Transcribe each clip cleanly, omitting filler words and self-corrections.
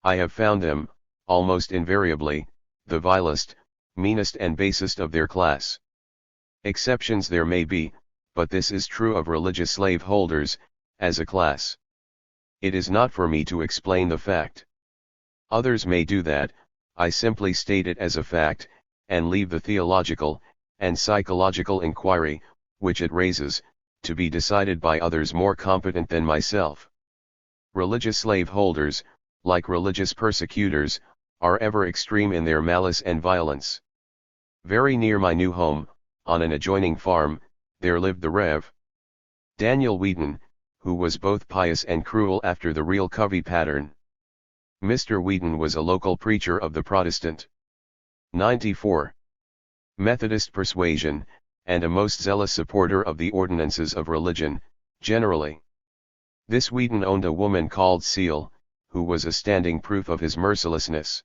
I have found them, almost invariably, the vilest, meanest and basest of their class. Exceptions there may be, but this is true of religious slave-holders, as a class. It is not for me to explain the fact. Others may do that. I simply state it as a fact, and leave the theological and psychological inquiry, which it raises, to be decided by others more competent than myself. Religious slave-holders, like religious persecutors, are ever extreme in their malice and violence. Very near my new home, on an adjoining farm, there lived the Rev. Daniel Wheaton, who was both pious and cruel after the real Covey pattern. Mr. Wheaton was a local preacher of the Protestant 94. Methodist persuasion, and a most zealous supporter of the ordinances of religion, generally. This Wheaton owned a woman called Seal, who was a standing proof of his mercilessness.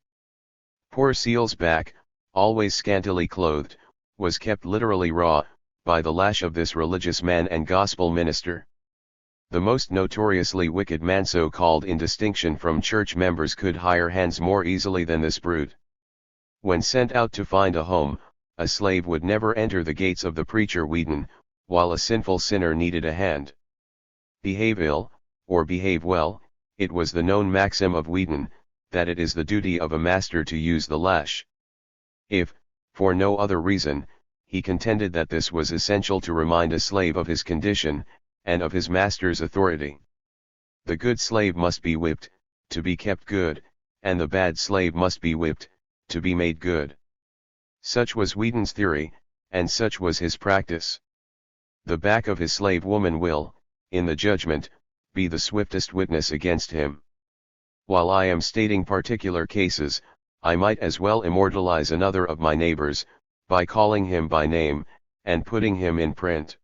Poor Seal's back, always scantily clothed, was kept literally raw, by the lash of this religious man and gospel minister. The most notoriously wicked man, so called in distinction from church members, could hire hands more easily than this brute. When sent out to find a home, a slave would never enter the gates of the preacher Wheaton, while a sinful sinner needed a hand. Behave ill, or behave well, it was the known maxim of Wheaton, that it is the duty of a master to use the lash. If, for no other reason, he contended that this was essential to remind a slave of his condition, and of his master's authority. The good slave must be whipped, to be kept good, and the bad slave must be whipped, to be made good. Such was Wheaton's theory, and such was his practice. The back of his slave woman will, in the judgment, be the swiftest witness against him. While I am stating particular cases, I might as well immortalize another of my neighbors, by calling him by name, and putting him in print.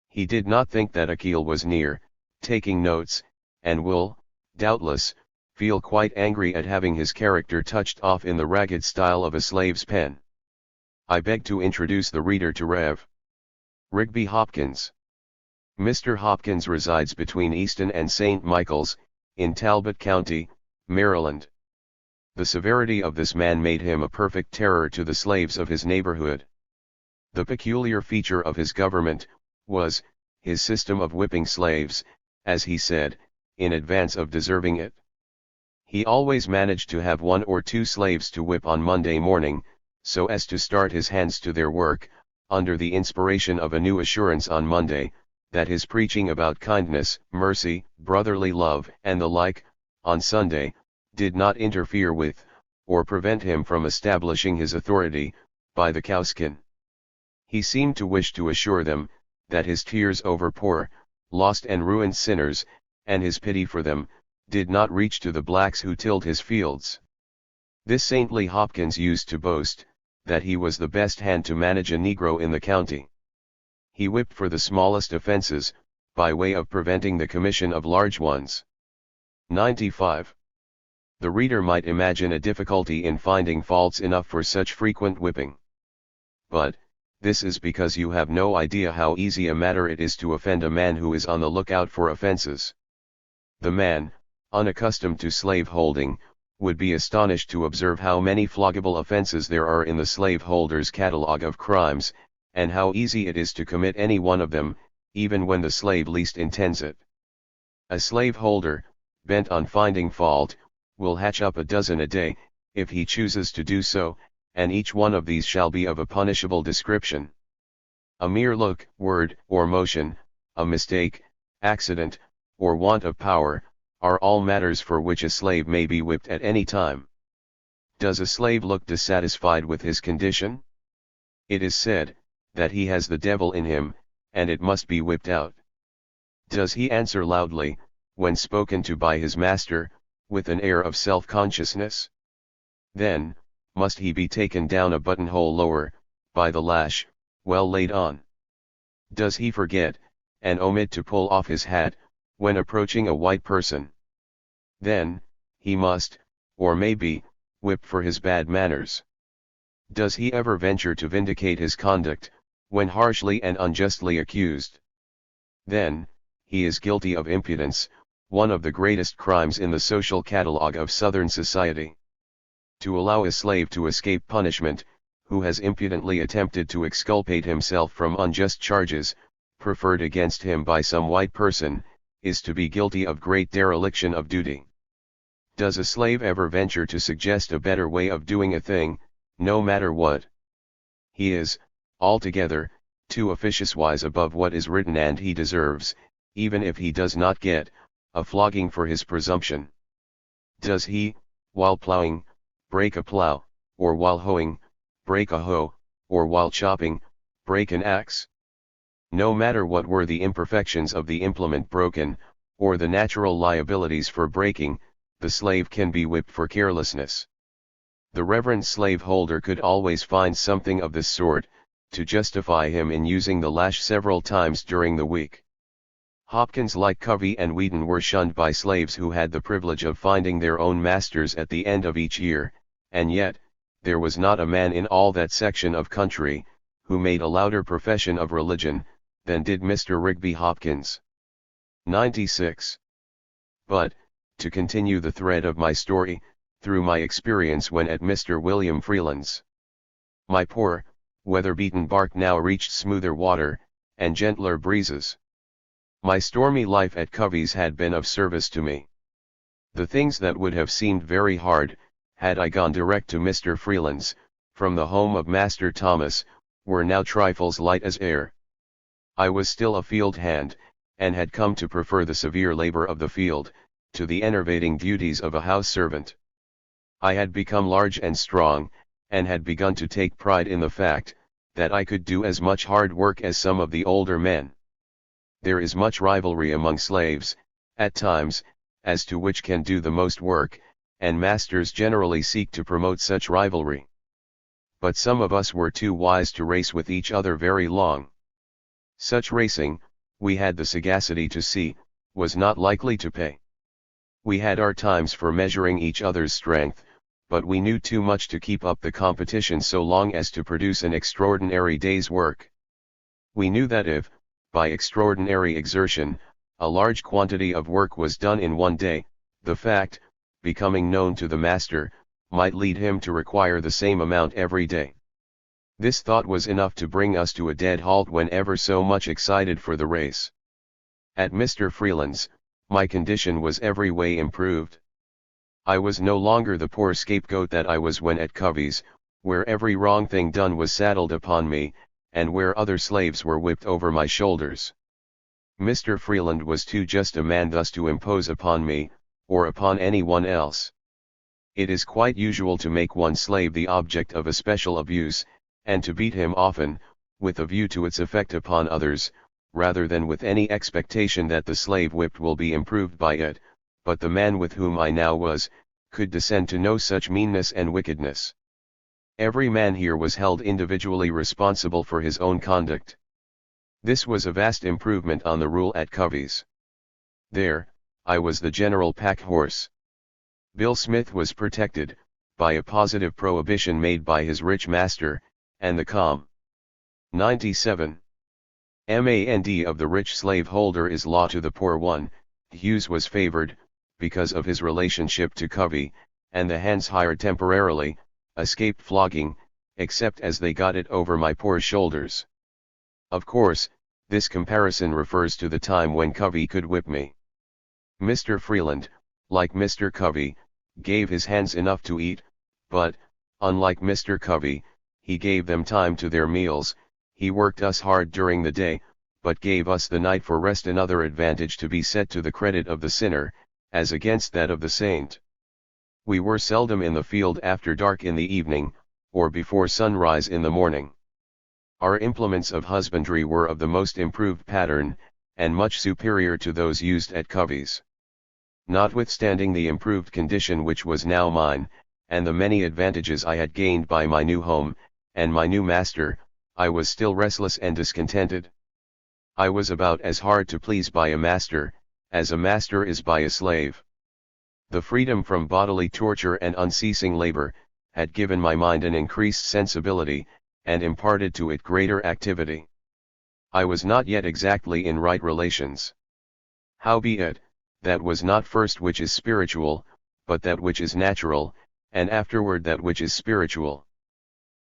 He did not think that Akil was near, taking notes, and will, doubtless, feel quite angry at having his character touched off in the ragged style of a slave's pen. I beg to introduce the reader to Rev. Rigby Hopkins. Mr. Hopkins resides between Easton and St. Michael's, in Talbot County, Maryland. The severity of this man made him a perfect terror to the slaves of his neighborhood. The peculiar feature of his government was his system of whipping slaves, as he said, in advance of deserving it. He always managed to have 1 or 2 slaves to whip on Monday morning, so as to start his hands to their work, under the inspiration of a new assurance on Monday, that his preaching about kindness, mercy, brotherly love, and the like, on Sunday, did not interfere with, or prevent him from establishing his authority, by the cowskin. He seemed to wish to assure them, that his tears over poor, lost and ruined sinners, and his pity for them, did not reach to the blacks who tilled his fields. This saintly Hopkins used to boast, that he was the best hand to manage a Negro in the county. He whipped for the smallest offenses, by way of preventing the commission of large ones. 95. The reader might imagine a difficulty in finding faults enough for such frequent whipping. But, this is because you have no idea how easy a matter it is to offend a man who is on the lookout for offenses. The man, unaccustomed to slave-holding, would be astonished to observe how many floggable offenses there are in the slaveholder's catalogue of crimes, and how easy it is to commit any one of them, even when the slave least intends it. A slaveholder, bent on finding fault, will hatch up a dozen a day, if he chooses to do so, and each one of these shall be of a punishable description. A mere look, word, or motion, a mistake, accident, or want of power, are all matters for which a slave may be whipped at any time. Does a slave look dissatisfied with his condition? It is said, that he has the devil in him, and it must be whipped out. Does he answer loudly, when spoken to by his master, with an air of self-consciousness? Then, must he be taken down a buttonhole lower, by the lash, well laid on? Does he forget, and omit to pull off his hat, when approaching a white person? Then, he must, or may be, whipped for his bad manners. Does he ever venture to vindicate his conduct, when harshly and unjustly accused? Then, he is guilty of impudence, one of the greatest crimes in the social catalogue of Southern society. To allow a slave to escape punishment, who has impudently attempted to exculpate himself from unjust charges, preferred against him by some white person, is to be guilty of great dereliction of duty. Does a slave ever venture to suggest a better way of doing a thing, no matter what? He is, altogether, too officious-wise above what is written, and he deserves, even if he does not get, a flogging for his presumption. Does he, while plowing, break a plow, or while hoeing, break a hoe, or while chopping, break an axe? No matter what were the imperfections of the implement broken, or the natural liabilities for breaking, the slave can be whipped for carelessness. The reverend slaveholder could always find something of this sort, to justify him in using the lash several times during the week. Hopkins, like Covey and Wheaton, were shunned by slaves who had the privilege of finding their own masters at the end of each year, and yet, there was not a man in all that section of country, who made a louder profession of religion, than did Mr. Rigby Hopkins. 96. But, to continue the thread of my story, through my experience when at Mr. William Freeland's, my poor, weather-beaten bark now reached smoother water, and gentler breezes. My stormy life at Covey's had been of service to me. The things that would have seemed very hard, had I gone direct to Mr. Freeland's, from the home of Master Thomas, were now trifles light as air. I was still a field hand, and had come to prefer the severe labor of the field, to the enervating duties of a house servant. I had become large and strong, and had begun to take pride in the fact, that I could do as much hard work as some of the older men. There is much rivalry among slaves, at times, as to which can do the most work, and masters generally seek to promote such rivalry. But some of us were too wise to race with each other very long. Such racing, we had the sagacity to see, was not likely to pay. We had our times for measuring each other's strength, but we knew too much to keep up the competition so long as to produce an extraordinary day's work. We knew that if, by extraordinary exertion, a large quantity of work was done in one day, the fact, becoming known to the master, might lead him to require the same amount every day. This thought was enough to bring us to a dead halt when ever so much excited for the race. At Mr. Freeland's, my condition was every way improved. I was no longer the poor scapegoat that I was when at Covey's, where every wrong thing done was saddled upon me, and where other slaves were whipped over my shoulders. Mr. Freeland was too just a man thus to impose upon me, or upon anyone else. It is quite usual to make one slave the object of a special abuse, and to beat him often, with a view to its effect upon others, rather than with any expectation that the slave whipped will be improved by it, but the man with whom I now was, could descend to no such meanness and wickedness. Every man here was held individually responsible for his own conduct. This was a vast improvement on the rule at Covey's. There, I was the general pack horse. Bill Smith was protected, by a positive prohibition made by his rich master, and the calm. 97. Command of the rich slaveholder is law to the poor one. Hughes was favored, because of his relationship to Covey, and the hands hired temporarily, escaped flogging, except as they got it over my poor shoulders. Of course, this comparison refers to the time when Covey could whip me. Mr. Freeland, like Mr. Covey, gave his hands enough to eat, but, unlike Mr. Covey, he gave them time to their meals. He worked us hard during the day, but gave us the night for rest, another advantage to be set to the credit of the sinner, as against that of the saint. We were seldom in the field after dark in the evening, or before sunrise in the morning. Our implements of husbandry were of the most improved pattern, and much superior to those used at Covey's. Notwithstanding the improved condition which was now mine, and the many advantages I had gained by my new home, and my new master, I was still restless and discontented. I was about as hard to please by a master, as a master is by a slave. The freedom from bodily torture and unceasing labor, had given my mind an increased sensibility, and imparted to it greater activity. I was not yet exactly in right relations. Howbeit, that was not first which is spiritual, but that which is natural, and afterward that which is spiritual.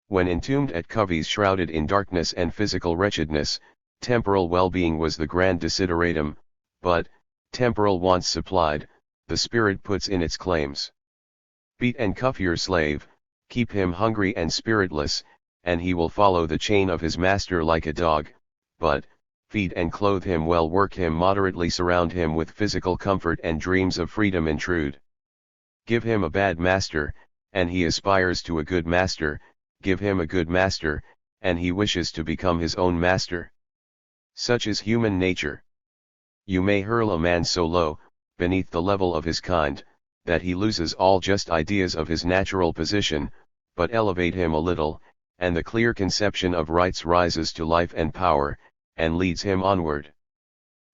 When entombed at coveys shrouded in darkness and physical wretchedness, temporal well-being was the grand desideratum, but, temporal wants supplied, the spirit puts in its claims. Beat and cuff your slave, keep him hungry and spiritless, and he will follow the chain of his master like a dog, but, feed and clothe him well, work him moderately, surround him with physical comfort, and dreams of freedom intrude. Give him a bad master, and he aspires to a good master. Give him a good master, and he wishes to become his own master. Such is human nature. You may hurl a man so low, beneath the level of his kind, that he loses all just ideas of his natural position, but elevate him a little, and the clear conception of rights rises to life and power, and leads him onward.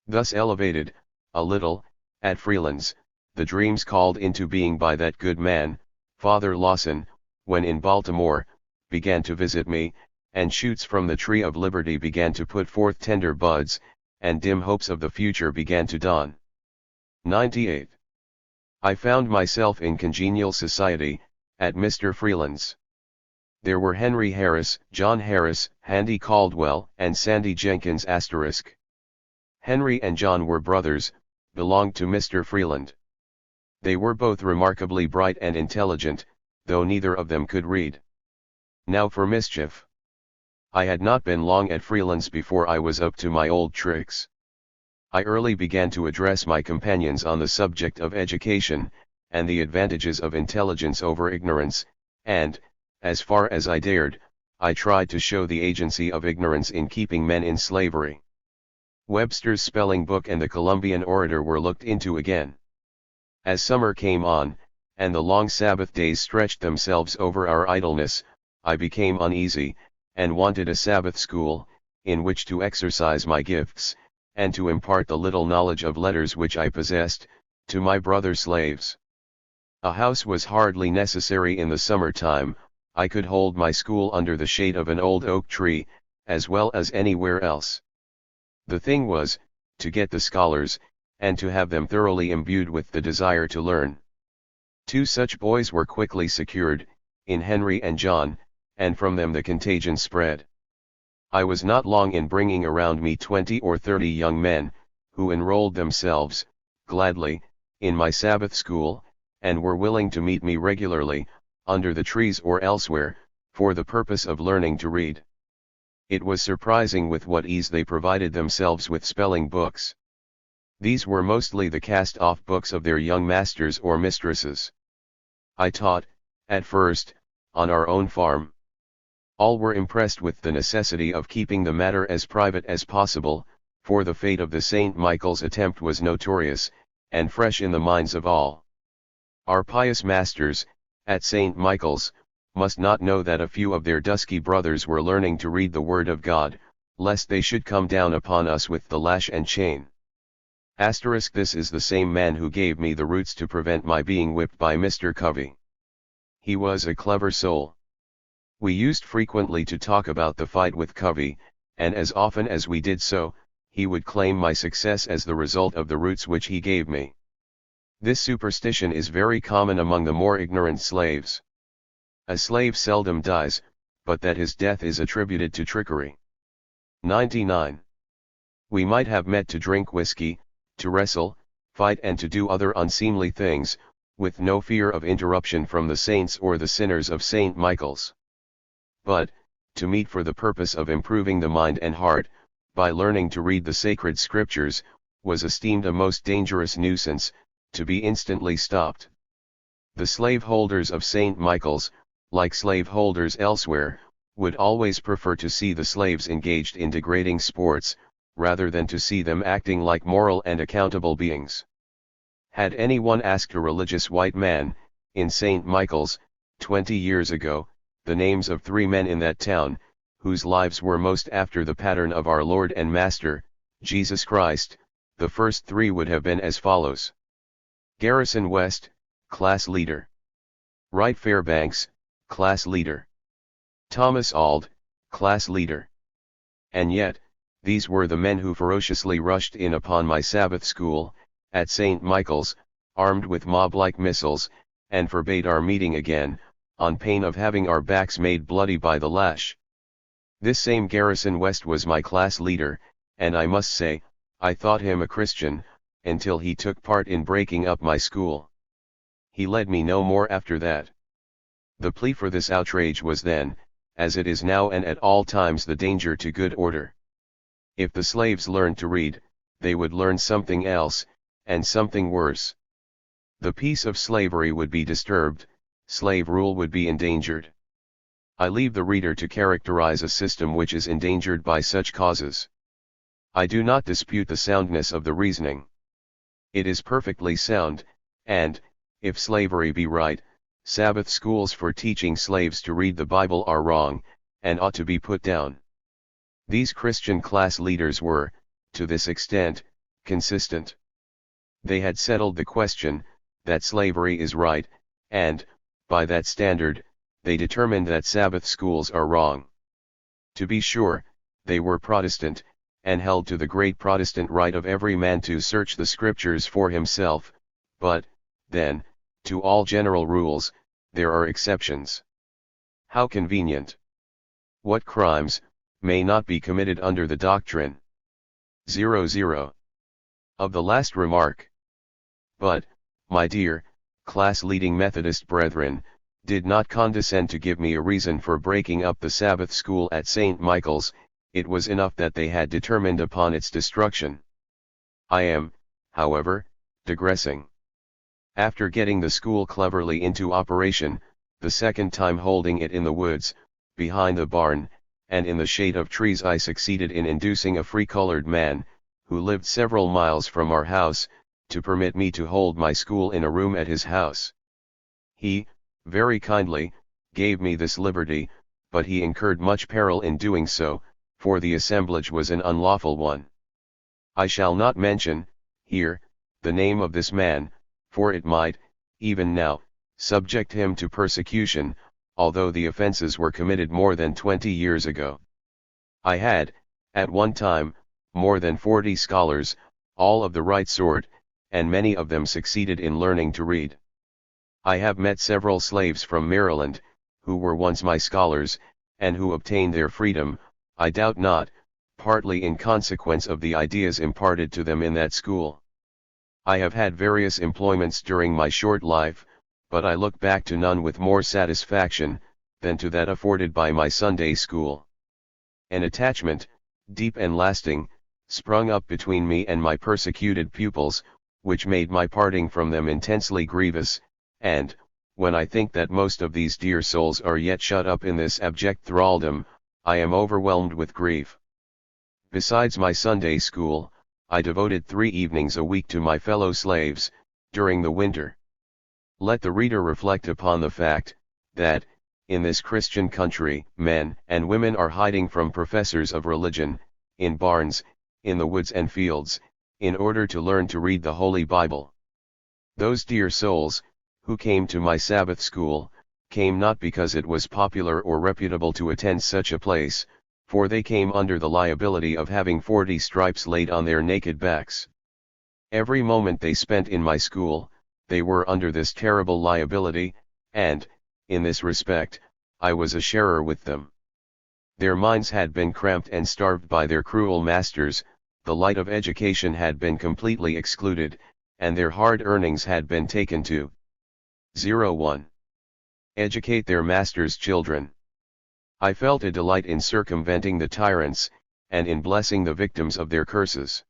Thus elevated, a little, at Freelands, the dreams called into being by that good man, Father Lawson, when in Baltimore, began to visit me, and shoots from the tree of liberty began to put forth tender buds, and dim hopes of the future began to dawn. 98. I found myself in congenial society, at Mr. Freeland's. There were Henry Harris, John Harris, Handy Caldwell, and Sandy Jenkins *. Henry and John were brothers, belonged to Mr. Freeland. They were both remarkably bright and intelligent, though neither of them could read. Now for mischief. I had not been long at Freeland's before I was up to my old tricks. I early began to address my companions on the subject of education, and the advantages of intelligence over ignorance, and, as far as I dared, I tried to show the agency of ignorance in keeping men in slavery. Webster's spelling book and the Columbian Orator were looked into again. As summer came on, and the long Sabbath days stretched themselves over our idleness, I became uneasy, and wanted a Sabbath school, in which to exercise my gifts, and to impart the little knowledge of letters which I possessed, to my brother slaves. A house was hardly necessary in the summer time. I could hold my school under the shade of an old oak tree, as well as anywhere else. The thing was, to get the scholars, and to have them thoroughly imbued with the desire to learn. 2 such boys were quickly secured, in Henry and John, and from them the contagion spread. I was not long in bringing around me 20 or 30 young men, who enrolled themselves, gladly, in my Sabbath school, and were willing to meet me regularly, under the trees or elsewhere, for the purpose of learning to read. It was surprising with what ease they provided themselves with spelling books. These were mostly the cast-off books of their young masters or mistresses. I taught, at first, on our own farm. All were impressed with the necessity of keeping the matter as private as possible, for the fate of the St. Michael's attempt was notorious, and fresh in the minds of all. Our pious masters, at St. Michael's, must not know that a few of their dusky brothers were learning to read the Word of God, lest they should come down upon us with the lash and chain. This is the same man who gave me the roots to prevent my being whipped by Mr. Covey. He was a clever soul. We used frequently to talk about the fight with Covey, and as often as we did so, he would claim my success as the result of the roots which he gave me. This superstition is very common among the more ignorant slaves. A slave seldom dies, but that his death is attributed to trickery. 99. We might have met to drink whiskey, to wrestle, fight, and to do other unseemly things, with no fear of interruption from the saints or the sinners of St. Michael's. But, to meet for the purpose of improving the mind and heart, by learning to read the sacred scriptures, was esteemed a most dangerous nuisance, to be instantly stopped. The slaveholders of St. Michael's, like slaveholders elsewhere, would always prefer to see the slaves engaged in degrading sports, rather than to see them acting like moral and accountable beings. Had anyone asked a religious white man, in St. Michael's, 20 years ago, the names of 3 men in that town, whose lives were most after the pattern of our Lord and Master, Jesus Christ, the first 3 would have been as follows: Garrison West, class leader. Wright Fairbanks, class leader. Thomas Auld, class leader. And yet, these were the men who ferociously rushed in upon my Sabbath school, at St. Michael's, armed with mob-like missiles, and forbade our meeting again, on pain of having our backs made bloody by the lash. This same Garrison West was my class leader, and I must say, I thought him a Christian, until he took part in breaking up my school. He led me no more after that. The plea for this outrage was then, as it is now and at all times, the danger to good order. If the slaves learned to read, they would learn something else, and something worse. The peace of slavery would be disturbed, slave rule would be endangered. I leave the reader to characterize a system which is endangered by such causes. I do not dispute the soundness of the reasoning. It is perfectly sound, and, if slavery be right, Sabbath schools for teaching slaves to read the Bible are wrong, and ought to be put down. These Christian class leaders were, to this extent, consistent. They had settled the question, that slavery is right, and, by that standard, they determined that Sabbath schools are wrong. To be sure, they were Protestant, and held to the great Protestant right of every man to search the Scriptures for himself, but, then, to all general rules, there are exceptions. How convenient! What crimes may not be committed under the doctrine? 00. Of the last remark. But, my dear, class-leading Methodist brethren, did not condescend to give me a reason for breaking up the Sabbath school at St. Michael's. It was enough that they had determined upon its destruction. I am, however, digressing. After getting the school cleverly into operation, the second time holding it in the woods, behind the barn, and in the shade of trees, I succeeded in inducing a free-colored man, who lived several miles from our house, to permit me to hold my school in a room at his house. He, very kindly, gave me this liberty, but he incurred much peril in doing so, for the assemblage was an unlawful one. I shall not mention, here, the name of this man, for it might, even now, subject him to persecution, although the offences were committed more than 20 years ago. I had, at one time, more than 40 scholars, all of the right sort, and many of them succeeded in learning to read. I have met several slaves from Maryland, who were once my scholars, and who obtained their freedom, I doubt not, partly in consequence of the ideas imparted to them in that school. I have had various employments during my short life, but I look back to none with more satisfaction, than to that afforded by my Sunday school. An attachment, deep and lasting, sprung up between me and my persecuted pupils, which made my parting from them intensely grievous, and, when I think that most of these dear souls are yet shut up in this abject thraldom, I am overwhelmed with grief. Besides my Sunday school, I devoted 3 evenings a week to my fellow slaves, during the winter. Let the reader reflect upon the fact, that, in this Christian country, men and women are hiding from professors of religion, in barns, in the woods and fields, in order to learn to read the Holy Bible. Those dear souls, who came to my Sabbath school, came not because it was popular or reputable to attend such a place, for they came under the liability of having 40 stripes laid on their naked backs. Every moment they spent in my school, they were under this terrible liability, and, in this respect, I was a sharer with them. Their minds had been cramped and starved by their cruel masters, the light of education had been completely excluded, and their hard earnings had been taken to 01. Educate their masters' children. I felt a delight in circumventing the tyrants, and in blessing the victims of their curses.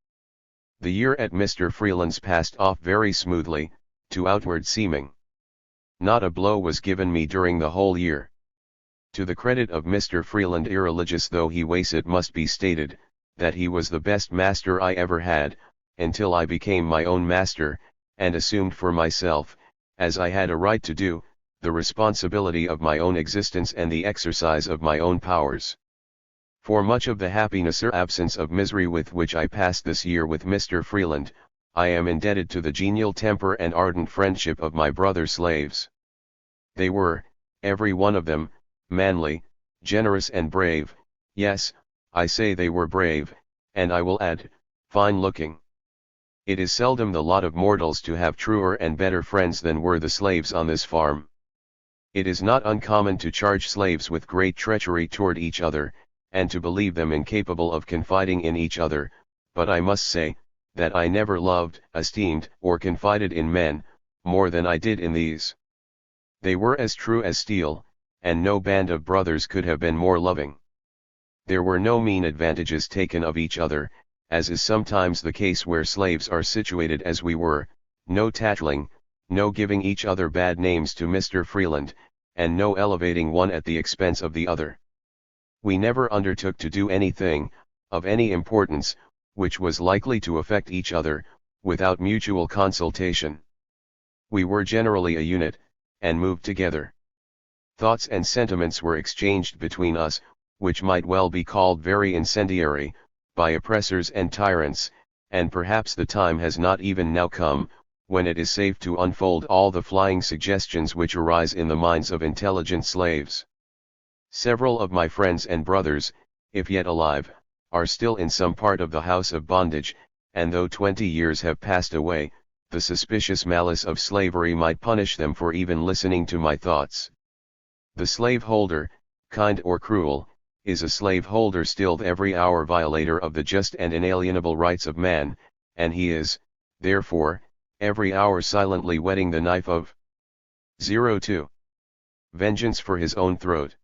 The year at Mr. Freeland's passed off very smoothly, to outward seeming. Not a blow was given me during the whole year. To the credit of Mr. Freeland, irreligious though he was, it must be stated, that he was the best master I ever had, until I became my own master, and assumed for myself, as I had a right to do, the responsibility of my own existence and the exercise of my own powers. For much of the happiness or absence of misery with which I passed this year with Mr. Freeland, I am indebted to the genial temper and ardent friendship of my brother slaves. They were, every one of them, manly, generous and brave. Yes, I say they were brave, and I will add, fine-looking. It is seldom the lot of mortals to have truer and better friends than were the slaves on this farm. It is not uncommon to charge slaves with great treachery toward each other, and to believe them incapable of confiding in each other, but I must say, that I never loved, esteemed, or confided in men, more than I did in these. They were as true as steel, and no band of brothers could have been more loving. There were no mean advantages taken of each other, as is sometimes the case where slaves are situated as we were, no tattling, no giving each other bad names to Mr. Freeland, and no elevating one at the expense of the other. We never undertook to do anything, of any importance, which was likely to affect each other, without mutual consultation. We were generally a unit, and moved together. Thoughts and sentiments were exchanged between us, which might well be called very incendiary, by oppressors and tyrants, and perhaps the time has not even now come, when it is safe to unfold all the flying suggestions which arise in the minds of intelligent slaves. Several of my friends and brothers, if yet alive, are still in some part of the house of bondage, and though 20 years have passed away, the suspicious malice of slavery might punish them for even listening to my thoughts. The slaveholder, kind or cruel, is a slaveholder still, every hour violator of the just and inalienable rights of man, and he is, therefore, every hour silently whetting the knife of 2. Vengeance for his own throat.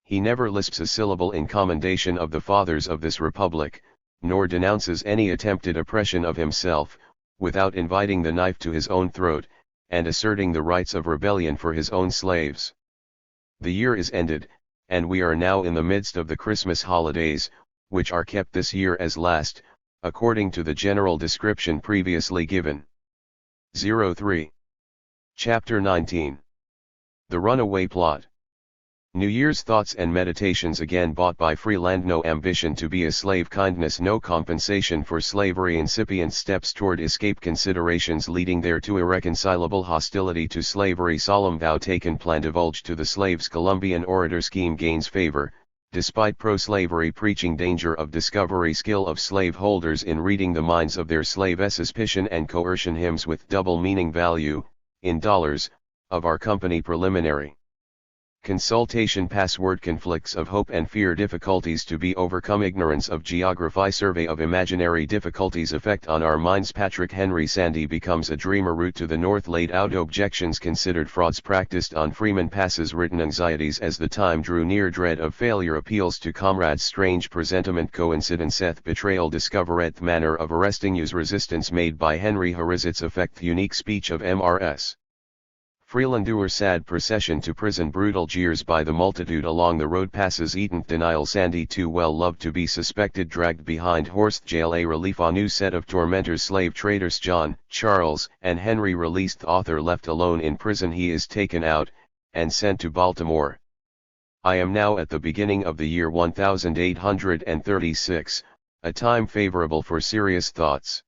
He never lisps a syllable in commendation of the fathers of this republic, nor denounces any attempted oppression of himself, without inviting the knife to his own throat, and asserting the rights of rebellion for his own slaves. The year is ended, and we are now in the midst of the Christmas holidays, which are kept this year as last, according to the general description previously given. 03. Chapter 19. The Runaway Plot. New Year's thoughts and meditations again bought by Freeland. No ambition to be a slave, kindness, no compensation for slavery, incipient steps toward escape, considerations leading thereto, irreconcilable hostility to slavery, solemn vow taken, plan divulged to the slaves, Columbian orator scheme gains favor, despite pro-slavery preaching, danger of discovery, skill of slaveholders in reading the minds of their slaves, suspicion and coercion, hymns with double meaning, value, in dollars, of our company, preliminary consultation, password, conflicts of hope and fear, difficulties to be overcome, ignorance of geography, survey of imaginary difficulties, effect on our minds, Patrick Henry Sandy becomes a dreamer, route to the north, laid out objections considered, frauds practiced on freemen, passes written, anxieties as the time drew near, dread of failure, appeals to comrades, strange presentiment, coincidence, betrayal, discovereth manner of arresting, use, resistance made by Henry Horizit's effect, unique speech of Mrs. Freeland, doer, sad procession to prison, brutal jeers by the multitude along the road, passes eaten, denial, Sandy too well loved to be suspected, dragged behind horse, jail, a relief, a new set of tormentors, slave traders, John, Charles, and Henry released, the author left alone in prison, he is taken out, and sent to Baltimore. I am now at the beginning of the year 1836, a time favorable for serious thoughts.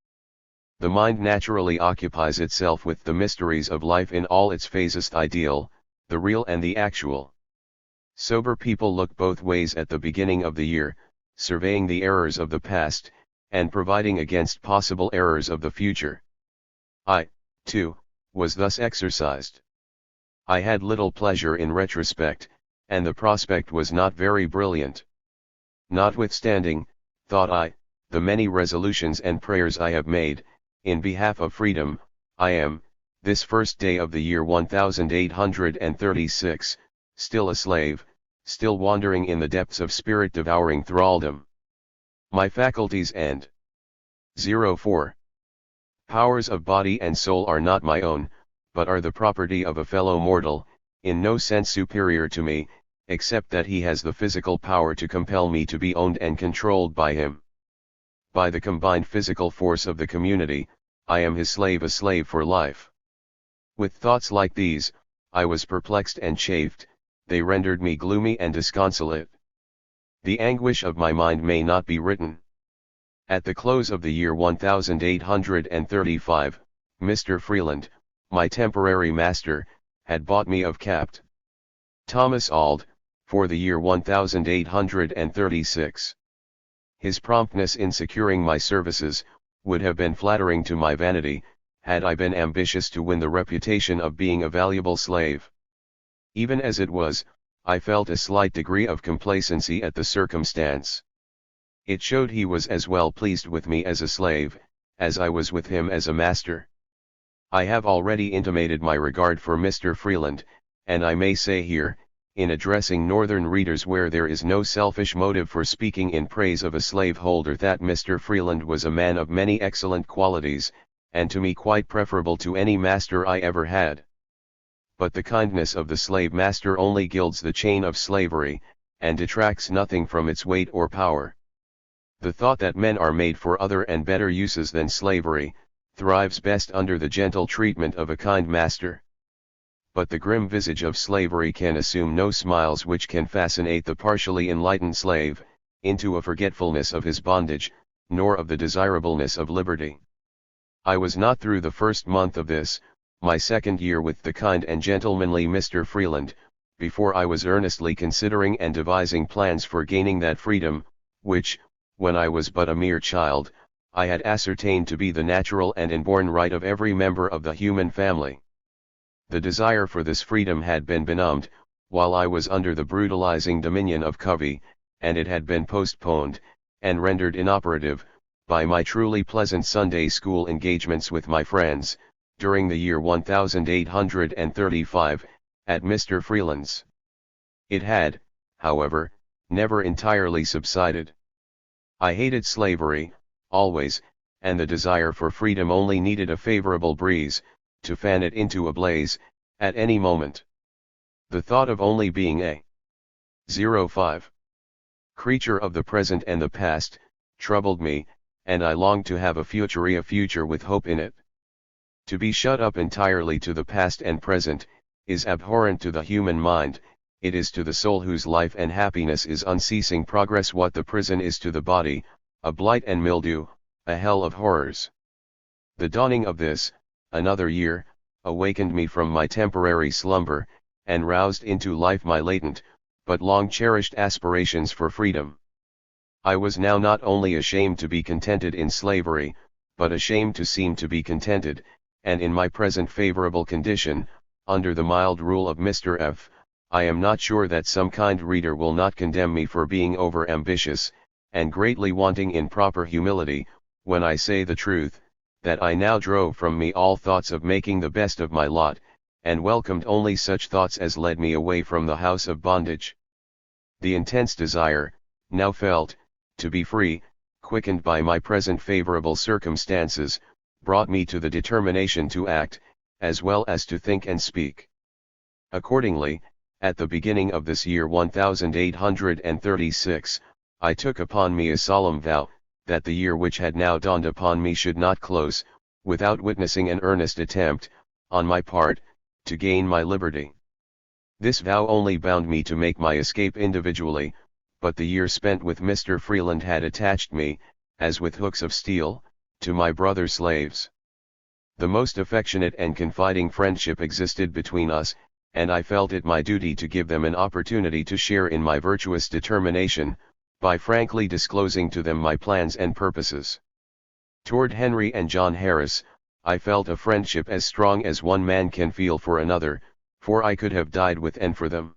The mind naturally occupies itself with the mysteries of life in all its phases, the ideal, the real and the actual. Sober people look both ways at the beginning of the year, surveying the errors of the past, and providing against possible errors of the future. I, too, was thus exercised. I had little pleasure in retrospect, and the prospect was not very brilliant. Notwithstanding, thought I, the many resolutions and prayers I have made, in behalf of freedom, I am, this first day of the year 1836, still a slave, still wandering in the depths of spirit-devouring thraldom. My faculties and 04 powers of body and soul are not my own, but are the property of a fellow mortal, in no sense superior to me, except that he has the physical power to compel me to be owned and controlled by him. By the combined physical force of the community, I am his slave, a slave for life. With thoughts like these, I was perplexed and chafed, they rendered me gloomy and disconsolate. The anguish of my mind may not be written. At the close of the year 1835, Mr. Freeland, my temporary master, had bought me of Capt. Thomas Auld, for the year 1836. His promptness in securing my services, would have been flattering to my vanity, had I been ambitious to win the reputation of being a valuable slave. Even as it was, I felt a slight degree of complacency at the circumstance. It showed he was as well pleased with me as a slave, as I was with him as a master. I have already intimated my regard for Mr. Freeland, and I may say here, in addressing Northern readers where there is no selfish motive for speaking in praise of a slaveholder, that Mr. Freeland was a man of many excellent qualities, and to me quite preferable to any master I ever had. But the kindness of the slave master only gilds the chain of slavery, and detracts nothing from its weight or power. The thought that men are made for other and better uses than slavery, thrives best under the gentle treatment of a kind master. But the grim visage of slavery can assume no smiles which can fascinate the partially enlightened slave, into a forgetfulness of his bondage, nor of the desirableness of liberty. I was not through the first month of this, my second year with the kind and gentlemanly Mr. Freeland, before I was earnestly considering and devising plans for gaining that freedom, which, when I was but a mere child, I had ascertained to be the natural and inborn right of every member of the human family. The desire for this freedom had been benumbed, while I was under the brutalizing dominion of Covey, and it had been postponed, and rendered inoperative, by my truly pleasant Sunday school engagements with my friends, during the year 1835, at Mr. Freeland's. It had, however, never entirely subsided. I hated slavery, always, and the desire for freedom only needed a favorable breeze, to fan it into a blaze, at any moment. The thought of only being a 05 creature of the present and the past, troubled me, and I longed to have a future with hope in it. To be shut up entirely to the past and present, is abhorrent to the human mind. It is to the soul whose life and happiness is unceasing progress what the prison is to the body, a blight and mildew, a hell of horrors. The dawning of this, another year, awakened me from my temporary slumber, and roused into life my latent, but long-cherished aspirations for freedom. I was now not only ashamed to be contented in slavery, but ashamed to seem to be contented, and in my present favorable condition, under the mild rule of Mr. F., I am not sure that some kind reader will not condemn me for being over-ambitious, and greatly wanting in proper humility, when I say the truth, that I now drove from me all thoughts of making the best of my lot, and welcomed only such thoughts as led me away from the house of bondage. The intense desire, now felt, to be free, quickened by my present favorable circumstances, brought me to the determination to act, as well as to think and speak. Accordingly, at the beginning of this year 1836, I took upon me a solemn vow, that the year which had now dawned upon me should not close, without witnessing an earnest attempt, on my part, to gain my liberty. This vow only bound me to make my escape individually, but the year spent with Mr. Freeland had attached me, as with hooks of steel, to my brother slaves. The most affectionate and confiding friendship existed between us, and I felt it my duty to give them an opportunity to share in my virtuous determination, by frankly disclosing to them my plans and purposes. Toward Henry and John Harris, I felt a friendship as strong as one man can feel for another, for I could have died with and for them.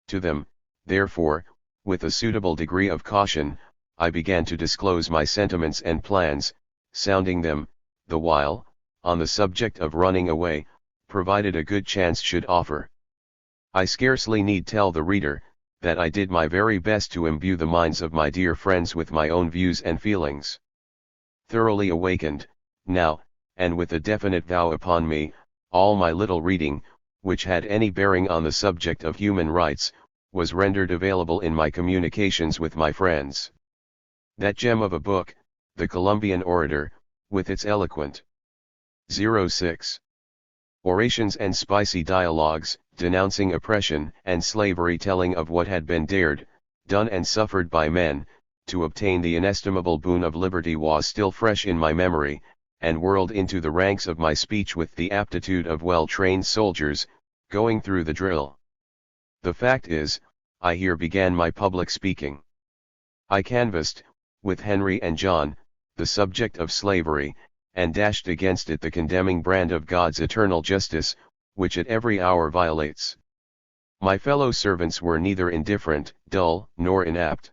To them, therefore, with a suitable degree of caution, I began to disclose my sentiments and plans, sounding them, the while, on the subject of running away, provided a good chance should offer. I scarcely need tell the reader, that I did my very best to imbue the minds of my dear friends with my own views and feelings. Thoroughly awakened, now, and with a definite vow upon me, all my little reading, which had any bearing on the subject of human rights, was rendered available in my communications with my friends. That gem of a book, the Columbian Orator, with its eloquent 06 orations and spicy dialogues, denouncing oppression and slavery, telling of what had been dared, done and suffered by men, to obtain the inestimable boon of liberty, was still fresh in my memory, and whirled into the ranks of my speech with the aptitude of well-trained soldiers, going through the drill. The fact is, I here began my public speaking. I canvassed, with Henry and John, the subject of slavery, and dashed against it the condemning brand of God's eternal justice, which it every hour violates. My fellow servants were neither indifferent, dull, nor inapt.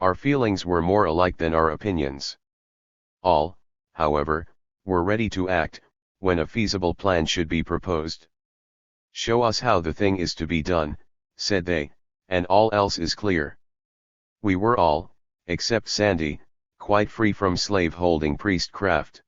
Our feelings were more alike than our opinions. All, however, were ready to act, when a feasible plan should be proposed. "Show us how the thing is to be done," said they, "and all else is clear." We were all, except Sandy, quite free from slave-holding priestcraft.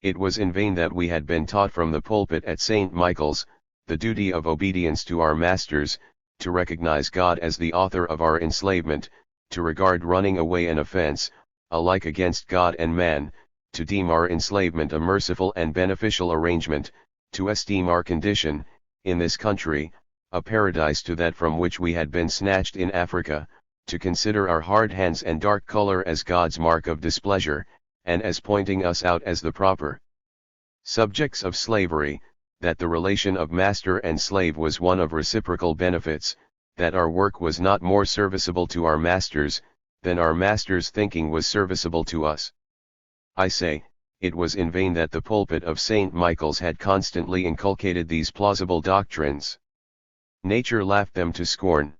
It was in vain that we had been taught from the pulpit at St. Michael's, the duty of obedience to our masters, to recognize God as the author of our enslavement, to regard running away an offense, alike against God and man, to deem our enslavement a merciful and beneficial arrangement, to esteem our condition, in this country, a paradise to that from which we had been snatched in Africa, to consider our hard hands and dark color as God's mark of displeasure, and as pointing us out as the proper subjects of slavery, that the relation of master and slave was one of reciprocal benefits, that our work was not more serviceable to our masters, than our masters' thinking was serviceable to us. I say, it was in vain that the pulpit of St. Michael's had constantly inculcated these plausible doctrines. Nature laughed them to scorn.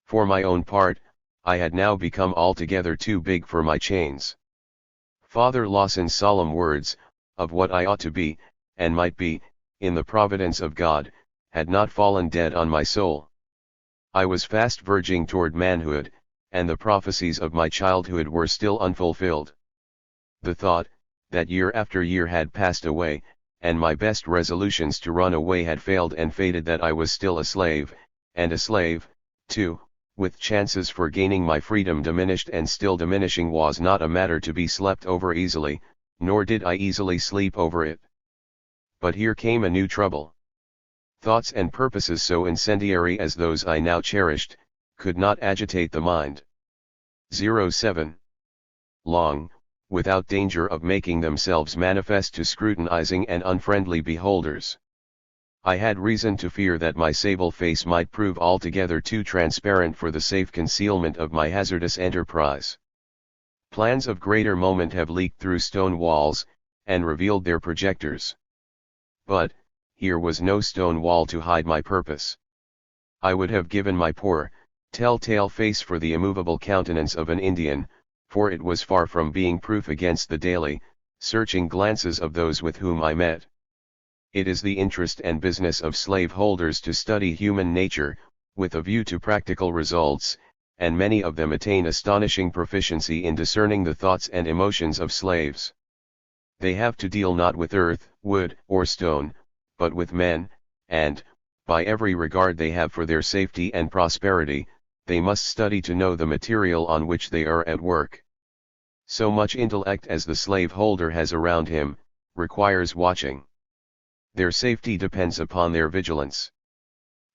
For my own part, I had now become altogether too big for my chains. Father Lawson's solemn words, of what I ought to be, and might be, in the providence of God, had not fallen dead on my soul. I was fast verging toward manhood, and the prophecies of my childhood were still unfulfilled. The thought, that year after year had passed away, and my best resolutions to run away had failed and faded, that I was still a slave, and a slave, too, with chances for gaining my freedom diminished and still diminishing, was not a matter to be slept over easily, nor did I easily sleep over it. But here came a new trouble. Thoughts and purposes so incendiary as those I now cherished, could not agitate the mind. 07. Long, without danger of making themselves manifest to scrutinizing and unfriendly beholders. I had reason to fear that my sable face might prove altogether too transparent for the safe concealment of my hazardous enterprise. Plans of greater moment have leaked through stone walls, and revealed their projectors. But, here was no stone wall to hide my purpose. I would have given my poor, tell-tale face for the immovable countenance of an Indian, for it was far from being proof against the daily, searching glances of those with whom I met. It is the interest and business of slaveholders to study human nature, with a view to practical results, and many of them attain astonishing proficiency in discerning the thoughts and emotions of slaves. They have to deal not with earth, wood, or stone, but with men, and, by every regard they have for their safety and prosperity, they must study to know the material on which they are at work. So much intellect as the slaveholder has around him, requires watching. Their safety depends upon their vigilance.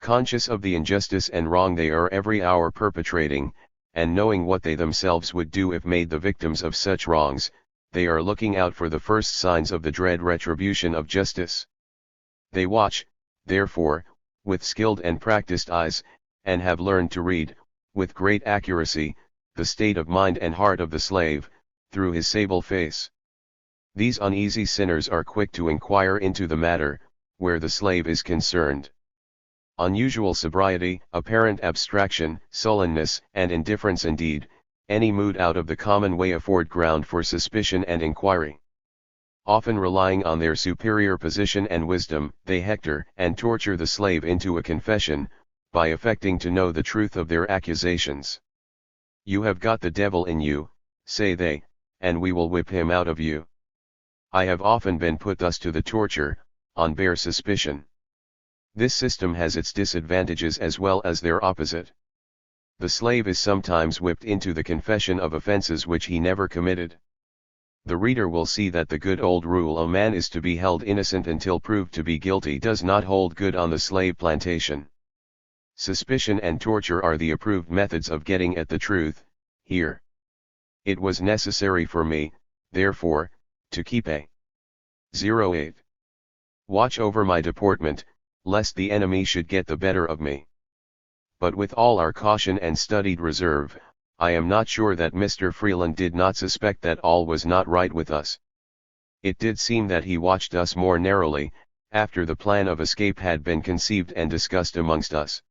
Conscious of the injustice and wrong they are every hour perpetrating, and knowing what they themselves would do if made the victims of such wrongs, they are looking out for the first signs of the dread retribution of justice. They watch, therefore, with skilled and practiced eyes, and have learned to read, with great accuracy, the state of mind and heart of the slave, through his sable face. These uneasy sinners are quick to inquire into the matter, where the slave is concerned. Unusual sobriety, apparent abstraction, sullenness, and indifference, indeed, any mood out of the common way, afford ground for suspicion and inquiry. Often relying on their superior position and wisdom, they hector and torture the slave into a confession, by affecting to know the truth of their accusations. "You have got the devil in you," say they, "and we will whip him out of you." I have often been put thus to the torture, on bare suspicion. This system has its disadvantages as well as their opposite. The slave is sometimes whipped into the confession of offenses which he never committed. The reader will see that the good old rule, a man is to be held innocent until proved to be guilty, does not hold good on the slave plantation. Suspicion and torture are the approved methods of getting at the truth, here. It was necessary for me, therefore, to keep a 08 watch over my deportment, lest the enemy should get the better of me. But with all our caution and studied reserve, I am not sure that Mr. Freeland did not suspect that all was not right with us. It did seem that he watched us more narrowly, after the plan of escape had been conceived and discussed amongst us.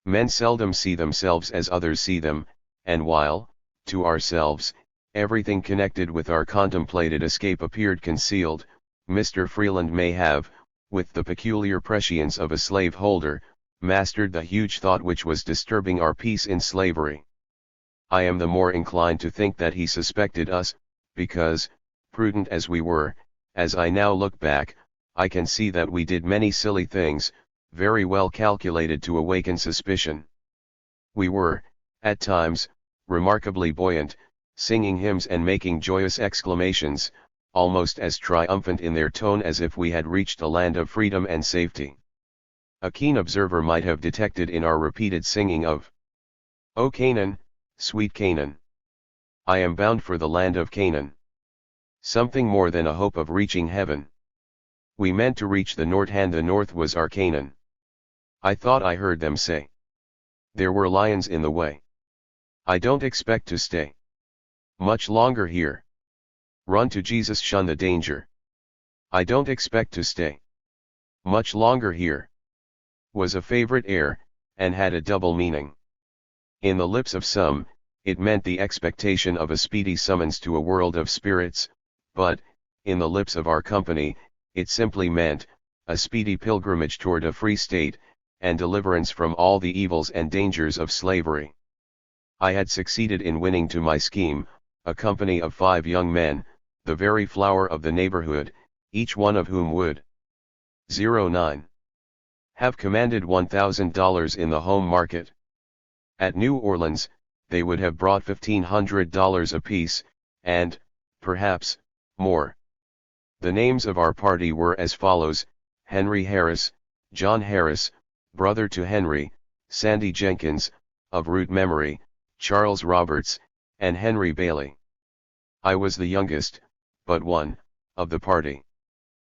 Men seldom see themselves as others see them, and while, to ourselves, everything connected with our contemplated escape appeared concealed, Mr. Freeland may have, with the peculiar prescience of a slaveholder, mastered the huge thought which was disturbing our peace in slavery. I am the more inclined to think that he suspected us, because, prudent as we were, as I now look back, I can see that we did many silly things, very well calculated to awaken suspicion. We were, at times, remarkably buoyant, singing hymns and making joyous exclamations, almost as triumphant in their tone as if we had reached a land of freedom and safety. A keen observer might have detected in our repeated singing of "O Canaan, sweet Canaan, I am bound for the land of Canaan," something more than a hope of reaching heaven. We meant to reach the north, and the north was our Canaan. I thought I heard them say, "There were lions in the way. I don't expect to stay much longer here. Run to Jesus, shun the danger. I don't expect to stay much longer here," was a favorite air, and had a double meaning. In the lips of some, it meant the expectation of a speedy summons to a world of spirits, but, in the lips of our company, it simply meant a speedy pilgrimage toward a free state, and deliverance from all the evils and dangers of slavery. I had succeeded in winning to my scheme a company of 5 young men, the very flower of the neighborhood, each one of whom would 09 have commanded $1,000 in the home market. At New Orleans, they would have brought $1,500 apiece, and, perhaps, more. The names of our party were as follows: Henry Harris, John Harris, brother to Henry, Sandy Jenkins, of root memory, Charles Roberts, and Henry Bailey. I was the youngest, but one, of the party.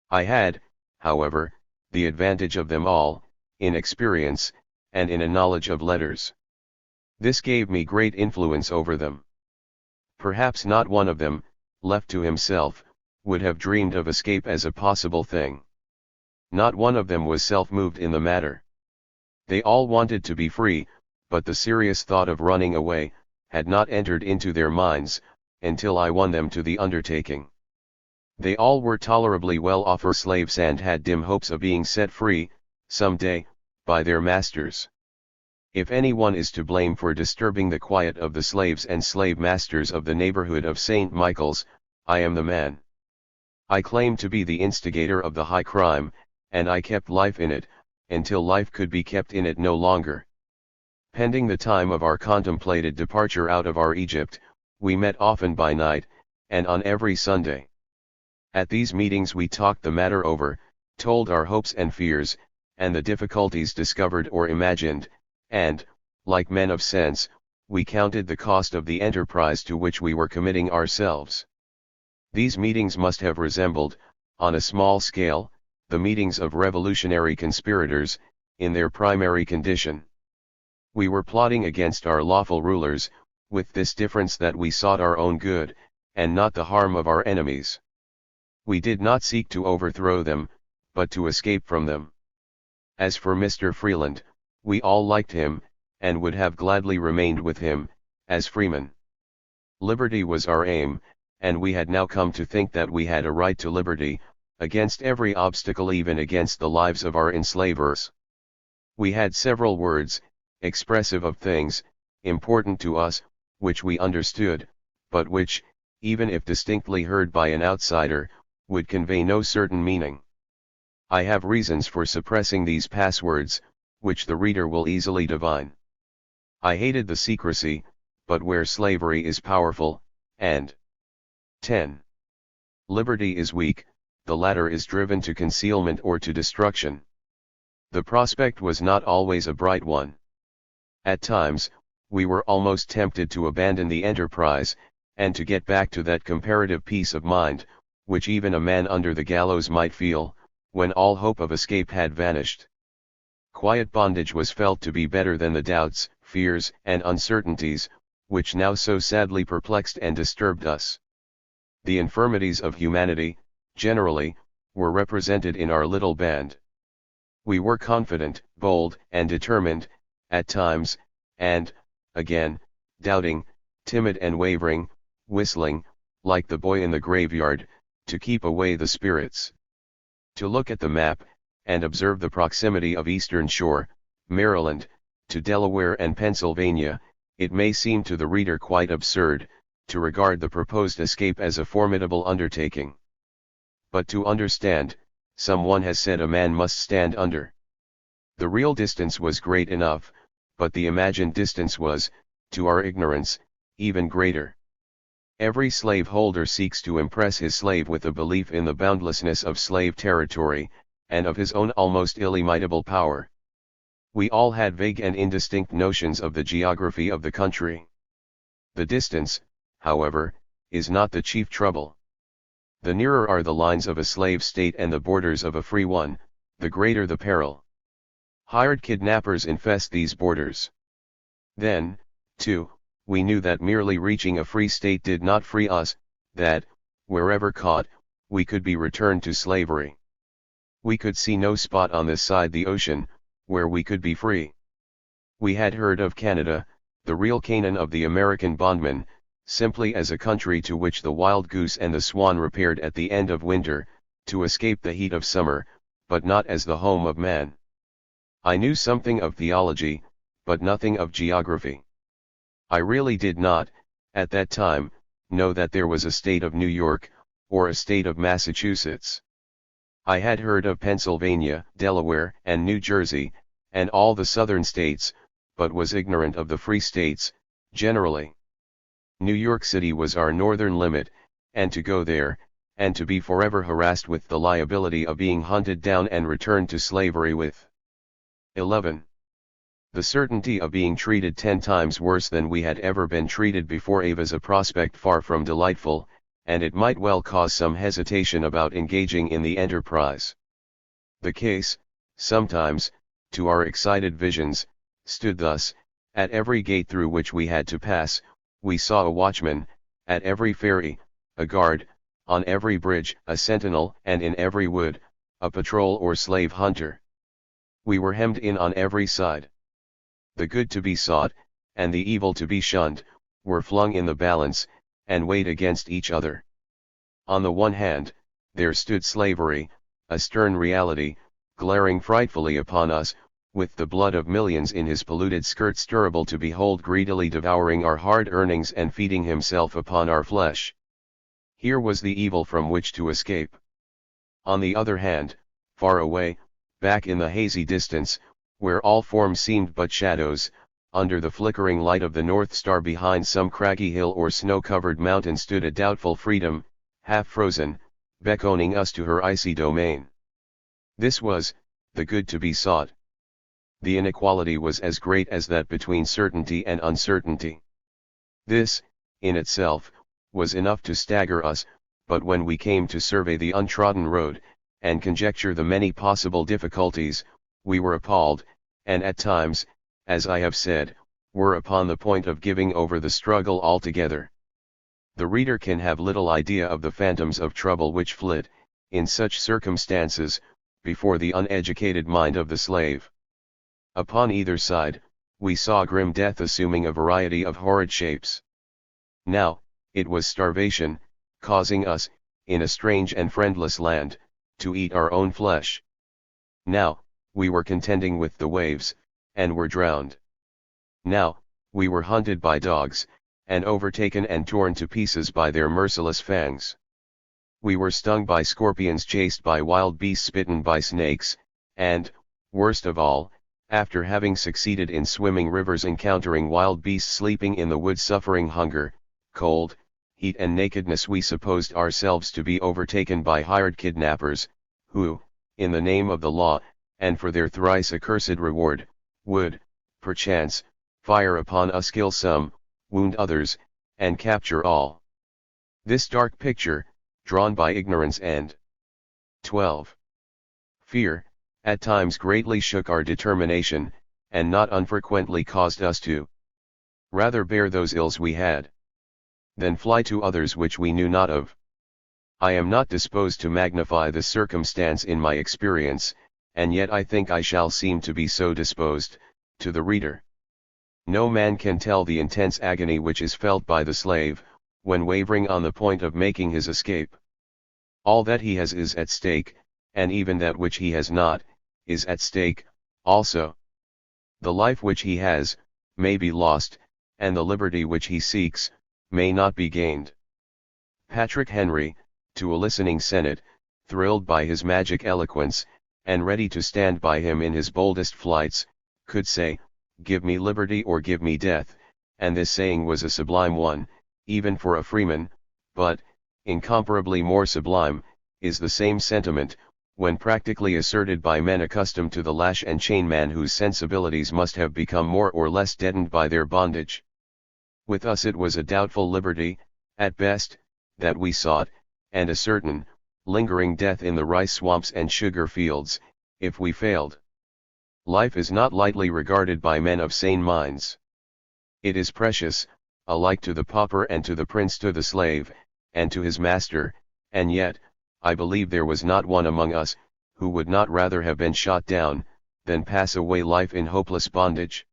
I had, however, the advantage of them all, in experience, and in a knowledge of letters. This gave me great influence over them. Perhaps not one of them, left to himself, would have dreamed of escape as a possible thing. Not one of them was self-moved in the matter. They all wanted to be free, but the serious thought of running away had not entered into their minds, until I won them to the undertaking. They all were tolerably well-off slaves and had dim hopes of being set free, some day, by their masters. If anyone is to blame for disturbing the quiet of the slaves and slave masters of the neighborhood of St. Michael's, I am the man. I claim to be the instigator of the high crime, and I kept life in it, until life could be kept in it no longer. Pending the time of our contemplated departure out of our Egypt, we met often by night, and on every Sunday. At these meetings we talked the matter over, told our hopes and fears, and the difficulties discovered or imagined, and, like men of sense, we counted the cost of the enterprise to which we were committing ourselves. These meetings must have resembled, on a small scale, the meetings of revolutionary conspirators, in their primary condition. We were plotting against our lawful rulers, with this difference that we sought our own good, and not the harm of our enemies. We did not seek to overthrow them, but to escape from them. As for Mr. Freeland, we all liked him, and would have gladly remained with him, as freemen. Liberty was our aim, and we had now come to think that we had a right to liberty, against every obstacle, even against the lives of our enslavers. We had several words, expressive of things, important to us, which we understood, but which, even if distinctly heard by an outsider, would convey no certain meaning. I have reasons for suppressing these passwords, which the reader will easily divine. I hated the secrecy, but where slavery is powerful, and 10. Liberty is weak, the latter is driven to concealment or to destruction. The prospect was not always a bright one. At times, we were almost tempted to abandon the enterprise, and to get back to that comparative peace of mind, which even a man under the gallows might feel, when all hope of escape had vanished. Quiet bondage was felt to be better than the doubts, fears, and uncertainties, which now so sadly perplexed and disturbed us. The infirmities of humanity, generally, were represented in our little band. We were confident, bold, and determined, at times, and, again, doubting, timid and wavering, whistling, like the boy in the graveyard, to keep away the spirits. To look at the map, and observe the proximity of Eastern Shore, Maryland, to Delaware and Pennsylvania, it may seem to the reader quite absurd, to regard the proposed escape as a formidable undertaking. But to understand, someone has said a man must stand under. The real distance was great enough, but the imagined distance was, to our ignorance, even greater. Every slaveholder seeks to impress his slave with a belief in the boundlessness of slave territory, and of his own almost illimitable power. We all had vague and indistinct notions of the geography of the country. The distance, however, is not the chief trouble. The nearer are the lines of a slave state and the borders of a free one, the greater the peril. Hired kidnappers infest these borders. Then, too, we knew that merely reaching a free state did not free us, that, wherever caught, we could be returned to slavery. We could see no spot on this side the ocean, where we could be free. We had heard of Canada, the real Canaan of the American bondman, simply as a country to which the wild goose and the swan repaired at the end of winter, to escape the heat of summer, but not as the home of man. I knew something of theology, but nothing of geography. I really did not, at that time, know that there was a state of New York, or a state of Massachusetts. I had heard of Pennsylvania, Delaware, and New Jersey, and all the southern states, but was ignorant of the free states, generally. New York City was our northern limit, and to go there, and to be forever harassed with the liability of being hunted down and returned to slavery with 11. The certainty of being treated 10 times worse than we had ever been treated before was a prospect far from delightful, and it might well cause some hesitation about engaging in the enterprise. The case, sometimes, to our excited visions, stood thus: at every gate through which we had to pass, we saw a watchman, at every ferry, a guard, on every bridge, a sentinel, and in every wood, a patrol or slave hunter. We were hemmed in on every side. The good to be sought, and the evil to be shunned, were flung in the balance, and weighed against each other. On the one hand, there stood slavery, a stern reality, glaring frightfully upon us, with the blood of millions in his polluted skirts, terrible to behold, greedily devouring our hard earnings and feeding himself upon our flesh. Here was the evil from which to escape. On the other hand, far away, back in the hazy distance, where all forms seemed but shadows, under the flickering light of the North Star behind some craggy hill or snow-covered mountain, stood a doubtful freedom, half frozen, beckoning us to her icy domain. This was, the good to be sought. The inequality was as great as that between certainty and uncertainty. This, in itself, was enough to stagger us, but when we came to survey the untrodden road, and conjecture the many possible difficulties, we were appalled, and at times, as I have said, were upon the point of giving over the struggle altogether. The reader can have little idea of the phantoms of trouble which flit, in such circumstances, before the uneducated mind of the slave. Upon either side, we saw grim death assuming a variety of horrid shapes. Now, it was starvation, causing us, in a strange and friendless land, to eat our own flesh. Now, we were contending with the waves, and were drowned. Now, we were hunted by dogs, and overtaken and torn to pieces by their merciless fangs. We were stung by scorpions, chased by wild beasts, bitten by snakes, and, worst of all, after having succeeded in swimming rivers, encountering wild beasts, sleeping in the woods, suffering hunger, cold, heat and nakedness, we supposed ourselves to be overtaken by hired kidnappers, who, in the name of the law, and for their thrice accursed reward, would, perchance, fire upon us, kill some, wound others, and capture all. This dark picture, drawn by ignorance and 12. Fear, at times greatly shook our determination, and not unfrequently caused us to Rather bear those ills we had, than fly to others which we knew not of. I am not disposed to magnify this circumstance in my experience, and yet I think I shall seem to be so disposed, to the reader. No man can tell the intense agony which is felt by the slave, when wavering on the point of making his escape. All that he has is at stake, and even that which he has not, is at stake, also. The life which he has, may be lost, and the liberty which he seeks, may not be gained. Patrick Henry, to a listening senate, thrilled by his magic eloquence, and ready to stand by him in his boldest flights, could say, "Give me liberty or give me death," and this saying was a sublime one, even for a freeman, but, incomparably more sublime, is the same sentiment, when practically asserted by men accustomed to the lash and chain, man whose sensibilities must have become more or less deadened by their bondage. With us it was a doubtful liberty, at best, that we sought, and a certain, lingering death in the rice swamps and sugar fields, if we failed. Life is not lightly regarded by men of sane minds. It is precious, alike to the pauper and to the prince, to the slave, and to his master, and yet, I believe there was not one among us, who would not rather have been shot down, than pass away life in hopeless bondage.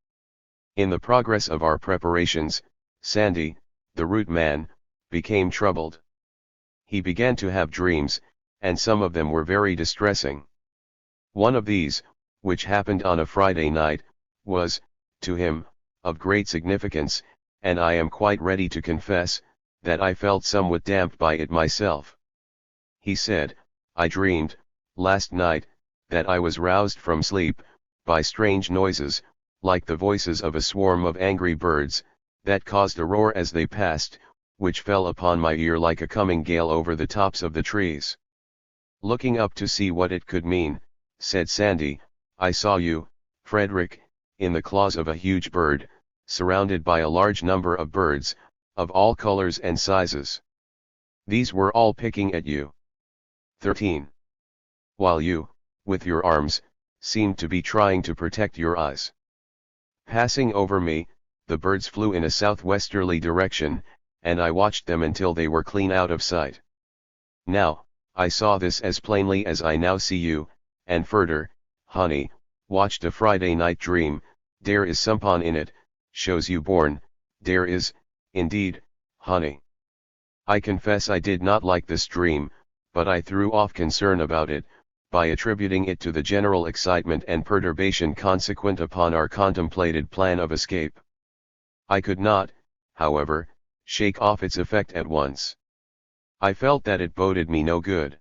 In the progress of our preparations, Sandy, the root man, became troubled. He began to have dreams, and some of them were very distressing. One of these, which happened on a Friday night, was, to him, of great significance, and I am quite ready to confess, that I felt somewhat damped by it myself. He said, "I dreamed, last night, that I was roused from sleep, by strange noises, like the voices of a swarm of angry birds, that caused a roar as they passed, which fell upon my ear like a coming gale over the tops of the trees. Looking up to see what it could mean," said Sandy, "I saw you, Frederick, in the claws of a huge bird, surrounded by a large number of birds, of all colors and sizes. These were all picking at you. 13. While you, with your arms, seemed to be trying to protect your eyes. Passing over me, the birds flew in a southwesterly direction, and I watched them until they were clean out of sight. Now, I saw this as plainly as I now see you, and further, honey, watched a Friday night dream, there is someone in it, shows you born, there is, indeed, honey. I confess I did not like this dream, but I threw off concern about it, by attributing it to the general excitement and perturbation consequent upon our contemplated plan of escape. I could not, however, shake off its effect at once. I felt that it boded me no good.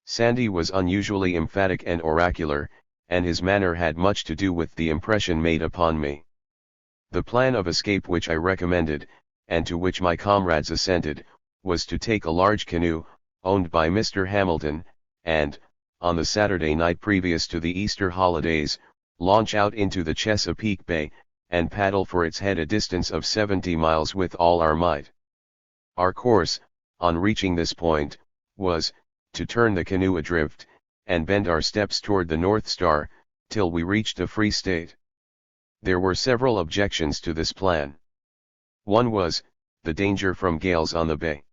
Sandy was unusually emphatic and oracular, and his manner had much to do with the impression made upon me. The plan of escape which I recommended, and to which my comrades assented, was to take a large canoe, owned by Mr. Hamilton, and, on the Saturday night previous to the Easter holidays, launch out into the Chesapeake Bay, and paddle for its head a distance of 70 miles with all our might. Our course, on reaching this point, was, to turn the canoe adrift, and bend our steps toward the North Star, till we reached a free state. There were several objections to this plan. One was, the danger from gales on the bay.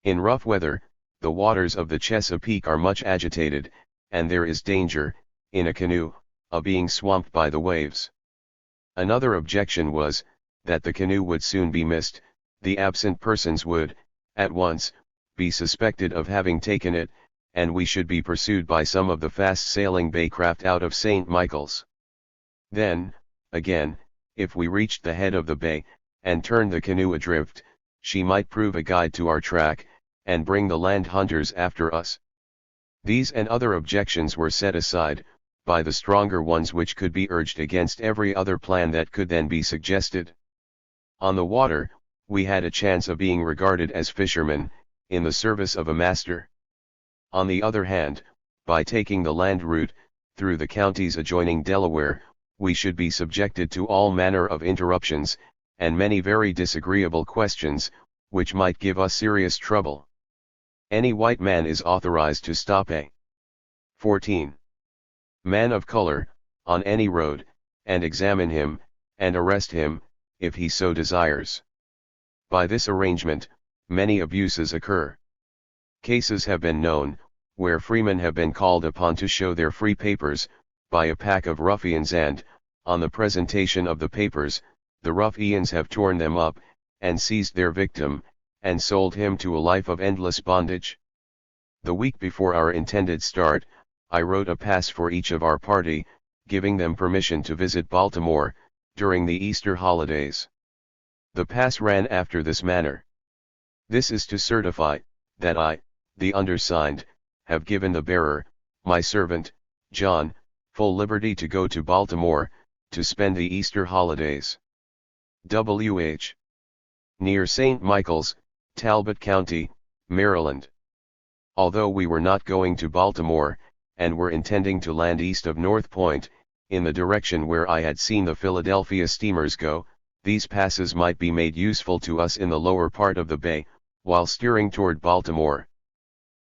In rough weather, the waters of the Chesapeake are much agitated, and there is danger, in a canoe, of being swamped by the waves. Another objection was, that the canoe would soon be missed, the absent persons would, at once, be suspected of having taken it, and we should be pursued by some of the fast-sailing bay craft out of St. Michael's. Then, again, if we reached the head of the bay, and turned the canoe adrift, she might prove a guide to our track, and bring the land hunters after us. These and other objections were set aside, by the stronger ones which could be urged against every other plan that could then be suggested. On the water, we had a chance of being regarded as fishermen, in the service of a master. On the other hand, by taking the land route, through the counties adjoining Delaware, we should be subjected to all manner of interruptions, and many very disagreeable questions, which might give us serious trouble. Any white man is authorized to stop a 14. Man of color, on any road, and examine him, and arrest him, if he so desires. By this arrangement, many abuses occur. Cases have been known, where freemen have been called upon to show their free papers, by a pack of ruffians and, on the presentation of the papers, the ruffians have torn them up, and seized their victim, and sold him to a life of endless bondage. The week before our intended start, I wrote a pass for each of our party, giving them permission to visit Baltimore, during the Easter holidays. The pass ran after this manner. This is to certify, that I, the undersigned, have given the bearer, my servant, John, full liberty to go to Baltimore, to spend the Easter holidays. W.H. Near St. Michael's, Talbot County, Maryland. Although we were not going to Baltimore, and were intending to land east of North Point, in the direction where I had seen the Philadelphia steamers go, these passes might be made useful to us in the lower part of the bay, while steering toward Baltimore.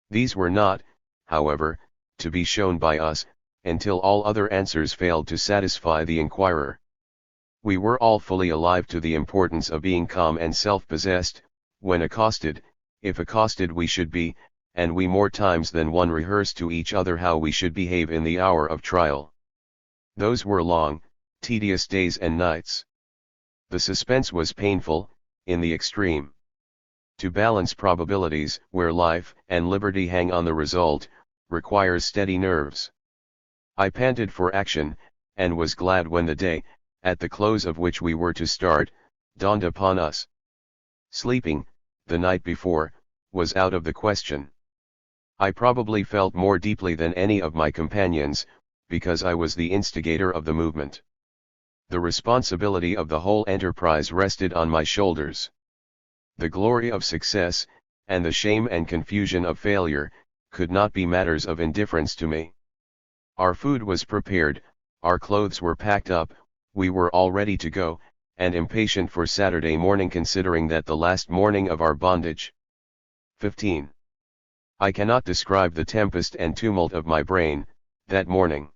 These were not, however, to be shown by us, until all other answers failed to satisfy the inquirer. We were all fully alive to the importance of being calm and self-possessed, when accosted, if accosted we should be, and we more times than one rehearsed to each other how we should behave in the hour of trial. Those were long, tedious days and nights. The suspense was painful, in the extreme. To balance probabilities, where life and liberty hang on the result, requires steady nerves. I panted for action, and was glad when the day, at the close of which we were to start, dawned upon us. Sleeping, the night before, was out of the question. I probably felt more deeply than any of my companions, because I was the instigator of the movement. The responsibility of the whole enterprise rested on my shoulders. The glory of success, and the shame and confusion of failure, could not be matters of indifference to me. Our food was prepared, our clothes were packed up, we were all ready to go, and impatient for Saturday morning, considering that the last morning of our bondage. 15. I cannot describe the tempest and tumult of my brain, that morning.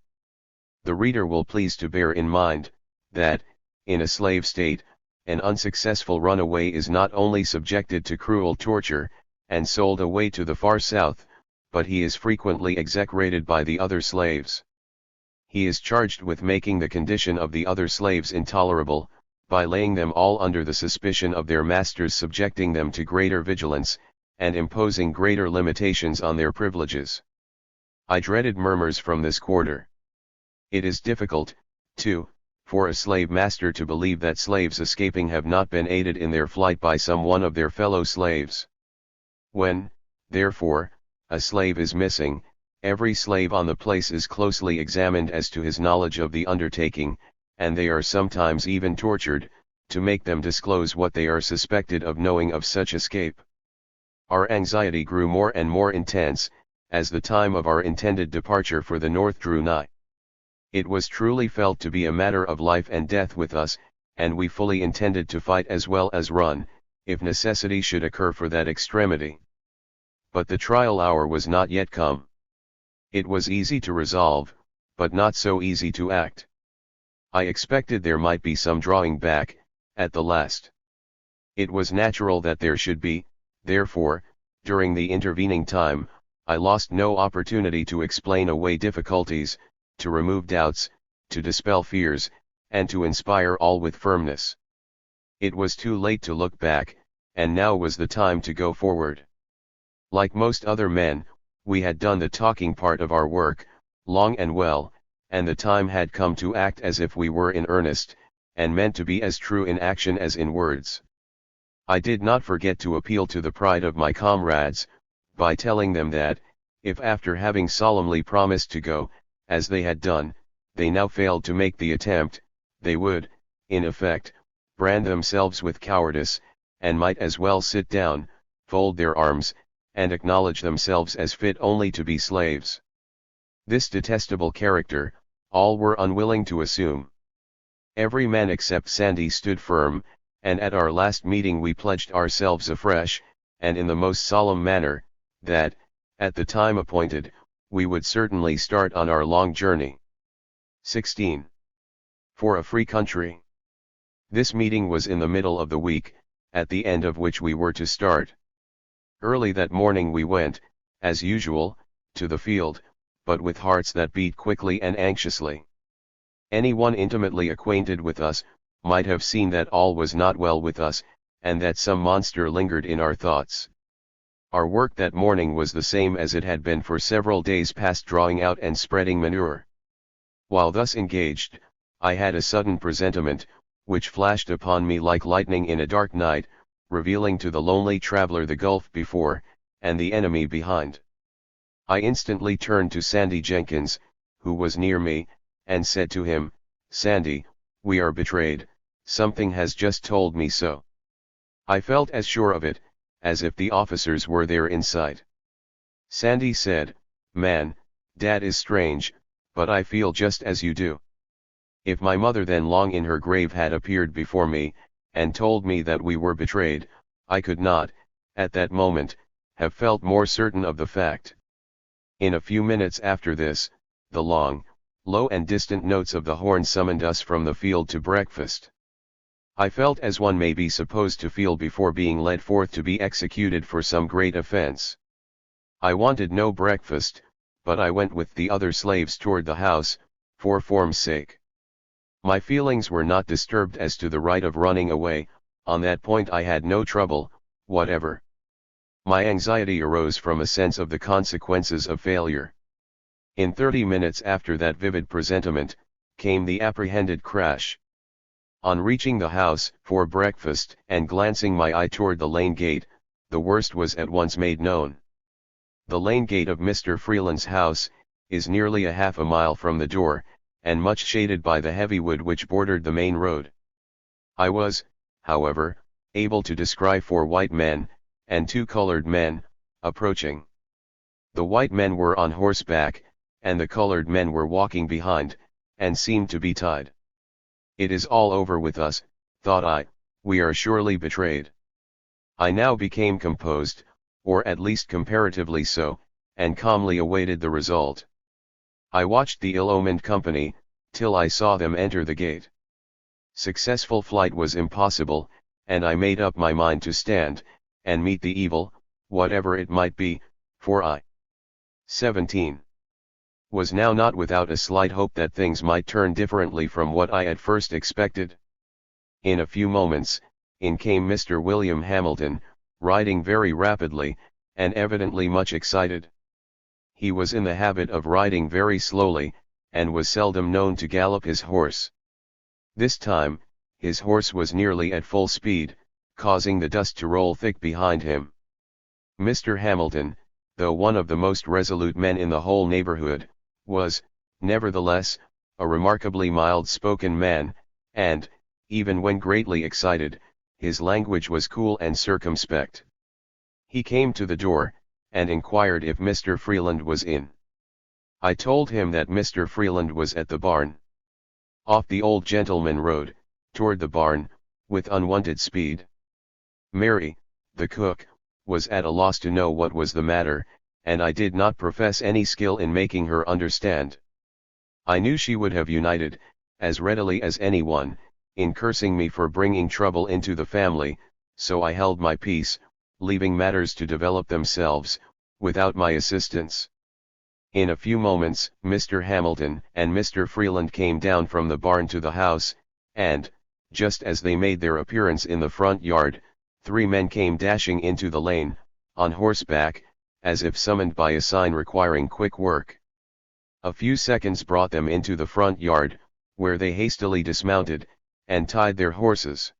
The reader will please to bear in mind, that, in a slave state, an unsuccessful runaway is not only subjected to cruel torture, and sold away to the far south, but he is frequently execrated by the other slaves. He is charged with making the condition of the other slaves intolerable, by laying them all under the suspicion of their masters, subjecting them to greater vigilance, and imposing greater limitations on their privileges. I dreaded murmurs from this quarter. It is difficult, too, for a slave master to believe that slaves escaping have not been aided in their flight by some one of their fellow slaves. When, therefore, a slave is missing, every slave on the place is closely examined as to his knowledge of the undertaking, and they are sometimes even tortured, to make them disclose what they are suspected of knowing of such escape. Our anxiety grew more and more intense, as the time of our intended departure for the north drew nigh. It was truly felt to be a matter of life and death with us, and we fully intended to fight as well as run, if necessity should occur for that extremity. But the trial hour was not yet come. It was easy to resolve, but not so easy to act. I expected there might be some drawing back, at the last. It was natural that there should be, therefore, during the intervening time, I lost no opportunity to explain away difficulties, to remove doubts, to dispel fears, and to inspire all with firmness. It was too late to look back, and now was the time to go forward. Like most other men, we had done the talking part of our work, long and well, and the time had come to act as if we were in earnest, and meant to be as true in action as in words. I did not forget to appeal to the pride of my comrades, by telling them that, if after having solemnly promised to go, as they had done, they now failed to make the attempt, they would, in effect, brand themselves with cowardice, and might as well sit down, fold their arms, and acknowledge themselves as fit only to be slaves. This detestable character, all were unwilling to assume. Every man except Sandy stood firm, and at our last meeting we pledged ourselves afresh, and in the most solemn manner, that, at the time appointed, we would certainly start on our long journey. 16. For a free country. This meeting was in the middle of the week, at the end of which we were to start. Early that morning we went, as usual, to the field, but with hearts that beat quickly and anxiously. Anyone intimately acquainted with us might have seen that all was not well with us, and that some monster lingered in our thoughts. Our work that morning was the same as it had been for several days past, drawing out and spreading manure. While thus engaged, I had a sudden presentiment, which flashed upon me like lightning in a dark night, revealing to the lonely traveler the gulf before, and the enemy behind. I instantly turned to Sandy Jenkins, who was near me, and said to him, "Sandy, we are betrayed, something has just told me so." I felt as sure of it, as if the officers were there in sight. Sandy said, "Man, Dad is strange, but I feel just as you do. If my mother then long in her grave had appeared before me, and told me that we were betrayed, I could not, at that moment, have felt more certain of the fact." In a few minutes after this, the long, low and distant notes of the horn summoned us from the field to breakfast. I felt as one may be supposed to feel before being led forth to be executed for some great offense. I wanted no breakfast, but I went with the other slaves toward the house, for form's sake. My feelings were not disturbed as to the right of running away, on that point I had no trouble whatever. My anxiety arose from a sense of the consequences of failure. In 30 minutes after that vivid presentiment, came the apprehended crash. On reaching the house for breakfast and glancing my eye toward the lane gate, the worst was at once made known. The lane gate of Mr. Freeland's house is nearly a half a mile from the door, and much shaded by the heavy wood which bordered the main road. I was, however, able to descry 4 white men, and 2 colored men, approaching. The white men were on horseback, and the colored men were walking behind, and seemed to be tied. "It is all over with us," thought I, "we are surely betrayed." I now became composed, or at least comparatively so, and calmly awaited the result. I watched the ill-omened company, till I saw them enter the gate. Successful flight was impossible, and I made up my mind to stand, and meet the evil, whatever it might be, for I 17. Was now not without a slight hope that things might turn differently from what I at first expected. In a few moments, in came Mr. William Hamilton, riding very rapidly, and evidently much excited. He was in the habit of riding very slowly, and was seldom known to gallop his horse. This time, his horse was nearly at full speed, causing the dust to roll thick behind him. Mr. Hamilton, though one of the most resolute men in the whole neighborhood, was, nevertheless, a remarkably mild-spoken man, and, even when greatly excited, his language was cool and circumspect. He came to the door, and inquired if Mr. Freeland was in. I told him that Mr. Freeland was at the barn. Off the old gentleman rode, toward the barn, with unwonted speed. Mary, the cook, was at a loss to know what was the matter, and I did not profess any skill in making her understand. I knew she would have united, as readily as anyone, in cursing me for bringing trouble into the family, so I held my peace, leaving matters to develop themselves, without my assistance. In a few moments, Mr. Hamilton and Mr. Freeland came down from the barn to the house, and, just as they made their appearance in the front yard, 3 men came dashing into the lane, on horseback, as if summoned by a sign requiring quick work. A few seconds brought them into the front yard, where they hastily dismounted, and tied their horses.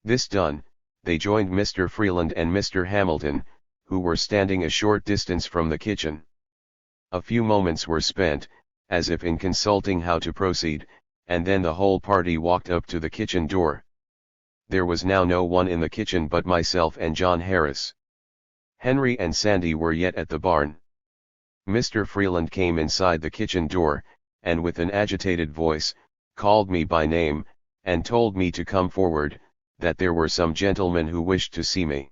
This done, they joined Mr. Freeland and Mr. Hamilton, who were standing a short distance from the kitchen. A few moments were spent, as if in consulting how to proceed, and then the whole party walked up to the kitchen door. There was now no one in the kitchen but myself and John Harris. Henry and Sandy were yet at the barn. Mr. Freeland came inside the kitchen door, and with an agitated voice, called me by name, and told me to come forward, that there were some gentlemen who wished to see me.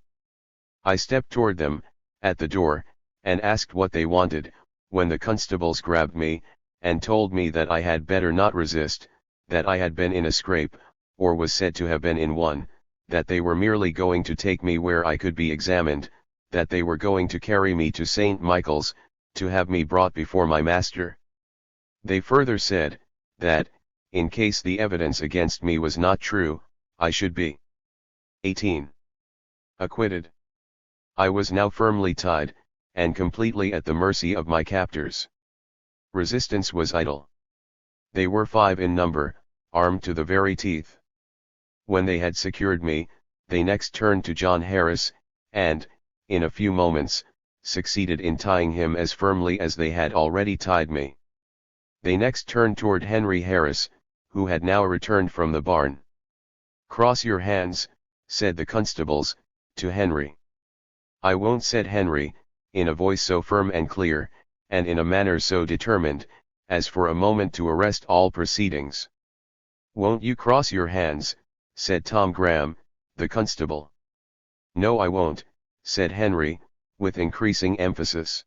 I stepped toward them, at the door, and asked what they wanted, when the constables grabbed me, and told me that I had better not resist, that I had been in a scrape, or was said to have been in one, that they were merely going to take me where I could be examined, that they were going to carry me to St. Michael's, to have me brought before my master. They further said, that, in case the evidence against me was not true, I should be 18. Acquitted. I was now firmly tied, and completely at the mercy of my captors. Resistance was idle. They were 5 in number, armed to the very teeth. When they had secured me, they next turned to John Harris, and, in a few moments, succeeded in tying him as firmly as they had already tied me. They next turned toward Henry Harris, who had now returned from the barn. "Cross your hands," said the constables, to Henry. "I won't," said Henry, in a voice so firm and clear, and in a manner so determined, as for a moment to arrest all proceedings. "Won't you cross your hands?" said Tom Graham, the constable. "No, I won't," said Henry, with increasing emphasis.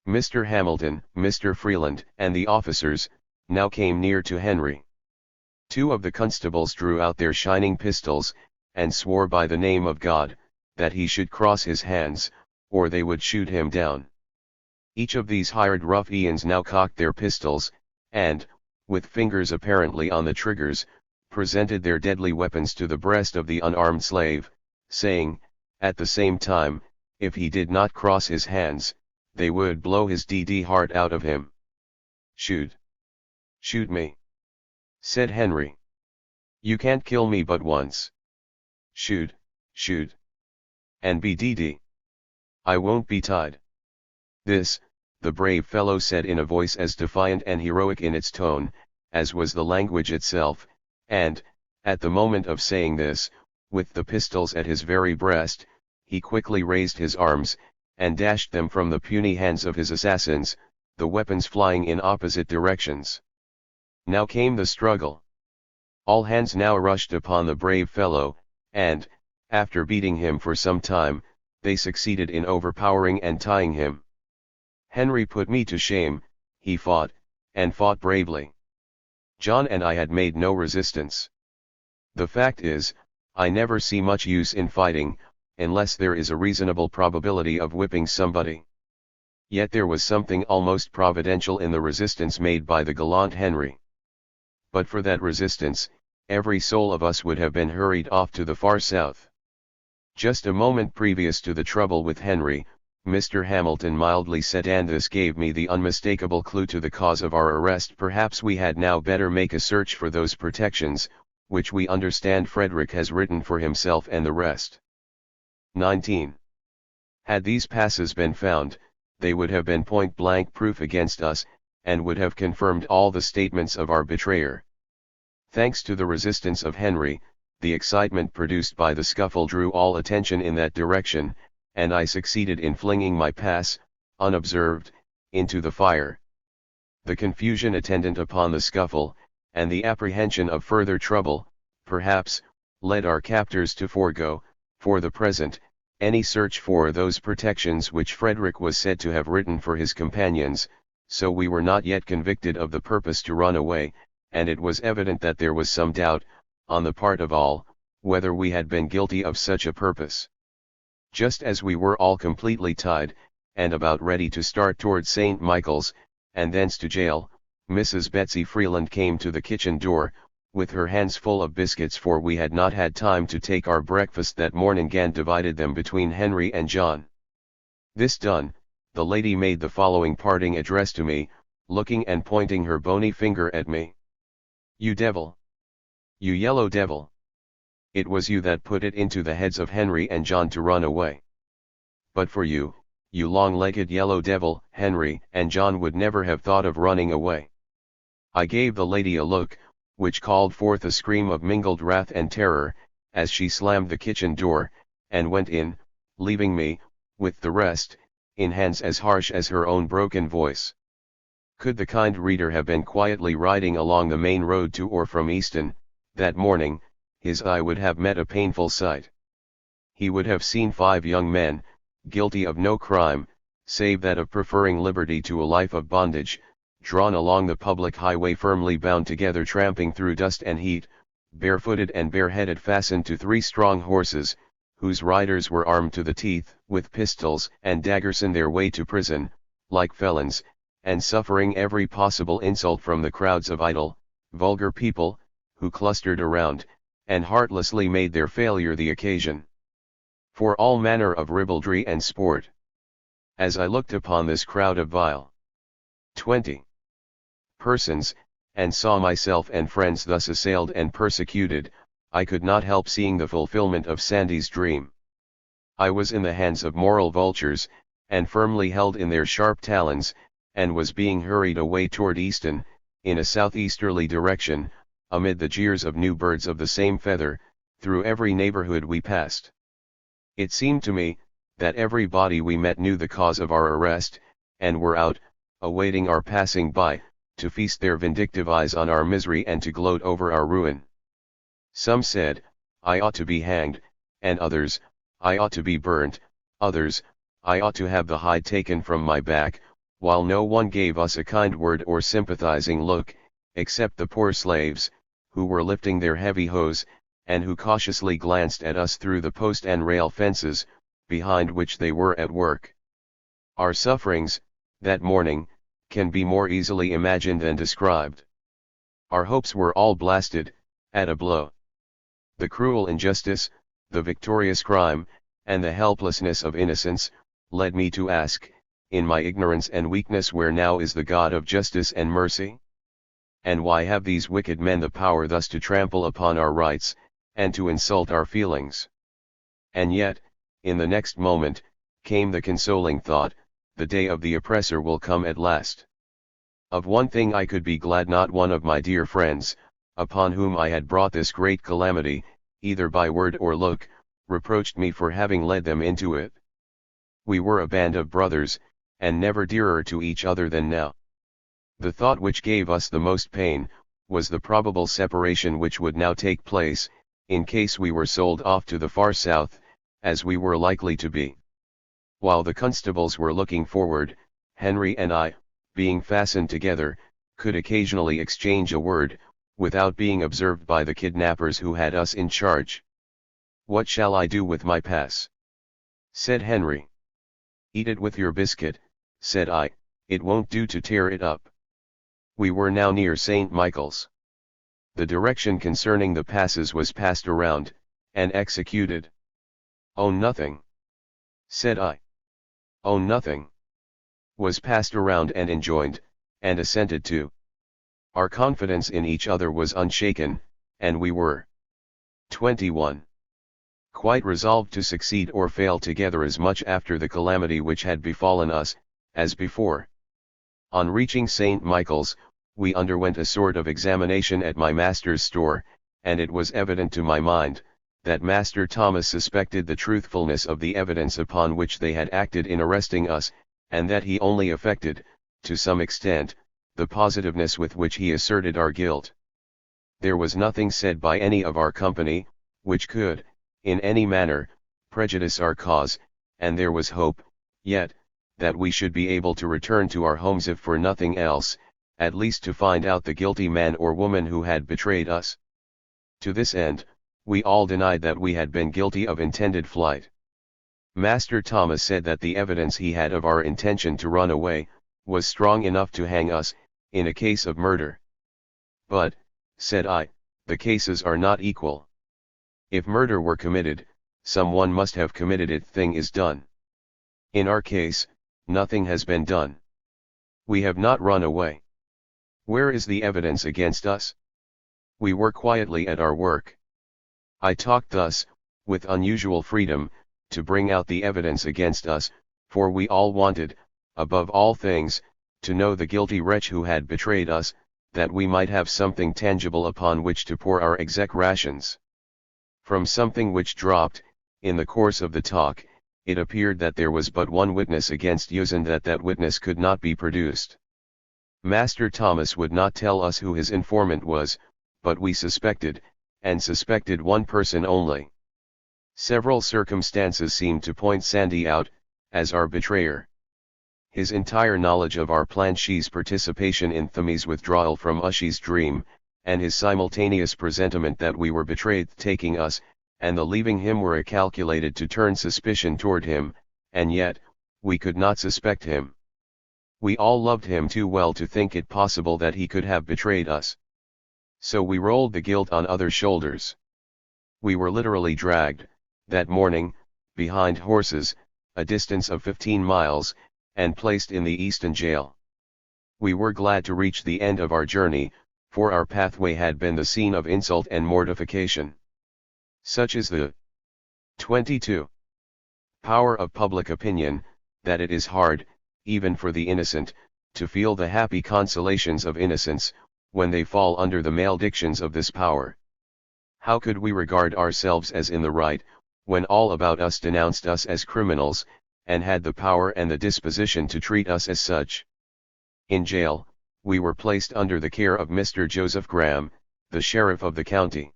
Mr. Hamilton, Mr. Freeland, and the officers, now came near to Henry. 2 of the constables drew out their shining pistols, and swore by the name of God, that he should cross his hands, or they would shoot him down. Each of these hired ruffians now cocked their pistols, and, with fingers apparently on the triggers, presented their deadly weapons to the breast of the unarmed slave, saying, at the same time, if he did not cross his hands, they would blow his heart out of him. "Shoot! Shoot me!" said Henry. "You can't kill me but once. Shoot, shoot! And be I won't be tied." This, the brave fellow said in a voice as defiant and heroic in its tone, as was the language itself, and, at the moment of saying this, with the pistols at his very breast, he quickly raised his arms, and dashed them from the puny hands of his assassins, the weapons flying in opposite directions. Now came the struggle. All hands now rushed upon the brave fellow, and, after beating him for some time, they succeeded in overpowering and tying him. Henry put me to shame, he fought, and fought bravely. John and I had made no resistance. The fact is, I never see much use in fighting, unless there is a reasonable probability of whipping somebody. Yet there was something almost providential in the resistance made by the gallant Henry. But for that resistance, every soul of us would have been hurried off to the far south. Just a moment previous to the trouble with Henry, Mr. Hamilton mildly said, and this gave me the unmistakable clue to the cause of our arrest, "Perhaps we had now better make a search for those protections, which we understand Frederick has written for himself and the rest." 19. Had these passes been found, they would have been point-blank proof against us, and would have confirmed all the statements of our betrayer. Thanks to the resistance of Henry, the excitement produced by the scuffle drew all attention in that direction, and I succeeded in flinging my pass, unobserved, into the fire. The confusion attendant upon the scuffle, and the apprehension of further trouble, perhaps, led our captors to forego, for the present, any search for those protections which Frederick was said to have written for his companions, so we were not yet convicted of the purpose to run away, and it was evident that there was some doubt, on the part of all, whether we had been guilty of such a purpose. Just as we were all completely tied, and about ready to start toward St. Michael's, and thence to jail, Mrs. Betsy Freeland came to the kitchen door, with her hands full of biscuits, for we had not had time to take our breakfast that morning, and divided them between Henry and John. This done, the lady made the following parting address to me, looking and pointing her bony finger at me. "You devil! You yellow devil! It was you that put it into the heads of Henry and John to run away. But for you, you long-legged yellow devil, Henry and John would never have thought of running away." I gave the lady a look, which called forth a scream of mingled wrath and terror, as she slammed the kitchen door, and went in, leaving me, with the rest, in hands as harsh as her own broken voice. Could the kind reader have been quietly riding along the main road to or from Easton, that morning, his eye would have met a painful sight. He would have seen 5 young men, guilty of no crime, save that of preferring liberty to a life of bondage, drawn along the public highway, firmly bound together, tramping through dust and heat, barefooted and bareheaded, fastened to 3 strong horses, whose riders were armed to the teeth with pistols and daggers, in their way to prison, like felons, and suffering every possible insult from the crowds of idle, vulgar people, who clustered around, and heartlessly made their failure the occasion for all manner of ribaldry and sport. As I looked upon this crowd of vile 20 persons, and saw myself and friends thus assailed and persecuted, I could not help seeing the fulfillment of Sandy's dream. I was in the hands of moral vultures, and firmly held in their sharp talons, and was being hurried away toward Easton, in a southeasterly direction, amid the jeers of new birds of the same feather, through every neighborhood we passed. It seemed to me, that every body we met knew the cause of our arrest, and were out, awaiting our passing by, to feast their vindictive eyes on our misery and to gloat over our ruin. Some said, I ought to be hanged, and others, I ought to be burnt, others, I ought to have the hide taken from my back, while no one gave us a kind word or sympathizing look, except the poor slaves, who were lifting their heavy hoes, and who cautiously glanced at us through the post and rail fences, behind which they were at work. Our sufferings, that morning, can be more easily imagined than described. Our hopes were all blasted, at a blow. The cruel injustice, the victorious crime, and the helplessness of innocence, led me to ask, in my ignorance and weakness, where now is the God of justice and mercy? And why have these wicked men the power thus to trample upon our rights, and to insult our feelings? And yet, in the next moment, came the consoling thought, the day of the oppressor will come at last. Of one thing I could be glad: not one of my dear friends, upon whom I had brought this great calamity, either by word or look, reproached me for having led them into it. We were a band of brothers, and never dearer to each other than now. The thought which gave us the most pain, was the probable separation which would now take place, in case we were sold off to the far south, as we were likely to be. While the constables were looking forward, Henry and I, being fastened together, could occasionally exchange a word, without being observed by the kidnappers who had us in charge. "What shall I do with my pass?" said Henry. "Eat it with your biscuit," said I, "it won't do to tear it up." We were now near St. Michael's. The direction concerning the passes was passed around, and executed. "Oh, nothing," said I. "Oh, nothing," was passed around and enjoined, and assented to. Our confidence in each other was unshaken, and we were 21. Quite resolved to succeed or fail together, as much after the calamity which had befallen us, as before. On reaching St. Michael's, we underwent a sort of examination at my master's store, and it was evident to my mind, that Master Thomas suspected the truthfulness of the evidence upon which they had acted in arresting us, and that he only affected, to some extent, the positiveness with which he asserted our guilt. There was nothing said by any of our company, which could, in any manner, prejudice our cause, and there was hope, yet, that we should be able to return to our homes, if for nothing else, at least to find out the guilty man or woman who had betrayed us. To this end, we all denied that we had been guilty of intended flight. Master Thomas said that the evidence he had of our intention to run away, was strong enough to hang us, in a case of murder. "But," said I, "the cases are not equal. If murder were committed, some one must have committed it. Thing is done. In our case, nothing has been done. We have not run away. Where is the evidence against us?" We were quietly at our work. I talked thus, with unusual freedom, to bring out the evidence against us, for we all wanted, above all things, to know the guilty wretch who had betrayed us, that we might have something tangible upon which to pour our execrations. From something which dropped, in the course of the talk, it appeared that there was but one witness against us, and that witness could not be produced. Master Thomas would not tell us who his informant was, but we suspected, and suspected one person only. Several circumstances seemed to point Sandy out, as our betrayer. His entire knowledge of our plan, she's participation in Thami's withdrawal from Ushi's dream, and his simultaneous presentiment that we were betrayed taking us, and the leaving him were calculated to turn suspicion toward him, and yet, we could not suspect him. We all loved him too well to think it possible that he could have betrayed us. So we rolled the guilt on other shoulders. We were literally dragged, that morning, behind horses, a distance of 15 miles, and placed in the Easton jail. We were glad to reach the end of our journey, for our pathway had been the scene of insult and mortification. Such is the 22. Power of public opinion, that it is hard, even for the innocent, to feel the happy consolations of innocence, when they fall under the maledictions of this power. How could we regard ourselves as in the right, when all about us denounced us as criminals, and had the power and the disposition to treat us as such? In jail, we were placed under the care of Mr. Joseph Graham, the sheriff of the county.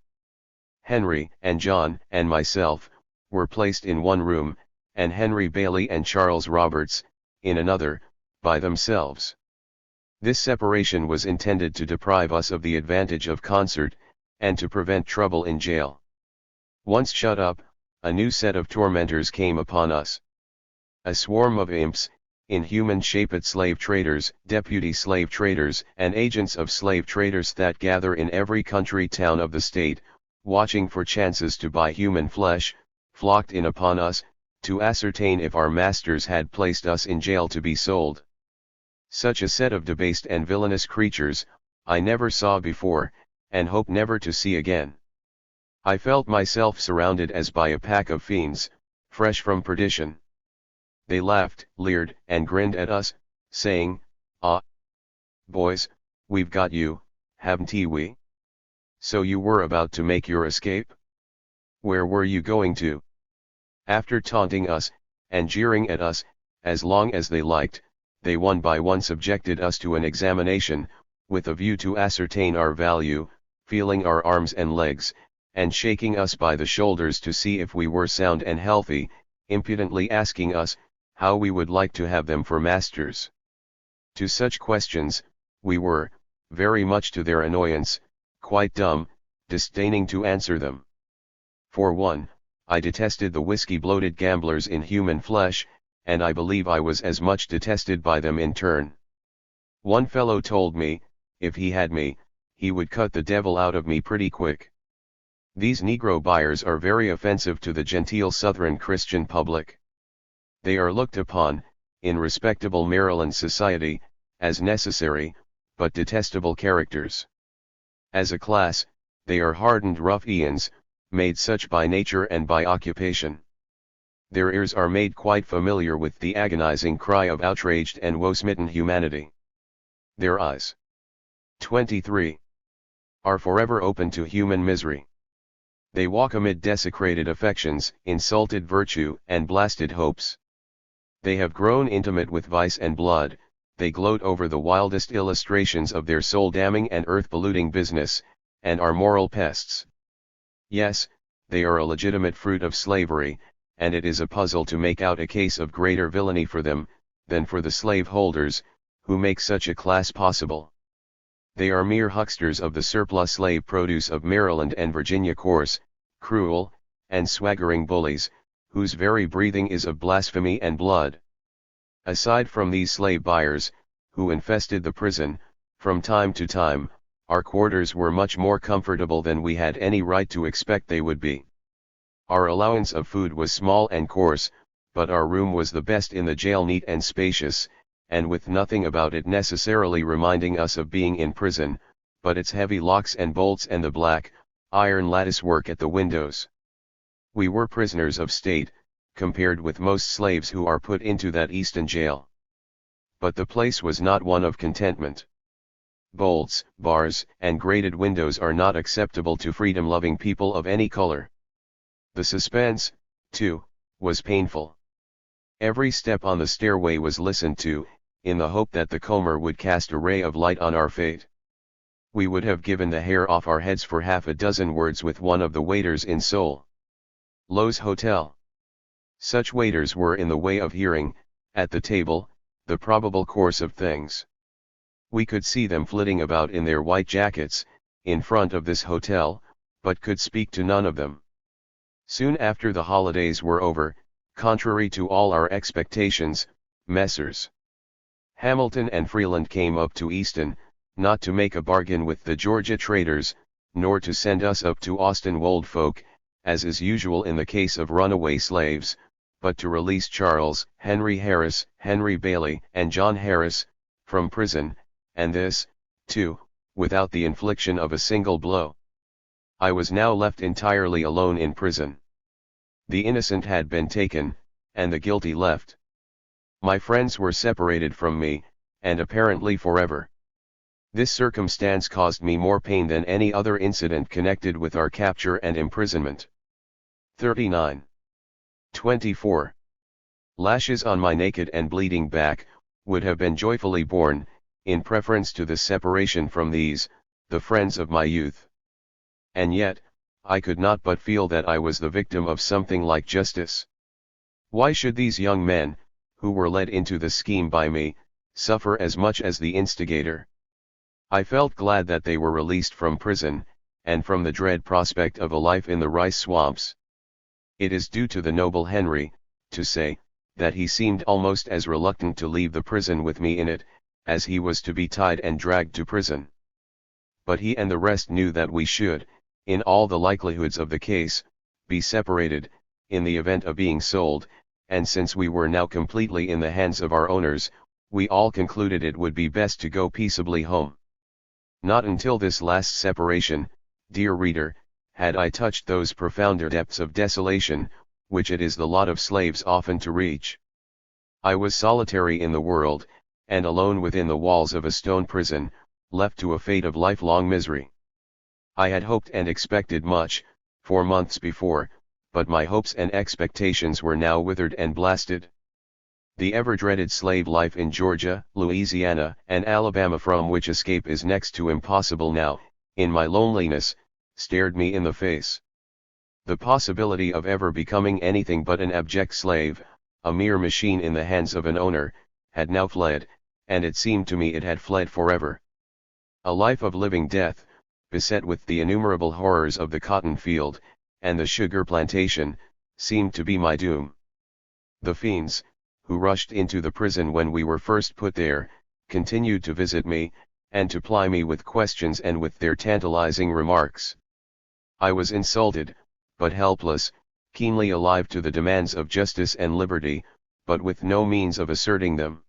Henry and John and myself were placed in one room, and Henry Bailey and Charles Roberts in another, by themselves. This separation was intended to deprive us of the advantage of concert, and to prevent trouble in jail. Once shut up, a new set of tormentors came upon us. A swarm of imps, inhuman-shaped slave traders, deputy slave traders, and agents of slave traders that gather in every country town of the state, watching for chances to buy human flesh, flocked in upon us, to ascertain if our masters had placed us in jail to be sold. Such a set of debased and villainous creatures, I never saw before, and hope never to see again. I felt myself surrounded as by a pack of fiends, fresh from perdition. They laughed, leered, and grinned at us, saying, "Ah, boys, we've got you, haven't we? So you were about to make your escape? Where were you going to?" After taunting us, and jeering at us, as long as they liked, they one by one subjected us to an examination, with a view to ascertain our value, feeling our arms and legs, and shaking us by the shoulders to see if we were sound and healthy, impudently asking us, how we would like to have them for masters. To such questions, we were, very much to their annoyance, quite dumb, disdaining to answer them. For one, I detested the whiskey-bloated gamblers in human flesh, and I believe I was as much detested by them in turn. One fellow told me, if he had me, he would cut the devil out of me pretty quick. These Negro buyers are very offensive to the genteel Southern Christian public. They are looked upon, in respectable Maryland society, as necessary, but detestable characters. As a class, they are hardened ruffians, made such by nature and by occupation. Their ears are made quite familiar with the agonizing cry of outraged and woe-smitten humanity. Their eyes, 23, are forever open to human misery. They walk amid desecrated affections, insulted virtue, and blasted hopes. They have grown intimate with vice and blood, they gloat over the wildest illustrations of their soul-damning and earth-polluting business, and are moral pests. Yes, they are a legitimate fruit of slavery, and it is a puzzle to make out a case of greater villainy for them, than for the slave-holders, who make such a class possible. They are mere hucksters of the surplus slave produce of Maryland and Virginia, coarse, cruel, and swaggering bullies, whose very breathing is of blasphemy and blood. Aside from these slave buyers, who infested the prison, from time to time, our quarters were much more comfortable than we had any right to expect they would be. Our allowance of food was small and coarse, but our room was the best in the jail, neat and spacious, and with nothing about it necessarily reminding us of being in prison, but its heavy locks and bolts and the black, iron lattice work at the windows. We were prisoners of state, compared with most slaves who are put into that Easton jail. But the place was not one of contentment. Bolts, bars, and grated windows are not acceptable to freedom-loving people of any color. The suspense, too, was painful. Every step on the stairway was listened to, in the hope that the comber would cast a ray of light on our fate. We would have given the hair off our heads for half a dozen words with one of the waiters in Soul Lowe's Hotel. Such waiters were in the way of hearing, at the table, the probable course of things. We could see them flitting about in their white jackets, in front of this hotel, but could speak to none of them. Soon after the holidays were over, contrary to all our expectations, Messrs. Hamilton and Freeland came up to Easton, not to make a bargain with the Georgia traders, nor to send us up to Austin Woldfolk, as is usual in the case of runaway slaves, but to release Charles, Henry Harris, Henry Bailey, and John Harris, from prison, and this, too, without the infliction of a single blow. I was now left entirely alone in prison. The innocent had been taken, and the guilty left. My friends were separated from me, and apparently forever. This circumstance caused me more pain than any other incident connected with our capture and imprisonment. 39. 24. Lashes on my naked and bleeding back, would have been joyfully borne, in preference to the separation from these, the friends of my youth. And yet, I could not but feel that I was the victim of something like justice. Why should these young men, who were led into the scheme by me, suffer as much as the instigator? I felt glad that they were released from prison, and from the dread prospect of a life in the rice swamps. It is due to the noble Henry, to say, that he seemed almost as reluctant to leave the prison with me in it, as he was to be tied and dragged to prison. But he and the rest knew that we should, in all the likelihoods of the case, be separated, in the event of being sold, and since we were now completely in the hands of our owners, we all concluded it would be best to go peaceably home. Not until this last separation, dear reader, had I touched those profounder depths of desolation, which it is the lot of slaves often to reach. I was solitary in the world, and alone within the walls of a stone prison, left to a fate of lifelong misery. I had hoped and expected much, 4 months before, but my hopes and expectations were now withered and blasted. The ever-dreaded slave life in Georgia, Louisiana, and Alabama, from which escape is next to impossible now, in my loneliness, stared me in the face. The possibility of ever becoming anything but an abject slave, a mere machine in the hands of an owner, had now fled, and it seemed to me it had fled forever. A life of living death, beset with the innumerable horrors of the cotton field, and the sugar plantation, seemed to be my doom. The fiends, who rushed into the prison when we were first put there, continued to visit me, and to ply me with questions and with their tantalizing remarks. I was insulted, but helpless, keenly alive to the demands of justice and liberty, but with no means of asserting them.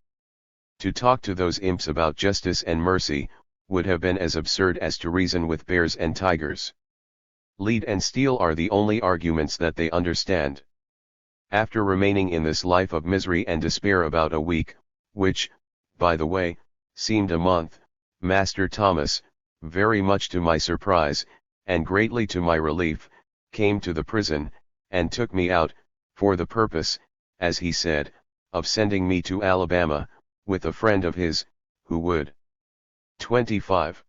To talk to those imps about justice and mercy, would have been as absurd as to reason with bears and tigers. Lead and steel are the only arguments that they understand. After remaining in this life of misery and despair about a week, which, by the way, seemed a month, Master Thomas, very much to my surprise, and greatly to my relief, came to the prison, and took me out, for the purpose, as he said, of sending me to Alabama, with a friend of his, who would 25.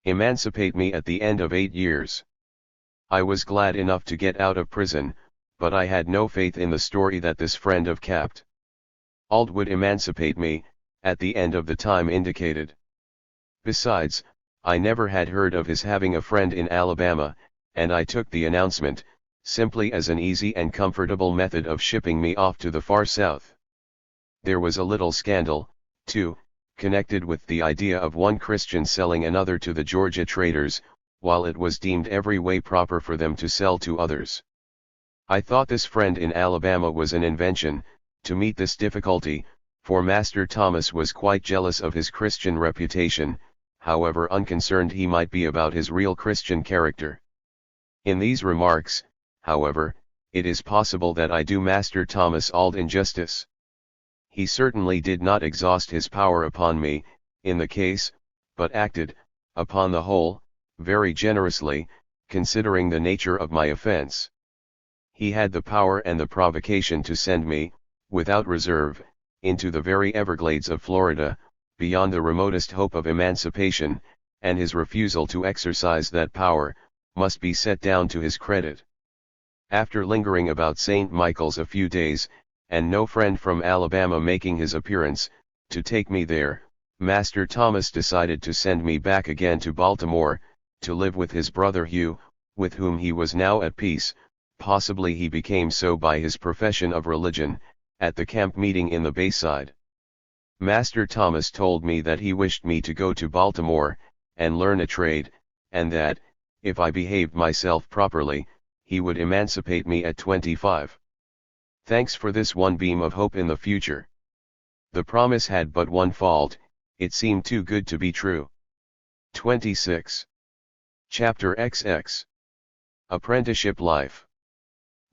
Emancipate me at the end of 8 years. I was glad enough to get out of prison, but I had no faith in the story that this friend of Capt. Auld would emancipate me, at the end of the time indicated. Besides, I never had heard of his having a friend in Alabama, and I took the announcement, simply as an easy and comfortable method of shipping me off to the far south. There was a little scandal, too, connected with the idea of one Christian selling another to the Georgia traders, while it was deemed every way proper for them to sell to others. I thought this friend in Alabama was an invention, to meet this difficulty, for Master Thomas was quite jealous of his Christian reputation, however unconcerned he might be about his real Christian character. In these remarks, however, it is possible that I do Master Thomas Auld injustice. He certainly did not exhaust his power upon me, in the case, but acted, upon the whole, very generously, considering the nature of my offense. He had the power and the provocation to send me, without reserve, into the very Everglades of Florida, beyond the remotest hope of emancipation, and his refusal to exercise that power, must be set down to his credit. After lingering about St. Michael's a few days, and no friend from Alabama making his appearance, to take me there, Master Thomas decided to send me back again to Baltimore, to live with his brother Hugh, with whom he was now at peace. Possibly he became so by his profession of religion, at the camp meeting in the Bayside. Master Thomas told me that he wished me to go to Baltimore, and learn a trade, and that, if I behaved myself properly, he would emancipate me at 25. Thanks for this one beam of hope in the future. The promise had but one fault, it seemed too good to be true. 26. Chapter XX. Apprenticeship Life.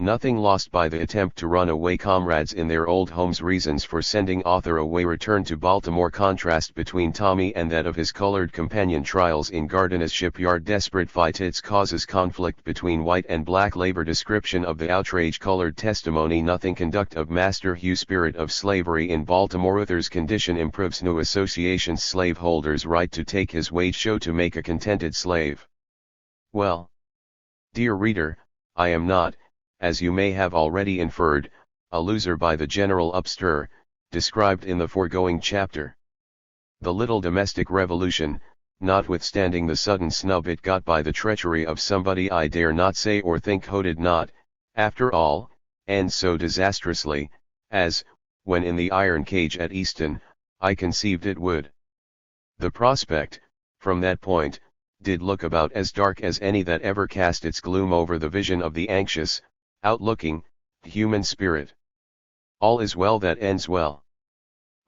Nothing lost by the attempt to run away. Comrades in their old homes. Reasons for sending author away. Return to Baltimore. Contrast between Tommy and that of his colored companion. Trials in Gardner's shipyard. Desperate fight. Its causes. Conflict between white and black labor. Description of the outrage. Colored testimony. Nothing. Conduct of Master Hugh. Spirit of slavery in Baltimore. Author's condition improves. New associations. Slaveholder's right to take his wage. Show to make a contented slave. Well, dear reader, I am not, as you may have already inferred, a loser by the general upstir, described in the foregoing chapter. The little domestic revolution, notwithstanding the sudden snub it got by the treachery of somebody I dare not say or think, did not, after all, end so disastrously, as, when in the iron cage at Easton, I conceived it would. The prospect, from that point, did look about as dark as any that ever cast its gloom over the vision of the anxious, outlooking, human spirit. All is well that ends well.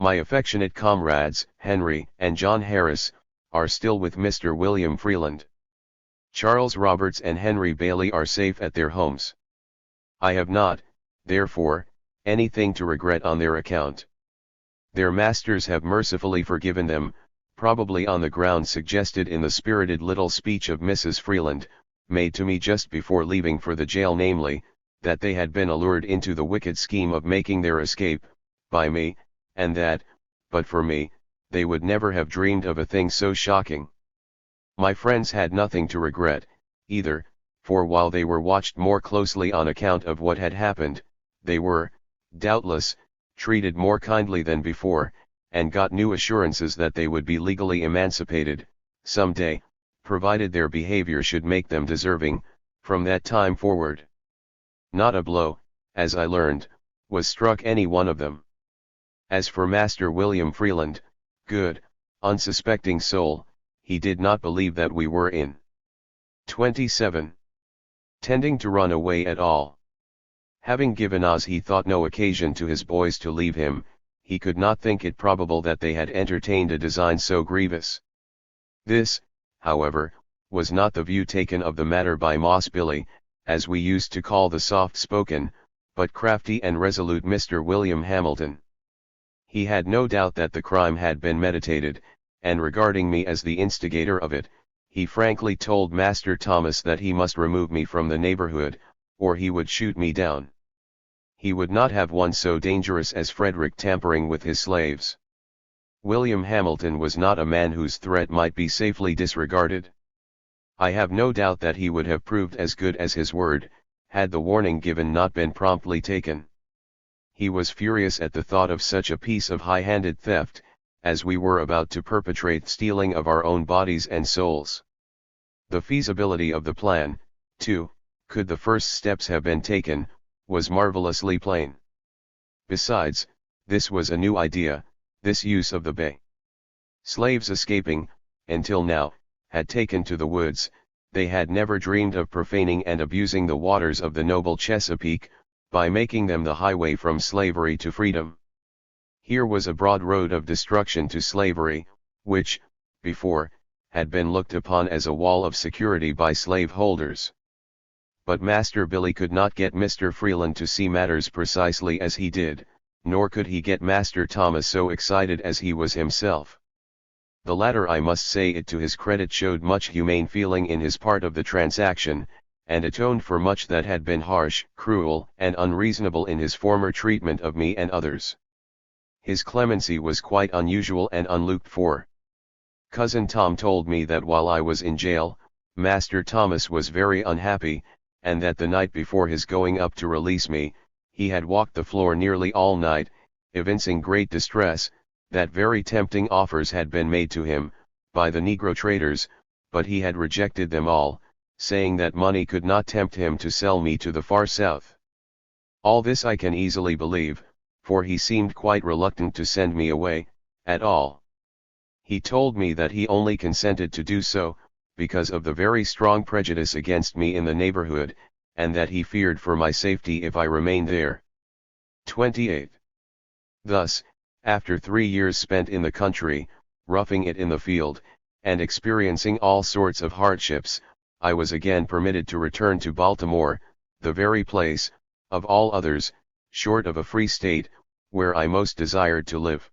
My affectionate comrades, Henry and John Harris, are still with Mr. William Freeland. Charles Roberts and Henry Bailey are safe at their homes. I have not, therefore, anything to regret on their account. Their masters have mercifully forgiven them, probably on the grounds suggested in the spirited little speech of Mrs. Freeland, made to me just before leaving for the jail, namely, that they had been allured into the wicked scheme of making their escape, by me, and that, but for me, they would never have dreamed of a thing so shocking. My friends had nothing to regret, either, for while they were watched more closely on account of what had happened, they were, doubtless, treated more kindly than before, and got new assurances that they would be legally emancipated, some day, provided their behavior should make them deserving, from that time forward. Not a blow, as I learned, was struck any one of them. As for Master William Freeland, good, unsuspecting soul, he did not believe that we were in 27. Tending to run away at all. Having given as he thought no occasion to his boys to leave him, he could not think it probable that they had entertained a design so grievous. This, however, was not the view taken of the matter by Moss Billy, as we used to call the soft-spoken, but crafty and resolute Mr. William Hamilton. He had no doubt that the crime had been meditated, and regarding me as the instigator of it, he frankly told Master Thomas that he must remove me from the neighborhood, or he would shoot me down. He would not have one so dangerous as Frederick tampering with his slaves. William Hamilton was not a man whose threat might be safely disregarded. I have no doubt that he would have proved as good as his word, had the warning given not been promptly taken. He was furious at the thought of such a piece of high-handed theft, as we were about to perpetrate, stealing of our own bodies and souls. The feasibility of the plan, too, could the first steps have been taken, was marvelously plain. Besides, this was a new idea, this use of the bay. Slaves escaping, until now, had taken to the woods. They had never dreamed of profaning and abusing the waters of the noble Chesapeake, by making them the highway from slavery to freedom. Here was a broad road of destruction to slavery, which, before, had been looked upon as a wall of security by slaveholders. But Master Billy could not get Mr. Freeland to see matters precisely as he did, nor could he get Master Thomas so excited as he was himself. The latter, I must say it to his credit, showed much humane feeling in his part of the transaction, and atoned for much that had been harsh, cruel, and unreasonable in his former treatment of me and others. His clemency was quite unusual and unlooked for. Cousin Tom told me that while I was in jail, Master Thomas was very unhappy, and that the night before his going up to release me, he had walked the floor nearly all night, evincing great distress, that very tempting offers had been made to him, by the negro traders, but he had rejected them all, saying that money could not tempt him to sell me to the far south. All this I can easily believe, for he seemed quite reluctant to send me away, at all. He told me that he only consented to do so, because of the very strong prejudice against me in the neighborhood, and that he feared for my safety if I remained there. 28. Thus, after 3 years spent in the country, roughing it in the field, and experiencing all sorts of hardships, I was again permitted to return to Baltimore, the very place, of all others, short of a free state, where I most desired to live.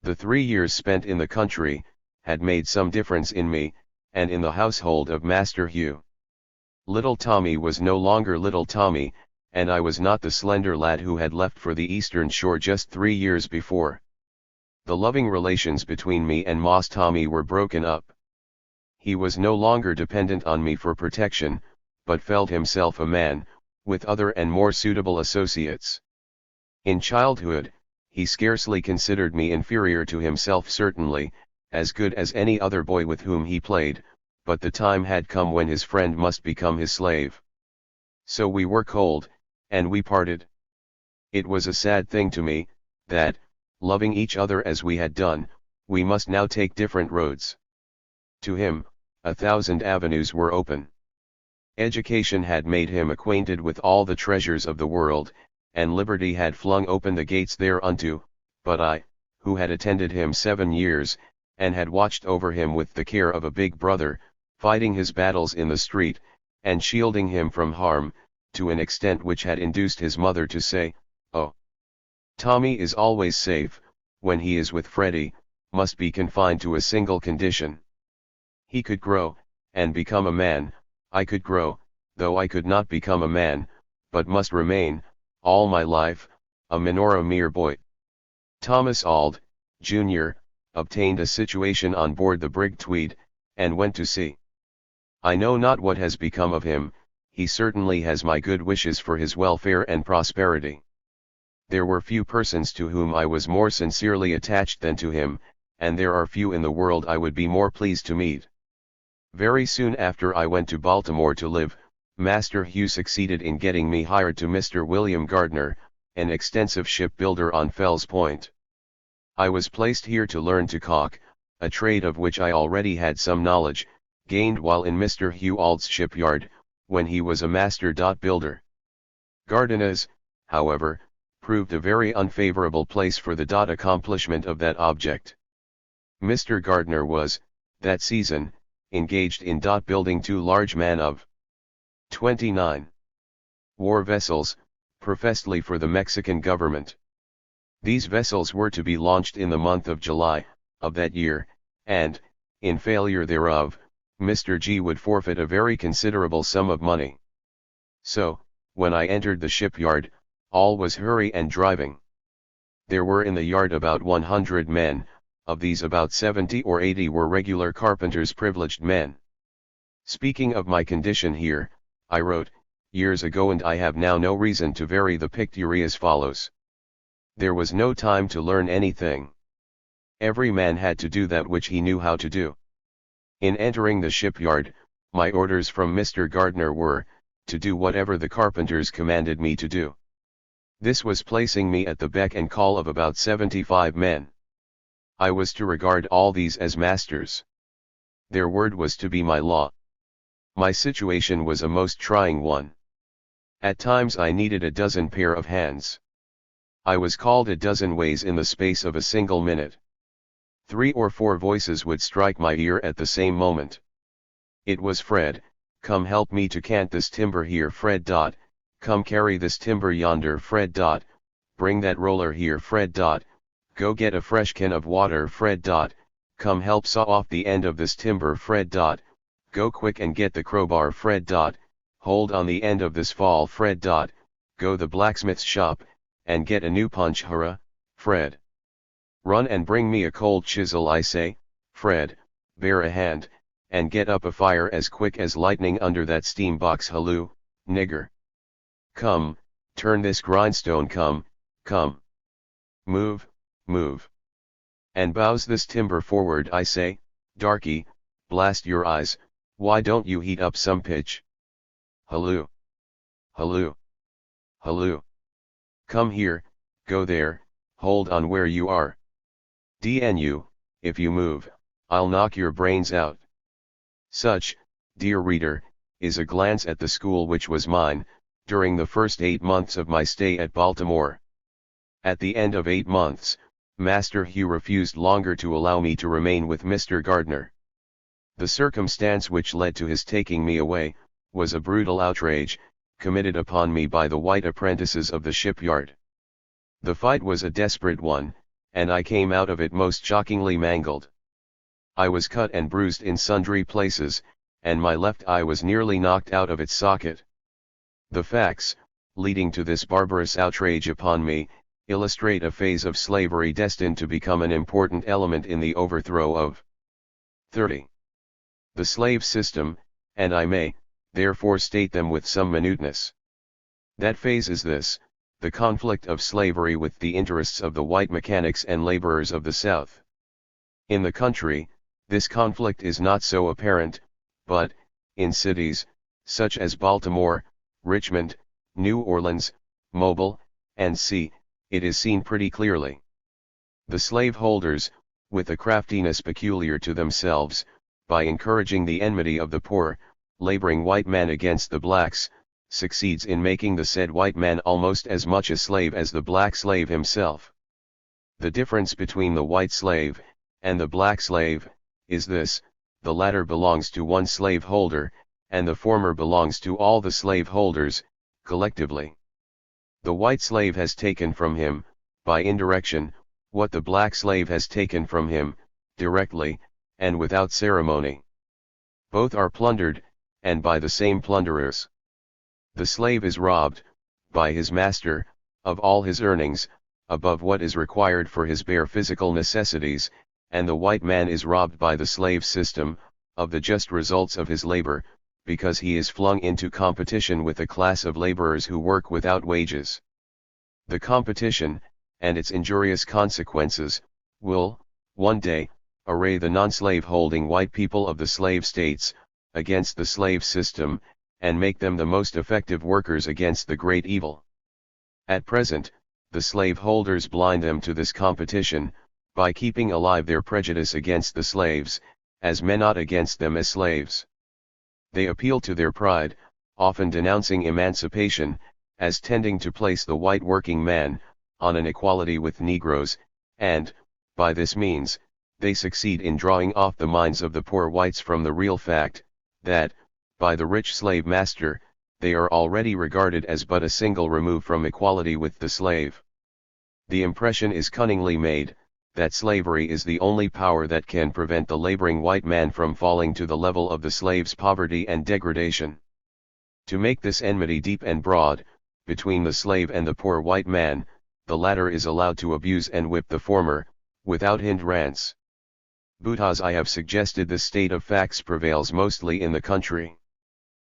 The 3 years spent in the country, had made some difference in me, and in the household of Master Hugh. Little Tommy was no longer little Tommy, and I was not the slender lad who had left for the eastern shore just 3 years before. The loving relations between me and Moss Tommy were broken up. He was no longer dependent on me for protection, but felt himself a man, with other and more suitable associates. In childhood, he scarcely considered me inferior to himself, certainly, as good as any other boy with whom he played, but the time had come when his friend must become his slave. So we were cold, and we parted. It was a sad thing to me, that, loving each other as we had done, we must now take different roads. To him, 1,000 avenues were open. Education had made him acquainted with all the treasures of the world, and liberty had flung open the gates thereunto, but I, who had attended him 7 years, and had watched over him with the care of a big brother, fighting his battles in the street, and shielding him from harm, to an extent which had induced his mother to say, "Oh, Tommy is always safe, when he is with Freddie," must be confined to a single condition. He could grow, and become a man. I could grow, though I could not become a man, but must remain, all my life, a mere boy. Thomas Auld, Jr., obtained a situation on board the brig Tweed, and went to sea. I know not what has become of him. He certainly has my good wishes for his welfare and prosperity. There were few persons to whom I was more sincerely attached than to him, and there are few in the world I would be more pleased to meet. Very soon after I went to Baltimore to live, Master Hugh succeeded in getting me hired to Mr. William Gardner, an extensive shipbuilder on Fells Point. I was placed here to learn to caulk, a trade of which I already had some knowledge, gained while in Mr. Hugh Auld's shipyard, when he was a master builder. Gardner's, however, proved a very unfavorable place for the accomplishment of that object. Mr. Gardner was, that season, engaged in building 2 large men of 29 war vessels, professedly for the Mexican government. These vessels were to be launched in the month of July, of that year, and, in failure thereof, Mr. G would forfeit a very considerable sum of money. So, when I entered the shipyard, all was hurry and driving. There were in the yard about 100 men, of these about 70 or 80 were regular carpenters, privileged men. Speaking of my condition here, I wrote, years ago, and I have now no reason to vary the picture as follows. There was no time to learn anything. Every man had to do that which he knew how to do. In entering the shipyard, my orders from Mr. Gardner were, to do whatever the carpenters commanded me to do. This was placing me at the beck and call of about 75 men. I was to regard all these as masters. Their word was to be my law. My situation was a most trying one. At times I needed a dozen pair of hands. I was called a dozen ways in the space of a single minute. 3 or 4 voices would strike my ear at the same moment. It was Fred, come help me to cant this timber here, Fred. Come carry this timber yonder, Fred. Bring that roller here, Fred. Go get a fresh can of water, Fred. Come help saw off the end of this timber, Fred. Go quick and get the crowbar, Fred. Hold on the end of this fall, Fred. Go the blacksmith's shop, and get a new punch, hurrah, Fred. Run and bring me a cold chisel, I say, Fred. Bear a hand, and get up a fire as quick as lightning under that steam box, halloo, nigger. Come, turn this grindstone, come. Move, move. And bows this timber forward, I say, darky, Blast your eyes, why don't you heat up some pitch? Halloo! Halloo! Halloo! Come here, go there, hold on where you are. DNU, if you move, I'll knock your brains out. Such, dear reader, is a glance at the school which was mine, during the first 8 months of my stay at Baltimore. At the end of 8 months, Master Hugh refused longer to allow me to remain with Mr. Gardner. The circumstance which led to his taking me away, was a brutal outrage, committed upon me by the white apprentices of the shipyard. The fight was a desperate one, and I came out of it most shockingly mangled. I was cut and bruised in sundry places, and my left eye was nearly knocked out of its socket. The facts, leading to this barbarous outrage upon me, illustrate a phase of slavery destined to become an important element in the overthrow of 30. The slave system, and I may, therefore state them with some minuteness. That phase is this: the conflict of slavery with the interests of the white mechanics and laborers of the South. In the country, this conflict is not so apparent, but, in cities, such as Baltimore, Richmond, New Orleans, Mobile, and it is seen pretty clearly. The slaveholders, with a craftiness peculiar to themselves, by encouraging the enmity of the poor, laboring white man against the blacks, succeeds in making the said white man almost as much a slave as the black slave himself. The difference between the white slave, and the black slave, is this: the latter belongs to one slaveholder, and the former belongs to all the slaveholders, collectively. The white slave has taken from him, by indirection, what the black slave has taken from him, directly, and without ceremony. Both are plundered, and by the same plunderers. The slave is robbed, by his master, of all his earnings, above what is required for his bare physical necessities, and the white man is robbed by the slave system, of the just results of his labor, because he is flung into competition with a class of laborers who work without wages. The competition, and its injurious consequences, will, one day, array the non-slave-holding white people of the slave states, against the slave system, and make them the most effective workers against the great evil. At present, the slaveholders blind them to this competition, by keeping alive their prejudice against the slaves, as men ought against them as slaves. They appeal to their pride, often denouncing emancipation, as tending to place the white working man, on an equality with Negroes, and, by this means, they succeed in drawing off the minds of the poor whites from the real fact, that, by the rich slave master, they are already regarded as but a single remove from equality with the slave. The impression is cunningly made, that slavery is the only power that can prevent the laboring white man from falling to the level of the slave's poverty and degradation. To make this enmity deep and broad, between the slave and the poor white man, the latter is allowed to abuse and whip the former, without hindrance. But as I have suggested, this state of facts prevails mostly in the country.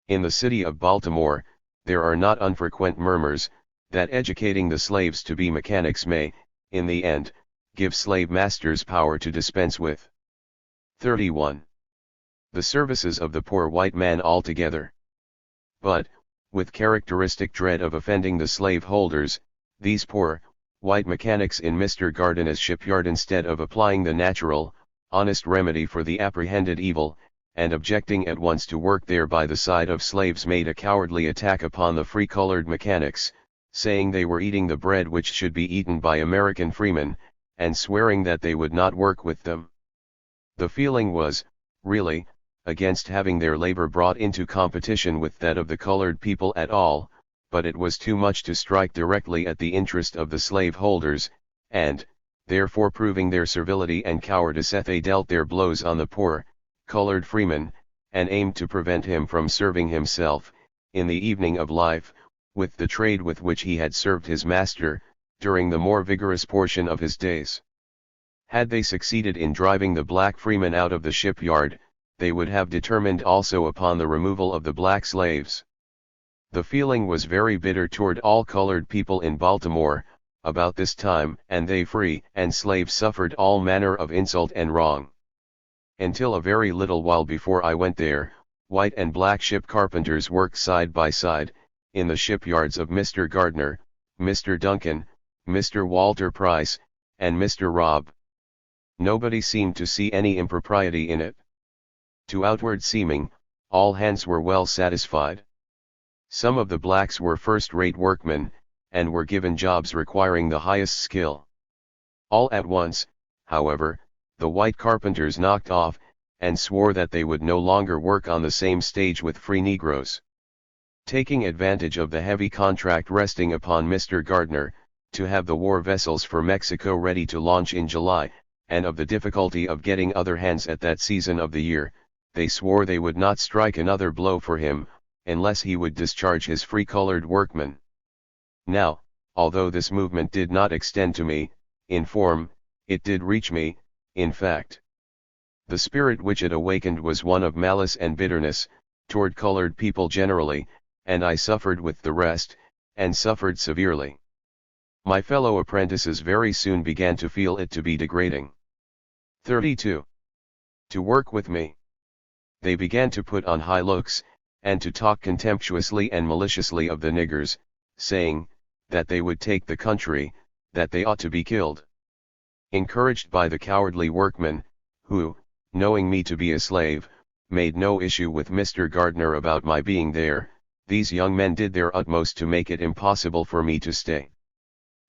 In the city of Baltimore, there are not unfrequent murmurs, that educating the slaves to be mechanics may, in the end, give slave masters power to dispense with 31. The services of the poor white man altogether. But, with characteristic dread of offending the slaveholders, these poor, white mechanics in Mr. Gardner's shipyard, instead of applying the natural, honest remedy for the apprehended evil, and objecting at once to work there by the side of slaves, made a cowardly attack upon the free-colored mechanics, saying they were eating the bread which should be eaten by American freemen, and swearing that they would not work with them. The feeling was, really, against having their labor brought into competition with that of the colored people at all, but it was too much to strike directly at the interest of the slaveholders, and, therefore proving their servility and cowardice, they dealt their blows on the poor, colored freeman, and aimed to prevent him from serving himself, in the evening of life, with the trade with which he had served his master, during the more vigorous portion of his days. Had they succeeded in driving the black freemen out of the shipyard, they would have determined also upon the removal of the black slaves. The feeling was very bitter toward all colored people in Baltimore, about this time, and they free and slave suffered all manner of insult and wrong. Until a very little while before I went there, white and black ship carpenters worked side by side, in the shipyards of Mr. Gardner, Mr. Duncan, Mr. Walter Price, and Mr. Robb. Nobody seemed to see any impropriety in it. To outward seeming, all hands were well satisfied. Some of the blacks were first-rate workmen, and were given jobs requiring the highest skill. All at once, however, the white carpenters knocked off, and swore that they would no longer work on the same stage with free Negroes. Taking advantage of the heavy contract resting upon Mr. Gardner, to have the war vessels for Mexico ready to launch in July, and of the difficulty of getting other hands at that season of the year, they swore they would not strike another blow for him, unless he would discharge his free-colored workmen. Now, although this movement did not extend to me, in form, it did reach me, in fact. The spirit which it awakened was one of malice and bitterness, toward colored people generally, and I suffered with the rest, and suffered severely. My fellow apprentices very soon began to feel it to be degrading. 32. To work with me. They began to put on high looks, and to talk contemptuously and maliciously of the niggers, saying, that they would take the country, that they ought to be killed. Encouraged by the cowardly workmen, who, knowing me to be a slave, made no issue with Mr. Gardner about my being there, these young men did their utmost to make it impossible for me to stay.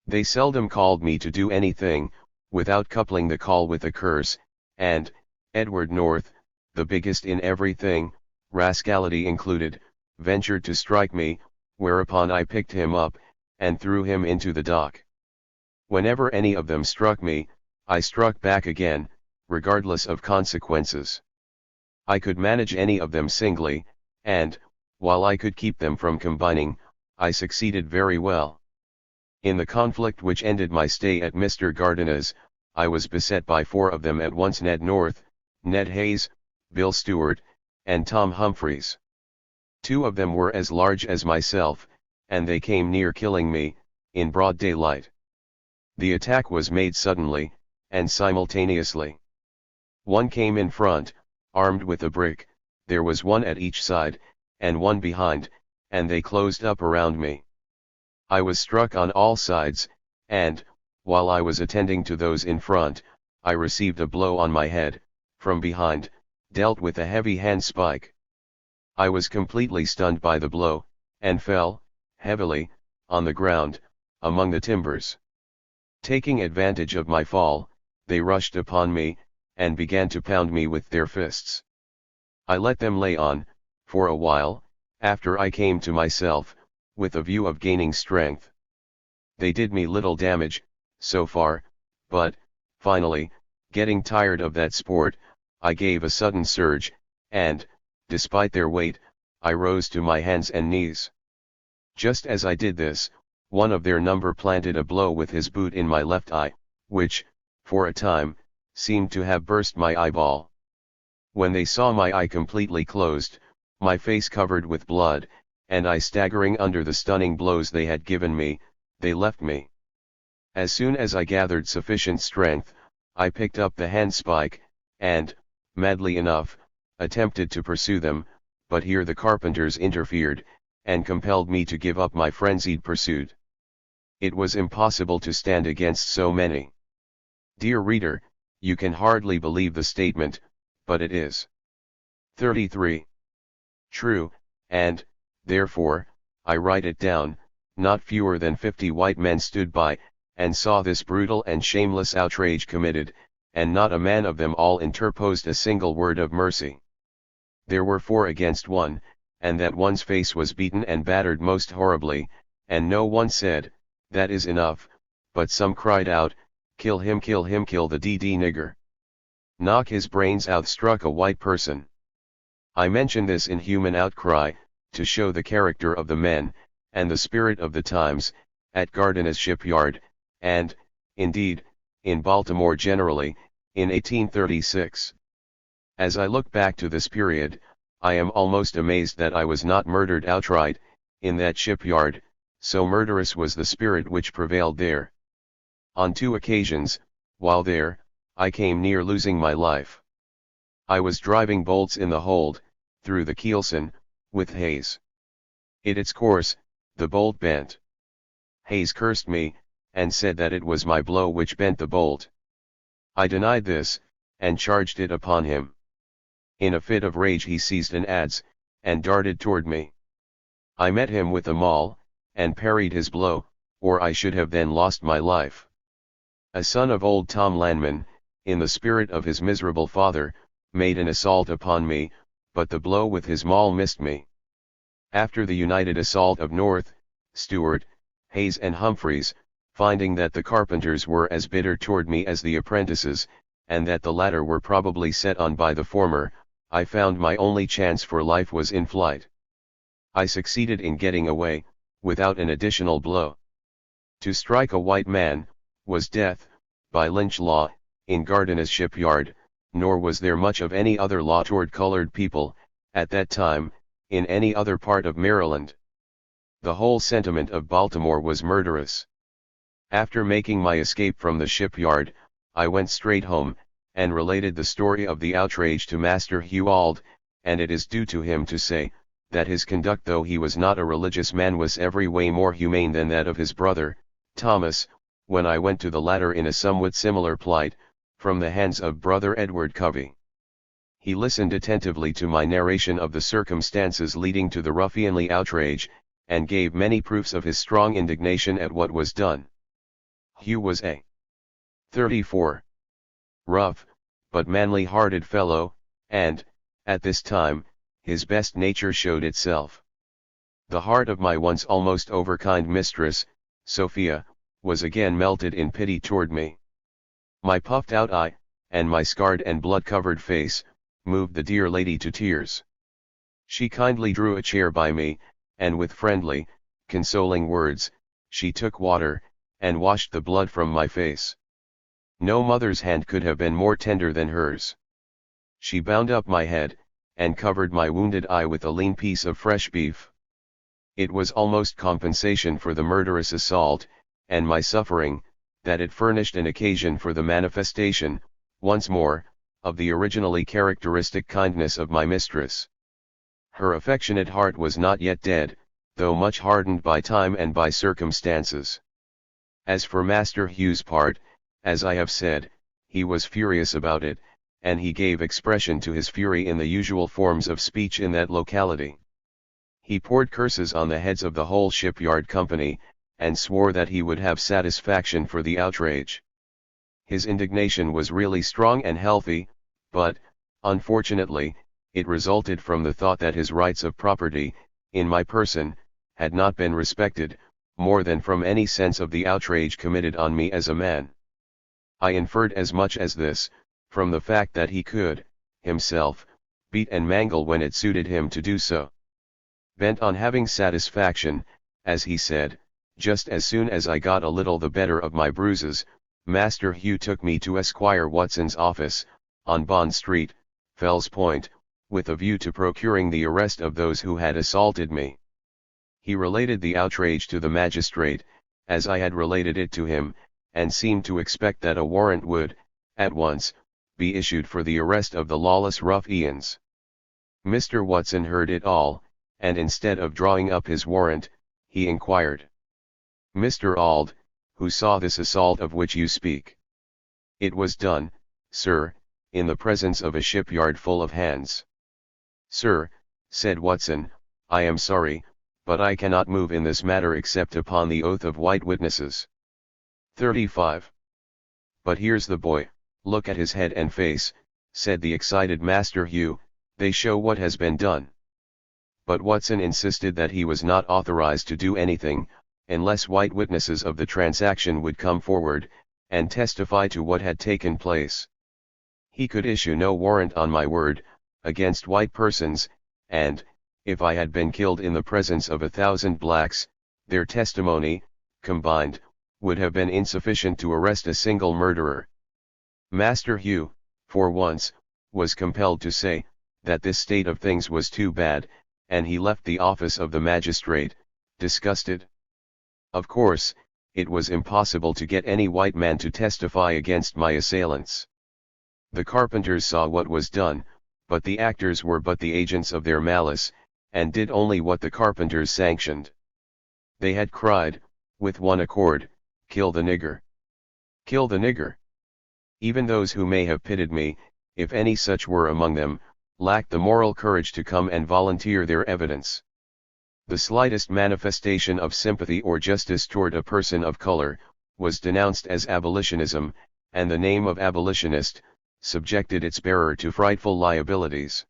They seldom called me to do anything, without coupling the call with a curse, and, Edward North, the biggest in everything, rascality included, ventured to strike me, whereupon I picked him up, and threw him into the dock. Whenever any of them struck me, I struck back again, regardless of consequences. I could manage any of them singly, and, while I could keep them from combining, I succeeded very well. In the conflict which ended my stay at Mr. Gardner's, I was beset by 4 of them at once: Ned North, Ned Hayes, Bill Stewart, and Tom Humphreys. 2 of them were as large as myself, and they came near killing me, in broad daylight. The attack was made suddenly, and simultaneously. One came in front, armed with a brick, there was one at each side, and one behind, and they closed up around me. I was struck on all sides, and, while I was attending to those in front, I received a blow on my head, from behind, dealt with a heavy handspike. I was completely stunned by the blow, and fell, heavily, on the ground, among the timbers. Taking advantage of my fall, they rushed upon me, and began to pound me with their fists. I let them lay on, for a while, after I came to myself, with a view of gaining strength. They did me little damage, so far, but, finally, getting tired of that sport, I gave a sudden surge, and, despite their weight, I rose to my hands and knees. Just as I did this, one of their number planted a blow with his boot in my left eye, which, for a time, seemed to have burst my eyeball. When they saw my eye completely closed, my face covered with blood, and I staggering under the stunning blows they had given me, they left me. As soon as I gathered sufficient strength, I picked up the handspike, and, madly enough, attempted to pursue them, but here the carpenters interfered, and compelled me to give up my frenzied pursuit. It was impossible to stand against so many. Dear reader, you can hardly believe the statement, but it is 33. True, and, therefore, I write it down. Not fewer than 50 white men stood by, and saw this brutal and shameless outrage committed, and not a man of them all interposed a single word of mercy. There were 4 against 1, and that one's face was beaten and battered most horribly, and no one said, "That is enough," but some cried out, "Kill him, kill him, kill the D.D. nigger. Knock his brains out," struck a white person. I mention this in human outcry, to show the character of the men, and the spirit of the times, at Gardner's shipyard, and, indeed, in Baltimore generally, in 1836. As I look back to this period, I am almost amazed that I was not murdered outright, in that shipyard, so murderous was the spirit which prevailed there. On 2 occasions, while there, I came near losing my life. I was driving bolts in the hold, through the keelson, with Hayes. In its course, the bolt bent. Hayes cursed me, and said that it was my blow which bent the bolt. I denied this, and charged it upon him. In a fit of rage he seized an adze, and darted toward me. I met him with a maul, and parried his blow, or I should have then lost my life. A son of old Tom Lanman, in the spirit of his miserable father, made an assault upon me, but the blow with his maul missed me. After the united assault of North, Stewart, Hayes and Humphreys, finding that the carpenters were as bitter toward me as the apprentices, and that the latter were probably set on by the former, I found my only chance for life was in flight. I succeeded in getting away, without an additional blow. To strike a white man, was death, by lynch law, in Gardner's shipyard, nor was there much of any other law toward colored people, at that time, in any other part of Maryland. The whole sentiment of Baltimore was murderous. After making my escape from the shipyard, I went straight home, and related the story of the outrage to Master Hugh Auld, and it is due to him to say, that his conduct, though he was not a religious man, was every way more humane than that of his brother, Thomas, when I went to the latter in a somewhat similar plight, from the hands of brother Edward Covey. He listened attentively to my narration of the circumstances leading to the ruffianly outrage, and gave many proofs of his strong indignation at what was done. Hugh was a 34. Rough, but manly-hearted fellow, and, at this time, his best nature showed itself. The heart of my once almost overkind mistress, Sophia, was again melted in pity toward me. My puffed-out eye, and my scarred and blood-covered face, moved the dear lady to tears. She kindly drew a chair by me, and with friendly, consoling words, she took water, and washed the blood from my face. No mother's hand could have been more tender than hers. She bound up my head, and covered my wounded eye with a lean piece of fresh beef. It was almost compensation for the murderous assault, and my suffering, that it furnished an occasion for the manifestation, once more, of the originally characteristic kindness of my mistress. Her affectionate heart was not yet dead, though much hardened by time and by circumstances. As for Master Hugh's part, as I have said, he was furious about it, and he gave expression to his fury in the usual forms of speech in that locality. He poured curses on the heads of the whole shipyard company, and swore that he would have satisfaction for the outrage. His indignation was really strong and healthy, but, unfortunately, it resulted from the thought that his rights of property, in my person, had not been respected, more than from any sense of the outrage committed on me as a man. I inferred as much as this, from the fact that he could, himself, beat and mangle when it suited him to do so. Bent on having satisfaction, as he said, just as soon as I got a little the better of my bruises, Master Hugh took me to Esquire Watson's office, on Bond Street, Fells Point, with a view to procuring the arrest of those who had assaulted me. He related the outrage to the magistrate, as I had related it to him, and seemed to expect that a warrant would, at once, be issued for the arrest of the lawless ruffians. Mr. Watson heard it all, and instead of drawing up his warrant, he inquired, "Mr. Auld, who saw this assault of which you speak?" "It was done, sir, in the presence of a shipyard full of hands." "Sir," said Watson, "I am sorry, but I cannot move in this matter except upon the oath of white witnesses." 35. "But here's the boy, look at his head and face," said the excited Master Hugh, "they show what has been done." But Watson insisted that he was not authorized to do anything, unless white witnesses of the transaction would come forward, and testify to what had taken place. He could issue no warrant on my word, against white persons, and, if I had been killed in the presence of 1,000 blacks, their testimony, combined, would have been insufficient to arrest a single murderer. Master Hugh, for once, was compelled to say, that this state of things was too bad, and he left the office of the magistrate, disgusted. Of course, it was impossible to get any white man to testify against my assailants. The carpenters saw what was done, but the actors were but the agents of their malice, and did only what the carpenters sanctioned. They had cried, with one accord, "Kill the nigger! Kill the nigger!" Even those who may have pitied me, if any such were among them, lacked the moral courage to come and volunteer their evidence. The slightest manifestation of sympathy or justice toward a person of color, was denounced as abolitionism, and the name of abolitionist, subjected its bearer to frightful liabilities.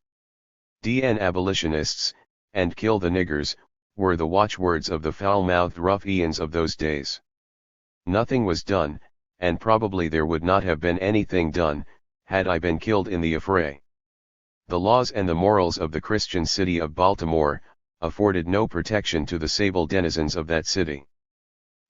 "DN abolitionists," and "Kill the niggers," were the watchwords of the foul-mouthed ruffians of those days. Nothing was done, and probably there would not have been anything done, had I been killed in the affray. The laws and the morals of the Christian city of Baltimore, afforded no protection to the sable denizens of that city.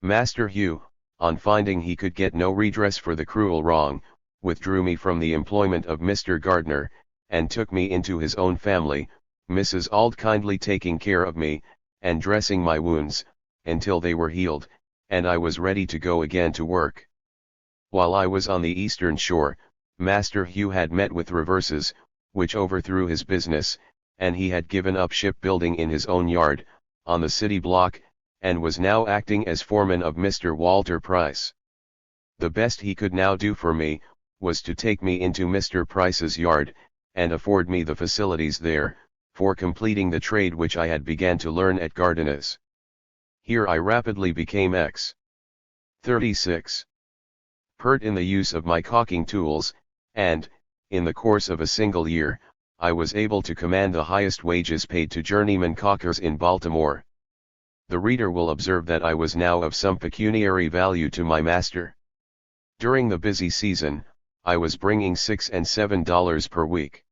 Master Hugh, on finding he could get no redress for the cruel wrong, withdrew me from the employment of Mr. Gardner, and took me into his own family, Mrs. Auld kindly taking care of me, and dressing my wounds, until they were healed, and I was ready to go again to work. While I was on the eastern shore, Master Hugh had met with reverses, which overthrew his business, and he had given up shipbuilding in his own yard, on the city block, and was now acting as foreman of Mr. Walter Price. The best he could now do for me, was to take me into Mr. Price's yard, and afford me the facilities there, for completing the trade which I had began to learn at Gardner's. Here I rapidly became ex. 36. Pert in the use of my caulking tools, and, in the course of a single year, I was able to command the highest wages paid to journeyman caulkers in Baltimore. The reader will observe that I was now of some pecuniary value to my master. During the busy season, I was bringing $6 and $7 per week.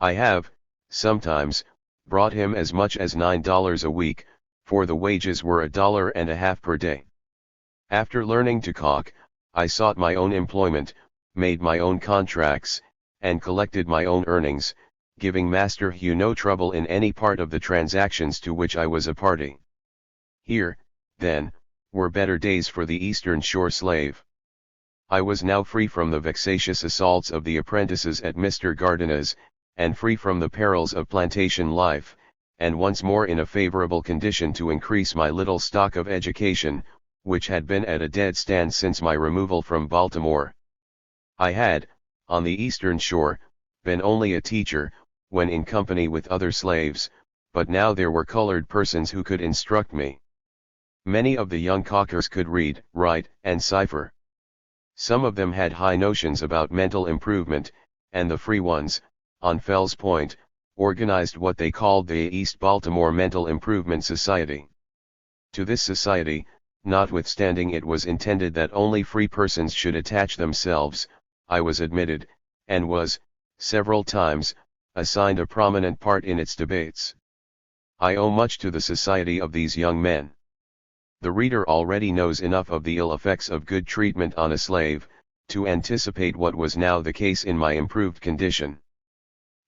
I have, sometimes, brought him as much as $9 a week, for the wages were $1.50 per day. After learning to caulk, I sought my own employment, made my own contracts, and collected my own earnings, giving Master Hugh no trouble in any part of the transactions to which I was a party. Here, then, were better days for the Eastern Shore slave. I was now free from the vexatious assaults of the apprentices at Mr. Gardner's, and free from the perils of plantation life, and once more in a favorable condition to increase my little stock of education, which had been at a dead stand since my removal from Baltimore. I had, on the Eastern Shore, been only a teacher, when in company with other slaves, but now there were colored persons who could instruct me. Many of the young caulkers could read, write, and cipher. Some of them had high notions about mental improvement, and the free ones, on Fells Point, organized what they called the East Baltimore Mental Improvement Society. To this society, notwithstanding it was intended that only free persons should attach themselves, I was admitted, and was, several times, assigned a prominent part in its debates. I owe much to the society of these young men. The reader already knows enough of the ill effects of good treatment on a slave, to anticipate what was now the case in my improved condition.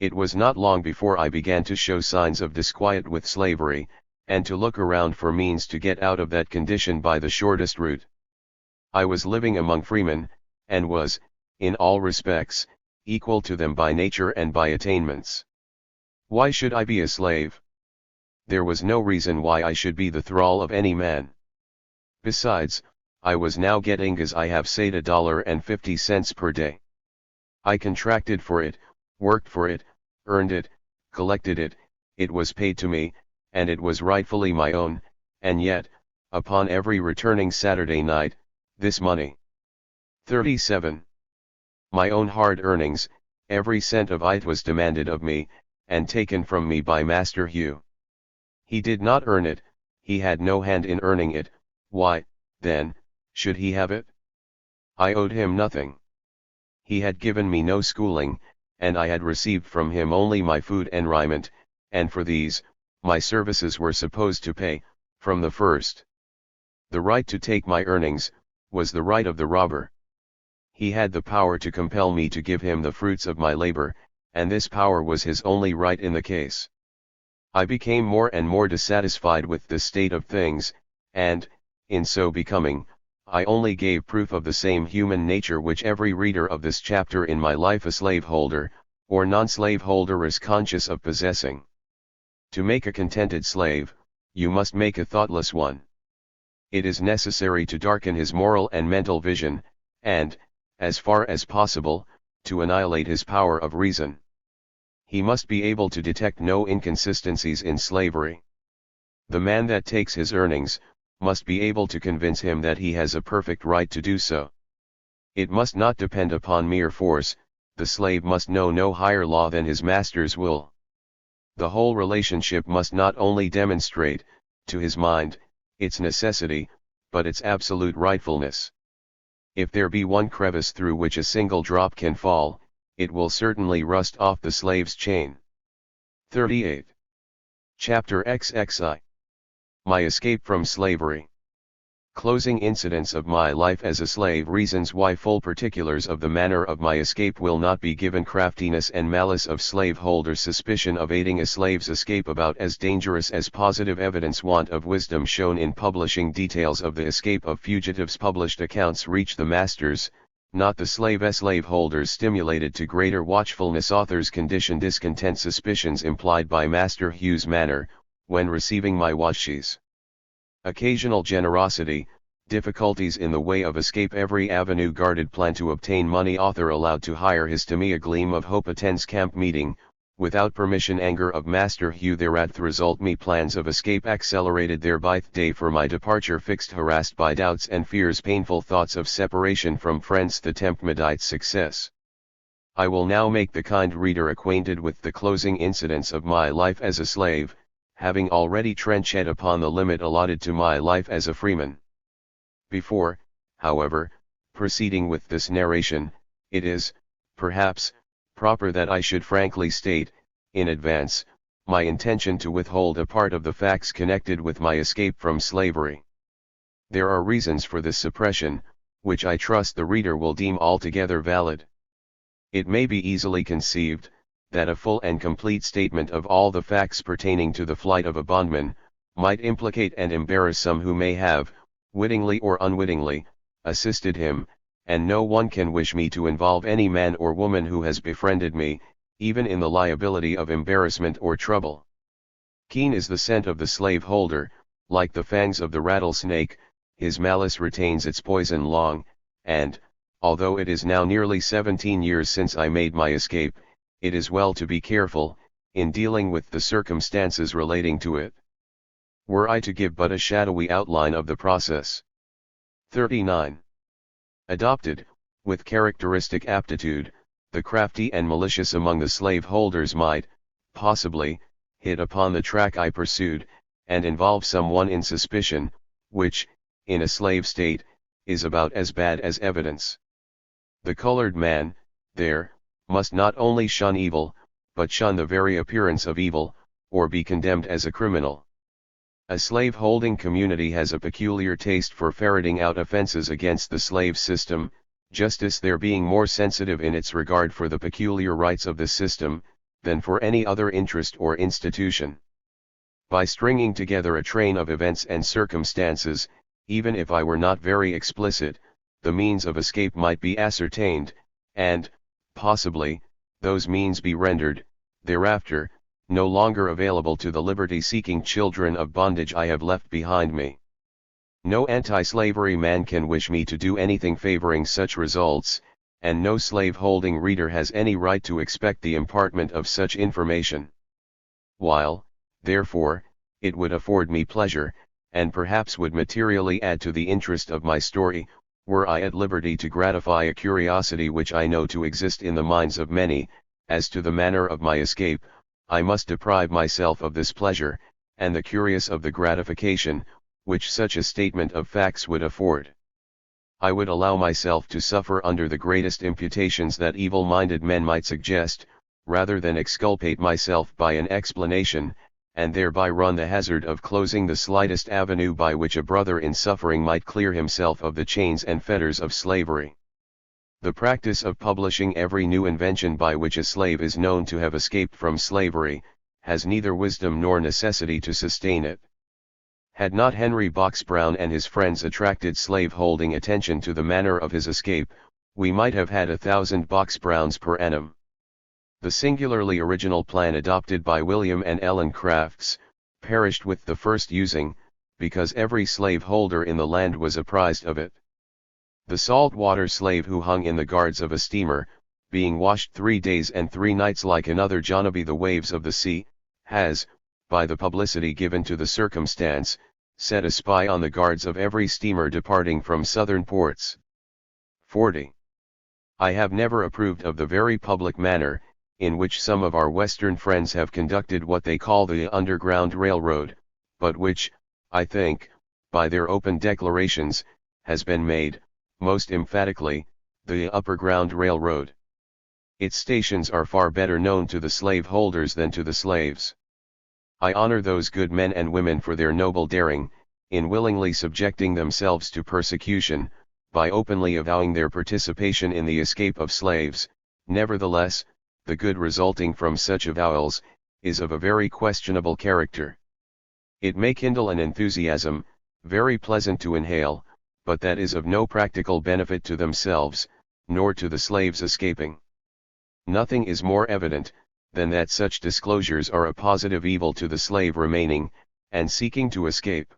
It was not long before I began to show signs of disquiet with slavery, and to look around for means to get out of that condition by the shortest route. I was living among freemen, and was, in all respects, equal to them by nature and by attainments. Why should I be a slave? There was no reason why I should be the thrall of any man. Besides, I was now getting, as I have said, $1.50 per day. I contracted for it, worked for it, earned it, collected it, it was paid to me, and it was rightfully my own, and yet, upon every returning Saturday night, this money. 37. My own hard earnings, every cent of it was demanded of me, and taken from me by Master Hugh. He did not earn it, he had no hand in earning it. Why, then, should he have it? I owed him nothing. He had given me no schooling, and I had received from him only my food and raiment, and for these, my services were supposed to pay, from the first. The right to take my earnings, was the right of the robber. He had the power to compel me to give him the fruits of my labor, and this power was his only right in the case. I became more and more dissatisfied with this state of things, and, in so becoming, I only gave proof of the same human nature which every reader of this chapter in my life a slaveholder, or non-slaveholder is conscious of possessing. To make a contented slave, you must make a thoughtless one. It is necessary to darken his moral and mental vision, and, as far as possible, to annihilate his power of reason. He must be able to detect no inconsistencies in slavery. The man that takes his earnings, must be able to convince him that he has a perfect right to do so. It must not depend upon mere force, the slave must know no higher law than his master's will. The whole relationship must not only demonstrate, to his mind, its necessity, but its absolute rightfulness. If there be one crevice through which a single drop can fall, it will certainly rust off the slave's chain. 38. Chapter XXI. My escape from slavery. Closing incidents of my life as a slave. Reasons why. Full particulars of the manner of my escape will not be given. Craftiness and malice of slaveholders. Suspicion of aiding a slave's escape about as dangerous as positive evidence. Want of wisdom shown in publishing details of the escape of fugitives. Published accounts reach the masters, not the slaveholders. Stimulated to greater watchfulness. Author's condition. Discontent. Suspicions implied by Master Hugh's manner, when receiving my washes. Occasional generosity, difficulties in the way of escape. Every avenue guarded. Plan to obtain money. Author allowed to hire his to me. A gleam of hope. Attends camp meeting, without permission. Anger of Master Hugh thereat. The result. Me plans of escape accelerated thereby. Day for my departure fixed. Harassed by doubts and fears. Painful thoughts of separation from friends. The temptmedite's success. I will now make the kind reader acquainted with the closing incidents of my life as a slave, having already trenched upon the limit allotted to my life as a freeman. Before, however, proceeding with this narration, it is, perhaps, proper that I should frankly state, in advance, my intention to withhold a part of the facts connected with my escape from slavery. There are reasons for this suppression, which I trust the reader will deem altogether valid. It may be easily conceived, that a full and complete statement of all the facts pertaining to the flight of a bondman, might implicate and embarrass some who may have, wittingly or unwittingly, assisted him, and no one can wish me to involve any man or woman who has befriended me, even in the liability of embarrassment or trouble. Keen is the scent of the slaveholder, like the fangs of the rattlesnake, his malice retains its poison long, and, although it is now nearly 17 years since I made my escape, it is well to be careful, in dealing with the circumstances relating to it. Were I to give but a shadowy outline of the process. 39. Adopted, with characteristic aptitude, the crafty and malicious among the slaveholders might, possibly, hit upon the track I pursued, and involve someone in suspicion, which, in a slave state, is about as bad as evidence. The colored man, there, must not only shun evil, but shun the very appearance of evil, or be condemned as a criminal. A slave-holding community has a peculiar taste for ferreting out offenses against the slave system, justice there being more sensitive in its regard for the peculiar rights of the system, than for any other interest or institution. By stringing together a train of events and circumstances, even if I were not very explicit, the means of escape might be ascertained, and, possibly, those means be rendered, thereafter, no longer available to the liberty-seeking children of bondage I have left behind me. No anti-slavery man can wish me to do anything favoring such results, and no slave-holding reader has any right to expect the impartment of such information. While, therefore, it would afford me pleasure, and perhaps would materially add to the interest of my story, were I at liberty to gratify a curiosity which I know to exist in the minds of many, as to the manner of my escape, I must deprive myself of this pleasure, and the curious of the gratification, which such a statement of facts would afford. I would allow myself to suffer under the greatest imputations that evil-minded men might suggest, rather than exculpate myself by an explanation, and thereby run the hazard of closing the slightest avenue by which a brother in suffering might clear himself of the chains and fetters of slavery. The practice of publishing every new invention by which a slave is known to have escaped from slavery, has neither wisdom nor necessity to sustain it. Had not Henry Box Brown and his friends attracted slave-holding attention to the manner of his escape, we might have had 1,000 Box Browns per annum. The singularly original plan adopted by William and Ellen Crafts, perished with the first using, because every slave holder in the land was apprised of it. The salt-water slave who hung in the guards of a steamer, being washed 3 days and 3 nights like another John of the waves of the sea, has, by the publicity given to the circumstance, set a spy on the guards of every steamer departing from southern ports. 40. I have never approved of the very public manner, in which some of our Western friends have conducted what they call the Underground Railroad, but which, I think, by their open declarations, has been made, most emphatically, the Upperground Railroad. Its stations are far better known to the slave holders than to the slaves. I honor those good men and women for their noble daring, in willingly subjecting themselves to persecution, by openly avowing their participation in the escape of slaves. Nevertheless, the good resulting from such avowals, is of a very questionable character. It may kindle an enthusiasm, very pleasant to inhale, but that is of no practical benefit to themselves, nor to the slaves escaping. Nothing is more evident, than that such disclosures are a positive evil to the slave remaining, and seeking to escape.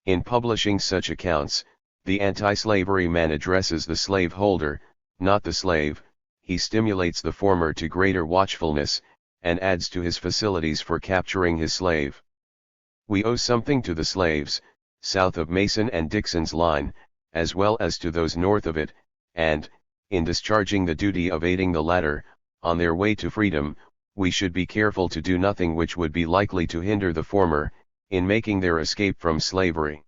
In publishing such accounts, the anti-slavery man addresses the slave holder, not the slave. He stimulates the former to greater watchfulness, and adds to his facilities for capturing his slave. We owe something to the slaves, south of Mason and Dixon's line, as well as to those north of it, and, in discharging the duty of aiding the latter, on their way to freedom, we should be careful to do nothing which would be likely to hinder the former, in making their escape from slavery.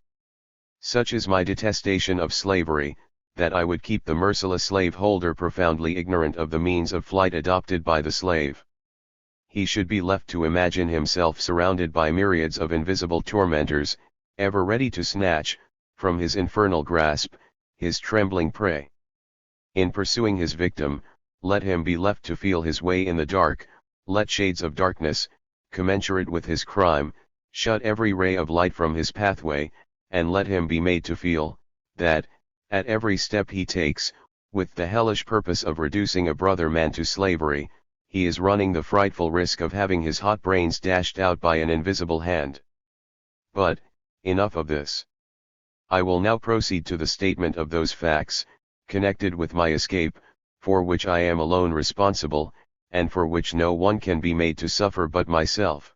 Such is my detestation of slavery, that I would keep the merciless slaveholder profoundly ignorant of the means of flight adopted by the slave. He should be left to imagine himself surrounded by myriads of invisible tormentors, ever ready to snatch, from his infernal grasp, his trembling prey. In pursuing his victim, let him be left to feel his way in the dark. Let shades of darkness, commensurate with his crime, shut every ray of light from his pathway, and let him be made to feel, that, at every step he takes, with the hellish purpose of reducing a brother man to slavery, he is running the frightful risk of having his hot brains dashed out by an invisible hand. But, enough of this. I will now proceed to the statement of those facts, connected with my escape, for which I am alone responsible, and for which no one can be made to suffer but myself.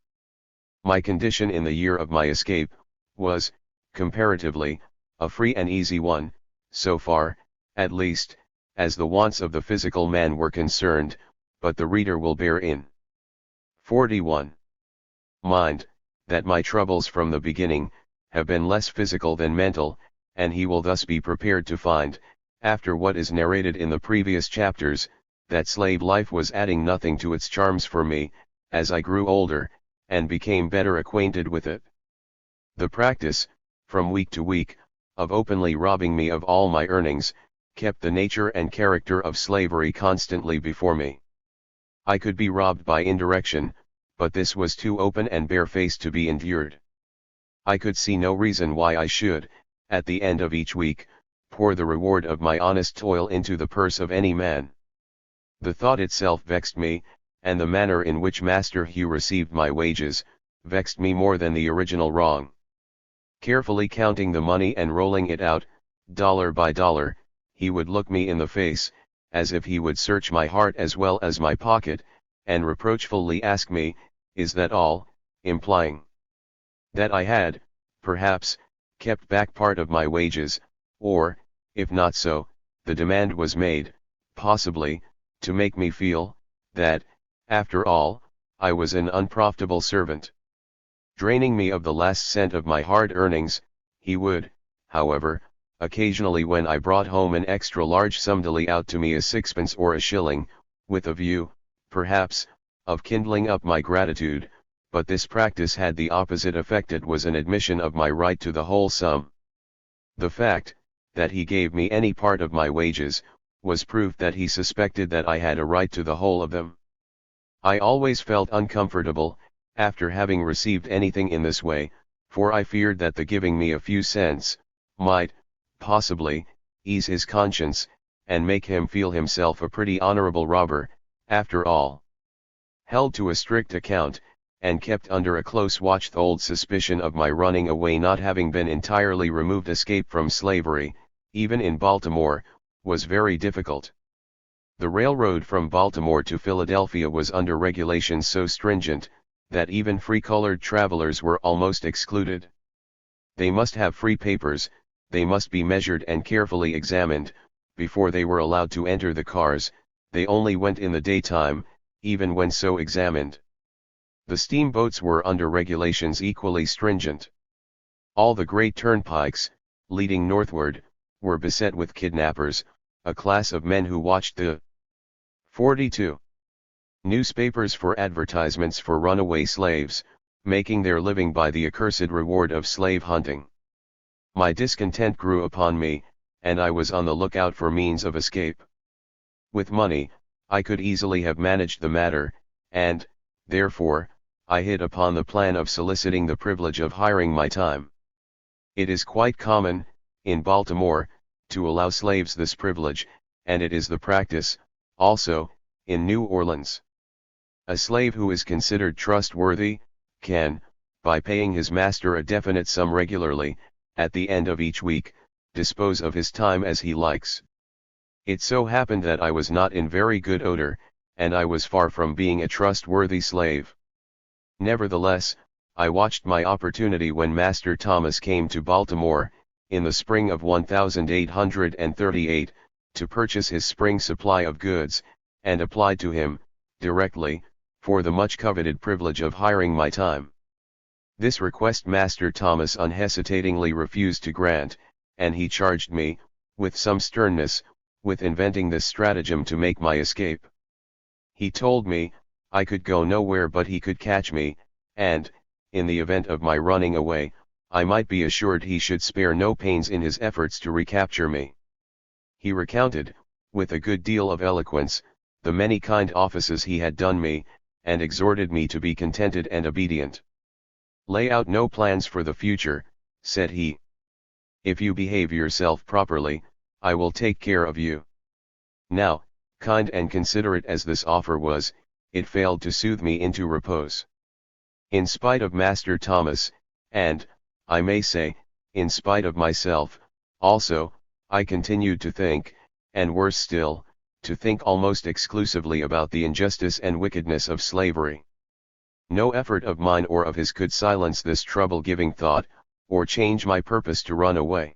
My condition in the year of my escape, was, comparatively, a free and easy one, so far, at least, as the wants of the physical man were concerned, but the reader will bear in 41. Mind, that my troubles from the beginning, have been less physical than mental, and he will thus be prepared to find, after what is narrated in the previous chapters, that slave life was adding nothing to its charms for me, as I grew older, and became better acquainted with it. The practice, from week to week, of openly robbing me of all my earnings, kept the nature and character of slavery constantly before me. I could be robbed by indirection, but this was too open and barefaced to be endured. I could see no reason why I should, at the end of each week, pour the reward of my honest toil into the purse of any man. The thought itself vexed me, and the manner in which Master Hugh received my wages, vexed me more than the original wrong. Carefully counting the money and rolling it out, dollar by dollar, he would look me in the face, as if he would search my heart as well as my pocket, and reproachfully ask me, "Is that all?" implying that I had, perhaps, kept back part of my wages, or, if not so, the demand was made, possibly, to make me feel, that, after all, I was an unprofitable servant. Draining me of the last cent of my hard earnings, he would, however, occasionally when I brought home an extra large sum dely out to me a sixpence or a shilling, with a view, perhaps, of kindling up my gratitude, but this practice had the opposite effect. It was an admission of my right to the whole sum. The fact, that he gave me any part of my wages, was proof that he suspected that I had a right to the whole of them. I always felt uncomfortable, after having received anything in this way, for I feared that the giving me a few cents, might, possibly, ease his conscience, and make him feel himself a pretty honorable robber, after all. held to a strict account, and kept under a close watch. The old suspicion of my running away not having been entirely removed. Escape from slavery, even in Baltimore, was very difficult. The railroad from Baltimore to Philadelphia was under regulations so stringent, that even free-colored travelers were almost excluded. They must have free papers, they must be measured and carefully examined, before they were allowed to enter the cars. They only went in the daytime, even when so examined. The steamboats were under regulations equally stringent. All the great turnpikes, leading northward, were beset with kidnappers, a class of men who watched the 42 newspapers for advertisements for runaway slaves, making their living by the accursed reward of slave hunting. My discontent grew upon me, and I was on the lookout for means of escape. With money, I could easily have managed the matter, and, therefore, I hit upon the plan of soliciting the privilege of hiring my time. It is quite common, in Baltimore, to allow slaves this privilege, and it is the practice, also, in New Orleans. A slave who is considered trustworthy, can, by paying his master a definite sum regularly, at the end of each week, dispose of his time as he likes. It so happened that I was not in very good odor, and I was far from being a trustworthy slave. Nevertheless, I watched my opportunity when Master Thomas came to Baltimore, in the spring of 1838, to purchase his spring supply of goods, and applied to him, directly, for the much coveted privilege of hiring my time. This request Master Thomas unhesitatingly refused to grant, and he charged me, with some sternness, with inventing this stratagem to make my escape. He told me, I could go nowhere but he could catch me, and, in the event of my running away, I might be assured he should spare no pains in his efforts to recapture me. He recounted, with a good deal of eloquence, the many kind offices he had done me, and exhorted me to be contented and obedient. "Lay out no plans for the future," said he. "If you behave yourself properly, I will take care of you." Now, kind and considerate as this offer was, it failed to soothe me into repose. In spite of Master Thomas, and, I may say, in spite of myself, also, I continued to think, and worse still, to think almost exclusively about the injustice and wickedness of slavery. No effort of mine or of his could silence this trouble-giving thought, or change my purpose to run away.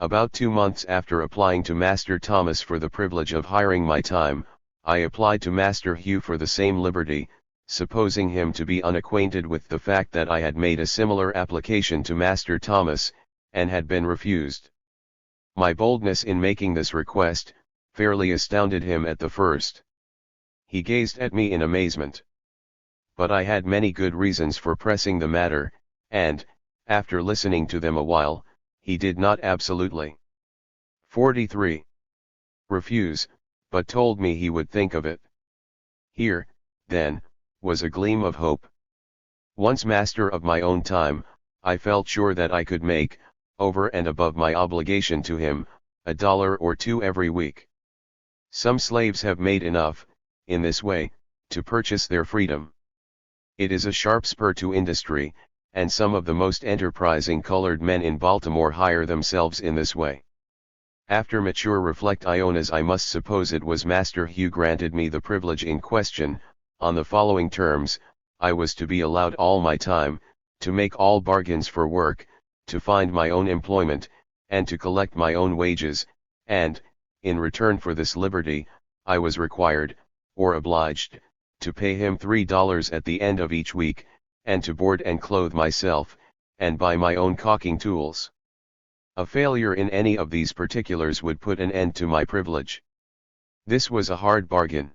About 2 months after applying to Master Thomas for the privilege of hiring my time, I applied to Master Hugh for the same liberty, supposing him to be unacquainted with the fact that I had made a similar application to Master Thomas, and had been refused. My boldness in making this request, fairly astounded him at the first. He gazed at me in amazement. But I had many good reasons for pressing the matter, and, after listening to them a while, he did not absolutely 43. refuse, but told me he would think of it. Here, then, was a gleam of hope. Once master of my own time, I felt sure that I could make, over and above my obligation to him, $1 or $2 every week. Some slaves have made enough, in this way, to purchase their freedom. It is a sharp spur to industry, and some of the most enterprising colored men in Baltimore hire themselves in this way. After mature reflect I own, as I must suppose it was Master Hugh granted me the privilege in question, on the following terms: I was to be allowed all my time, to make all bargains for work, to find my own employment, and to collect my own wages, and, in return for this liberty, I was required, or obliged, to pay him $3 at the end of each week, and to board and clothe myself, and buy my own caulking tools. A failure in any of these particulars would put an end to my privilege. This was a hard bargain.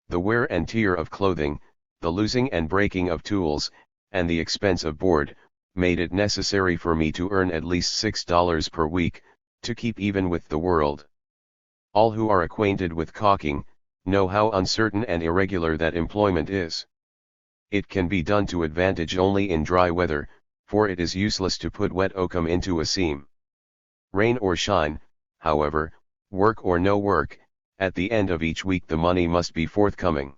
The wear and tear of clothing, the losing and breaking of tools, and the expense of board, made it necessary for me to earn at least $6 per week, to keep even with the world. All who are acquainted with caulking, know how uncertain and irregular that employment is. It can be done to advantage only in dry weather, for it is useless to put wet oakum into a seam. Rain or shine, however, work or no work, at the end of each week the money must be forthcoming.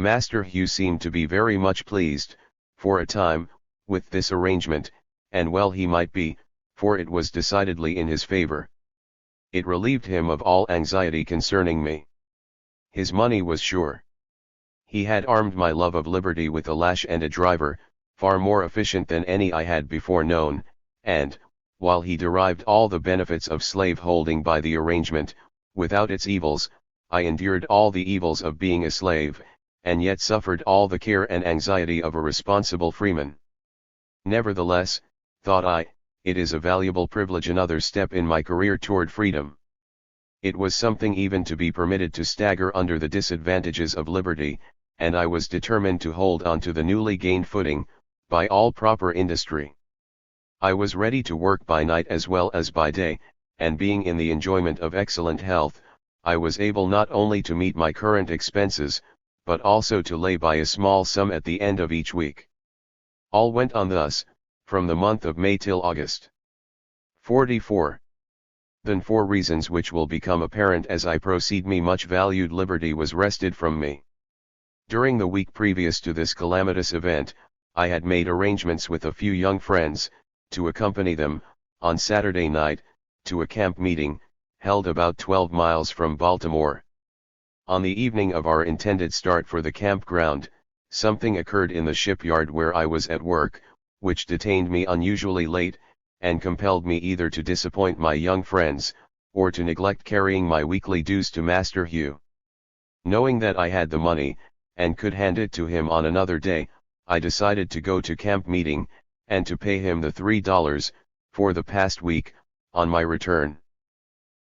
Master Hugh seemed to be very much pleased, for a time, with this arrangement, and well he might be, for it was decidedly in his favor. It relieved him of all anxiety concerning me. His money was sure. He had armed my love of liberty with a lash and a driver, far more efficient than any I had before known, and, while he derived all the benefits of slave-holding by the arrangement, without its evils, I endured all the evils of being a slave, and yet suffered all the care and anxiety of a responsible freeman. Nevertheless, thought I, it is a valuable privilege, another step in my career toward freedom. It was something even to be permitted to stagger under the disadvantages of liberty, and I was determined to hold on to the newly gained footing, by all proper industry. I was ready to work by night as well as by day, and being in the enjoyment of excellent health, I was able not only to meet my current expenses, but also to lay by a small sum at the end of each week. All went on thus, from the month of May till August. 44. Then for reasons which will become apparent as I proceed, me much valued liberty was wrested from me. During the week previous to this calamitous event, I had made arrangements with a few young friends, to accompany them, on Saturday night, to a camp meeting, held about 12 miles from Baltimore. On the evening of our intended start for the campground, something occurred in the shipyard where I was at work, which detained me unusually late, and compelled me either to disappoint my young friends, or to neglect carrying my weekly dues to Master Hugh. Knowing that I had the money, and could hand it to him on another day, I decided to go to camp meeting, and to pay him the $3, for the past week, on my return.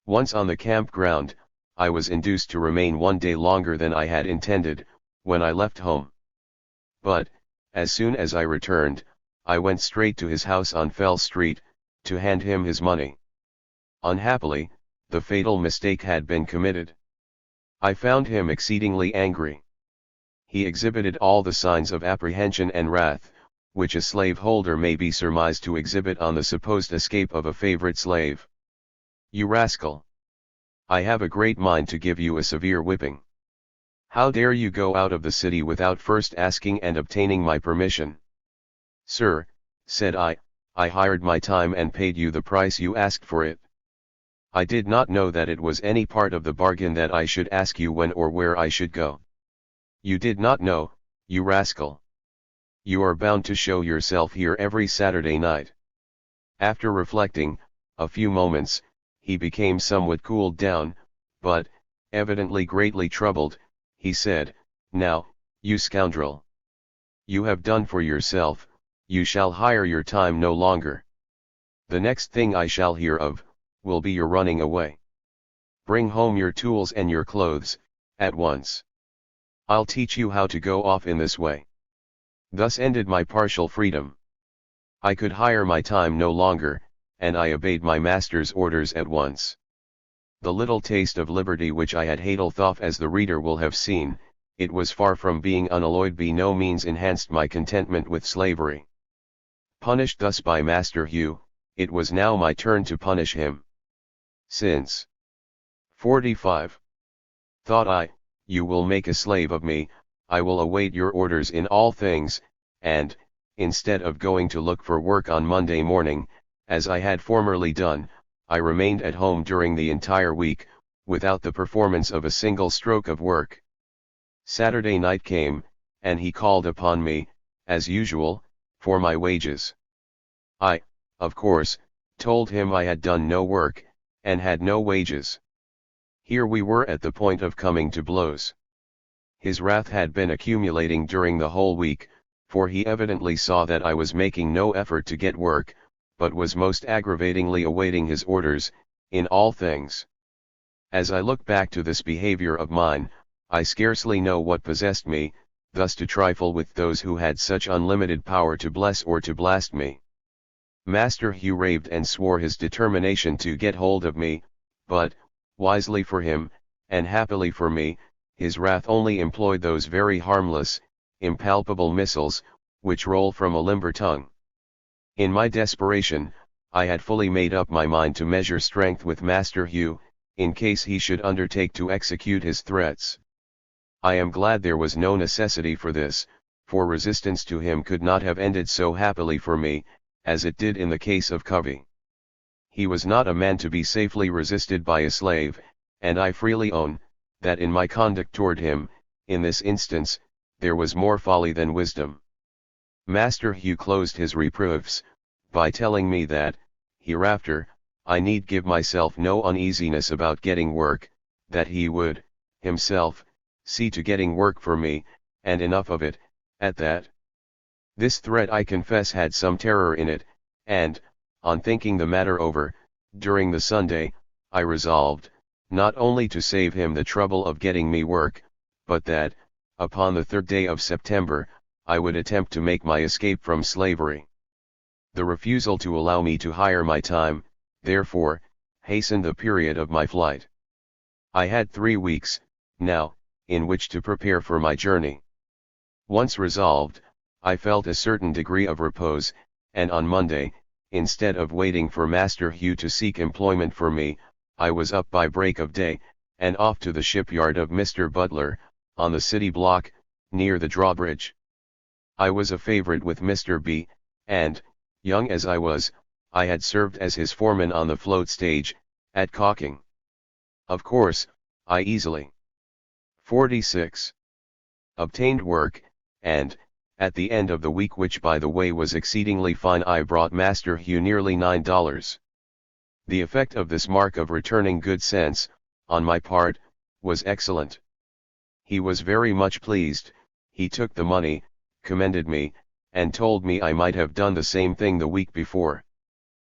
Once on the campground, I was induced to remain one day longer than I had intended, when I left home. But, as soon as I returned, I went straight to his house on Fell Street, to hand him his money. Unhappily, the fatal mistake had been committed. I found him exceedingly angry. He exhibited all the signs of apprehension and wrath, which a slaveholder may be surmised to exhibit on the supposed escape of a favorite slave. "You rascal! I have a great mind to give you a severe whipping. How dare you go out of the city without first asking and obtaining my permission?" "Sir," said I hired my time and paid you the price you asked for it. I did not know that it was any part of the bargain that I should ask you when or where I should go." "You did not know, you rascal? You are bound to show yourself here every Saturday night." After reflecting a few moments, he became somewhat cooled down, but, evidently greatly troubled, he said, "Now, you scoundrel! You have done for yourself, you shall hire your time no longer. The next thing I shall hear of, will be your running away. Bring home your tools and your clothes, at once. I'll teach you how to go off in this way." Thus ended my partial freedom. I could hire my time no longer, and I obeyed my master's orders at once. The little taste of liberty which I had had, thought, as the reader will have seen, it was far from being unalloyed, by no means enhanced my contentment with slavery. Punished thus by Master Hugh, it was now my turn to punish him. Since 45. Thought I, you will make a slave of me, I will await your orders in all things, and, instead of going to look for work on Monday morning, as I had formerly done, I remained at home during the entire week, without the performance of a single stroke of work. Saturday night came, and he called upon me, as usual, for my wages. I, of course, told him I had done no work, and had no wages. Here we were at the point of coming to blows. His wrath had been accumulating during the whole week, for he evidently saw that I was making no effort to get work, but was most aggravatingly awaiting his orders, in all things. As I look back to this behavior of mine, I scarcely know what possessed me, thus to trifle with those who had such unlimited power to bless or to blast me. Master Hugh raved and swore his determination to get hold of me, but, wisely for him, and happily for me, his wrath only employed those very harmless, impalpable missiles, which roll from a limber tongue. In my desperation, I had fully made up my mind to measure strength with Master Hugh, in case he should undertake to execute his threats. I am glad there was no necessity for this, for resistance to him could not have ended so happily for me, as it did in the case of Covey. He was not a man to be safely resisted by a slave, and I freely own, that in my conduct toward him, in this instance, there was more folly than wisdom. Master Hugh closed his reproofs, by telling me that, hereafter, I need give myself no uneasiness about getting work, that he would, himself, see to getting work for me, and enough of it, at that. This threat I confess had some terror in it, and, on thinking the matter over, during the Sunday, I resolved, not only to save him the trouble of getting me work, but that, upon the 3rd day of September, I would attempt to make my escape from slavery. The refusal to allow me to hire my time, therefore, hastened the period of my flight. I had 3 weeks, now, in which to prepare for my journey. Once resolved, I felt a certain degree of repose, and on Monday, instead of waiting for Master Hugh to seek employment for me, I was up by break of day, and off to the shipyard of Mr. Butler, on the city block, near the drawbridge. I was a favorite with Mr. B, and, young as I was, I had served as his foreman on the float stage, at caulking. Of course, I easily 46. Obtained work, and, at the end of the week, which by the way was exceedingly fine, I brought Master Hugh nearly $9. The effect of this mark of returning good sense, on my part, was excellent. He was very much pleased, he took the money, commended me, and told me I might have done the same thing the week before.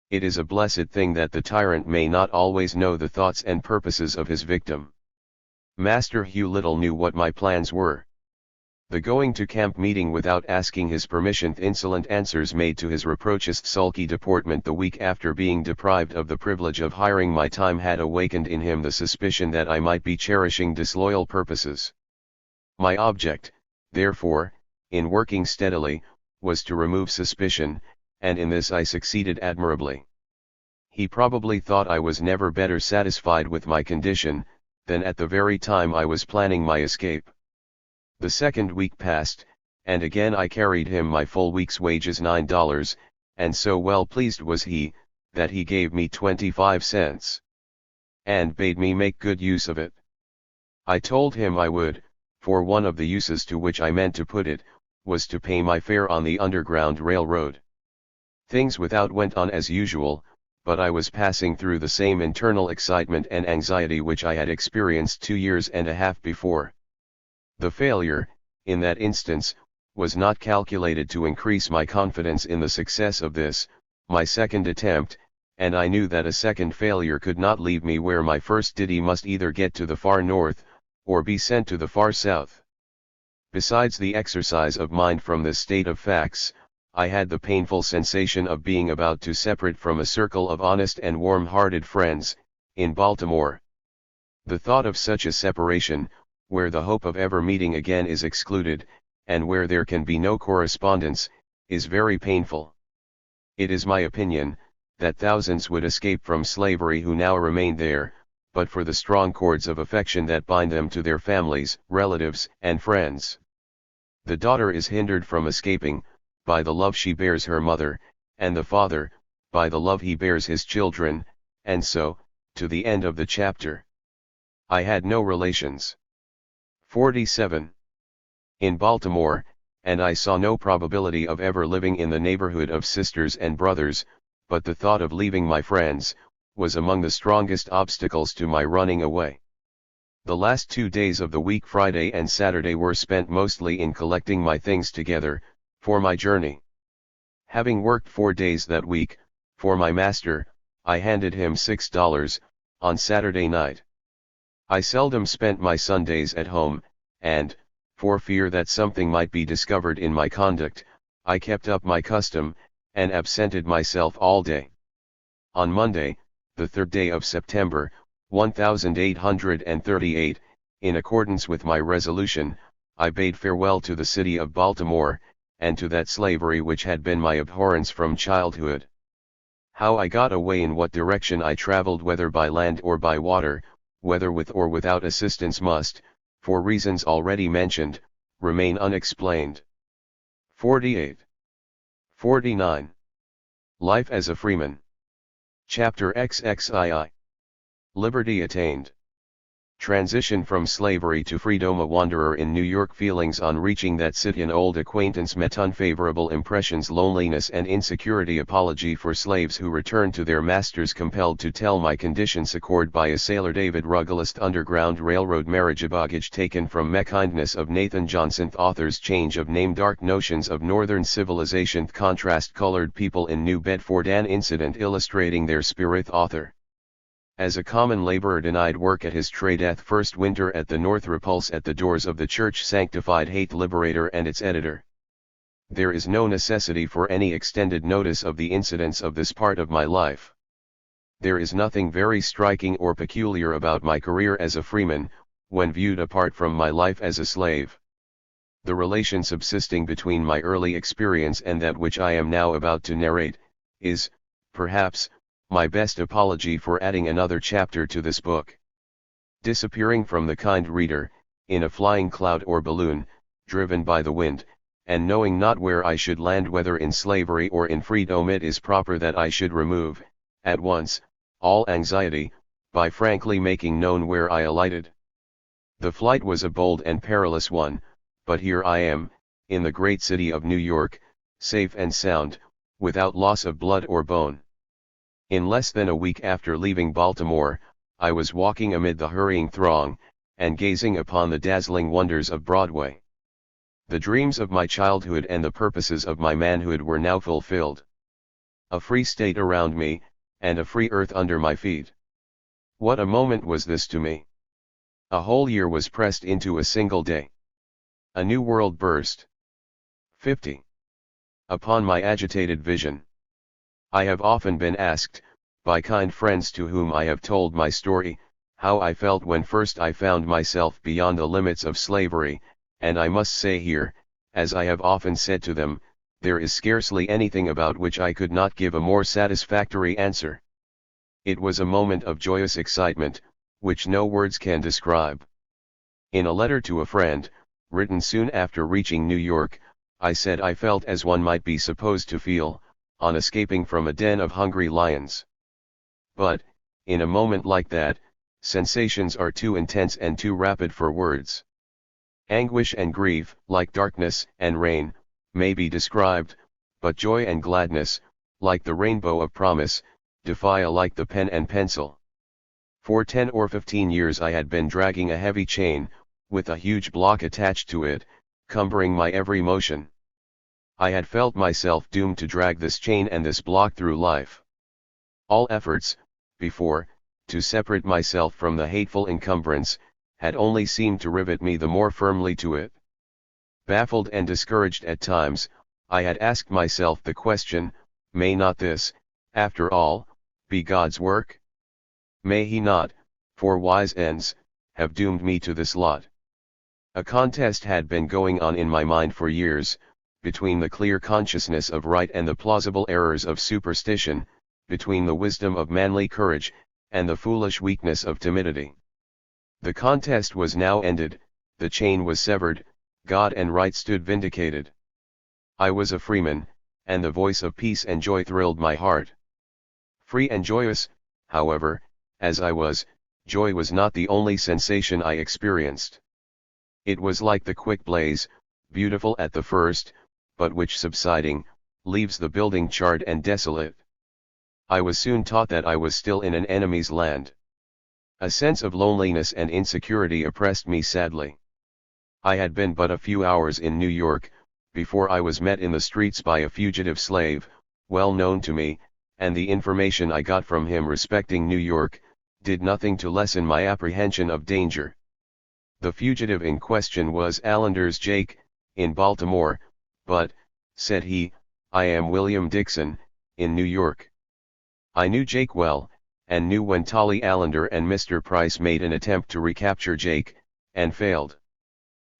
It is a blessed thing that the tyrant may not always know the thoughts and purposes of his victim. Master Hugh little knew what my plans were. The going to camp meeting without asking his permission, the insolent answers made to his reproaches, sulky deportment the week after being deprived of the privilege of hiring my time, had awakened in him the suspicion that I might be cherishing disloyal purposes. My object, therefore, in working steadily, was to remove suspicion, and in this I succeeded admirably. He probably thought I was never better satisfied with my condition, than at the very time I was planning my escape. The 2nd week passed, and again I carried him my full week's wages, $9, and so well pleased was he, that he gave me 25 cents. And bade me make good use of it. I told him I would, for one of the uses to which I meant to put it, was to pay my fare on the Underground Railroad. Things without went on as usual, but I was passing through the same internal excitement and anxiety which I had experienced 2 years and a half before. The failure, in that instance, was not calculated to increase my confidence in the success of this, my second attempt, and I knew that a second failure could not leave me where my first did. He must either get to the far north, or be sent to the far south. Besides the exercise of mind from this state of facts, I had the painful sensation of being about to separate from a circle of honest and warm-hearted friends, in Baltimore. The thought of such a separation, where the hope of ever meeting again is excluded, and where there can be no correspondence, is very painful. It is my opinion, that thousands would escape from slavery who now remain there, but for the strong cords of affection that bind them to their families, relatives, and friends. The daughter is hindered from escaping, by the love she bears her mother, and the father, by the love he bears his children, and so, to the end of the chapter. I had no relations. 47. In Baltimore, and I saw no probability of ever living in the neighborhood of sisters and brothers, but the thought of leaving my friends, was among the strongest obstacles to my running away. The last 2 days of the week, Friday and Saturday, were spent mostly in collecting my things together, for my journey. Having worked 4 days that week, for my master, I handed him $6, on Saturday night. I seldom spent my Sundays at home, and, for fear that something might be discovered in my conduct, I kept up my custom, and absented myself all day. On Monday, the 3rd day of September, 1838, in accordance with my resolution, I bade farewell to the city of Baltimore, and to that slavery which had been my abhorrence from childhood. How I got away, in what direction I traveled, whether by land or by water, whether with or without assistance, must, for reasons already mentioned, remain unexplained. 48. 49. Life as a Freeman. Chapter XXII. Liberty attained. Transition from slavery to freedom. A wanderer in New York. Feelings on reaching that city. An old acquaintance met. Unfavorable impressions. Loneliness and insecurity. Apology for slaves who return to their masters. Compelled to tell my condition. Succored by a sailor. David Ruggles. Underground Railroad. Marriage. Baggage taken from me. Kindness of Nathan Johnson. Author's change of name. Dark notions of northern civilization. Contrast colored people in New Bedford. An incident illustrating their spirit. Author. As a common laborer denied work at his trade. First winter at the North. Repulse at the doors of the church. Sanctified hate. Liberator and its editor. There is no necessity for any extended notice of the incidents of this part of my life. There is nothing very striking or peculiar about my career as a freeman, when viewed apart from my life as a slave. The relation subsisting between my early experience and that which I am now about to narrate, is, perhaps, my best apology for adding another chapter to this book. Disappearing from the kind reader, in a flying cloud or balloon, driven by the wind, and knowing not where I should land, whether in slavery or in freedom, it is proper that I should remove, at once, all anxiety, by frankly making known where I alighted. The flight was a bold and perilous one, but here I am, in the great city of New York, safe and sound, without loss of blood or bone. In less than a week after leaving Baltimore, I was walking amid the hurrying throng, and gazing upon the dazzling wonders of Broadway. The dreams of my childhood and the purposes of my manhood were now fulfilled. A free state around me, and a free earth under my feet. What a moment was this to me! A whole year was pressed into a single day. A new world burst. 50. Upon my agitated vision. I have often been asked, by kind friends to whom I have told my story, how I felt when first I found myself beyond the limits of slavery, and I must say here, as I have often said to them, there is scarcely anything about which I could not give a more satisfactory answer. It was a moment of joyous excitement, which no words can describe. In a letter to a friend, written soon after reaching New York, I said I felt as one might be supposed to feel, on escaping from a den of hungry lions. But, in a moment like that, sensations are too intense and too rapid for words. Anguish and grief, like darkness and rain, may be described, but joy and gladness, like the rainbow of promise, defy alike the pen and pencil. For 10 or 15 years I had been dragging a heavy chain, with a huge block attached to it, cumbering my every motion. I had felt myself doomed to drag this chain and this block through life. All efforts, before, to separate myself from the hateful encumbrance, had only seemed to rivet me the more firmly to it. Baffled and discouraged at times, I had asked myself the question, may not this, after all, be God's work? May He not, for wise ends, have doomed me to this lot? A contest had been going on in my mind for years, between the clear consciousness of right and the plausible errors of superstition, between the wisdom of manly courage, and the foolish weakness of timidity. The contest was now ended, the chain was severed, God and right stood vindicated. I was a freeman, and the voice of peace and joy thrilled my heart. Free and joyous, however, as I was, joy was not the only sensation I experienced. It was like the quick blaze, beautiful at the first, but which subsiding, leaves the building charred and desolate. I was soon taught that I was still in an enemy's land. A sense of loneliness and insecurity oppressed me sadly. I had been but a few hours in New York, before I was met in the streets by a fugitive slave, well known to me, and the information I got from him respecting New York, did nothing to lessen my apprehension of danger. The fugitive in question was Allender's Jake, in Baltimore, but, said he, I am William Dixon, in New York. I knew Jake well, and knew when Tolly Allender and Mr. Price made an attempt to recapture Jake, and failed.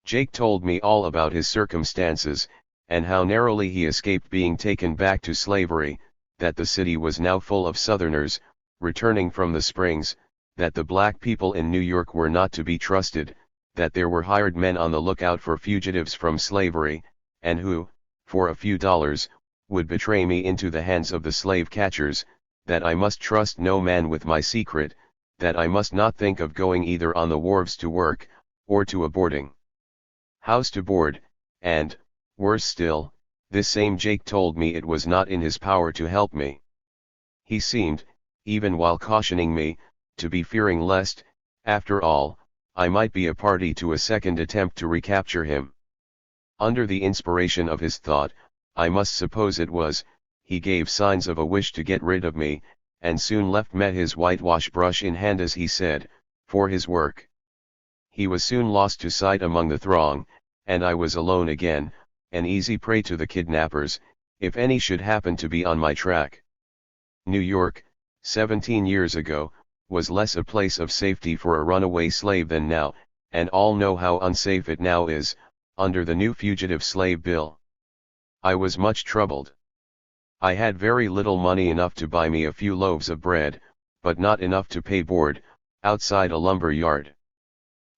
Jake told me all about his circumstances, and how narrowly he escaped being taken back to slavery, that the city was now full of Southerners, returning from the springs, that the black people in New York were not to be trusted, that there were hired men on the lookout for fugitives from slavery, and who, for a few dollars, would betray me into the hands of the slave catchers, that I must trust no man with my secret, that I must not think of going either on the wharves to work, or to a boarding house to board, and, worse still, this same Jake told me it was not in his power to help me. He seemed, even while cautioning me, to be fearing lest, after all, I might be a party to a second attempt to recapture him. Under the inspiration of his thought, I must suppose it was, he gave signs of a wish to get rid of me, and soon met his whitewash brush in hand as he said, for his work. He was soon lost to sight among the throng, and I was alone again, an easy prey to the kidnappers, if any should happen to be on my track. New York, 17 years ago, was less a place of safety for a runaway slave than now, and all know how unsafe it now is, under the new Fugitive Slave Bill. I was much troubled. I had very little money, enough to buy me a few loaves of bread, but not enough to pay board, outside a lumber yard.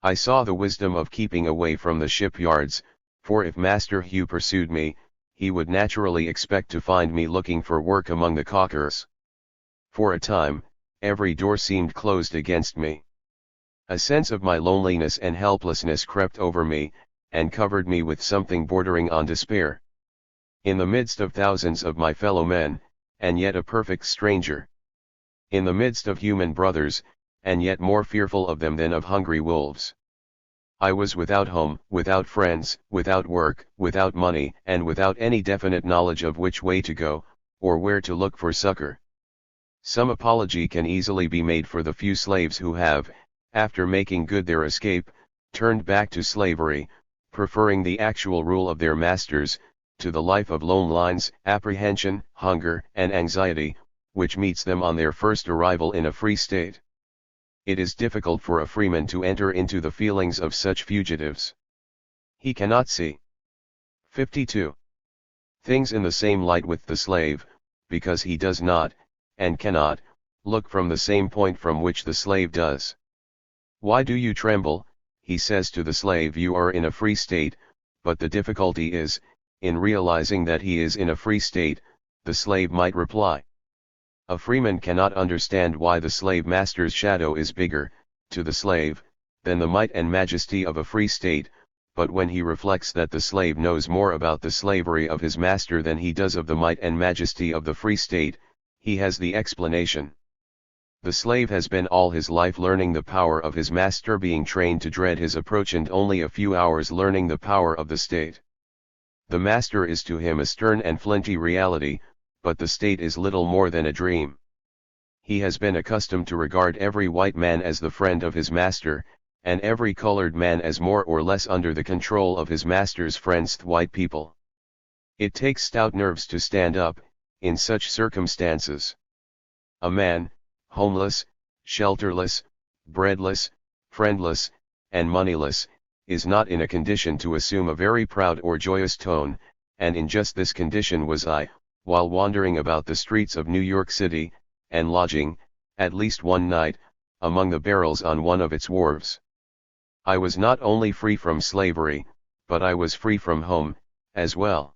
I saw the wisdom of keeping away from the shipyards, for if Master Hugh pursued me, he would naturally expect to find me looking for work among the caulkers. For a time, every door seemed closed against me. A sense of my loneliness and helplessness crept over me, and covered me with something bordering on despair. In the midst of thousands of my fellow men, and yet a perfect stranger. In the midst of human brothers, and yet more fearful of them than of hungry wolves. I was without home, without friends, without work, without money, and without any definite knowledge of which way to go, or where to look for succor. Some apology can easily be made for the few slaves who have, after making good their escape, turned back to slavery, preferring the actual rule of their masters, to the life of lone lines, apprehension, hunger, and anxiety, which meets them on their first arrival in a free state. It is difficult for a freeman to enter into the feelings of such fugitives. He cannot see 52 things in the same light with the slave, because he does not, and cannot, look from the same point from which the slave does. Why do you tremble? He says to the slave. You are in a free state, but the difficulty is, in realizing that he is in a free state, the slave might reply. A freeman cannot understand why the slave master's shadow is bigger, to the slave, than the might and majesty of a free state, but when he reflects that the slave knows more about the slavery of his master than he does of the might and majesty of the free state, he has the explanation. The slave has been all his life learning the power of his master, being trained to dread his approach, and only a few hours learning the power of the state. The master is to him a stern and flinty reality, but the state is little more than a dream. He has been accustomed to regard every white man as the friend of his master, and every colored man as more or less under the control of his master's friends, the white people. It takes stout nerves to stand up, in such circumstances. A man, homeless, shelterless, breadless, friendless, and moneyless, is not in a condition to assume a very proud or joyous tone, and in just this condition was I, while wandering about the streets of New York City, and lodging, at least one night, among the barrels on one of its wharves. I was not only free from slavery, but I was free from home, as well.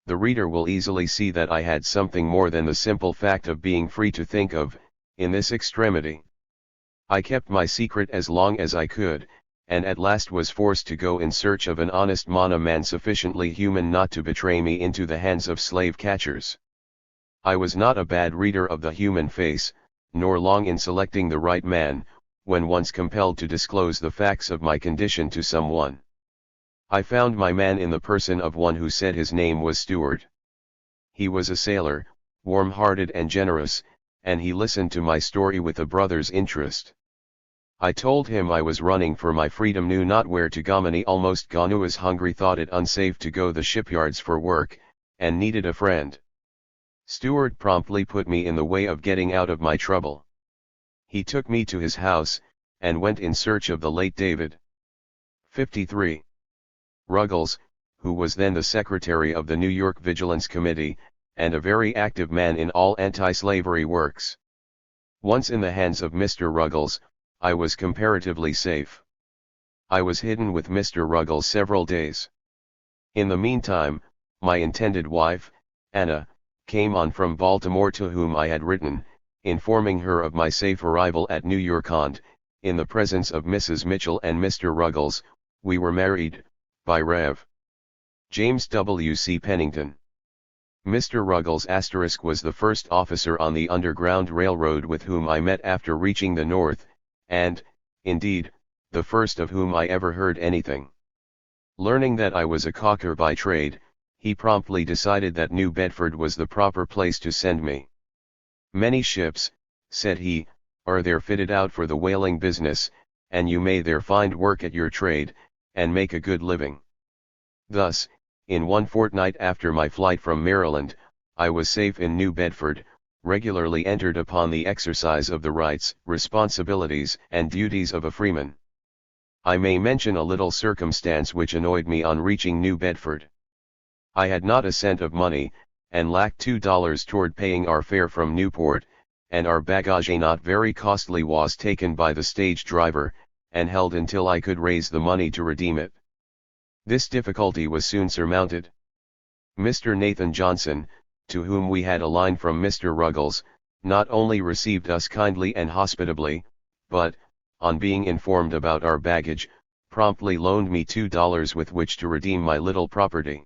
The reader will easily see that I had something more than the simple fact of being free to think of, in this extremity. I kept my secret as long as I could, and at last was forced to go in search of an honest man sufficiently human not to betray me into the hands of slave catchers. I was not a bad reader of the human face, nor long in selecting the right man, when once compelled to disclose the facts of my condition to someone. I found my man in the person of one who said his name was Stewart. He was a sailor, warm-hearted and generous, and he listened to my story with a brother's interest. I told him I was running for my freedom, knew not where to go, many almost gone, was hungry, thought it unsafe to go the shipyards for work, and needed a friend. Stewart promptly put me in the way of getting out of my trouble. He took me to his house, and went in search of the late David 53 Ruggles, who was then the secretary of the New York Vigilance Committee, and a very active man in all anti-slavery works. Once in the hands of Mr. Ruggles, I was comparatively safe. I was hidden with Mr. Ruggles several days. In the meantime, my intended wife, Anna, came on from Baltimore, to whom I had written, informing her of my safe arrival at New York, and, in the presence of Mrs. Mitchell and Mr. Ruggles, we were married, by Rev. James W. C. Pennington. Mr. Ruggles was the first officer on the Underground Railroad with whom I met after reaching the North, and, indeed, the first of whom I ever heard anything. Learning that I was a caulker by trade, he promptly decided that New Bedford was the proper place to send me. "Many ships," said he, "are there fitted out for the whaling business, and you may there find work at your trade, and make a good living." Thus, in one fortnight after my flight from Maryland, I was safe in New Bedford, regularly entered upon the exercise of the rights, responsibilities, and duties of a freeman. I may mention a little circumstance which annoyed me on reaching New Bedford. I had not a cent of money, and lacked $2 toward paying our fare from Newport, and our baggage, not very costly, was taken by the stage driver, and held until I could raise the money to redeem it. This difficulty was soon surmounted. Mr. Nathan Johnson, to whom we had a line from Mr. Ruggles, not only received us kindly and hospitably, but, on being informed about our baggage, promptly loaned me $2 with which to redeem my little property.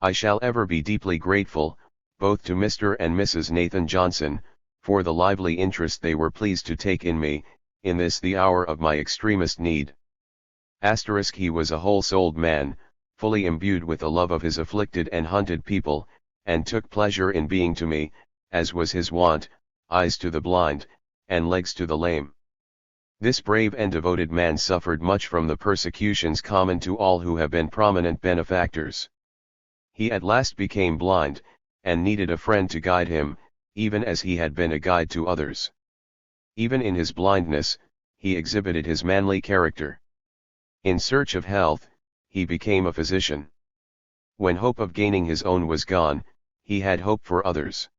I shall ever be deeply grateful, both to Mr. and Mrs. Nathan Johnson, for the lively interest they were pleased to take in me, in this the hour of my extremest need. He was a whole-souled man, fully imbued with a love of his afflicted and hunted people, and took pleasure in being to me, as was his wont, eyes to the blind, and legs to the lame. This brave and devoted man suffered much from the persecutions common to all who have been prominent benefactors. He at last became blind, and needed a friend to guide him, even as he had been a guide to others. Even in his blindness, he exhibited his manly character. In search of health, he became a physician. When hope of gaining his own was gone, he had hope for others.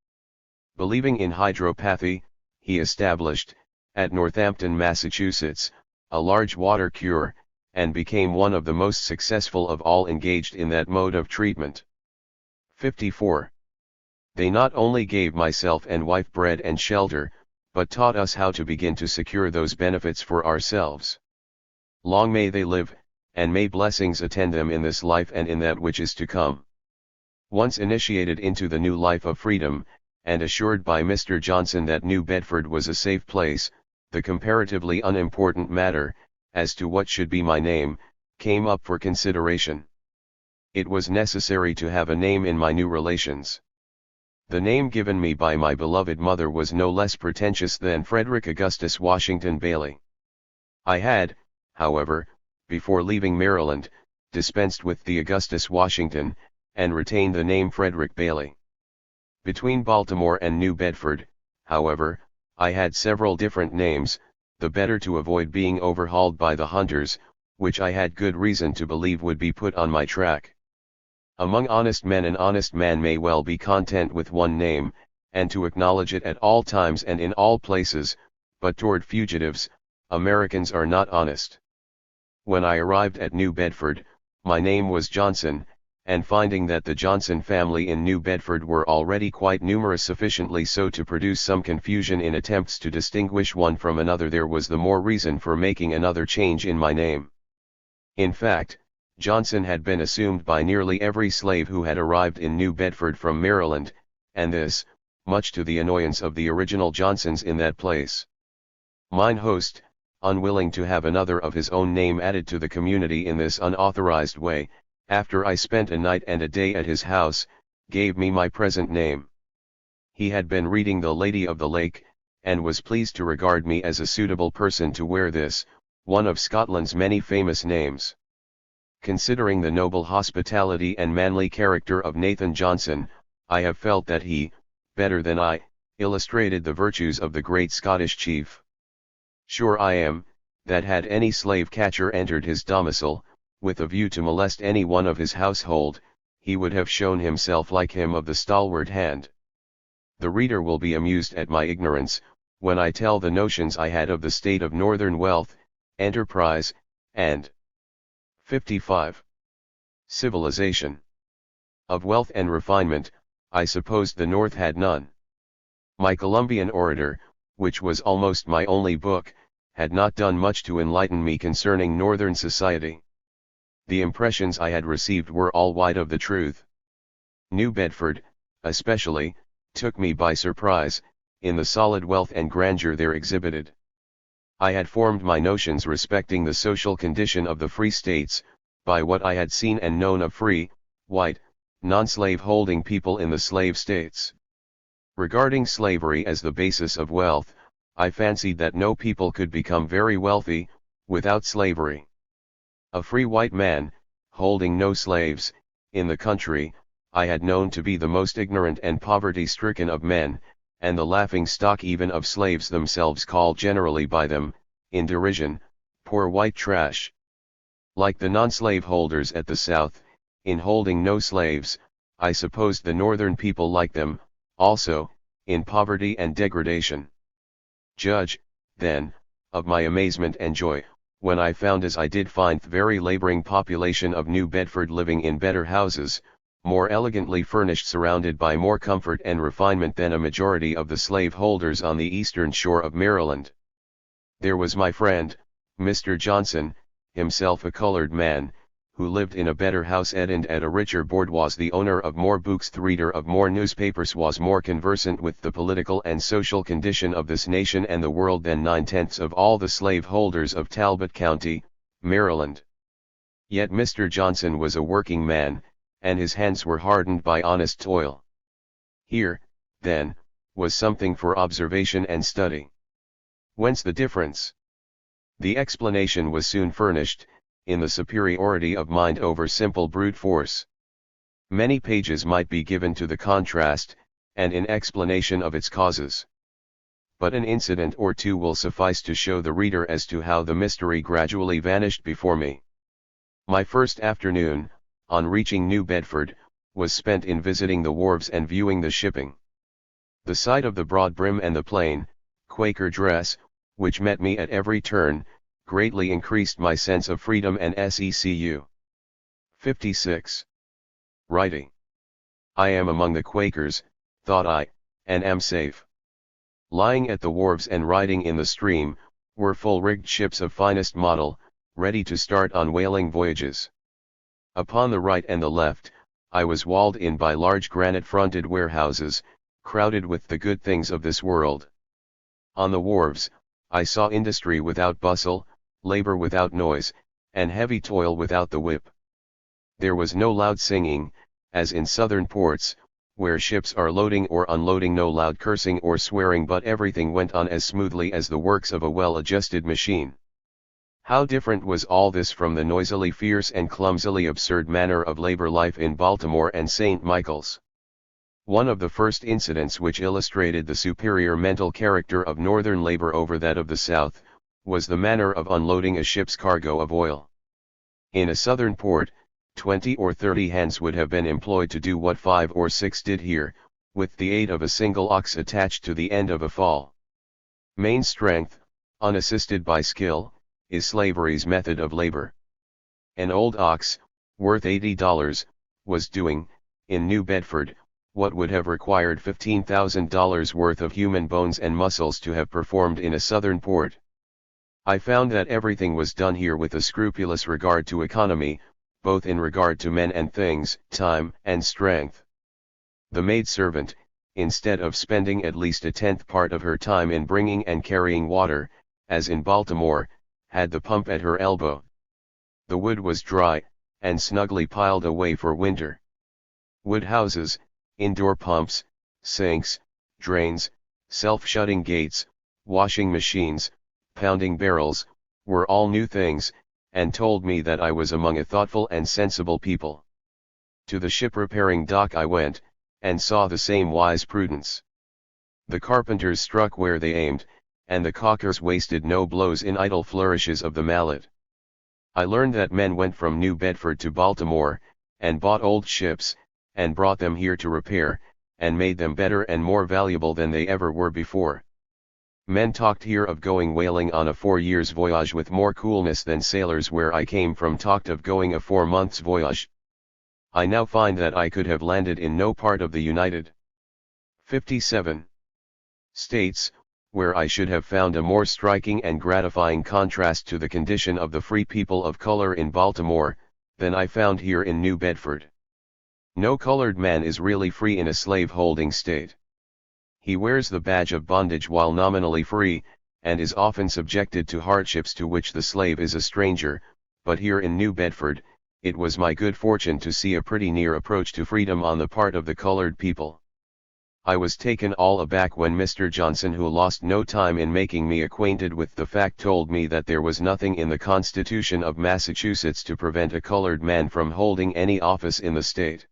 Believing in hydropathy, he established, at Northampton, Massachusetts, a large water cure, and became one of the most successful of all engaged in that mode of treatment. 54. They not only gave myself and wife bread and shelter, but taught us how to begin to secure those benefits for ourselves. Long may they live, and may blessings attend them in this life and in that which is to come. Once initiated into the new life of freedom, and assured by Mr. Johnson that New Bedford was a safe place, the comparatively unimportant matter, as to what should be my name, came up for consideration. It was necessary to have a name in my new relations. The name given me by my beloved mother was no less pretentious than Frederick Augustus Washington Bailey. I had, however, before leaving Maryland, dispensed with the Augustus Washington, and retained the name Frederick Bailey. Between Baltimore and New Bedford, however, I had several different names, the better to avoid being overhauled by the hunters, which I had good reason to believe would be put on my track. Among honest men an honest man may well be content with one name, and to acknowledge it at all times and in all places, but toward fugitives, Americans are not honest. When I arrived at New Bedford, my name was Johnson, and finding that the Johnson family in New Bedford were already quite numerous, sufficiently so to produce some confusion in attempts to distinguish one from another, there was the more reason for making another change in my name. In fact, Johnson had been assumed by nearly every slave who had arrived in New Bedford from Maryland, and this, much to the annoyance of the original Johnsons in that place. Mine host, unwilling to have another of his own name added to the community in this unauthorized way, after I spent a night and a day at his house, gave me my present name. He had been reading The Lady of the Lake, and was pleased to regard me as a suitable person to wear this, one of Scotland's many famous names. Considering the noble hospitality and manly character of Nathan Johnson, I have felt that he, better than I, illustrated the virtues of the great Scottish chief. Sure I am, that had any slave catcher entered his domicile, with a view to molest any one of his household, he would have shown himself like him of the stalwart hand. The reader will be amused at my ignorance, when I tell the notions I had of the state of northern wealth, enterprise, and 55. Civilization. Of wealth and refinement, I supposed the North had none. My Columbian Orator, which was almost my only book, had not done much to enlighten me concerning Northern society. The impressions I had received were all wide of the truth. New Bedford, especially, took me by surprise, in the solid wealth and grandeur there exhibited. I had formed my notions respecting the social condition of the free states, by what I had seen and known of free, white, non-slave holding people in the slave states. Regarding slavery as the basis of wealth, I fancied that no people could become very wealthy, without slavery. A free white man, holding no slaves, in the country, I had known to be the most ignorant and poverty-stricken of men, and the laughing stock even of slaves themselves, called generally by them, in derision, poor white trash. Like the non-slave holders at the South, in holding no slaves, I supposed the Northern people like them, also, in poverty and degradation. Judge, then, of my amazement and joy, when I found, as I did find, the very laboring population of New Bedford living in better houses, more elegantly furnished, surrounded by more comfort and refinement than a majority of the slave holders on the eastern shore of Maryland. There was my friend, Mr. Johnson, himself a colored man, who lived in a better house and at a richer board, was the owner of more books, the reader of more newspapers, was more conversant with the political and social condition of this nation and the world than 9/10 of all the slave holders of Talbot County, Maryland. Yet Mr. Johnson was a working man, and his hands were hardened by honest toil. Here, then, was something for observation and study. Whence the difference? The explanation was soon furnished, in the superiority of mind over simple brute force. Many pages might be given to the contrast, and in explanation of its causes. But an incident or two will suffice to show the reader as to how the mystery gradually vanished before me. My first afternoon, on reaching New Bedford, was spent in visiting the wharves and viewing the shipping. The sight of the broad brim and the plain, Quaker dress, which met me at every turn, greatly increased my sense of freedom and secu. 56. Writing. I am among the Quakers, thought I, and am safe. Lying at the wharves and riding in the stream, were full-rigged ships of finest model, ready to start on whaling voyages. Upon the right and the left, I was walled in by large granite-fronted warehouses, crowded with the good things of this world. On the wharves, I saw industry without bustle, labor without noise, and heavy toil without the whip. There was no loud singing, as in southern ports, where ships are loading or unloading, no loud cursing or swearing, but everything went on as smoothly as the works of a well-adjusted machine. How different was all this from the noisily fierce and clumsily absurd manner of labor life in Baltimore and St. Michael's. One of the first incidents which illustrated the superior mental character of Northern labor over that of the South, was the manner of unloading a ship's cargo of oil. In a Southern port, 20 or 30 hands would have been employed to do what 5 or 6 did here, with the aid of a single ox attached to the end of a fall. Main strength, unassisted by skill, is slavery's method of labor. An old ox, worth $80, was doing, in New Bedford, what would have required $15,000 worth of human bones and muscles to have performed in a Southern port. I found that everything was done here with a scrupulous regard to economy, both in regard to men and things, time and strength. The maid-servant, instead of spending at least a 10th part of her time in bringing and carrying water, as in Baltimore, had the pump at her elbow. The wood was dry, and snugly piled away for winter. Wood houses, indoor pumps, sinks, drains, self-shutting gates, washing machines, pounding barrels, were all new things, and told me that I was among a thoughtful and sensible people. To the ship-repairing dock I went, and saw the same wise prudence. The carpenters struck where they aimed, and the caulkers wasted no blows in idle flourishes of the mallet. I learned that men went from New Bedford to Baltimore, and bought old ships, and brought them here to repair, and made them better and more valuable than they ever were before. Men talked here of going whaling on a 4 years voyage with more coolness than sailors where I came from talked of going a 4 months voyage. I now find that I could have landed in no part of the United 57 States, where I should have found a more striking and gratifying contrast to the condition of the free people of color in Baltimore, than I found here in New Bedford. No colored man is really free in a slave-holding state. He wears the badge of bondage while nominally free, and is often subjected to hardships to which the slave is a stranger, but here in New Bedford, it was my good fortune to see a pretty near approach to freedom on the part of the colored people. I was taken all aback when Mr. Johnson, who lost no time in making me acquainted with the fact, told me that there was nothing in the Constitution of Massachusetts to prevent a colored man from holding any office in the state.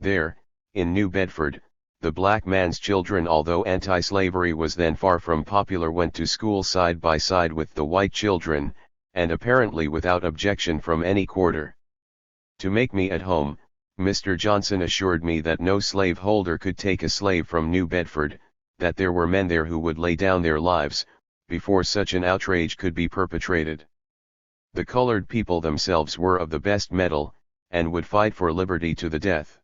There, in New Bedford, the black man's children, although anti-slavery was then far from popular, went to school side by side with the white children, and apparently without objection from any quarter. To make me at home, Mr. Johnson assured me that no slaveholder could take a slave from New Bedford, that there were men there who would lay down their lives, before such an outrage could be perpetrated. The colored people themselves were of the best mettle, and would fight for liberty to the death.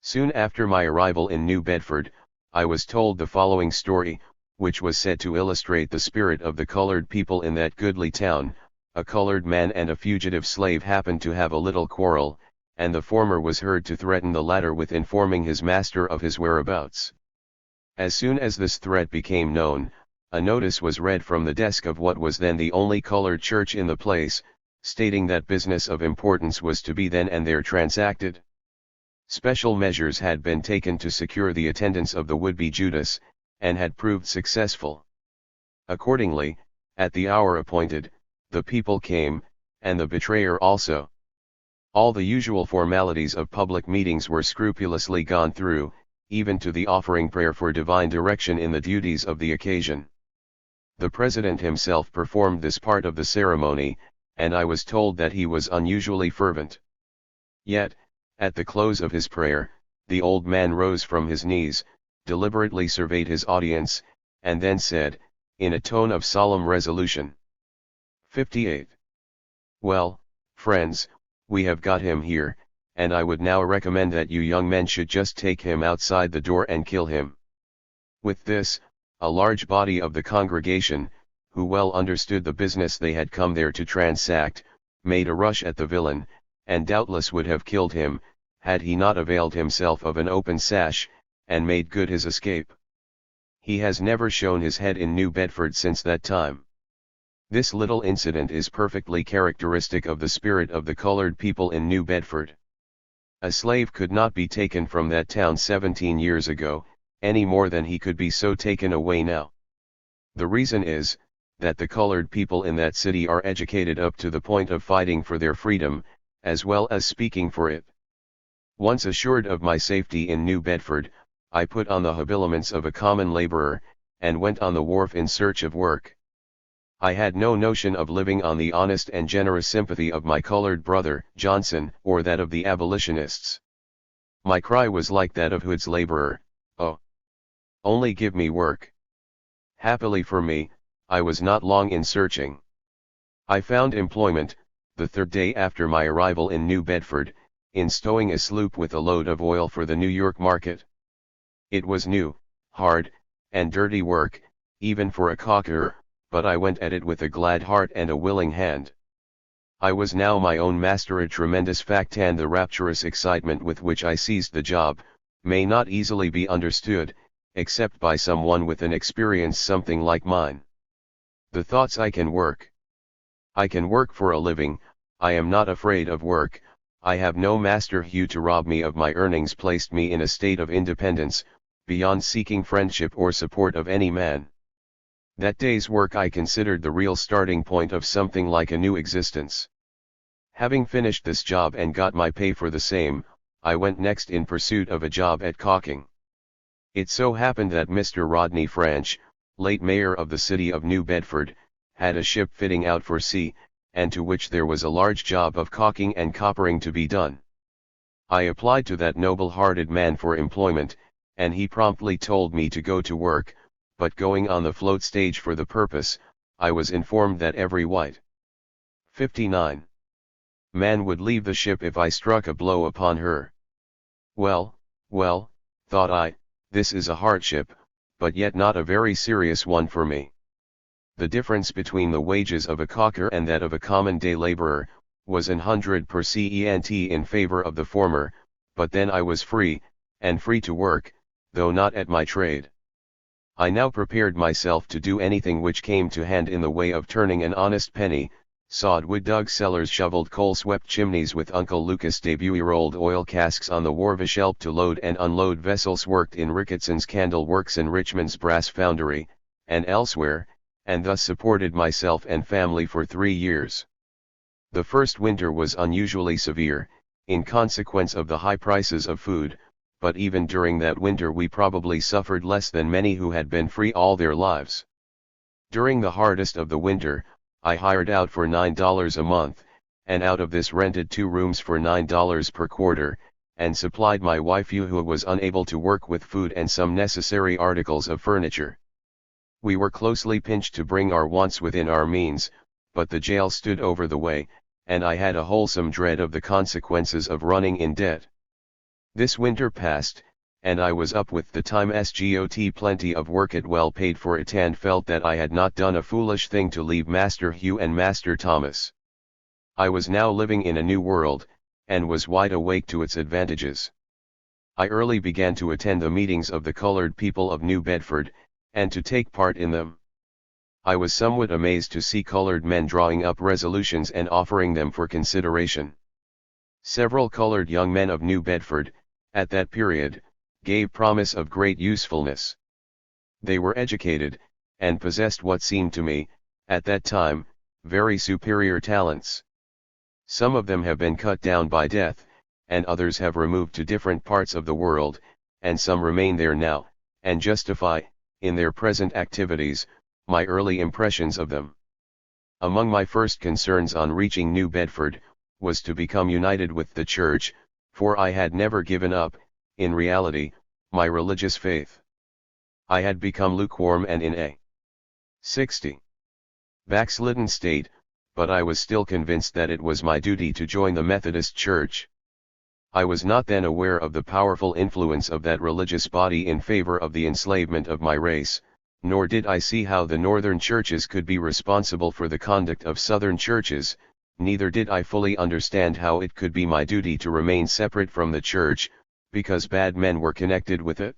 Soon after my arrival in New Bedford, I was told the following story, which was said to illustrate the spirit of the colored people in that goodly town. A colored man and a fugitive slave happened to have a little quarrel, and the former was heard to threaten the latter with informing his master of his whereabouts. As soon as this threat became known, a notice was read from the desk of what was then the only colored church in the place, stating that business of importance was to be then and there transacted. Special measures had been taken to secure the attendance of the would-be Judas, and had proved successful. Accordingly, at the hour appointed, the people came, and the betrayer also. All the usual formalities of public meetings were scrupulously gone through, even to the offering prayer for divine direction in the duties of the occasion. The president himself performed this part of the ceremony, and I was told that he was unusually fervent. Yet, at the close of his prayer, the old man rose from his knees, deliberately surveyed his audience, and then said, in a tone of solemn resolution, 58. Well, friends, we have got him here, and I would now recommend that you young men should just take him outside the door and kill him. With this, a large body of the congregation, who well understood the business they had come there to transact, made a rush at the villain, and doubtless would have killed him, had he not availed himself of an open sash, and made good his escape. He has never shown his head in New Bedford since that time. This little incident is perfectly characteristic of the spirit of the colored people in New Bedford. A slave could not be taken from that town 17 years ago, any more than he could be so taken away now. The reason is, that the colored people in that city are educated up to the point of fighting for their freedom, as well as speaking for it. Once assured of my safety in New Bedford, I put on the habiliments of a common laborer, and went on the wharf in search of work. I had no notion of living on the honest and generous sympathy of my colored brother, Johnson, or that of the abolitionists. My cry was like that of Hood's laborer, "Oh, only give me work." Happily for me, I was not long in searching. I found employment, the third day after my arrival in New Bedford, in stowing a sloop with a load of oil for the New York market. It was new, hard, and dirty work, even for a caulker, but I went at it with a glad heart and a willing hand. I was now my own master, a tremendous fact, and the rapturous excitement with which I seized the job, may not easily be understood, except by someone with an experience something like mine. The thoughts, I can work for a living, I am not afraid of work, I have no master who to rob me of my earnings, placed me in a state of independence, beyond seeking friendship or support of any man. That day's work I considered the real starting point of something like a new existence. Having finished this job and got my pay for the same, I went next in pursuit of a job at caulking. It so happened that Mr. Rodney French, late mayor of the city of New Bedford, had a ship fitting out for sea, and to which there was a large job of caulking and coppering to be done. I applied to that noble-hearted man for employment, and he promptly told me to go to work, but going on the float stage for the purpose, I was informed that every white 59 man would leave the ship if I struck a blow upon her. Well, well, thought I, this is a hardship, but yet not a very serious one for me. The difference between the wages of a caulker and that of a common day laborer, was 100 per cent in favor of the former, but then I was free, and free to work, though not at my trade. I now prepared myself to do anything which came to hand in the way of turning an honest penny, sawed wood, dug cellars, shoveled coal, swept chimneys with Uncle Lucas debut, rolled oil casks on the Warvish Elp to load and unload vessels, worked in Ricketson's candle works and Richmond's brass foundry, and elsewhere, and thus supported myself and family for 3 years. The first winter was unusually severe, in consequence of the high prices of food, but even during that winter we probably suffered less than many who had been free all their lives. During the hardest of the winter, I hired out for $9 a month, and out of this rented 2 rooms for $9 per quarter, and supplied my wife who was unable to work with food and some necessary articles of furniture. We were closely pinched to bring our wants within our means, but the jail stood over the way, and I had a wholesome dread of the consequences of running in debt. This winter passed, and I was up with the time got plenty of work at well paid for it, and felt that I had not done a foolish thing to leave Master Hugh and Master Thomas. I was now living in a new world, and was wide awake to its advantages. I early began to attend the meetings of the colored people of New Bedford, and to take part in them. I was somewhat amazed to see colored men drawing up resolutions and offering them for consideration. Several colored young men of New Bedford, at that period, gave promise of great usefulness. They were educated, and possessed what seemed to me, at that time, very superior talents. Some of them have been cut down by death, and others have removed to different parts of the world, and some remain there now, and justify, in their present activities, my early impressions of them. Among my first concerns on reaching New Bedford, was to become united with the Church, for I had never given up, in reality, my religious faith. I had become lukewarm and in a 60 backslidden state, but I was still convinced that it was my duty to join the Methodist Church. I was not then aware of the powerful influence of that religious body in favor of the enslavement of my race, nor did I see how the Northern churches could be responsible for the conduct of Southern churches, neither did I fully understand how it could be my duty to remain separate from the Church, because bad men were connected with it.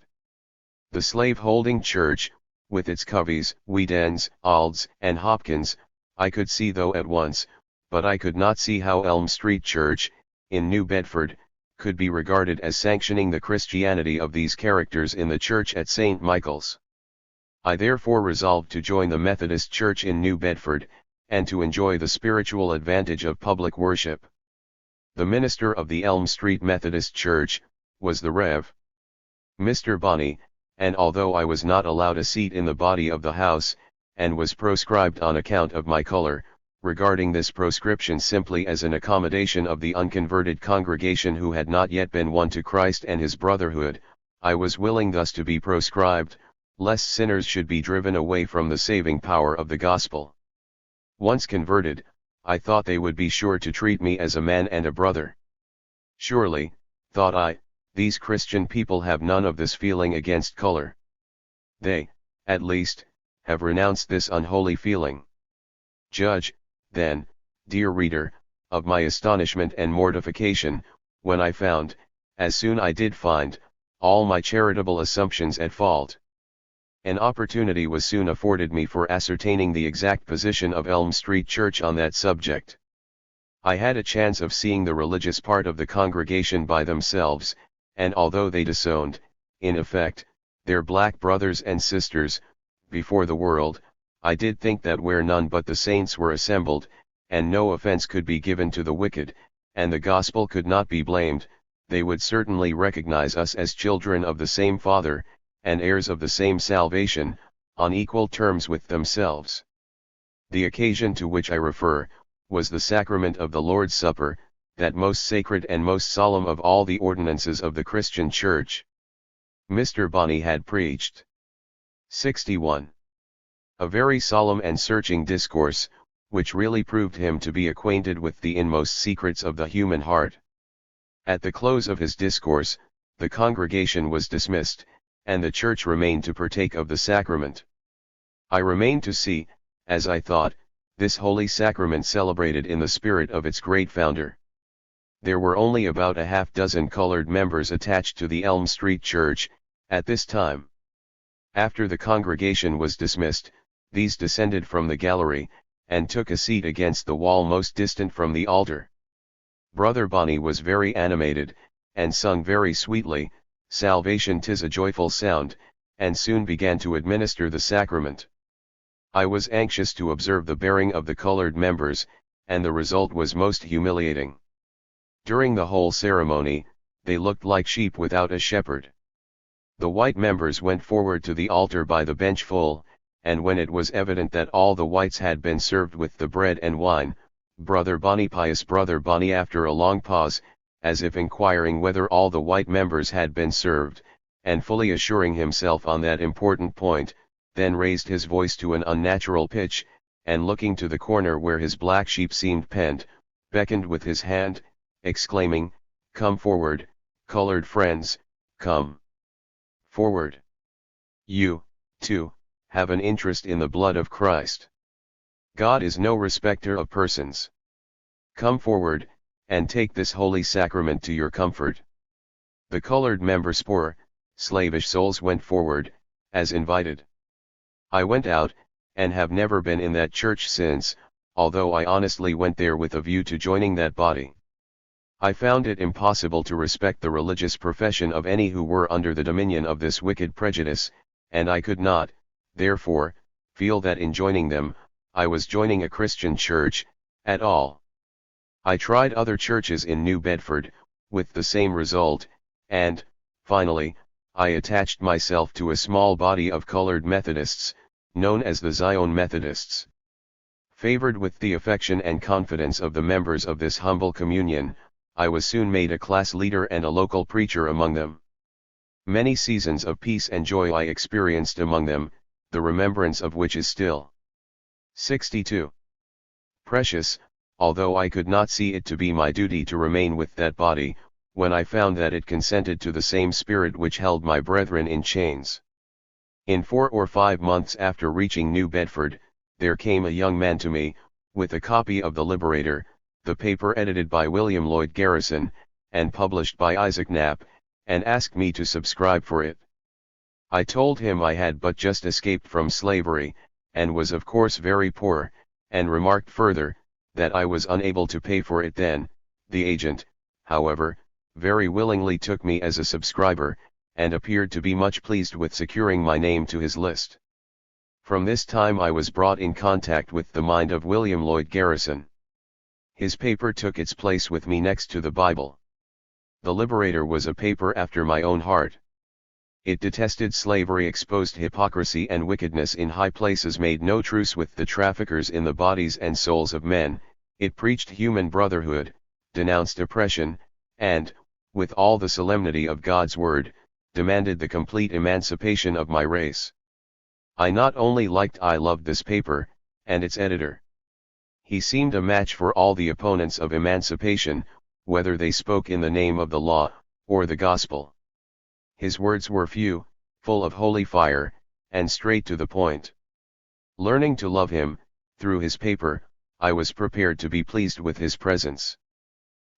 The slave-holding Church, with its Coveys, Weedens, Alds, and Hopkins, I could see though at once, but I could not see how Elm Street Church, in New Bedford, could be regarded as sanctioning the Christianity of these characters in the church at St. Michael's. I therefore resolved to join the Methodist Church in New Bedford, and to enjoy the spiritual advantage of public worship. The minister of the Elm Street Methodist Church, was the Rev. Mr. Bonney, and although I was not allowed a seat in the body of the house, and was proscribed on account of my color, regarding this proscription simply as an accommodation of the unconverted congregation who had not yet been won to Christ and his brotherhood, I was willing thus to be proscribed, lest sinners should be driven away from the saving power of the gospel. Once converted, I thought they would be sure to treat me as a man and a brother. Surely, thought I, these Christian people have none of this feeling against color. They, at least, have renounced this unholy feeling. Judge, then, dear reader, of my astonishment and mortification, when I found, as soon I did find, all my charitable assumptions at fault. An opportunity was soon afforded me for ascertaining the exact position of Elm Street Church on that subject. I had a chance of seeing the religious part of the congregation by themselves, and although they disowned, in effect, their black brothers and sisters, before the world, I did think that where none but the saints were assembled, and no offense could be given to the wicked, and the gospel could not be blamed, they would certainly recognize us as children of the same Father, and heirs of the same salvation, on equal terms with themselves. The occasion to which I refer, was the sacrament of the Lord's Supper, that most sacred and most solemn of all the ordinances of the Christian Church. Mr. Bonney had preached 61. A very solemn and searching discourse, which really proved him to be acquainted with the inmost secrets of the human heart. At the close of his discourse, the congregation was dismissed, and the church remained to partake of the sacrament. I remained to see, as I thought, this holy sacrament celebrated in the spirit of its great founder. There were only about a half-dozen colored members attached to the Elm Street Church, at this time. After the congregation was dismissed, these descended from the gallery, and took a seat against the wall most distant from the altar. Brother Bonnie was very animated, and sung very sweetly, "Salvation 'tis a joyful sound," and soon began to administer the sacrament. I was anxious to observe the bearing of the colored members, and the result was most humiliating. During the whole ceremony, they looked like sheep without a shepherd. The white members went forward to the altar by the bench full, and when it was evident that all the whites had been served with the bread and wine, Brother Bonnie after a long pause, as if inquiring whether all the white members had been served, and fully assuring himself on that important point, then raised his voice to an unnatural pitch, and looking to the corner where his black sheep seemed penned, beckoned with his hand, exclaiming, "Come forward, colored friends, come forward. You, too, have an interest in the blood of Christ. God is no respecter of persons. Come forward, and take this holy sacrament to your comfort." The colored members, poor, slavish souls, went forward, as invited. I went out, and have never been in that church since, although I honestly went there with a view to joining that body. I found it impossible to respect the religious profession of any who were under the dominion of this wicked prejudice, and I could not, therefore, feel that in joining them, I was joining a Christian church, at all. I tried other churches in New Bedford, with the same result, and, finally, I attached myself to a small body of colored Methodists, known as the Zion Methodists. Favored with the affection and confidence of the members of this humble communion, I was soon made a class leader and a local preacher among them. Many seasons of peace and joy I experienced among them, the remembrance of which is still 62. Precious, although I could not see it to be my duty to remain with that body, when I found that it consented to the same spirit which held my brethren in chains. In 4 or 5 months after reaching New Bedford, there came a young man to me, with a copy of The Liberator, the paper edited by William Lloyd Garrison, and published by Isaac Knapp, and asked me to subscribe for it. I told him I had but just escaped from slavery, and was of course very poor, and remarked further, that I was unable to pay for it then. The agent, however, very willingly took me as a subscriber, and appeared to be much pleased with securing my name to his list. From this time I was brought in contact with the mind of William Lloyd Garrison. His paper took its place with me next to the Bible. The Liberator was a paper after my own heart. It detested slavery, exposed hypocrisy and wickedness in high places, made no truce with the traffickers in the bodies and souls of men, it preached human brotherhood, denounced oppression, and, with all the solemnity of God's word, demanded the complete emancipation of my race. I not only liked, I loved this paper, and its editor. He seemed a match for all the opponents of emancipation, whether they spoke in the name of the law, or the gospel. His words were few, full of holy fire, and straight to the point. Learning to love him, through his paper, I was prepared to be pleased with his presence.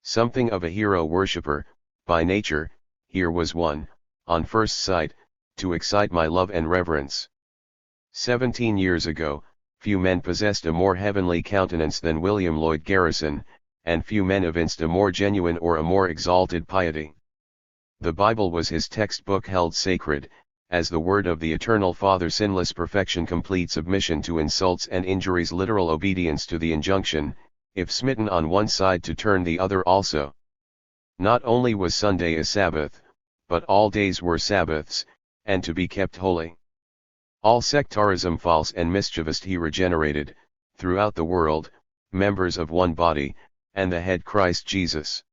Something of a hero worshipper, by nature, here was one, on first sight, to excite my love and reverence. 17 years ago, few men possessed a more heavenly countenance than William Lloyd Garrison, and few men evinced a more genuine or a more exalted piety. The Bible was his textbook, held sacred, as the word of the Eternal Father, sinless perfection, complete submission to insults and injuries, literal obedience to the injunction, if smitten on one side to turn the other also. Not only was Sunday a Sabbath, but all days were Sabbaths, and to be kept holy. All sectarism false and mischievous he regenerated, throughout the world, members of one body, and the head Christ Jesus.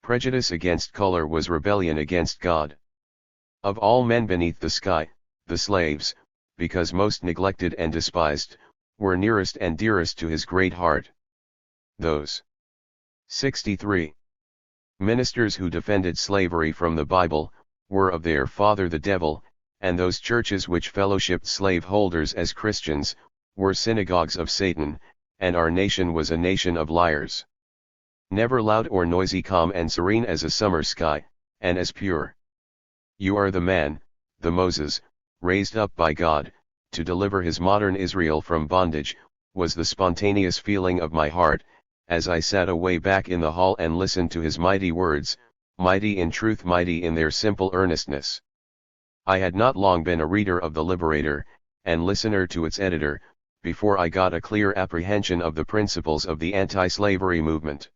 Prejudice against color was rebellion against God. Of all men beneath the sky, the slaves, because most neglected and despised, were nearest and dearest to his great heart. Those 63 ministers who defended slavery from the Bible, were of their father the devil, and those churches which fellowshipped slaveholders as Christians, were synagogues of Satan, and our nation was a nation of liars. Never loud or noisy, calm and serene as a summer sky, and as pure. You are the man, the Moses, raised up by God, to deliver his modern Israel from bondage, was the spontaneous feeling of my heart, as I sat away back in the hall and listened to his mighty words, mighty in truth, mighty in their simple earnestness. I had not long been a reader of the Liberator, and listener to its editor, before I got a clear apprehension of the principles of the anti-slavery movement.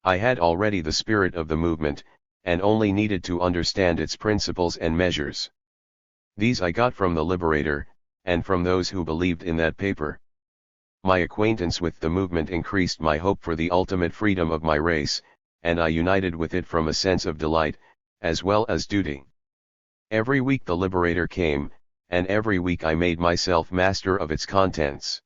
I had already the spirit of the movement, and only needed to understand its principles and measures. These I got from the Liberator, and from those who believed in that paper. My acquaintance with the movement increased my hope for the ultimate freedom of my race, and I united with it from a sense of delight, as well as duty. Every week the Liberator came, and every week I made myself master of its contents.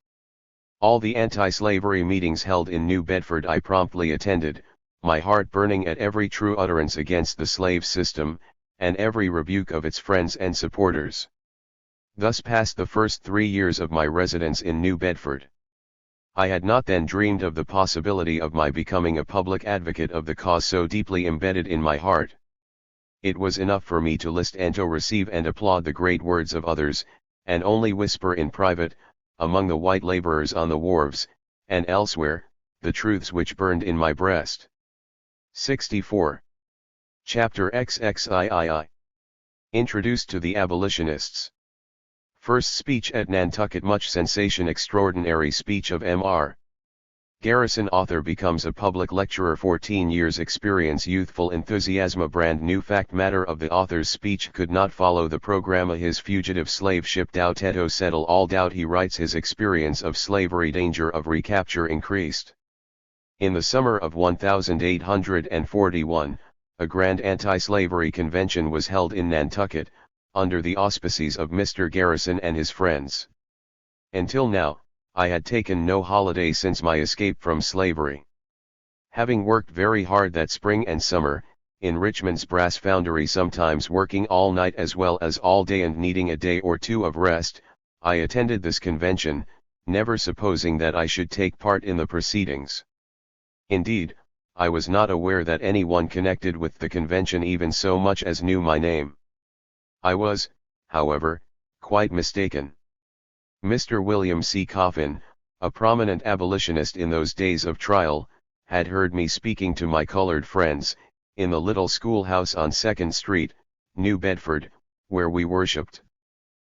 All the anti-slavery meetings held in New Bedford I promptly attended, my heart burning at every true utterance against the slave system, and every rebuke of its friends and supporters. Thus passed the first 3 years of my residence in New Bedford. I had not then dreamed of the possibility of my becoming a public advocate of the cause so deeply embedded in my heart. It was enough for me to list and to receive and applaud the great words of others, and only whisper in private, among the white laborers on the wharves, and elsewhere, the truths which burned in my breast. 64. Chapter XXIII. Introduced to the Abolitionists. First speech at Nantucket, much sensation. Extraordinary speech of M.R. Garrison. Author becomes a public lecturer. 14 years experience. Youthful enthusiasm. A brand new fact. Matter of the author's speech could not follow the program. His fugitive slave ship doubt to settle all doubt. He writes his experience of slavery, danger of recapture increased. In the summer of 1841, a grand anti-slavery convention was held in Nantucket, under the auspices of Mr. Garrison and his friends. Until now, I had taken no holiday since my escape from slavery. Having worked very hard that spring and summer, in Richmond's brass foundry, sometimes working all night as well as all day and needing a day or two of rest, I attended this convention, never supposing that I should take part in the proceedings. Indeed, I was not aware that anyone connected with the convention even so much as knew my name. I was, however, quite mistaken. Mr. William C. Coffin, a prominent abolitionist in those days of trial, had heard me speaking to my colored friends, in the little schoolhouse on 2nd Street, New Bedford, where we worshipped.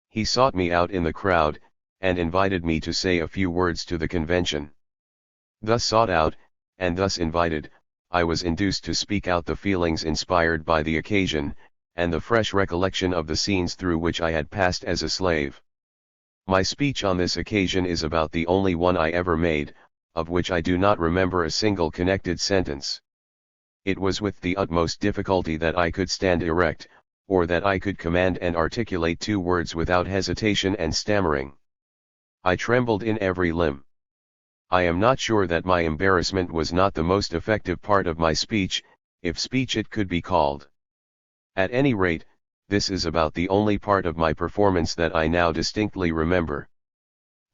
He sought me out in the crowd, and invited me to say a few words to the convention. Thus sought out, and thus invited, I was induced to speak out the feelings inspired by the occasion, and the fresh recollection of the scenes through which I had passed as a slave. My speech on this occasion is about the only one I ever made, of which I do not remember a single connected sentence. It was with the utmost difficulty that I could stand erect, or that I could command and articulate 2 words without hesitation and stammering. I trembled in every limb. I am not sure that my embarrassment was not the most effective part of my speech, if speech it could be called. At any rate, this is about the only part of my performance that I now distinctly remember.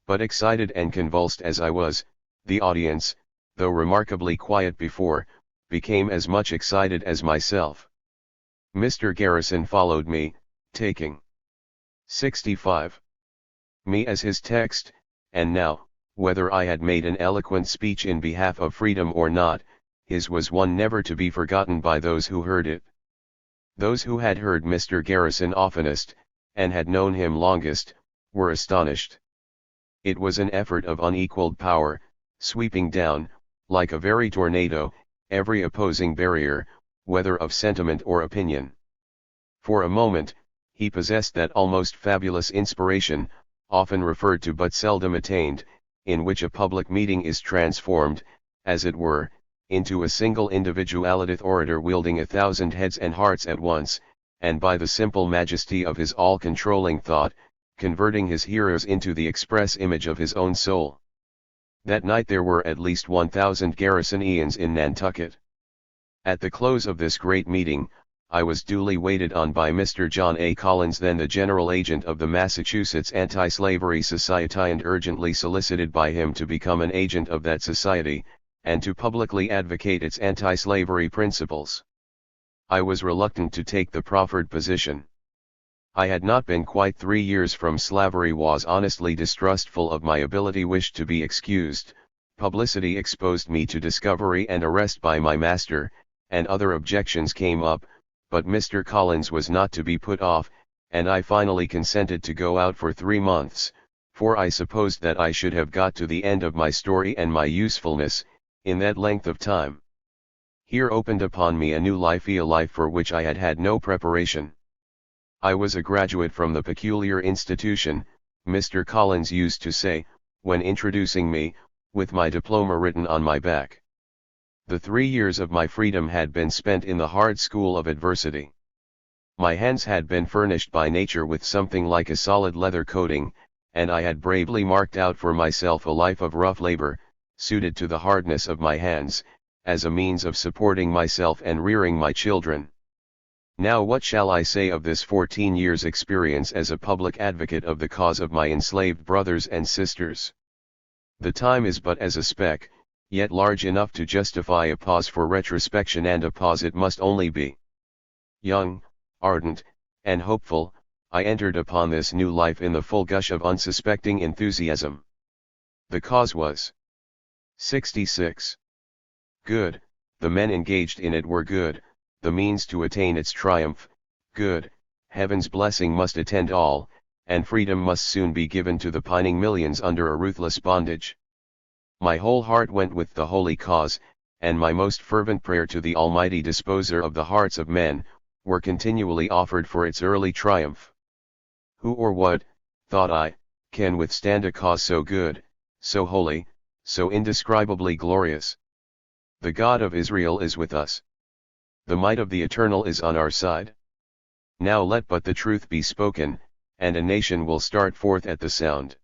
But excited and convulsed as I was, the audience, though remarkably quiet before, became as much excited as myself. Mr. Garrison followed me, taking 65. Me as his text, and now, whether I had made an eloquent speech in behalf of freedom or not, his was one never to be forgotten by those who heard it. Those who had heard Mr. Garrison oftenest, and had known him longest, were astonished. It was an effort of unequaled power, sweeping down, like a very tornado, every opposing barrier, whether of sentiment or opinion. For a moment, he possessed that almost fabulous inspiration, often referred to but seldom attained, in which a public meeting is transformed, as it were, into a single individuality, orator wielding 1,000 heads and hearts at once, and by the simple majesty of his all-controlling thought, converting his heroes into the express image of his own soul. That night there were at least 1,000 Garrisonians in Nantucket. At the close of this great meeting, I was duly waited on by Mr. John A. Collins, then the general agent of the Massachusetts Anti-Slavery Society, and urgently solicited by him to become an agent of that society, and to publicly advocate its anti-slavery principles. I was reluctant to take the proffered position. I had not been quite 3 years from slavery, was honestly distrustful of my ability, wished to be excused, publicity exposed me to discovery and arrest by my master, and other objections came up, but Mr. Collins was not to be put off, and I finally consented to go out for 3 months, for I supposed that I should have got to the end of my story and my usefulness, in that length of time. Here opened upon me a new life, a life for which I had had no preparation. I was a graduate from the peculiar institution, Mr. Collins used to say, when introducing me, with my diploma written on my back. The 3 years of my freedom had been spent in the hard school of adversity. My hands had been furnished by nature with something like a solid leather coating, and I had bravely marked out for myself a life of rough labor, suited to the hardness of my hands, as a means of supporting myself and rearing my children. Now what shall I say of this 14 years' experience as a public advocate of the cause of my enslaved brothers and sisters? The time is but as a speck, yet large enough to justify a pause for retrospection, and a pause it must only be. Young, ardent, and hopeful, I entered upon this new life in the full gush of unsuspecting enthusiasm. The cause was 66. Good, the men engaged in it were good, the means to attain its triumph, good, heaven's blessing must attend all, and freedom must soon be given to the pining millions under a ruthless bondage. My whole heart went with the holy cause, and my most fervent prayer to the Almighty Disposer of the hearts of men, were continually offered for its early triumph. Who or what, thought I, can withstand a cause so good, so holy, so indescribably glorious? The God of Israel is with us. The might of the Eternal is on our side. Now let but the truth be spoken, and a nation will start forth at the sound.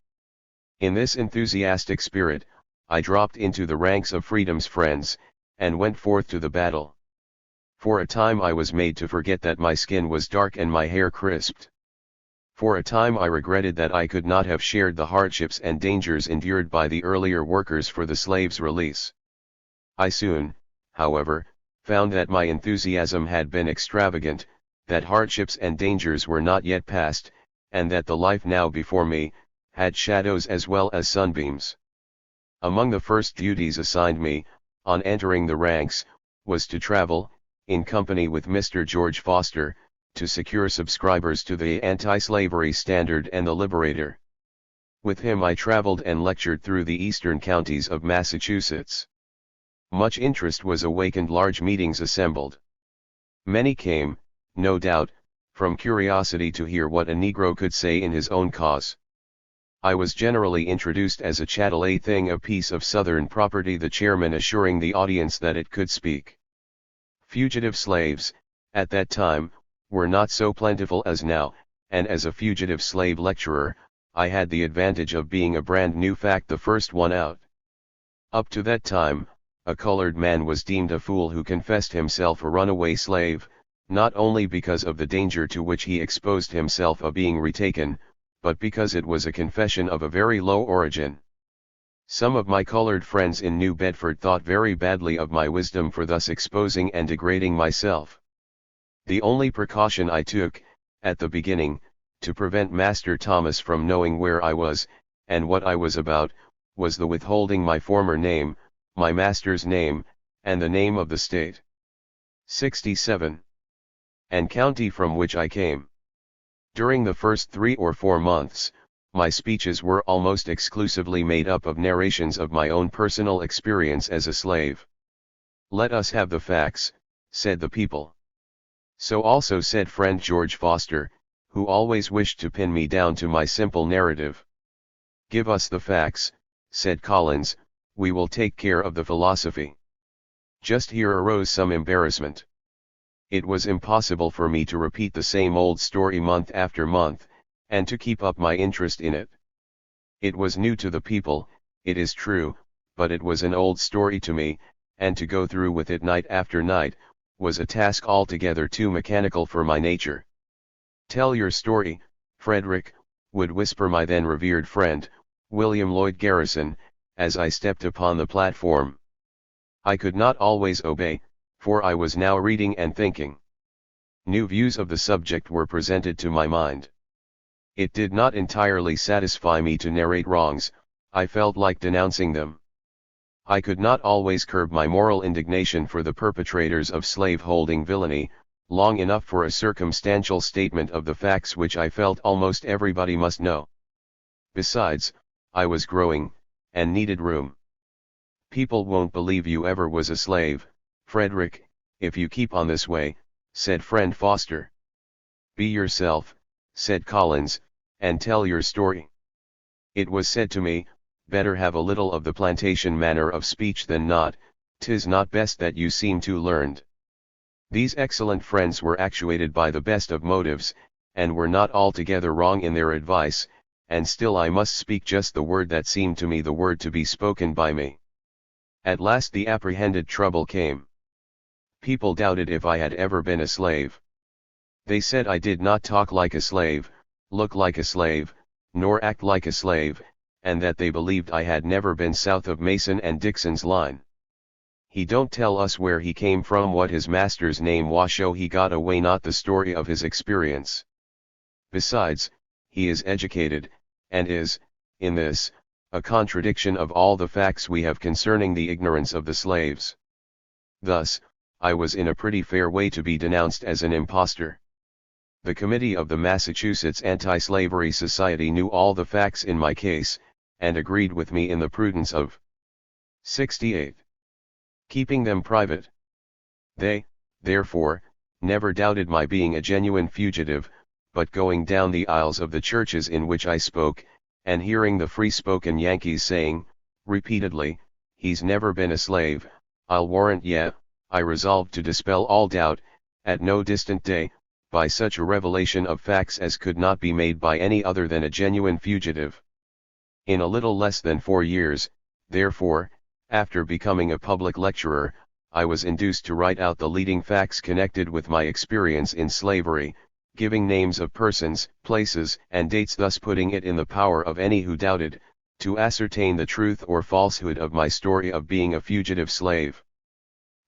In this enthusiastic spirit, I dropped into the ranks of freedom's friends, and went forth to the battle. For a time I was made to forget that my skin was dark and my hair crisped. For a time I regretted that I could not have shared the hardships and dangers endured by the earlier workers for the slaves' release. I soon, however, found that my enthusiasm had been extravagant, that hardships and dangers were not yet past, and that the life now before me had shadows as well as sunbeams. Among the first duties assigned me, on entering the ranks, was to travel, in company with Mr. George Foster, to secure subscribers to the Anti-Slavery Standard and the Liberator. With him I traveled and lectured through the eastern counties of Massachusetts. Much interest was awakened, large meetings assembled. Many came, no doubt, from curiosity to hear what a Negro could say in his own cause. I was generally introduced as a chattel, a thing, a piece of Southern property, the chairman assuring the audience that it could speak. Fugitive slaves, at that time, were not so plentiful as now, and as a fugitive slave lecturer, I had the advantage of being a brand new fact, the first one out. Up to that time, a colored man was deemed a fool who confessed himself a runaway slave, not only because of the danger to which he exposed himself of being retaken, but because it was a confession of a very low origin. Some of my colored friends in New Bedford thought very badly of my wisdom for thus exposing and degrading myself. The only precaution I took, at the beginning, to prevent Master Thomas from knowing where I was, and what I was about, was the withholding my former name, my master's name, and the name of the state. 67. And county from which I came. During the first 3 or 4 months, my speeches were almost exclusively made up of narrations of my own personal experience as a slave. Let us have the facts, said the people. So also said friend George Foster, who always wished to pin me down to my simple narrative. Give us the facts, said Collins, we will take care of the philosophy. Just here arose some embarrassment. It was impossible for me to repeat the same old story month after month, and to keep up my interest in it. It was new to the people, it is true, but it was an old story to me, and to go through with it night after night, was a task altogether too mechanical for my nature. "Tell your story, Frederick," would whisper my then revered friend, William Lloyd Garrison, as I stepped upon the platform. I could not always obey, for I was now reading and thinking. New views of the subject were presented to my mind. It did not entirely satisfy me to narrate wrongs, I felt like denouncing them. I could not always curb my moral indignation for the perpetrators of slave-holding villainy, long enough for a circumstantial statement of the facts which I felt almost everybody must know. Besides, I was growing, and needed room. "People won't believe you ever was a slave, Frederick, if you keep on this way," said friend Foster. "Be yourself," said Collins, "and tell your story." It was said to me, "Better have a little of the plantation manner of speech than not, 'tis not best that you seem too learned." These excellent friends were actuated by the best of motives, and were not altogether wrong in their advice, and still I must speak just the word that seemed to me the word to be spoken by me. At last the apprehended trouble came. People doubted if I had ever been a slave. They said I did not talk like a slave, look like a slave, nor act like a slave, and that they believed I had never been south of Mason and Dixon's line. "He don't tell us where he came from, what his master's name was, show he got away, not the story of his experience. Besides, he is educated, and is, in this, a contradiction of all the facts we have concerning the ignorance of the slaves." Thus, I was in a pretty fair way to be denounced as an impostor. The committee of the Massachusetts Anti-Slavery Society knew all the facts in my case, and agreed with me in the prudence of 68. Keeping them private. They, therefore, never doubted my being a genuine fugitive, but going down the aisles of the churches in which I spoke, and hearing the free-spoken Yankees saying, repeatedly, "He's never been a slave, I'll warrant ye," I resolved to dispel all doubt, at no distant day, by such a revelation of facts as could not be made by any other than a genuine fugitive. In a little less than 4 years, therefore, after becoming a public lecturer, I was induced to write out the leading facts connected with my experience in slavery, giving names of persons, places, and dates, thus putting it in the power of any who doubted, to ascertain the truth or falsehood of my story of being a fugitive slave.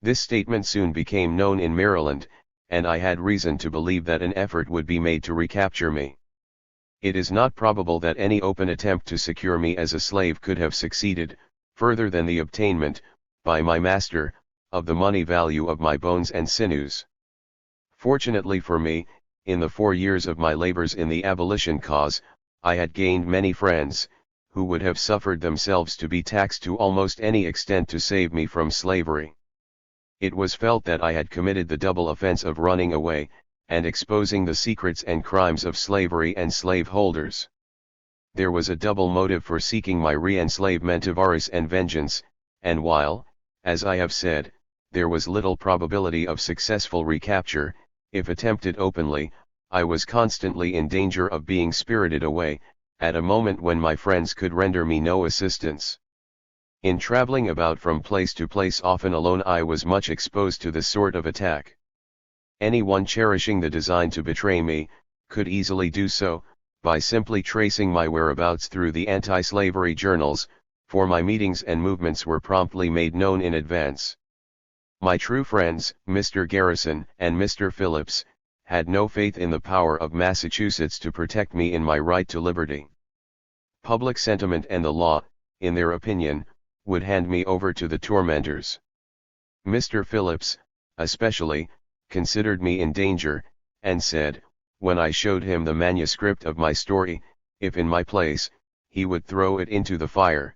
This statement soon became known in Maryland, and I had reason to believe that an effort would be made to recapture me. It is not probable that any open attempt to secure me as a slave could have succeeded, further than the obtainment, by my master, of the money value of my bones and sinews. Fortunately for me, in the 4 years of my labors in the abolition cause, I had gained many friends, who would have suffered themselves to be taxed to almost any extent to save me from slavery. It was felt that I had committed the double offense of running away, and exposing the secrets and crimes of slavery and slaveholders. There was a double motive for seeking my re-enslavement, avarice and vengeance, and while, as I have said, there was little probability of successful recapture, if attempted openly, I was constantly in danger of being spirited away, at a moment when my friends could render me no assistance. In traveling about from place to place, often alone, I was much exposed to this sort of attack. Anyone cherishing the design to betray me, could easily do so, by simply tracing my whereabouts through the anti-slavery journals, for my meetings and movements were promptly made known in advance. My true friends, Mr. Garrison and Mr. Phillips, had no faith in the power of Massachusetts to protect me in my right to liberty. Public sentiment and the law, in their opinion, would hand me over to the tormentors. Mr. Phillips, especially, considered me in danger, and said, when I showed him the manuscript of my story, if in my place, he would throw it into the fire.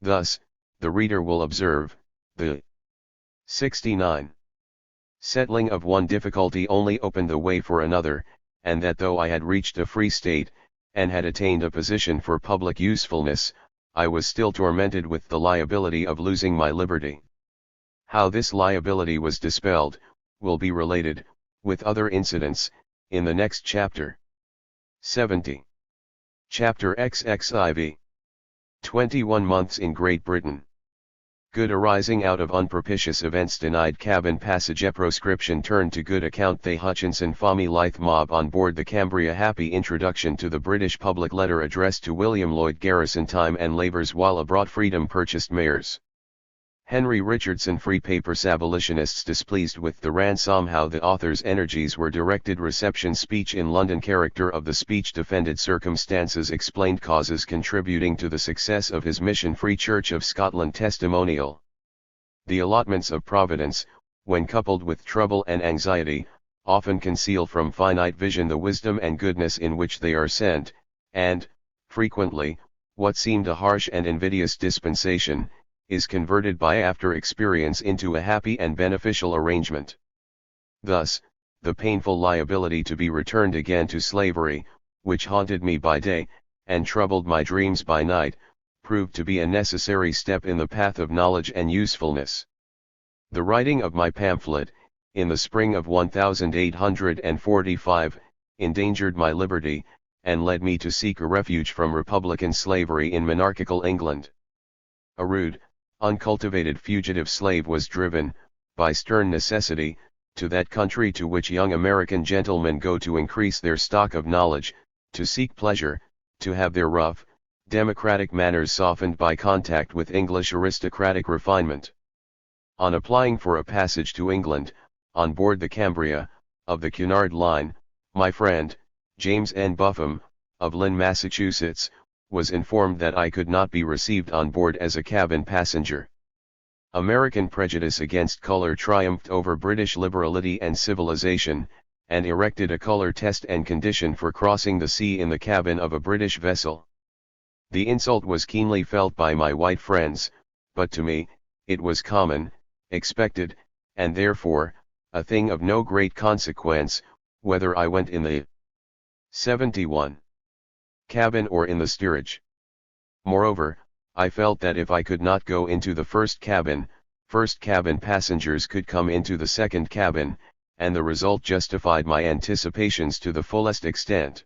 Thus, the reader will observe, the 69. Settling of one difficulty only opened the way for another, and that though I had reached a free state, and had attained a position for public usefulness, I was still tormented with the liability of losing my liberty. How this liability was dispelled, will be related, with other incidents, in the next chapter. 70. Chapter XXIV. 21 months in Great Britain. Good arising out of unpropitious events denied cabin passage. Proscription turned to good account. The Hutchinson Family Lithe mob on board the Cambria. Happy introduction to the British public. Letter addressed to William Lloyd Garrison. Time and labors while abroad. Freedom purchased. Mayors Henry Richardson. Free papers. Abolitionists displeased with the ransom. How the author's energies were directed. Reception. Speech in London. Character of the speech defended. Circumstances explained. Causes contributing to the success of his mission. Free Church of Scotland. Testimonial. The allotments of Providence, when coupled with trouble and anxiety, often conceal from finite vision the wisdom and goodness in which they are sent, and, frequently, what seemed a harsh and invidious dispensation, is converted by after experience into a happy and beneficial arrangement. Thus, the painful liability to be returned again to slavery, which haunted me by day, and troubled my dreams by night, proved to be a necessary step in the path of knowledge and usefulness. The writing of my pamphlet, in the spring of 1845, endangered my liberty, and led me to seek a refuge from republican slavery in monarchical England. A rude, uncultivated fugitive slave was driven, by stern necessity, to that country to which young American gentlemen go to increase their stock of knowledge, to seek pleasure, to have their rough, democratic manners softened by contact with English aristocratic refinement. On applying for a passage to England, on board the Cambria, of the Cunard Line, my friend, James N. Buffum, of Lynn, Massachusetts, was informed that I could not be received on board as a cabin passenger. American prejudice against color triumphed over British liberality and civilization, and erected a color test and condition for crossing the sea in the cabin of a British vessel. The insult was keenly felt by my white friends, but to me, it was common, expected, and therefore, a thing of no great consequence, whether I went in the 71. cabin or in the steerage. Moreover, I felt that if I could not go into the first cabin passengers could come into the second cabin, and the result justified my anticipations to the fullest extent.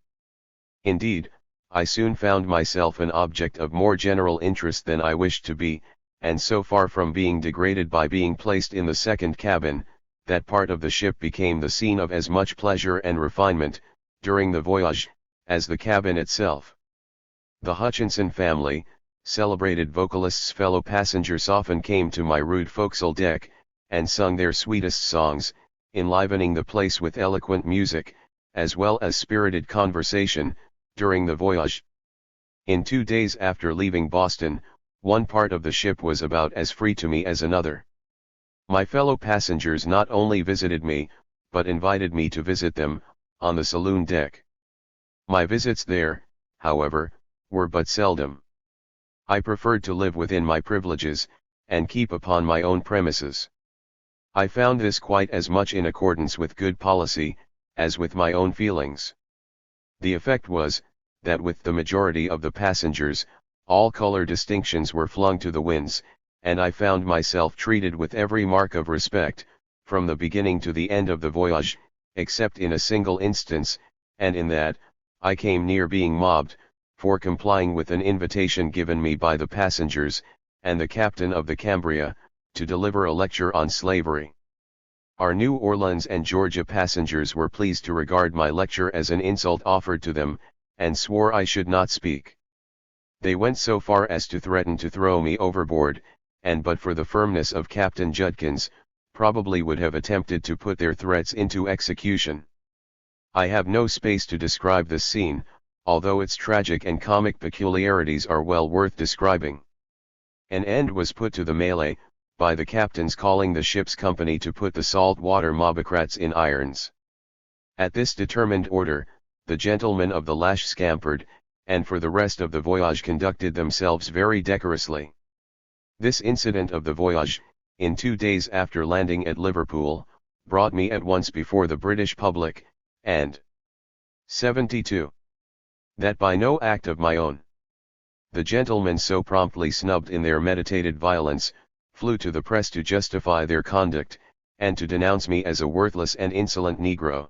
Indeed, I soon found myself an object of more general interest than I wished to be, and so far from being degraded by being placed in the second cabin, that part of the ship became the scene of as much pleasure and refinement, during the voyage, as the cabin itself. The Hutchinson family, celebrated vocalists, fellow passengers, often came to my rude forecastle deck, and sung their sweetest songs, enlivening the place with eloquent music, as well as spirited conversation, during the voyage. In 2 days after leaving Boston, one part of the ship was about as free to me as another. My fellow passengers not only visited me, but invited me to visit them, on the saloon deck. My visits there, however, were but seldom. I preferred to live within my privileges, and keep upon my own premises. I found this quite as much in accordance with good policy, as with my own feelings. The effect was, that with the majority of the passengers, all color distinctions were flung to the winds, and I found myself treated with every mark of respect, from the beginning to the end of the voyage, except in a single instance, and in that, I came near being mobbed, for complying with an invitation given me by the passengers, and the captain of the Cambria, to deliver a lecture on slavery. Our New Orleans and Georgia passengers were pleased to regard my lecture as an insult offered to them, and swore I should not speak. They went so far as to threaten to throw me overboard, and but for the firmness of Captain Judkins, probably would have attempted to put their threats into execution. I have no space to describe this scene, although its tragic and comic peculiarities are well worth describing. An end was put to the melee, by the captain's calling the ship's company to put the salt-water mobocrats in irons. At this determined order, the gentlemen of the lash scampered, and for the rest of the voyage conducted themselves very decorously. This incident of the voyage, in 2 days after landing at Liverpool, brought me at once before the British public, and 72. That by no act of my own, the gentlemen so promptly snubbed in their meditated violence, flew to the press to justify their conduct, and to denounce me as a worthless and insolent Negro.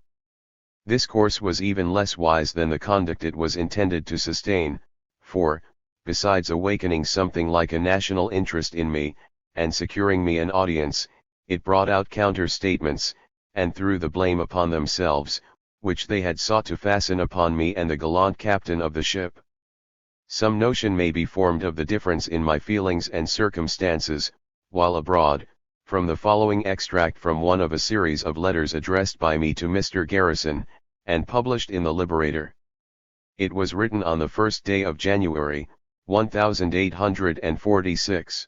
This course was even less wise than the conduct it was intended to sustain, for, besides awakening something like a national interest in me, and securing me an audience, it brought out counter-statements, and threw the blame upon themselves, which they had sought to fasten upon me and the gallant captain of the ship. Some notion may be formed of the difference in my feelings and circumstances, while abroad, from the following extract from one of a series of letters addressed by me to Mr. Garrison, and published in the Liberator. It was written on the 1st day of January, 1846.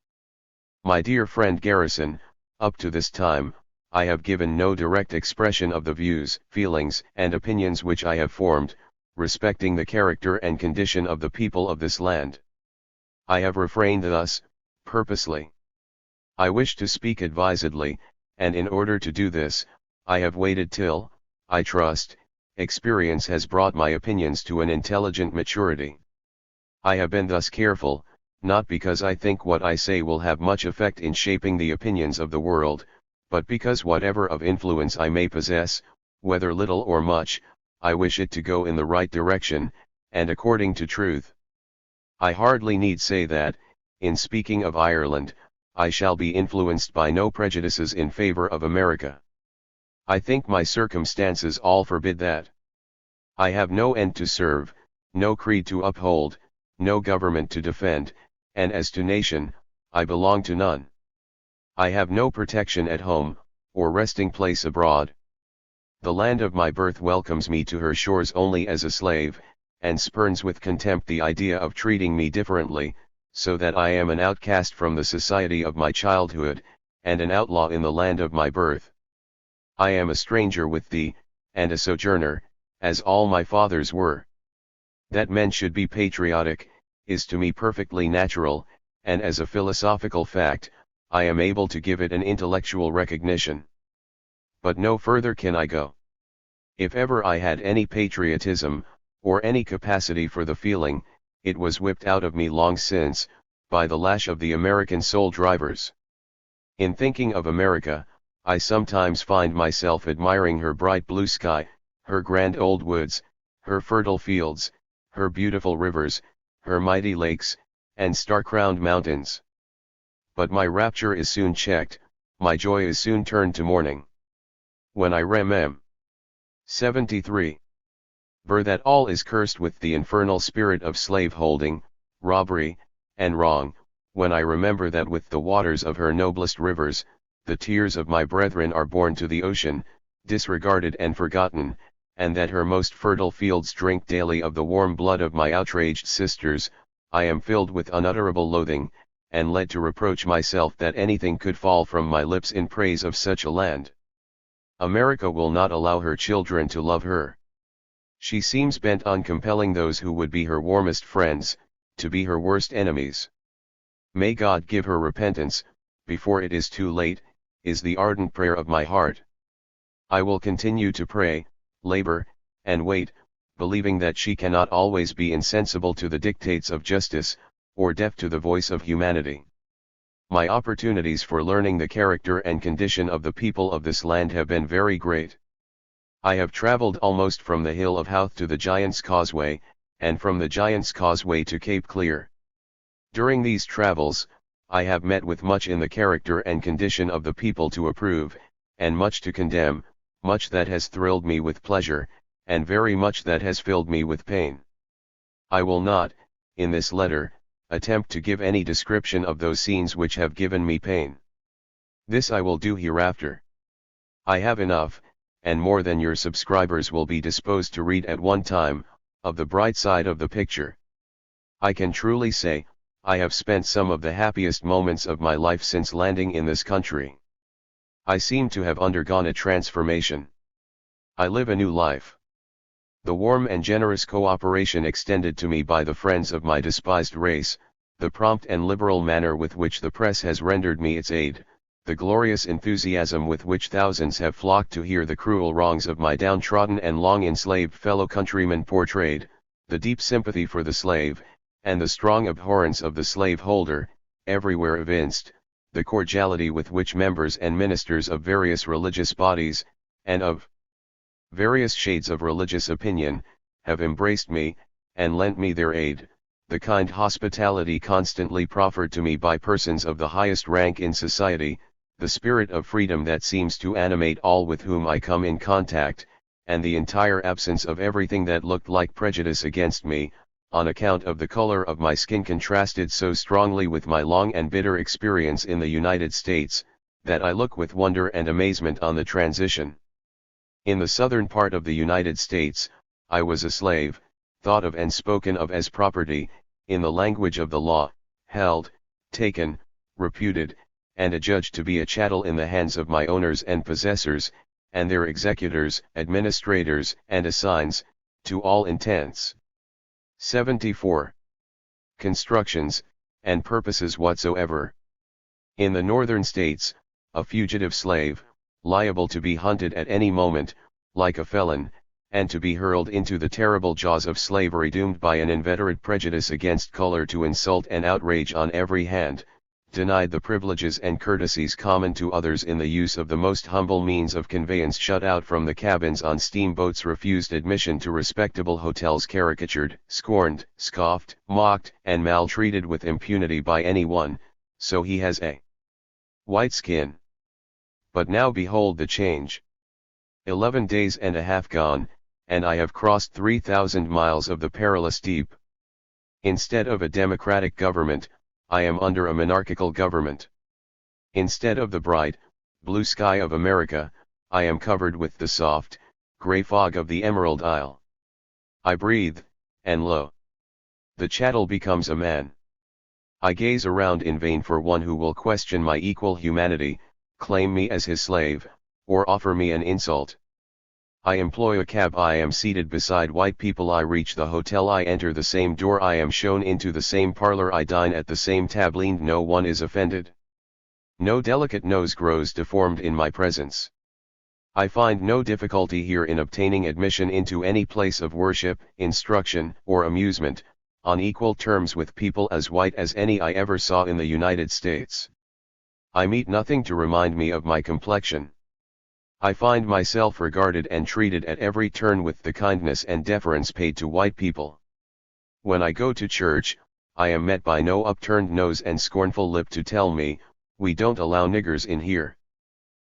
My dear friend Garrison, up to this time, I have given no direct expression of the views, feelings, and opinions which I have formed, respecting the character and condition of the people of this land. I have refrained thus, purposely. I wish to speak advisedly, and in order to do this, I have waited till, I trust, experience has brought my opinions to an intelligent maturity. I have been thus careful, not because I think what I say will have much effect in shaping the opinions of the world, but because whatever of influence I may possess, whether little or much, I wish it to go in the right direction, and according to truth. I hardly need say that, in speaking of Ireland, I shall be influenced by no prejudices in favor of America. I think my circumstances all forbid that. I have no end to serve, no creed to uphold, no government to defend, and as to nation, I belong to none. I have no protection at home, or resting place abroad. The land of my birth welcomes me to her shores only as a slave, and spurns with contempt the idea of treating me differently, so that I am an outcast from the society of my childhood, and an outlaw in the land of my birth. I am a stranger with thee, and a sojourner, as all my fathers were. That men should be patriotic, is to me perfectly natural, and as a philosophical fact, I am able to give it an intellectual recognition. But no further can I go. If ever I had any patriotism, or any capacity for the feeling, it was whipped out of me long since, by the lash of the American soul drivers. In thinking of America, I sometimes find myself admiring her bright blue sky, her grand old woods, her fertile fields, her beautiful rivers, her mighty lakes, and star-crowned mountains. But my rapture is soon checked, my joy is soon turned to mourning. When I remember 73. That all is cursed with the infernal spirit of slave-holding, robbery, and wrong, when I remember that with the waters of her noblest rivers, the tears of my brethren are borne to the ocean, disregarded and forgotten, and that her most fertile fields drink daily of the warm blood of my outraged sisters, I am filled with unutterable loathing, and led to reproach myself that anything could fall from my lips in praise of such a land. America will not allow her children to love her. She seems bent on compelling those who would be her warmest friends, to be her worst enemies. May God give her repentance, before it is too late, is the ardent prayer of my heart. I will continue to pray, labor, and wait, believing that she cannot always be insensible to the dictates of justice, or deaf to the voice of humanity. My opportunities for learning the character and condition of the people of this land have been very great. I have traveled almost from the Hill of Howth to the Giant's Causeway, and from the Giant's Causeway to Cape Clear. During these travels, I have met with much in the character and condition of the people to approve, and much to condemn, much that has thrilled me with pleasure, and very much that has filled me with pain. I will not, in this letter, attempt to give any description of those scenes which have given me pain. This I will do hereafter. I have enough, and more than your subscribers will be disposed to read at one time, of the bright side of the picture. I can truly say, I have spent some of the happiest moments of my life since landing in this country. I seem to have undergone a transformation. I live a new life. The warm and generous cooperation extended to me by the friends of my despised race, the prompt and liberal manner with which the press has rendered me its aid, the glorious enthusiasm with which thousands have flocked to hear the cruel wrongs of my downtrodden and long enslaved fellow countrymen portrayed, the deep sympathy for the slave, and the strong abhorrence of the slave-holder, everywhere evinced, the cordiality with which members and ministers of various religious bodies, and of Various shades of religious opinion have embraced me, and lent me their aid, the kind hospitality constantly proffered to me by persons of the highest rank in society, the spirit of freedom that seems to animate all with whom I come in contact, and the entire absence of everything that looked like prejudice against me, on account of the color of my skin contrasted so strongly with my long and bitter experience in the United States, that I look with wonder and amazement on the transition. In the southern part of the United States, I was a slave, thought of and spoken of as property, in the language of the law, held, taken, reputed, and adjudged to be a chattel in the hands of my owners and possessors, and their executors, administrators, and assigns, to all intents. 74. Constructions, and purposes whatsoever. In the northern states, a fugitive slave, liable to be hunted at any moment, like a felon, and to be hurled into the terrible jaws of slavery, doomed by an inveterate prejudice against color to insult and outrage on every hand, denied the privileges and courtesies common to others in the use of the most humble means of conveyance, shut out from the cabins on steamboats, refused admission to respectable hotels, caricatured, scorned, scoffed, mocked, and maltreated with impunity by anyone, so he has a white skin. But now behold the change. 11 days and a half gone, and I have crossed 3,000 miles of the perilous deep. Instead of a democratic government, I am under a monarchical government. Instead of the bright, blue sky of America, I am covered with the soft, gray fog of the Emerald Isle. I breathe, and lo! the chattel becomes a man. I gaze around in vain for one who will question my equal humanity, claim me as his slave, or offer me an insult. I employ a cab, I am seated beside white people, I reach the hotel, I enter the same door, I am shown into the same parlor, I dine at the same table, no one is offended. No delicate nose grows deformed in my presence. I find no difficulty here in obtaining admission into any place of worship, instruction, or amusement, on equal terms with people as white as any I ever saw in the United States. I meet nothing to remind me of my complexion. I find myself regarded and treated at every turn with the kindness and deference paid to white people. When I go to church, I am met by no upturned nose and scornful lip to tell me, "We don't allow niggers in here."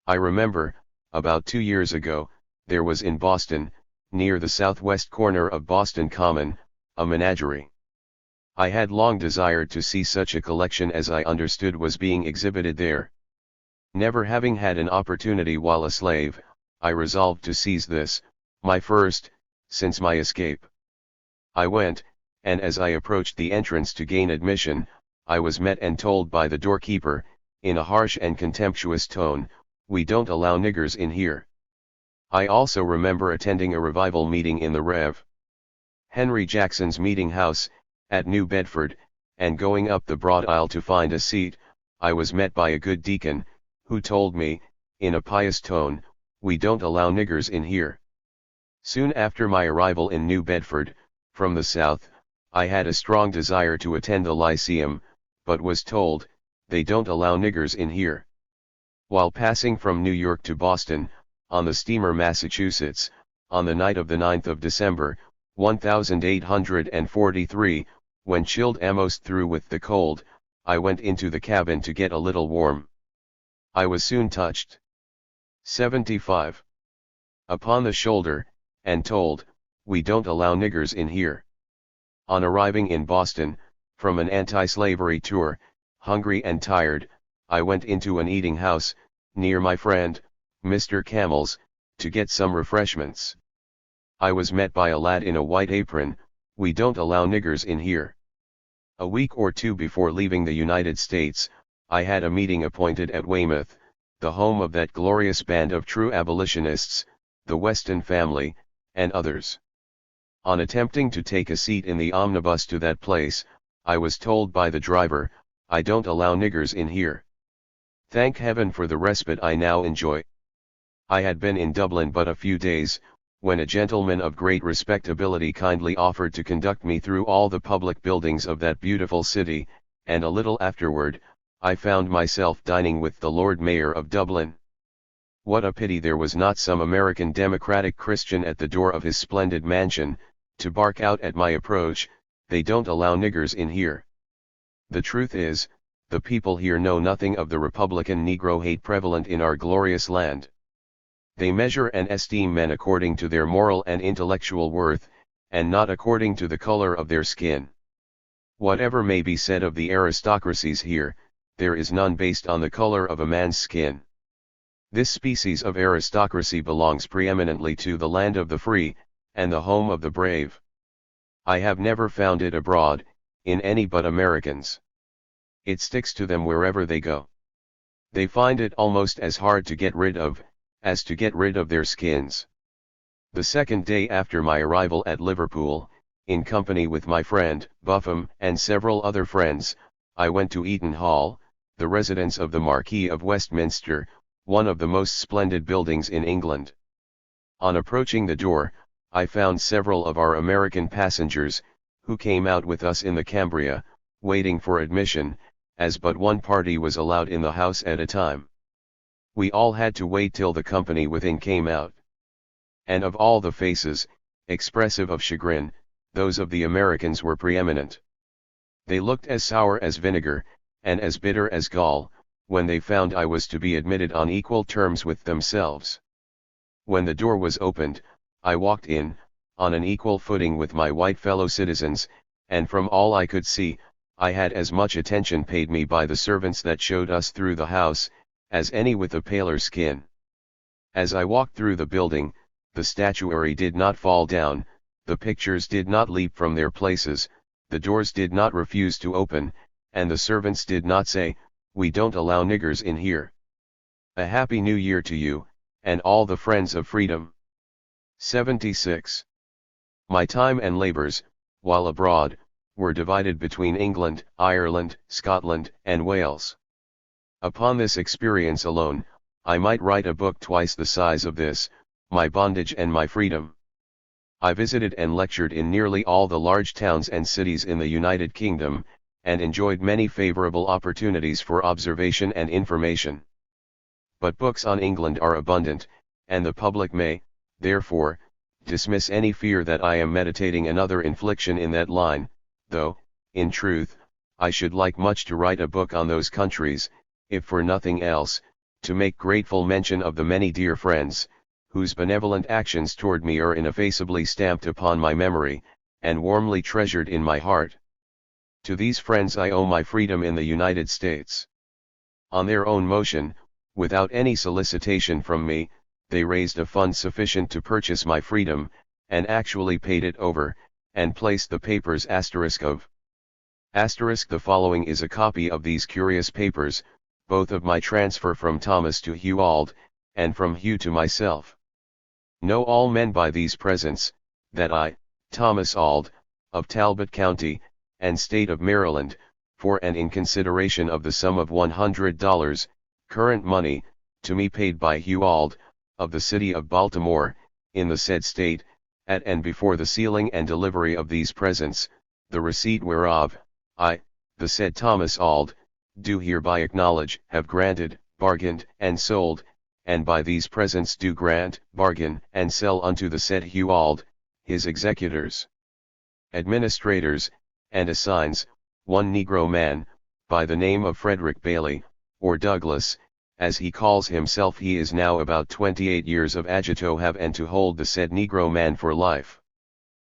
I remember, about 2 years ago, there was in Boston, near the southwest corner of Boston Common, a menagerie. I had long desired to see such a collection as I understood was being exhibited there. Never having had an opportunity while a slave, I resolved to seize this, my first, since my escape. I went, and as I approached the entrance to gain admission, I was met and told by the doorkeeper, in a harsh and contemptuous tone, "We don't allow niggers in here." I also remember attending a revival meeting in the Rev. Henry Jackson's meeting house, at New Bedford, and going up the broad aisle to find a seat, I was met by a good deacon, who told me, in a pious tone, "We don't allow niggers in here." Soon after my arrival in New Bedford, from the South, I had a strong desire to attend the Lyceum, but was told, "They don't allow niggers in here." While passing from New York to Boston, on the steamer Massachusetts, on the night of the 9th of December, 1843, when chilled almost through with the cold, I went into the cabin to get a little warm. I was soon touched. 75. Upon the shoulder, and told, "We don't allow niggers in here." On arriving in Boston, from an anti-slavery tour, hungry and tired, I went into an eating house, near my friend, Mr. Camel's, to get some refreshments. I was met by a lad in a white apron, "We don't allow niggers in here." A week or two before leaving the United States, I had a meeting appointed at Weymouth, the home of that glorious band of true abolitionists, the Weston family, and others. On attempting to take a seat in the omnibus to that place, I was told by the driver, "I don't allow niggers in here." Thank heaven for the respite I now enjoy. I had been in Dublin but a few days, when a gentleman of great respectability kindly offered to conduct me through all the public buildings of that beautiful city, and a little afterward, I found myself dining with the Lord Mayor of Dublin. What a pity there was not some American democratic Christian at the door of his splendid mansion, to bark out at my approach, "They don't allow niggers in here." The truth is, the people here know nothing of the Republican Negro hate prevalent in our glorious land. They measure and esteem men according to their moral and intellectual worth, and not according to the color of their skin. Whatever may be said of the aristocracies here, there is none based on the color of a man's skin. This species of aristocracy belongs preeminently to the land of the free, and the home of the brave. I have never found it abroad, in any but Americans. It sticks to them wherever they go. They find it almost as hard to get rid of, as to get rid of their skins. The second day after my arrival at Liverpool, in company with my friend, Buffum, and several other friends, I went to Eaton Hall, the residence of the Marquis of Westminster, one of the most splendid buildings in England. On approaching the door, I found several of our American passengers, who came out with us in the Cambria, waiting for admission, as but one party was allowed in the house at a time. We all had to wait till the company within came out. And of all the faces, expressive of chagrin, those of the Americans were preeminent. They looked as sour as vinegar, and as bitter as gall, when they found I was to be admitted on equal terms with themselves. When the door was opened, I walked in, on an equal footing with my white fellow citizens, and from all I could see, I had as much attention paid me by the servants that showed us through the house, as any with a paler skin. As I walked through the building, the statuary did not fall down, the pictures did not leap from their places, the doors did not refuse to open, and the servants did not say, "We don't allow niggers in here." A happy new year to you, and all the friends of freedom. 76. My time and labors, while abroad, were divided between England, Ireland, Scotland, and Wales. Upon this experience alone, I might write a book twice the size of this, My Bondage and My Freedom. I visited and lectured in nearly all the large towns and cities in the United Kingdom, and enjoyed many favorable opportunities for observation and information. But books on England are abundant, and the public may, therefore, dismiss any fear that I am meditating another infliction in that line, though, in truth, I should like much to write a book on those countries, if for nothing else, to make grateful mention of the many dear friends, whose benevolent actions toward me are ineffaceably stamped upon my memory, and warmly treasured in my heart. To these friends I owe my freedom in the United States. On their own motion, without any solicitation from me, they raised a fund sufficient to purchase my freedom, and actually paid it over, and placed the papers of. The following is a copy of these curious papers, both of my transfer from Thomas to Hugh Auld, and from Hugh to myself. Know all men by these presents, that I, Thomas Auld, of Talbot County, and State of Maryland, for and in consideration of the sum of $100, current money, to me paid by Hugh Auld, of the city of Baltimore, in the said state, at and before the sealing and delivery of these presents, the receipt whereof, I, the said Thomas Auld, do hereby acknowledge, have granted, bargained, and sold, and by these presents do grant, bargain, and sell unto the said Hugh Auld, his executors, administrators, and assigns, one Negro man, by the name of Frederick Bailey, or Douglas, as he calls himself. He is now about 28 years of age to have and to hold the said Negro man for life.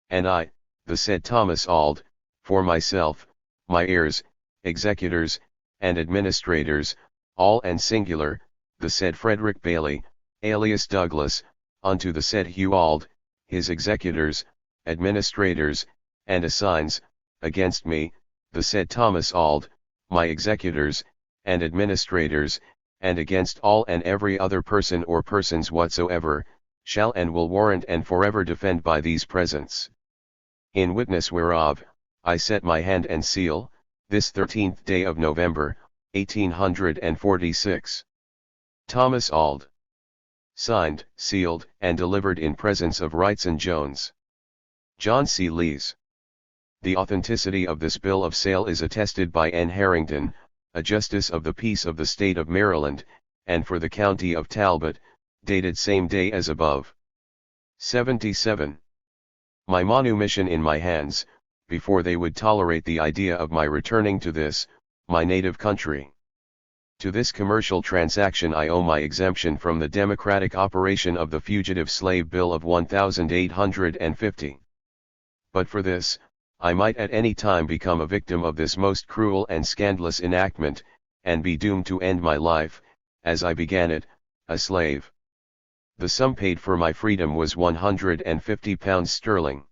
And I, the said Thomas Auld, for myself, my heirs, executors, and administrators, all and singular, the said Frederick Bailey, alias Douglas, unto the said Hugh Auld, his executors, administrators, and assigns, against me, the said Thomas Auld, my executors, and administrators, and against all and every other person or persons whatsoever, shall and will warrant and forever defend by these presents. In witness whereof, I set my hand and seal, this 13th day of November, 1846. Thomas Auld. Signed, sealed, and delivered in presence of Wrightson Jones. John C. Lees. The authenticity of this bill of sale is attested by N. Harrington, a justice of the peace of the state of Maryland, and for the county of Talbot, dated same day as above. 77. My manumission in my hands, before they would tolerate the idea of my returning to this, my native country. To this commercial transaction I owe my exemption from the democratic operation of the Fugitive Slave Bill of 1850. But for this, I might at any time become a victim of this most cruel and scandalous enactment, and be doomed to end my life, as I began it, a slave. The sum paid for my freedom was £150.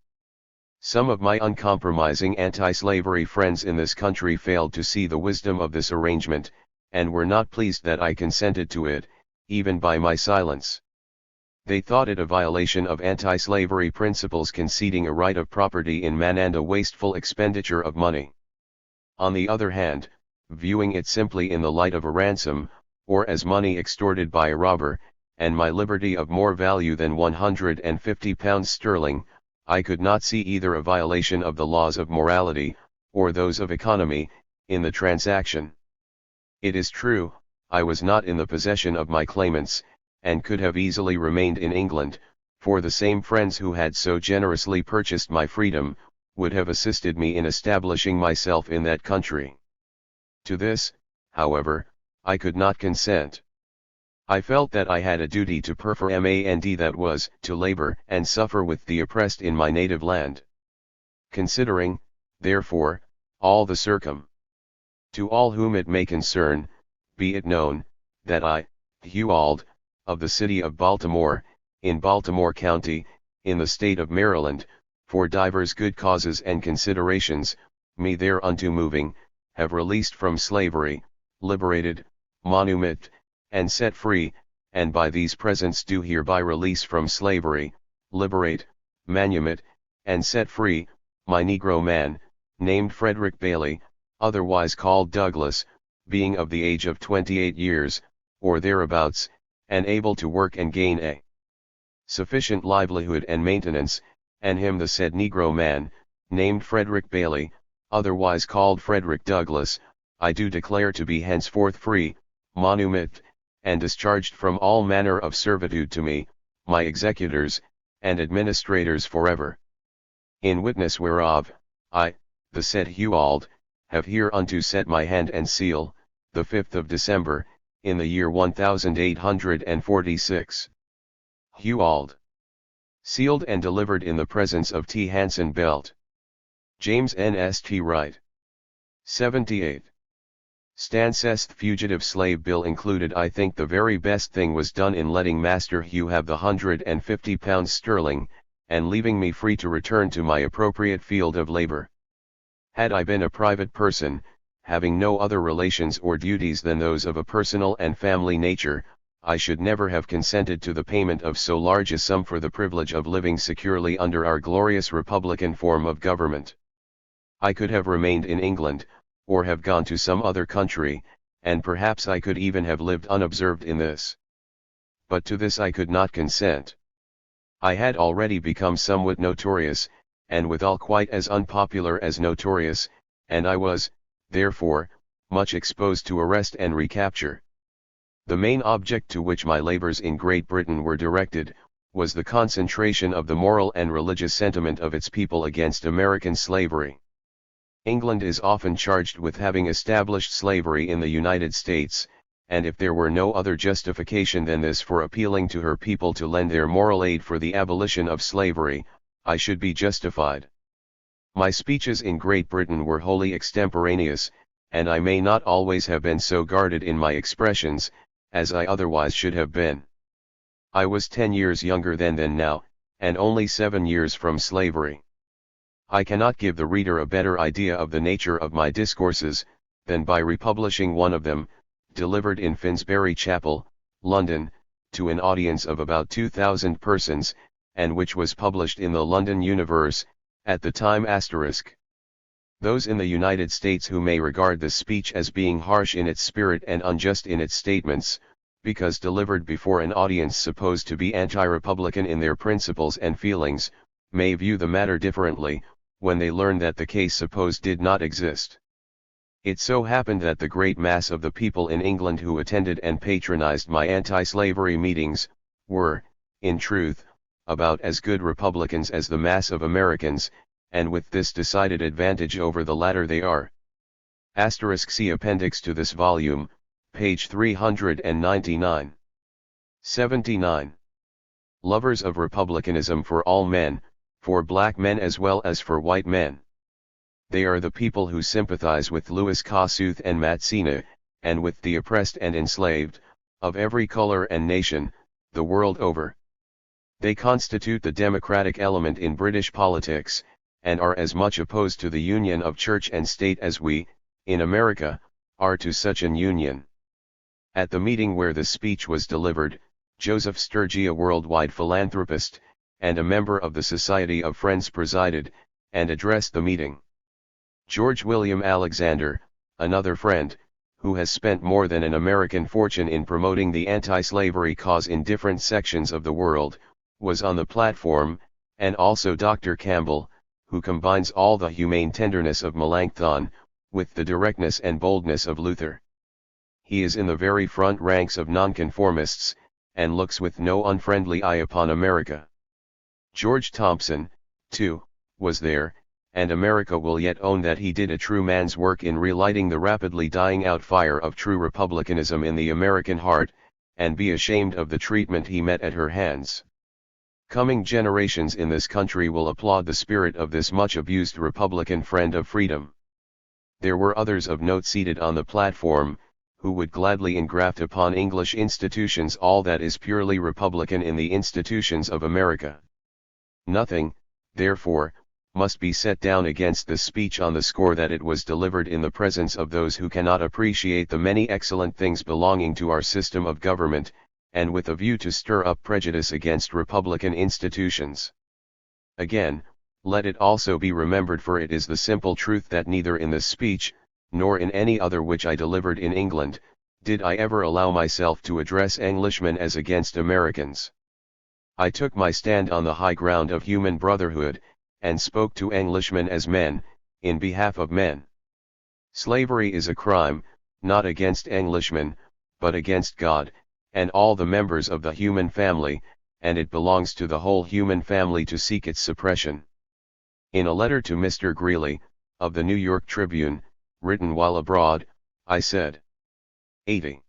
Some of my uncompromising anti-slavery friends in this country failed to see the wisdom of this arrangement, and were not pleased that I consented to it, even by my silence. They thought it a violation of anti-slavery principles conceding a right of property in man and a wasteful expenditure of money. On the other hand, viewing it simply in the light of a ransom, or as money extorted by a robber, and my liberty of more value than £150, I could not see either a violation of the laws of morality, or those of economy, in the transaction. It is true, I was not in the possession of my claimants, and could have easily remained in England, for the same friends who had so generously purchased my freedom, would have assisted me in establishing myself in that country. To this, however, I could not consent. I felt that I had a duty to perform, and that was, to labor and suffer with the oppressed in my native land. Considering, therefore, all the to all whom it may concern, be it known, that I, Hewald, of the city of Baltimore, in Baltimore County, in the state of Maryland, for divers good causes and considerations, me thereunto moving, have released from slavery, liberated, manumit, and set free, and by these presents do hereby release from slavery, liberate, manumit, and set free, my Negro man, named Frederick Bailey, otherwise called Douglas, being of the age of 28 years, or thereabouts, and able to work and gain a sufficient livelihood and maintenance, and him the said Negro man, named Frederick Bailey, otherwise called Frederick Douglas, I do declare to be henceforth free, manumit, and discharged from all manner of servitude to me, my executors, and administrators forever. In witness whereof, I, the said Hewald, have hereunto set my hand and seal, the 5th of December, in the year 1846. Hewald. Sealed and delivered in the presence of T. Hanson Belt. James N. S. T. Wright. 78. Stansest Fugitive Slave Bill included. I think the very best thing was done in letting Master Hugh have the £150, and leaving me free to return to my appropriate field of labor. Had I been a private person, having no other relations or duties than those of a personal and family nature, I should never have consented to the payment of so large a sum for the privilege of living securely under our glorious republican form of government. I could have remained in England, or have gone to some other country, and perhaps I could even have lived unobserved in this. But to this I could not consent. I had already become somewhat notorious, and withal quite as unpopular as notorious, and I was, therefore, much exposed to arrest and recapture. The main object to which my labors in Great Britain were directed, was the concentration of the moral and religious sentiment of its people against American slavery. England is often charged with having established slavery in the United States, and if there were no other justification than this for appealing to her people to lend their moral aid for the abolition of slavery, I should be justified. My speeches in Great Britain were wholly extemporaneous, and I may not always have been so guarded in my expressions, as I otherwise should have been. I was 10 years younger then than now, and only 7 years from slavery. I cannot give the reader a better idea of the nature of my discourses, than by republishing one of them, delivered in Finsbury Chapel, London, to an audience of about 2,000 persons, and which was published in the London Universe, at the time *. Those in the United States who may regard this speech as being harsh in its spirit and unjust in its statements, because delivered before an audience supposed to be anti-republican in their principles and feelings, may view the matter differently, when they learn that the case supposed did not exist. It so happened that the great mass of the people in England who attended and patronized my anti-slavery meetings, were, in truth, about as good Republicans as the mass of Americans, and with this decided advantage over the latter they are. See appendix to this volume, page 399. 79. Lovers of republicanism for all men, for black men as well as for white men. They are the people who sympathize with Louis Kossuth and Mazzina, and with the oppressed and enslaved, of every color and nation, the world over. They constitute the democratic element in British politics, and are as much opposed to the union of church and state as we, in America, are to such an union. At the meeting where the speech was delivered, Joseph Sturgis, a worldwide philanthropist, and a member of the Society of Friends presided, and addressed the meeting. George William Alexander, another friend, who has spent more than an American fortune in promoting the anti-slavery cause in different sections of the world, was on the platform, and also Dr. Campbell, who combines all the humane tenderness of Melanchthon, with the directness and boldness of Luther. He is in the very front ranks of nonconformists, and looks with no unfriendly eye upon America. George Thompson, too, was there, and America will yet own that he did a true man's work in relighting the rapidly dying out fire of true republicanism in the American heart, and be ashamed of the treatment he met at her hands. Coming generations in this country will applaud the spirit of this much abused Republican friend of freedom. There were others of note seated on the platform, who would gladly engraft upon English institutions all that is purely Republican in the institutions of America. Nothing, therefore, must be set down against this speech on the score that it was delivered in the presence of those who cannot appreciate the many excellent things belonging to our system of government, and with a view to stir up prejudice against Republican institutions. Again, let it also be remembered, for it is the simple truth, that neither in this speech, nor in any other which I delivered in England, did I ever allow myself to address Englishmen as against Americans. I took my stand on the high ground of human brotherhood, and spoke to Englishmen as men, in behalf of men. Slavery is a crime, not against Englishmen, but against God, and all the members of the human family, and it belongs to the whole human family to seek its suppression. In a letter to Mr. Greeley, of the New York Tribune, written while abroad, I said, 80.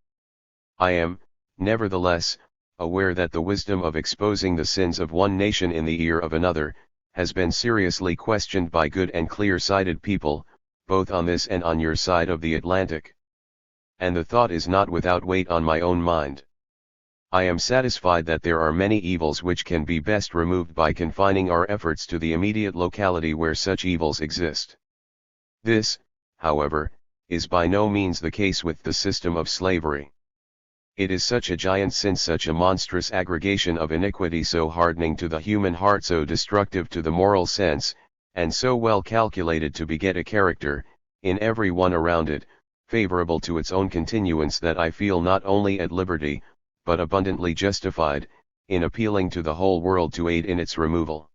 I am, nevertheless, aware that the wisdom of exposing the sins of one nation in the ear of another, has been seriously questioned by good and clear-sighted people, both on this and on your side of the Atlantic. And the thought is not without weight on my own mind. I am satisfied that there are many evils which can be best removed by confining our efforts to the immediate locality where such evils exist. This, however, is by no means the case with the system of slavery. It is such a giant sin, such a monstrous aggregation of iniquity, so hardening to the human heart, so destructive to the moral sense, and so well calculated to beget a character, in every one around it, favorable to its own continuance, that I feel not only at liberty, but abundantly justified, in appealing to the whole world to aid in its removal.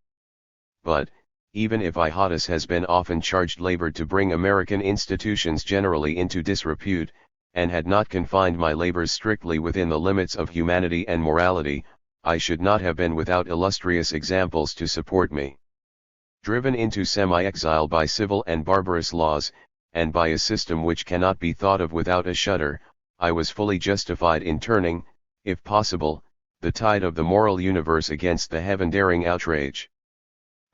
But, even if I has been often charged labored to bring American institutions generally into disrepute, and had not confined my labors strictly within the limits of humanity and morality, I should not have been without illustrious examples to support me. Driven into semi-exile by civil and barbarous laws, and by a system which cannot be thought of without a shudder, I was fully justified in turning, if possible, the tide of the moral universe against the heaven-daring outrage.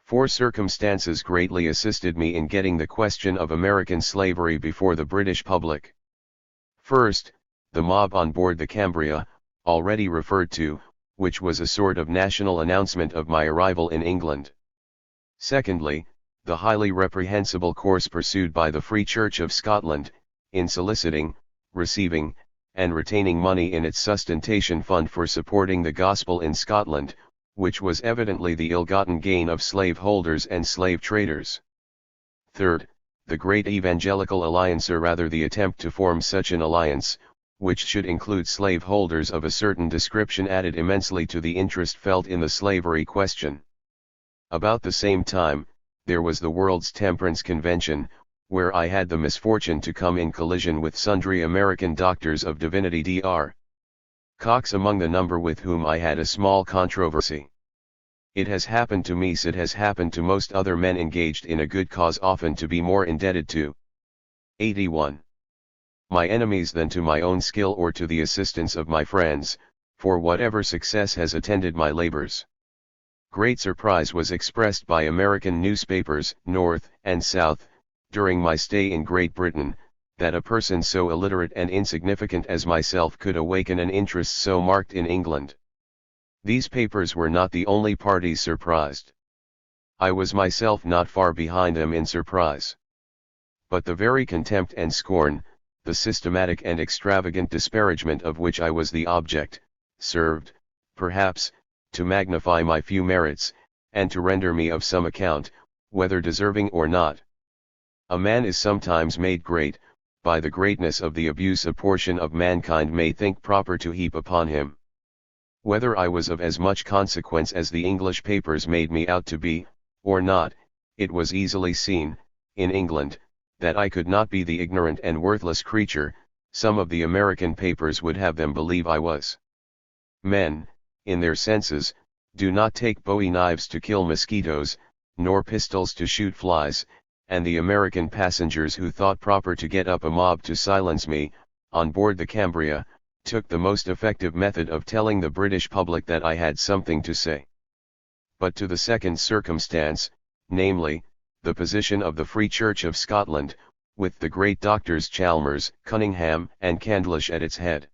4 circumstances greatly assisted me in getting the question of American slavery before the British public. First, the mob on board the Cambria, already referred to, which was a sort of national announcement of my arrival in England. Secondly, the highly reprehensible course pursued by the Free Church of Scotland, in soliciting, receiving, and retaining money in its sustentation fund for supporting the gospel in Scotland, which was evidently the ill-gotten gain of slaveholders and slave traders. Third, the great evangelical alliance, or rather the attempt to form such an alliance, which should include slaveholders of a certain description, added immensely to the interest felt in the slavery question. About the same time, there was the World's Temperance Convention, where I had the misfortune to come in collision with sundry American doctors of divinity, Dr. Cox among the number with whom I had a small controversy. It has happened to me, it has happened to most other men engaged in a good cause, often to be more indebted to 81. My enemies than to my own skill or to the assistance of my friends, for whatever success has attended my labors. Great surprise was expressed by American newspapers, North and South, during my stay in Great Britain, that a person so illiterate and insignificant as myself could awaken an interest so marked in England. These papers were not the only parties surprised. I was myself not far behind them in surprise. But the very contempt and scorn, the systematic and extravagant disparagement of which I was the object, served, perhaps, to magnify my few merits, and to render me of some account, whether deserving or not. A man is sometimes made great, by the greatness of the abuse a portion of mankind may think proper to heap upon him. Whether I was of as much consequence as the English papers made me out to be, or not, it was easily seen, in England, that I could not be the ignorant and worthless creature some of the American papers would have them believe I was. Men, in their senses, do not take bowie knives to kill mosquitoes, nor pistols to shoot flies, and the American passengers who thought proper to get up a mob to silence me, on board the Cambria, took the most effective method of telling the British public that I had something to say. But to the second circumstance, namely, the position of the Free Church of Scotland, with the great doctors Chalmers, Cunningham, and Candlish at its head.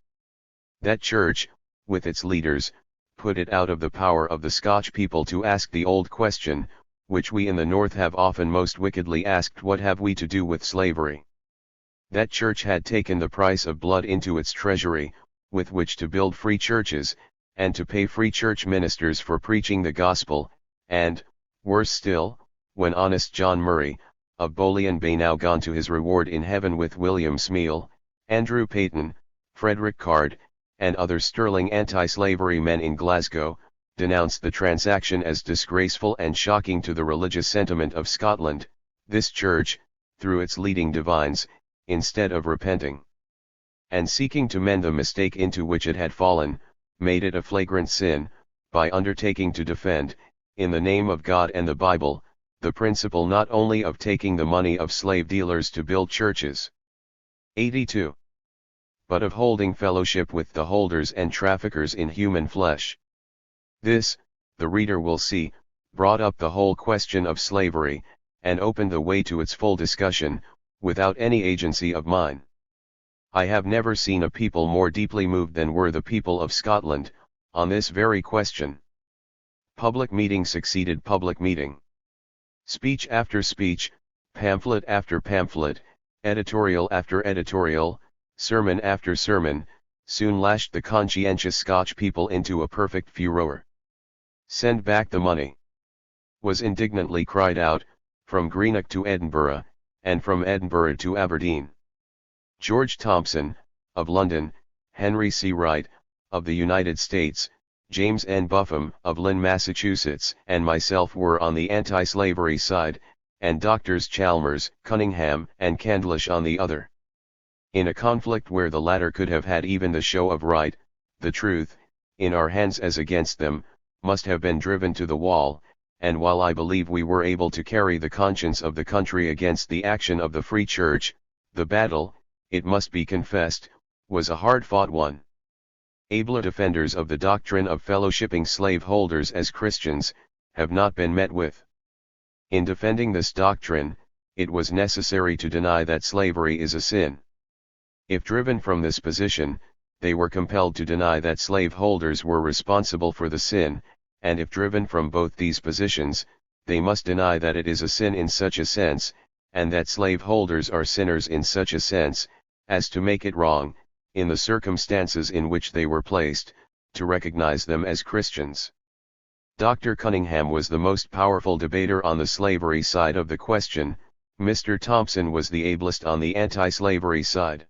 That church, with its leaders, put it out of the power of the Scotch people to ask the old question, which we in the North have often most wickedly asked: what have we to do with slavery? That church had taken the price of blood into its treasury, with which to build free churches, and to pay free church ministers for preaching the gospel, and, worse still, when honest John Murray, of Bolian Bay, now gone to his reward in heaven with William Smeal, Andrew Payton, Frederick Card, and other sterling anti-slavery men in Glasgow, denounced the transaction as disgraceful and shocking to the religious sentiment of Scotland, this church, through its leading divines, instead of repenting and seeking to mend the mistake into which it had fallen, made it a flagrant sin, by undertaking to defend, in the name of God and the Bible, the principle not only of taking the money of slave dealers to build churches, 82, but of holding fellowship with the holders and traffickers in human flesh. This, the reader will see, brought up the whole question of slavery, and opened the way to its full discussion, without any agency of mine. I have never seen a people more deeply moved than were the people of Scotland, on this very question. Public meeting succeeded public meeting. Speech after speech, pamphlet after pamphlet, editorial after editorial, sermon after sermon, soon lashed the conscientious Scotch people into a perfect furore. "Send back the money," was indignantly cried out, from Greenock to Edinburgh, and from Edinburgh to Aberdeen. George Thompson, of London, Henry C. Wright, of the United States, James N. Buffum, of Lynn, Massachusetts, and myself were on the anti-slavery side, and Doctors Chalmers, Cunningham, and Candlish on the other. In a conflict where the latter could have had even the show of right, the truth, in our hands as against them, must have been driven to the wall, and while I believe we were able to carry the conscience of the country against the action of the Free Church, the battle, it must be confessed, was a hard-fought one. Abler defenders of the doctrine of fellowshipping slaveholders as Christians, have not been met with. In defending this doctrine, it was necessary to deny that slavery is a sin. If driven from this position, they were compelled to deny that slaveholders were responsible for the sin, and if driven from both these positions, they must deny that it is a sin in such a sense, and that slaveholders are sinners in such a sense, as to make it wrong, in the circumstances in which they were placed, to recognize them as Christians. Dr. Cunningham was the most powerful debater on the slavery side of the question. Mr. Thompson was the ablest on the anti-slavery side.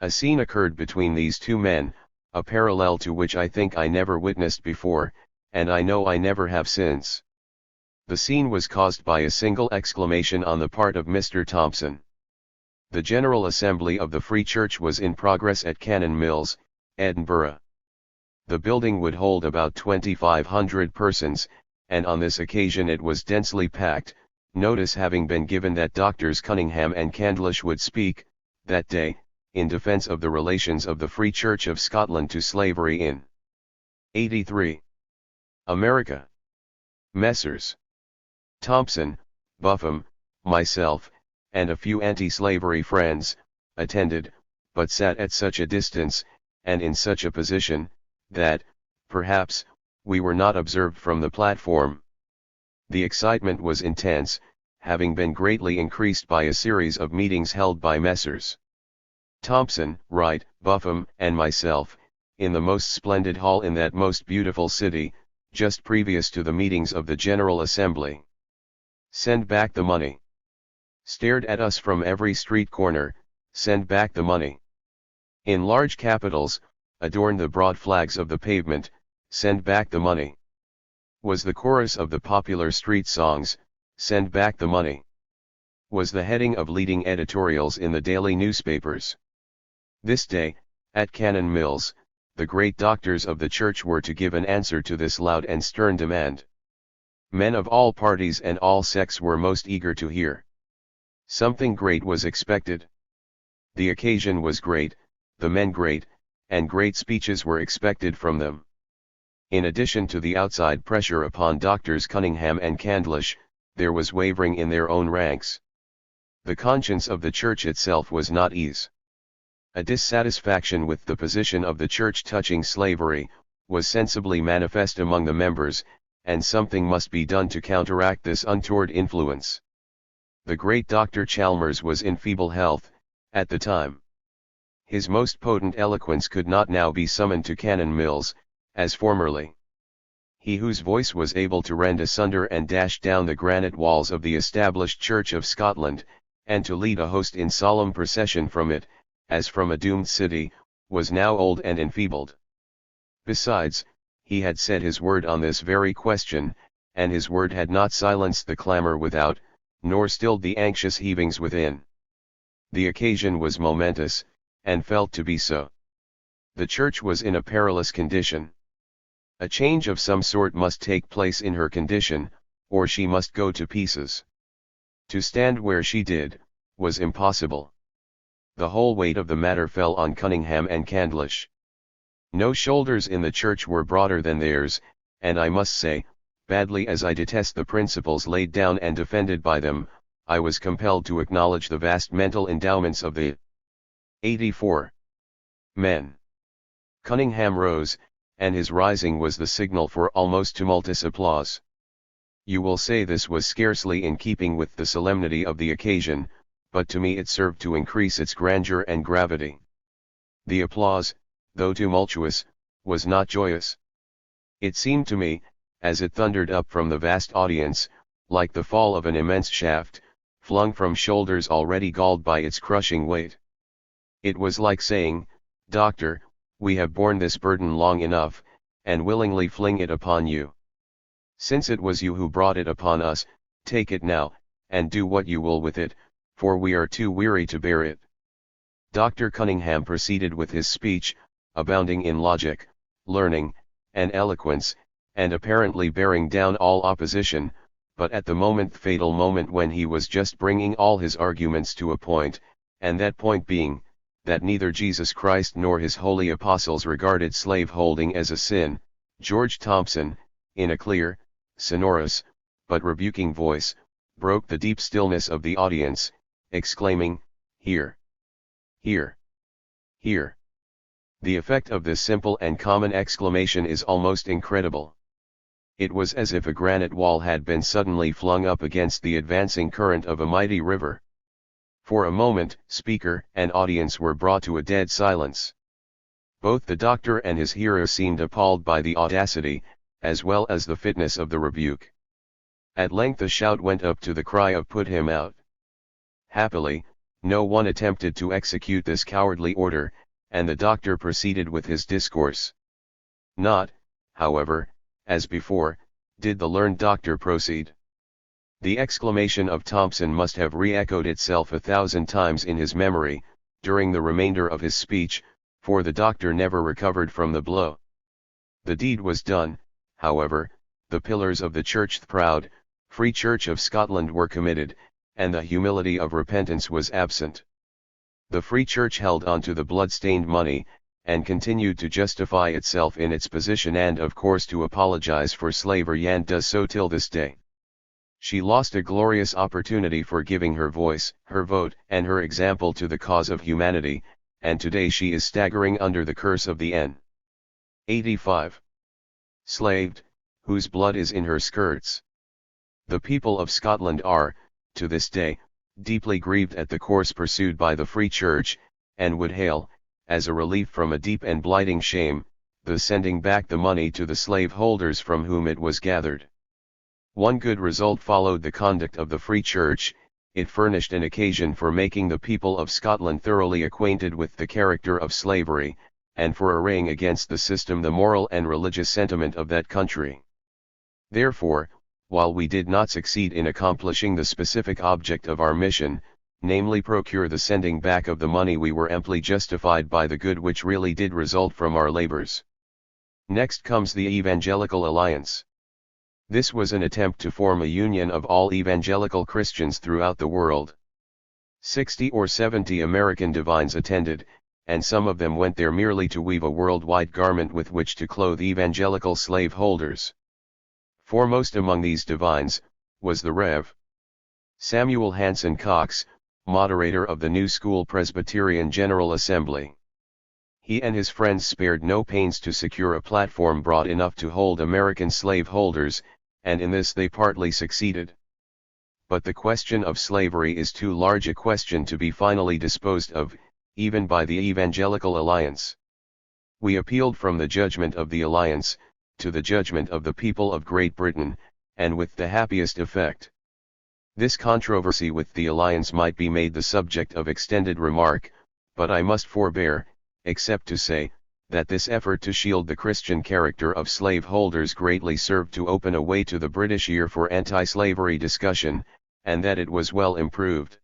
A scene occurred between these two men, a parallel to which I think I never witnessed before, and I know I never have since. The scene was caused by a single exclamation on the part of Mr. Thompson. The General Assembly of the Free Church was in progress at Cannon Mills, Edinburgh. The building would hold about 2,500 persons, and on this occasion it was densely packed, notice having been given that Doctors Cunningham and Candlish would speak, that day, in defense of the relations of the Free Church of Scotland to slavery in 83. America. Messrs. Thompson, Buffum, myself, and a few anti-slavery friends, attended, but sat at such a distance, and in such a position, that, perhaps, we were not observed from the platform. The excitement was intense, having been greatly increased by a series of meetings held by Messrs. Thompson, Wright, Buffum, and myself, in the most splendid hall in that most beautiful city, just previous to the meetings of the General Assembly. Send back the money. Stared at us from every street corner, send back the money. In large capitals, adorned the broad flags of the pavement, send back the money. Was the chorus of the popular street songs, send back the money. Was the heading of leading editorials in the daily newspapers. This day, at Cannon Mills, the great doctors of the church were to give an answer to this loud and stern demand. Men of all parties and all sects were most eager to hear. Something great was expected. The occasion was great, the men great, and great speeches were expected from them. In addition to the outside pressure upon Doctors Cunningham and Candlish, there was wavering in their own ranks. The conscience of the church itself was not ease. A dissatisfaction with the position of the church touching slavery, was sensibly manifest among the members, and something must be done to counteract this untoward influence. The great Dr. Chalmers was in feeble health, at the time. His most potent eloquence could not now be summoned to Cannon Mills, as formerly. He whose voice was able to rend asunder and dash down the granite walls of the established Church of Scotland, and to lead a host in solemn procession from it, as from a doomed city, was now old and enfeebled. Besides, he had said his word on this very question, and his word had not silenced the clamor without, nor stilled the anxious heavings within. The occasion was momentous, and felt to be so. The church was in a perilous condition. A change of some sort must take place in her condition, or she must go to pieces. To stand where she did, was impossible. The whole weight of the matter fell on Cunningham and Candlish. No shoulders in the church were broader than theirs, and I must say, badly as I detest the principles laid down and defended by them, I was compelled to acknowledge the vast mental endowments of the 84 men. Cunningham rose, and his rising was the signal for almost tumultuous applause. You will say this was scarcely in keeping with the solemnity of the occasion, but to me it served to increase its grandeur and gravity. The applause, though tumultuous, was not joyous. It seemed to me, as it thundered up from the vast audience, like the fall of an immense shaft, flung from shoulders already galled by its crushing weight. It was like saying, Doctor, we have borne this burden long enough, and willingly fling it upon you. Since it was you who brought it upon us, take it now, and do what you will with it, for we are too weary to bear it. Dr. Cunningham proceeded with his speech, abounding in logic, learning, and eloquence, and apparently bearing down all opposition, but at the fatal moment when he was just bringing all his arguments to a point, and that point being, that neither Jesus Christ nor his holy apostles regarded slave-holding as a sin, George Thompson, in a clear, sonorous, but rebuking voice, broke the deep stillness of the audience, exclaiming, Hear! Hear! Hear! The effect of this simple and common exclamation is almost incredible. It was as if a granite wall had been suddenly flung up against the advancing current of a mighty river. For a moment, speaker and audience were brought to a dead silence. Both the doctor and his hearer seemed appalled by the audacity, as well as the fitness of the rebuke. At length a shout went up to the cry of "Put him out!" Happily, no one attempted to execute this cowardly order, and the doctor proceeded with his discourse. Not, however, as before, did the learned doctor proceed. The exclamation of Thompson must have re-echoed itself 1,000 times in his memory, during the remainder of his speech, for the doctor never recovered from the blow. The deed was done, however, the pillars of the Church, the proud, Free Church of Scotland, were committed, and the humility of repentance was absent. The Free Church held on to the blood-stained money, and continued to justify itself in its position and of course to apologize for slavery, and does so till this day. She lost a glorious opportunity for giving her voice, her vote, and her example to the cause of humanity, and today she is staggering under the curse of the N. 85. Slaved, whose blood is in her skirts. The people of Scotland are, to this day, deeply grieved at the course pursued by the Free Church, and would hail, as a relief from a deep and blighting shame, the sending back the money to the slave holders from whom it was gathered. One good result followed the conduct of the Free Church: it furnished an occasion for making the people of Scotland thoroughly acquainted with the character of slavery, and for arraying against the system the moral and religious sentiment of that country. Therefore, while we did not succeed in accomplishing the specific object of our mission, namely procure the sending back of the money, we were amply justified by the good which really did result from our labors. Next comes the Evangelical Alliance. This was an attempt to form a union of all evangelical Christians throughout the world. 60 or 70 American divines attended, and some of them went there merely to weave a worldwide garment with which to clothe evangelical slave holders. Foremost among these divines was the Rev. Samuel Hanson Cox, moderator of the New School Presbyterian General Assembly. He and his friends spared no pains to secure a platform broad enough to hold American slave holders, and in this they partly succeeded. But the question of slavery is too large a question to be finally disposed of, even by the Evangelical Alliance. We appealed from the judgment of the Alliance to the judgment of the people of Great Britain, and with the happiest effect. This controversy with the Alliance might be made the subject of extended remark, but I must forbear, except to say, that this effort to shield the Christian character of slaveholders greatly served to open a way to the British ear for anti-slavery discussion, and that it was well improved.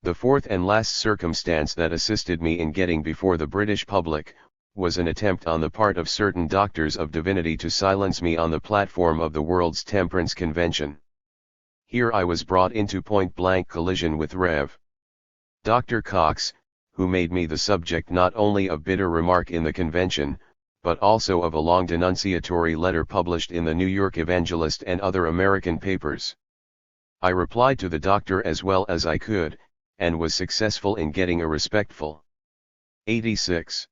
The fourth and last circumstance that assisted me in getting before the British public, was an attempt on the part of certain doctors of divinity to silence me on the platform of the World's Temperance Convention. Here I was brought into point-blank collision with Rev. Dr. Cox, who made me the subject not only of bitter remark in the convention, but also of a long denunciatory letter published in the New York Evangelist and other American papers. I replied to the doctor as well as I could, and was successful in getting a respectful 86.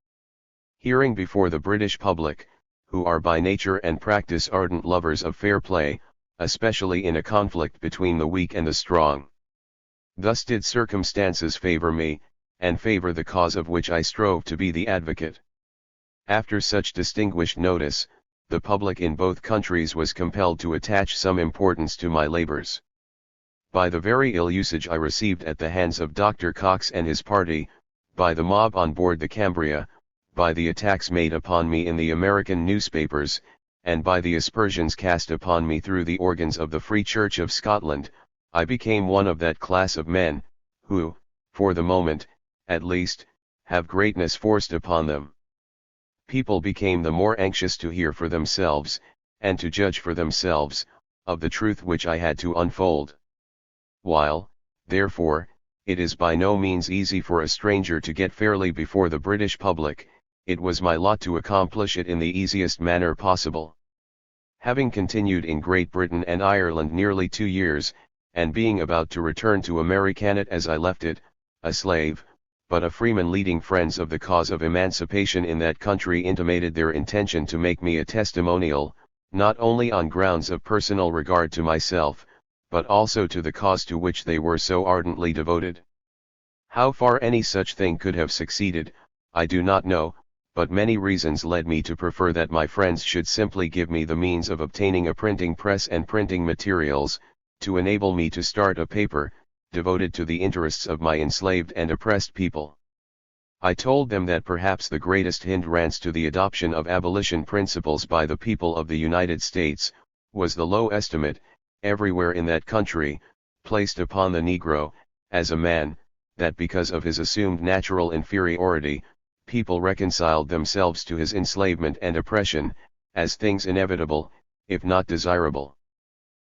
hearing before the British public, who are by nature and practice ardent lovers of fair play, especially in a conflict between the weak and the strong. Thus did circumstances favor me, and favor the cause of which I strove to be the advocate. After such distinguished notice, the public in both countries was compelled to attach some importance to my labors. By the very ill usage I received at the hands of Dr. Cox and his party, by the mob on board the Cambria, by the attacks made upon me in the American newspapers, and by the aspersions cast upon me through the organs of the Free Church of Scotland, I became one of that class of men, who, for the moment, at least, have greatness forced upon them. People became the more anxious to hear for themselves, and to judge for themselves, of the truth which I had to unfold. While, therefore, it is by no means easy for a stranger to get fairly before the British public, it was my lot to accomplish it in the easiest manner possible. Having continued in Great Britain and Ireland nearly 2 years, and being about to return to Americanet as I left it, a slave, but a freeman, leading friends of the cause of emancipation in that country intimated their intention to make me a testimonial, not only on grounds of personal regard to myself, but also to the cause to which they were so ardently devoted. How far any such thing could have succeeded, I do not know, but many reasons led me to prefer that my friends should simply give me the means of obtaining a printing press and printing materials, to enable me to start a paper, devoted to the interests of my enslaved and oppressed people. I told them that perhaps the greatest hindrance to the adoption of abolition principles by the people of the United States, was the low estimate, everywhere in that country, placed upon the Negro, as a man, that because of his assumed natural inferiority, people reconciled themselves to his enslavement and oppression, as things inevitable, if not desirable.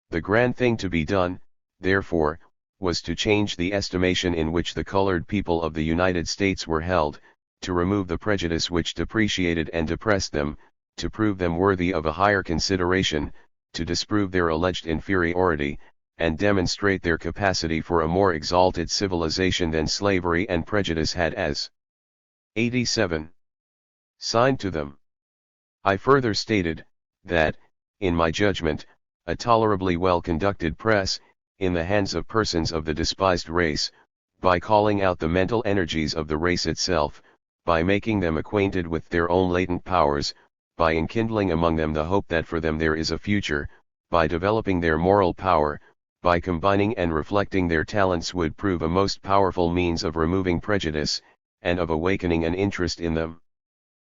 The grand thing to be done, therefore, was to change the estimation in which the colored people of the United States were held, to remove the prejudice which depreciated and depressed them, to prove them worthy of a higher consideration, to disprove their alleged inferiority, and demonstrate their capacity for a more exalted civilization than slavery and prejudice had as 87. Signed to them. I further stated, that, in my judgment, a tolerably well-conducted press, in the hands of persons of the despised race, by calling out the mental energies of the race itself, by making them acquainted with their own latent powers, by enkindling among them the hope that for them there is a future, by developing their moral power, by combining and reflecting their talents would prove a most powerful means of removing prejudice, and of awakening an interest in them.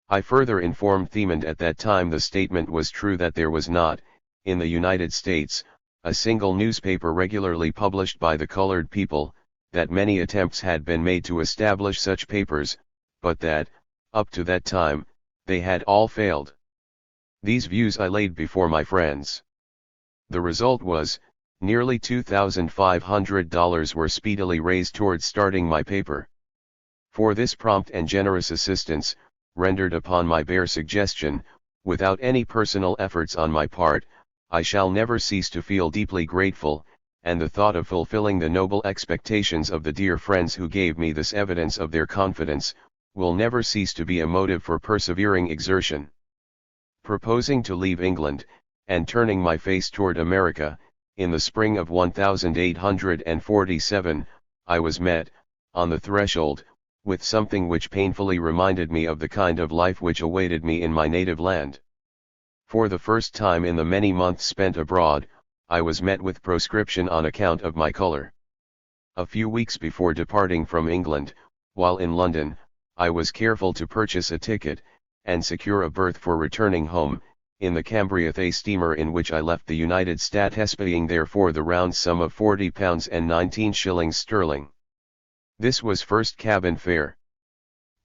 I further informed Themond at that time the statement was true that there was not, in the United States, a single newspaper regularly published by the colored people, that many attempts had been made to establish such papers, but that, up to that time, they had all failed. These views I laid before my friends. The result was, nearly $2,500 were speedily raised towards starting my paper. For this prompt and generous assistance, rendered upon my bare suggestion, without any personal efforts on my part, I shall never cease to feel deeply grateful, and the thought of fulfilling the noble expectations of the dear friends who gave me this evidence of their confidence, will never cease to be a motive for persevering exertion. Proposing to leave England, and turning my face toward America, in the spring of 1847, I was met, on the threshold, with something which painfully reminded me of the kind of life which awaited me in my native land. For the first time in the many months spent abroad, I was met with proscription on account of my color. A few weeks before departing from England, while in London, I was careful to purchase a ticket, and secure a berth for returning home, in the Cambria steamer in which I left the United States, paying therefore the round sum of £40 and 19 shillings sterling. This was first cabin fare.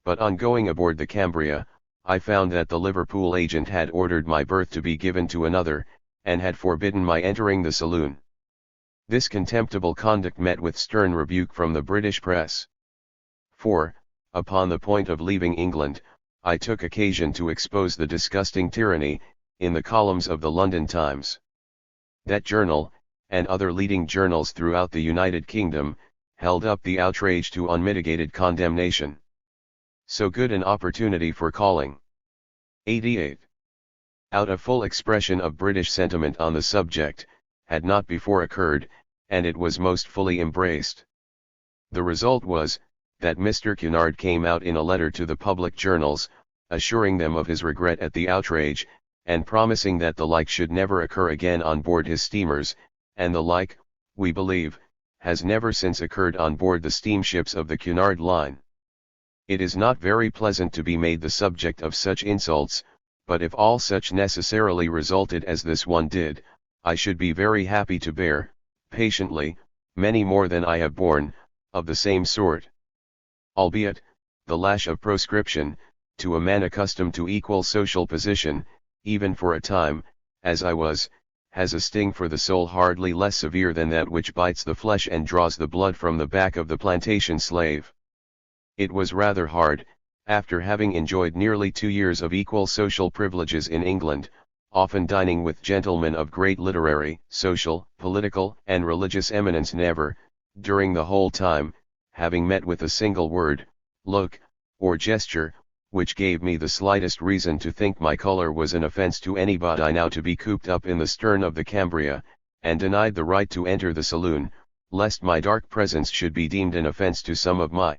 But on going aboard the Cambria, I found that the Liverpool agent had ordered my berth to be given to another, and had forbidden my entering the saloon. This contemptible conduct met with stern rebuke from the British press. For, upon the point of leaving England, I took occasion to expose the disgusting tyranny, in the columns of the London Times. That journal, and other leading journals throughout the United Kingdom, held up the outrage to unmitigated condemnation. So good an opportunity for calling 88 out a full expression of British sentiment on the subject, had not before occurred, and it was most fully embraced. The result was, that Mr. Cunard came out in a letter to the public journals, assuring them of his regret at the outrage, and promising that the like should never occur again on board his steamers, and the like, we believe, has never since occurred on board the steamships of the Cunard line. It is not very pleasant to be made the subject of such insults, but if all such necessarily resulted as this one did, I should be very happy to bear, patiently, many more than I have borne, of the same sort. Albeit, the lash of proscription, to a man accustomed to equal social position, even for a time, as I was, has a sting for the soul hardly less severe than that which bites the flesh and draws the blood from the back of the plantation slave. It was rather hard, after having enjoyed nearly 2 years of equal social privileges in England, often dining with gentlemen of great literary, social, political, and religious eminence, never, during the whole time, having met with a single word, look, or gesture, which gave me the slightest reason to think my color was an offense to anybody, now to be cooped up in the stern of the Cambria, and denied the right to enter the saloon, lest my dark presence should be deemed an offense to some of my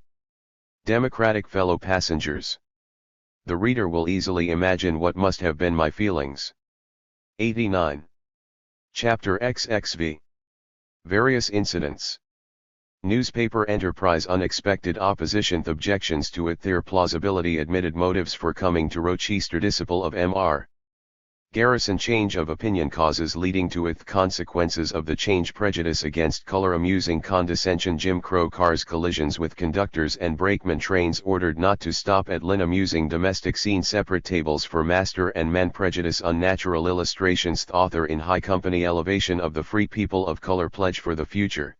democratic fellow passengers. The reader will easily imagine what must have been my feelings. 89. Chapter XXV. Various incidents. Newspaper enterprise, unexpected opposition, objections to it, their plausibility, admitted motives for coming to Rochester, disciple of Mr. Garrison change of opinion causes leading to it consequences of the change prejudice against color amusing condescension Jim Crow cars collisions with conductors and brakemen trains ordered not to stop at Lynn amusing domestic scene separate tables for master and men prejudice unnatural illustrations author in high company elevation of the free people of color pledge for the future.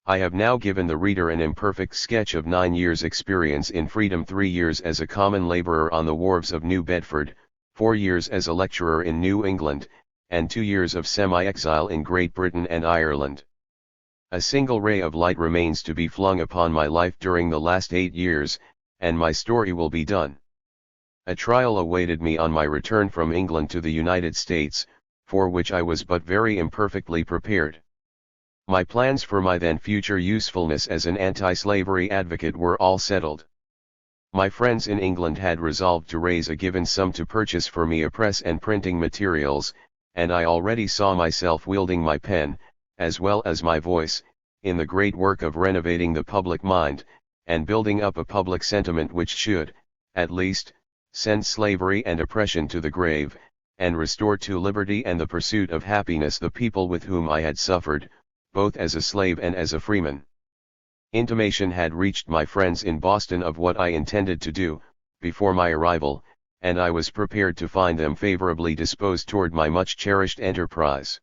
I have now given the reader an imperfect sketch of 9 years' experience in freedom 3 years as a common laborer on the wharves of New Bedford, 4 years as a lecturer in New England, and 2 years of semi-exile in Great Britain and Ireland. A single ray of light remains to be flung upon my life during the last 8 years, and my story will be done. A trial awaited me on my return from England to the United States, for which I was but very imperfectly prepared. My plans for my then future usefulness as an anti-slavery advocate were all settled. My friends in England had resolved to raise a given sum to purchase for me a press and printing materials, and I already saw myself wielding my pen, as well as my voice, in the great work of renovating the public mind, and building up a public sentiment which should, at least, send slavery and oppression to the grave, and restore to liberty and the pursuit of happiness the people with whom I had suffered, both as a slave and as a freeman. Intimation had reached my friends in Boston of what I intended to do, before my arrival, and I was prepared to find them favorably disposed toward my much-cherished enterprise.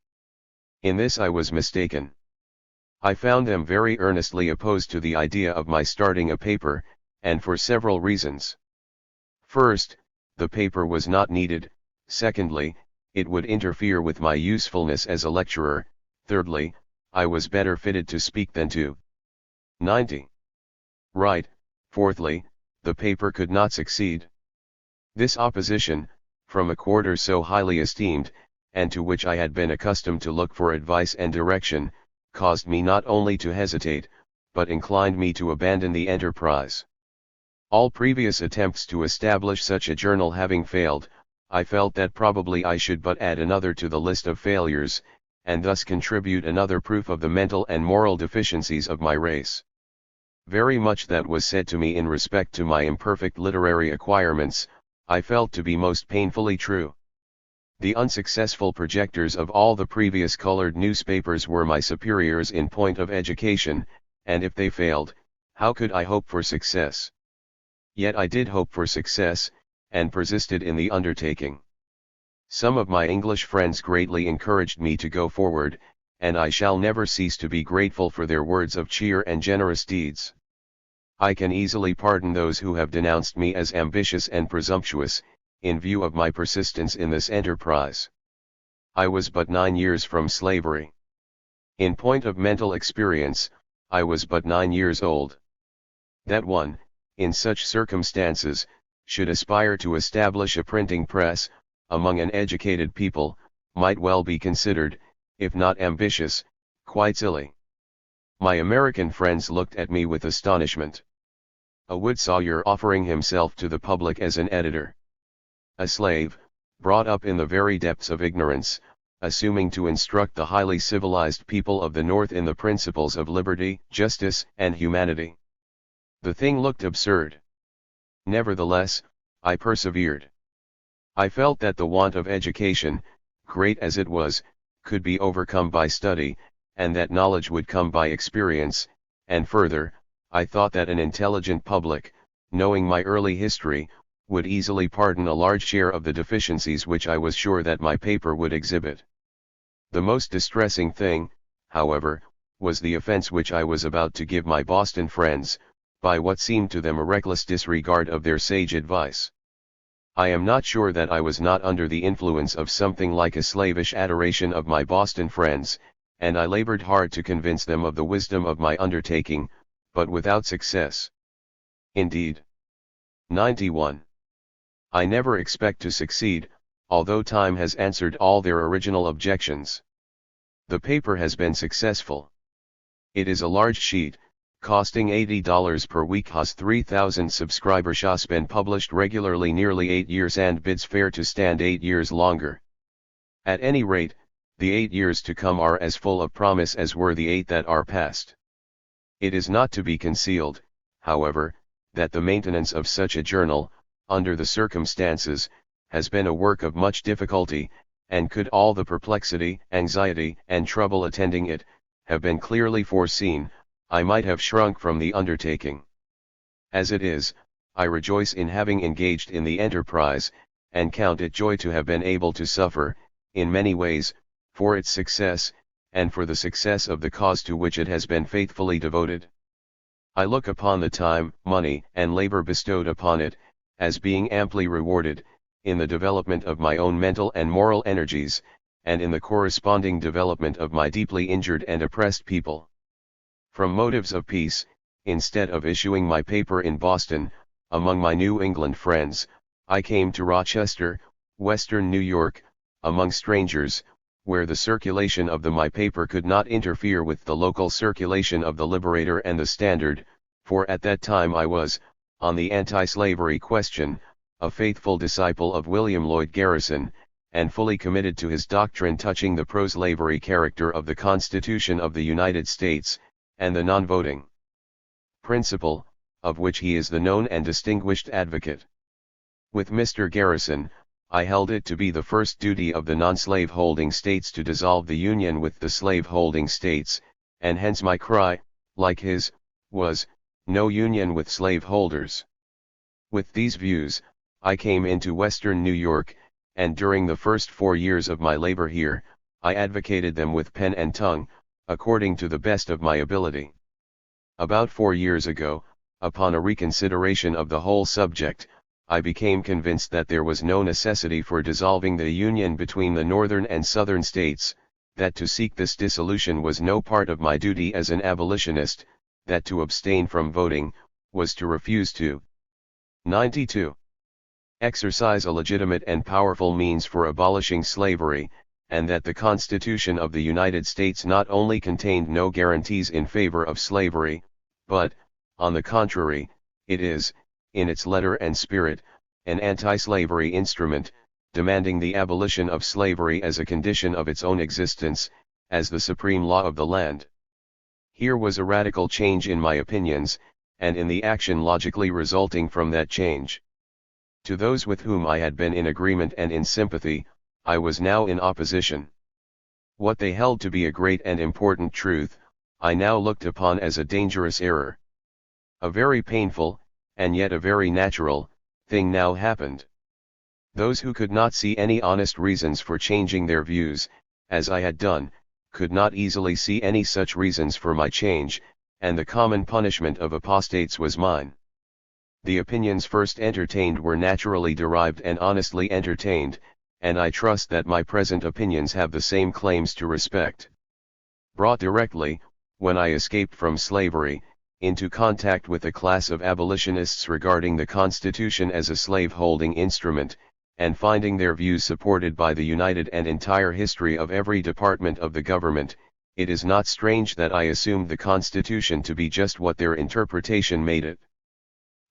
In this I was mistaken. I found them very earnestly opposed to the idea of my starting a paper, and for several reasons. First, the paper was not needed; secondly, it would interfere with my usefulness as a lecturer; thirdly, I was better fitted to speak than to 90. Right. Fourthly, the paper could not succeed. This opposition, from a quarter so highly esteemed, and to which I had been accustomed to look for advice and direction, caused me not only to hesitate, but inclined me to abandon the enterprise. All previous attempts to establish such a journal having failed, I felt that probably I should but add another to the list of failures, and thus contribute another proof of the mental and moral deficiencies of my race. Very much that was said to me in respect to my imperfect literary acquirements, I felt to be most painfully true. The unsuccessful projectors of all the previous colored newspapers were my superiors in point of education, and if they failed, how could I hope for success? Yet I did hope for success, and persisted in the undertaking. Some of my English friends greatly encouraged me to go forward, and I shall never cease to be grateful for their words of cheer and generous deeds. I can easily pardon those who have denounced me as ambitious and presumptuous, in view of my persistence in this enterprise. I was but 9 years from slavery. In point of mental experience, I was but 9 years old. That one, in such circumstances, should aspire to establish a printing press, among an educated people, might well be considered, if not ambitious, quite silly. My American friends looked at me with astonishment. A wood sawyer offering himself to the public as an editor. A slave, brought up in the very depths of ignorance, assuming to instruct the highly civilized people of the North in the principles of liberty, justice, and humanity. The thing looked absurd. Nevertheless, I persevered. I felt that the want of education, great as it was, could be overcome by study, and that knowledge would come by experience, and further, I thought that an intelligent public, knowing my early history, would easily pardon a large share of the deficiencies which I was sure that my paper would exhibit. The most distressing thing, however, was the offense which I was about to give my Boston friends, by what seemed to them a reckless disregard of their sage advice. I am not sure that I was not under the influence of something like a slavish adoration of my Boston friends, and I labored hard to convince them of the wisdom of my undertaking, but without success. Indeed. 91. I never expect to succeed, although time has answered all their original objections. The paper has been successful. It is a large sheet, costing $80 per week, has 3,000 subscribers, has been published regularly nearly 8 years and bids fair to stand 8 years longer. At any rate, the 8 years to come are as full of promise as were the 8 that are past. It is not to be concealed, however, that the maintenance of such a journal, under the circumstances, has been a work of much difficulty, and could all the perplexity, anxiety, and trouble attending it, have been clearly foreseen, I might have shrunk from the undertaking. As it is, I rejoice in having engaged in the enterprise, and count it joy to have been able to suffer, in many ways, for its success, and for the success of the cause to which it has been faithfully devoted. I look upon the time, money, and labor bestowed upon it, as being amply rewarded, in the development of my own mental and moral energies, and in the corresponding development of my deeply injured and oppressed people. From motives of peace, instead of issuing my paper in Boston, among my New England friends, I came to Rochester, Western New York, among strangers, where the circulation of my paper could not interfere with the local circulation of the Liberator and the Standard, for at that time I was, on the anti-slavery question, a faithful disciple of William Lloyd Garrison, and fully committed to his doctrine touching the pro-slavery character of the Constitution of the United States, and the non-voting principle, of which he is the known and distinguished advocate. With Mr. Garrison, I held it to be the first duty of the non-slave-holding states to dissolve the Union with the slave-holding states, and hence my cry, like his, was, no union with slaveholders. With these views, I came into Western New York, and during the first 4 years of my labor here, I advocated them with pen and tongue, according to the best of my ability. About 4 years ago, upon a reconsideration of the whole subject, I became convinced that there was no necessity for dissolving the union between the northern and southern states, that to seek this dissolution was no part of my duty as an abolitionist, that to abstain from voting, was to refuse to 92. Exercise a legitimate and powerful means for abolishing slavery, and that the Constitution of the United States not only contained no guarantees in favor of slavery, but, on the contrary, it is, in its letter and spirit, an anti-slavery instrument, demanding the abolition of slavery as a condition of its own existence, as the supreme law of the land. Here was a radical change in my opinions, and in the action logically resulting from that change. To those with whom I had been in agreement and in sympathy, I was now in opposition. What they held to be a great and important truth, I now looked upon as a dangerous error. A very painful, and yet a very natural, thing now happened. Those who could not see any honest reasons for changing their views, as I had done, could not easily see any such reasons for my change, and the common punishment of apostates was mine. The opinions first entertained were naturally derived and honestly entertained, and I trust that my present opinions have the same claims to respect. Brought directly, when I escaped from slavery, into contact with a class of abolitionists regarding the Constitution as a slave-holding instrument, and finding their views supported by the united and entire history of every department of the government, it is not strange that I assumed the Constitution to be just what their interpretation made it.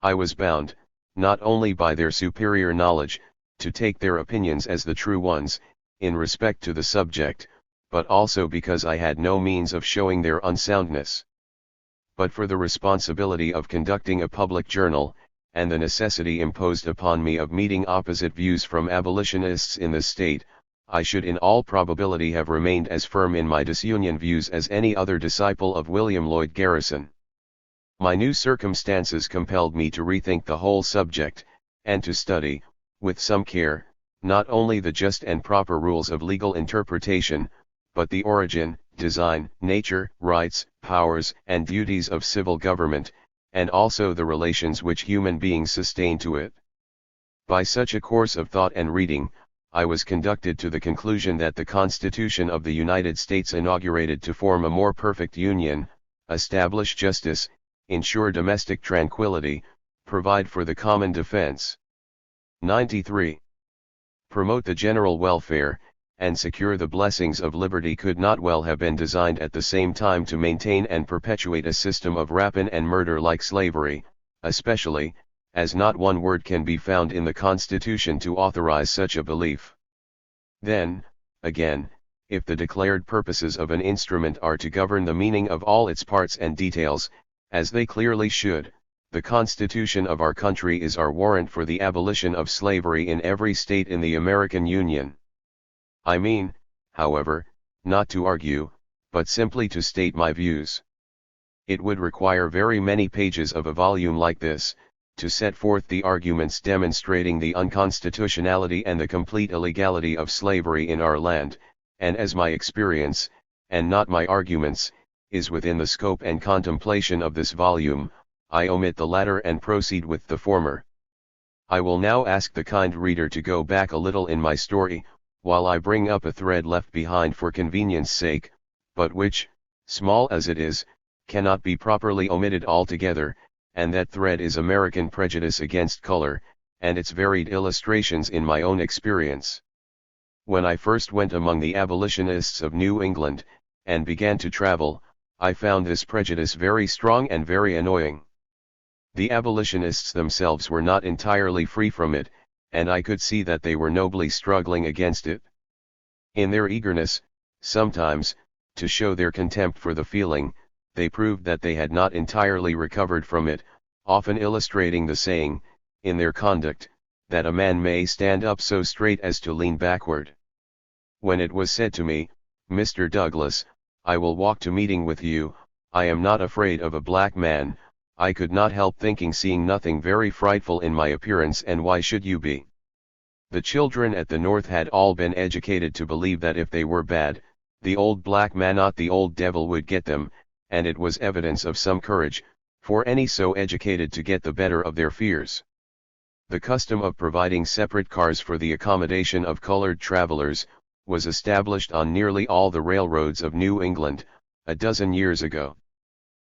I was bound, not only by their superior knowledge, to take their opinions as the true ones, in respect to the subject, but also because I had no means of showing their unsoundness. But for the responsibility of conducting a public journal, and the necessity imposed upon me of meeting opposite views from abolitionists in the state, I should in all probability have remained as firm in my disunion views as any other disciple of William Lloyd Garrison. My new circumstances compelled me to rethink the whole subject, and to study, with some care, not only the just and proper rules of legal interpretation, but the origin, design, nature, rights, powers, and duties of civil government, and also the relations which human beings sustain to it. By such a course of thought and reading, I was conducted to the conclusion that the Constitution of the United States inaugurated to form a more perfect union, establish justice, ensure domestic tranquility, provide for the common defense. 93. Promote the general welfare, and secure the blessings of liberty could not well have been designed at the same time to maintain and perpetuate a system of rapine and murder like slavery, especially, as not one word can be found in the Constitution to authorize such a belief. Then, again, if the declared purposes of an instrument are to govern the meaning of all its parts and details, as they clearly should, The Constitution of our country is our warrant for the abolition of slavery in every state in the American Union. I mean, however, not to argue, but simply to state my views. It would require very many pages of a volume like this, to set forth the arguments demonstrating the unconstitutionality and the complete illegality of slavery in our land, and as my experience, and not my arguments, is within the scope and contemplation of this volume, I omit the latter and proceed with the former. I will now ask the kind reader to go back a little in my story, while I bring up a thread left behind for convenience sake, but which, small as it is, cannot be properly omitted altogether, and that thread is American prejudice against color, and its varied illustrations in my own experience. When I first went among the abolitionists of New England, and began to travel, I found this prejudice very strong and very annoying. The abolitionists themselves were not entirely free from it, and I could see that they were nobly struggling against it. In their eagerness, sometimes, to show their contempt for the feeling, they proved that they had not entirely recovered from it, often illustrating the saying, in their conduct, that a man may stand up so straight as to lean backward. When it was said to me, "Mr. Douglas, I will walk to meeting with you, I am not afraid of a black man," I could not help thinking, seeing nothing very frightful in my appearance, and why should you be? The children at the North had all been educated to believe that if they were bad, the old black man, not the old devil, would get them, and it was evidence of some courage, for any so educated to get the better of their fears. The custom of providing separate cars for the accommodation of colored travelers, was established on nearly all the railroads of New England, a dozen years ago.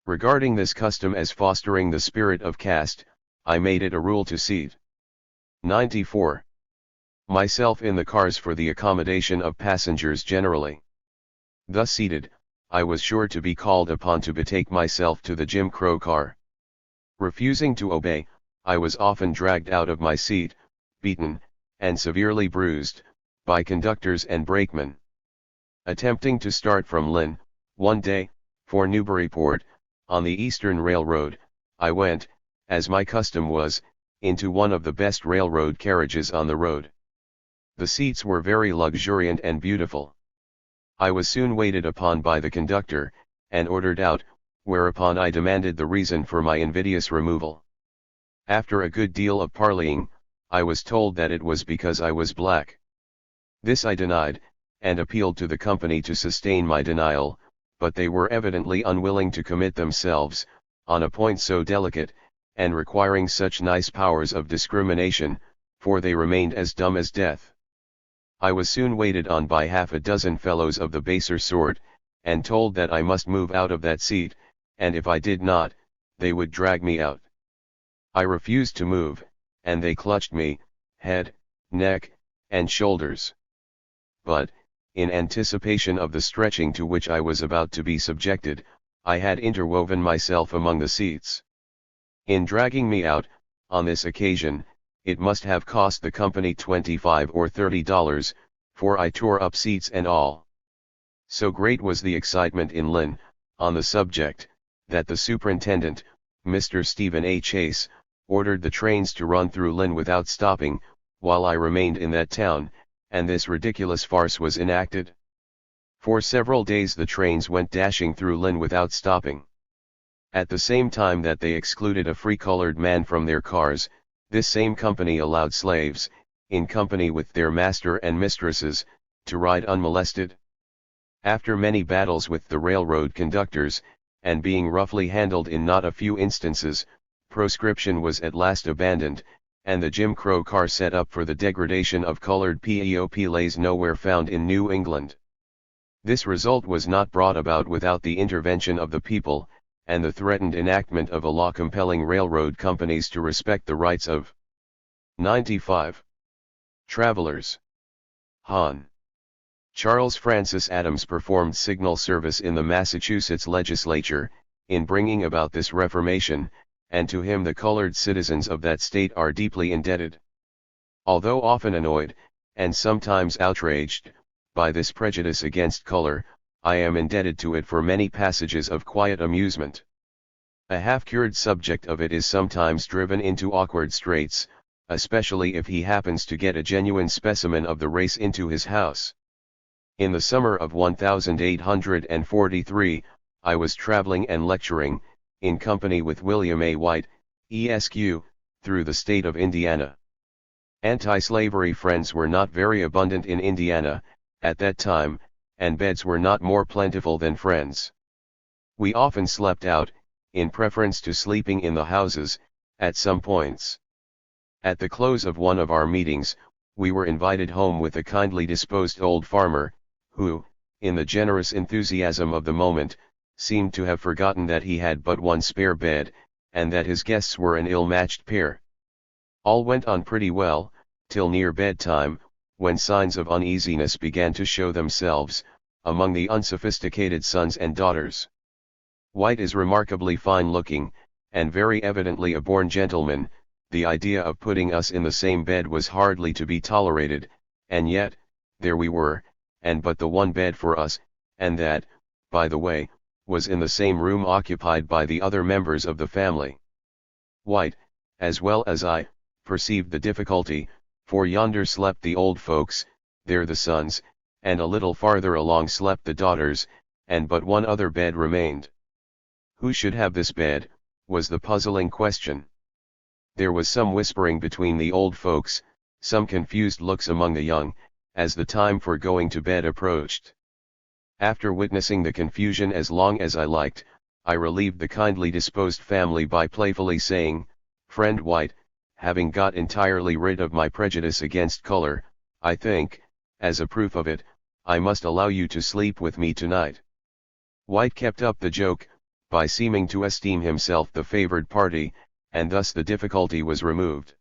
Regarding this custom as fostering the spirit of caste, I made it a rule to seat 94. myself in the cars for the accommodation of passengers generally. Thus seated, I was sure to be called upon to betake myself to the Jim Crow car. Refusing to obey, I was often dragged out of my seat, beaten, and severely bruised, by conductors and brakemen. Attempting to start from Lynn, one day, for Newburyport, on the Eastern Railroad, I went, as my custom was, into one of the best railroad carriages on the road. The seats were very luxuriant and beautiful. I was soon waited upon by the conductor, and ordered out, whereupon I demanded the reason for my invidious removal. After a good deal of parleying, I was told that it was because I was black. This I denied, and appealed to the company to sustain my denial, but they were evidently unwilling to commit themselves, on a point so delicate, and requiring such nice powers of discrimination, for they remained as dumb as death. I was soon waited on by half a dozen fellows of the baser sort, and told that I must move out of that seat, and if I did not, they would drag me out. I refused to move, and they clutched me, head, neck, and shoulders. But, in anticipation of the stretching to which I was about to be subjected, I had interwoven myself among the seats. In dragging me out, on this occasion, it must have cost the company $25 or $30, for I tore up seats and all. So great was the excitement in Lynn, on the subject, that the superintendent, Mr. Stephen A. Chase, ordered the trains to run through Lynn without stopping, while I remained in that town, and this ridiculous farce was enacted. For several days the trains went dashing through Lynn without stopping. At the same time that they excluded a free colored man from their cars, this same company allowed slaves, in company with their master and mistresses, to ride unmolested. After many battles with the railroad conductors, and being roughly handled in not a few instances, proscription was at last abandoned, and the Jim Crow car set up for the degradation of colored people lays nowhere found in New England. This result was not brought about without the intervention of the people, and the threatened enactment of a law compelling railroad companies to respect the rights of 95 travelers. Hon. Charles Francis Adams performed signal service in the Massachusetts legislature, in bringing about this reformation, and to him the colored citizens of that state are deeply indebted. Although often annoyed, and sometimes outraged, by this prejudice against color, I am indebted to it for many passages of quiet amusement. A half-cured subject of it is sometimes driven into awkward straits, especially if he happens to get a genuine specimen of the race into his house. In the summer of 1843, I was traveling and lecturing, in company with William A. White, Esq., through the state of Indiana. Anti-slavery friends were not very abundant in Indiana, at that time, and beds were not more plentiful than friends. We often slept out, in preference to sleeping in the houses, at some points. At the close of one of our meetings, we were invited home with a kindly disposed old farmer, who, in the generous enthusiasm of the moment, seemed to have forgotten that he had but one spare bed, and that his guests were an ill-matched pair. All went on pretty well, till near bedtime, when signs of uneasiness began to show themselves, among the unsophisticated sons and daughters. White is remarkably fine-looking, and very evidently a born gentleman. The idea of putting us in the same bed was hardly to be tolerated, and yet, there we were, and but the one bed for us, and that, by the way, was in the same room occupied by the other members of the family. White, as well as I, perceived the difficulty, for yonder slept the old folks, there the sons, and a little farther along slept the daughters, and but one other bed remained. Who should have this bed, was the puzzling question. There was some whispering between the old folks, some confused looks among the young, as the time for going to bed approached. After witnessing the confusion as long as I liked, I relieved the kindly disposed family by playfully saying, "Friend White, having got entirely rid of my prejudice against color, I think, as a proof of it, I must allow you to sleep with me tonight." White kept up the joke, by seeming to esteem himself the favored party, and thus the difficulty was removed.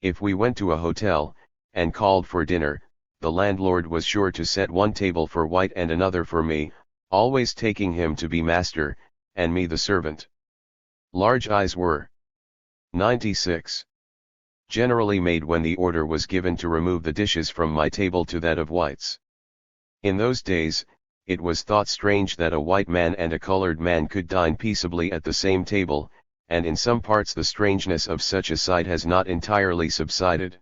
If we went to a hotel, and called for dinner, the landlord was sure to set one table for White and another for me, always taking him to be master, and me the servant. Large eyes were 96. Generally made when the order was given to remove the dishes from my table to that of White's. In those days, it was thought strange that a white man and a colored man could dine peaceably at the same table, and in some parts the strangeness of such a sight has not entirely subsided.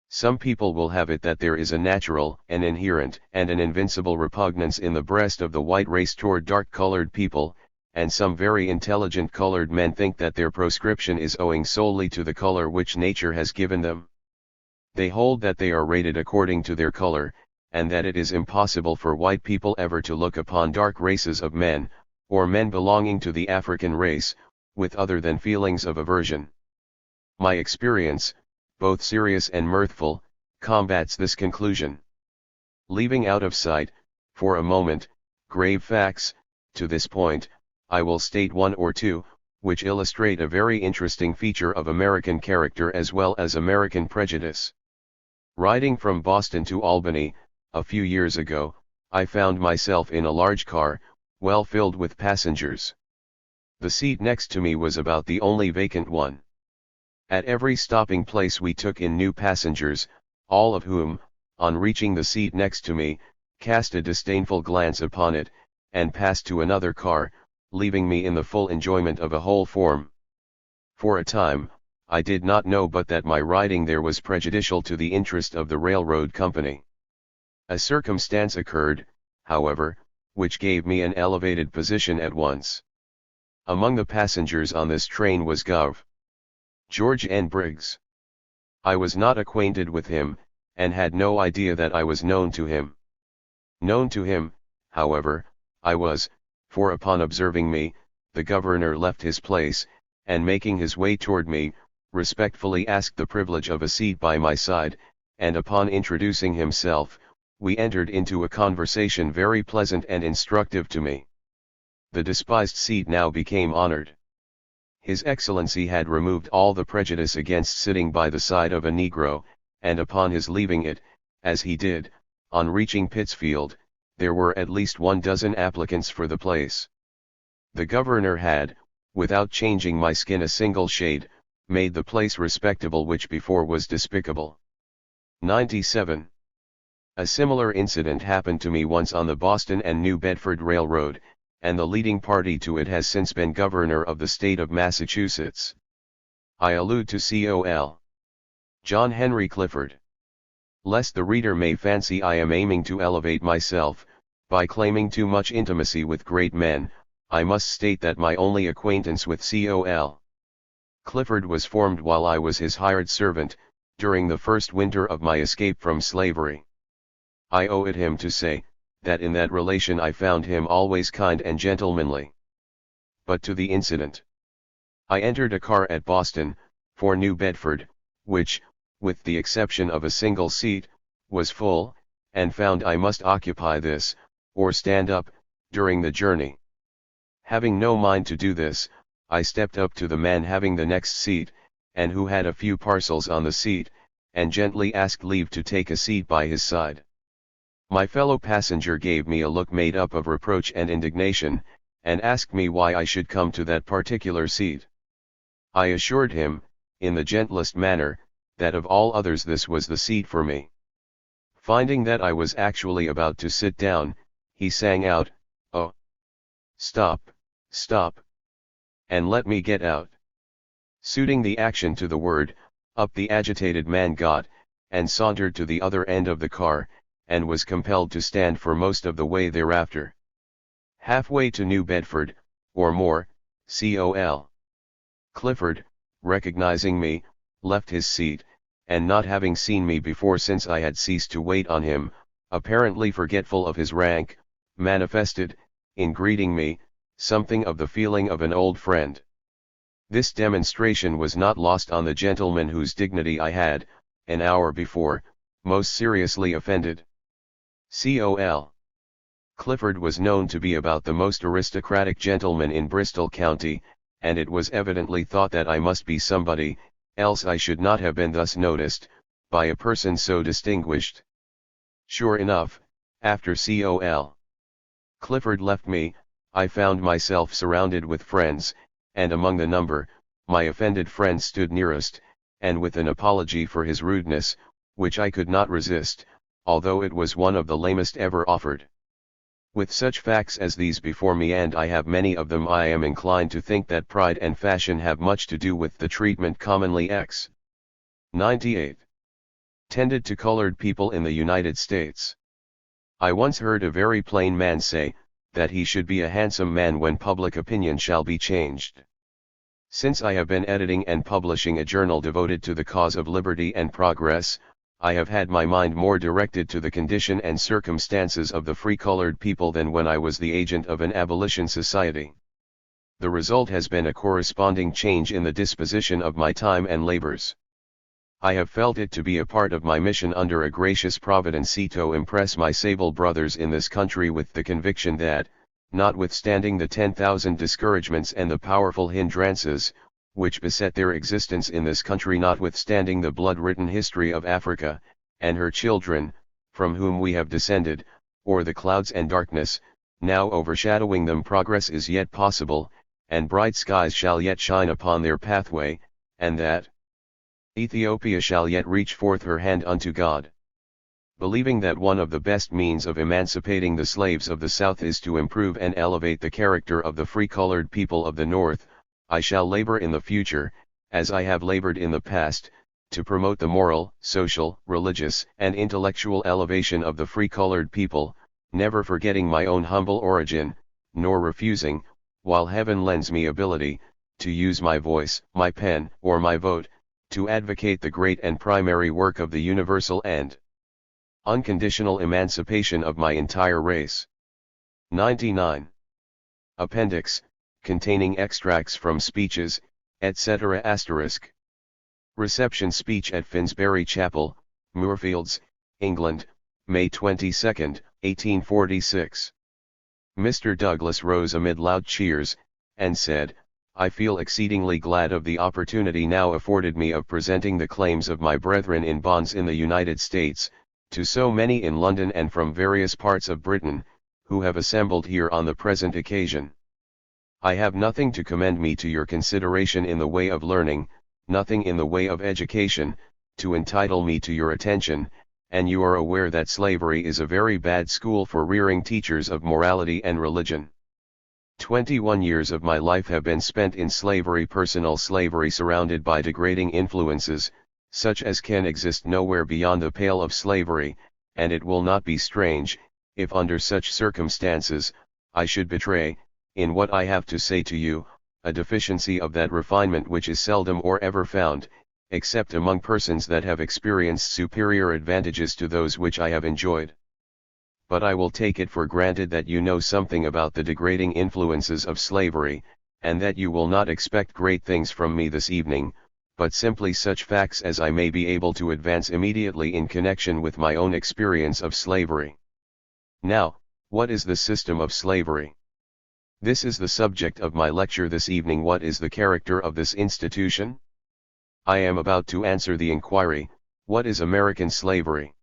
Some people will have it that there is a natural, an inherent, and an invincible repugnance in the breast of the white race toward dark-colored people, and some very intelligent colored men think that their proscription is owing solely to the color which nature has given them. They hold that they are rated according to their color, and that it is impossible for white people ever to look upon dark races of men, or men belonging to the African race, with other than feelings of aversion. My experience, both serious and mirthful, combats this conclusion. Leaving out of sight, for a moment, grave facts, to this point, I will state one or two, which illustrate a very interesting feature of American character as well as American prejudice. Riding from Boston to Albany, a few years ago, I found myself in a large car, well filled with passengers. The seat next to me was about the only vacant one. At every stopping place we took in new passengers, all of whom, on reaching the seat next to me, cast a disdainful glance upon it, and passed to another car, leaving me in the full enjoyment of a whole form. For a time, I did not know but that my riding there was prejudicial to the interest of the railroad company. A circumstance occurred, however, which gave me an elevated position at once. Among the passengers on this train was Gov. George N. Briggs. I was not acquainted with him, and had no idea that I was known to him. Known to him, however, I was, for upon observing me, the governor left his place, and making his way toward me, respectfully asked the privilege of a seat by my side, and upon introducing himself, we entered into a conversation very pleasant and instructive to me. The despised seat now became honored. His Excellency had removed all the prejudice against sitting by the side of a Negro, and upon his leaving it, as he did, on reaching Pittsfield, there were at least 12 applicants for the place. The governor had, without changing my skin a single shade, made the place respectable which before was despicable. 97. A similar incident happened to me once on the Boston and New Bedford Railroad, and the leading party to it has since been governor of the state of Massachusetts. I allude to Col. John Henry Clifford. Lest the reader may fancy I am aiming to elevate myself, by claiming too much intimacy with great men, I must state that my only acquaintance with Col. Clifford was formed while I was his hired servant, during the first winter of my escape from slavery. I owe it him to say, that in that relation I found him always kind and gentlemanly. But to the incident. I entered a car at Boston, for New Bedford, which, with the exception of a single seat, was full, and found I must occupy this, or stand up, during the journey. Having no mind to do this, I stepped up to the man having the next seat, and who had a few parcels on the seat, and gently asked leave to take a seat by his side. My fellow passenger gave me a look made up of reproach and indignation, and asked me why I should come to that particular seat. I assured him, in the gentlest manner, that of all others this was the seat for me. Finding that I was actually about to sit down, he sang out, "Oh! Stop, stop! And let me get out." Suiting the action to the word, up the agitated man got, and sauntered to the other end of the car, and was compelled to stand for most of the way thereafter. Halfway to New Bedford, or more, Col. Clifford, recognizing me, left his seat, and not having seen me before since I had ceased to wait on him, apparently forgetful of his rank, manifested, in greeting me, something of the feeling of an old friend. This demonstration was not lost on the gentleman whose dignity I had, an hour before, most seriously offended. Col. Clifford was known to be about the most aristocratic gentleman in Bristol County, and it was evidently thought that I must be somebody, else I should not have been thus noticed, by a person so distinguished. Sure enough, after Col. Clifford left me, I found myself surrounded with friends, and among the number, my offended friend stood nearest, and with an apology for his rudeness, which I could not resist, although it was one of the lamest ever offered. With such facts as these before me, and I have many of them, I am inclined to think that pride and fashion have much to do with the treatment commonly 98 tended to colored people in the United States. I once heard a very plain man say, that he should be a handsome man when public opinion shall be changed. Since I have been editing and publishing a journal devoted to the cause of liberty and progress, I have had my mind more directed to the condition and circumstances of the free colored people than when I was the agent of an abolition society. The result has been a corresponding change in the disposition of my time and labors. I have felt it to be a part of my mission under a gracious providence to impress my sable brothers in this country with the conviction that, notwithstanding the 10,000 discouragements and the powerful hindrances, which beset their existence in this country, notwithstanding the blood-written history of Africa, and her children, from whom we have descended, or the clouds and darkness, now overshadowing them, progress is yet possible, and bright skies shall yet shine upon their pathway, and that Ethiopia shall yet reach forth her hand unto God. Believing that one of the best means of emancipating the slaves of the South is to improve and elevate the character of the free colored people of the North, I shall labor in the future, as I have labored in the past, to promote the moral, social, religious, and intellectual elevation of the free colored people, never forgetting my own humble origin, nor refusing, while heaven lends me ability, to use my voice, my pen, or my vote, to advocate the great and primary work of the universal and unconditional emancipation of my entire race. 99. Appendix, containing extracts from speeches, etc. *. Reception speech at Finsbury Chapel, Moorfields, England, May 22, 1846. Mr. Douglas rose amid loud cheers, and said, "I feel exceedingly glad of the opportunity now afforded me of presenting the claims of my brethren in bonds in the United States, to so many in London and from various parts of Britain, who have assembled here on the present occasion. I have nothing to commend me to your consideration in the way of learning, nothing in the way of education, to entitle me to your attention, and you are aware that slavery is a very bad school for rearing teachers of morality and religion. 21 years of my life have been spent in slavery, personal slavery, surrounded by degrading influences, such as can exist nowhere beyond the pale of slavery, and it will not be strange, if under such circumstances, I should betray, in what I have to say to you, a deficiency of that refinement which is seldom or ever found, except among persons that have experienced superior advantages to those which I have enjoyed. But I will take it for granted that you know something about the degrading influences of slavery, and that you will not expect great things from me this evening, but simply such facts as I may be able to advance immediately in connection with my own experience of slavery. Now, what is the system of slavery? This is the subject of my lecture this evening. What is the character of this institution? I am about to answer the inquiry, what is American slavery?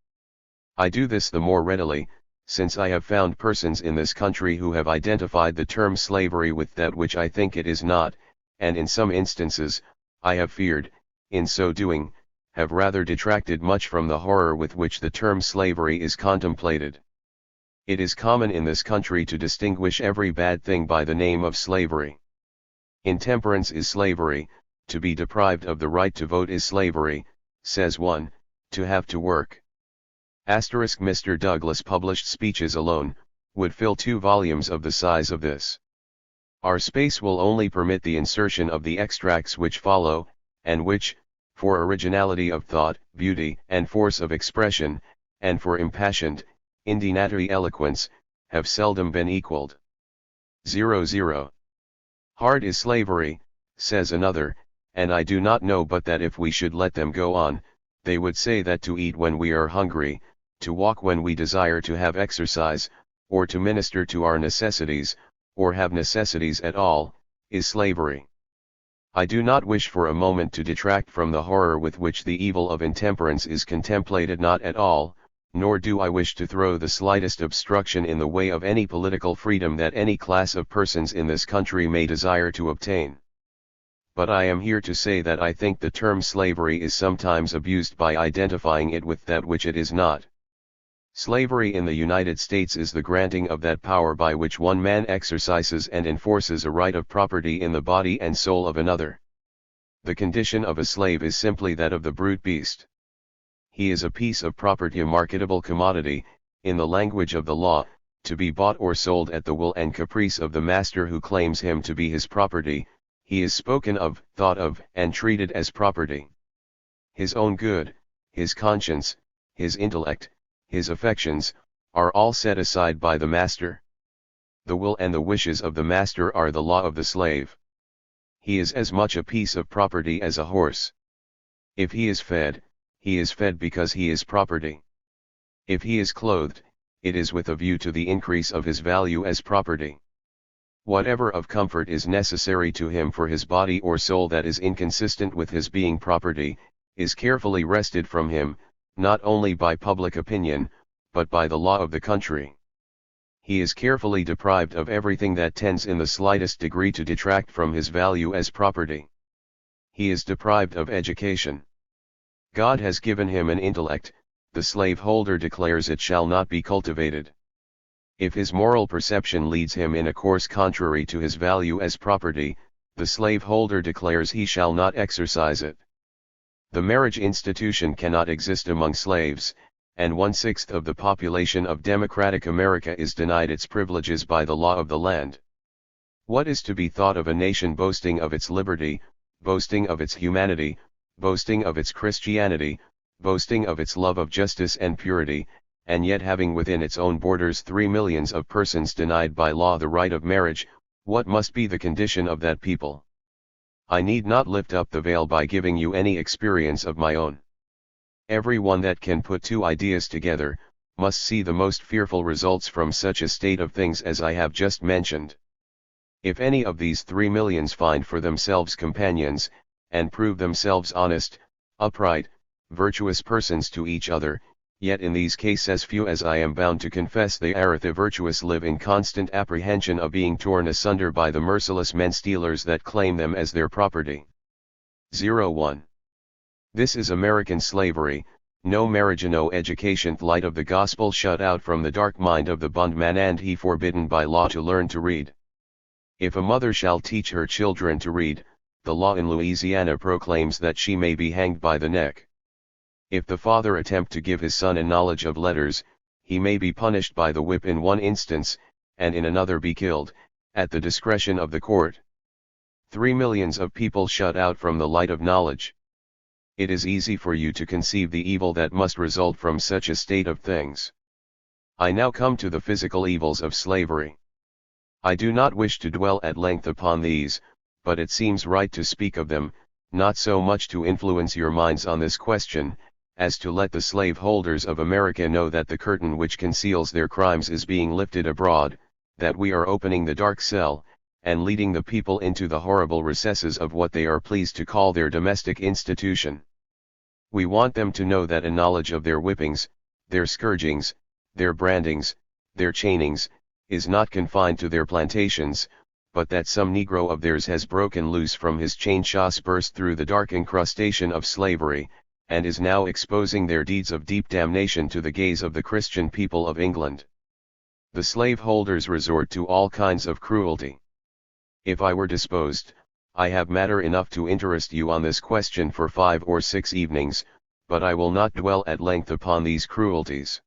I do this the more readily, since I have found persons in this country who have identified the term slavery with that which I think it is not, and in some instances, I have feared, in so doing, have rather detracted much from the horror with which the term slavery is contemplated. It is common in this country to distinguish every bad thing by the name of slavery. Intemperance is slavery, to be deprived of the right to vote is slavery, says one, to have to work. Mr. Douglas published speeches alone, would fill 2 volumes of the size of this. Our space will only permit the insertion of the extracts which follow, and which, for originality of thought, beauty and force of expression, and for impassioned, indinatory eloquence, have seldom been equaled. 00. Hard is slavery, says another, and I do not know but that if we should let them go on, they would say that to eat when we are hungry, to walk when we desire to have exercise, or to minister to our necessities, or have necessities at all, is slavery. I do not wish for a moment to detract from the horror with which the evil of intemperance is contemplated, not at all, nor do I wish to throw the slightest obstruction in the way of any political freedom that any class of persons in this country may desire to obtain. But I am here to say that I think the term slavery is sometimes abused by identifying it with that which it is not. Slavery in the United States is the granting of that power by which one man exercises and enforces a right of property in the body and soul of another. The condition of a slave is simply that of the brute beast. He is a piece of property, a marketable commodity, in the language of the law, to be bought or sold at the will and caprice of the master who claims him to be his property. He is spoken of, thought of, and treated as property. His own good, his conscience, his intellect, his affections, are all set aside by the master. The will and the wishes of the master are the law of the slave. He is as much a piece of property as a horse. If he is fed because he is property. If he is clothed, it is with a view to the increase of his value as property. Whatever of comfort is necessary to him for his body or soul that is inconsistent with his being property, is carefully wrested from him, not only by public opinion, but by the law of the country. He is carefully deprived of everything that tends in the slightest degree to detract from his value as property. He is deprived of education. God has given him an intellect, the slaveholder declares it shall not be cultivated. If his moral perception leads him in a course contrary to his value as property, the slaveholder declares he shall not exercise it. The marriage institution cannot exist among slaves, and 1/6 of the population of democratic America is denied its privileges by the law of the land. What is to be thought of a nation boasting of its liberty, boasting of its humanity, boasting of its Christianity, boasting of its love of justice and purity, and yet having within its own borders 3 millions of persons denied by law the right of marriage? What must be the condition of that people? I need not lift up the veil by giving you any experience of my own. Every one that can put 2 ideas together, must see the most fearful results from such a state of things as I have just mentioned. If any of these 3 millions find for themselves companions, and prove themselves honest, upright, virtuous persons to each other, yet in these cases as few as I am bound to confess they are the virtuous live in constant apprehension of being torn asunder by the merciless men-stealers that claim them as their property. 01. This is American slavery, no marriage, no education, light of the gospel shut out from the dark mind of the bondman, and he forbidden by law to learn to read. If a mother shall teach her children to read, the law in Louisiana proclaims that she may be hanged by the neck. If the father attempt to give his son a knowledge of letters, he may be punished by the whip in one instance, and in another be killed, at the discretion of the court. 3 millions of people shut out from the light of knowledge. It is easy for you to conceive the evil that must result from such a state of things. I now come to the physical evils of slavery. I do not wish to dwell at length upon these, but it seems right to speak of them, not so much to influence your minds on this question, as to let the slaveholders of America know that the curtain which conceals their crimes is being lifted abroad, that we are opening the dark cell, and leading the people into the horrible recesses of what they are pleased to call their domestic institution. We want them to know that a knowledge of their whippings, their scourgings, their brandings, their chainings, is not confined to their plantations, but that some Negro of theirs has broken loose from his chain shafts, burst through the dark incrustation of slavery, and is now exposing their deeds of deep damnation to the gaze of the Christian people of England. The slaveholders resort to all kinds of cruelty. If I were disposed, I have matter enough to interest you on this question for 5 or 6 evenings, but I will not dwell at length upon these cruelties.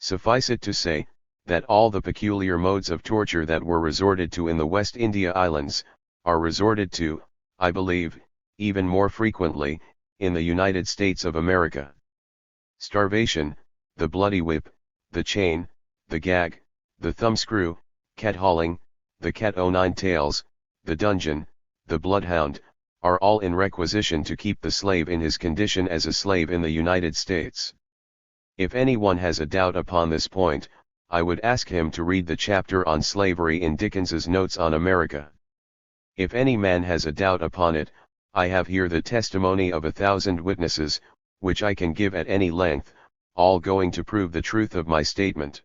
Suffice it to say, that all the peculiar modes of torture that were resorted to in the West India Islands, are resorted to, I believe, even more frequently, in the United States of America. Starvation, the bloody whip, the chain, the gag, the thumbscrew, cat-hauling, the cat o' nine tails, the dungeon, the bloodhound, are all in requisition to keep the slave in his condition as a slave in the United States. If anyone has a doubt upon this point, I would ask him to read the chapter on slavery in Dickens's Notes on America. If any man has a doubt upon it, I have here the testimony of 1,000 witnesses, which I can give at any length, all going to prove the truth of my statement.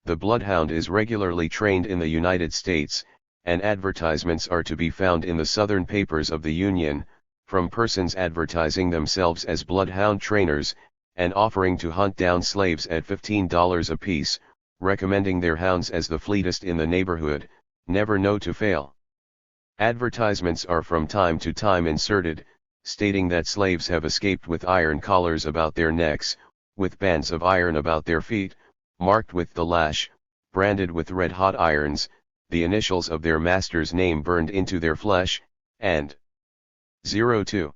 The bloodhound is regularly trained in the United States, and advertisements are to be found in the Southern papers of the Union, from persons advertising themselves as bloodhound trainers, and offering to hunt down slaves at $15 apiece, recommending their hounds as the fleetest in the neighborhood, never know to fail. Advertisements are from time to time inserted, stating that slaves have escaped with iron collars about their necks, with bands of iron about their feet, marked with the lash, branded with red-hot irons, the initials of their master's name burned into their flesh, and 02.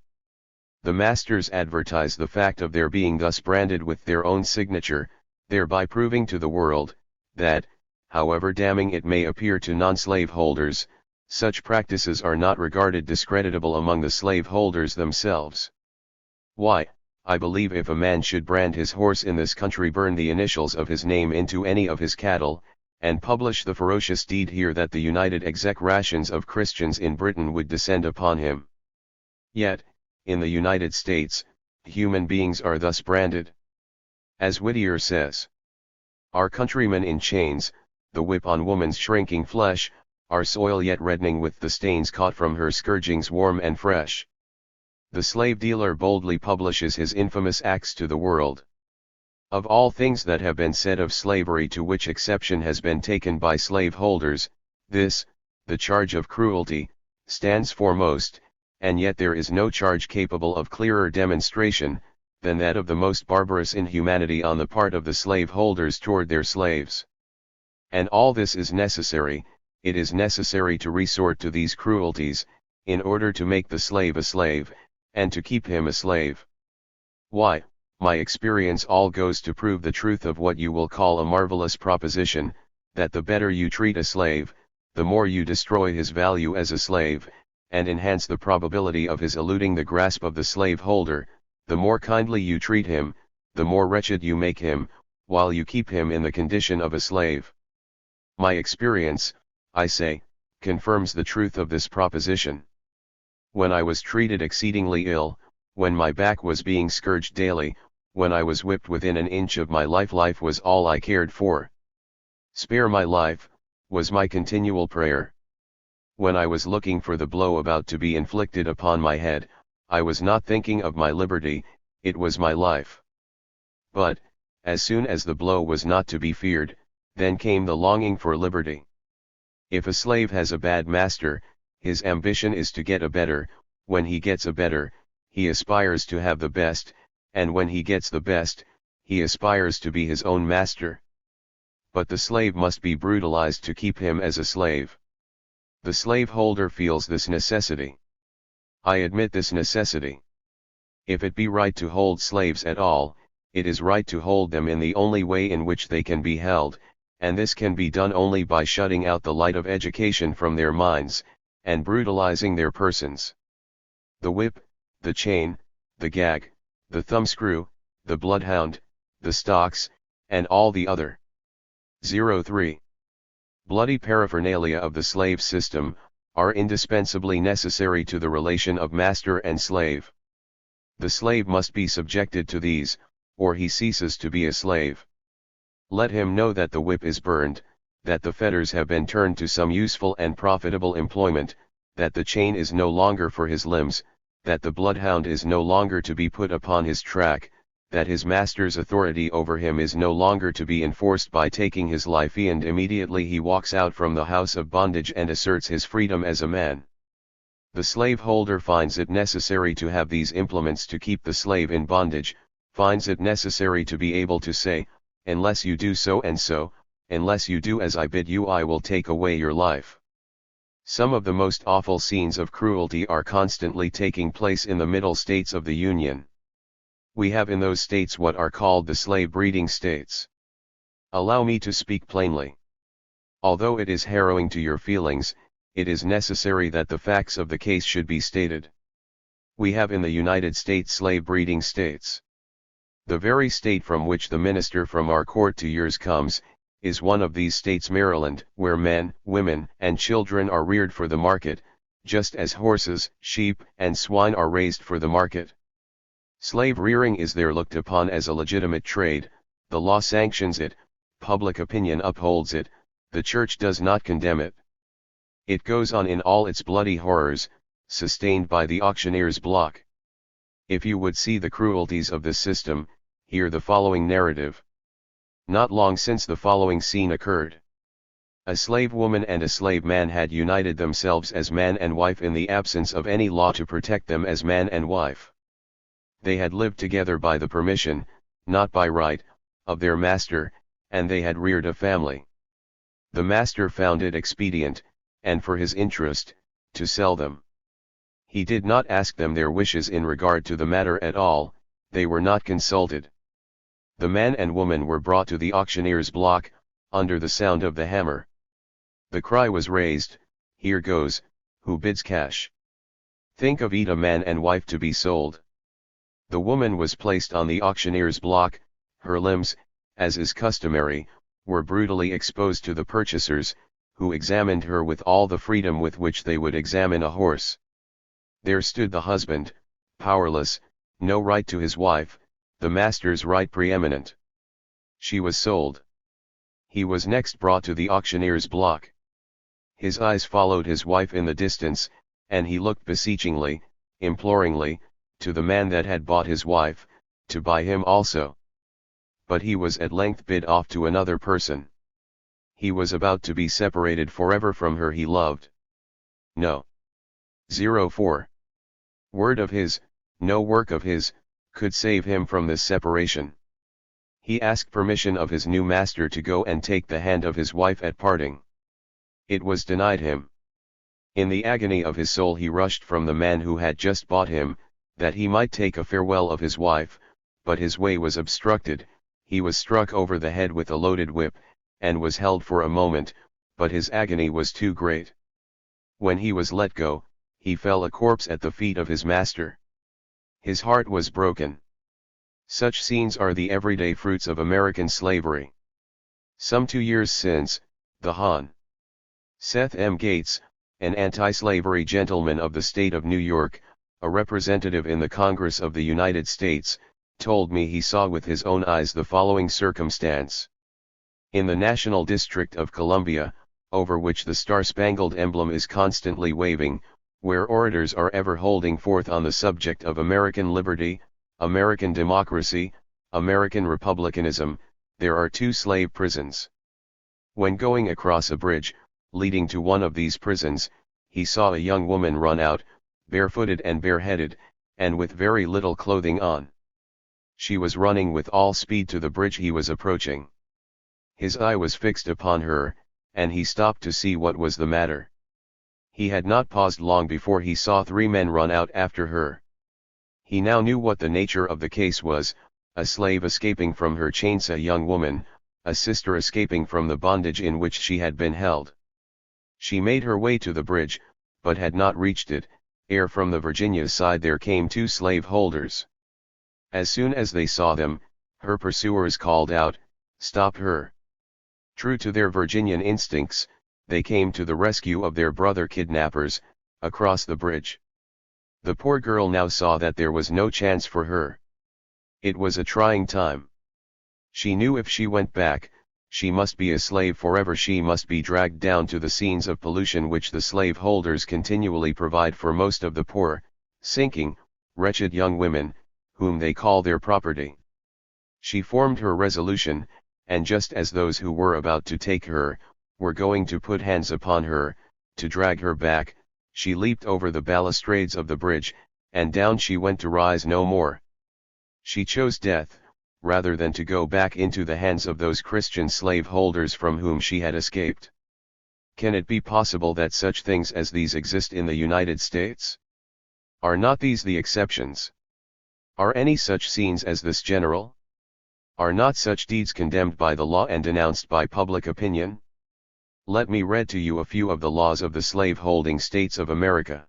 The masters advertise the fact of their being thus branded with their own signature, thereby proving to the world, that, however damning it may appear to non-slaveholders, such practices are not regarded discreditable among the slaveholders themselves. Why, I believe if a man should brand his horse in this country, burn the initials of his name into any of his cattle, and publish the ferocious deed here, that the united execrations of Christians in Britain would descend upon him. Yet, in the United States, human beings are thus branded. As Whittier says, our countrymen in chains, the whip on woman's shrinking flesh, our soil yet reddening with the stains caught from her scourgings warm and fresh. The slave dealer boldly publishes his infamous acts to the world. Of all things that have been said of slavery to which exception has been taken by slaveholders, this, the charge of cruelty, stands foremost, and yet there is no charge capable of clearer demonstration, than that of the most barbarous inhumanity on the part of the slaveholders toward their slaves. And all this is necessary, it is necessary to resort to these cruelties, in order to make the slave a slave, and to keep him a slave. Why, my experience all goes to prove the truth of what you will call a marvelous proposition, that the better you treat a slave, the more you destroy his value as a slave, and enhance the probability of his eluding the grasp of the slaveholder. The more kindly you treat him, the more wretched you make him, while you keep him in the condition of a slave. My experience, I say, confirms the truth of this proposition. When I was treated exceedingly ill, when my back was being scourged daily, when I was whipped within an inch of my life, life was all I cared for. Spare my life, was my continual prayer. When I was looking for the blow about to be inflicted upon my head, I was not thinking of my liberty, it was my life. But, as soon as the blow was not to be feared, then came the longing for liberty. If a slave has a bad master, his ambition is to get a better. When he gets a better, he aspires to have the best, and when he gets the best, he aspires to be his own master. But the slave must be brutalized to keep him as a slave. The slaveholder feels this necessity. I admit this necessity. If it be right to hold slaves at all, it is right to hold them in the only way in which they can be held, and this can be done only by shutting out the light of education from their minds, and brutalizing their persons. The whip, the chain, the gag, the thumbscrew, the bloodhound, the stocks, and all the other 03. Bloody paraphernalia of the slave system, are indispensably necessary to the relation of master and slave. The slave must be subjected to these, or he ceases to be a slave. Let him know that the whip is burned, that the fetters have been turned to some useful and profitable employment, that the chain is no longer for his limbs, that the bloodhound is no longer to be put upon his track, that his master's authority over him is no longer to be enforced by taking his life, and immediately he walks out from the house of bondage and asserts his freedom as a man. The slaveholder finds it necessary to have these implements to keep the slave in bondage, finds it necessary to be able to say, unless you do so and so, unless you do as I bid you, I will take away your life. Some of the most awful scenes of cruelty are constantly taking place in the Middle States of the Union. We have in those states what are called the slave-breeding states. Allow me to speak plainly. Although it is harrowing to your feelings, it is necessary that the facts of the case should be stated. We have in the United States slave-breeding states. The very state from which the minister from our court to yours comes, is one of these states, Maryland, where men, women, and children are reared for the market, just as horses, sheep, and swine are raised for the market. Slave rearing is there looked upon as a legitimate trade, the law sanctions it, public opinion upholds it, the church does not condemn it. It goes on in all its bloody horrors, sustained by the auctioneer's block. If you would see the cruelties of this system, hear the following narrative. Not long since the following scene occurred. A slave woman and a slave man had united themselves as man and wife in the absence of any law to protect them as man and wife. They had lived together by the permission, not by right, of their master, and they had reared a family. The master found it expedient, and for his interest, to sell them. He did not ask them their wishes in regard to the matter at all, they were not consulted. The man and woman were brought to the auctioneer's block, under the sound of the hammer. The cry was raised, "Here goes, who bids cash?" Think of it, a man and wife to be sold. The woman was placed on the auctioneer's block, her limbs, as is customary, were brutally exposed to the purchasers, who examined her with all the freedom with which they would examine a horse. There stood the husband, powerless, no right to his wife, the master's right preeminent. She was sold. He was next brought to the auctioneer's block. His eyes followed his wife in the distance, and he looked beseechingly, imploringly, to the man that had bought his wife, to buy him also. But he was at length bid off to another person. He was about to be separated forever from her he loved. No. 04. Word of his, no work of his, could save him from this separation. He asked permission of his new master to go and take the hand of his wife at parting. It was denied him. In the agony of his soul he rushed from the man who had just bought him, that he might take a farewell of his wife, but his way was obstructed, he was struck over the head with a loaded whip, and was held for a moment, but his agony was too great. When he was let go, he fell a corpse at the feet of his master. His heart was broken. Such scenes are the everyday fruits of American slavery. Some 2 years since, the Hon. Seth M. Gates, an anti-slavery gentleman of the state of New York, a representative in the Congress of the United States, told me he saw with his own eyes the following circumstance. In the National District of Columbia, over which the star-spangled emblem is constantly waving, where orators are ever holding forth on the subject of American liberty, American democracy, American republicanism, there are 2 slave prisons. When going across a bridge, leading to one of these prisons, he saw a young woman run out, barefooted and bareheaded, and with very little clothing on. She was running with all speed to the bridge he was approaching. His eye was fixed upon her, and he stopped to see what was the matter. He had not paused long before he saw 3 men run out after her. He now knew what the nature of the case was: a slave escaping from her chains, a young woman, a sister escaping from the bondage in which she had been held. She made her way to the bridge, but had not reached it, ere from the Virginia side there came 2 slave holders. As soon as they saw them, her pursuers called out, "Stop her!" True to their Virginian instincts, they came to the rescue of their brother kidnappers, across the bridge. The poor girl now saw that there was no chance for her. It was a trying time. She knew if she went back, she must be a slave forever. She must be dragged down to the scenes of pollution which the slave holders continually provide for most of the poor, sinking, wretched young women, whom they call their property. She formed her resolution, and just as those who were about to take her, were going to put hands upon her, to drag her back, she leaped over the balustrades of the bridge, and down she went to rise no more. She chose death, rather than to go back into the hands of those Christian slave holders from whom she had escaped. Can it be possible that such things as these exist in the United States? Are not these the exceptions? Are any such scenes as this general? Are not such deeds condemned by the law and denounced by public opinion? Let me read to you a few of the laws of the slave-holding states of America.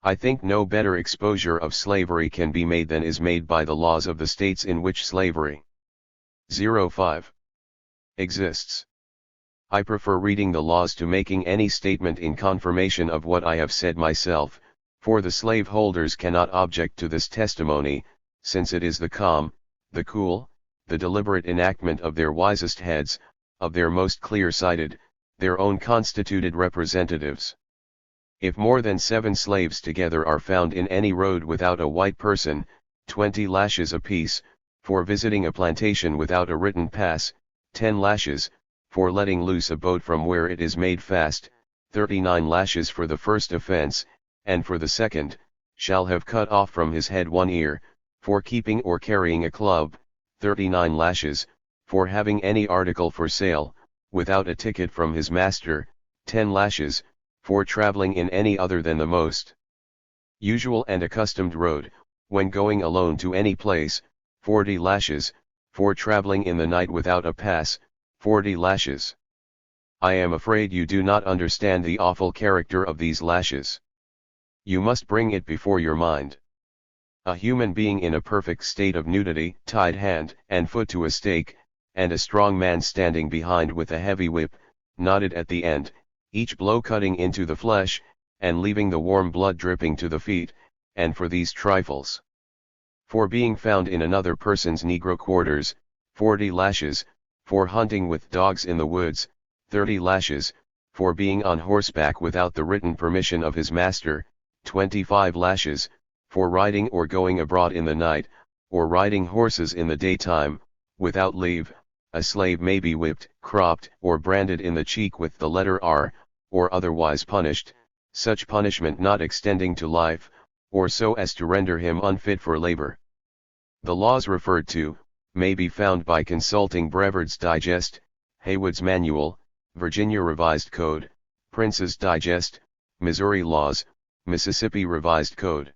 I think no better exposure of slavery can be made than is made by the laws of the states in which slavery 05 exists. I prefer reading the laws to making any statement in confirmation of what I have said myself, for the slaveholders cannot object to this testimony, since it is the calm, the cool, the deliberate enactment of their wisest heads, of their most clear-sighted, their own constituted representatives. If more than 7 slaves together are found in any road without a white person, 20 lashes apiece; for visiting a plantation without a written pass, 10 lashes; for letting loose a boat from where it is made fast, 39 lashes for the first offense, and for the second, shall have cut off from his head 1 ear; for keeping or carrying a club, 39 lashes; for having any article for sale, without a ticket from his master, 10 lashes; for traveling in any other than the most usual and accustomed road, when going alone to any place, 40 lashes; for traveling in the night without a pass, 40 lashes. I am afraid you do not understand the awful character of these lashes. You must bring it before your mind. A human being in a perfect state of nudity, tied hand and foot to a stake, and a strong man standing behind with a heavy whip, knotted at the end, each blow cutting into the flesh, and leaving the warm blood dripping to the feet, and for these trifles. For being found in another person's negro quarters, 40 lashes; for hunting with dogs in the woods, 30 lashes; for being on horseback without the written permission of his master, 25 lashes; for riding or going abroad in the night, or riding horses in the daytime, without leave, a slave may be whipped, cropped, or branded in the cheek with the letter R, or otherwise punished, such punishment not extending to life, or so as to render him unfit for labor. The laws referred to may be found by consulting Brevard's Digest, Haywood's Manual, Virginia Revised Code, Prince's Digest, Missouri Laws, Mississippi Revised Code.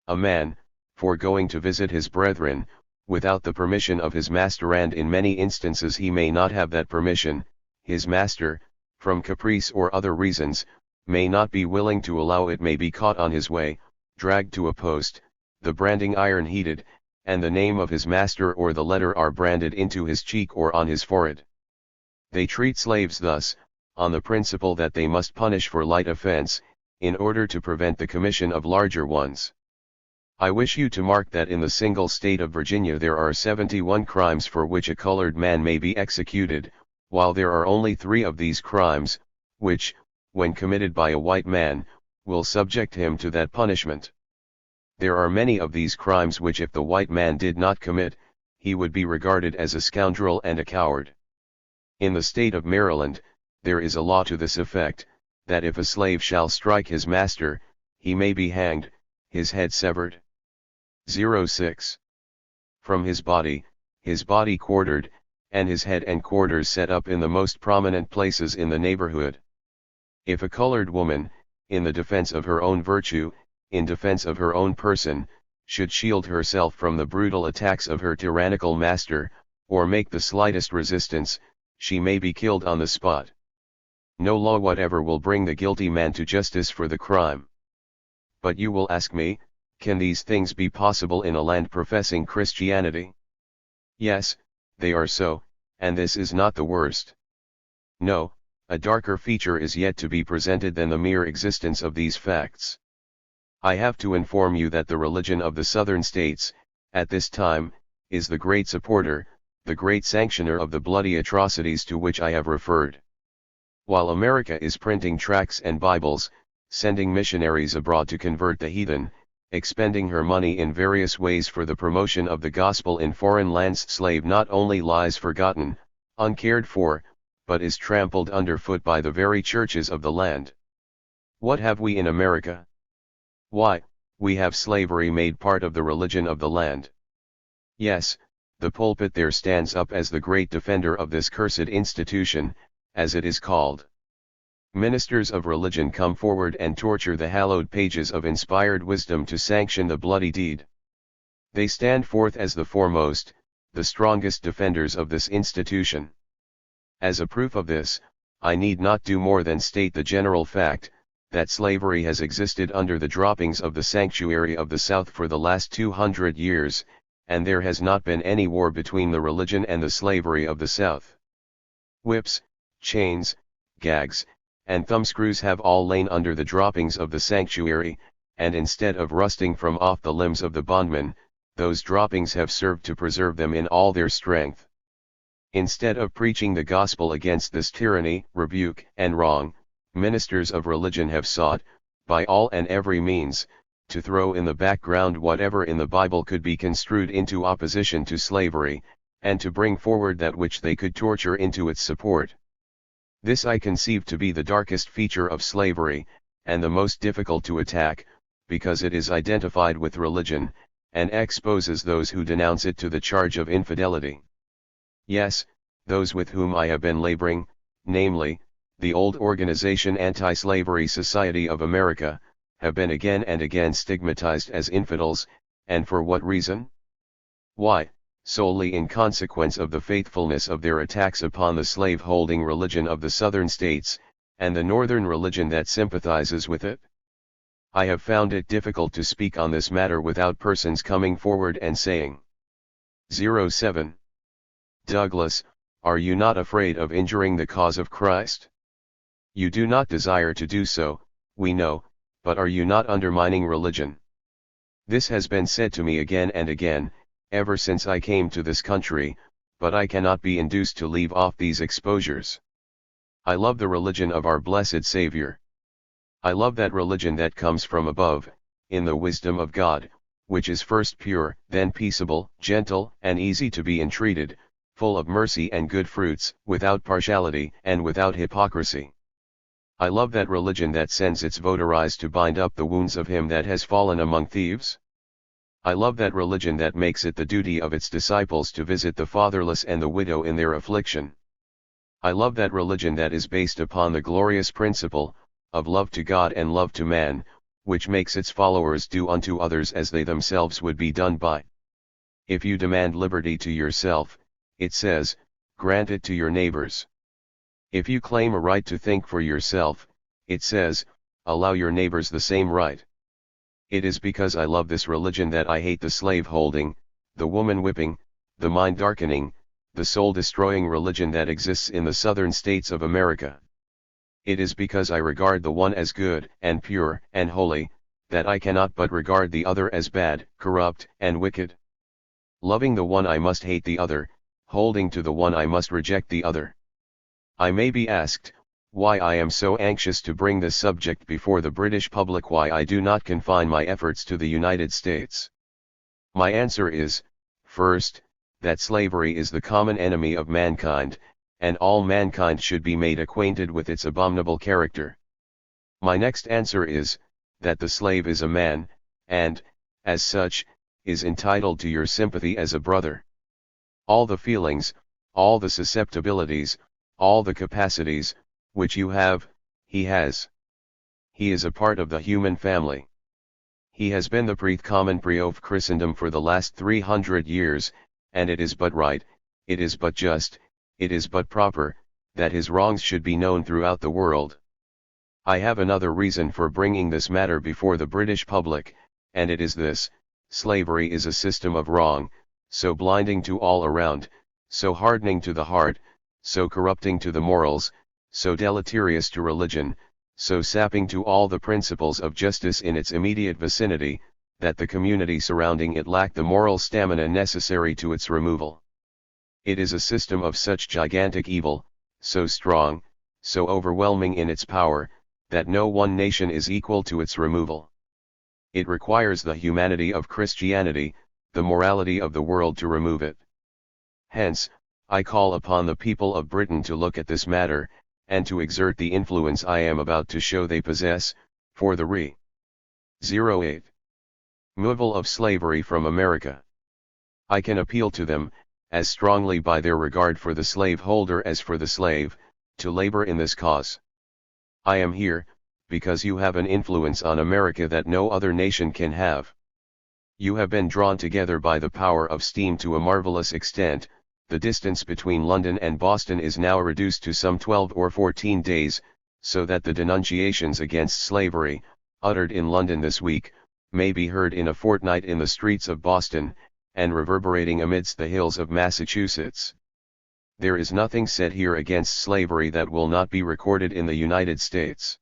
A man, for going to visit his brethren, without the permission of his master, and in many instances he may not have that permission, his master, from caprice or other reasons, may not be willing to allow it, may be caught on his way, dragged to a post, the branding iron heated, and the name of his master or the letter R branded into his cheek or on his forehead. They treat slaves thus, on the principle that they must punish for light offense, in order to prevent the commission of larger ones. I wish you to mark that in the single state of Virginia there are 71 crimes for which a colored man may be executed, while there are only 3 of these crimes, which, when committed by a white man, will subject him to that punishment. There are many of these crimes which if the white man did not commit, he would be regarded as a scoundrel and a coward. In the state of Maryland, there is a law to this effect, that if a slave shall strike his master, he may be hanged, his head severed. 06. From his body quartered, and his head and quarters set up in the most prominent places in the neighborhood. If a colored woman, in the defense of her own virtue, in defense of her own person, should shield herself from the brutal attacks of her tyrannical master, or make the slightest resistance, she may be killed on the spot. No law whatever will bring the guilty man to justice for the crime. But you will ask me, can these things be possible in a land professing Christianity? Yes, they are so, and this is not the worst. No, a darker feature is yet to be presented than the mere existence of these facts. I have to inform you that the religion of the Southern states, at this time, is the great supporter, the great sanctioner of the bloody atrocities to which I have referred. While America is printing tracts and Bibles, sending missionaries abroad to convert the heathen, expending her money in various ways for the promotion of the gospel in foreign lands, slave not only lies forgotten, uncared for, but is trampled underfoot by the very churches of the land. What have we in America? Why, we have slavery made part of the religion of the land. Yes, the pulpit there stands up as the great defender of this cursed institution, as it is called. Ministers of religion come forward and torture the hallowed pages of inspired wisdom to sanction the bloody deed. They stand forth as the foremost, the strongest defenders of this institution. As a proof of this, I need not do more than state the general fact, that slavery has existed under the droppings of the sanctuary of the South for the last 200 years, and there has not been any war between the religion and the slavery of the South. Whips, chains, gags, and thumbscrews have all lain under the droppings of the sanctuary, and instead of rusting from off the limbs of the bondmen, those droppings have served to preserve them in all their strength. Instead of preaching the gospel against this tyranny, rebuke, and wrong, ministers of religion have sought, by all and every means, to throw in the background whatever in the Bible could be construed into opposition to slavery, and to bring forward that which they could torture into its support. This I conceive to be the darkest feature of slavery, and the most difficult to attack, because it is identified with religion, and exposes those who denounce it to the charge of infidelity. Yes, those with whom I have been laboring, namely, the old organization Anti-Slavery Society of America, have been again and again stigmatized as infidels, and for what reason? Why, solely in consequence of the faithfulness of their attacks upon the slave-holding religion of the Southern states, and the Northern religion that sympathizes with it. I have found it difficult to speak on this matter without persons coming forward and saying, 07. Douglas, are you not afraid of injuring the cause of Christ? You do not desire to do so, we know, but are you not undermining religion? This has been said to me again and again, ever since I came to this country, but I cannot be induced to leave off these exposures. I love the religion of our blessed Savior. I love that religion that comes from above, in the wisdom of God, which is first pure, then peaceable, gentle, and easy to be entreated, full of mercy and good fruits, without partiality and without hypocrisy. I love that religion that sends its votaries to bind up the wounds of him that has fallen among thieves. I love that religion that makes it the duty of its disciples to visit the fatherless and the widow in their affliction. I love that religion that is based upon the glorious principle, of love to God and love to man, which makes its followers do unto others as they themselves would be done by. If you demand liberty to yourself, it says, grant it to your neighbors. If you claim a right to think for yourself, it says, allow your neighbors the same right. It is because I love this religion that I hate the slave-holding, the woman-whipping, the mind-darkening, the soul-destroying religion that exists in the southern states of America. It is because I regard the one as good, and pure, and holy, that I cannot but regard the other as bad, corrupt, and wicked. Loving the one I must hate the other, holding to the one I must reject the other. I may be asked, why I am so anxious to bring this subject before the British public, why I do not confine my efforts to the United States. My answer is, first, that slavery is the common enemy of mankind, and all mankind should be made acquainted with its abominable character. My next answer is, that the slave is a man, and, as such, is entitled to your sympathy as a brother. All the feelings, all the susceptibilities, all the capacities, which you have, he has. He is a part of the human family. He has been the common pre of Christendom for the last 300 years, and it is but right, it is but just, it is but proper, that his wrongs should be known throughout the world. I have another reason for bringing this matter before the British public, and it is this: slavery is a system of wrong, so blinding to all around, so hardening to the heart, so corrupting to the morals, so deleterious to religion, so sapping to all the principles of justice in its immediate vicinity, that the community surrounding it lack the moral stamina necessary to its removal. It is a system of such gigantic evil, so strong, so overwhelming in its power, that no one nation is equal to its removal. It requires the humanity of Christianity, the morality of the world to remove it. Hence, I call upon the people of Britain to look at this matter, and to exert the influence I am about to show they possess, for the re-08 removal of slavery from America. I can appeal to them, as strongly by their regard for the slaveholder as for the slave, to labor in this cause. I am here, because you have an influence on America that no other nation can have. You have been drawn together by the power of steam to a marvelous extent. The distance between London and Boston is now reduced to some 12 or 14 days, so that the denunciations against slavery, uttered in London this week, may be heard in a fortnight in the streets of Boston, and reverberating amidst the hills of Massachusetts. There is nothing said here against slavery that will not be recorded in the United States.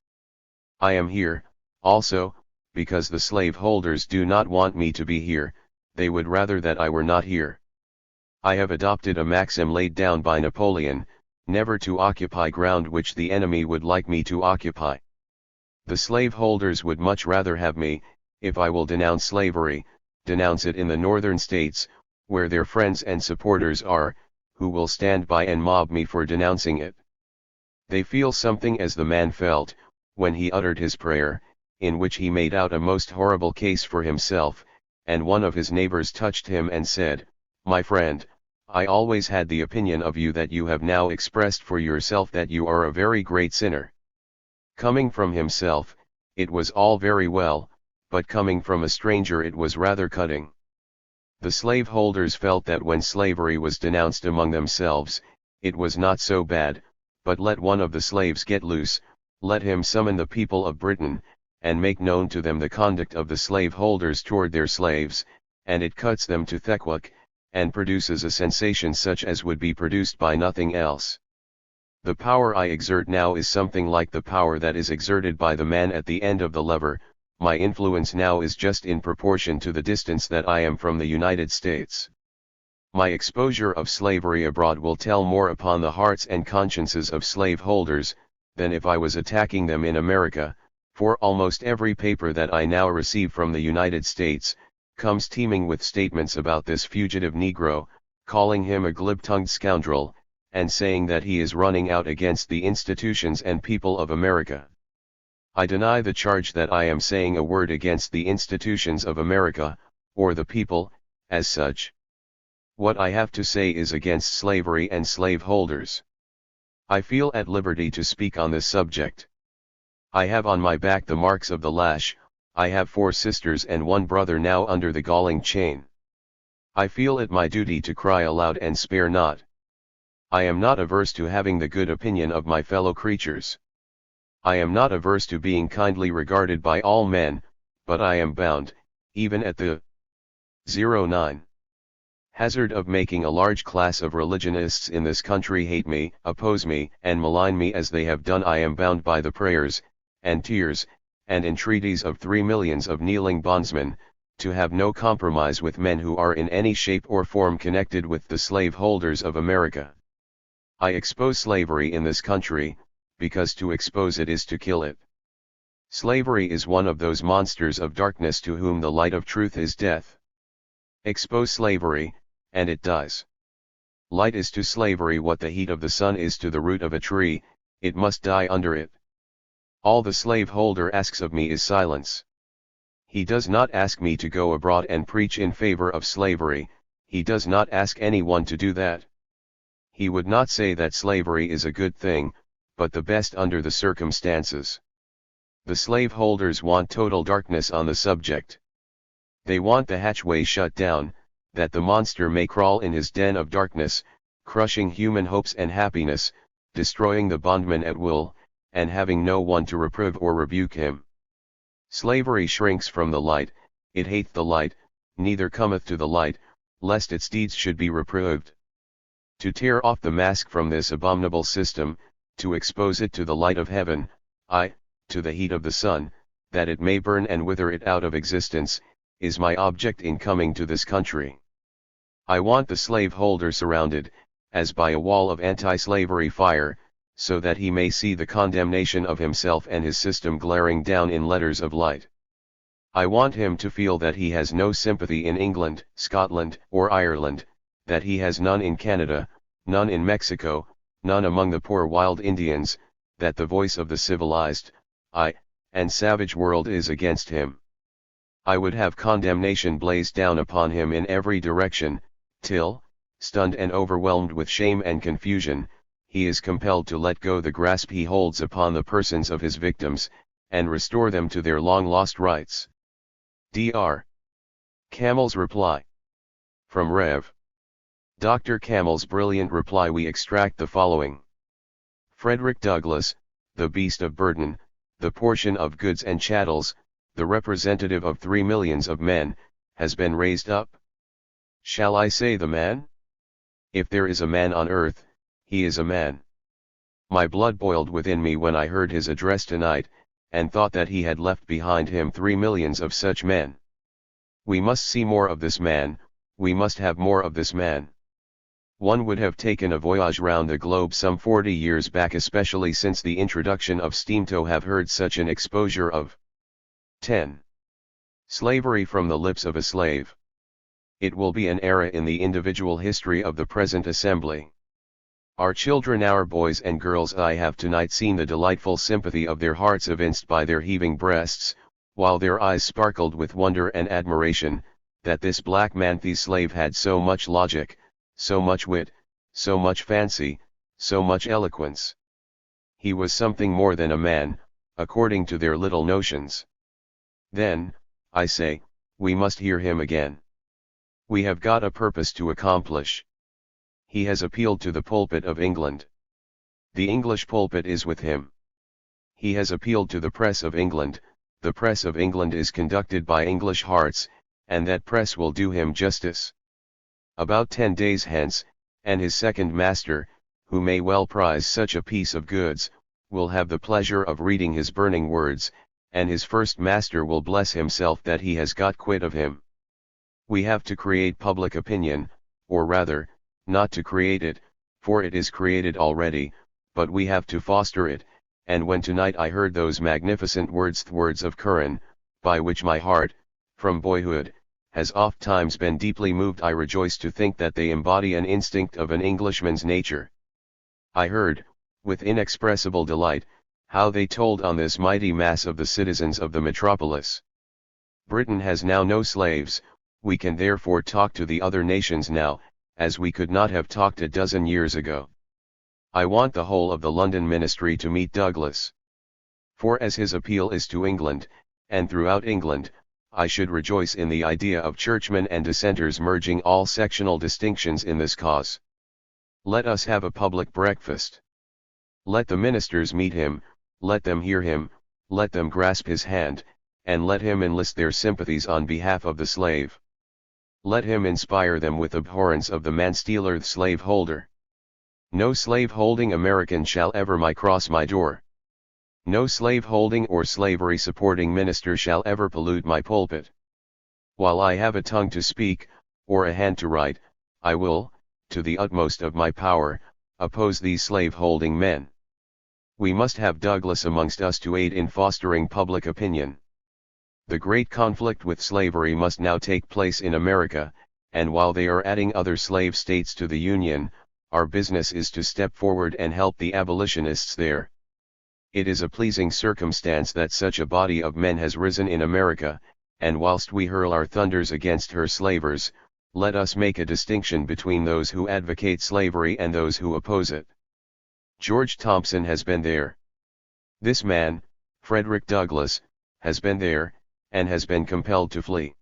I am here, also, because the slaveholders do not want me to be here, they would rather that I were not here. I have adopted a maxim laid down by Napoleon, never to occupy ground which the enemy would like me to occupy. The slaveholders would much rather have me, if I will denounce slavery, denounce it in the northern states, where their friends and supporters are, who will stand by and mob me for denouncing it. They feel something as the man felt, when he uttered his prayer, in which he made out a most horrible case for himself, and one of his neighbors touched him and said, "My friend, I always had the opinion of you that you have now expressed for yourself that you are a very great sinner." Coming from himself, it was all very well, but coming from a stranger it was rather cutting. The slaveholders felt that when slavery was denounced among themselves, it was not so bad, but let one of the slaves get loose, let him summon the people of Britain, and make known to them the conduct of the slaveholders toward their slaves, and it cuts them to the quick, and produces a sensation such as would be produced by nothing else. The power I exert now is something like the power that is exerted by the man at the end of the lever. My influence now is just in proportion to the distance that I am from the United States. My exposure of slavery abroad will tell more upon the hearts and consciences of slaveholders, than if I was attacking them in America, for almost every paper that I now receive from the United States, comes teeming with statements about this fugitive Negro, calling him a glib-tongued scoundrel, and saying that he is running out against the institutions and people of America. I deny the charge that I am saying a word against the institutions of America, or the people, as such. What I have to say is against slavery and slaveholders. I feel at liberty to speak on this subject. I have on my back the marks of the lash. I have 4 sisters and 1 brother now under the galling chain. I feel it my duty to cry aloud and spare not. I am not averse to having the good opinion of my fellow creatures. I am not averse to being kindly regarded by all men, but I am bound, even at the 09 hazard of making a large class of religionists in this country hate me, oppose me, and malign me as they have done. I am bound by the prayers, and tears, and entreaties of 3 millions of kneeling bondsmen, to have no compromise with men who are in any shape or form connected with the slaveholders of America. I expose slavery in this country, because to expose it is to kill it. Slavery is one of those monsters of darkness to whom the light of truth is death. Expose slavery, and it dies. Light is to slavery what the heat of the sun is to the root of a tree, it must die under it. All the slaveholder asks of me is silence. He does not ask me to go abroad and preach in favor of slavery, he does not ask anyone to do that. He would not say that slavery is a good thing, but the best under the circumstances. The slaveholders want total darkness on the subject. They want the hatchway shut down, that the monster may crawl in his den of darkness, crushing human hopes and happiness, destroying the bondman at will, and having no one to reprove or rebuke him. Slavery shrinks from the light, it hateth the light, neither cometh to the light, lest its deeds should be reproved. To tear off the mask from this abominable system, to expose it to the light of heaven, aye, to the heat of the sun, that it may burn and wither it out of existence, is my object in coming to this country. I want the slaveholder surrounded, as by a wall of anti-slavery fire, so that he may see the condemnation of himself and his system glaring down in letters of light. I want him to feel that he has no sympathy in England, Scotland, or Ireland, that he has none in Canada, none in Mexico, none among the poor wild Indians, that the voice of the civilized, and savage world is against him. I would have condemnation blaze down upon him in every direction, till, stunned and overwhelmed with shame and confusion, he is compelled to let go the grasp he holds upon the persons of his victims, and restore them to their long-lost rights. Dr. Camel's reply. From Rev. Dr. Camel's brilliant reply we extract the following. Frederick Douglass, the beast of burden, the portion of goods and chattels, the representative of 3 millions of men, has been raised up. Shall I say the man? If there is a man on earth, he is a man. My blood boiled within me when I heard his address tonight, and thought that he had left behind him 3 millions of such men. We must see more of this man, we must have more of this man. One would have taken a voyage round the globe some 40 years back, especially since the introduction of steam, to have heard such an exposure of 10. Slavery from the lips of a slave. It will be an era in the individual history of the present assembly. Our children, our boys and girls, I have tonight seen the delightful sympathy of their hearts evinced by their heaving breasts, while their eyes sparkled with wonder and admiration, that this black man-the slave had so much logic, so much wit, so much fancy, so much eloquence. He was something more than a man, according to their little notions. Then, I say, we must hear him again. We have got a purpose to accomplish. He has appealed to the pulpit of England. The English pulpit is with him. He has appealed to the press of England, the press of England is conducted by English hearts, and that press will do him justice. About 10 days hence, and his second master, who may well prize such a piece of goods, will have the pleasure of reading his burning words, and his first master will bless himself that he has got quit of him. We have to create public opinion, or rather, not to create it, for it is created already, but we have to foster it, and when tonight I heard those magnificent words, the words of Curran, by which my heart, from boyhood, has oft times been deeply moved, I rejoice to think that they embody an instinct of an Englishman's nature. I heard, with inexpressible delight, how they told on this mighty mass of the citizens of the metropolis. Britain has now no slaves, we can therefore talk to the other nations now, as we could not have talked a dozen years ago. I want the whole of the London ministry to meet Douglas. For as his appeal is to England, and throughout England, I should rejoice in the idea of churchmen and dissenters merging all sectional distinctions in this cause. Let us have a public breakfast. Let the ministers meet him, let them hear him, let them grasp his hand, and let him enlist their sympathies on behalf of the slave. Let him inspire them with abhorrence of the man-stealer, the slave-holder. No slave-holding American shall ever cross my door. No slave-holding or slavery-supporting minister shall ever pollute my pulpit. While I have a tongue to speak, or a hand to write, I will, to the utmost of my power, oppose these slave-holding men. We must have Douglas amongst us to aid in fostering public opinion. The great conflict with slavery must now take place in America, and while they are adding other slave states to the Union, our business is to step forward and help the abolitionists there. It is a pleasing circumstance that such a body of men has risen in America, and whilst we hurl our thunders against her slavers, let us make a distinction between those who advocate slavery and those who oppose it. George Thompson has been there. This man, Frederick Douglass, has been there, and has been compelled to flee.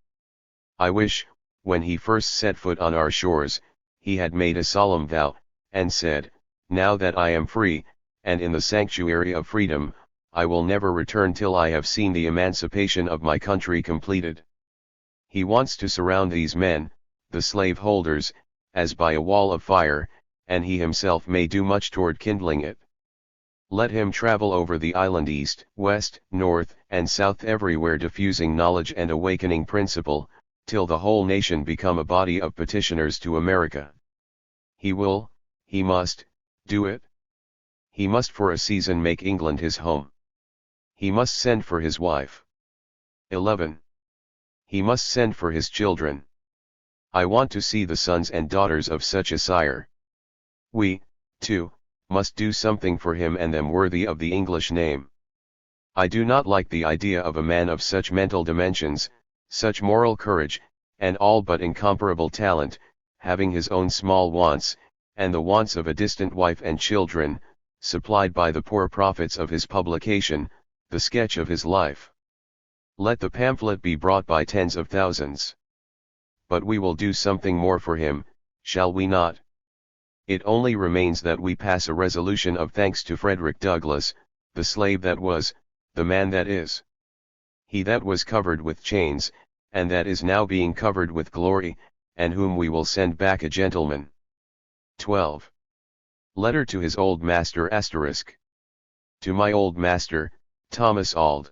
I wish, when he first set foot on our shores, he had made a solemn vow, and said, "Now that I am free, and in the sanctuary of freedom, I will never return till I have seen the emancipation of my country completed." He wants to surround these men, the slave holders, as by a wall of fire, and he himself may do much toward kindling it. Let him travel over the island east, west, north, and south, everywhere diffusing knowledge and awakening principle, till the whole nation become a body of petitioners to America. He must, do it. He must for a season make England his home. He must send for his wife. 11. He must send for his children. I want to see the sons and daughters of such a sire. We, too, must do something for him and them worthy of the English name. I do not like the idea of a man of such mental dimensions, such moral courage, and all but incomparable talent, having his own small wants, and the wants of a distant wife and children, supplied by the poor profits of his publication, the sketch of his life. Let the pamphlet be brought by tens of thousands. But we will do something more for him, shall we not? It only remains that we pass a resolution of thanks to Frederick Douglass, the slave that was, the man that is. He that was covered with chains, and that is now being covered with glory, and whom we will send back a gentleman. 12. Letter to his old master *. To my old master, Thomas Auld.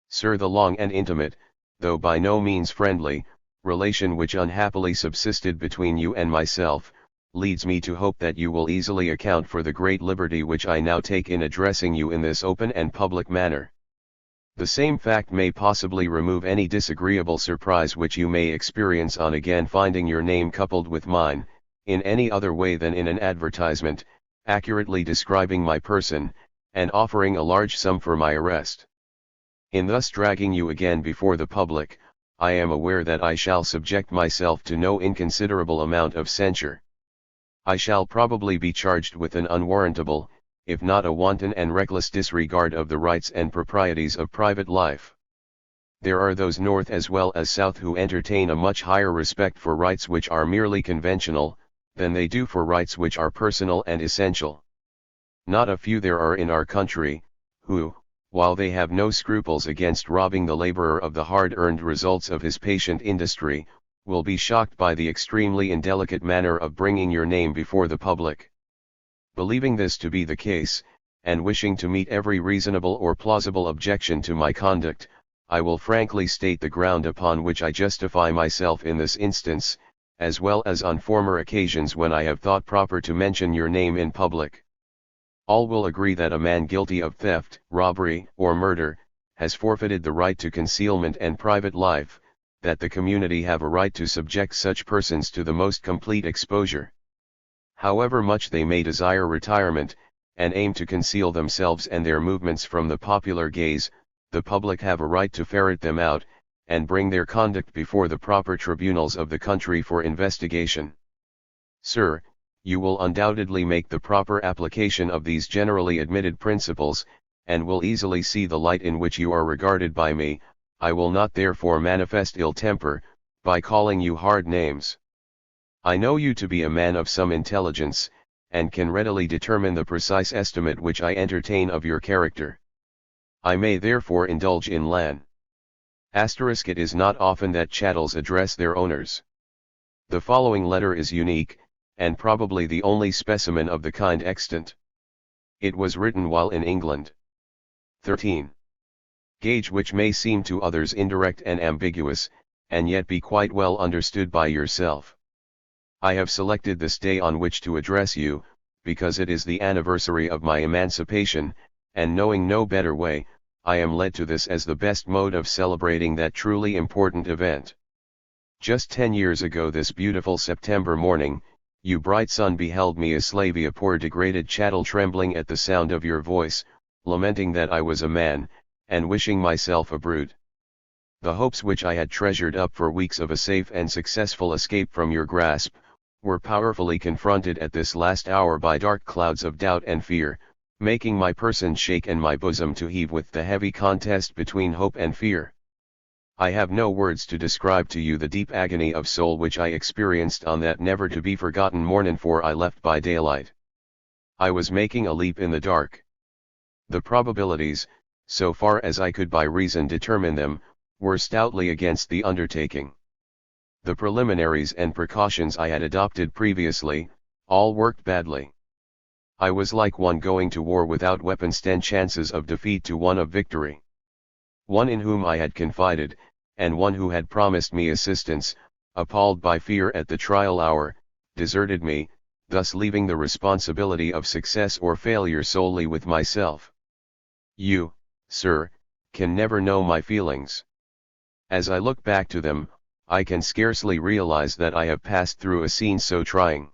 Sir, the long and intimate, though by no means friendly, relation which unhappily subsisted between you and myself, leads me to hope that you will easily account for the great liberty which I now take in addressing you in this open and public manner. The same fact may possibly remove any disagreeable surprise which you may experience on again finding your name coupled with mine, in any other way than in an advertisement, accurately describing my person, and offering a large sum for my arrest. In thus dragging you again before the public, I am aware that I shall subject myself to no inconsiderable amount of censure. I shall probably be charged with an unwarrantable, if not a wanton and reckless disregard of the rights and proprieties of private life. There are those north as well as south who entertain a much higher respect for rights which are merely conventional, than they do for rights which are personal and essential. Not a few there are in our country, who, while they have no scruples against robbing the laborer of the hard-earned results of his patient industry, will be shocked by the extremely indelicate manner of bringing your name before the public. Believing this to be the case, and wishing to meet every reasonable or plausible objection to my conduct, I will frankly state the ground upon which I justify myself in this instance, as well as on former occasions when I have thought proper to mention your name in public. All will agree that a man guilty of theft, robbery, or murder, has forfeited the right to concealment and private life, that the community have a right to subject such persons to the most complete exposure. However much they may desire retirement, and aim to conceal themselves and their movements from the popular gaze, the public have a right to ferret them out, and bring their conduct before the proper tribunals of the country for investigation. Sir, you will undoubtedly make the proper application of these generally admitted principles, and will easily see the light in which you are regarded by me. I will not therefore manifest ill temper, by calling you hard names. I know you to be a man of some intelligence, and can readily determine the precise estimate which I entertain of your character. I may therefore indulge in lan. It is not often that chattels address their owners. The following letter is unique, and probably the only specimen of the kind extant. It was written while in England. 13. Gauge which may seem to others indirect and ambiguous, and yet be quite well understood by yourself. I have selected this day on which to address you, because it is the anniversary of my emancipation, and knowing no better way, I am led to this as the best mode of celebrating that truly important event. Just 10 years ago this beautiful September morning, you bright sun beheld me a slave, a poor degraded chattel, trembling at the sound of your voice, lamenting that I was a man, and wishing myself a brute. The hopes which I had treasured up for weeks of a safe and successful escape from your grasp, were powerfully confronted at this last hour by dark clouds of doubt and fear, making my person shake and my bosom to heave with the heavy contest between hope and fear. I have no words to describe to you the deep agony of soul which I experienced on that never-to-be-forgotten mornin', for I left by daylight. I was making a leap in the dark. The probabilities, so far as I could by reason determine them, were stoutly against the undertaking. The preliminaries and precautions I had adopted previously, all worked badly. I was like one going to war without weapons, 10 chances of defeat to 1 of victory. One in whom I had confided, and one who had promised me assistance, appalled by fear at the trial hour, deserted me, thus leaving the responsibility of success or failure solely with myself. You, sir, can never know my feelings. As I look back to them, I can scarcely realize that I have passed through a scene so trying.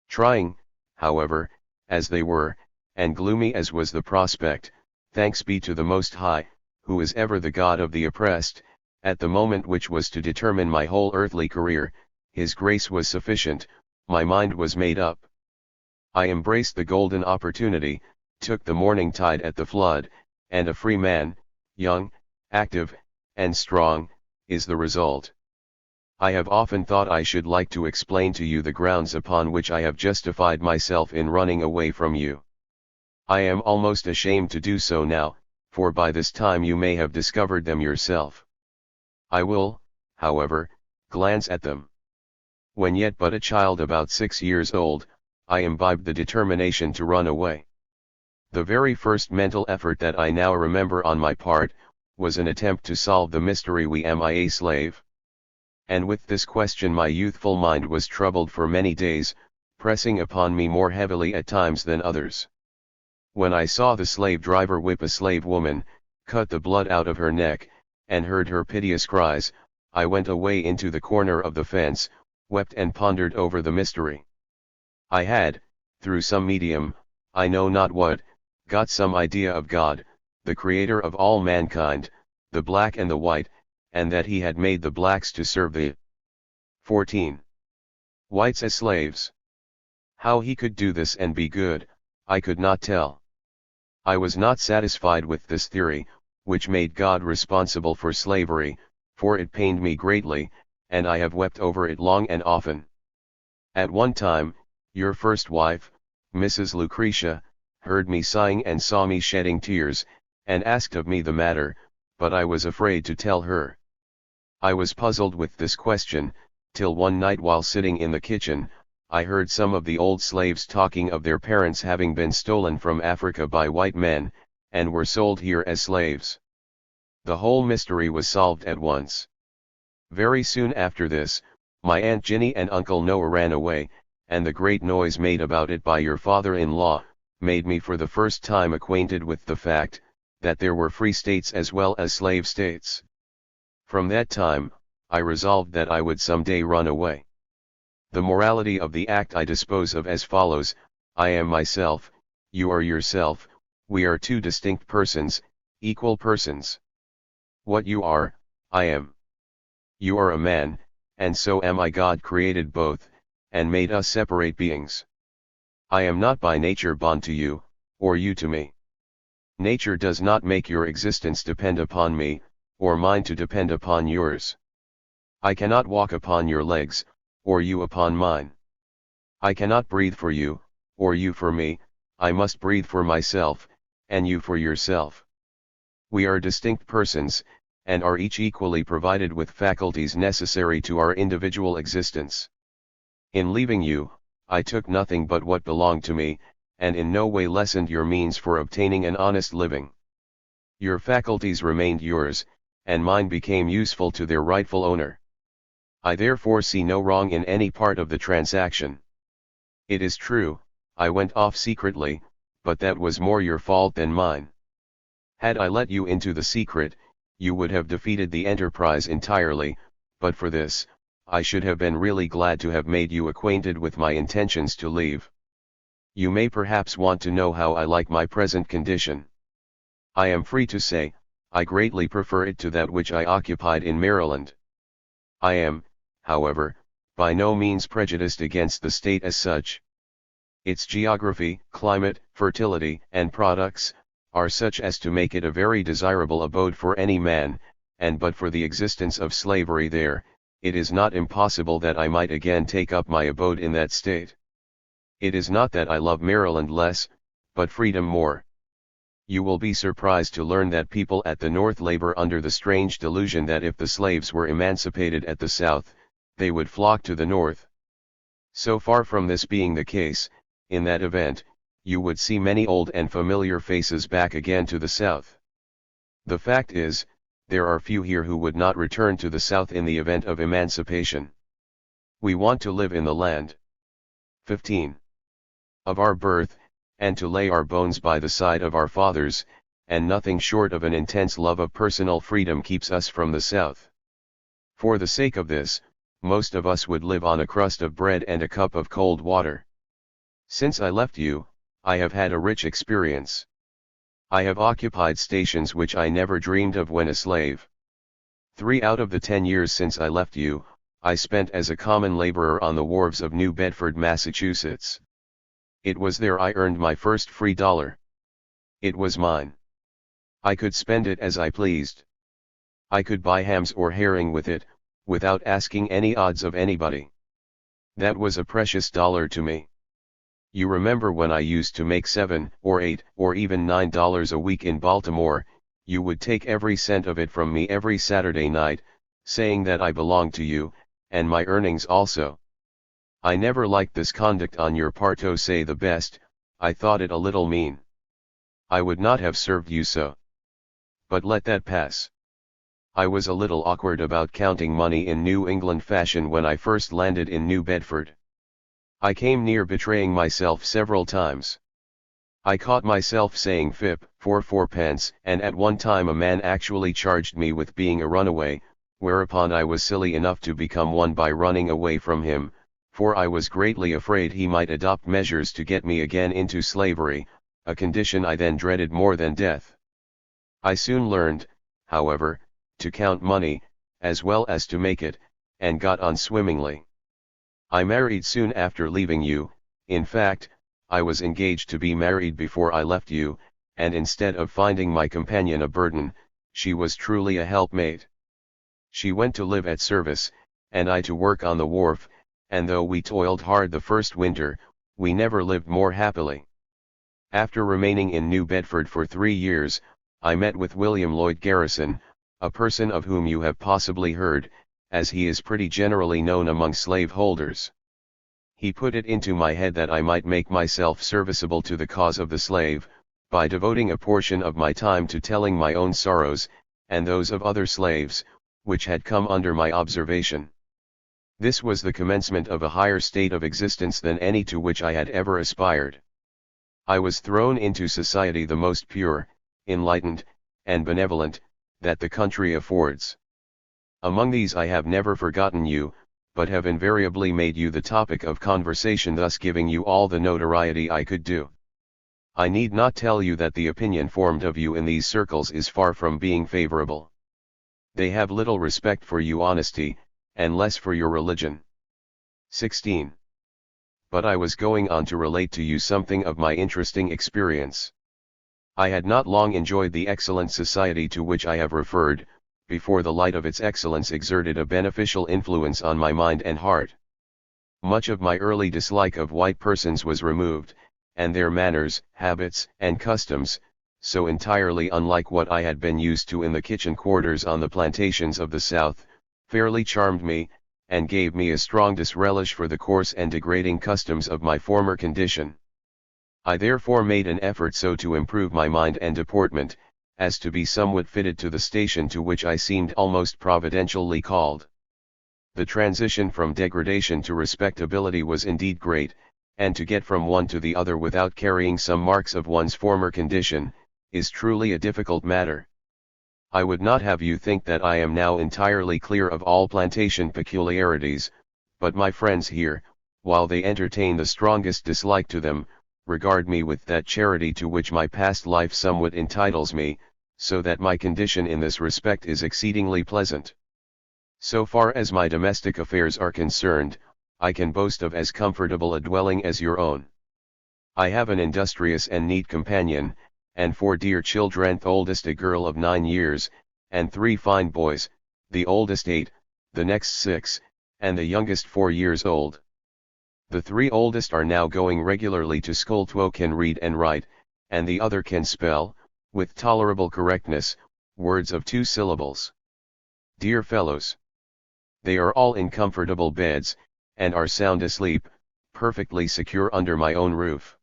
Trying, however, as they were, and gloomy as was the prospect, thanks be to the Most High, who is ever the God of the oppressed, at the moment which was to determine my whole earthly career, His grace was sufficient, my mind was made up. I embraced the golden opportunity, took the morning tide at the flood, and a free man, young, active, and strong, is the result. I have often thought I should like to explain to you the grounds upon which I have justified myself in running away from you. I am almost ashamed to do so now, for by this time you may have discovered them yourself. I will, however, glance at them. When yet but a child about 6 years old, I imbibed the determination to run away. The very first mental effort that I now remember on my part, was an attempt to solve the mystery, am I a slave? And with this question my youthful mind was troubled for many days, pressing upon me more heavily at times than others. When I saw the slave driver whip a slave woman, cut the blood out of her neck, and heard her piteous cries, I went away into the corner of the fence, wept and pondered over the mystery. I had, through some medium, I know not what, got some idea of God, the creator of all mankind, the black and the white, and that He had made the blacks to serve the 14 whites as slaves. How He could do this and be good, I could not tell. I was not satisfied with this theory, which made God responsible for slavery, for it pained me greatly, and I have wept over it long and often. At one time, your first wife, Mrs. Lucretia, heard me sighing and saw me shedding tears, and asked of me the matter, but I was afraid to tell her. I was puzzled with this question, till one night while sitting in the kitchen, I heard some of the old slaves talking of their parents having been stolen from Africa by white men, and were sold here as slaves. The whole mystery was solved at once. Very soon after this, my Aunt Ginny and Uncle Noah ran away, and the great noise made about it by your father-in-law, made me for the first time acquainted with the fact, that there were free states as well as slave states. From that time, I resolved that I would some day run away. The morality of the act I dispose of as follows: I am myself, you are yourself, we are two distinct persons, equal persons. What you are, I am. You are a man, and so am I. God created both, and made us separate beings. I am not by nature bond to you, or you to me. Nature does not make your existence depend upon me, or mine to depend upon yours. I cannot walk upon your legs, or you upon mine. I cannot breathe for you, or you for me, I must breathe for myself, and you for yourself. We are distinct persons, and are each equally provided with faculties necessary to our individual existence. In leaving you, I took nothing but what belonged to me, and in no way lessened your means for obtaining an honest living. Your faculties remained yours, and mine became useful to their rightful owner. I therefore see no wrong in any part of the transaction. It is true, I went off secretly, but that was more your fault than mine. Had I let you into the secret, you would have defeated the enterprise entirely, but for this, I should have been really glad to have made you acquainted with my intentions to leave. You may perhaps want to know how I like my present condition. I am free to say, I greatly prefer it to that which I occupied in Maryland. I am, however, by no means prejudiced against the state as such. Its geography, climate, fertility, and products, are such as to make it a very desirable abode for any man, and but for the existence of slavery there, it is not impossible that I might again take up my abode in that state. It is not that I love Maryland less, but freedom more. You will be surprised to learn that people at the North labor under the strange delusion that if the slaves were emancipated at the South, they would flock to the North. So far from this being the case, in that event, you would see many old and familiar faces back again to the South. The fact is, there are few here who would not return to the South in the event of emancipation. We want to live in the land 15. Of our birth, and to lay our bones by the side of our fathers, and nothing short of an intense love of personal freedom keeps us from the South. For the sake of this, most of us would live on a crust of bread and a cup of cold water. Since I left you, I have had a rich experience. I have occupied stations which I never dreamed of when a slave. 3 out of the 10 years since I left you, I spent as a common laborer on the wharves of New Bedford, Massachusetts. It was there I earned my first free dollar. It was mine. I could spend it as I pleased. I could buy hams or herring with it, without asking any odds of anybody. That was a precious dollar to me. You remember when I used to make $7 or $8 or even $9 a week in Baltimore, you would take every cent of it from me every Saturday night, saying that I belonged to you, and my earnings also. I never liked this conduct on your part, to say the best. I thought it a little mean. I would not have served you so. But let that pass. I was a little awkward about counting money in New England fashion when I first landed in New Bedford. I came near betraying myself several times. I caught myself saying "fip" for 4 pence, and at one time a man actually charged me with being a runaway, whereupon I was silly enough to become one by running away from him, for I was greatly afraid he might adopt measures to get me again into slavery, a condition I then dreaded more than death. I soon learned, however, to count money, as well as to make it, and got on swimmingly. I married soon after leaving you. In fact, I was engaged to be married before I left you, and instead of finding my companion a burden, she was truly a helpmate. She went to live at service, and I to work on the wharf, and though we toiled hard the first winter, we never lived more happily. After remaining in New Bedford for 3 years, I met with William Lloyd Garrison, a person of whom you have possibly heard, as he is pretty generally known among slaveholders. He put it into my head that I might make myself serviceable to the cause of the slave, by devoting a portion of my time to telling my own sorrows, and those of other slaves, which had come under my observation. This was the commencement of a higher state of existence than any to which I had ever aspired. I was thrown into society the most pure, enlightened, and benevolent, that the country affords. Among these I have never forgotten you, but have invariably made you the topic of conversation, thus giving you all the notoriety I could do. I need not tell you that the opinion formed of you in these circles is far from being favorable. They have little respect for your honesty, and less for your religion. 16. But I was going on to relate to you something of my interesting experience. I had not long enjoyed the excellent society to which I have referred, before the light of its excellence exerted a beneficial influence on my mind and heart. Much of my early dislike of white persons was removed, and their manners, habits, and customs, so entirely unlike what I had been used to in the kitchen quarters on the plantations of the South, fairly charmed me, and gave me a strong disrelish for the coarse and degrading customs of my former condition. I therefore made an effort so to improve my mind and deportment, as to be somewhat fitted to the station to which I seemed almost providentially called. The transition from degradation to respectability was indeed great, and to get from one to the other without carrying some marks of one's former condition, is truly a difficult matter. I would not have you think that I am now entirely clear of all plantation peculiarities, but my friends here, while they entertain the strongest dislike to them, regard me with that charity to which my past life somewhat entitles me, so that my condition in this respect is exceedingly pleasant. So far as my domestic affairs are concerned, I can boast of as comfortable a dwelling as your own. I have an industrious and neat companion, and 4 dear children, the oldest a girl of 9 years, and 3 fine boys, the oldest 8, the next 6, and the youngest 4 years old. The 3 oldest are now going regularly to school. 2 can read and write, and the other can spell, with tolerable correctness, words of 2 syllables. Dear fellows! They are all in comfortable beds, and are sound asleep, perfectly secure under my own roof.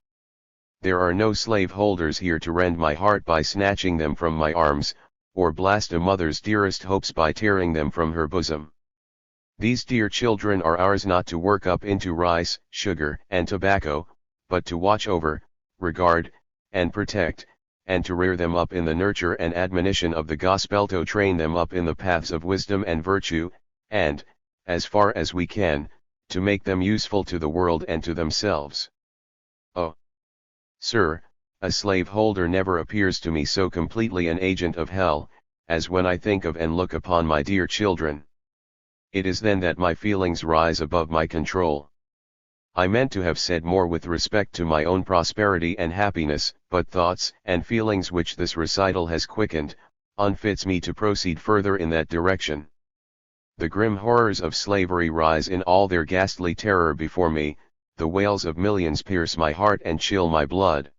There are no slave holders here to rend my heart by snatching them from my arms, or blast a mother's dearest hopes by tearing them from her bosom. These dear children are ours not to work up into rice, sugar, and tobacco, but to watch over, regard, and protect, and to rear them up in the nurture and admonition of the gospel, to train them up in the paths of wisdom and virtue, and, as far as we can, to make them useful to the world and to themselves. Oh, sir, a slaveholder never appears to me so completely an agent of hell, as when I think of and look upon my dear children. It is then that my feelings rise above my control. I meant to have said more with respect to my own prosperity and happiness, but thoughts and feelings which this recital has quickened, unfits me to proceed further in that direction. The grim horrors of slavery rise in all their ghastly terror before me, the wails of millions pierce my heart and chill my blood.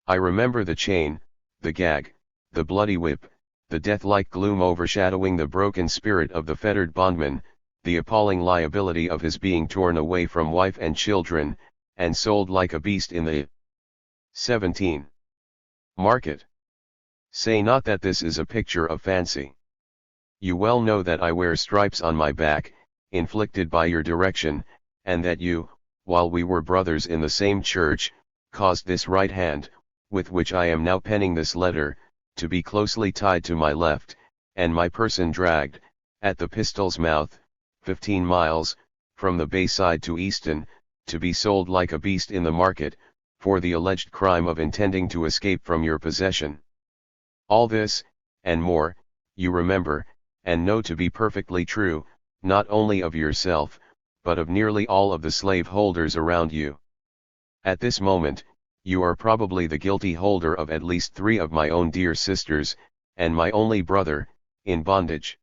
I remember the chain, the gag, the bloody whip, the death-like gloom overshadowing the broken spirit of the fettered bondman, the appalling liability of his being torn away from wife and children, and sold like a beast in the 17. Market. Say not that this is a picture of fancy. You well know that I wear stripes on my back, inflicted by your direction, and that you, while we were brothers in the same church, caused this right hand, with which I am now penning this letter, to be closely tied to my left, and my person dragged, at the pistol's mouth, 15 miles, from the Bayside to Easton, to be sold like a beast in the market, for the alleged crime of intending to escape from your possession. All this, and more, you remember, and know to be perfectly true, not only of yourself, but of nearly all of the slave holders around you. At this moment, you are probably the guilty holder of at least 3 of my own dear sisters, and my only brother, in bondage.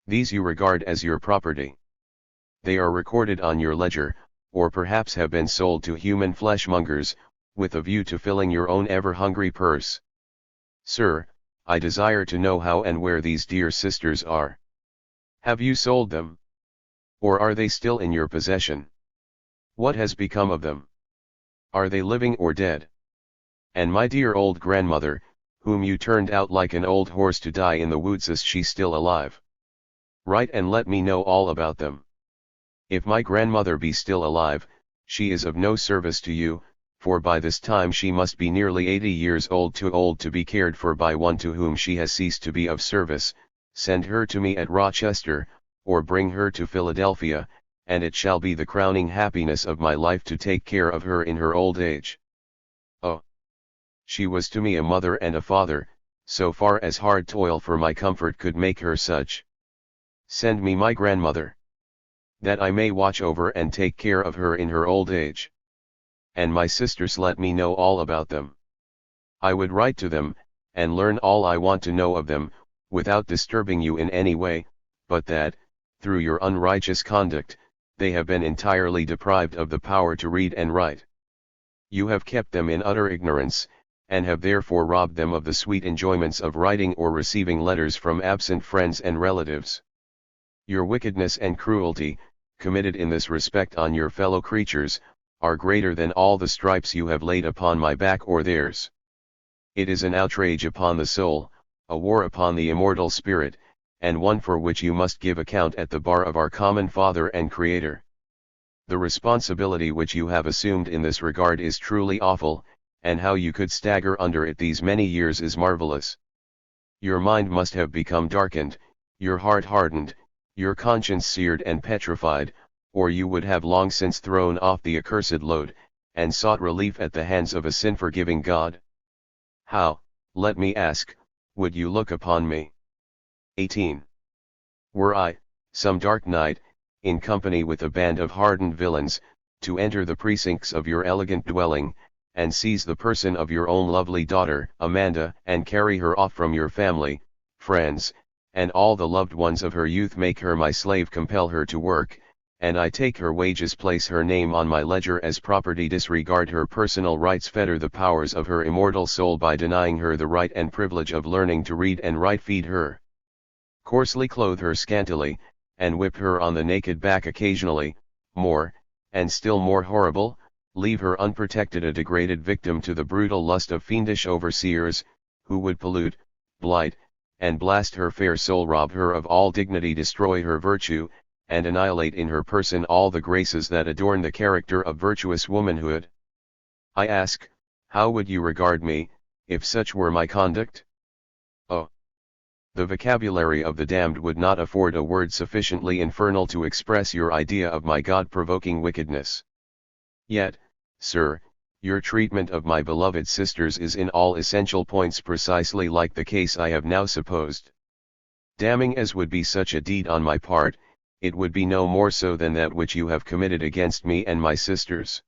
These you regard as your property. They are recorded on your ledger, or perhaps have been sold to human fleshmongers, with a view to filling your own ever-hungry purse. Sir, I desire to know how and where these dear sisters are. Have you sold them? Or are they still in your possession? What has become of them? Are they living or dead? And my dear old grandmother, whom you turned out like an old horse to die in the woods, is she still alive? Write and let me know all about them. If my grandmother be still alive, she is of no service to you, for by this time she must be nearly 80 years old, too old to be cared for by one to whom she has ceased to be of service. Send her to me at Rochester, or bring her to Philadelphia, and it shall be the crowning happiness of my life to take care of her in her old age. Oh! She was to me a mother and a father, so far as hard toil for my comfort could make her such. Send me my grandmother, that I may watch over and take care of her in her old age. And my sisters, let me know all about them. I would write to them, and learn all I want to know of them, without disturbing you in any way, but that, through your unrighteous conduct, they have been entirely deprived of the power to read and write. You have kept them in utter ignorance, and have therefore robbed them of the sweet enjoyments of writing or receiving letters from absent friends and relatives. Your wickedness and cruelty, committed in this respect on your fellow creatures, are greater than all the stripes you have laid upon my back or theirs. It is an outrage upon the soul, a war upon the immortal spirit, and one for which you must give account at the bar of our common Father and Creator. The responsibility which you have assumed in this regard is truly awful, and how you could stagger under it these many years is marvelous. Your mind must have become darkened, your heart hardened, your conscience seared and petrified, or you would have long since thrown off the accursed load, and sought relief at the hands of a sin-forgiving God. How, let me ask, would you look upon me? 18. Were I, some dark night, in company with a band of hardened villains, to enter the precincts of your elegant dwelling, and seize the person of your own lovely daughter, Amanda, and carry her off from your family, friends, and all the loved ones of her youth, make her my slave, compel her to work, and I take her wages, place her name on my ledger as property, disregard her personal rights, fetter the powers of her immortal soul by denying her the right and privilege of learning to read and write, feed her coarsely, clothe her scantily, and whip her on the naked back occasionally, more, and still more horrible, leave her unprotected, a degraded victim to the brutal lust of fiendish overseers, who would pollute, blight, and blast her fair soul, rob her of all dignity, destroy her virtue, and annihilate in her person all the graces that adorn the character of virtuous womanhood. I ask, how would you regard me, if such were my conduct? Oh! The vocabulary of the damned would not afford a word sufficiently infernal to express your idea of my God-provoking wickedness. Yet, sir, your treatment of my beloved sisters is in all essential points precisely like the case I have now supposed. Damning as would be such a deed on my part, it would be no more so than that which you have committed against me and my sisters.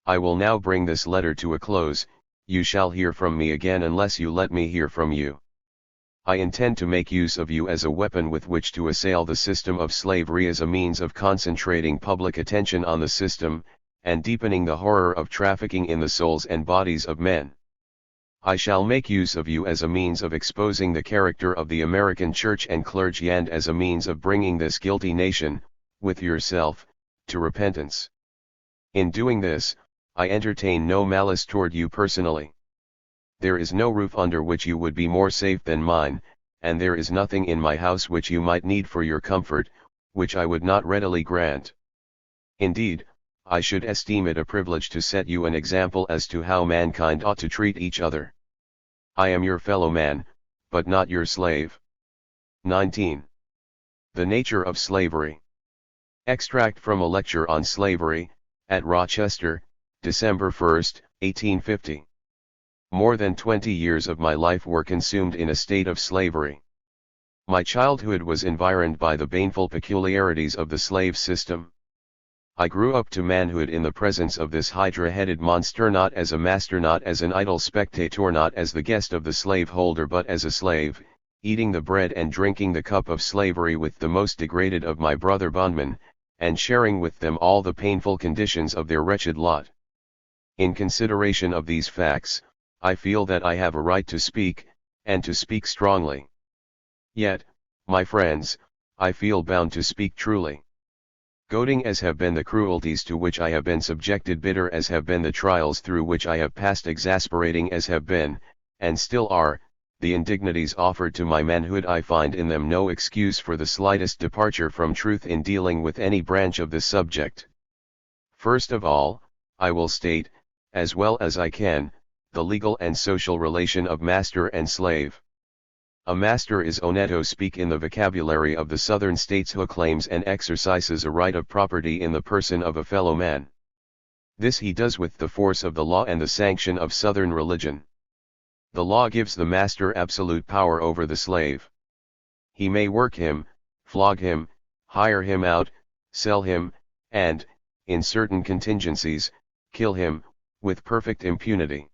I will now bring this letter to a close. You shall hear from me again unless you let me hear from you. I intend to make use of you as a weapon with which to assail the system of slavery, as a means of concentrating public attention on the system, and deepening the horror of trafficking in the souls and bodies of men. I shall make use of you as a means of exposing the character of the American church and clergy, and as a means of bringing this guilty nation, with yourself, to repentance. In doing this, I entertain no malice toward you personally. There is no roof under which you would be more safe than mine, and there is nothing in my house which you might need for your comfort, which I would not readily grant. Indeed, I should esteem it a privilege to set you an example as to how mankind ought to treat each other. I am your fellow man, but not your slave. 19. The nature of slavery. Extract from a lecture on slavery, at Rochester, December 1, 1850. More than 20 years of my life were consumed in a state of slavery. My childhood was environed by the baneful peculiarities of the slave system. I grew up to manhood in the presence of this hydra-headed monster, not as a master, not as an idle spectator, not as the guest of the slaveholder, but as a slave, eating the bread and drinking the cup of slavery with the most degraded of my brother bondmen, and sharing with them all the painful conditions of their wretched lot. In consideration of these facts, I feel that I have a right to speak, and to speak strongly. Yet, my friends, I feel bound to speak truly. Goading as have been the cruelties to which I have been subjected, bitter as have been the trials through which I have passed, exasperating as have been, and still are, the indignities offered to my manhood, I find in them no excuse for the slightest departure from truth in dealing with any branch of this subject. First of all, I will state, as well as I can, the legal and social relation of master and slave. A master is oneto speak in the vocabulary of the Southern states, who claims and exercises a right of property in the person of a fellow man. This he does with the force of the law and the sanction of Southern religion. The law gives the master absolute power over the slave. He may work him, flog him, hire him out, sell him, and, in certain contingencies, kill him, with perfect impunity.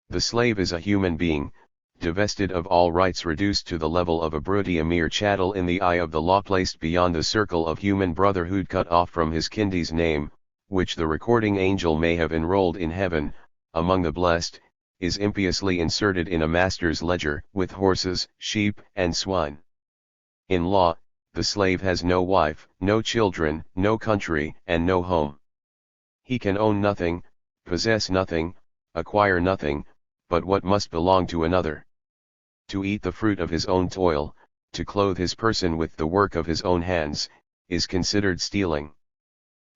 The slave is a human being, divested of all rights, reduced to the level of a brute, a mere chattel in the eye of the law, placed beyond the circle of human brotherhood, cut off from his kindy's name, which the recording angel may have enrolled in heaven, among the blessed, is impiously inserted in a master's ledger, with horses, sheep, and swine. In law, the slave has no wife, no children, no country, and no home. He can own nothing, possess nothing, acquire nothing, but what must belong to another. To eat the fruit of his own toil, to clothe his person with the work of his own hands, is considered stealing.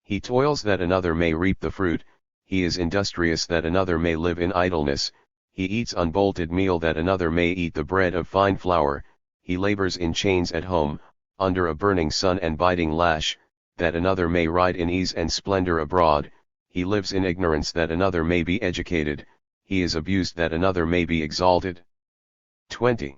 He toils that another may reap the fruit, he is industrious that another may live in idleness, he eats unbolted meal that another may eat the bread of fine flour, he labors in chains at home, under a burning sun and biting lash, that another may ride in ease and splendor abroad, he lives in ignorance that another may be educated, he is abused that another may be exalted. 20.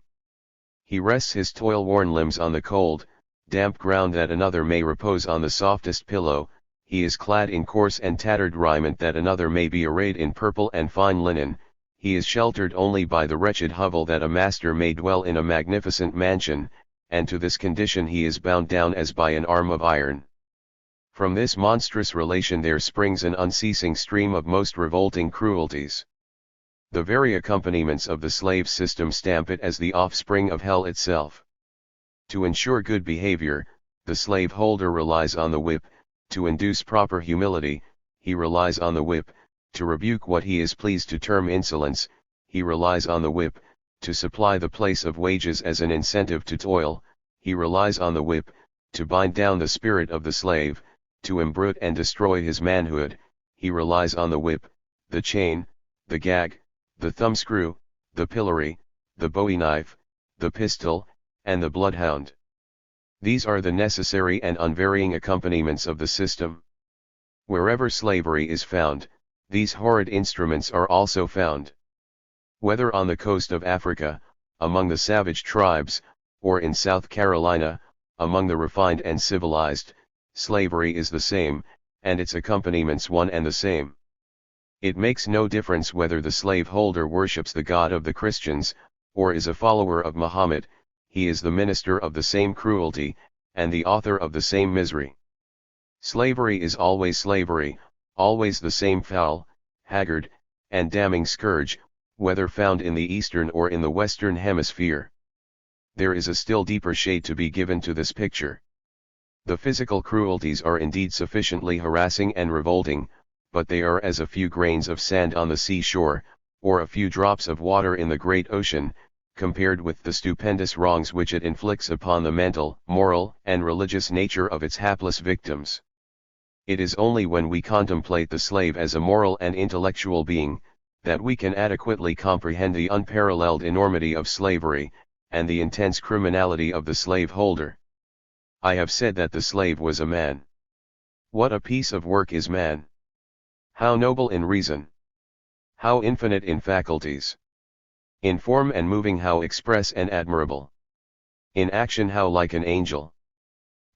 He rests his toil-worn limbs on the cold, damp ground that another may repose on the softest pillow, he is clad in coarse and tattered raiment that another may be arrayed in purple and fine linen, he is sheltered only by the wretched hovel that a master may dwell in a magnificent mansion, and to this condition he is bound down as by an arm of iron. From this monstrous relation there springs an unceasing stream of most revolting cruelties. The very accompaniments of the slave system stamp it as the offspring of hell itself. To ensure good behavior, the slaveholder relies on the whip, to induce proper humility, he relies on the whip, to rebuke what he is pleased to term insolence, he relies on the whip, to supply the place of wages as an incentive to toil, he relies on the whip, to bind down the spirit of the slave, to imbrute and destroy his manhood, he relies on the whip, the chain, the gag, the thumbscrew, the pillory, the bowie knife, the pistol, and the bloodhound. These are the necessary and unvarying accompaniments of the system. Wherever slavery is found, these horrid instruments are also found. Whether on the coast of Africa, among the savage tribes, or in South Carolina, among the refined and civilized, slavery is the same, and its accompaniments one and the same. It makes no difference whether the slaveholder worships the God of the Christians, or is a follower of Muhammad, he is the minister of the same cruelty, and the author of the same misery. Slavery is always slavery, always the same foul, haggard, and damning scourge, whether found in the Eastern or in the Western Hemisphere. There is a still deeper shade to be given to this picture. The physical cruelties are indeed sufficiently harassing and revolting, but they are as a few grains of sand on the seashore, or a few drops of water in the great ocean, compared with the stupendous wrongs which it inflicts upon the mental, moral, and religious nature of its hapless victims. It is only when we contemplate the slave as a moral and intellectual being, that we can adequately comprehend the unparalleled enormity of slavery, and the intense criminality of the slaveholder. I have said that the slave was a man. What a piece of work is man! How noble in reason! How infinite in faculties! In form and moving how express and admirable! In action how like an angel!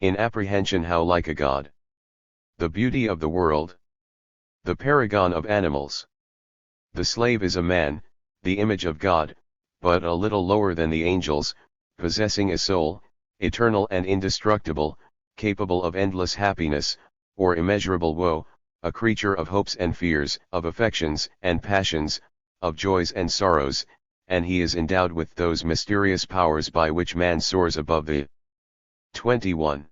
In apprehension how like a god! The beauty of the world! The paragon of animals! The slave is a man, the image of God, but a little lower than the angels, possessing a soul, eternal and indestructible, capable of endless happiness, or immeasurable woe, a creature of hopes and fears, of affections and passions, of joys and sorrows, and he is endowed with those mysterious powers by which man soars above the 21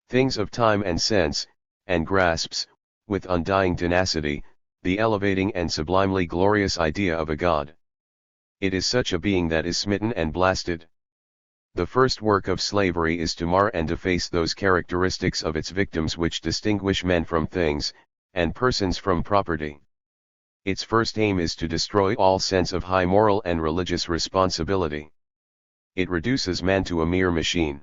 things of time and sense, and grasps, with undying tenacity, the elevating and sublimely glorious idea of a God. It is such a being that is smitten and blasted. The first work of slavery is to mar and deface those characteristics of its victims which distinguish men from things, and persons from property. Its first aim is to destroy all sense of high moral and religious responsibility. It reduces man to a mere machine.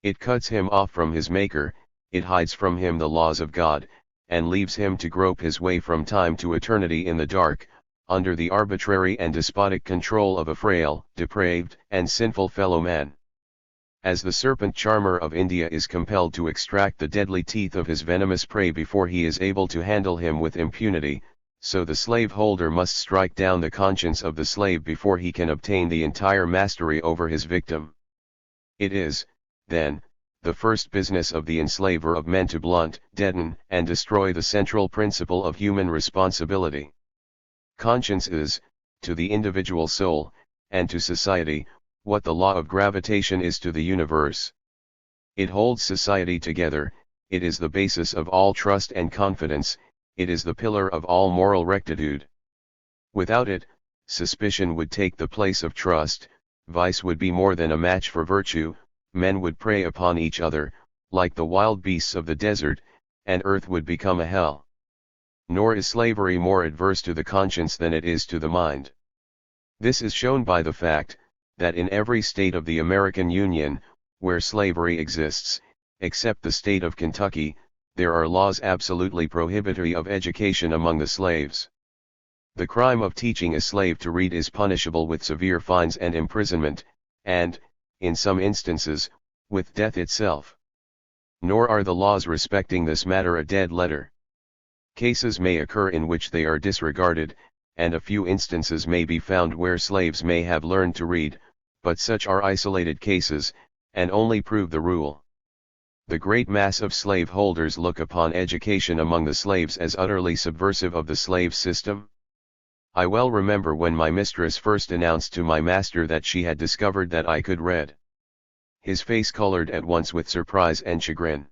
It cuts him off from his Maker, it hides from him the laws of God, and leaves him to grope his way from time to eternity in the dark, under the arbitrary and despotic control of a frail, depraved, and sinful fellow man. As the serpent charmer of India is compelled to extract the deadly teeth of his venomous prey before he is able to handle him with impunity, so the slaveholder must strike down the conscience of the slave before he can obtain the entire mastery over his victim. It is, then, the first business of the enslaver of men to blunt, deaden, and destroy the central principle of human responsibility. Conscience is, to the individual soul, and to society, what the law of gravitation is to the universe. It holds society together, it is the basis of all trust and confidence, it is the pillar of all moral rectitude. Without it, suspicion would take the place of trust, vice would be more than a match for virtue, men would prey upon each other, like the wild beasts of the desert, and earth would become a hell. Nor is slavery more adverse to the conscience than it is to the mind. This is shown by the fact, that in every state of the American Union, where slavery exists, except the state of Kentucky, there are laws absolutely prohibitory of education among the slaves. The crime of teaching a slave to read is punishable with severe fines and imprisonment, and, in some instances, with death itself. Nor are the laws respecting this matter a dead letter. Cases may occur in which they are disregarded, and a few instances may be found where slaves may have learned to read, but such are isolated cases, and only prove the rule. The great mass of slaveholders look upon education among the slaves as utterly subversive of the slave system. I well remember when my mistress first announced to my master that she had discovered that I could read. His face colored at once with surprise and chagrin.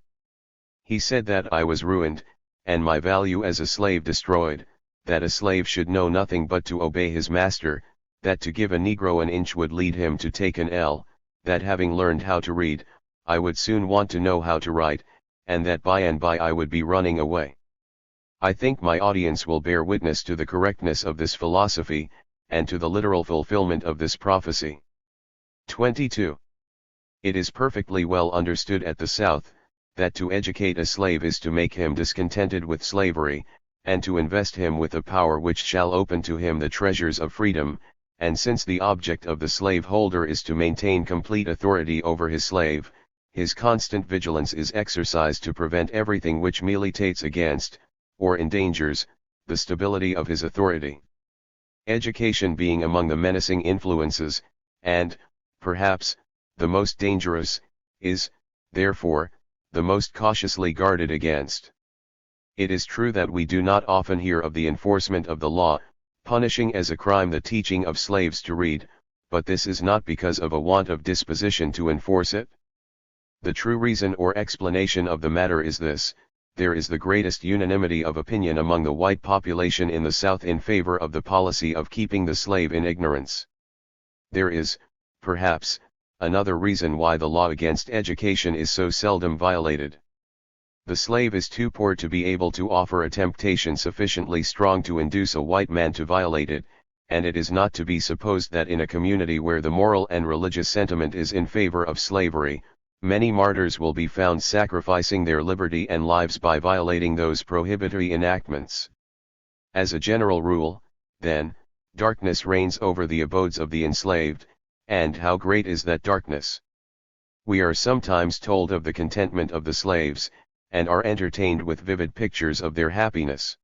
He said that I was ruined, and my value as a slave destroyed, that a slave should know nothing but to obey his master, that to give a Negro an inch would lead him to take an ell, that having learned how to read, I would soon want to know how to write, and that by and by I would be running away. I think my audience will bear witness to the correctness of this philosophy, and to the literal fulfillment of this prophecy. 22. It is perfectly well understood at the South, that to educate a slave is to make him discontented with slavery, and to invest him with a power which shall open to him the treasures of freedom, and since the object of the slaveholder is to maintain complete authority over his slave, his constant vigilance is exercised to prevent everything which militates against, or endangers, the stability of his authority. Education being among the menacing influences, and, perhaps, the most dangerous, is, therefore, the most cautiously guarded against. It is true that we do not often hear of the enforcement of the law, punishing as a crime the teaching of slaves to read, but this is not because of a want of disposition to enforce it. The true reason or explanation of the matter is this: there is the greatest unanimity of opinion among the white population in the South in favor of the policy of keeping the slave in ignorance. There is, perhaps, another reason why the law against education is so seldom violated. The slave is too poor to be able to offer a temptation sufficiently strong to induce a white man to violate it, and it is not to be supposed that in a community where the moral and religious sentiment is in favor of slavery, many martyrs will be found sacrificing their liberty and lives by violating those prohibitory enactments. As a general rule, then, darkness reigns over the abodes of the enslaved, and how great is that darkness! We are sometimes told of the contentment of the slaves, and are entertained with vivid pictures of their happiness.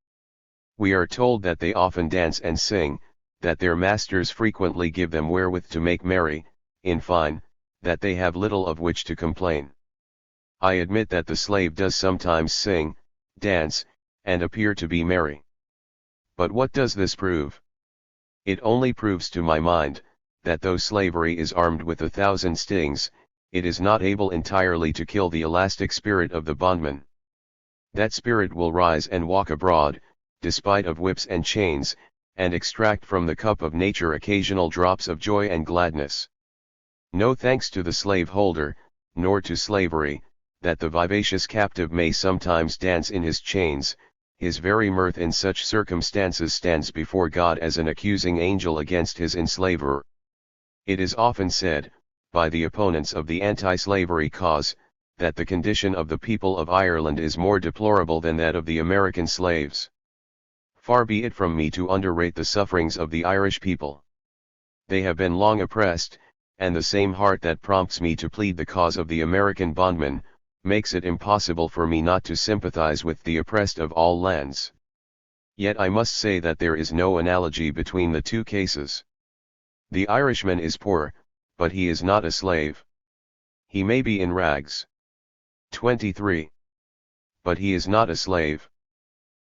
We are told that they often dance and sing, that their masters frequently give them wherewith to make merry, in fine, that they have little of which to complain. I admit that the slave does sometimes sing, dance, and appear to be merry. But what does this prove? It only proves to my mind, that though slavery is armed with 1,000 stings, it is not able entirely to kill the elastic spirit of the bondman. That spirit will rise and walk abroad, despite of whips and chains, and extract from the cup of nature occasional drops of joy and gladness. No thanks to the slaveholder, nor to slavery, that the vivacious captive may sometimes dance in his chains. His very mirth in such circumstances stands before God as an accusing angel against his enslaver. It is often said, by the opponents of the anti-slavery cause, that the condition of the people of Ireland is more deplorable than that of the American slaves. Far be it from me to underrate the sufferings of the Irish people. They have been long oppressed, and the same heart that prompts me to plead the cause of the American bondman, makes it impossible for me not to sympathize with the oppressed of all lands. Yet I must say that there is no analogy between the two cases. The Irishman is poor, but he is not a slave. He may be in rags. 23. But he is not a slave.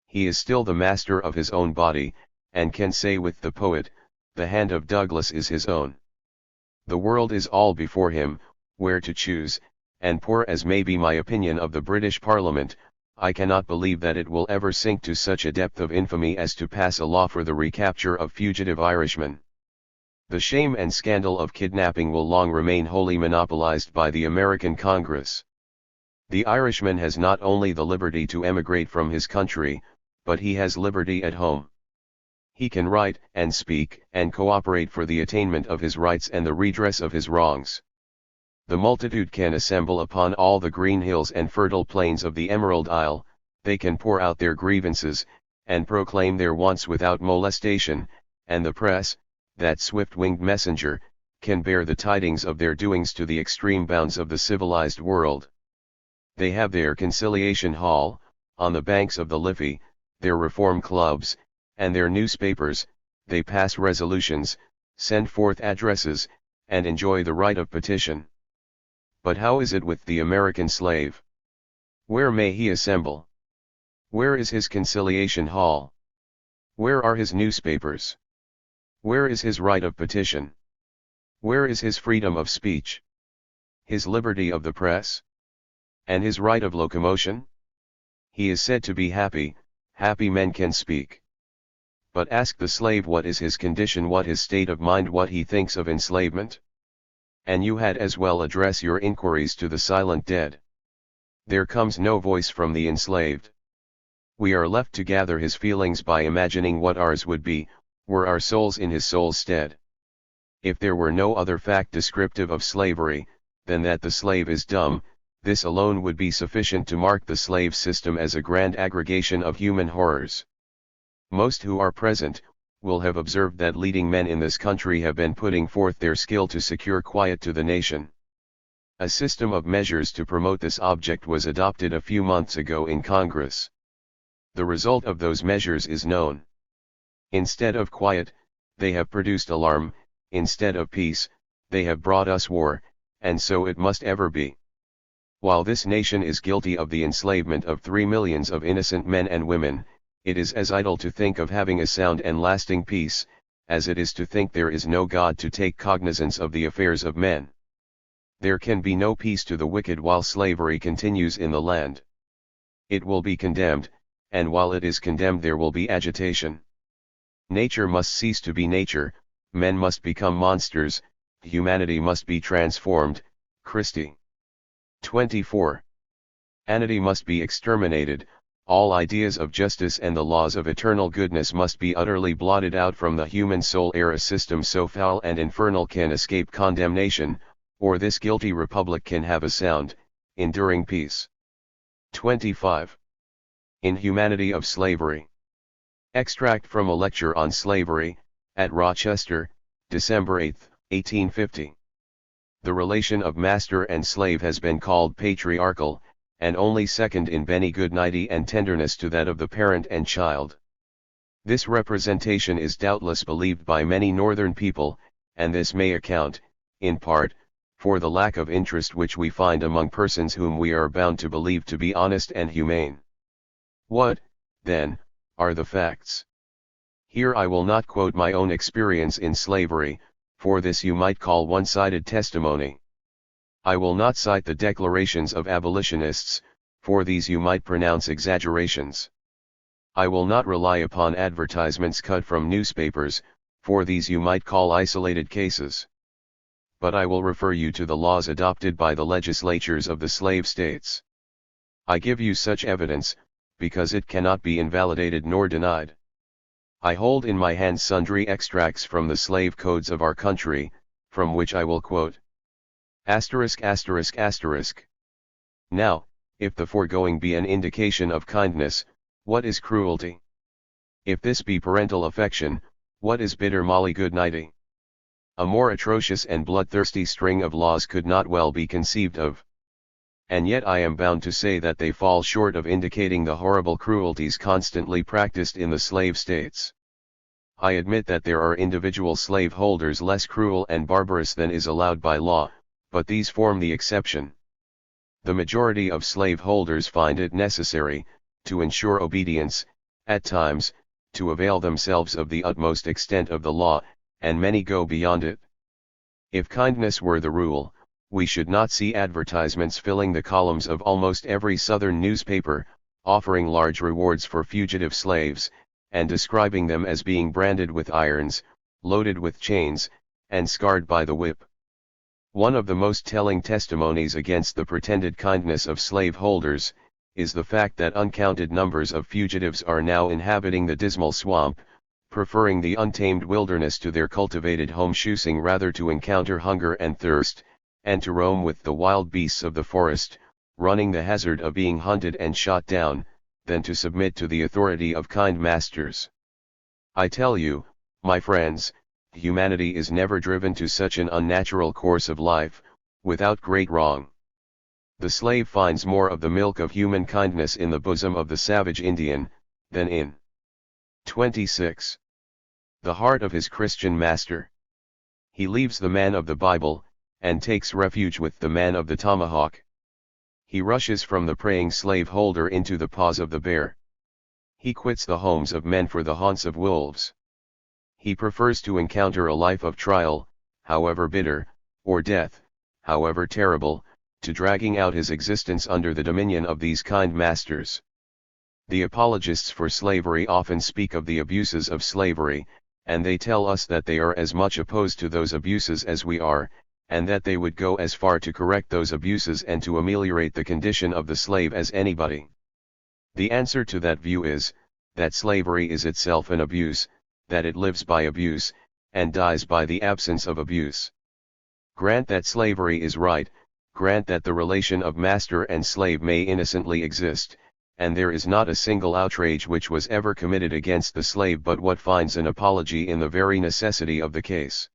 He is still the master of his own body, and can say with the poet, "The hand of Douglas is his own." The world is all before him, where to choose, and poor as may be my opinion of the British Parliament, I cannot believe that it will ever sink to such a depth of infamy as to pass a law for the recapture of fugitive Irishmen. The shame and scandal of kidnapping will long remain wholly monopolized by the American Congress. The Irishman has not only the liberty to emigrate from his country, but he has liberty at home. He can write and speak and cooperate for the attainment of his rights and the redress of his wrongs. The multitude can assemble upon all the green hills and fertile plains of the Emerald Isle, they can pour out their grievances, and proclaim their wants without molestation, and the press, that swift-winged messenger, can bear the tidings of their doings to the extreme bounds of the civilized world. They have their conciliation hall, on the banks of the Liffey, their reform clubs, and their newspapers, they pass resolutions, send forth addresses, and enjoy the right of petition. But how is it with the American slave? Where may he assemble? Where is his conciliation hall? Where are his newspapers? Where is his right of petition? Where is his freedom of speech? His liberty of the press? And his right of locomotion? He is said to be happy, happy men can speak. But ask the slave what is his condition, what his state of mind, what he thinks of enslavement? And you had as well address your inquiries to the silent dead. There comes no voice from the enslaved. We are left to gather his feelings by imagining what ours would be, were our souls in his soul's stead. If there were no other fact descriptive of slavery, than that the slave is dumb, this alone would be sufficient to mark the slave system as a grand aggregation of human horrors. Most who are present, will have observed that leading men in this country have been putting forth their skill to secure quiet to the nation. A system of measures to promote this object was adopted a few months ago in Congress. The result of those measures is known. Instead of quiet, they have produced alarm, instead of peace, they have brought us war, and so it must ever be. While this nation is guilty of the enslavement of 3 millions of innocent men and women, it is as idle to think of having a sound and lasting peace, as it is to think there is no God to take cognizance of the affairs of men. There can be no peace to the wicked while slavery continues in the land. It will be condemned, and while it is condemned there will be agitation. Nature must cease to be nature, men must become monsters, humanity must be transformed. Christie. 24. Anarchy must be exterminated, all ideas of justice and the laws of eternal goodness must be utterly blotted out from the human soul ere a system so foul and infernal can escape condemnation, or this guilty republic can have a sound, enduring peace. 25. Inhumanity of slavery. Extract from a lecture on slavery, at Rochester, December 8, 1850. The relation of master and slave has been called patriarchal, and only second in benignity and tenderness to that of the parent and child. This representation is doubtless believed by many northern people, and this may account, in part, for the lack of interest which we find among persons whom we are bound to believe to be honest and humane. What, then, are the facts? Here I will not quote my own experience in slavery, for this you might call one-sided testimony. I will not cite the declarations of abolitionists, for these you might pronounce exaggerations. I will not rely upon advertisements cut from newspapers, for these you might call isolated cases. But I will refer you to the laws adopted by the legislatures of the slave states. I give you such evidence, because it cannot be invalidated nor denied. I hold in my hand sundry extracts from the slave codes of our country, from which I will quote. Now, if the foregoing be an indication of kindness, what is cruelty? If this be parental affection, what is bitter molly-good-nighty? A more atrocious and bloodthirsty string of laws could not well be conceived of. And yet I am bound to say that they fall short of indicating the horrible cruelties constantly practiced in the slave states. I admit that there are individual slave holders less cruel and barbarous than is allowed by law, but these form the exception. The majority of slave holders find it necessary, to ensure obedience, at times, to avail themselves of the utmost extent of the law, and many go beyond it. If kindness were the rule, we should not see advertisements filling the columns of almost every Southern newspaper, offering large rewards for fugitive slaves, and describing them as being branded with irons, loaded with chains, and scarred by the whip. One of the most telling testimonies against the pretended kindness of slave holders, is the fact that uncounted numbers of fugitives are now inhabiting the dismal swamp, preferring the untamed wilderness to their cultivated home, choosing rather to encounter hunger and thirst, and to roam with the wild beasts of the forest, running the hazard of being hunted and shot down, than to submit to the authority of kind masters. I tell you, my friends, humanity is never driven to such an unnatural course of life, without great wrong. The slave finds more of the milk of human kindness in the bosom of the savage Indian, than in 26. The heart of his Christian master. He leaves the man of the Bible, and takes refuge with the man of the tomahawk. He rushes from the praying slaveholder into the paws of the bear. He quits the homes of men for the haunts of wolves. He prefers to encounter a life of trial, however bitter, or death, however terrible, to dragging out his existence under the dominion of these kind masters. The apologists for slavery often speak of the abuses of slavery, and they tell us that they are as much opposed to those abuses as we are, and that they would go as far to correct those abuses and to ameliorate the condition of the slave as anybody. The answer to that view is, that slavery is itself an abuse, that it lives by abuse, and dies by the absence of abuse. Grant that slavery is right, grant that the relation of master and slave may innocently exist, and there is not a single outrage which was ever committed against the slave but what finds an apology in the very necessity of the case.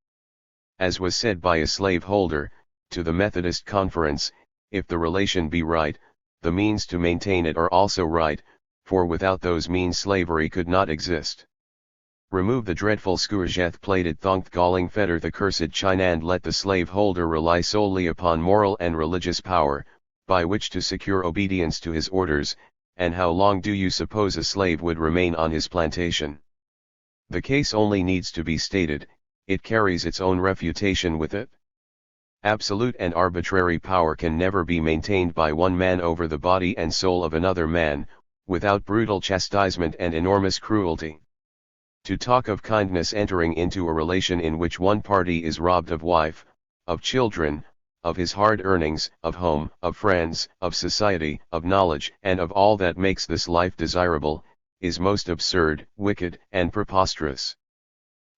As was said by a slaveholder, to the Methodist Conference, if the relation be right, the means to maintain it are also right, for without those means slavery could not exist. Remove the dreadful scourgeth-plated thongt-galling fetter the cursed chine, and let the slaveholder rely solely upon moral and religious power, by which to secure obedience to his orders, and how long do you suppose a slave would remain on his plantation? The case only needs to be stated, it carries its own refutation with it. Absolute and arbitrary power can never be maintained by one man over the body and soul of another man, without brutal chastisement and enormous cruelty. To talk of kindness entering into a relation in which one party is robbed of wife, of children, of his hard earnings, of home, of friends, of society, of knowledge, and of all that makes this life desirable, is most absurd, wicked, and preposterous.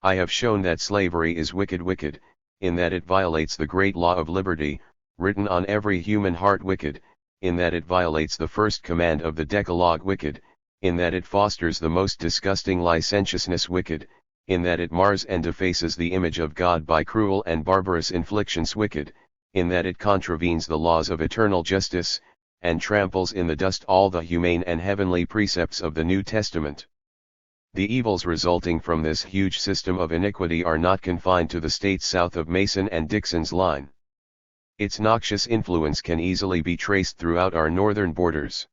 I have shown that slavery is wicked, in that it violates the great law of liberty, written on every human heart, wicked, in that it violates the first command of the Decalogue, wicked, in that it fosters the most disgusting licentiousness, wicked, in that it mars and defaces the image of God by cruel and barbarous inflictions, wicked, in that it contravenes the laws of eternal justice, and tramples in the dust all the humane and heavenly precepts of the New Testament. The evils resulting from this huge system of iniquity are not confined to the states south of Mason and Dixon's line. Its noxious influence can easily be traced throughout our northern borders.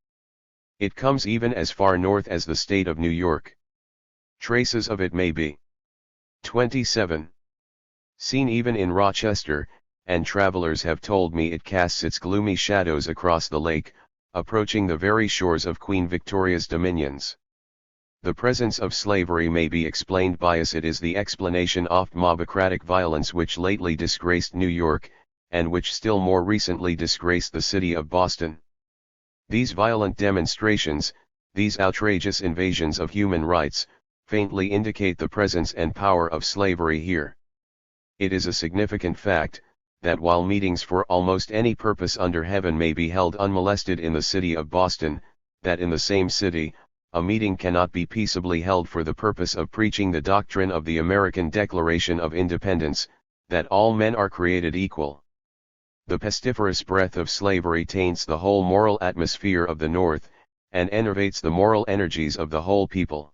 It comes even as far north as the state of New York. Traces of it may be 27. Seen even in Rochester, and travelers have told me it casts its gloomy shadows across the lake, approaching the very shores of Queen Victoria's dominions. The presence of slavery may be explained by as it is the explanation of mobocratic violence which lately disgraced New York, and which still more recently disgraced the city of Boston. These violent demonstrations, these outrageous invasions of human rights, faintly indicate the presence and power of slavery here. It is a significant fact, that while meetings for almost any purpose under heaven may be held unmolested in the city of Boston, that in the same city, a meeting cannot be peaceably held for the purpose of preaching the doctrine of the American Declaration of Independence, that all men are created equal. The pestiferous breath of slavery taints the whole moral atmosphere of the North, and enervates the moral energies of the whole people.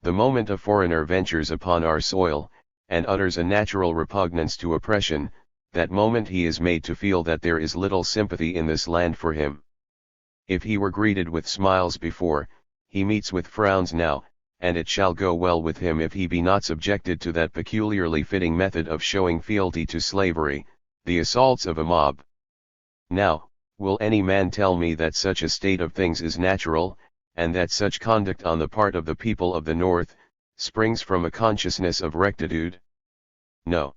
The moment a foreigner ventures upon our soil, and utters a natural repugnance to oppression, that moment he is made to feel that there is little sympathy in this land for him. If he were greeted with smiles before, he meets with frowns now, and it shall go well with him if he be not subjected to that peculiarly fitting method of showing fealty to slavery, the assaults of a mob. Now, will any man tell me that such a state of things is natural, and that such conduct on the part of the people of the North, springs from a consciousness of rectitude? No.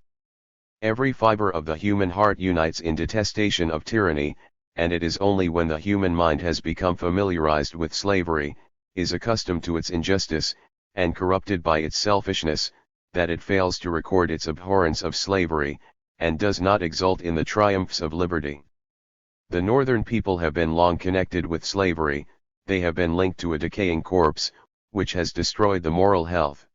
Every fiber of the human heart unites in detestation of tyranny, and it is only when the human mind has become familiarized with slavery, is accustomed to its injustice, and corrupted by its selfishness, that it fails to record its abhorrence of slavery, and does not exult in the triumphs of liberty. The northern people have been long connected with slavery, they have been linked to a decaying corpse, which has destroyed the moral health.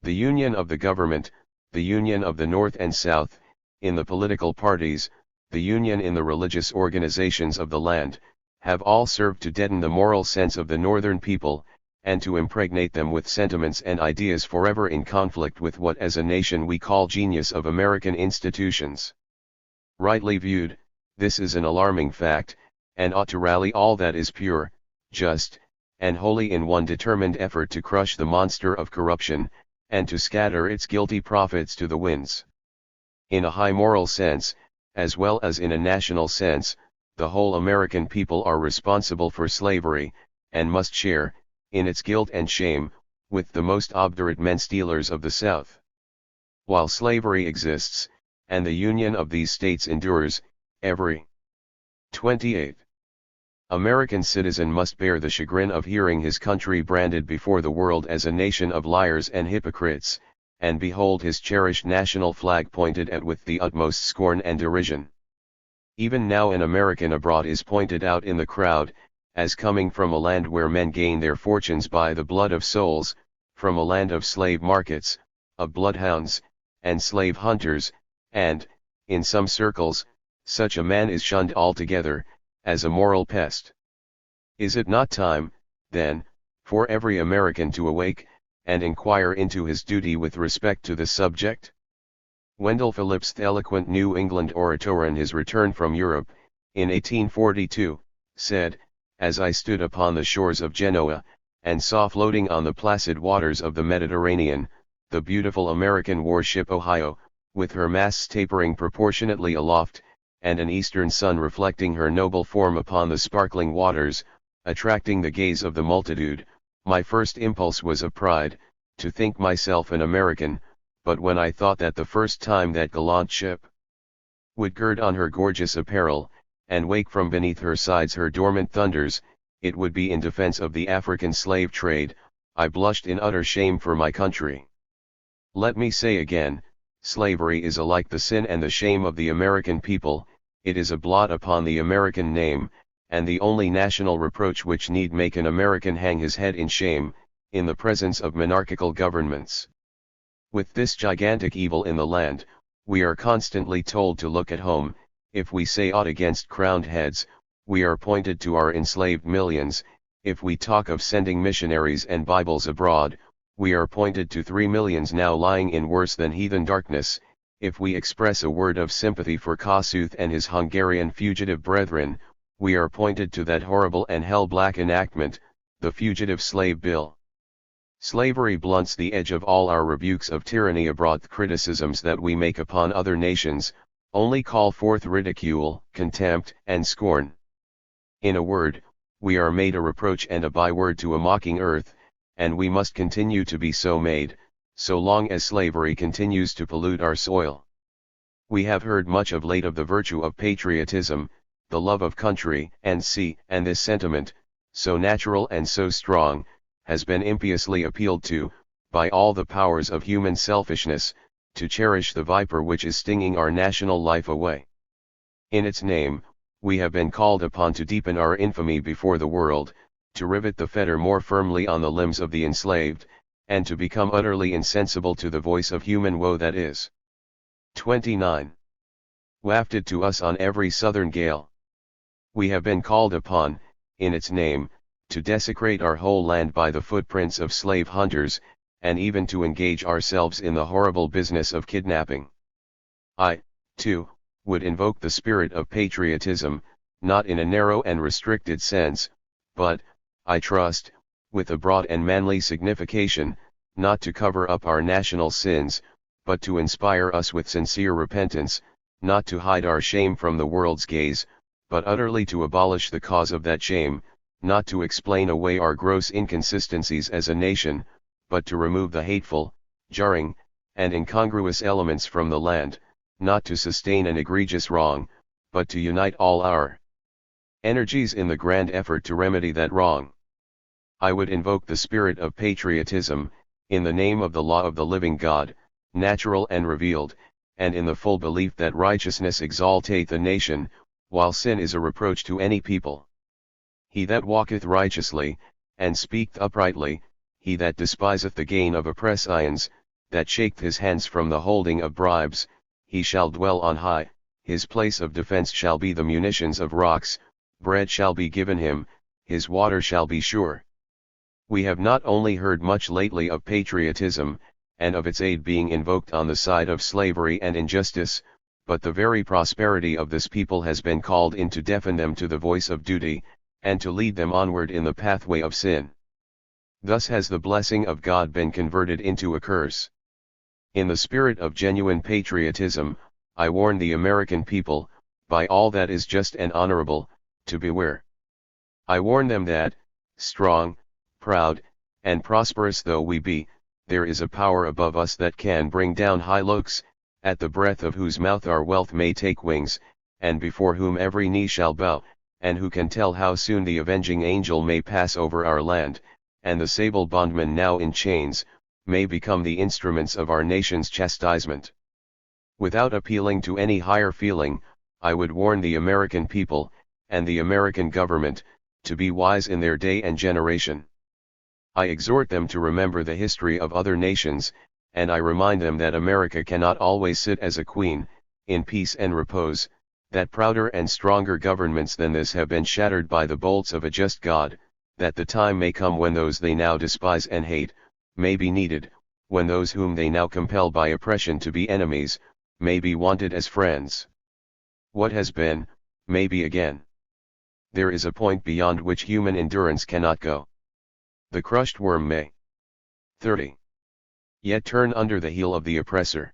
The union of the government, the union of the North and South, in the political parties, the union in the religious organizations of the land, have all served to deaden the moral sense of the northern people, and to impregnate them with sentiments and ideas forever in conflict with what as a nation we call genius of American institutions. Rightly viewed, this is an alarming fact, and ought to rally all that is pure, just, and holy in one determined effort to crush the monster of corruption, and to scatter its guilty prophets to the winds. In a high moral sense, as well as in a national sense, the whole American people are responsible for slavery, and must share, in its guilt and shame, with the most obdurate men-stealers of the South. While slavery exists, and the union of these states endures, every 28th American citizen must bear the chagrin of hearing his country branded before the world as a nation of liars and hypocrites, and behold his cherished national flag pointed at with the utmost scorn and derision. Even now an American abroad is pointed out in the crowd, as coming from a land where men gain their fortunes by the blood of souls, from a land of slave markets, of bloodhounds, and slave hunters, and, in some circles, such a man is shunned altogether, as a moral pest. Is it not time, then, for every American to awake, and inquire into his duty with respect to the subject? Wendell Phillips, the eloquent New England orator, in his return from Europe, in 1842, said, "As I stood upon the shores of Genoa, and saw floating on the placid waters of the Mediterranean, the beautiful American warship Ohio, with her masts tapering proportionately aloft, and an eastern sun reflecting her noble form upon the sparkling waters, attracting the gaze of the multitude, my first impulse was of pride, to think myself an American, but when I thought that the first time that gallant ship would gird on her gorgeous apparel, and wake from beneath her sides her dormant thunders, it would be in defense of the African slave trade, I blushed in utter shame for my country." Let me say again, slavery is alike the sin and the shame of the American people, it is a blot upon the American name, and the only national reproach which need make an American hang his head in shame, in the presence of monarchical governments. With this gigantic evil in the land, we are constantly told to look at home. If we say aught against crowned heads, we are pointed to our enslaved millions. If we talk of sending missionaries and Bibles abroad, we are pointed to 3 millions now lying in worse than heathen darkness. If we express a word of sympathy for Kossuth and his Hungarian fugitive brethren, we are pointed to that horrible and hell-black enactment, the Fugitive Slave Bill. Slavery blunts the edge of all our rebukes of tyranny abroad. The criticisms that we make upon other nations, only call forth ridicule, contempt, and scorn. In a word, we are made a reproach and a byword to a mocking earth, and we must continue to be so made, so long as slavery continues to pollute our soil. We have heard much of late of the virtue of patriotism, the love of country and sea, and this sentiment, so natural and so strong, has been impiously appealed to, by all the powers of human selfishness, to cherish the viper which is stinging our national life away. In its name, we have been called upon to deepen our infamy before the world, to rivet the fetter more firmly on the limbs of the enslaved, and to become utterly insensible to the voice of human woe that is 29. Wafted to us on every southern gale. We have been called upon, in its name, to desecrate our whole land by the footprints of slave hunters, and even to engage ourselves in the horrible business of kidnapping. I, too, would invoke the spirit of patriotism, not in a narrow and restricted sense, but, I trust, with a broad and manly signification, not to cover up our national sins, but to inspire us with sincere repentance, not to hide our shame from the world's gaze, but utterly to abolish the cause of that shame, not to explain away our gross inconsistencies as a nation, but to remove the hateful, jarring, and incongruous elements from the land, not to sustain an egregious wrong, but to unite all our energies in the grand effort to remedy that wrong. I would invoke the spirit of patriotism, in the name of the law of the living God, natural and revealed, and in the full belief that righteousness exalteth a nation, while sin is a reproach to any people. He that walketh righteously, and speaketh uprightly, he that despiseth the gain of oppressions, that shaketh his hands from the holding of bribes, he shall dwell on high, his place of defense shall be the munitions of rocks, bread shall be given him, his water shall be sure. We have not only heard much lately of patriotism, and of its aid being invoked on the side of slavery and injustice, but the very prosperity of this people has been called in to deafen them to the voice of duty, and to lead them onward in the pathway of sin. Thus has the blessing of God been converted into a curse. In the spirit of genuine patriotism, I warn the American people, by all that is just and honorable, to beware. I warn them that, strong, proud, and prosperous though we be, there is a power above us that can bring down high looks, at the breath of whose mouth our wealth may take wings, and before whom every knee shall bow, and who can tell how soon the avenging angel may pass over our land, and the sable bondmen now in chains, may become the instruments of our nation's chastisement. Without appealing to any higher feeling, I would warn the American people, and the American government, to be wise in their day and generation. I exhort them to remember the history of other nations, and I remind them that America cannot always sit as a queen, in peace and repose, that prouder and stronger governments than this have been shattered by the bolts of a just God, that the time may come when those they now despise and hate, may be needed, when those whom they now compel by oppression to be enemies, may be wanted as friends. What has been, may be again. There is a point beyond which human endurance cannot go. The crushed worm may 30. Yet turn under the heel of the oppressor.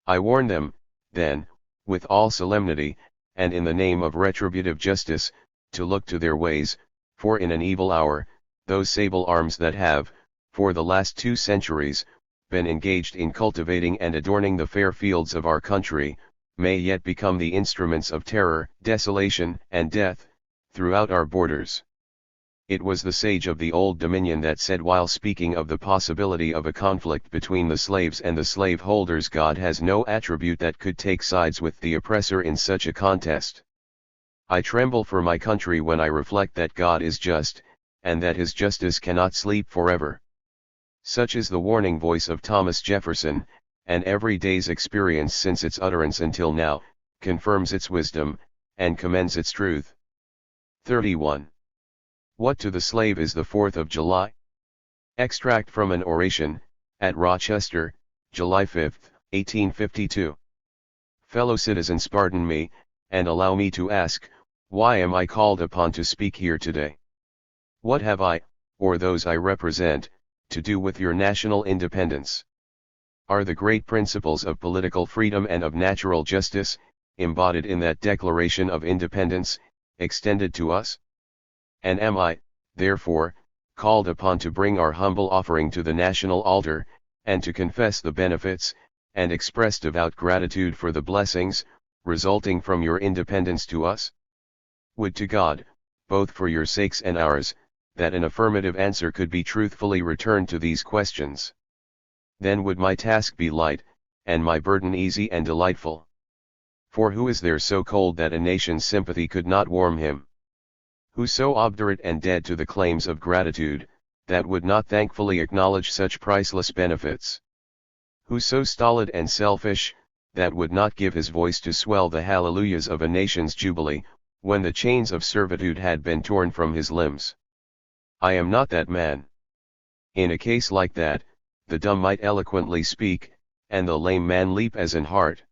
I warn them, then, with all solemnity, and in the name of retributive justice, to look to their ways, for in an evil hour, those sable arms that have, for the last 2 centuries, been engaged in cultivating and adorning the fair fields of our country, may yet become the instruments of terror, desolation, and death, throughout our borders. It was the sage of the Old Dominion that said while speaking of the possibility of a conflict between the slaves and the slaveholders, God has no attribute that could take sides with the oppressor in such a contest. I tremble for my country when I reflect that God is just, and that his justice cannot sleep forever. Such is the warning voice of Thomas Jefferson, and every day's experience since its utterance until now, confirms its wisdom, and commends its truth. 31. What to the slave is the 4th of July? Extract from an oration, at Rochester, July 5, 1852. Fellow citizens, pardon me, and allow me to ask, why am I called upon to speak here today? What have I, or those I represent, to do with your national independence? Are the great principles of political freedom and of natural justice, embodied in that Declaration of Independence, extended to us? And am I, therefore, called upon to bring our humble offering to the national altar, and to confess the benefits, and express devout gratitude for the blessings, resulting from your independence to us? Would to God, both for your sakes and ours, that an affirmative answer could be truthfully returned to these questions. Then would my task be light, and my burden easy and delightful. For who is there so cold that a nation's sympathy could not warm him? Who so obdurate and dead to the claims of gratitude, that would not thankfully acknowledge such priceless benefits? Who so stolid and selfish, that would not give his voice to swell the hallelujahs of a nation's jubilee, when the chains of servitude had been torn from his limbs? I am not that man. In a case like that, the dumb might eloquently speak, and the lame man leap as an hart.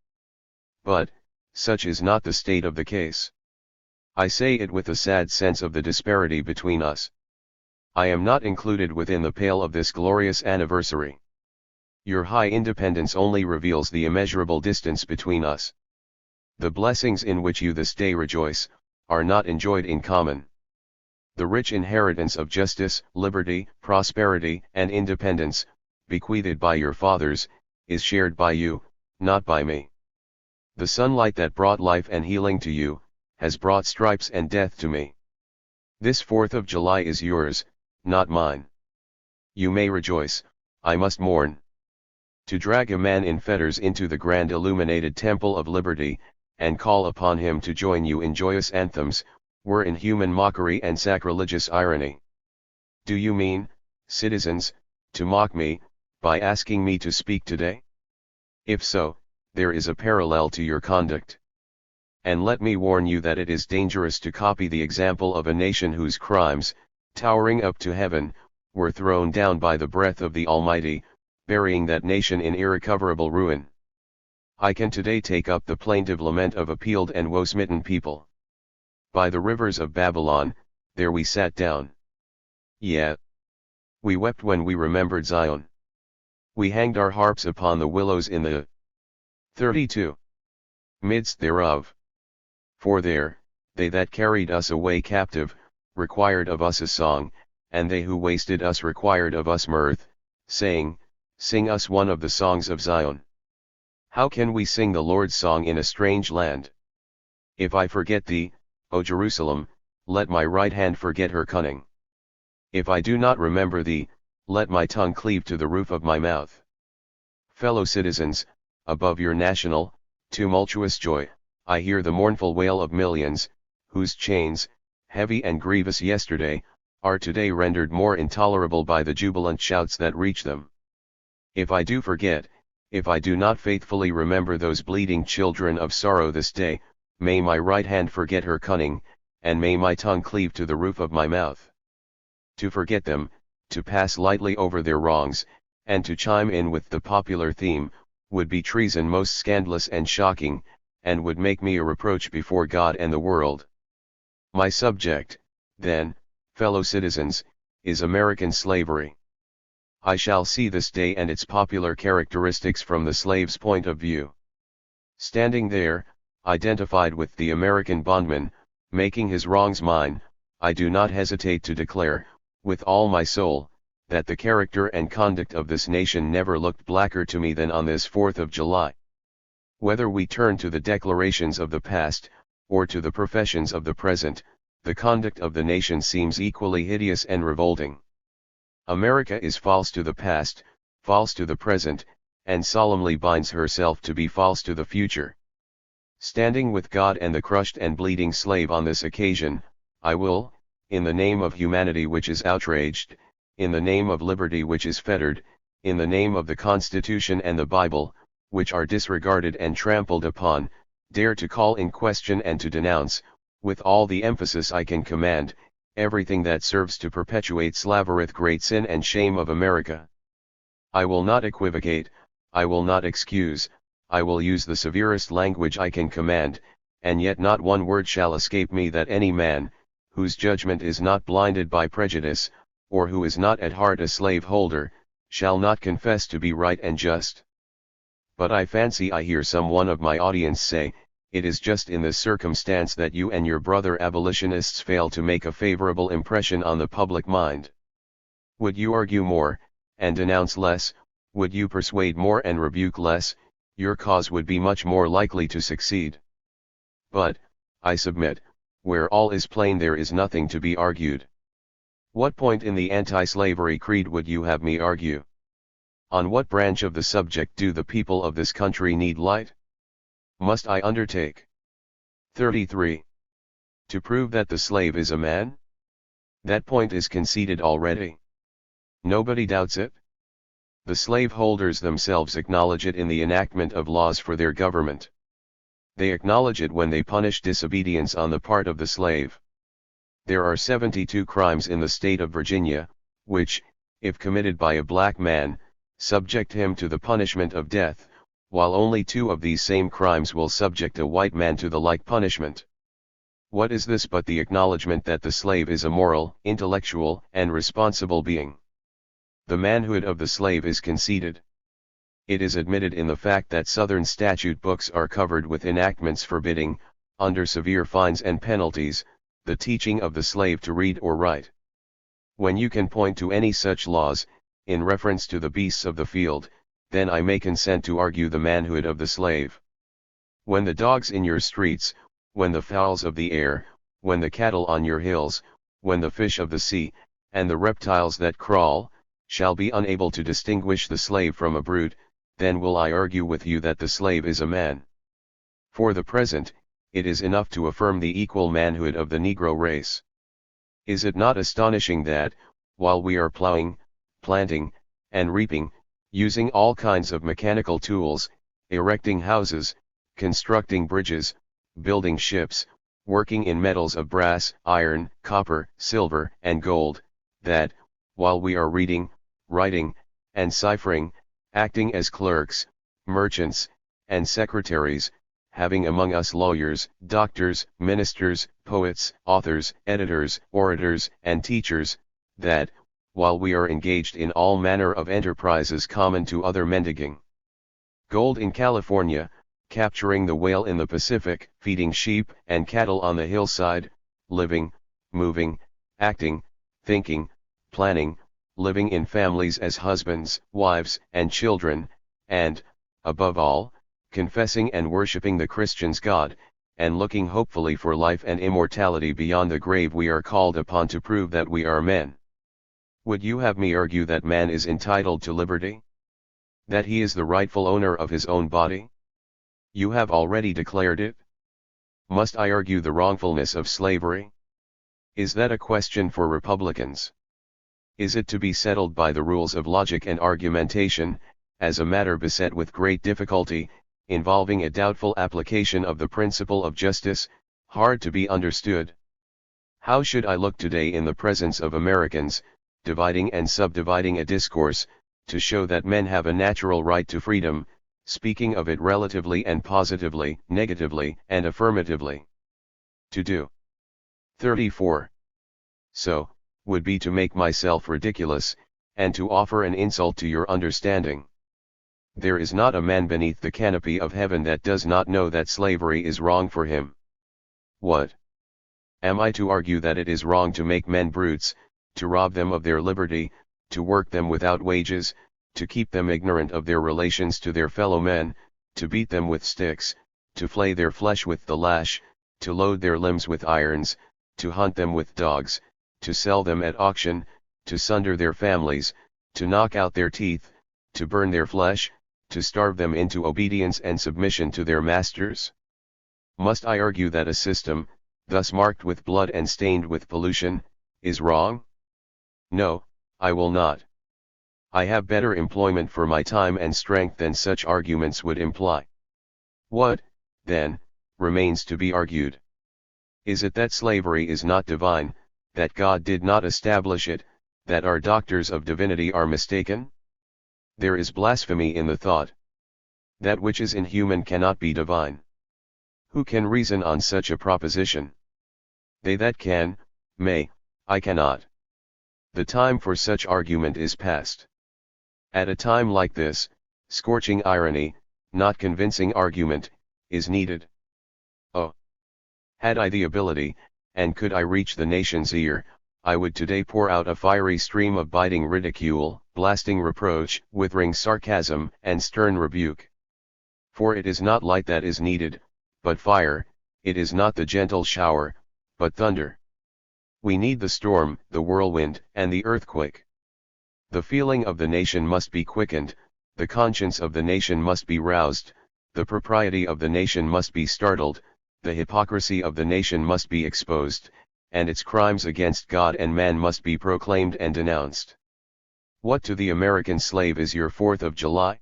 But, such is not the state of the case. I say it with a sad sense of the disparity between us. I am not included within the pale of this glorious anniversary. Your high independence only reveals the immeasurable distance between us. The blessings in which you this day rejoice, are not enjoyed in common. The rich inheritance of justice, liberty, prosperity, and independence, bequeathed by your fathers, is shared by you, not by me. The sunlight that brought life and healing to you, has brought stripes and death to me. This 4th of July is yours, not mine. You may rejoice, I must mourn. To drag a man in fetters into the grand illuminated temple of liberty, and call upon him to join you in joyous anthems, were inhuman mockery and sacrilegious irony. Do you mean, citizens, to mock me, by asking me to speak today? If so, there is a parallel to your conduct. And let me warn you that it is dangerous to copy the example of a nation whose crimes, towering up to heaven, were thrown down by the breath of the Almighty, burying that nation in irrecoverable ruin. I can today take up the plaintive lament of a peeled and woe-smitten people. By the rivers of Babylon, there we sat down. Yeah. We wept when we remembered Zion. We hanged our harps upon the willows in the 32 midst thereof. For there, they that carried us away captive, required of us a song, and they who wasted us required of us mirth, saying, Sing us one of the songs of Zion. How can we sing the Lord's song in a strange land? If I forget thee, O Jerusalem, let my right hand forget her cunning. If I do not remember thee, let my tongue cleave to the roof of my mouth. Fellow citizens, above your national, tumultuous joy, I hear the mournful wail of millions, whose chains, heavy and grievous yesterday, are today rendered more intolerable by the jubilant shouts that reach them. If I do forget, if I do not faithfully remember those bleeding children of sorrow this day, may my right hand forget her cunning, and may my tongue cleave to the roof of my mouth. To forget them, to pass lightly over their wrongs, and to chime in with the popular theme, would be treason most scandalous and shocking, and would make me a reproach before God and the world. My subject, then, fellow citizens, is American slavery. I shall see this day and its popular characteristics from the slave's point of view. Standing there, identified with the American bondman, making his wrongs mine, I do not hesitate to declare, with all my soul, that the character and conduct of this nation never looked blacker to me than on this 4th of July. Whether we turn to the declarations of the past, or to the professions of the present, the conduct of the nation seems equally hideous and revolting. America is false to the past, false to the present, and solemnly binds herself to be false to the future. Standing with God and the crushed and bleeding slave on this occasion, I will, in the name of humanity which is outraged, in the name of liberty which is fettered, in the name of the Constitution and the Bible, which are disregarded and trampled upon, dare to call in question and to denounce, with all the emphasis I can command, everything that serves to perpetuate slavereth great sin and shame of America. I will not equivocate, I will not excuse, I will use the severest language I can command, and yet not one word shall escape me that any man, whose judgment is not blinded by prejudice, or who is not at heart a slave holder, shall not confess to be right and just. But I fancy I hear some one of my audience say, it is just in this circumstance that you and your brother abolitionists fail to make a favorable impression on the public mind. Would you argue more, and denounce less, would you persuade more and rebuke less, your cause would be much more likely to succeed. But, I submit, where all is plain there is nothing to be argued. What point in the anti-slavery creed would you have me argue? On what branch of the subject do the people of this country need light? Must I undertake? 33. To prove that the slave is a man? That point is conceded already. Nobody doubts it. The slaveholders themselves acknowledge it in the enactment of laws for their government. They acknowledge it when they punish disobedience on the part of the slave. There are 72 crimes in the state of Virginia, which, if committed by a black man, subject him to the punishment of death, while only 2 of these same crimes will subject a white man to the like punishment. What is this but the acknowledgement that the slave is a moral, intellectual, and responsible being? The manhood of the slave is conceded. It is admitted in the fact that Southern statute books are covered with enactments forbidding, under severe fines and penalties, the teaching of the slave to read or write. When you can point to any such laws, in reference to the beasts of the field, then I may consent to argue the manhood of the slave. When the dogs in your streets, when the fowls of the air, when the cattle on your hills, when the fish of the sea, and the reptiles that crawl, shall be unable to distinguish the slave from a brute, then will I argue with you that the slave is a man. For the present, it is enough to affirm the equal manhood of the Negro race. Is it not astonishing that, while we are plowing, planting, and reaping, using all kinds of mechanical tools, erecting houses, constructing bridges, building ships, working in metals of brass, iron, copper, silver, and gold, that, while we are reading, writing, and ciphering, acting as clerks, merchants, and secretaries, having among us lawyers, doctors, ministers, poets, authors, editors, orators, and teachers, that, while we are engaged in all manner of enterprises common to other men, digging gold in California, capturing the whale in the Pacific, feeding sheep and cattle on the hillside, living, moving, acting, thinking, planning, living in families as husbands, wives, and children, and, above all, confessing and worshipping the Christian's God, and looking hopefully for life and immortality beyond the grave, we are called upon to prove that we are men. Would you have me argue that man is entitled to liberty? That he is the rightful owner of his own body? You have already declared it. Must I argue the wrongfulness of slavery? Is that a question for Republicans? Is it to be settled by the rules of logic and argumentation, as a matter beset with great difficulty, involving a doubtful application of the principle of justice, hard to be understood? How should I look today in the presence of Americans, dividing and subdividing a discourse, to show that men have a natural right to freedom, speaking of it relatively and positively, negatively and affirmatively? To do 34. So, would be to make myself ridiculous, and to offer an insult to your understanding. There is not a man beneath the canopy of heaven that does not know that slavery is wrong for him. What? Am I to argue that it is wrong to make men brutes, to rob them of their liberty, to work them without wages, to keep them ignorant of their relations to their fellow men, to beat them with sticks, to flay their flesh with the lash, to load their limbs with irons, to hunt them with dogs, to sell them at auction, to sunder their families, to knock out their teeth, to burn their flesh, to starve them into obedience and submission to their masters? Must I argue that a system, thus marked with blood and stained with pollution, is wrong? No, I will not. I have better employment for my time and strength than such arguments would imply. What, then, remains to be argued? Is it that slavery is not divine, that God did not establish it, that our doctors of divinity are mistaken? There is blasphemy in the thought. That which is inhuman cannot be divine. Who can reason on such a proposition? They that can, may, I cannot. The time for such argument is past. At a time like this, scorching irony, not convincing argument, is needed. Oh! Had I the ability, and could I reach the nation's ear, I would today pour out a fiery stream of biting ridicule, blasting reproach, withering sarcasm, and stern rebuke. For it is not light that is needed, but fire; it is not the gentle shower, but thunder. We need the storm, the whirlwind, and the earthquake. The feeling of the nation must be quickened, the conscience of the nation must be roused, the propriety of the nation must be startled, the hypocrisy of the nation must be exposed, and its crimes against God and man must be proclaimed and denounced. What to the American slave is your 4th of July?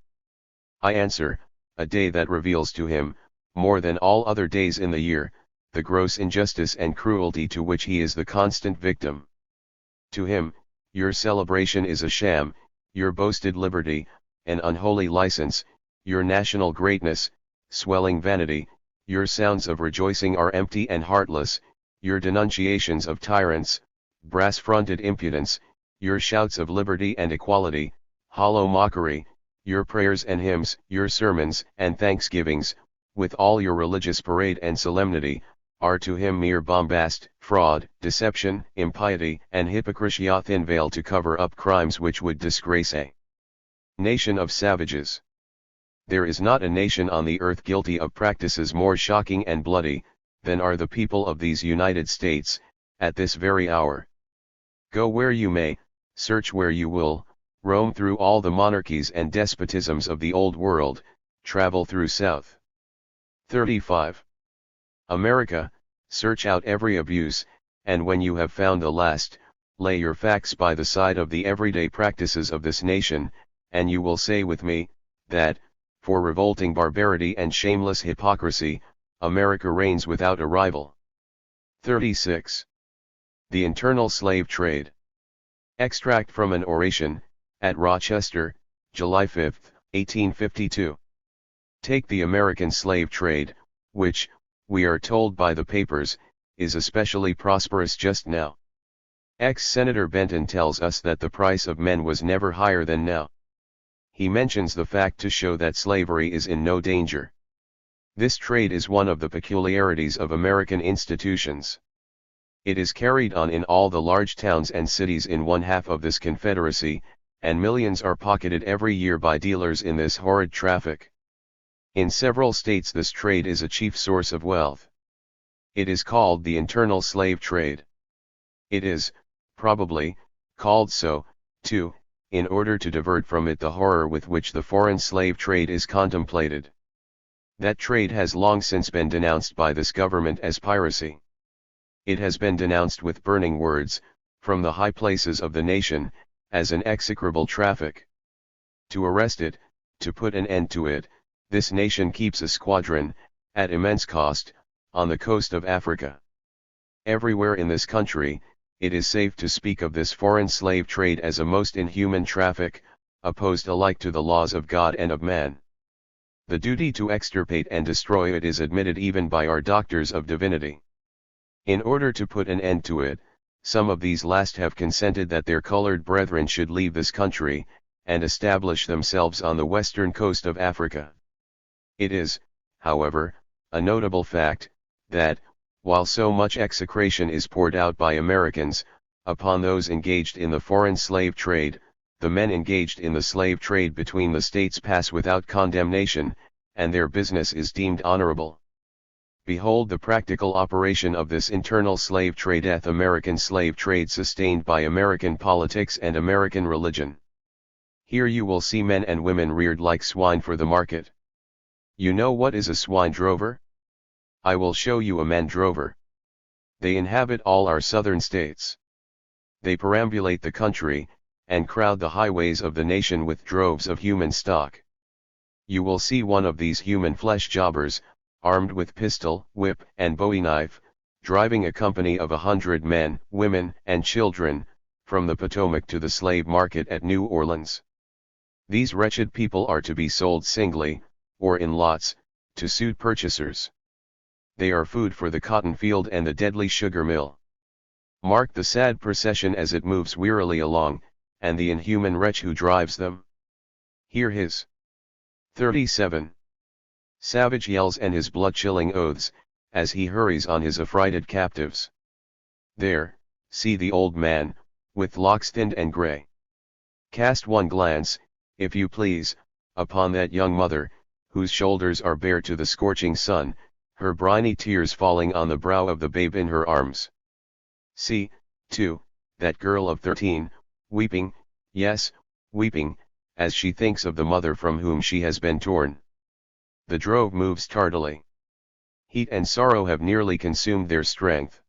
I answer, a day that reveals to him, more than all other days in the year, the gross injustice and cruelty to which he is the constant victim. To him, your celebration is a sham, your boasted liberty, an unholy license, your national greatness, swelling vanity, your sounds of rejoicing are empty and heartless, your denunciations of tyrants, brass-fronted impudence, your shouts of liberty and equality, hollow mockery, your prayers and hymns, your sermons and thanksgivings, with all your religious parade and solemnity, are to him mere bombast, fraud, deception, impiety, and hypocrisy, thin veil to cover up crimes which would disgrace a nation of savages. There is not a nation on the earth guilty of practices more shocking and bloody, than are the people of these United States, at this very hour. Go where you may, search where you will, roam through all the monarchies and despotisms of the Old World, travel through South. 35. America, search out every abuse, and when you have found the last, lay your facts by the side of the everyday practices of this nation, and you will say with me, that, for revolting barbarity and shameless hypocrisy, America reigns without a rival. 36. The internal slave trade. Extract from an oration, at Rochester, July 5, 1852. Take the American slave trade, which, we are told by the papers, is especially prosperous just now. Ex-Senator Benton tells us that the price of men was never higher than now. He mentions the fact to show that slavery is in no danger. This trade is one of the peculiarities of American institutions. It is carried on in all the large towns and cities in one half of this confederacy, and millions are pocketed every year by dealers in this horrid traffic. In several states this trade is a chief source of wealth. It is called the internal slave trade. It is, probably, called so, too, in order to divert from it the horror with which the foreign slave trade is contemplated. That trade has long since been denounced by this government as piracy. It has been denounced with burning words, from the high places of the nation, as an execrable traffic. To arrest it, to put an end to it, this nation keeps a squadron, at immense cost, on the coast of Africa. Everywhere in this country, it is safe to speak of this foreign slave trade as a most inhuman traffic, opposed alike to the laws of God and of man. The duty to extirpate and destroy it is admitted even by our doctors of divinity. In order to put an end to it, some of these last have consented that their colored brethren should leave this country, and establish themselves on the western coast of Africa. It is, however, a notable fact, that, while so much execration is poured out by Americans, upon those engaged in the foreign slave trade, the men engaged in the slave trade between the states pass without condemnation, and their business is deemed honorable. Behold the practical operation of this internal slave trade, American slave trade sustained by American politics and American religion. Here you will see men and women reared like swine for the market. You know what is a swine drover? I will show you a man drover. They inhabit all our southern states. They perambulate the country, and crowd the highways of the nation with droves of human stock. You will see one of these human flesh jobbers, armed with pistol, whip, and bowie knife, driving a company of 100 men, women, and children, from the Potomac to the slave market at New Orleans. These wretched people are to be sold singly, or in lots, to suit purchasers. They are food for the cotton field and the deadly sugar mill. Mark the sad procession as it moves wearily along, and the inhuman wretch who drives them. Hear his 37. Savage yells and his blood-chilling oaths, as he hurries on his affrighted captives. There, see the old man, with locks thinned and grey. Cast one glance, if you please, upon that young mother, whose shoulders are bare to the scorching sun, her briny tears falling on the brow of the babe in her arms. See, too, that girl of 13, weeping, yes, weeping, as she thinks of the mother from whom she has been torn. The drove moves tardily. Heat and sorrow have nearly consumed their strength.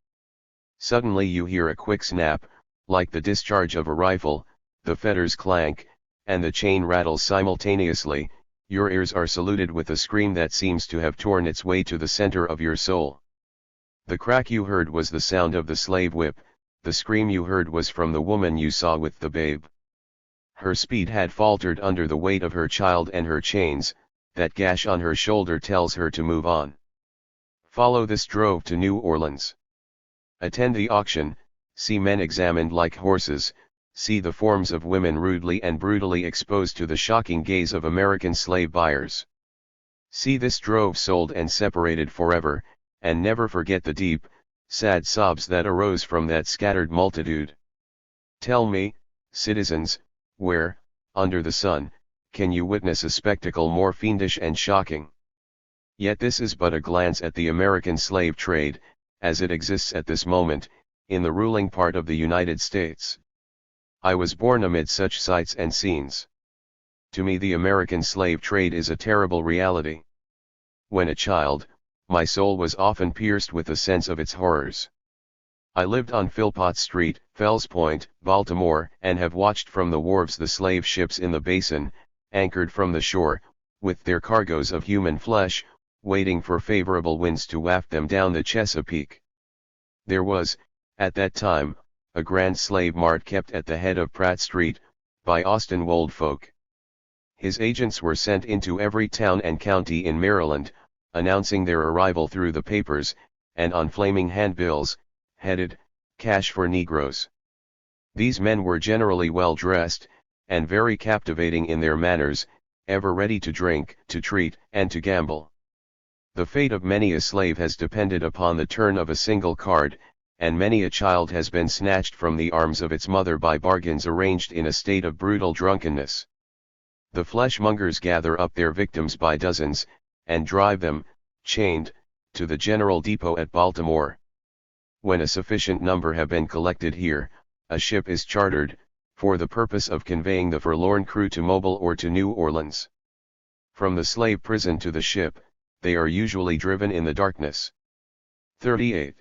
Suddenly you hear a quick snap, like the discharge of a rifle, the fetters clank, and the chain rattles simultaneously. Your ears are saluted with a scream that seems to have torn its way to the center of your soul. The crack you heard was the sound of the slave whip, the scream you heard was from the woman you saw with the babe. Her speed had faltered under the weight of her child and her chains, that gash on her shoulder tells her to move on. Follow this drove to New Orleans. Attend the auction, see men examined like horses, see the forms of women rudely and brutally exposed to the shocking gaze of American slave buyers. See this drove sold and separated forever, and never forget the deep, sad sobs that arose from that scattered multitude. Tell me, citizens, where, under the sun, can you witness a spectacle more fiendish and shocking? Yet this is but a glance at the American slave trade, as it exists at this moment, in the ruling part of the United States. I was born amid such sights and scenes. To me the American slave trade is a terrible reality. When a child, my soul was often pierced with a sense of its horrors. I lived on Philpott Street, Fells Point, Baltimore, and have watched from the wharves the slave ships in the basin, anchored from the shore, with their cargoes of human flesh, waiting for favorable winds to waft them down the Chesapeake. There was, at that time, a grand slave mart kept at the head of Pratt Street, by Austin Woldfolk. His agents were sent into every town and county in Maryland, announcing their arrival through the papers, and on flaming handbills, headed, "Cash for Negroes." These men were generally well dressed, and very captivating in their manners, ever ready to drink, to treat, and to gamble. The fate of many a slave has depended upon the turn of a single card, and many a child has been snatched from the arms of its mother by bargains arranged in a state of brutal drunkenness. The fleshmongers gather up their victims by dozens, and drive them, chained, to the General Depot at Baltimore. When a sufficient number have been collected here, a ship is chartered, for the purpose of conveying the forlorn crew to Mobile or to New Orleans. From the slave prison to the ship, they are usually driven in the darkness. 38.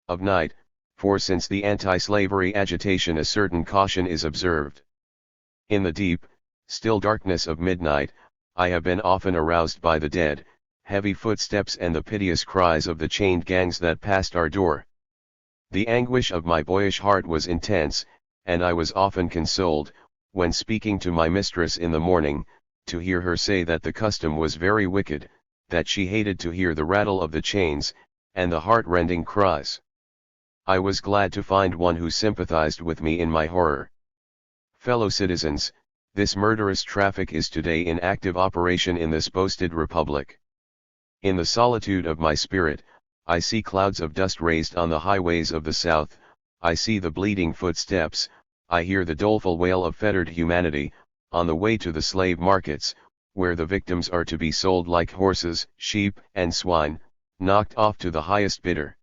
Of night, for since the anti-slavery agitation a certain caution is observed. In the deep, still darkness of midnight, I have been often aroused by the dead, heavy footsteps and the piteous cries of the chained gangs that passed our door. The anguish of my boyish heart was intense, and I was often consoled, when speaking to my mistress in the morning, to hear her say that the custom was very wicked, that she hated to hear the rattle of the chains, and the heart-rending cries. I was glad to find one who sympathized with me in my horror. Fellow citizens, this murderous traffic is today in active operation in this boasted republic. In the solitude of my spirit, I see clouds of dust raised on the highways of the South, I see the bleeding footsteps, I hear the doleful wail of fettered humanity, on the way to the slave markets, where the victims are to be sold like horses, sheep, and swine, knocked off to the highest bidder.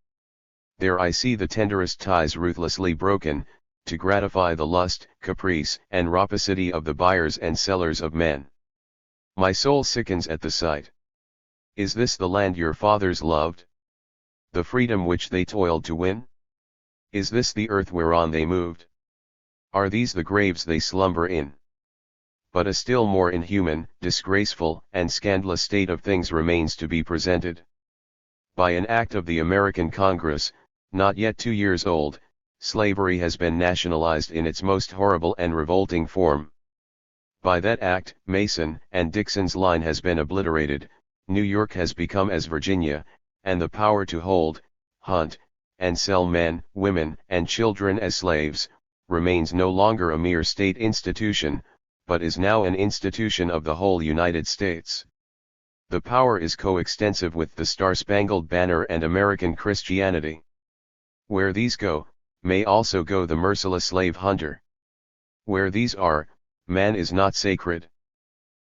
There I see the tenderest ties ruthlessly broken, to gratify the lust, caprice, and rapacity of the buyers and sellers of men. My soul sickens at the sight. Is this the land your fathers loved? The freedom which they toiled to win? Is this the earth whereon they moved? Are these the graves they slumber in? But a still more inhuman, disgraceful, and scandalous state of things remains to be presented. By an act of the American Congress, not yet 2 years old, slavery has been nationalized in its most horrible and revolting form. By that act, Mason and Dixon's line has been obliterated, New York has become as Virginia, and the power to hold, hunt, and sell men, women, and children as slaves, remains no longer a mere state institution, but is now an institution of the whole United States. The power is coextensive with the Star-Spangled Banner and American Christianity. Where these go, may also go the merciless slave hunter. Where these are, man is not sacred.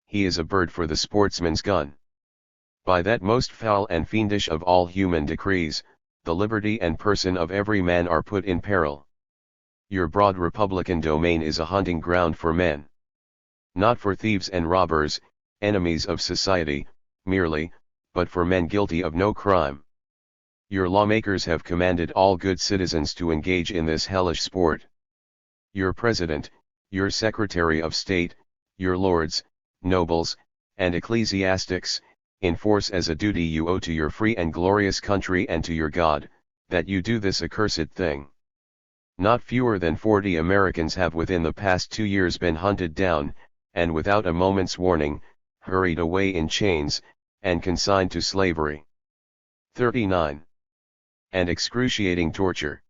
He is a bird for the sportsman's gun. By that most foul and fiendish of all human decrees, the liberty and person of every man are put in peril. Your broad republican domain is a hunting ground for men. Not for thieves and robbers, enemies of society, merely, but for men guilty of no crime. Your lawmakers have commanded all good citizens to engage in this hellish sport. Your president, your secretary of state, your lords, nobles, and ecclesiastics, enforce as a duty you owe to your free and glorious country and to your God, that you do this accursed thing. Not fewer than 40 Americans have within the past 2 years been hunted down, and without a moment's warning, hurried away in chains, and consigned to slavery. 39. And excruciating torture.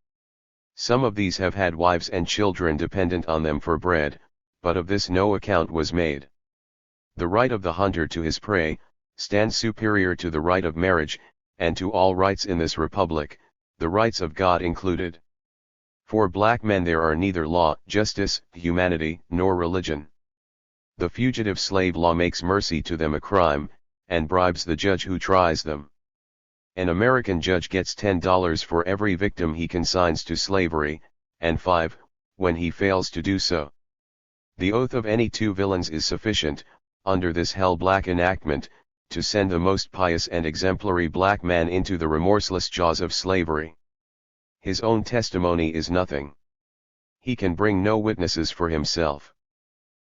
Some of these have had wives and children dependent on them for bread, but of this no account was made. The right of the hunter to his prey, stands superior to the right of marriage, and to all rights in this republic, the rights of God included. For black men there are neither law, justice, humanity, nor religion. The fugitive slave law makes mercy to them a crime, and bribes the judge who tries them. An American judge gets $10 for every victim he consigns to slavery, and 5, when he fails to do so. The oath of any 2 villains is sufficient, under this hell-black enactment, to send the most pious and exemplary black man into the remorseless jaws of slavery. His own testimony is nothing. He can bring no witnesses for himself.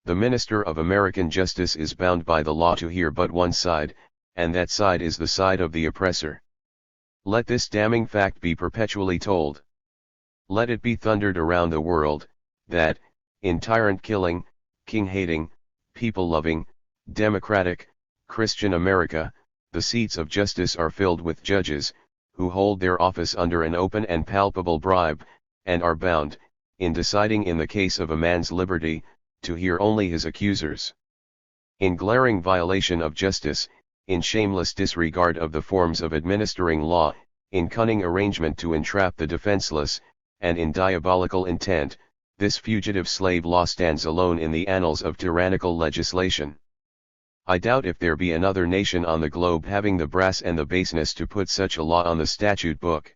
The minister of American justice is bound by the law to hear but one side, and that side is the side of the oppressor. Let this damning fact be perpetually told. Let it be thundered around the world, that, in tyrant-killing, king-hating, people-loving, democratic, Christian America, the seats of justice are filled with judges, who hold their office under an open and palpable bribe, and are bound, in deciding in the case of a man's liberty, to hear only his accusers. In glaring violation of justice, in shameless disregard of the forms of administering law, in cunning arrangement to entrap the defenseless, and in diabolical intent, this fugitive slave law stands alone in the annals of tyrannical legislation. I doubt if there be another nation on the globe having the brass and the baseness to put such a law on the statute book.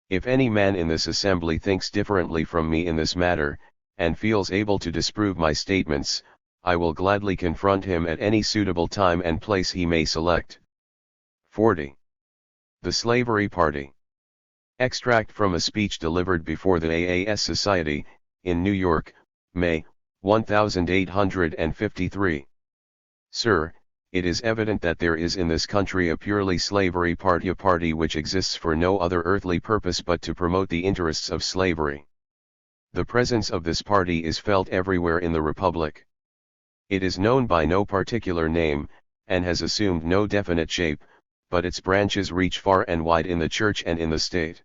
If any man in this assembly thinks differently from me in this matter, and feels able to disprove my statements, I will gladly confront him at any suitable time and place he may select. 40. The Slavery Party. Extract from a speech delivered before the AAS Society, in New York, May, 1853. Sir, it is evident that there is in this country a purely slavery party, a party which exists for no other earthly purpose but to promote the interests of slavery. The presence of this party is felt everywhere in the Republic. It is known by no particular name, and has assumed no definite shape, but its branches reach far and wide in the Church and in the State.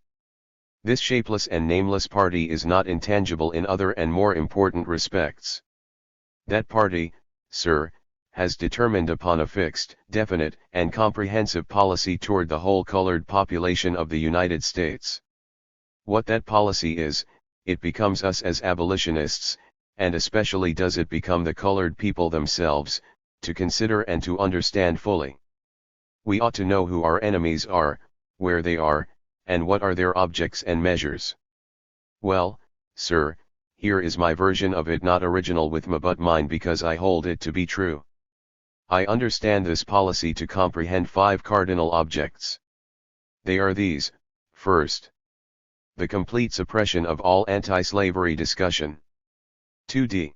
This shapeless and nameless party is not intangible in other and more important respects. That party, sir, has determined upon a fixed, definite, and comprehensive policy toward the whole colored population of the United States. What that policy is, it becomes us as abolitionists, and especially does it become the colored people themselves, to consider and to understand fully. We ought to know who our enemies are, where they are, and what are their objects and measures. Well, sir, here is my version of it, not original with me but mine because I hold it to be true. I understand this policy to comprehend 5 cardinal objects. They are these: first, the complete suppression of all anti-slavery discussion. 2d.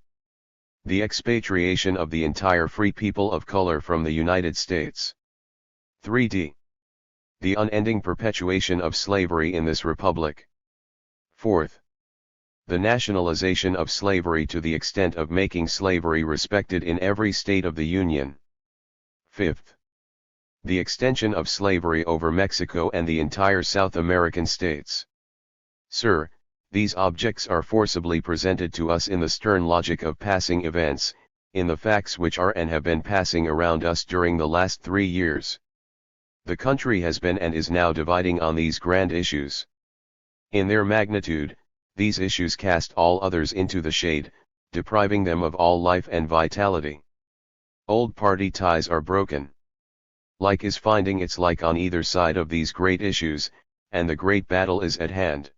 The expatriation of the entire free people of color from the United States. 3d. The unending perpetuation of slavery in this republic. 4th. The nationalization of slavery to the extent of making slavery respected in every state of the Union. 5th. The extension of slavery over Mexico and the entire South American states. Sir, these objects are forcibly presented to us in the stern logic of passing events, in the facts which are and have been passing around us during the last 3 years. The country has been and is now dividing on these grand issues. In their magnitude, these issues cast all others into the shade, depriving them of all life and vitality. Old party ties are broken. Like is finding its like on either side of these great issues, and the great battle is at hand.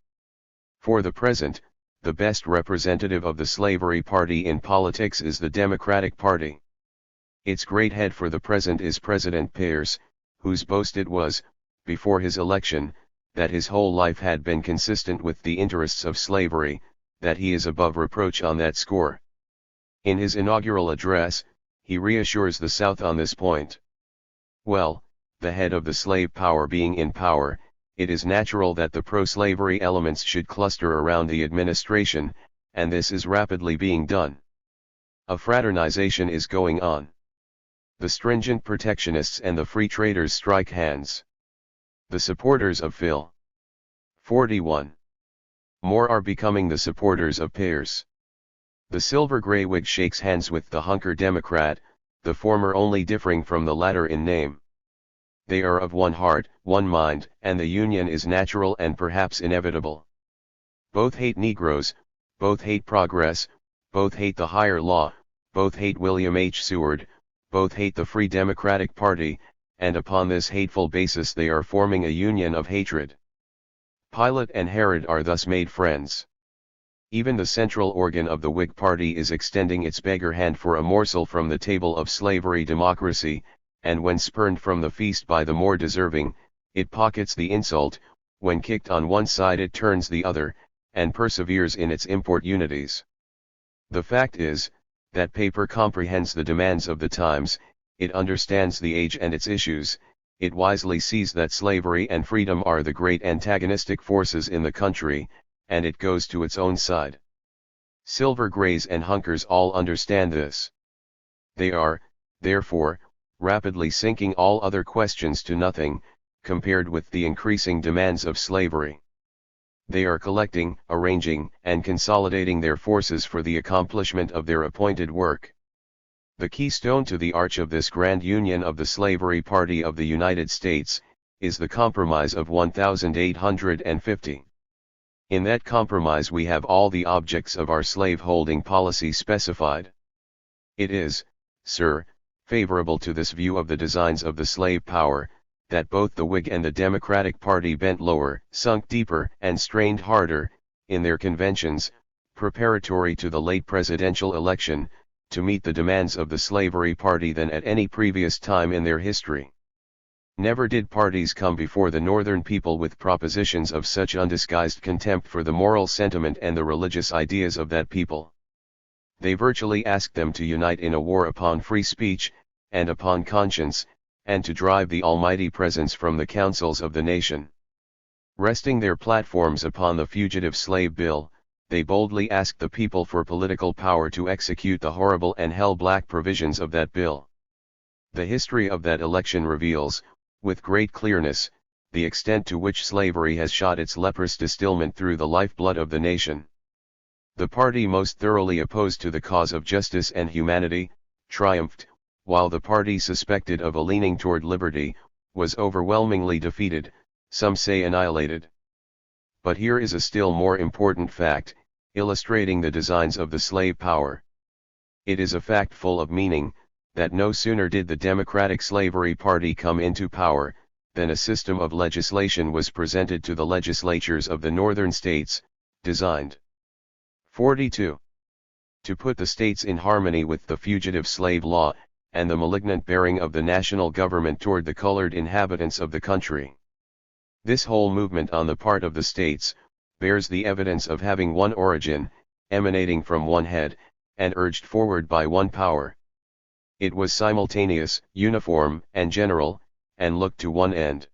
For the present, the best representative of the slavery party in politics is the Democratic Party. Its great head for the present is President Pierce, whose boast it was, before his election, that his whole life had been consistent with the interests of slavery, that he is above reproach on that score. In his inaugural address, he reassures the South on this point. Well, the head of the slave power being in power, it is natural that the pro-slavery elements should cluster around the administration, and this is rapidly being done. A fraternization is going on. The stringent protectionists and the free traders strike hands. The supporters of Phil. 41. More are becoming the supporters of Pierce. The silver gray wig shakes hands with the hunker Democrat, the former only differing from the latter in name. They are of one heart, one mind, and the union is natural and perhaps inevitable. Both hate Negroes, both hate progress, both hate the higher law, both hate William H. Seward, both hate the Free Democratic Party, and upon this hateful basis they are forming a union of hatred. Pilate and Herod are thus made friends. Even the central organ of the Whig Party is extending its beggar hand for a morsel from the table of slavery democracy, and when spurned from the feast by the more deserving, it pockets the insult, when kicked on one side it turns the other, and perseveres in its importunities. The fact is, that paper comprehends the demands of the times, it understands the age and its issues, it wisely sees that slavery and freedom are the great antagonistic forces in the country, and it goes to its own side. Silver Grays and Hunkers all understand this. They are, therefore, rapidly sinking all other questions to nothing, compared with the increasing demands of slavery. They are collecting, arranging, and consolidating their forces for the accomplishment of their appointed work. The keystone to the arch of this grand union of the Slavery Party of the United States, is the Compromise of 1850. In that compromise we have all the objects of our slaveholding policy specified. It is, sir, favorable to this view of the designs of the slave power, that both the Whig and the Democratic Party bent lower, sunk deeper, and strained harder, in their conventions, preparatory to the late presidential election, to meet the demands of the slavery party than at any previous time in their history. Never did parties come before the Northern people with propositions of such undisguised contempt for the moral sentiment and the religious ideas of that people. They virtually asked them to unite in a war upon free speech, and upon conscience, and to drive the almighty presence from the councils of the nation. Resting their platforms upon the Fugitive Slave Bill, they boldly asked the people for political power to execute the horrible and hell-black provisions of that bill. The history of that election reveals, with great clearness, the extent to which slavery has shot its leprous distilment through the lifeblood of the nation. The party most thoroughly opposed to the cause of justice and humanity, triumphed, while the party suspected of a leaning toward liberty, was overwhelmingly defeated, some say annihilated. But here is a still more important fact, illustrating the designs of the slave power. It is a fact full of meaning, that no sooner did the Democratic Slavery Party come into power, than a system of legislation was presented to the legislatures of the northern states, designed 42. To put the states in harmony with the fugitive slave law, and the malignant bearing of the national government toward the colored inhabitants of the country. This whole movement on the part of the states, bears the evidence of having one origin, emanating from one head, and urged forward by one power. It was simultaneous, uniform, and general, and looked to one end.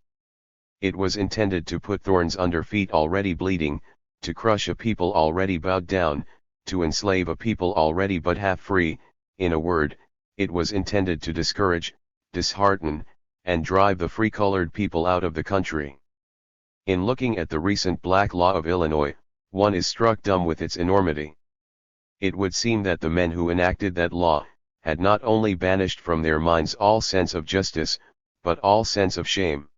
It was intended to put thorns under feet already bleeding, to crush a people already bowed down, to enslave a people already but half free, in a word, it was intended to discourage, dishearten, and drive the free-colored people out of the country. In looking at the recent black law of Illinois, one is struck dumb with its enormity. It would seem that the men who enacted that law, had not only banished from their minds all sense of justice, but all sense of shame.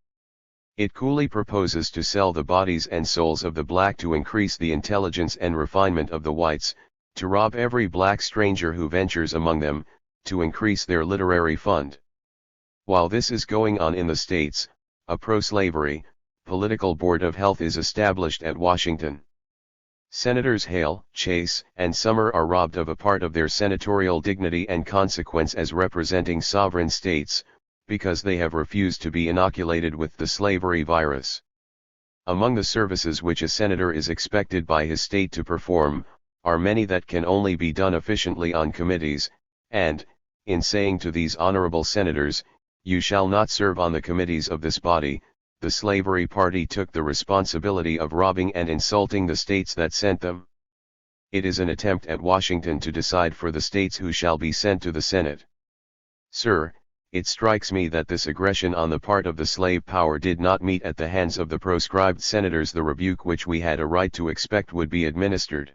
It coolly proposes to sell the bodies and souls of the black to increase the intelligence and refinement of the whites, to rob every black stranger who ventures among them, to increase their literary fund. While this is going on in the states, a pro-slavery, political board of health is established at Washington. Senators Hale, Chase, and Summer are robbed of a part of their senatorial dignity and consequence as representing sovereign states, because they have refused to be inoculated with the slavery virus. Among the services which a senator is expected by his state to perform, are many that can only be done efficiently on committees, and, in saying to these honorable senators, "You shall not serve on the committees of this body," the slavery party took the responsibility of robbing and insulting the states that sent them. It is an attempt at Washington to decide for the states who shall be sent to the Senate. Sir, it strikes me that this aggression on the part of the slave power did not meet at the hands of the proscribed senators the rebuke which we had a right to expect would be administered.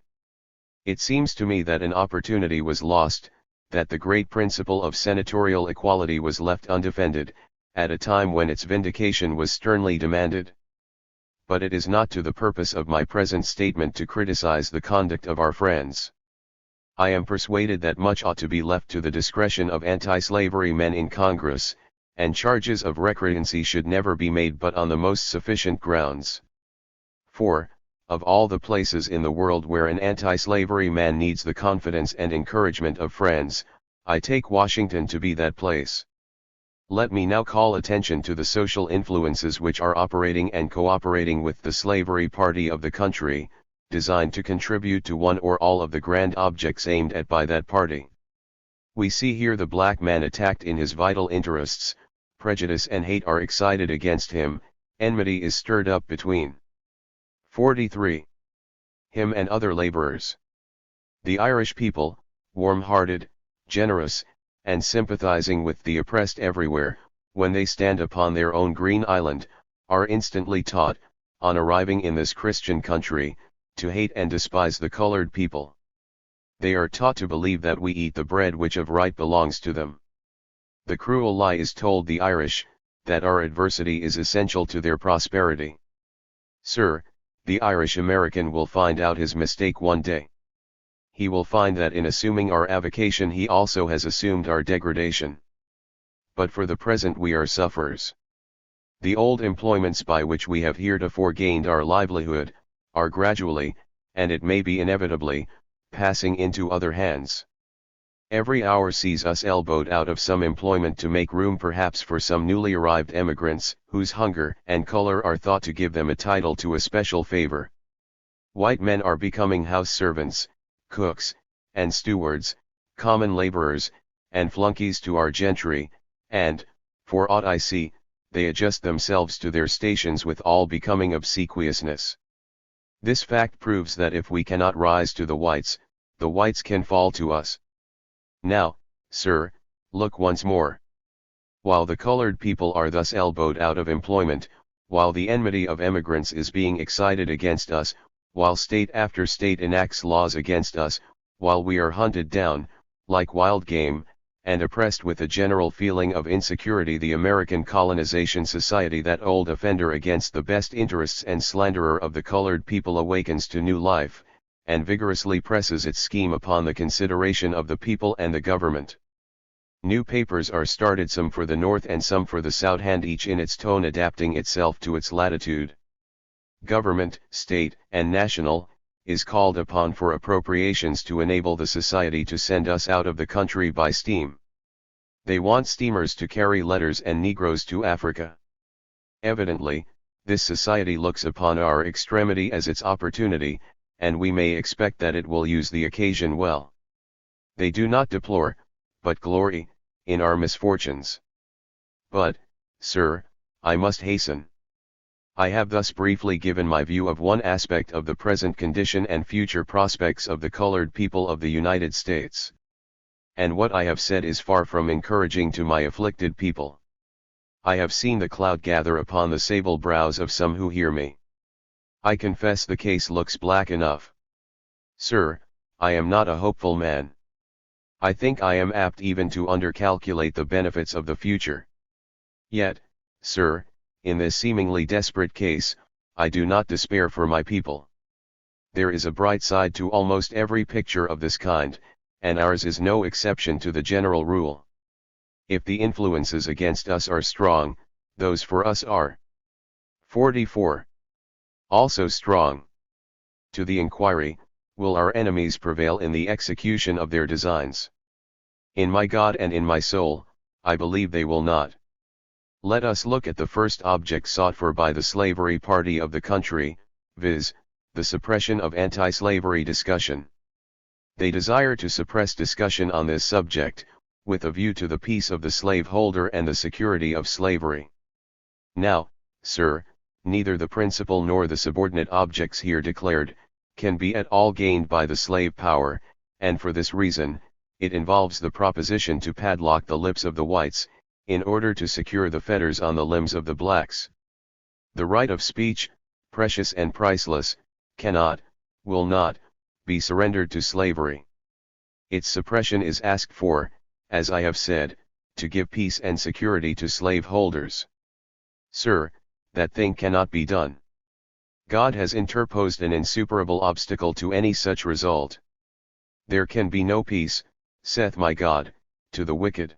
It seems to me that an opportunity was lost, that the great principle of senatorial equality was left undefended, at a time when its vindication was sternly demanded. But it is not to the purpose of my present statement to criticize the conduct of our friends. I am persuaded that much ought to be left to the discretion of anti-slavery men in Congress, and charges of recreancy should never be made but on the most sufficient grounds. For, of all the places in the world where an anti-slavery man needs the confidence and encouragement of friends, I take Washington to be that place. Let me now call attention to the social influences which are operating and cooperating with the slavery party of the country, designed to contribute to one or all of the grand objects aimed at by that party. We see here the black man attacked in his vital interests, prejudice and hate are excited against him, enmity is stirred up between 43. Him and other laborers. The Irish people, warm-hearted, generous, and sympathizing with the oppressed everywhere, when they stand upon their own green island, are instantly taught, on arriving in this Christian country, to hate and despise the colored people. They are taught to believe that we eat the bread which of right belongs to them. The cruel lie is told the Irish, that our adversity is essential to their prosperity. Sir, the Irish American will find out his mistake one day. He will find that in assuming our avocation he also has assumed our degradation. But for the present we are sufferers. The old employments by which we have heretofore gained our livelihood, are gradually, and it may be inevitably, passing into other hands. Every hour sees us elbowed out of some employment to make room perhaps for some newly arrived emigrants, whose hunger and color are thought to give them a title to a special favor. White men are becoming house servants, cooks, and stewards, common laborers, and flunkies to our gentry, and, for aught I see, they adjust themselves to their stations with all becoming obsequiousness. This fact proves that if we cannot rise to the whites can fall to us. Now, sir, look once more. While the colored people are thus elbowed out of employment, while the enmity of emigrants is being excited against us, while state after state enacts laws against us, while we are hunted down, like wild game, and oppressed with a general feeling of insecurity, the American Colonization Society, that old offender against the best interests and slanderer of the colored people, awakens to new life, and vigorously presses its scheme upon the consideration of the people and the government. New papers are started, some for the North and some for the South, and each in its tone adapting itself to its latitude. Government, state, and national, is called upon for appropriations to enable the society to send us out of the country by steam. They want steamers to carry letters and Negroes to Africa. Evidently, this society looks upon our extremity as its opportunity, and we may expect that it will use the occasion well. They do not deplore, but glory, in our misfortunes. But, sir, I must hasten. I have thus briefly given my view of one aspect of the present condition and future prospects of the colored people of the United States. And what I have said is far from encouraging to my afflicted people. I have seen the cloud gather upon the sable brows of some who hear me. I confess the case looks black enough. Sir, I am not a hopeful man. I think I am apt even to undercalculate the benefits of the future. Yet, sir, in this seemingly desperate case, I do not despair for my people. There is a bright side to almost every picture of this kind, and ours is no exception to the general rule. If the influences against us are strong, those for us are 44. Also strong. To the inquiry, will our enemies prevail in the execution of their designs? In my God and in my soul, I believe they will not. Let us look at the first object sought for by the slavery party of the country, viz., the suppression of anti-slavery discussion. They desire to suppress discussion on this subject, with a view to the peace of the slaveholder and the security of slavery. Now, sir, neither the principal nor the subordinate objects here declared, can be at all gained by the slave power, and for this reason, it involves the proposition to padlock the lips of the whites, in order to secure the fetters on the limbs of the blacks. The right of speech, precious and priceless, cannot, will not, be surrendered to slavery. Its suppression is asked for, as I have said, to give peace and security to slaveholders. Sir, that thing cannot be done. God has interposed an insuperable obstacle to any such result. There can be no peace, saith my God, to the wicked.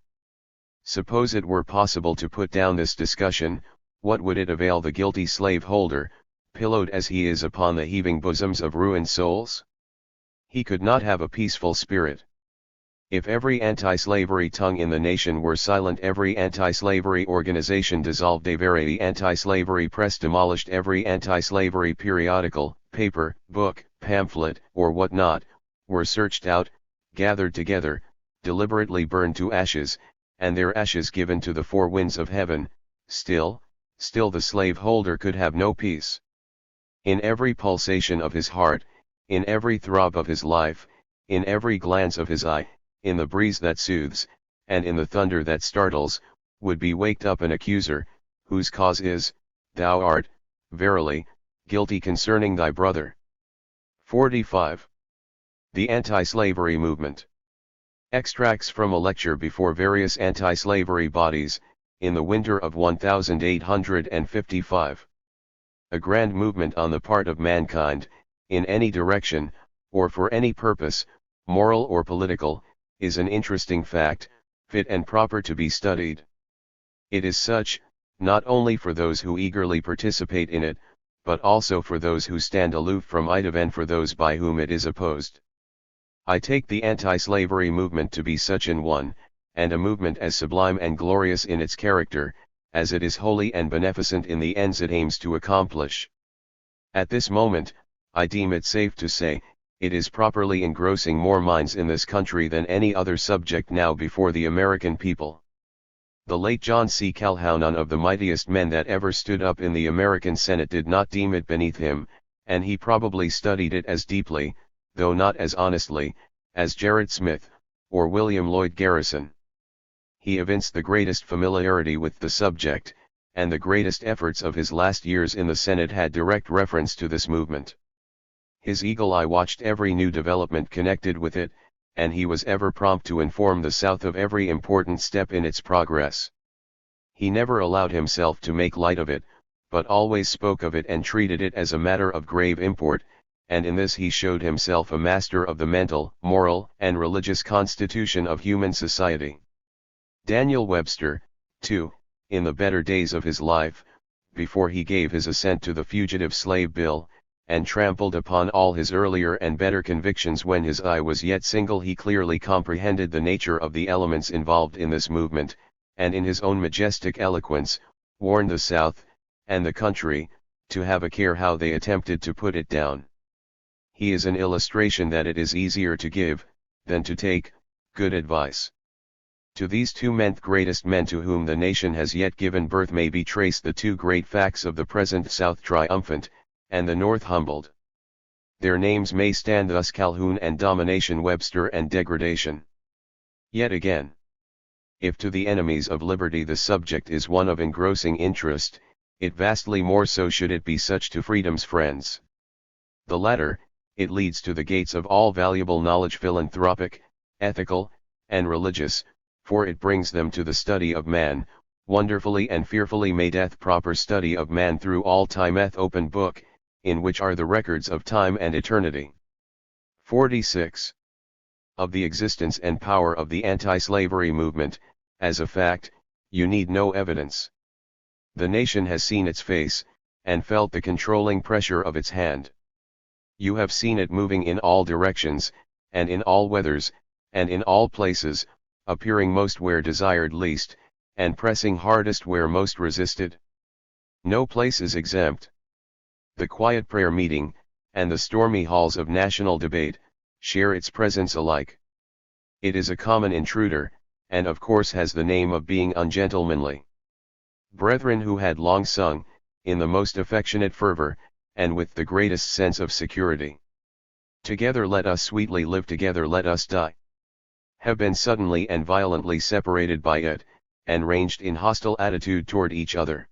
Suppose it were possible to put down this discussion, what would it avail the guilty slaveholder, pillowed as he is upon the heaving bosoms of ruined souls? He could not have a peaceful spirit. If every anti-slavery tongue in the nation were silent, every anti-slavery organization dissolved, every anti-slavery press demolished, every anti-slavery periodical, paper, book, pamphlet, or what not, were searched out, gathered together, deliberately burned to ashes, and their ashes given to the four winds of heaven, still the slaveholder could have no peace. In every pulsation of his heart, in every throb of his life, in every glance of his eye, in the breeze that soothes, and in the thunder that startles, would be waked up an accuser, whose cause is, thou art, verily, guilty concerning thy brother. 45. The Anti-Slavery Movement. Extracts from a lecture before various anti-slavery bodies, in the winter of 1855. A grand movement on the part of mankind, in any direction, or for any purpose, moral or political, is an interesting fact, fit and proper to be studied. It is such, not only for those who eagerly participate in it, but also for those who stand aloof from it and for those by whom it is opposed. I take the anti-slavery movement to be such an one, and a movement as sublime and glorious in its character, as it is holy and beneficent in the ends it aims to accomplish. At this moment, I deem it safe to say, it is properly engrossing more minds in this country than any other subject now before the American people. The late John C. Calhoun, one of the mightiest men that ever stood up in the American Senate, did not deem it beneath him, and he probably studied it as deeply, though not as honestly, as Gerrit Smith, or William Lloyd Garrison. He evinced the greatest familiarity with the subject, and the greatest efforts of his last years in the Senate had direct reference to this movement. His eagle eye watched every new development connected with it, and he was ever prompt to inform the South of every important step in its progress. He never allowed himself to make light of it, but always spoke of it and treated it as a matter of grave import, and in this he showed himself a master of the mental, moral, and religious constitution of human society. Daniel Webster, too, in the better days of his life, before he gave his assent to the Fugitive Slave Bill, and trampled upon all his earlier and better convictions when his eye was yet single, he clearly comprehended the nature of the elements involved in this movement, and in his own majestic eloquence, warned the South, and the country, to have a care how they attempted to put it down. He is an illustration that it is easier to give, than to take, good advice. To these two men, greatest men to whom the nation has yet given birth, may be traced the two great facts of the present South triumphant, and the North humbled. Their names may stand thus: Calhoun and domination, Webster and degradation. Yet again, if to the enemies of liberty the subject is one of engrossing interest, it vastly more so should it be such to freedom's friends. The latter, it leads to the gates of all valuable knowledge, philanthropic, ethical, and religious, for it brings them to the study of man, wonderfully and fearfully made proper study of man through all time open book, in which are the records of time and eternity. 46. Of the existence and power of the anti-slavery movement, as a fact, you need no evidence. The nation has seen its face, and felt the controlling pressure of its hand. You have seen it moving in all directions, and in all weathers, and in all places, appearing most where desired least, and pressing hardest where most resisted. No place is exempt. The quiet prayer meeting, and the stormy halls of national debate, share its presence alike. It is a common intruder, and of course has the name of being ungentlemanly. Brethren who had long sung, in the most affectionate fervor, and with the greatest sense of security, "Together let us sweetly live, together let us die," have been suddenly and violently separated by it, and ranged in hostile attitude toward each other.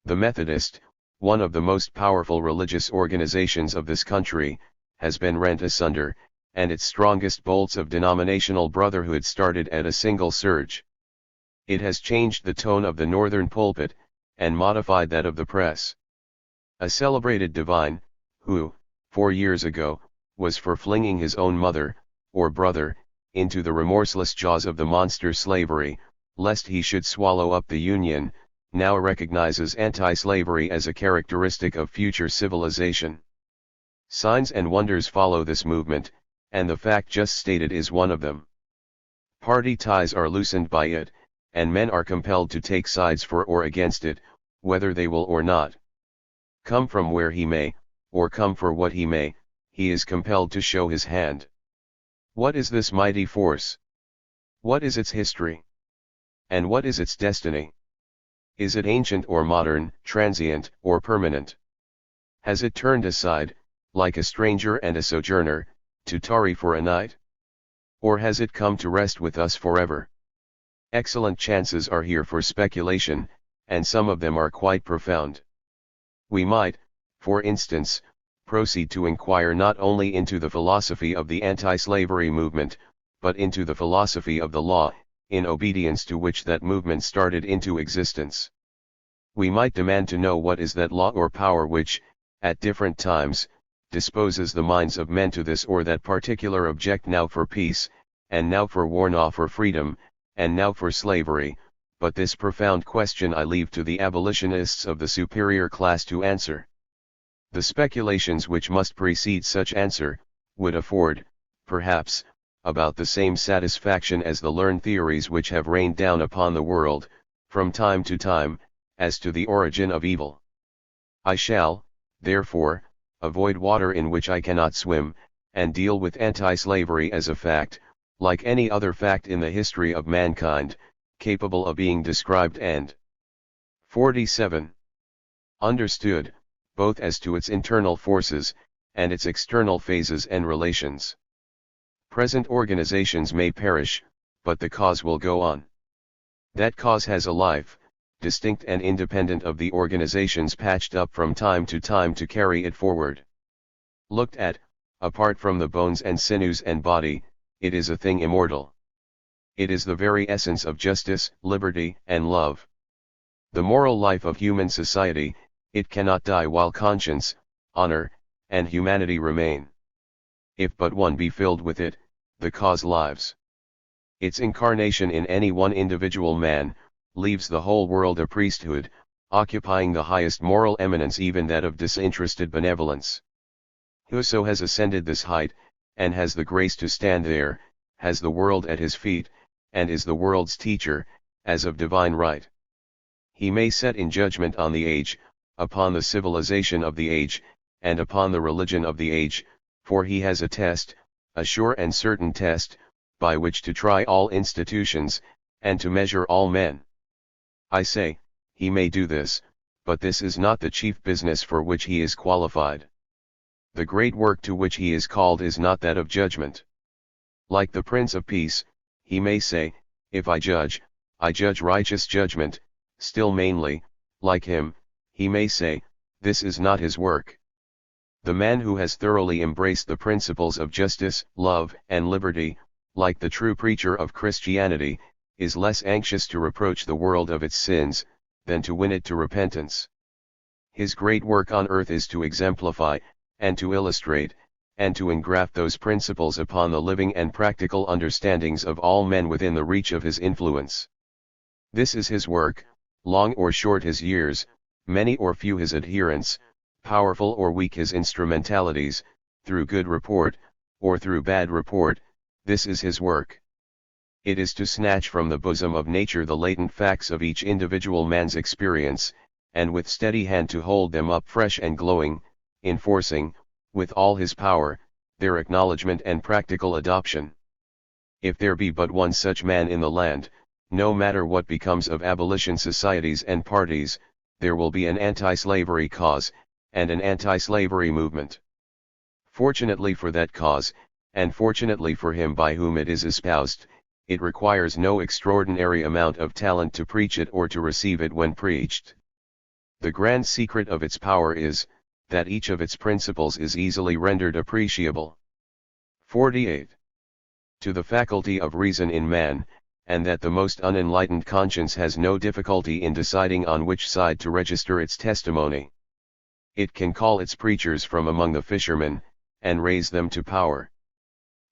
The Methodist, one of the most powerful religious organizations of this country, has been rent asunder, and its strongest bolts of denominational brotherhood started at a single surge. It has changed the tone of the northern pulpit, and modified that of the press. A celebrated divine, who, 4 years ago, was for flinging his own mother, or brother, into the remorseless jaws of the monster slavery, lest he should swallow up the Union, now recognizes anti-slavery as a characteristic of future civilization. Signs and wonders follow this movement, and the fact just stated is one of them. Party ties are loosened by it, and men are compelled to take sides for or against it, whether they will or not. Come from where he may, or come for what he may, he is compelled to show his hand. What is this mighty force? What is its history? And what is its destiny? Is it ancient or modern, transient or permanent? Has it turned aside, like a stranger and a sojourner, to tarry for a night? Or has it come to rest with us forever? Excellent chances are here for speculation, and some of them are quite profound. We might, for instance, proceed to inquire not only into the philosophy of the anti-slavery movement, but into the philosophy of the law, in obedience to which that movement started into existence. We might demand to know what is that law or power which, at different times, disposes the minds of men to this or that particular object, now for peace, and now for war, now for freedom, and now for slavery, but this profound question I leave to the abolitionists of the superior class to answer. The speculations which must precede such answer, would afford, perhaps, about the same satisfaction as the learned theories which have rained down upon the world, from time to time, as to the origin of evil. I shall, therefore, avoid water in which I cannot swim, and deal with anti-slavery as a fact, like any other fact in the history of mankind, capable of being described and 47. Understood, both as to its internal forces, and its external phases and relations. Present organizations may perish, but the cause will go on. That cause has a life, distinct and independent of the organizations patched up from time to carry it forward. Looked at, apart from the bones and sinews and body, it is a thing immortal. It is the very essence of justice, liberty, and love. The moral life of human society, it cannot die while conscience, honor, and humanity remain. If but one be filled with it, the cause lives. Its incarnation in any one individual man, leaves the whole world a priesthood, occupying the highest moral eminence, even that of disinterested benevolence. Whoso has ascended this height, and has the grace to stand there, has the world at his feet, and is the world's teacher, as of divine right. He may set in judgment on the age, upon the civilization of the age, and upon the religion of the age, for he has a test, a sure and certain test, by which to try all institutions, and to measure all men. I say, he may do this, but this is not the chief business for which he is qualified. The great work to which he is called is not that of judgment. Like the Prince of Peace, he may say, if I judge righteous judgment. Still mainly, like him, he may say, this is not his work. The man who has thoroughly embraced the principles of justice, love, and liberty, like the true preacher of Christianity, is less anxious to reproach the world of its sins, than to win it to repentance. His great work on earth is to exemplify, and to illustrate, and to engraft those principles upon the living and practical understandings of all men within the reach of his influence. This is his work, long or short his years, many or few his adherents, powerful or weak his instrumentalities, through good report, or through bad report, this is his work. It is to snatch from the bosom of nature the latent facts of each individual man's experience, and with steady hand to hold them up fresh and glowing, enforcing, with all his power, their acknowledgement and practical adoption. If there be but one such man in the land, no matter what becomes of abolition societies and parties, there will be an anti-slavery cause, and an anti-slavery movement. Fortunately for that cause, and fortunately for him by whom it is espoused, it requires no extraordinary amount of talent to preach it or to receive it when preached. The grand secret of its power is, that each of its principles is easily rendered appreciable. 48. To the faculty of reason in man, and that the most unenlightened conscience has no difficulty in deciding on which side to register its testimony. It can call its preachers from among the fishermen, and raise them to power.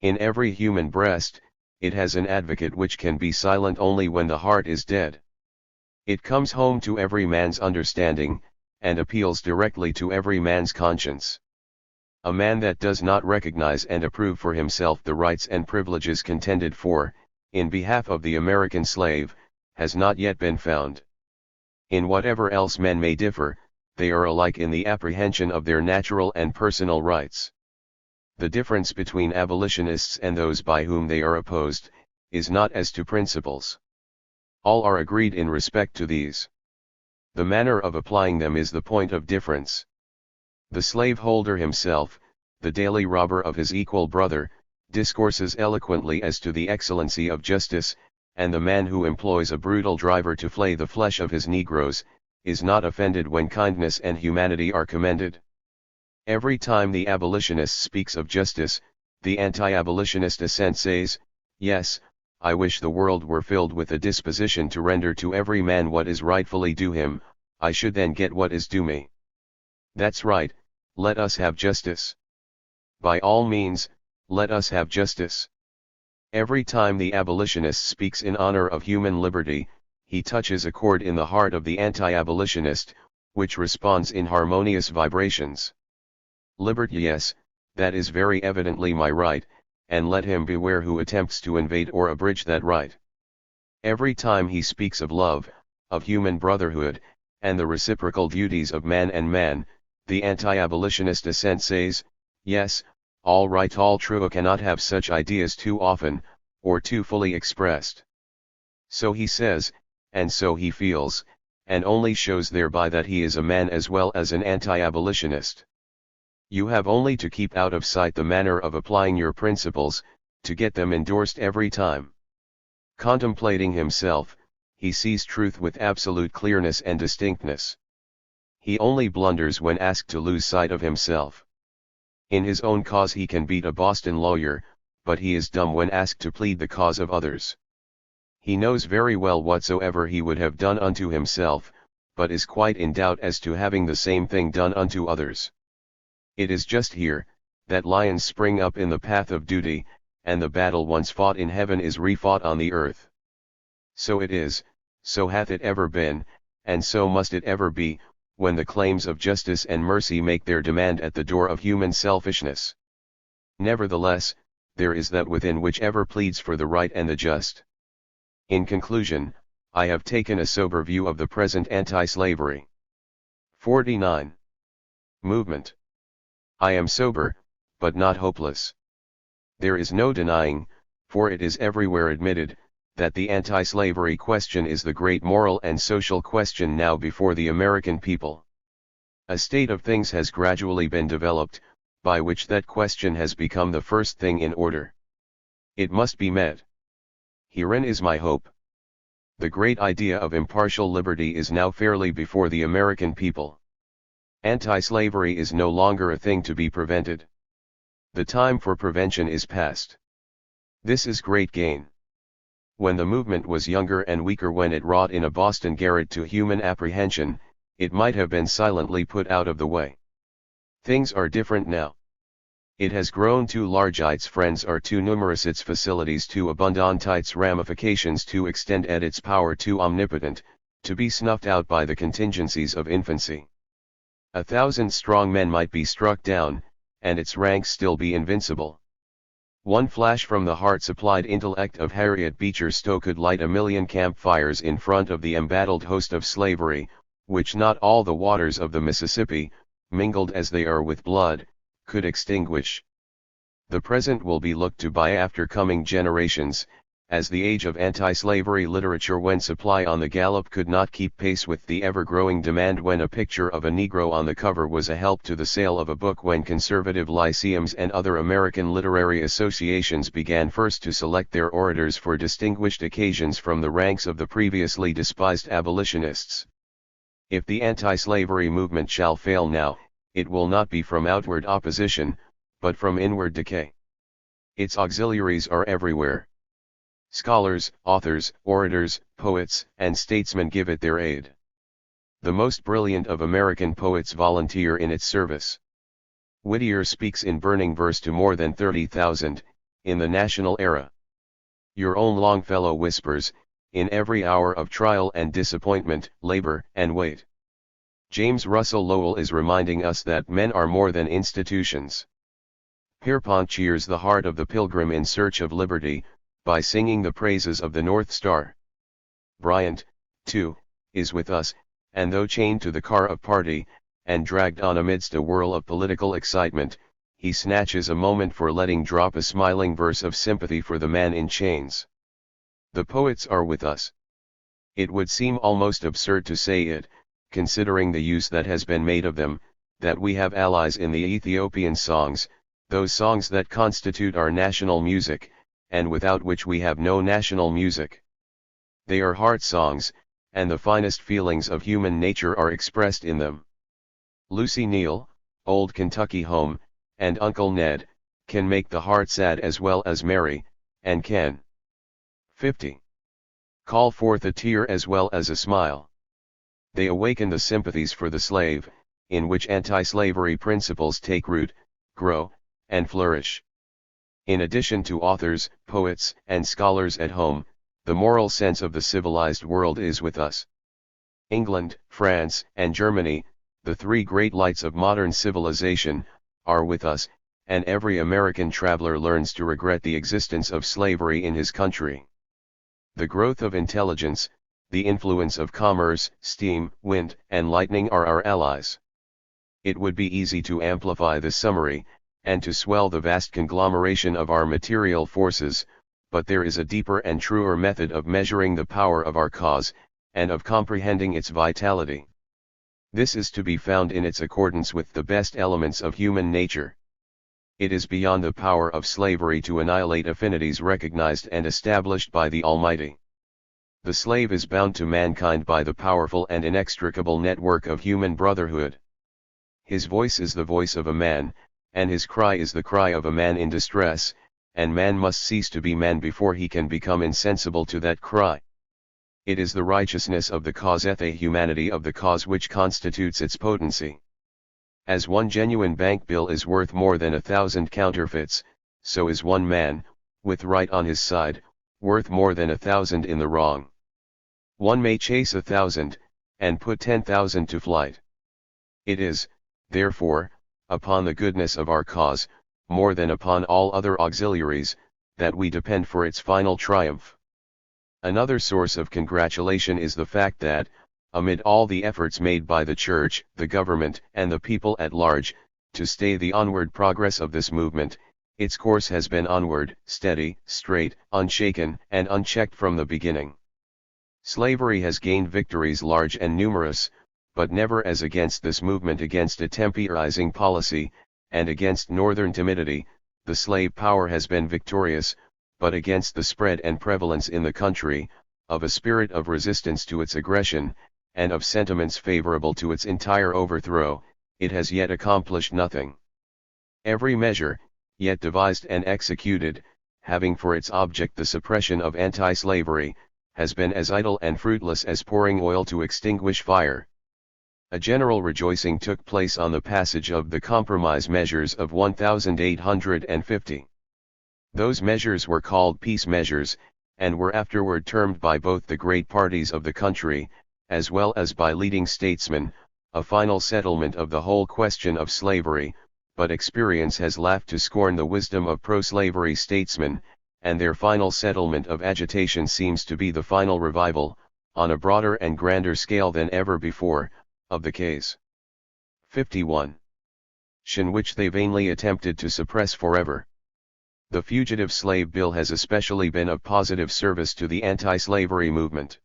In every human breast, it has an advocate which can be silent only when the heart is dead. It comes home to every man's understanding, and appeals directly to every man's conscience. A man that does not recognize and approve for himself the rights and privileges contended for, in behalf of the American slave, has not yet been found. In whatever else men may differ, they are alike in the apprehension of their natural and personal rights. The difference between abolitionists and those by whom they are opposed, is not as to principles. All are agreed in respect to these. The manner of applying them is the point of difference. The slaveholder himself, the daily robber of his equal brother, discourses eloquently as to the excellency of justice, and the man who employs a brutal driver to flay the flesh of his negroes, is not offended when kindness and humanity are commended. Every time the abolitionist speaks of justice, the anti-abolitionist assent says, "Yes, I wish the world were filled with a disposition to render to every man what is rightfully due him, I should then get what is due me." That's right, let us have justice. By all means, let us have justice. Every time the abolitionist speaks in honor of human liberty, he touches a chord in the heart of the anti-abolitionist, which responds in harmonious vibrations. Liberty, yes, that is very evidently my right, and let him beware who attempts to invade or abridge that right. Every time he speaks of love, of human brotherhood, and the reciprocal duties of man and man, the anti-abolitionist assent says, "Yes, all right, all true, cannot have such ideas too often, or too fully expressed." So he says, and so he feels, and only shows thereby that he is a man as well as an anti-abolitionist. You have only to keep out of sight the manner of applying your principles, to get them endorsed every time. Contemplating himself, he sees truth with absolute clearness and distinctness. He only blunders when asked to lose sight of himself. In his own cause he can beat a Boston lawyer, but he is dumb when asked to plead the cause of others. He knows very well whatsoever he would have done unto himself, but is quite in doubt as to having the same thing done unto others. It is just here, that lions spring up in the path of duty, and the battle once fought in heaven is refought on the earth. So it is, so hath it ever been, and so must it ever be, when the claims of justice and mercy make their demand at the door of human selfishness. Nevertheless, there is that within which ever pleads for the right and the just. In conclusion, I have taken a sober view of the present anti-slavery. 49. Movement. I am sober, but not hopeless. There is no denying, for it is everywhere admitted, that the anti-slavery question is the great moral and social question now before the American people. A state of things has gradually been developed, by which that question has become the first thing in order. It must be met. Herein is my hope. The great idea of impartial liberty is now fairly before the American people. Anti-slavery is no longer a thing to be prevented. The time for prevention is past. This is great gain. When the movement was younger and weaker, when it wrought in a Boston garret to human apprehension, it might have been silently put out of the way. Things are different now. It has grown too large, its friends are too numerous, its facilities too abundant, its ramifications too extend, and its power too omnipotent, to be snuffed out by the contingencies of infancy. 1,000 strong men might be struck down, and its ranks still be invincible. One flash from the heart-supplied intellect of Harriet Beecher Stowe could light 1,000,000 campfires in front of the embattled host of slavery, which not all the waters of the Mississippi, mingled as they are with blood, could extinguish. The present will be looked to by after coming generations, as the age of anti-slavery literature, when supply on the gallop could not keep pace with the ever-growing demand, when a picture of a Negro on the cover was a help to the sale of a book, when conservative lyceums and other American literary associations began first to select their orators for distinguished occasions from the ranks of the previously despised abolitionists. If the anti-slavery movement shall fail now, it will not be from outward opposition, but from inward decay. Its auxiliaries are everywhere. Scholars, authors, orators, poets, and statesmen give it their aid. The most brilliant of American poets volunteer in its service. Whittier speaks in burning verse to more than 30,000, in the national era. Your own Longfellow whispers, in every hour of trial and disappointment, labor and wait. James Russell Lowell is reminding us that men are more than institutions. Pierpont cheers the heart of the pilgrim in search of liberty, by singing the praises of the North Star. Bryant, too, is with us, and though chained to the car of party, and dragged on amidst a whirl of political excitement, he snatches a moment for letting drop a smiling verse of sympathy for the man in chains. The poets are with us. It would seem almost absurd to say it, considering the use that has been made of them, that we have allies in the Ethiopian songs, those songs that constitute our national music, and without which we have no national music. They are heart songs, and the finest feelings of human nature are expressed in them. Lucy Neal, Old Kentucky Home, and Uncle Ned, can make the heart sad as well as merry, and can 50. Call forth a tear as well as a smile. They awaken the sympathies for the slave, in which anti-slavery principles take root, grow, and flourish. In addition to authors, poets, and scholars at home, the moral sense of the civilized world is with us. England, France, and Germany, the three great lights of modern civilization, are with us, and every American traveler learns to regret the existence of slavery in his country. The growth of intelligence, the influence of commerce, steam, wind, and lightning are our allies. It would be easy to amplify this summary, and to swell the vast conglomeration of our material forces, but there is a deeper and truer method of measuring the power of our cause, and of comprehending its vitality. This is to be found in its accordance with the best elements of human nature. It is beyond the power of slavery to annihilate affinities recognized and established by the Almighty. The slave is bound to mankind by the powerful and inextricable network of human brotherhood. His voice is the voice of a man, and his cry is the cry of a man in distress, and man must cease to be man before he can become insensible to that cry. It is the righteousness of the cause the humanity of the cause which constitutes its potency. As one genuine bank bill is worth more than 1,000 counterfeits, so is one man, with right on his side, worth more than 1,000 in the wrong. One may chase 1,000, and put 10,000 to flight. It is, therefore, upon the goodness of our cause, more than upon all other auxiliaries, that we depend for its final triumph. Another source of congratulation is the fact that, amid all the efforts made by the Church, the government, and the people at large, to stay the onward progress of this movement, its course has been onward, steady, straight, unshaken, and unchecked from the beginning. Slavery has gained victories large and numerous, but never as against this movement against a temporizing policy, and against northern timidity, the slave power has been victorious, but against the spread and prevalence in the country, of a spirit of resistance to its aggression, and of sentiments favorable to its entire overthrow, it has yet accomplished nothing. Every measure, yet devised and executed, having for its object the suppression of anti-slavery, has been as idle and fruitless as pouring oil to extinguish fire. A general rejoicing took place on the passage of the compromise measures of 1850. Those measures were called peace measures, and were afterward termed by both the great parties of the country, as well as by leading statesmen, a final settlement of the whole question of slavery, but experience has laughed to scorn the wisdom of pro-slavery statesmen, and their final settlement of agitation seems to be the final revival, on a broader and grander scale than ever before, of the case. 51. Which they vainly attempted to suppress forever. The Fugitive Slave Bill has especially been of positive service to the anti-slavery movement.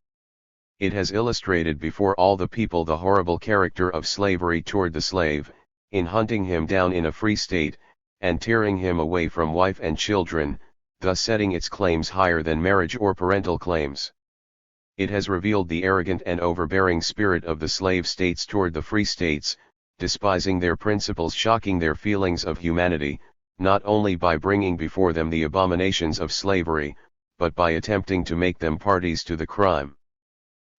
It has illustrated before all the people the horrible character of slavery toward the slave, in hunting him down in a free state, and tearing him away from wife and children, thus setting its claims higher than marriage or parental claims. It has revealed the arrogant and overbearing spirit of the slave states toward the free states, despising their principles, shocking their feelings of humanity, not only by bringing before them the abominations of slavery, but by attempting to make them parties to the crime.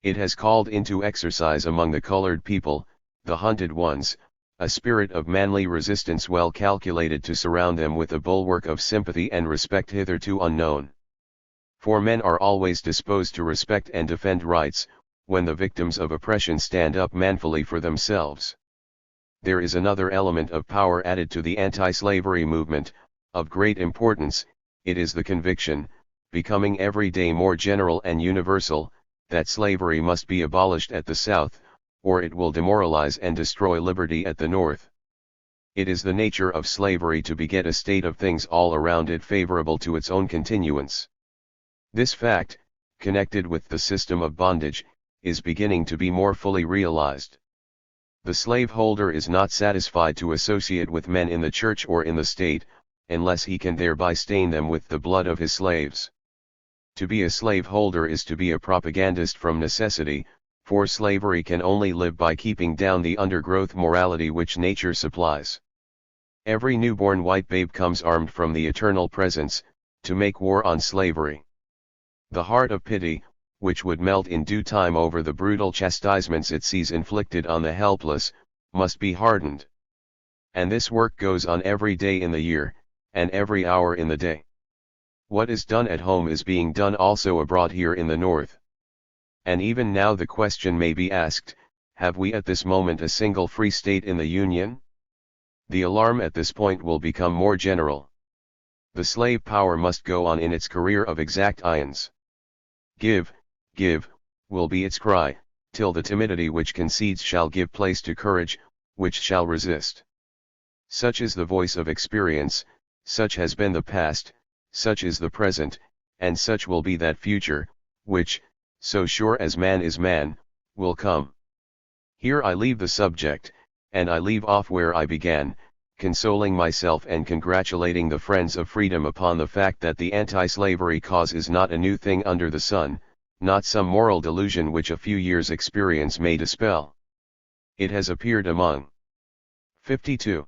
It has called into exercise among the colored people, the hunted ones, a spirit of manly resistance well calculated to surround them with a bulwark of sympathy and respect hitherto unknown. For men are always disposed to respect and defend rights, when the victims of oppression stand up manfully for themselves. There is another element of power added to the anti-slavery movement, of great importance. It is the conviction, becoming every day more general and universal, that slavery must be abolished at the South, or it will demoralize and destroy liberty at the North. It is the nature of slavery to beget a state of things all around it favorable to its own continuance. This fact, connected with the system of bondage, is beginning to be more fully realized. The slaveholder is not satisfied to associate with men in the church or in the state, unless he can thereby stain them with the blood of his slaves. To be a slaveholder is to be a propagandist from necessity, for slavery can only live by keeping down the undergrowth morality which nature supplies. Every newborn white babe comes armed from the eternal presence, to make war on slavery. The heart of pity, which would melt in due time over the brutal chastisements it sees inflicted on the helpless, must be hardened. And this work goes on every day in the year, and every hour in the day. What is done at home is being done also abroad here in the North. And even now the question may be asked, have we at this moment a single free state in the Union? The alarm at this point will become more general. The slave power must go on in its career of exact ions. Give, give, will be its cry, till the timidity which concedes shall give place to courage, which shall resist. Such is the voice of experience, such has been the past, such is the present, and such will be that future, which, so sure as man is man, will come. Here I leave the subject, and I leave off where I began, consoling myself and congratulating the friends of freedom upon the fact that the anti-slavery cause is not a new thing under the sun, not some moral delusion which a few years' experience may dispel. It has appeared among 52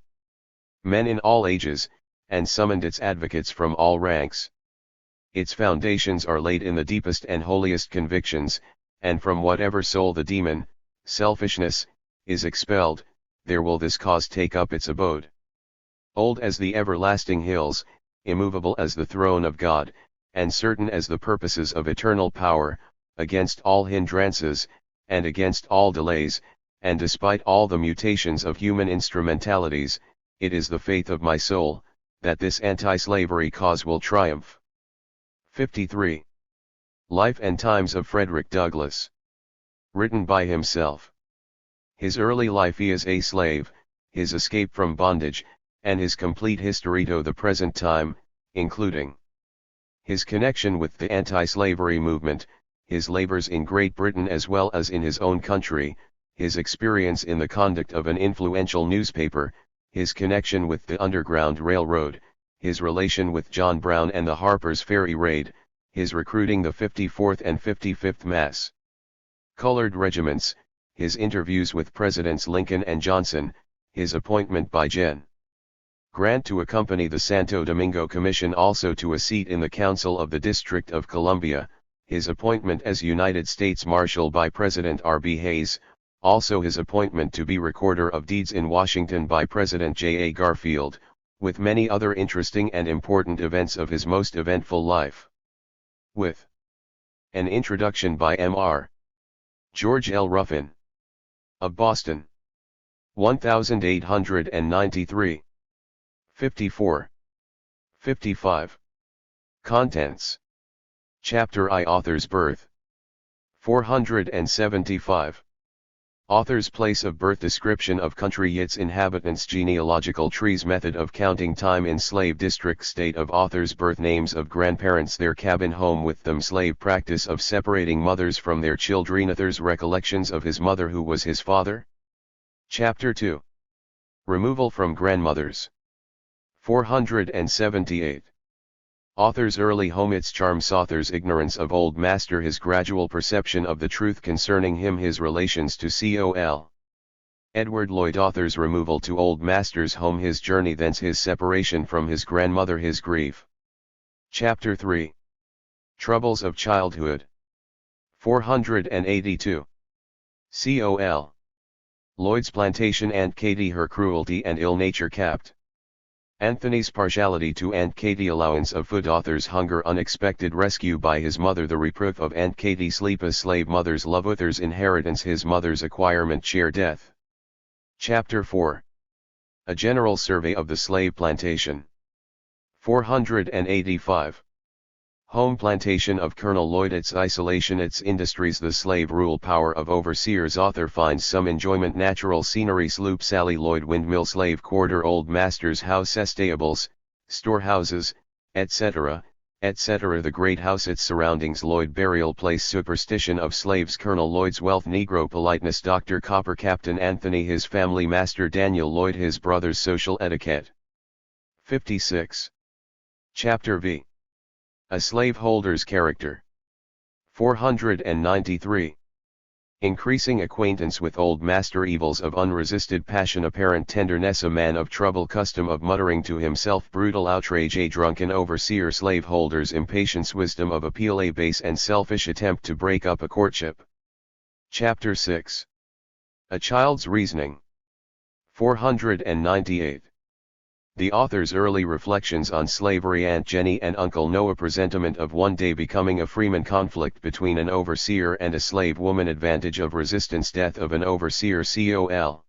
men in all ages, and summoned its advocates from all ranks. Its foundations are laid in the deepest and holiest convictions, and from whatever soul the demon, selfishness, is expelled, there will this cause take up its abode. Old as the everlasting hills, immovable as the throne of God, and certain as the purposes of eternal power, against all hindrances, and against all delays, and despite all the mutations of human instrumentalities, it is the faith of my soul, that this anti-slavery cause will triumph. 53. Life and Times of Frederick Douglass. Written by himself. His early life he is a slave, his escape from bondage, and his complete history to the present time, including his connection with the anti-slavery movement, his labors in Great Britain as well as in his own country, his experience in the conduct of an influential newspaper, his connection with the Underground Railroad, his relation with John Brown and the Harper's Ferry raid, his recruiting the 54th and 55th Mass. Colored regiments, his interviews with Presidents Lincoln and Johnson, his appointment by Gen. Grant to accompany the Santo Domingo Commission also to a seat in the Council of the District of Columbia, his appointment as United States Marshal by President R.B. Hayes, also his appointment to be Recorder of Deeds in Washington by President J.A. Garfield, with many other interesting and important events of his most eventful life. With an introduction by M.R. George L. Ruffin. Of Boston. 1893. 54. 55. Contents. Chapter I. Author's birth. 475. Author's place of birth. Description of country, its inhabitants, genealogical trees, method of counting time in slave district, state of author's birth, names of grandparents, their cabin home with them, slave practice of separating mothers from their children, author's recollections of his mother who was his father. Chapter 2. Removal from grandmothers. 478. Author's early home, its charms, author's ignorance of old master, his gradual perception of the truth concerning him, his relations to Col. Edward Lloyd, author's removal to old master's home, his journey thence, his separation from his grandmother, his grief. Chapter 3. Troubles of childhood. 482. Col. Lloyd's plantation. Aunt Katy, her cruelty and ill nature capped. Anthony's partiality to Aunt Katy, allowance of food. Author's hunger, unexpected rescue by his mother, the reproof of Aunt Katy, sleep a slave mother's love, Uther's inheritance, his mother's acquirement, share death. Chapter 4. A general survey of the slave plantation. 485. Home plantation of Colonel Lloyd, its isolation, its industries, the slave rule power of overseers. Author finds some enjoyment, natural scenery, sloop Sally Lloyd, windmill, slave quarter, old master's house, stables, storehouses, etc., etc., the great house, its surroundings, Lloyd burial place, superstition of slaves, Colonel Lloyd's wealth, Negro politeness, Dr. Copper, Captain Anthony, his family, Master Daniel Lloyd, his brothers, social etiquette. 56. Chapter V. A slaveholder's character. 493. Increasing acquaintance with old master, evils of unresisted passion, apparent tenderness, a man of trouble, custom of muttering to himself, brutal outrage, a drunken overseer, slaveholder's impatience, wisdom of appeal, a base and selfish attempt to break up a courtship. Chapter 6. A child's reasoning. 498. The author's early reflections on slavery, Aunt Jenny and Uncle Noah, presentiment of one day becoming a freeman, conflict between an overseer and a slave woman, advantage of resistance, death of an overseer, Col.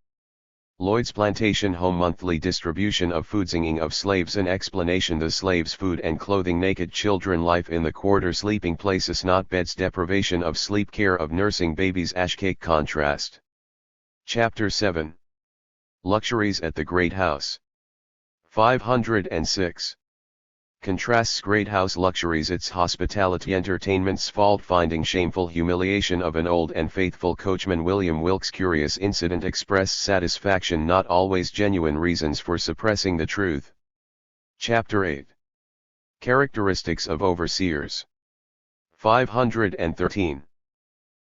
Lloyd's plantation home, monthly distribution of food, singing of slaves, an explanation, the slaves' food and clothing, naked children, life in the quarter, sleeping places, not beds, deprivation of sleep, care of nursing babies, ashcake, contrast. Chapter 7. Luxuries at the Great House. 506. Contrasts great house luxuries, its hospitality, entertainments, fault finding, shameful humiliation of an old and faithful coachman, William Wilkes, curious incident, expressed satisfaction, not always genuine reasons for suppressing the truth. Chapter 8. Characteristics of overseers. 513.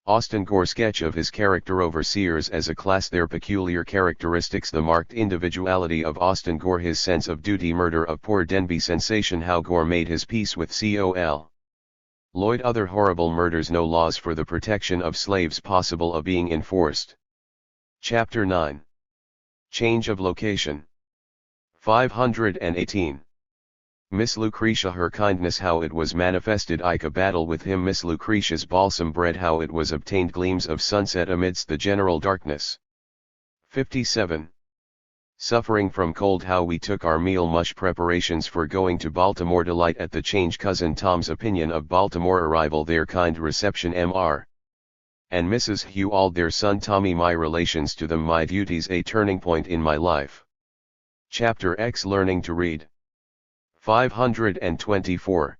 Austin Gore sketch of his character, overseers as a class, their peculiar characteristics, the marked individuality of Austin Gore, his sense of duty, murder of poor Denby, sensation, how Gore made his peace with Col. Lloyd, other horrible murders, no laws for the protection of slaves possible of being enforced. Chapter 9. Change of location. 518. Miss Lucretia, her kindness, how it was manifested, Ika, battle with him, Miss Lucretia's balsam bread, how it was obtained, gleams of sunset amidst the general darkness. 57. Suffering from cold, how we took our meal, mush preparations for going to Baltimore, delight at the change, cousin Tom's opinion of Baltimore, arrival there, kind reception, Mr. and Mrs. Hewald, their son Tommy, my relations to them, my duties, a turning point in my life. Chapter X, learning to read. 524.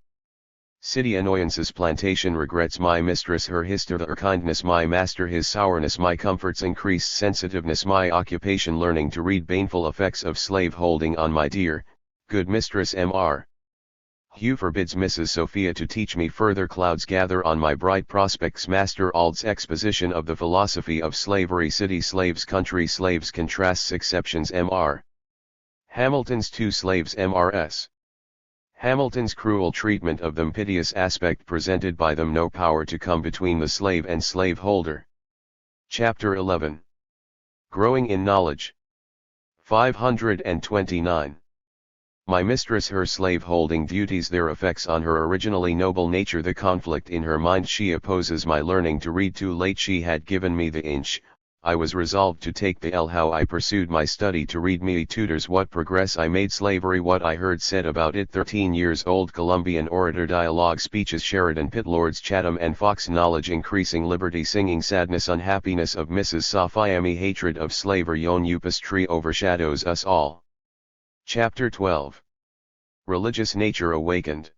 City annoyances, plantation regrets, my mistress, her history, her kindness, my master, his sourness, my comforts, increased sensitiveness, my occupation, learning to read, baneful effects of slave holding on my dear, good mistress, Mr. Hugh forbids Mrs. Sophia to teach me further, clouds gather on my bright prospects, Master Ald's exposition of the philosophy of slavery, city slaves, country slaves, contrasts, exceptions, Mr. Hamilton's two slaves, Mrs. Hamilton's cruel treatment of them, piteous aspect presented by them, no power to come between the slave and slaveholder. Chapter 11. Growing in knowledge. 529. My mistress, her slave-holding duties, their effects on her originally noble nature, the conflict in her mind, she opposes my learning to read, too late she had given me the inch, I was resolved to take the L, how I pursued my study to read, me tutors, what progress I made, slavery, what I heard said about it, 13 years old, Columbian orator, dialogue, speeches, Sheridan, Pitt, Lords Chatham and Fox, knowledge, increasing liberty, singing, sadness, unhappiness of Mrs. Sophiami, hatred of slavery, yon upas tree overshadows us all. Chapter 12. Religious nature awakened.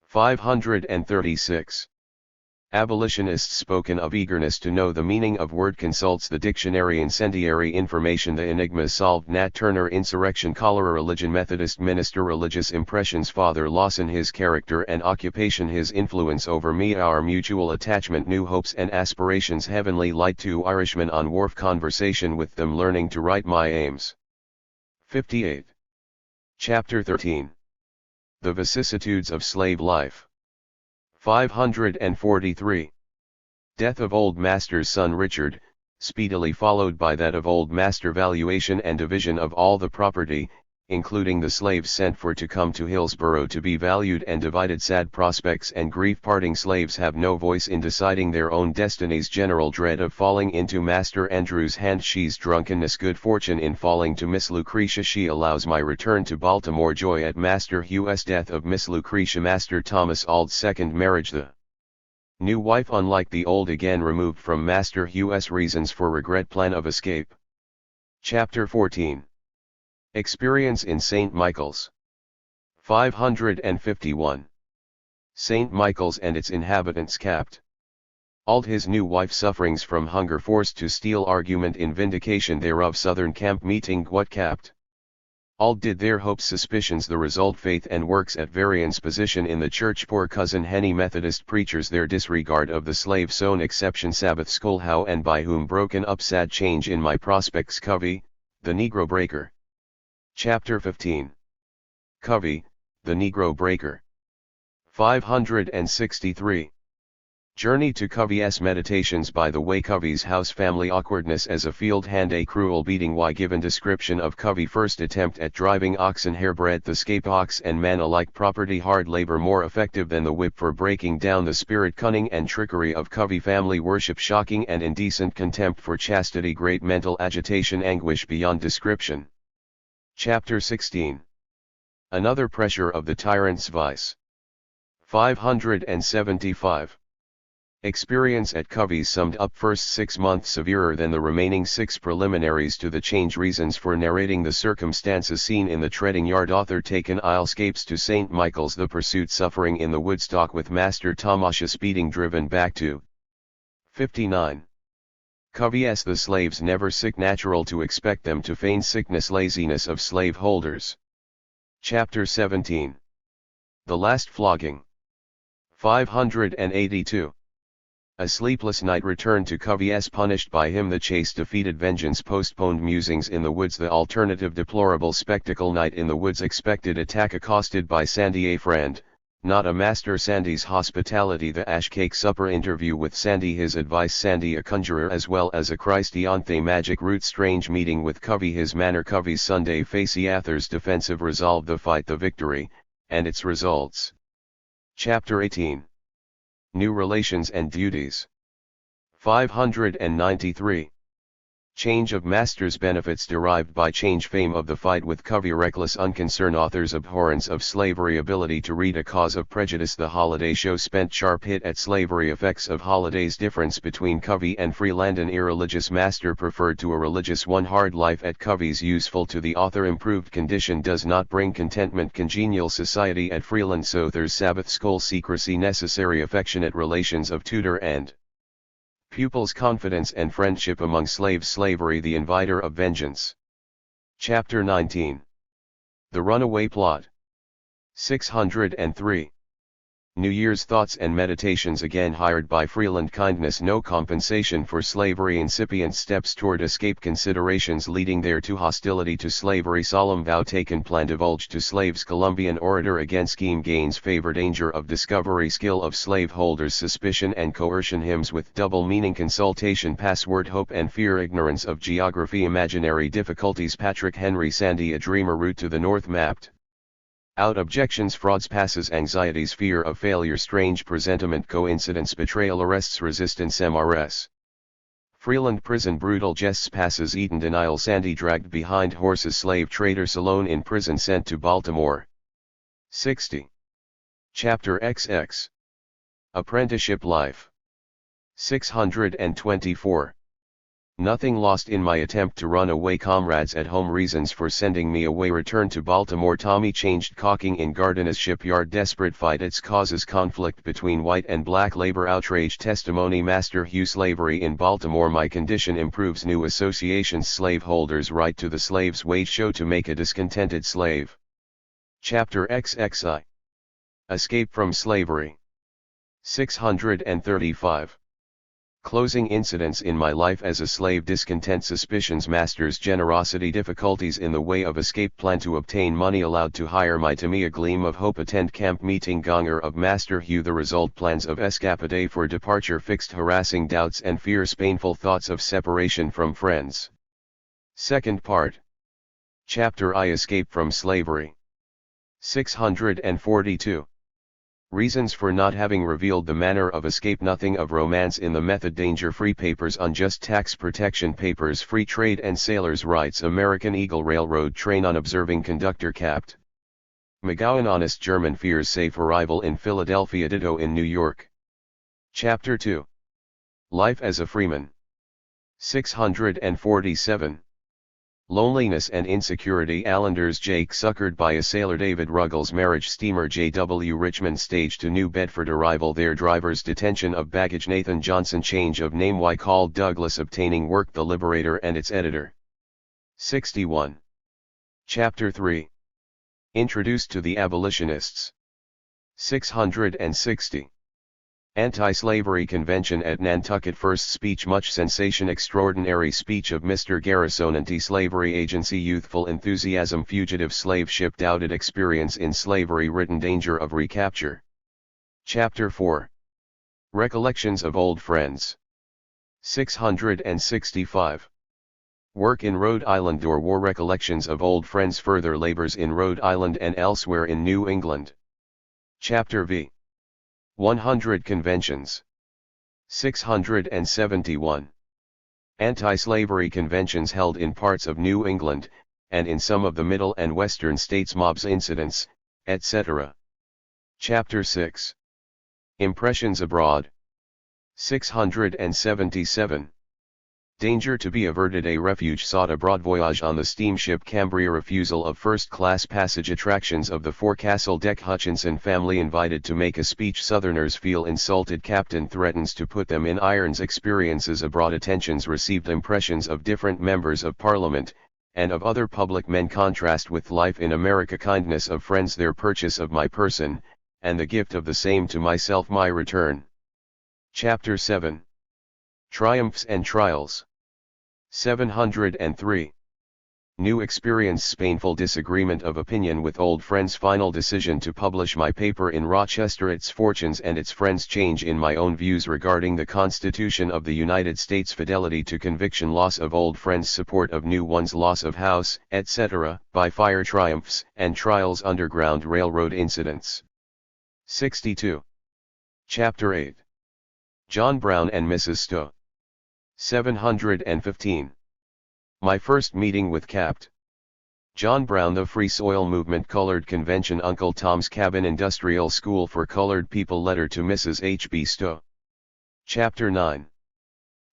536. Abolitionists spoken of eagerness to know the meaning of word, consults the dictionary, incendiary information, the enigmas solved, Nat Turner, insurrection, cholera, religion, Methodist minister, religious impressions, Father Lawson, his character and occupation, his influence over me, our mutual attachment, new hopes and aspirations, heavenly light, two Irishmen on wharf, conversation with them, learning to write, my aims. 58. Chapter 13. The vicissitudes of slave life. 543. Death of old master's son Richard, speedily followed by that of old master valuation and division of all the property, including the slaves sent for to come to Hillsborough to be valued and divided. Sad prospects and grief. Parting slaves have no voice in deciding their own destinies. General dread of falling into Master Andrew's hand. She's drunkenness. Good fortune in falling to Miss Lucretia. She allows my return to Baltimore. Joy at Master Hugh's death of Miss Lucretia. Master Thomas Auld's second marriage. The new wife, unlike the old, again removed from Master Hugh's. Reasons for regret. Plan of escape. Chapter 14. Experience in St. Michael's. 551. St. Michael's and its inhabitants capped. Auld his new wife sufferings from hunger forced to steal. Argument in vindication thereof. Southern camp meeting. What capped? Auld did their hopes suspicions. The result faith and works at variance. Position in the church. Poor cousin Henny. Methodist preachers their disregard of the slave sown exception. Sabbath school. How and by whom broken up. Sad change in my prospects. Covey, the Negro breaker. Chapter 15. Covey, the Negro breaker. 563. Journey to Covey's meditations by the way. Covey's house. Family awkwardness as a field hand. A cruel beating. Why given description of Covey. First attempt at driving oxen. Hairbreadth escape. Ox and man alike property. Hard labor more effective than the whip for breaking down the spirit. Cunning and trickery of Covey. Family worship. Shocking and indecent contempt for chastity. Great mental agitation. Anguish beyond description. Chapter 16. Another pressure of the tyrant's vice. 575. Experience at Covey's summed up. First 6 months severer than the remaining 6 preliminaries to the change. Reasons for narrating the circumstances seen in the treading yard. Author taken escapes to St. Michael's. The pursuit. Suffering in the Woodstock with Master Thomasha. Speeding driven back to 59. Covey's the slaves never sick. Natural to expect them to feign sickness. Laziness of slave holders. Chapter 17. The last flogging. 582. A sleepless night returned to Covey's. Punished by him the chase. Defeated vengeance. Postponed musings in the woods. The alternative. Deplorable spectacle. Night in the woods. Expected attack. Accosted by Sandy. A friend, not a master. Sandy's hospitality. The ash cake supper. Interview with Sandy. His advice. Sandy a conjurer as well as a Christianthe. Magic root. Strange meeting with Covey. His manner. Covey's Sunday face. Arthur's defensive resolve. The fight. The victory, and its results. Chapter 18. New relations and duties. 593. Change of masters. Benefits derived by change. Fame of the fight with Covey. Reckless unconcern. Author's abhorrence of slavery. Ability to read. A cause of prejudice. The holiday show spent. Sharp hit at slavery. Effects of holidays. Difference between Covey and Freeland. An irreligious master preferred to a religious one. Hard life at Covey's useful to the author. Improved condition does not bring contentment. Congenial society at Freeland. Souther's Sabbath school. Secrecy necessary. Affectionate relations of tutor and pupils. Confidence and friendship among slaves. Slavery the inviter of vengeance. Chapter 19. The runaway plot. 603. New Year's thoughts and meditations. Again hired by Freeland. Kindness. No compensation for slavery. Incipient steps toward escape. Considerations leading there to. Hostility to slavery. Solemn vow taken. Plan divulged to slaves. Columbian orator against scheme. Gains favor. Danger of discovery. Skill of slaveholders. Suspicion and coercion. Hymns with double meaning. Consultation. Password. Hope and fear. Ignorance of geography. Imaginary difficulties. Patrick Henry. Sandy a dreamer. Route to the north mapped out. Objections. Frauds. Passes. Anxieties. Fear of failure. Strange presentiment. Coincidence. Betrayal. Arrests. Resistance. MRS. Freeland. Prison. Brutal jests. Passes. Eaten. Denial. Sandy dragged behind horses. Slave trader. Salone in prison. Sent to Baltimore. 60. Chapter XX. Apprenticeship life. 624. Nothing lost in my attempt to run away. Comrades at home. Reasons for sending me away. Return to Baltimore. Tommy changed. Caulking in Gardena's shipyard. Desperate fight. Its causes. Conflict between white and black labor. Outrage. Testimony. Master Hugh. Slavery in Baltimore. My condition improves. New associations. Slaveholders' right to the slave's wage. Show to make a discontented slave. Chapter XXI. Escape from slavery. 635. Closing incidents in my life as a slave: discontent, suspicions, master's generosity, difficulties in the way of escape, plan to obtain money, allowed to hire my to me, a gleam of hope, attend camp meeting, gonger of Master Hugh, the result, plans of escapade for departure, fixed, harassing doubts and fears, painful thoughts of separation from friends. Second part. Chapter I, Escape from Slavery. 642. Reasons for not having revealed the manner of escape: nothing of romance in the method, danger-free papers, unjust tax protection papers, free trade and sailors' rights, American Eagle railroad train, unobserving conductor, capt. McGowan, honest German, fears safe arrival in Philadelphia, ditto in New York. Chapter 2. Life as a freeman. 647. Loneliness and insecurity, Islanders, Jake succored by a sailor, David Ruggles, marriage, steamer J.W. Richmond stage to New Bedford, arrival there, drivers, detention of baggage, Nathan Johnson, change of name, why called Douglas, obtaining work, The Liberator and its editor. 61. Chapter 3. Introduced to the abolitionists. 660. Anti-Slavery Convention at Nantucket, first speech, much sensation, extraordinary speech of Mr. Garrison, Anti-Slavery Agency, youthful enthusiasm, fugitive slave ship, doubted experience in slavery, written, danger of recapture. Chapter 4. Recollections of old friends. 665. Work in Rhode Island or war, recollections of old friends, further labors in Rhode Island and elsewhere in New England. Chapter V. 100 Conventions. 671. Anti-slavery conventions held in parts of New England, and in some of the Middle and Western states, mobs, incidents, etc. Chapter 6. Impressions abroad. 677. Danger to be averted, a refuge sought abroad, voyage on the steamship Cambria, refusal of first-class passage, attractions of the forecastle deck, Hutchinson family invited to make a speech, Southerners feel insulted, captain threatens to put them in irons, experiences abroad, attentions received, impressions of different members of Parliament, and of other public men, contrast with life in America, kindness of friends, their purchase of my person, and the gift of the same to myself, my return. Chapter 7. Triumphs and Trials. 703. New experience, painful disagreement of opinion with old friends, final decision to publish my paper in Rochester, its fortunes and its friends, change in my own views regarding the Constitution of the United States, fidelity to conviction, loss of old friends, support of new ones, loss of house, etc., by fire, triumphs and trials, Underground Railroad incidents. 62. Chapter 8. John Brown and Mrs. Stowe. 715. My first meeting with Capt. John Brown, the Free Soil Movement Colored Convention, Uncle Tom's Cabin Industrial School for Colored People, letter to Mrs. H.B. Stowe. Chapter 9.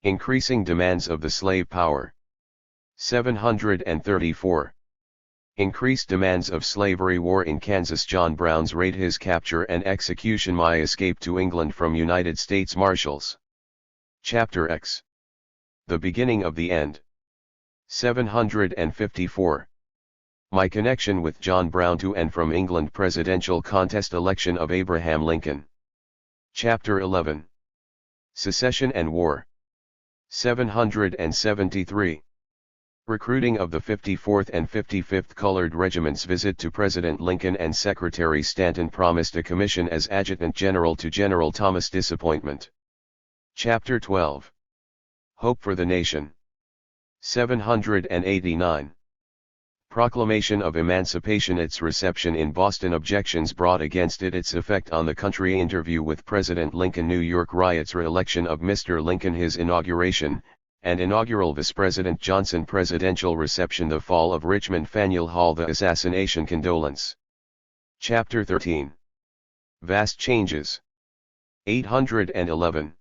Increasing demands of the slave power. 734. Increased demands of slavery, war in Kansas, John Brown's raid, his capture and execution, my escape to England from United States Marshals. Chapter X. The beginning of the end. 754. My connection with John Brown to and from England, presidential contest, election of Abraham Lincoln. Chapter 11. Secession and War. 773. Recruiting of the 54th and 55th Colored Regiments, visit to President Lincoln and Secretary Stanton, promised a commission as Adjutant General to General Thomas, disappointment. Chapter 12. Hope for the Nation. 789. Proclamation of Emancipation, its reception in Boston, objections brought against it, its effect on the country, interview with President Lincoln, New York riots, re-election of Mr. Lincoln, his inauguration, and inaugural Vice President Johnson, presidential reception, the fall of Richmond, Faneuil Hall, the assassination, condolence. Chapter 13. Vast changes. 811.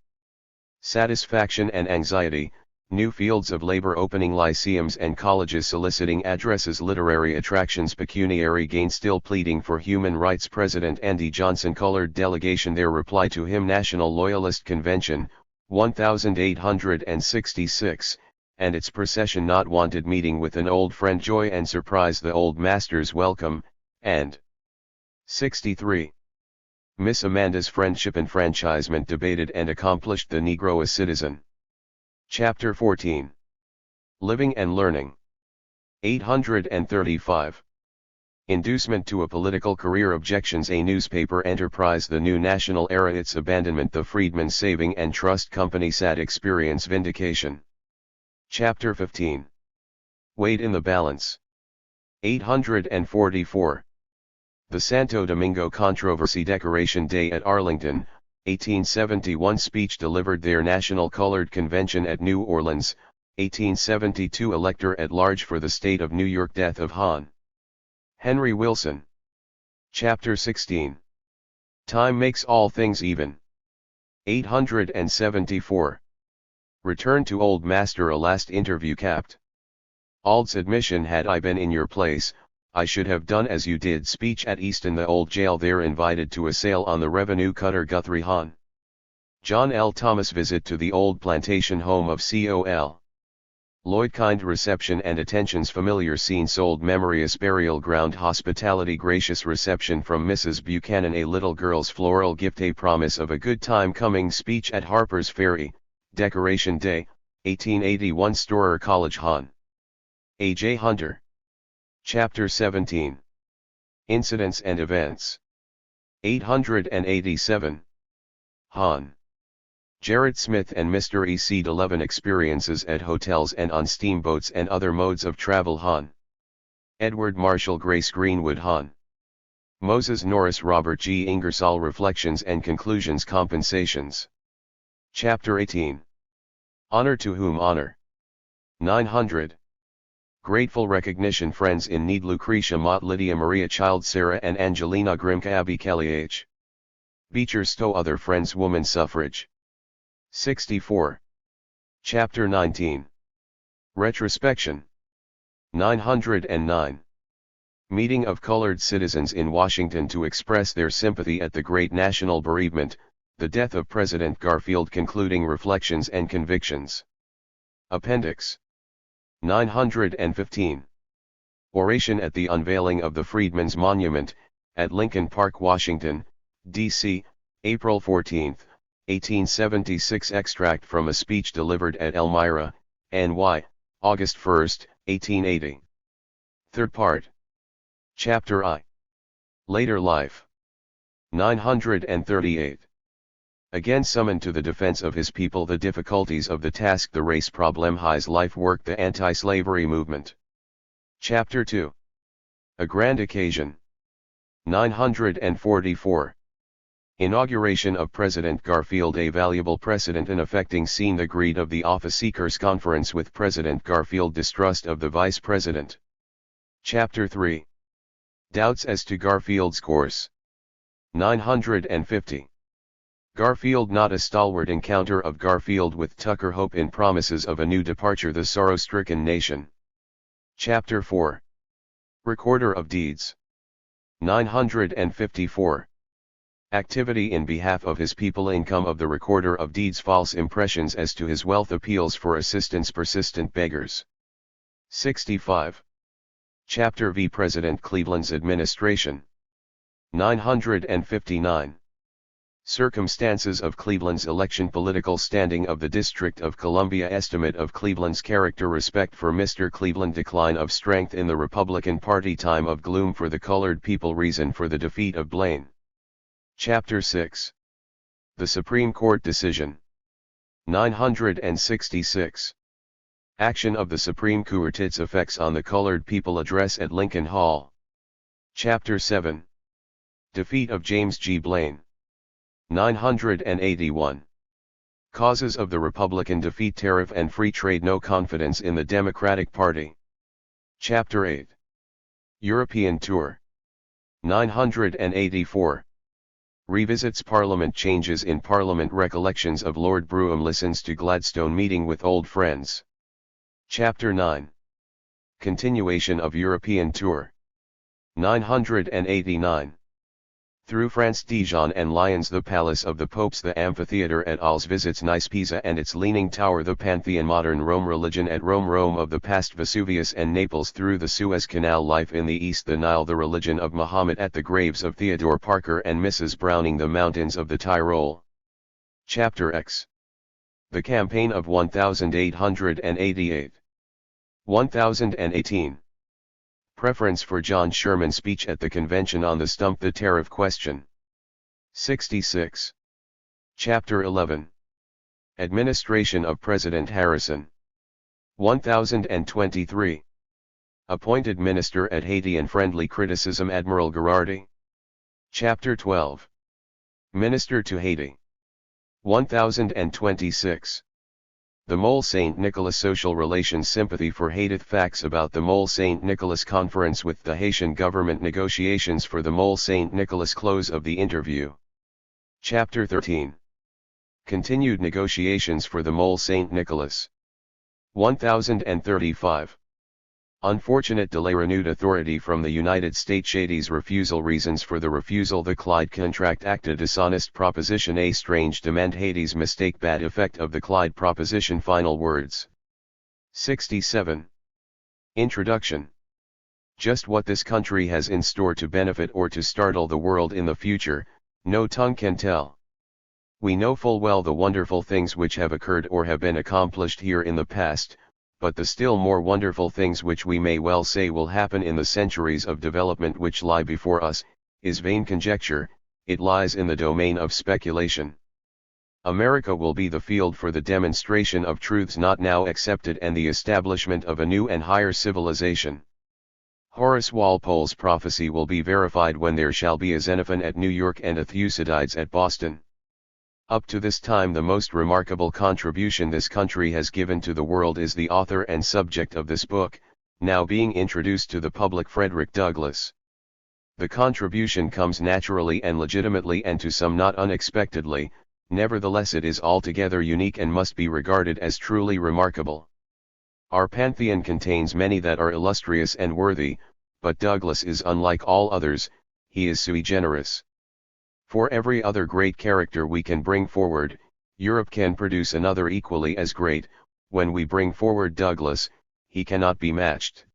Satisfaction and anxiety, new fields of labor opening, lyceums and colleges soliciting addresses, literary attractions, pecuniary gain, still pleading for human rights, President Andy Johnson, colored delegation, their reply to him, National Loyalist Convention, 1866, and its procession, not wanted, meeting with an old friend, joy and surprise, the old master's welcome, and 63. Miss Amanda's friendship enfranchisement debated and accomplished the Negro a citizen. Chapter 14. Living and Learning. 835. Inducement to a political career. Objections. A newspaper enterprise. The New National Era. Its abandonment. The Freedmen Saving and Trust Company. Sad experience. Vindication. Chapter 15. Weighed in the balance. 844. The Santo Domingo Controversy. Decoration Day at Arlington, 1871. Speech delivered there. National Colored Convention at New Orleans, 1872. Elector at large for the state of New York. Death of Hon. Henry Wilson. Chapter 16. Time makes all things even. 874. Return to Old Master. A last interview. Capt. Ald's admission. Had I been in your place, I should have done as you did. Speech at Easton. The old jail there. Invited to a sail on the revenue cutter Guthrie. Hon. John L. Thomas. Visit to the old plantation home of Col. Lloyd. Kind reception and attentions. Familiar scene. Old memorious burial ground. Hospitality. Gracious reception from Mrs. Buchanan. A little girl's floral gift. A promise of a good time coming. Speech at Harper's Ferry, Decoration Day, 1881. Storer College. Hon. A. J. Hunter. Chapter 17. Incidents and Events. 887. Hon. Gerrit Smith and Mr. E. C. Delevan. Experiences at hotels and on steamboats and other modes of travel. Hon. Edward Marshall. Grace Greenwood. Hon. Moses Norris. Robert G. Ingersoll. Reflections and Conclusions. Compensations. Chapter 18. Honor to whom honor. 900. Grateful recognition. Friends in need. Lucretia Mott. Lydia Maria Child. Sarah and Angelina Grimke. Abby Kelly. H. Beecher Stowe. Other friends. Woman suffrage. 64. Chapter 19. Retrospection. 909. Meeting of colored citizens in Washington to express their sympathy at the great national bereavement, the death of President Garfield. Concluding reflections and convictions. Appendix. 915. Oration at the unveiling of the Freedmen's Monument, at Lincoln Park, Washington, D.C., April 14, 1876. Extract from a speech delivered at Elmira, N.Y., August 1, 1880. Third part. Chapter I. Later Life. 938. Again summoned to the defense of his people. The difficulties of the task. The race problem. His life work. The anti-slavery movement. Chapter 2. A grand occasion. 944. Inauguration of President Garfield. A valuable precedent and affecting scene. The greed of the office seekers. Conference with President Garfield. Distrust of the Vice President. Chapter 3. Doubts as to Garfield's course. 950. Garfield not a stalwart. Encounter of Garfield with Tucker. Hope in promises of a new departure. The sorrow-stricken nation. Chapter 4. Recorder of Deeds. 954. Activity in behalf of his people. Income of the Recorder of Deeds. False impressions as to his wealth. Appeals for assistance. Persistent beggars. 65. Chapter V. President Cleveland's administration. 959. Circumstances of Cleveland's election. Political standing of the District of Columbia. Estimate of Cleveland's character. Respect for Mr. Cleveland. Decline of strength in the Republican Party. Time of gloom for the colored people. Reason for the defeat of Blaine. Chapter 6. The Supreme Court decision. 966. Action of the Supreme Court. Its effects on the colored people. Address at Lincoln Hall. Chapter 7. Defeat of James G. Blaine. 981. Causes of the Republican defeat. Tariff and free trade. No confidence in the Democratic Party. Chapter 8. European tour. 984. Revisits Parliament. Changes in Parliament. Recollections of Lord Brougham. Listens to Gladstone. Meeting with old friends. Chapter 9. Continuation of European tour. 989. Through France Dijon and Lyons the palace of the popes, the amphitheater at Arles visits Nice, Pisa and its leaning tower, the Pantheon, modern Rome, religion at Rome, Rome of the past, Vesuvius and Naples, through the Suez Canal, life in the East, the Nile, the religion of Muhammad, at the graves of Theodore Parker and Mrs. Browning, the mountains of the Tyrol. Chapter X. The Campaign of 1888. 1018. Preference for John Sherman's speech at the convention on the Stump the Tariff Question. 66. Chapter 11. Administration of President Harrison. 1023. Appointed Minister at Haiti and friendly criticism, Admiral Gherardi. Chapter 12. Minister to Haiti. 1026. The Mole St. Nicholas, social relations, sympathy for Haiti, facts about the Mole St. Nicholas conference with the Haitian government, negotiations for the Mole St. Nicholas, close of the interview. Chapter 13. Continued negotiations for the Mole St. Nicholas. 1035. Unfortunate delay, renewed authority from the United States, Haiti's refusal, reasons for the refusal, the Clyde Contract Act, a dishonest proposition, a strange demand, Haiti's mistake, bad effect of the Clyde proposition, final words. 67. Introduction. Just what this country has in store to benefit or to startle the world in the future, no tongue can tell. We know full well the wonderful things which have occurred or have been accomplished here in the past, but the still more wonderful things which we may well say will happen in the centuries of development which lie before us, is vain conjecture, it lies in the domain of speculation. America will be the field for the demonstration of truths not now accepted and the establishment of a new and higher civilization. Horace Walpole's prophecy will be verified when there shall be a Xenophon at New York and a Thucydides at Boston. Up to this time the most remarkable contribution this country has given to the world is the author and subject of this book, now being introduced to the public, Frederick Douglass. The contribution comes naturally and legitimately, and to some not unexpectedly, nevertheless it is altogether unique and must be regarded as truly remarkable. Our pantheon contains many that are illustrious and worthy, but Douglass is unlike all others, he is sui generis. For every other great character we can bring forward, Europe can produce another equally as great. When we bring forward Douglass, he cannot be matched.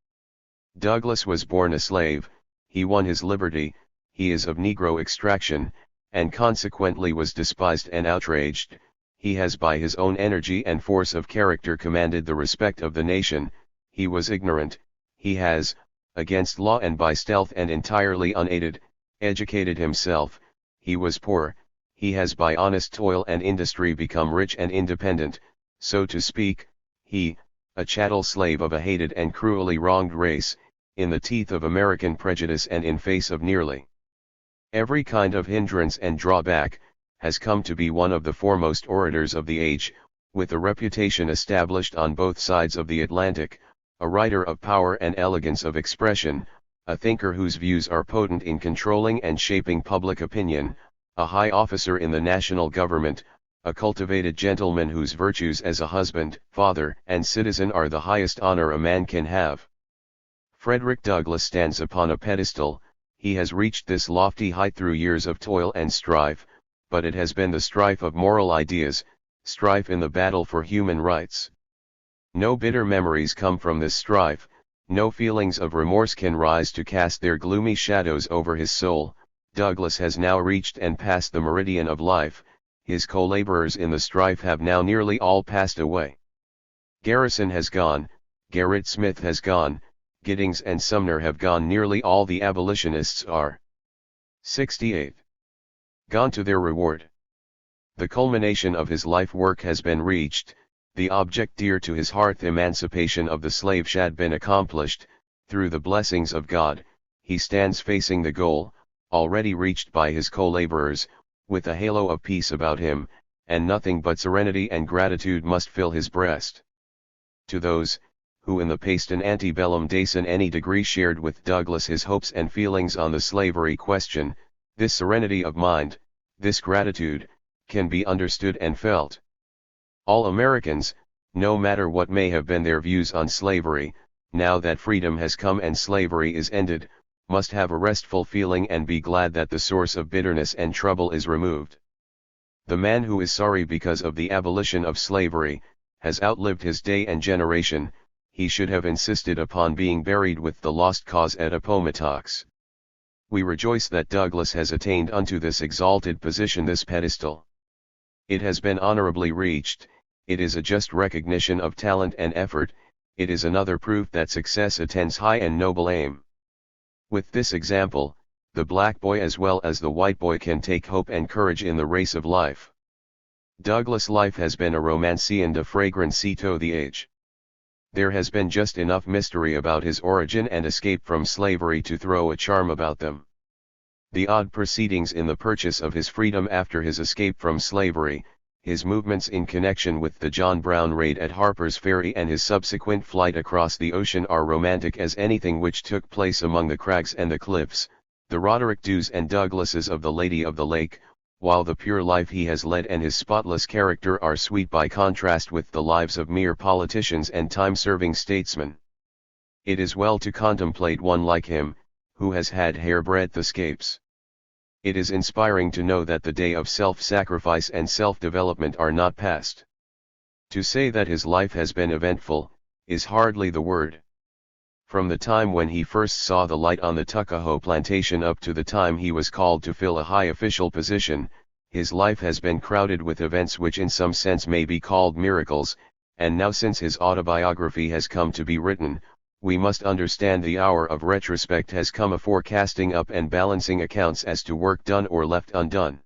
Douglass was born a slave, he won his liberty, he is of Negro extraction, and consequently was despised and outraged. He has by his own energy and force of character commanded the respect of the nation. He was ignorant, he has, against law and by stealth and entirely unaided, educated himself. He was poor, he has by honest toil and industry become rich and independent, so to speak. He, a chattel slave of a hated and cruelly wronged race, in the teeth of American prejudice and in face of nearly every kind of hindrance and drawback, has come to be one of the foremost orators of the age, with a reputation established on both sides of the Atlantic, a writer of power and elegance of expression, a thinker whose views are potent in controlling and shaping public opinion, a high officer in the national government, a cultivated gentleman whose virtues as a husband, father, and citizen are the highest honor a man can have. Frederick Douglass stands upon a pedestal. He has reached this lofty height through years of toil and strife, but it has been the strife of moral ideas, strife in the battle for human rights. No bitter memories come from this strife, no feelings of remorse can rise to cast their gloomy shadows over his soul. Douglass has now reached and passed the meridian of life, his co-laborers in the strife have now nearly all passed away. Garrison has gone, Gerrit Smith has gone, Giddings and Sumner have gone, nearly all the abolitionists are 68. Gone to their reward. The culmination of his life work has been reached, the object dear to his heart, the emancipation of the slave, had been accomplished. Through the blessings of God, he stands facing the goal, already reached by his co-laborers, with a halo of peace about him, and nothing but serenity and gratitude must fill his breast. To those, who in the past and antebellum days in any degree shared with Douglass his hopes and feelings on the slavery question, this serenity of mind, this gratitude, can be understood and felt. All Americans, no matter what may have been their views on slavery, now that freedom has come and slavery is ended, must have a restful feeling and be glad that the source of bitterness and trouble is removed. The man who is sorry because of the abolition of slavery, has outlived his day and generation. He should have insisted upon being buried with the lost cause at Appomattox. We rejoice that Douglas has attained unto this exalted position, this pedestal. It has been honorably reached. It is a just recognition of talent and effort. It is another proof that success attends high and noble aim. With this example, the black boy as well as the white boy can take hope and courage in the race of life. Douglas' life has been a romance and a fragrance to the age. There has been just enough mystery about his origin and escape from slavery to throw a charm about them. The odd proceedings in the purchase of his freedom after his escape from slavery, his movements in connection with the John Brown raid at Harper's Ferry and his subsequent flight across the ocean are romantic as anything which took place among the crags and the cliffs. The Roderick Dhu's and Douglases of the Lady of the Lake, while the pure life he has led and his spotless character are sweet by contrast with the lives of mere politicians and time-serving statesmen. It is well to contemplate one like him, who has had hairbreadth escapes. It is inspiring to know that the day of self-sacrifice and self-development are not past. To say that his life has been eventful, is hardly the word. From the time when he first saw the light on the Tuckahoe plantation up to the time he was called to fill a high official position, his life has been crowded with events which in some sense may be called miracles, and now since his autobiography has come to be written, we must understand the hour of retrospect has come, a forecasting up and balancing accounts as to work done or left undone.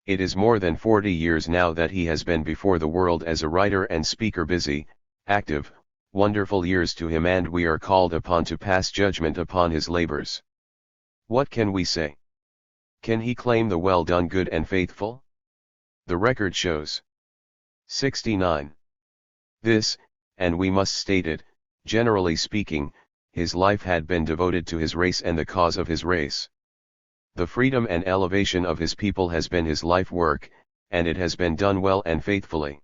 It is more than 40 years now that he has been before the world as a writer and speaker, busy, active, wonderful years to him, and we are called upon to pass judgment upon his labors. What can we say? Can he claim the well done, good and faithful? The record shows 69. This, and we must state it, generally speaking, his life had been devoted to his race and the cause of his race. The freedom and elevation of his people has been his life work, and it has been done well and faithfully.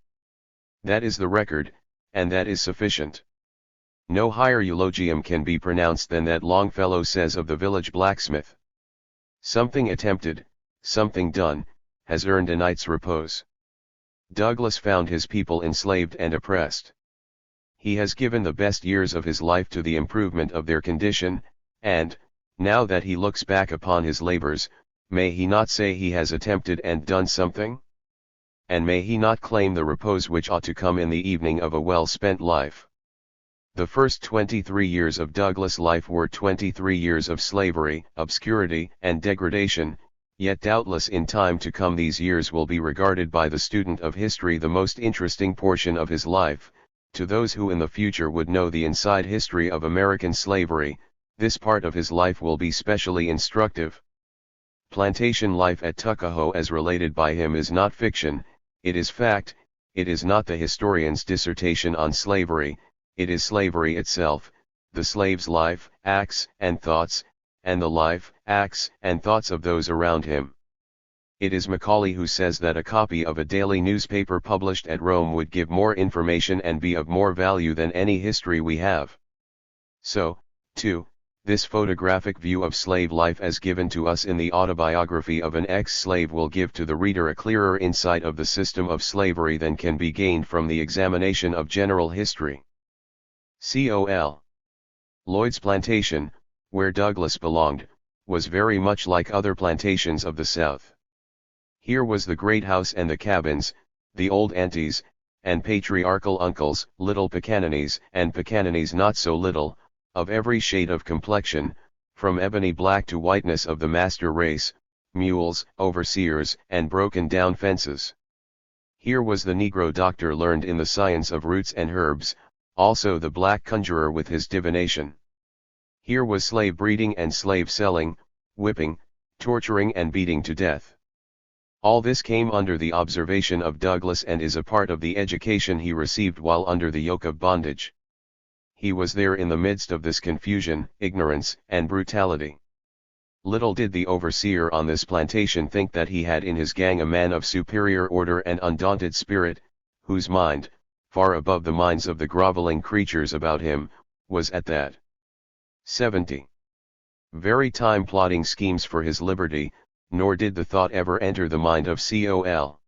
That is the record, and that is sufficient. No higher eulogium can be pronounced than that Longfellow says of the village blacksmith. Something attempted, something done, has earned a night's repose. Douglas found his people enslaved and oppressed. He has given the best years of his life to the improvement of their condition, and, now that he looks back upon his labors, may he not say he has attempted and done something? And may he not claim the repose which ought to come in the evening of a well-spent life? The first 23 years of Douglas' life were 23 years of slavery, obscurity, and degradation, yet doubtless in time to come these years will be regarded by the student of history the most interesting portion of his life. To those who in the future would know the inside history of American slavery, this part of his life will be specially instructive. Plantation life at Tuckahoe as related by him is not fiction, it is fact. It is not the historian's dissertation on slavery, it is slavery itself, the slave's life, acts, and thoughts, and the life, acts, and thoughts of those around him. It is Macaulay who says that a copy of a daily newspaper published at Rome would give more information and be of more value than any history we have. So, too, this photographic view of slave life as given to us in the autobiography of an ex-slave will give to the reader a clearer insight of the system of slavery than can be gained from the examination of general history. Col. Lloyd's plantation, where Douglas belonged, was very much like other plantations of the South. Here was the great house and the cabins, the old aunties, and patriarchal uncles, little pickaninnies and pickaninnies not so little, of every shade of complexion, from ebony black to whiteness of the master race, mules, overseers, and broken-down fences. Here was the Negro doctor learned in the science of roots and herbs, also the black conjurer with his divination. Here was slave breeding and slave selling, whipping, torturing and beating to death. All this came under the observation of Douglas and is a part of the education he received while under the yoke of bondage. He was there in the midst of this confusion, ignorance, and brutality. Little did the overseer on this plantation think that he had in his gang a man of superior order and undaunted spirit, whose mind, far above the minds of the groveling creatures about him, was at that 70 very time plotting schemes for his liberty, nor did the thought ever enter the mind of Col.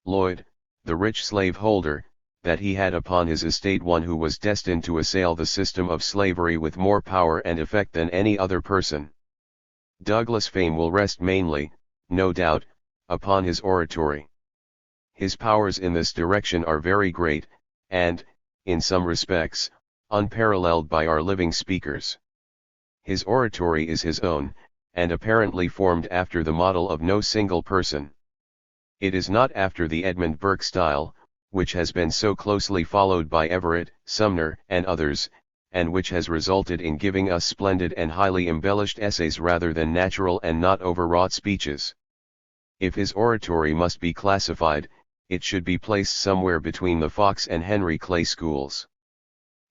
Lloyd, the rich slaveholder, that he had upon his estate one who was destined to assail the system of slavery with more power and effect than any other person. Douglas' fame will rest mainly, no doubt, upon his oratory. His powers in this direction are very great, and, in some respects, unparalleled by our living speakers. His oratory is his own, and apparently formed after the model of no single person. It is not after the Edmund Burke style, which has been so closely followed by Everett, Sumner, and others, and which has resulted in giving us splendid and highly embellished essays rather than natural and not overwrought speeches. If his oratory must be classified, it should be placed somewhere between the Fox and Henry Clay schools.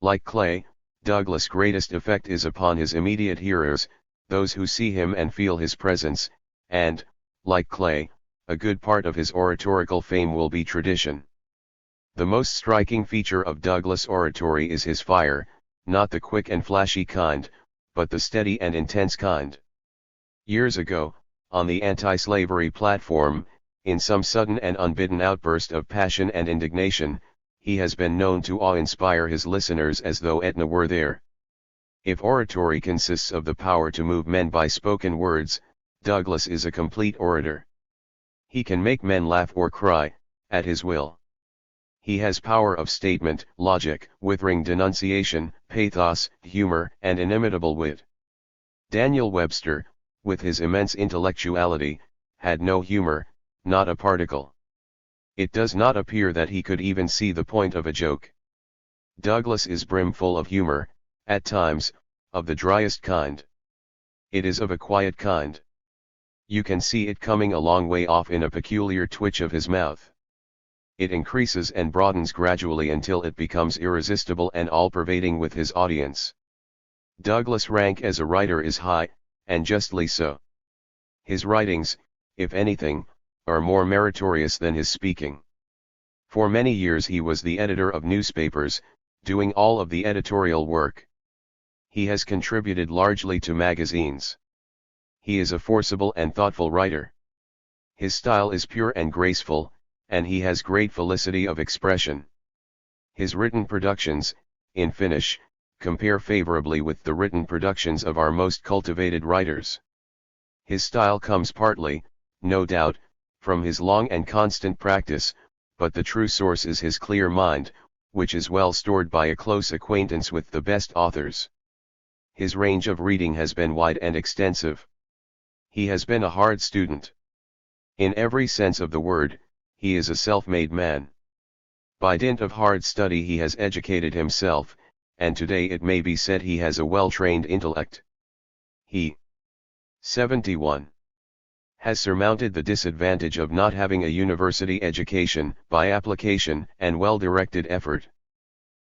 Like Clay, Douglas' greatest effect is upon his immediate hearers, those who see him and feel his presence, and, like Clay, a good part of his oratorical fame will be tradition. The most striking feature of Douglas' oratory is his fire, not the quick and flashy kind, but the steady and intense kind. Years ago, on the anti-slavery platform, in some sudden and unbidden outburst of passion and indignation, he has been known to awe-inspire his listeners as though Etna were there. If oratory consists of the power to move men by spoken words, Douglas is a complete orator. He can make men laugh or cry, at his will. He has power of statement, logic, withering denunciation, pathos, humor, and inimitable wit. Daniel Webster, with his immense intellectuality, had no humor, not a particle. It does not appear that he could even see the point of a joke. Douglas is brimful of humor, at times, of the driest kind. It is of a quiet kind. You can see it coming a long way off in a peculiar twitch of his mouth. It increases and broadens gradually until it becomes irresistible and all-pervading with his audience. Douglas' rank as a writer is high, and justly so. His writings, if anything, are more meritorious than his speaking. For many years he was the editor of newspapers, doing all of the editorial work. He has contributed largely to magazines. He is a forcible and thoughtful writer. His style is pure and graceful, and he has great felicity of expression. His written productions, in Finnish, compare favorably with the written productions of our most cultivated writers. His style comes partly, no doubt, from his long and constant practice, but the true source is his clear mind, which is well stored by a close acquaintance with the best authors. His range of reading has been wide and extensive. He has been a hard student. In every sense of the word, he is a self-made man. By dint of hard study he has educated himself, and today it may be said he has a well-trained intellect. He, 71, has surmounted the disadvantage of not having a university education, by application and well-directed effort.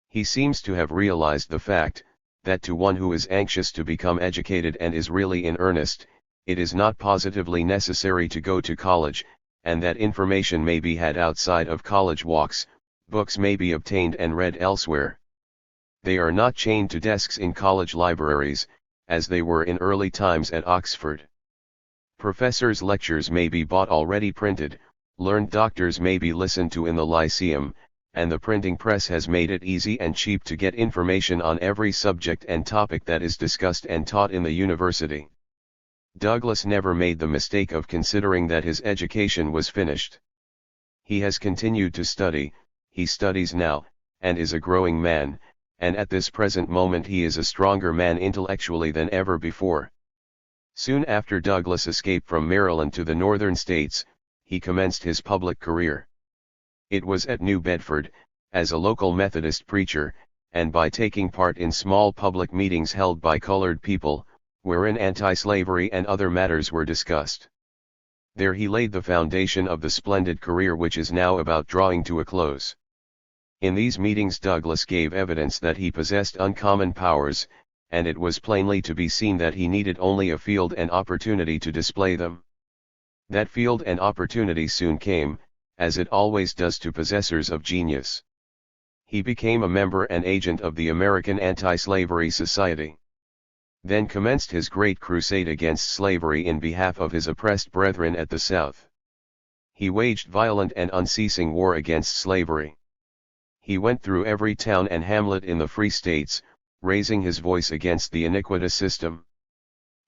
He seems to have realized the fact, that to one who is anxious to become educated and is really in earnest, it is not positively necessary to go to college, and that information may be had outside of college walks, books may be obtained and read elsewhere. They are not chained to desks in college libraries, as they were in early times at Oxford. Professors' lectures may be bought already printed, learned doctors may be listened to in the Lyceum, and the printing press has made it easy and cheap to get information on every subject and topic that is discussed and taught in the university. Douglas never made the mistake of considering that his education was finished. He has continued to study, he studies now, and is a growing man, and at this present moment he is a stronger man intellectually than ever before. Soon after Douglas escaped from Maryland to the northern states, he commenced his public career. It was at New Bedford, as a local Methodist preacher, and by taking part in small public meetings held by colored people, wherein anti-slavery and other matters were discussed. There he laid the foundation of the splendid career which is now about drawing to a close. In these meetings Douglas gave evidence that he possessed uncommon powers, and it was plainly to be seen that he needed only a field and opportunity to display them. That field and opportunity soon came, as it always does to possessors of genius. He became a member and agent of the American Anti-Slavery Society. then commenced his great crusade against slavery in behalf of his oppressed brethren at the South. He waged violent and unceasing war against slavery. He went through every town and hamlet in the free states, raising his voice against the iniquitous system.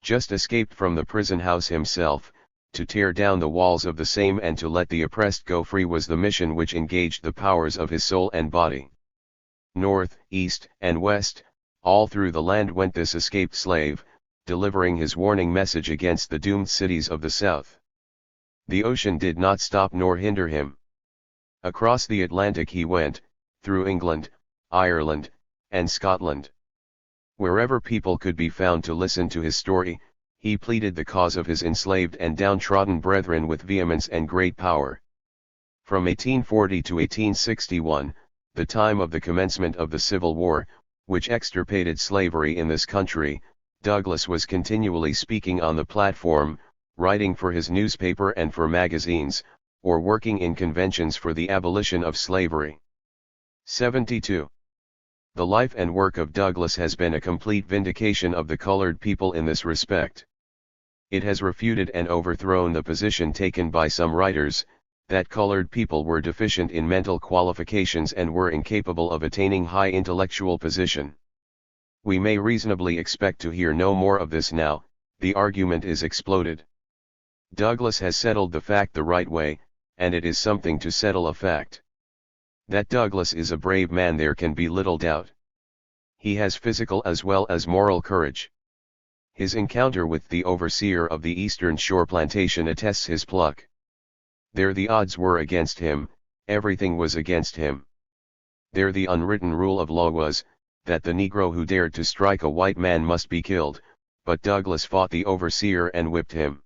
Just escaped from the prison house himself, to tear down the walls of the same and to let the oppressed go free was the mission which engaged the powers of his soul and body. North, east, and west, all through the land went this escaped slave, delivering his warning message against the doomed cities of the South. The ocean did not stop nor hinder him. Across the Atlantic he went, through England, Ireland, and Scotland. Wherever people could be found to listen to his story, he pleaded the cause of his enslaved and downtrodden brethren with vehemence and great power. From 1840 to 1861, the time of the commencement of the Civil War, which extirpated slavery in this country, Douglass was continually speaking on the platform, writing for his newspaper and for magazines, or working in conventions for the abolition of slavery. 72. The life and work of Douglass has been a complete vindication of the colored people in this respect. It has refuted and overthrown the position taken by some writers, that colored people were deficient in mental qualifications and were incapable of attaining high intellectual position. We may reasonably expect to hear no more of this now. The argument is exploded. Douglass has settled the fact the right way, and it is something to settle a fact. That Douglass is a brave man there can be little doubt. He has physical as well as moral courage. His encounter with the overseer of the Eastern Shore plantation attests his pluck. There the odds were against him, everything was against him. There the unwritten rule of law was, that the Negro who dared to strike a white man must be killed, but Douglass fought the overseer and whipped him.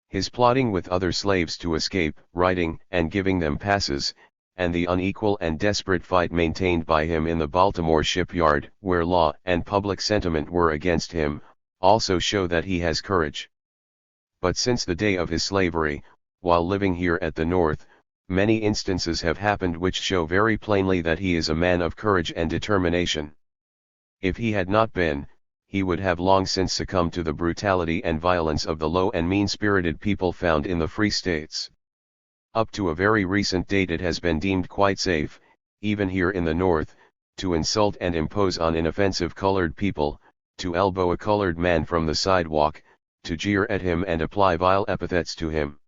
His plotting with other slaves to escape, writing and giving them passes, and the unequal and desperate fight maintained by him in the Baltimore shipyard, where law and public sentiment were against him, also show that he has courage. But since the day of his slavery, while living here at the North, many instances have happened which show very plainly that he is a man of courage and determination. If he had not been, he would have long since succumbed to the brutality and violence of the low and mean-spirited people found in the free states. Up to a very recent date it has been deemed quite safe, even here in the North, to insult and impose on inoffensive colored people, to elbow a colored man from the sidewalk, to jeer at him and apply vile epithets to him.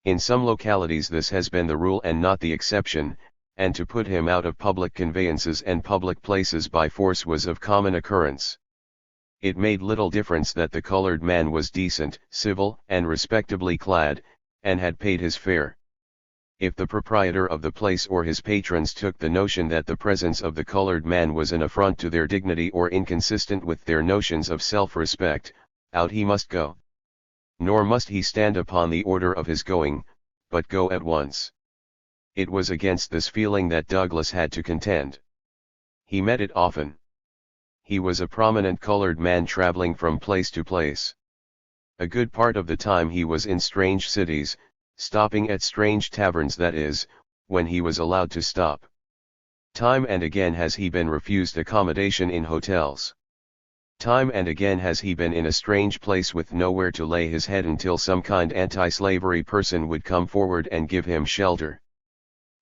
In some localities this has been the rule and not the exception, and to put him out of public conveyances and public places by force was of common occurrence. It made little difference that the colored man was decent, civil, and respectably clad, and had paid his fare. If the proprietor of the place or his patrons took the notion that the presence of the colored man was an affront to their dignity or inconsistent with their notions of self-respect, out he must go. Nor must he stand upon the order of his going, but go at once. It was against this feeling that Douglass had to contend. He met it often. He was a prominent colored man traveling from place to place. A good part of the time he was in strange cities, stopping at strange taverns, that is, when he was allowed to stop. Time and again has he been refused accommodation in hotels. Time and again has he been in a strange place with nowhere to lay his head until some kind anti-slavery person would come forward and give him shelter.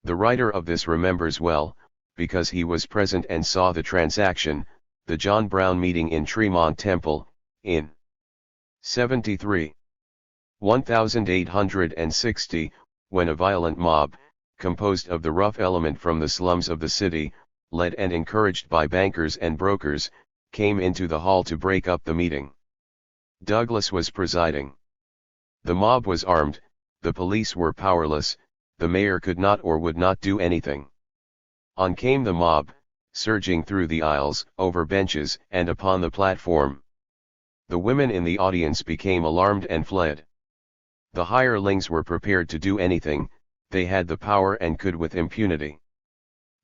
The writer of this remembers well, because he was present and saw the transaction, the John Brown meeting in Tremont Temple, in 73. 1860, when a violent mob, composed of the rough element from the slums of the city, led and encouraged by bankers and brokers, came into the hall to break up the meeting. Douglass was presiding. The mob was armed, the police were powerless, the mayor could not or would not do anything. On came the mob, surging through the aisles, over benches, and upon the platform. The women in the audience became alarmed and fled. The hirelings were prepared to do anything, they had the power and could with impunity.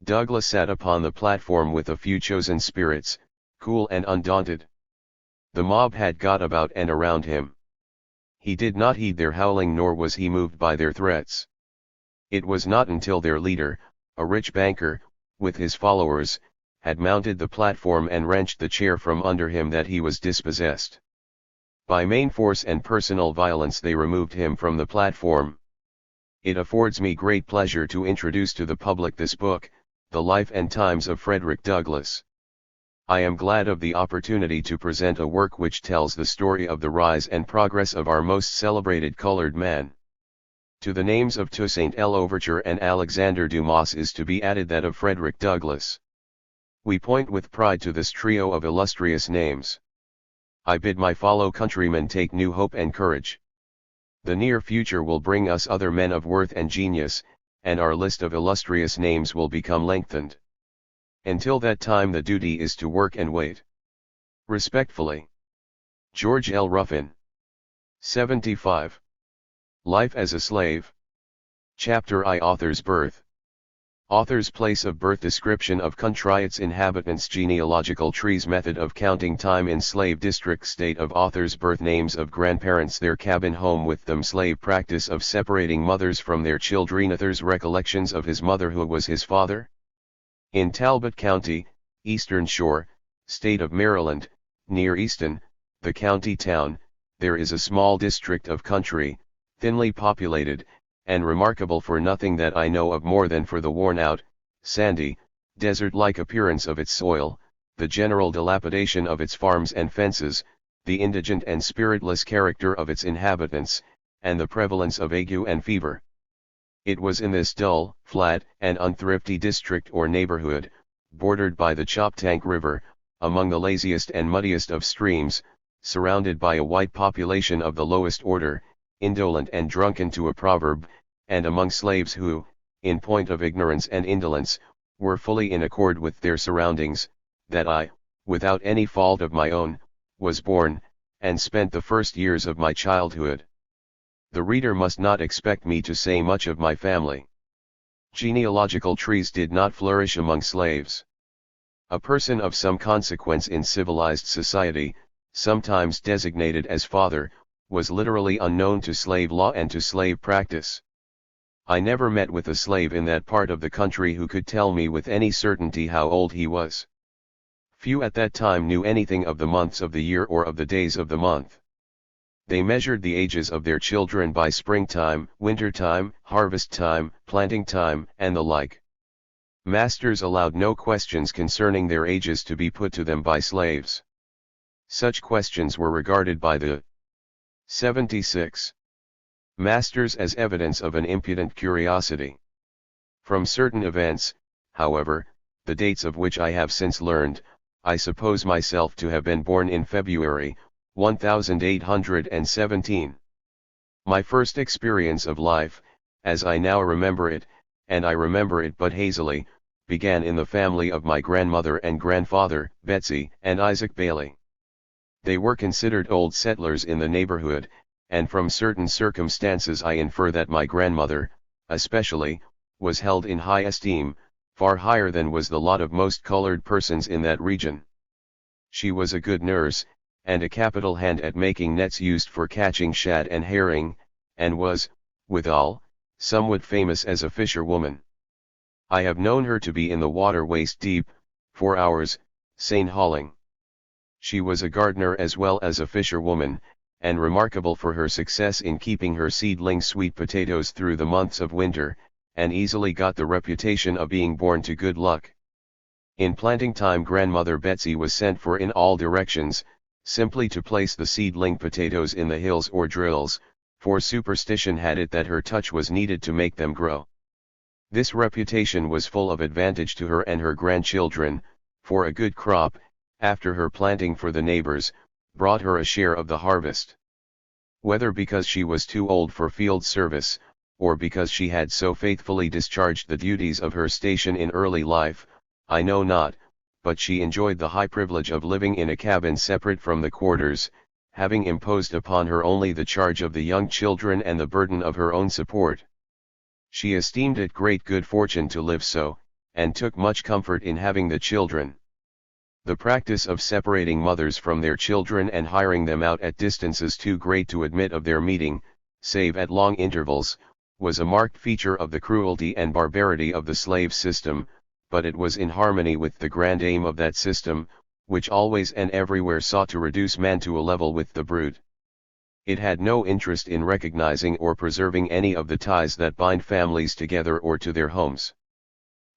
Douglass sat upon the platform with a few chosen spirits, cool and undaunted. The mob had got about and around him. He did not heed their howling nor was he moved by their threats. It was not until their leader, a rich banker, with his followers, had mounted the platform and wrenched the chair from under him that he was dispossessed. By main force and personal violence they removed him from the platform. It affords me great pleasure to introduce to the public this book, The Life and Times of Frederick Douglass. I am glad of the opportunity to present a work which tells the story of the rise and progress of our most celebrated colored man. To the names of Toussaint L'Ouverture and Alexander Dumas is to be added that of Frederick Douglass. We point with pride to this trio of illustrious names. I bid my fellow countrymen take new hope and courage. The near future will bring us other men of worth and genius, and our list of illustrious names will become lengthened. Until that time the duty is to work and wait. Respectfully, George L. Ruffin. 75. Life as a Slave. Chapter I. Author's Birth. Author's place of birth. Description of country, its inhabitants. Genealogical trees. Method of counting time in slave district. State of author's birth. Names of grandparents. Their cabin home with them. Slave practice of separating mothers from their children. Author's recollections of his mother. Who was his father? In Talbot County, Eastern Shore, State of Maryland, near Easton, the county town, there is a small district of country, thinly populated, and remarkable for nothing that I know of more than for the worn-out, sandy, desert-like appearance of its soil, the general dilapidation of its farms and fences, the indigent and spiritless character of its inhabitants, and the prevalence of ague and fever. It was in this dull, flat, and unthrifty district or neighborhood, bordered by the Choptank River, among the laziest and muddiest of streams, surrounded by a white population of the lowest order, indolent and drunken to a proverb, and among slaves who, in point of ignorance and indolence, were fully in accord with their surroundings, that I, without any fault of my own, was born, and spent the first years of my childhood. The reader must not expect me to say much of my family. Genealogical trees did not flourish among slaves. A person of some consequence in civilized society, sometimes designated as father, was literally unknown to slave law and to slave practice. I never met with a slave in that part of the country who could tell me with any certainty how old he was. Few at that time knew anything of the months of the year or of the days of the month. They measured the ages of their children by springtime, wintertime, harvest time, planting time, and the like. Masters allowed no questions concerning their ages to be put to them by slaves. Such questions were regarded by the 76 masters as evidence of an impudent curiosity. From certain events, however, the dates of which I have since learned, I suppose myself to have been born in February, 1817. My first experience of life, as I now remember it, and I remember it but hazily, began in the family of my grandmother and grandfather, Betsy and Isaac Bailey. They were considered old settlers in the neighborhood, and from certain circumstances I infer that my grandmother, especially, was held in high esteem, far higher than was the lot of most colored persons in that region. She was a good nurse, and a capital hand at making nets used for catching shad and herring, and was, withal, somewhat famous as a fisherwoman. I have known her to be in the water waist deep, for hours, seine hauling. She was a gardener as well as a fisherwoman, and remarkable for her success in keeping her seedling sweet potatoes through the months of winter, and easily got the reputation of being born to good luck. In planting time grandmother Betsy was sent for in all directions, simply to place the seedling potatoes in the hills or drills, for superstition had it that her touch was needed to make them grow. This reputation was full of advantage to her and her grandchildren, for a good crop, after her planting for the neighbors, brought her a share of the harvest. Whether because she was too old for field service, or because she had so faithfully discharged the duties of her station in early life, I know not, but she enjoyed the high privilege of living in a cabin separate from the quarters, having imposed upon her only the charge of the young children and the burden of her own support. She esteemed it great good fortune to live so, and took much comfort in having the children. The practice of separating mothers from their children and hiring them out at distances too great to admit of their meeting, save at long intervals, was a marked feature of the cruelty and barbarity of the slave system, but it was in harmony with the grand aim of that system, which always and everywhere sought to reduce man to a level with the brute. It had no interest in recognizing or preserving any of the ties that bind families together or to their homes.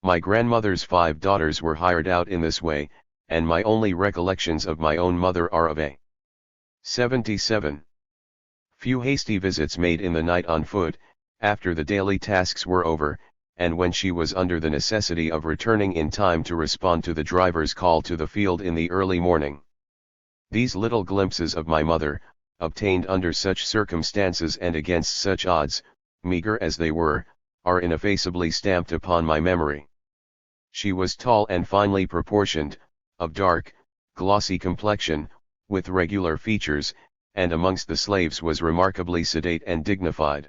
My grandmother's 5 daughters were hired out in this way, and my only recollections of my own mother are of a 77. Few hasty visits made in the night on foot, after the daily tasks were over, and when she was under the necessity of returning in time to respond to the driver's call to the field in the early morning. These little glimpses of my mother, obtained under such circumstances and against such odds, meager as they were, are ineffaceably stamped upon my memory. She was tall and finely proportioned, of dark, glossy complexion, with regular features, and amongst the slaves was remarkably sedate and dignified.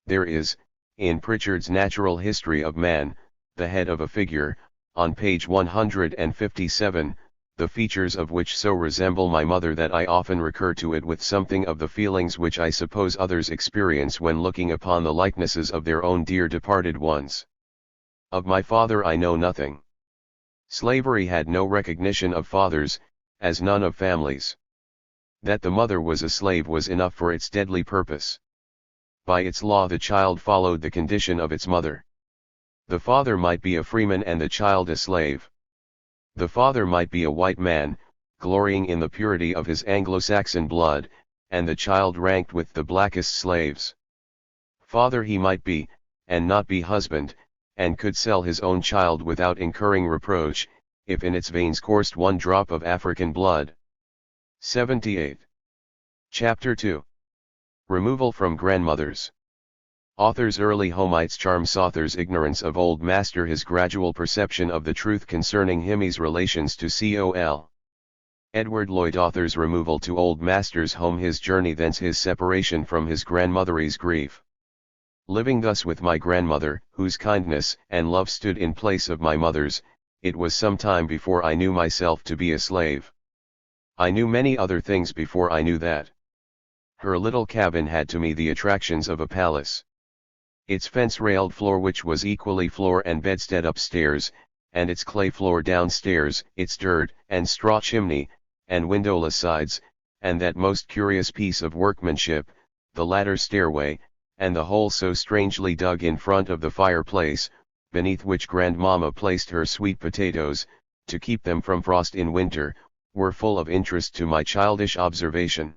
There is, in Pritchard's Natural History of Man, the head of a figure, on page 157, the features of which so resemble my mother that I often recur to it with something of the feelings which I suppose others experience when looking upon the likenesses of their own dear departed ones. Of my father I know nothing. Slavery had no recognition of fathers, as none of families. That the mother was a slave was enough for its deadly purpose. By its law the child followed the condition of its mother. The father might be a freeman and the child a slave. The father might be a white man, glorying in the purity of his Anglo-Saxon blood, and the child ranked with the blackest slaves. Father he might be, and not be husband, and could sell his own child without incurring reproach, if in its veins coursed one drop of African blood. 78. Chapter 2. Removal from grandmothers. Author's early homites charm Souther's ignorance of old master, his gradual perception of the truth concerning his relations to Col. Edward Lloyd. Author's removal to old master's home, his journey thence, his separation from his grandmother's grief. Living thus with my grandmother, whose kindness and love stood in place of my mother's, it was some time before I knew myself to be a slave. I knew many other things before I knew that. Her little cabin had to me the attractions of a palace. Its fence-railed floor, which was equally floor and bedstead upstairs, and its clay floor downstairs, its dirt and straw chimney, and windowless sides, and that most curious piece of workmanship, the ladder stairway, and the hole so strangely dug in front of the fireplace, beneath which grandmamma placed her sweet potatoes, to keep them from frost in winter, were full of interest to my childish observation.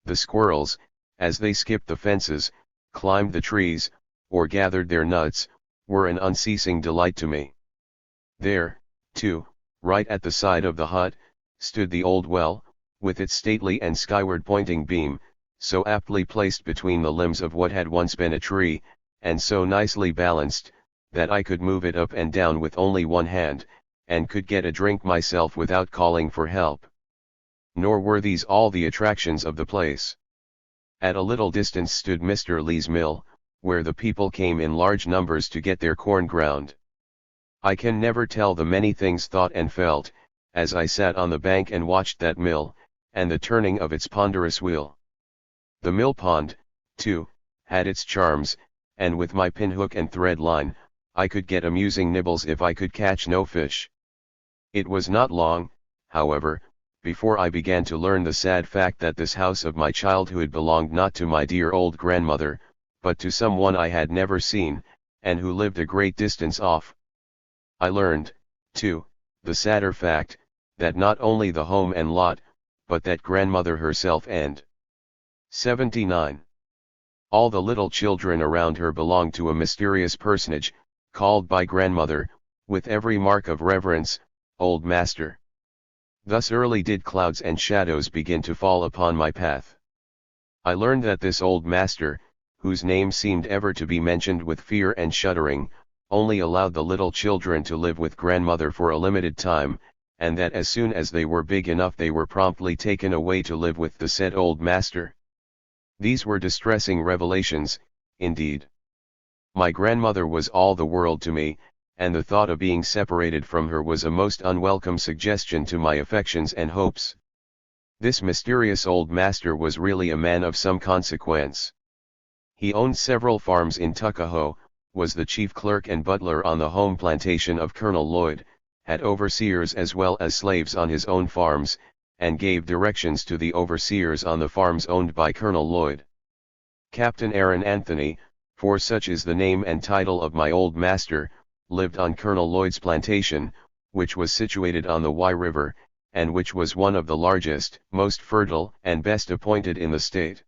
The squirrels, as they skipped the fences, climbed the trees, or gathered their nuts, were an unceasing delight to me. There, too, right at the side of the hut, stood the old well, with its stately and skyward pointing beam, so aptly placed between the limbs of what had once been a tree, and so nicely balanced, that I could move it up and down with only one hand, and could get a drink myself without calling for help. Nor were these all the attractions of the place. At a little distance stood Mr. Lee's mill, where the people came in large numbers to get their corn ground. I can never tell the many things thought and felt, as I sat on the bank and watched that mill, and the turning of its ponderous wheel. The mill pond, too, had its charms, and with my pinhook and thread line, I could get amusing nibbles if I could catch no fish. It was not long, however, before I began to learn the sad fact that this house of my childhood belonged not to my dear old grandmother, but to someone I had never seen, and who lived a great distance off. I learned, too, the sadder fact, that not only the home and lot, but that grandmother herself and 79. All the little children around her belonged to a mysterious personage, called by grandmother, with every mark of reverence, old master. Thus early did clouds and shadows begin to fall upon my path. I learned that this old master, whose name seemed ever to be mentioned with fear and shuddering, only allowed the little children to live with grandmother for a limited time, and that as soon as they were big enough they were promptly taken away to live with the said old master. These were distressing revelations, indeed. My grandmother was all the world to me, and the thought of being separated from her was a most unwelcome suggestion to my affections and hopes. This mysterious old master was really a man of some consequence. He owned several farms in Tuckahoe, was the chief clerk and butler on the home plantation of Colonel Lloyd, had overseers as well as slaves on his own farms, and gave directions to the overseers on the farms owned by Colonel Lloyd. Captain Aaron Anthony, for such is the name and title of my old master, lived on Colonel Lloyd's plantation, which was situated on the Wye River, and which was one of the largest, most fertile, and best appointed in the state.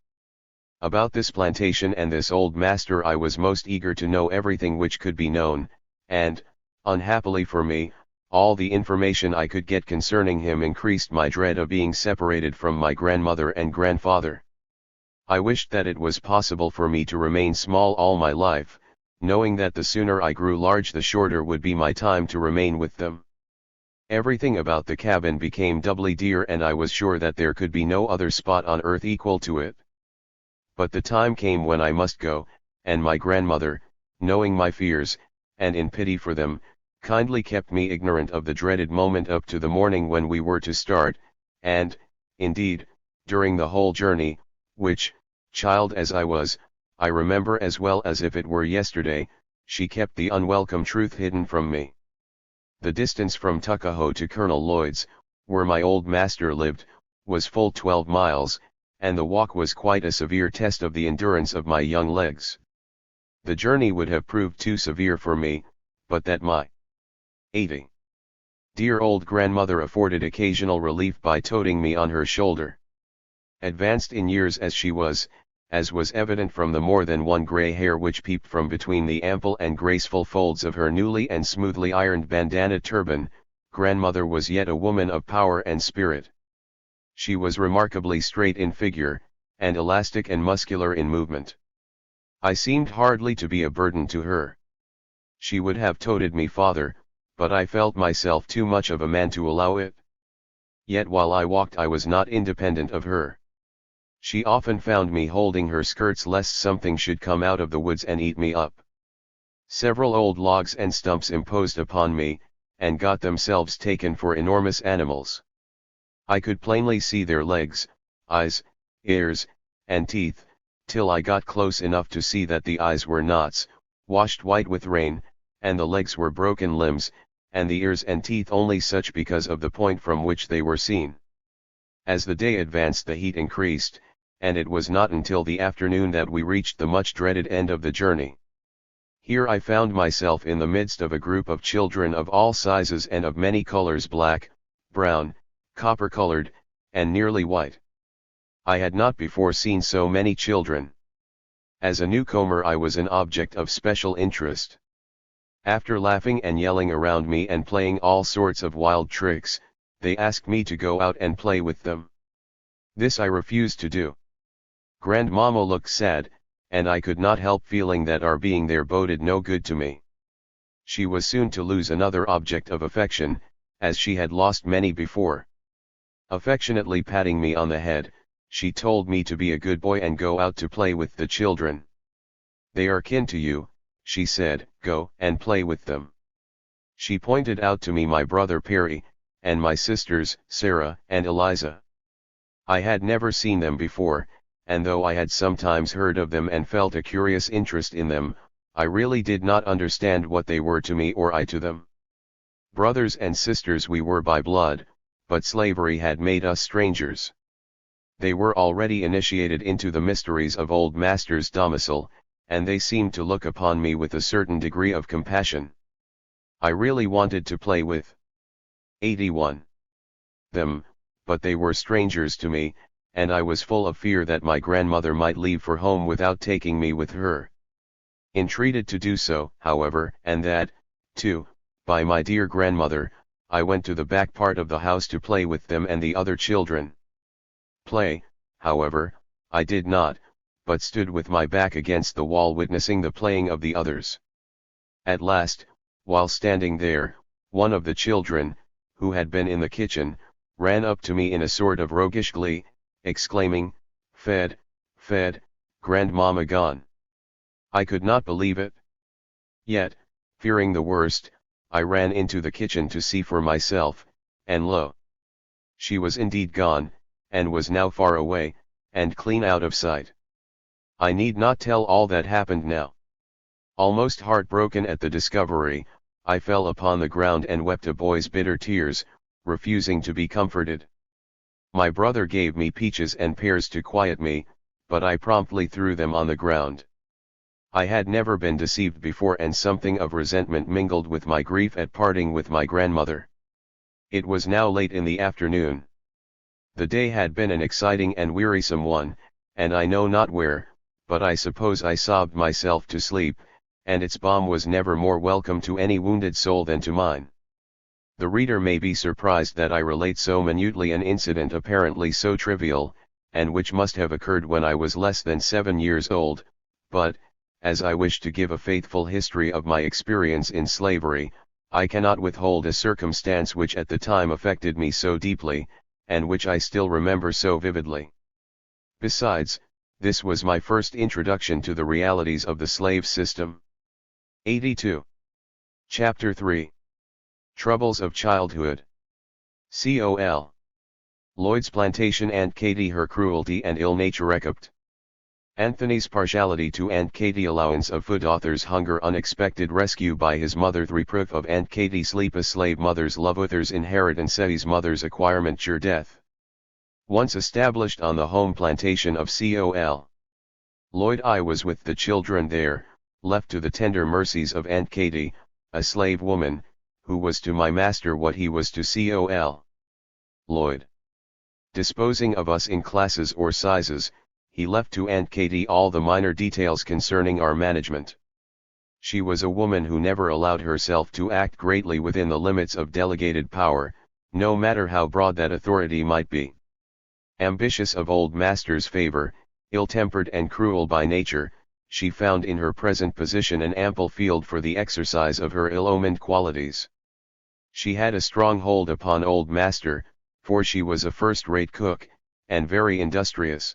About this plantation and this old master I was most eager to know everything which could be known, and, unhappily for me, all the information I could get concerning him increased my dread of being separated from my grandmother and grandfather. I wished that it was possible for me to remain small all my life, knowing that the sooner I grew large the shorter would be my time to remain with them. Everything about the cabin became doubly dear, and I was sure that there could be no other spot on earth equal to it. But the time came when I must go, and my grandmother, knowing my fears, and in pity for them, kindly kept me ignorant of the dreaded moment up to the morning when we were to start, and, indeed, during the whole journey, which, child as I was, I remember as well as if it were yesterday, she kept the unwelcome truth hidden from me. The distance from Tuckahoe to Colonel Lloyd's, where my old master lived, was full 12 miles, and the walk was quite a severe test of the endurance of my young legs. The journey would have proved too severe for me, but that my 80-dear old grandmother afforded occasional relief by toting me on her shoulder. Advanced in years as she was, as was evident from the more than one gray hair which peeped from between the ample and graceful folds of her newly and smoothly ironed bandana turban, grandmother was yet a woman of power and spirit. She was remarkably straight in figure, and elastic and muscular in movement. I seemed hardly to be a burden to her. She would have toted me farther, but I felt myself too much of a man to allow it. Yet while I walked I was not independent of her. She often found me holding her skirts lest something should come out of the woods and eat me up. Several old logs and stumps imposed upon me, and got themselves taken for enormous animals. I could plainly see their legs, eyes, ears, and teeth, till I got close enough to see that the eyes were knots, washed white with rain, and the legs were broken limbs, and the ears and teeth only such because of the point from which they were seen. As the day advanced the heat increased, and it was not until the afternoon that we reached the much dreaded end of the journey. Here I found myself in the midst of a group of children of all sizes and of many colors: black, brown, copper-colored, and nearly white. I had not before seen so many children. As a newcomer I was an object of special interest. After laughing and yelling around me and playing all sorts of wild tricks, they asked me to go out and play with them. This I refused to do. Grandmamma looked sad, and I could not help feeling that our being there boded no good to me. She was soon to lose another object of affection, as she had lost many before. Affectionately patting me on the head, she told me to be a good boy and go out to play with the children. They are kin to you, she said, go and play with them. She pointed out to me my brother Perry, and my sisters, Sarah and Eliza. I had never seen them before, and though I had sometimes heard of them and felt a curious interest in them, I really did not understand what they were to me or I to them. Brothers and sisters we were by blood, but slavery had made us strangers. They were already initiated into the mysteries of old master's domicile, and they seemed to look upon me with a certain degree of compassion. I really wanted to play with 81 them, but they were strangers to me, and I was full of fear that my grandmother might leave for home without taking me with her. Entreated to do so, however, and that, too, by my dear grandmother, I went to the back part of the house to play with them and the other children. Play, however, I did not, but stood with my back against the wall witnessing the playing of the others. At last, while standing there, one of the children, who had been in the kitchen, ran up to me in a sort of roguish glee, exclaiming, "Fed, Fed, grandmamma gone." I could not believe it. Yet, fearing the worst, I ran into the kitchen to see for myself, and lo! She was indeed gone, and was now far away, and clean out of sight. I need not tell all that happened now. Almost heartbroken at the discovery, I fell upon the ground and wept a boy's bitter tears, refusing to be comforted. My brother gave me peaches and pears to quiet me, but I promptly threw them on the ground. I had never been deceived before, and something of resentment mingled with my grief at parting with my grandmother. It was now late in the afternoon. The day had been an exciting and wearisome one, and I know not where, but I suppose I sobbed myself to sleep, and its balm was never more welcome to any wounded soul than to mine. The reader may be surprised that I relate so minutely an incident apparently so trivial, and which must have occurred when I was less than 7 years old, but, as I wish to give a faithful history of my experience in slavery, I cannot withhold a circumstance which at the time affected me so deeply, and which I still remember so vividly. Besides, this was my first introduction to the realities of the slave system. 82. Chapter 3. Troubles of Childhood. Col. Lloyd's plantation. Aunt Katy, her cruelty and ill nature recouped. Anthony's partiality to Aunt Katy, allowance of food. Author's hunger, unexpected rescue by his mother. Reproof of Aunt Katy, sleep a slave mother's love. Author's inheritance. His mother's acquirement. Sure death. Once established on the home plantation of Col. Lloyd, I was with the children there, left to the tender mercies of Aunt Katy, a slave woman, who was to my master what he was to Col. Lloyd. Disposing of us in classes or sizes, he left to Aunt Katy all the minor details concerning our management. She was a woman who never allowed herself to act greatly within the limits of delegated power, no matter how broad that authority might be. Ambitious of old master's favor, ill-tempered and cruel by nature, she found in her present position an ample field for the exercise of her ill-omened qualities. She had a strong hold upon old master, for she was a first-rate cook, and very industrious.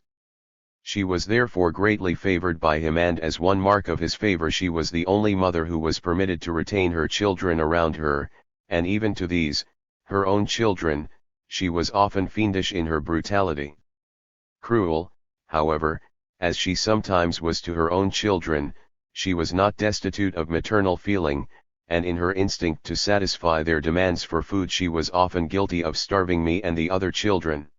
She was therefore greatly favored by him, and as one mark of his favor she was the only mother who was permitted to retain her children around her, and even to these, her own children, she was often fiendish in her brutality. Cruel, however, as she sometimes was to her own children, she was not destitute of maternal feeling, and in her instinct to satisfy their demands for food she was often guilty of starving me and the other children.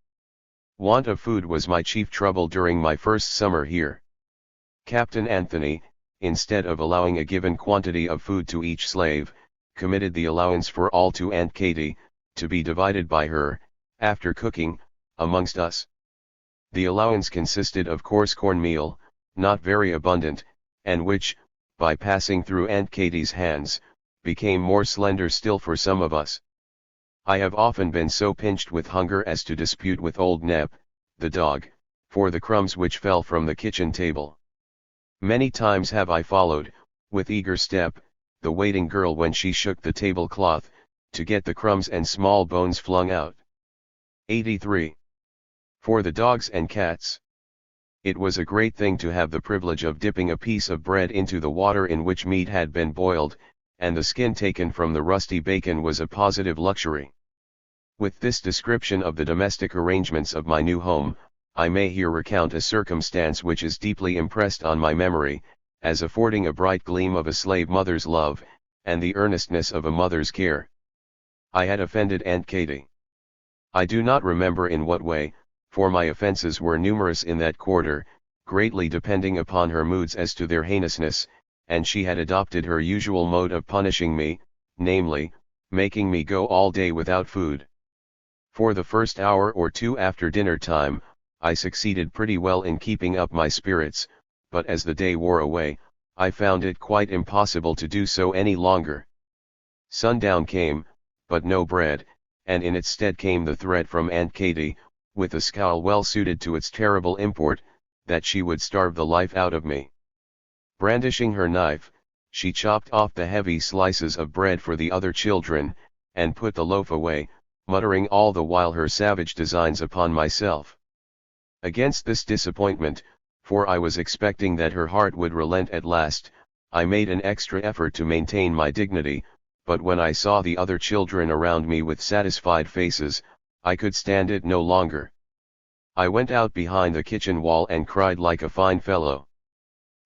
Want of food was my chief trouble during my first summer here. Captain Anthony, instead of allowing a given quantity of food to each slave, committed the allowance for all to Aunt Katy, to be divided by her, after cooking, amongst us. The allowance consisted of coarse cornmeal, not very abundant, and which, by passing through Aunt Katy's hands, became more slender still for some of us. I have often been so pinched with hunger as to dispute with old Nep, the dog, for the crumbs which fell from the kitchen table. Many times have I followed, with eager step, the waiting girl when she shook the tablecloth, to get the crumbs and small bones flung out. 83. For the dogs and cats. It was a great thing to have the privilege of dipping a piece of bread into the water in which meat had been boiled, and the skin taken from the rusty bacon was a positive luxury. With this description of the domestic arrangements of my new home, I may here recount a circumstance which is deeply impressed on my memory, as affording a bright gleam of a slave mother's love, and the earnestness of a mother's care. I had offended Aunt Katy. I do not remember in what way, for my offences were numerous in that quarter, greatly depending upon her moods as to their heinousness, and she had adopted her usual mode of punishing me, namely, making me go all day without food. For the first hour or two after dinner time, I succeeded pretty well in keeping up my spirits, but as the day wore away, I found it quite impossible to do so any longer. Sundown came, but no bread, and in its stead came the threat from Aunt Katy, with a scowl well suited to its terrible import, that she would starve the life out of me. Brandishing her knife, she chopped off the heavy slices of bread for the other children, and put the loaf away, muttering all the while her savage designs upon myself. Against this disappointment, for I was expecting that her heart would relent at last, I made an extra effort to maintain my dignity, but when I saw the other children around me with satisfied faces, I could stand it no longer. I went out behind the kitchen wall and cried like a fine fellow.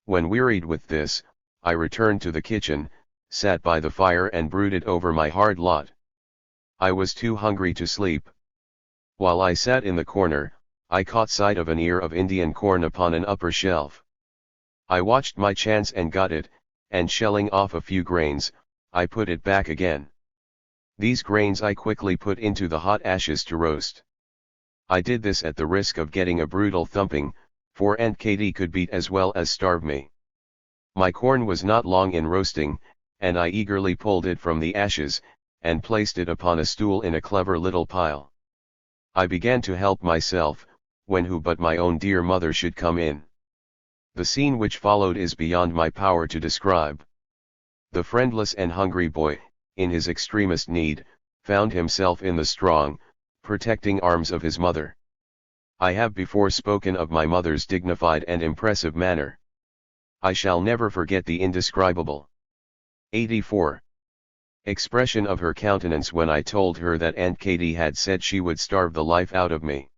When wearied with this, I returned to the kitchen, sat by the fire and brooded over my hard lot. I was too hungry to sleep. While I sat in the corner, I caught sight of an ear of Indian corn upon an upper shelf. I watched my chance and got it, and shelling off a few grains, I put it back again. These grains I quickly put into the hot ashes to roast. I did this at the risk of getting a brutal thumping, for Aunt Katy could beat as well as starve me. My corn was not long in roasting, and I eagerly pulled it from the ashes, and placed it upon a stool in a clever little pile. I began to help myself, when who but my own dear mother should come in. The scene which followed is beyond my power to describe. The friendless and hungry boy, in his extremest need, found himself in the strong, protecting arms of his mother. I have before spoken of my mother's dignified and impressive manner. I shall never forget the indescribable 84 expression of her countenance when I told her that Aunt Katy had said she would starve the life out of me.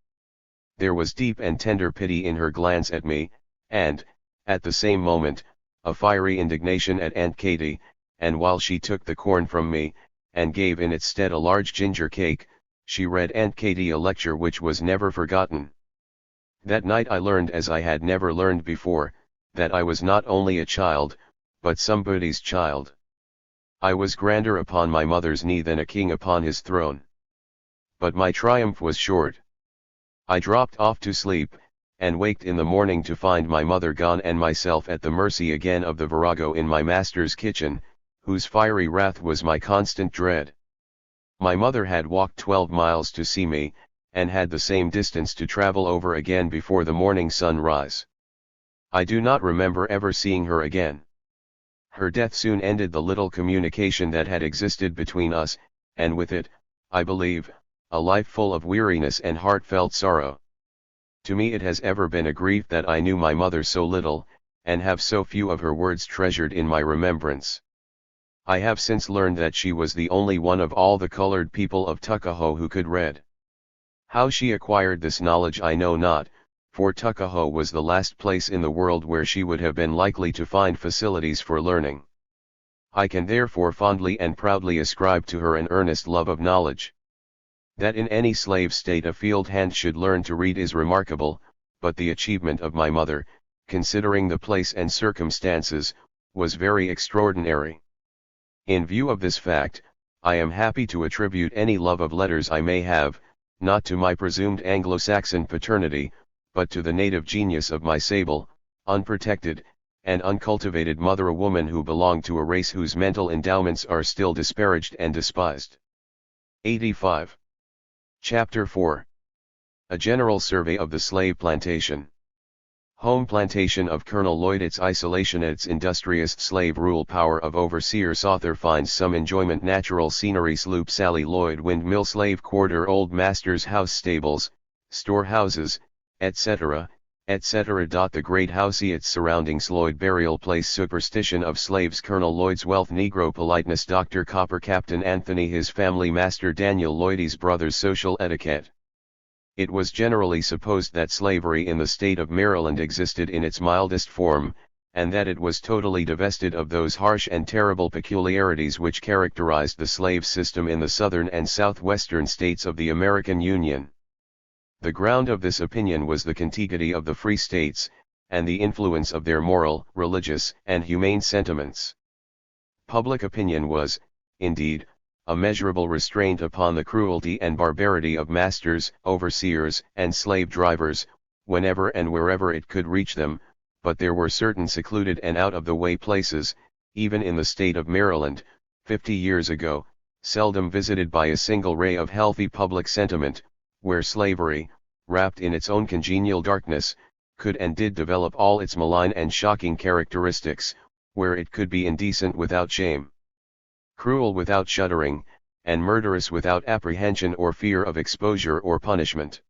There was deep and tender pity in her glance at me, and, at the same moment, a fiery indignation at Aunt Katy, and while she took the corn from me, and gave in its stead a large ginger cake, she read Aunt Katy a lecture which was never forgotten. That night I learned as I had never learned before, that I was not only a child, but somebody's child. I was grander upon my mother's knee than a king upon his throne. But my triumph was short. I dropped off to sleep, and waked in the morning to find my mother gone and myself at the mercy again of the virago in my master's kitchen, whose fiery wrath was my constant dread. My mother had walked 12 miles to see me, and had the same distance to travel over again before the morning sunrise. I do not remember ever seeing her again. Her death soon ended the little communication that had existed between us, and with it, I believe, a life full of weariness and heartfelt sorrow. To me it has ever been a grief that I knew my mother so little, and have so few of her words treasured in my remembrance. I have since learned that she was the only one of all the colored people of Tuckahoe who could read. How she acquired this knowledge I know not, for Tuckahoe was the last place in the world where she would have been likely to find facilities for learning. I can therefore fondly and proudly ascribe to her an earnest love of knowledge. That in any slave state a field hand should learn to read is remarkable, but the achievement of my mother, considering the place and circumstances, was very extraordinary. In view of this fact, I am happy to attribute any love of letters I may have, not to my presumed Anglo-Saxon paternity, but to the native genius of my sable, unprotected, and uncultivated mother, a woman who belonged to a race whose mental endowments are still disparaged and despised. 85. Chapter 4. A General Survey of the Slave Plantation. Home plantation of Colonel Lloyd. Its isolation, its industrious slave rule power of overseers. Author finds some enjoyment. Natural scenery. Sloop Sally Lloyd. Windmill. Slave quarter. Old master's house. Stables, storehouses, etc., etc. The great house, its surroundings. Lloyd burial place. Superstition of slaves. Colonel Lloyd's wealth. Negro politeness. Dr. Copper. Captain Anthony. His family. Master Daniel Lloyd. His brothers. Social etiquette. It was generally supposed that slavery in the state of Maryland existed in its mildest form, and that it was totally divested of those harsh and terrible peculiarities which characterized the slave system in the southern and southwestern states of the American Union. The ground of this opinion was the contiguity of the free states, and the influence of their moral, religious, and humane sentiments. Public opinion was, indeed, a measurable restraint upon the cruelty and barbarity of masters, overseers, and slave drivers, whenever and wherever it could reach them, but there were certain secluded and out-of-the-way places, even in the state of Maryland, 50 years ago, seldom visited by a single ray of healthy public sentiment, where slavery, wrapped in its own congenial darkness, could and did develop all its malign and shocking characteristics, where it could be indecent without shame, cruel without shuddering, and murderous without apprehension or fear of exposure or punishment.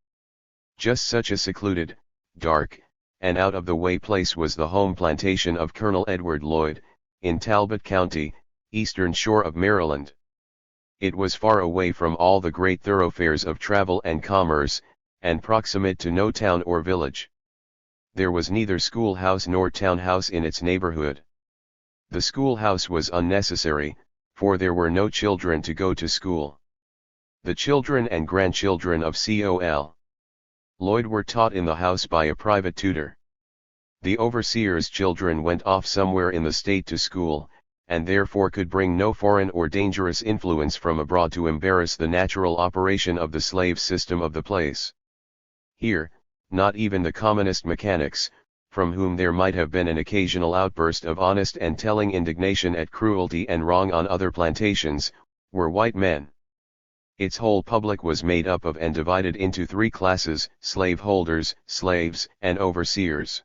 Just such a secluded, dark, and out-of-the-way place was the home plantation of Colonel Edward Lloyd, in Talbot County, eastern shore of Maryland. It was far away from all the great thoroughfares of travel and commerce, and proximate to no town or village. There was neither schoolhouse nor townhouse in its neighborhood. The schoolhouse was unnecessary, for there were no children to go to school. The children and grandchildren of Col. Lloyd were taught in the house by a private tutor. The overseer's children went off somewhere in the state to school, and therefore could bring no foreign or dangerous influence from abroad to embarrass the natural operation of the slave system of the place. Here, not even the commonest mechanics, from whom there might have been an occasional outburst of honest and telling indignation at cruelty and wrong on other plantations, were white men. Its whole public was made up of and divided into three classes: slaveholders, slaves, and overseers.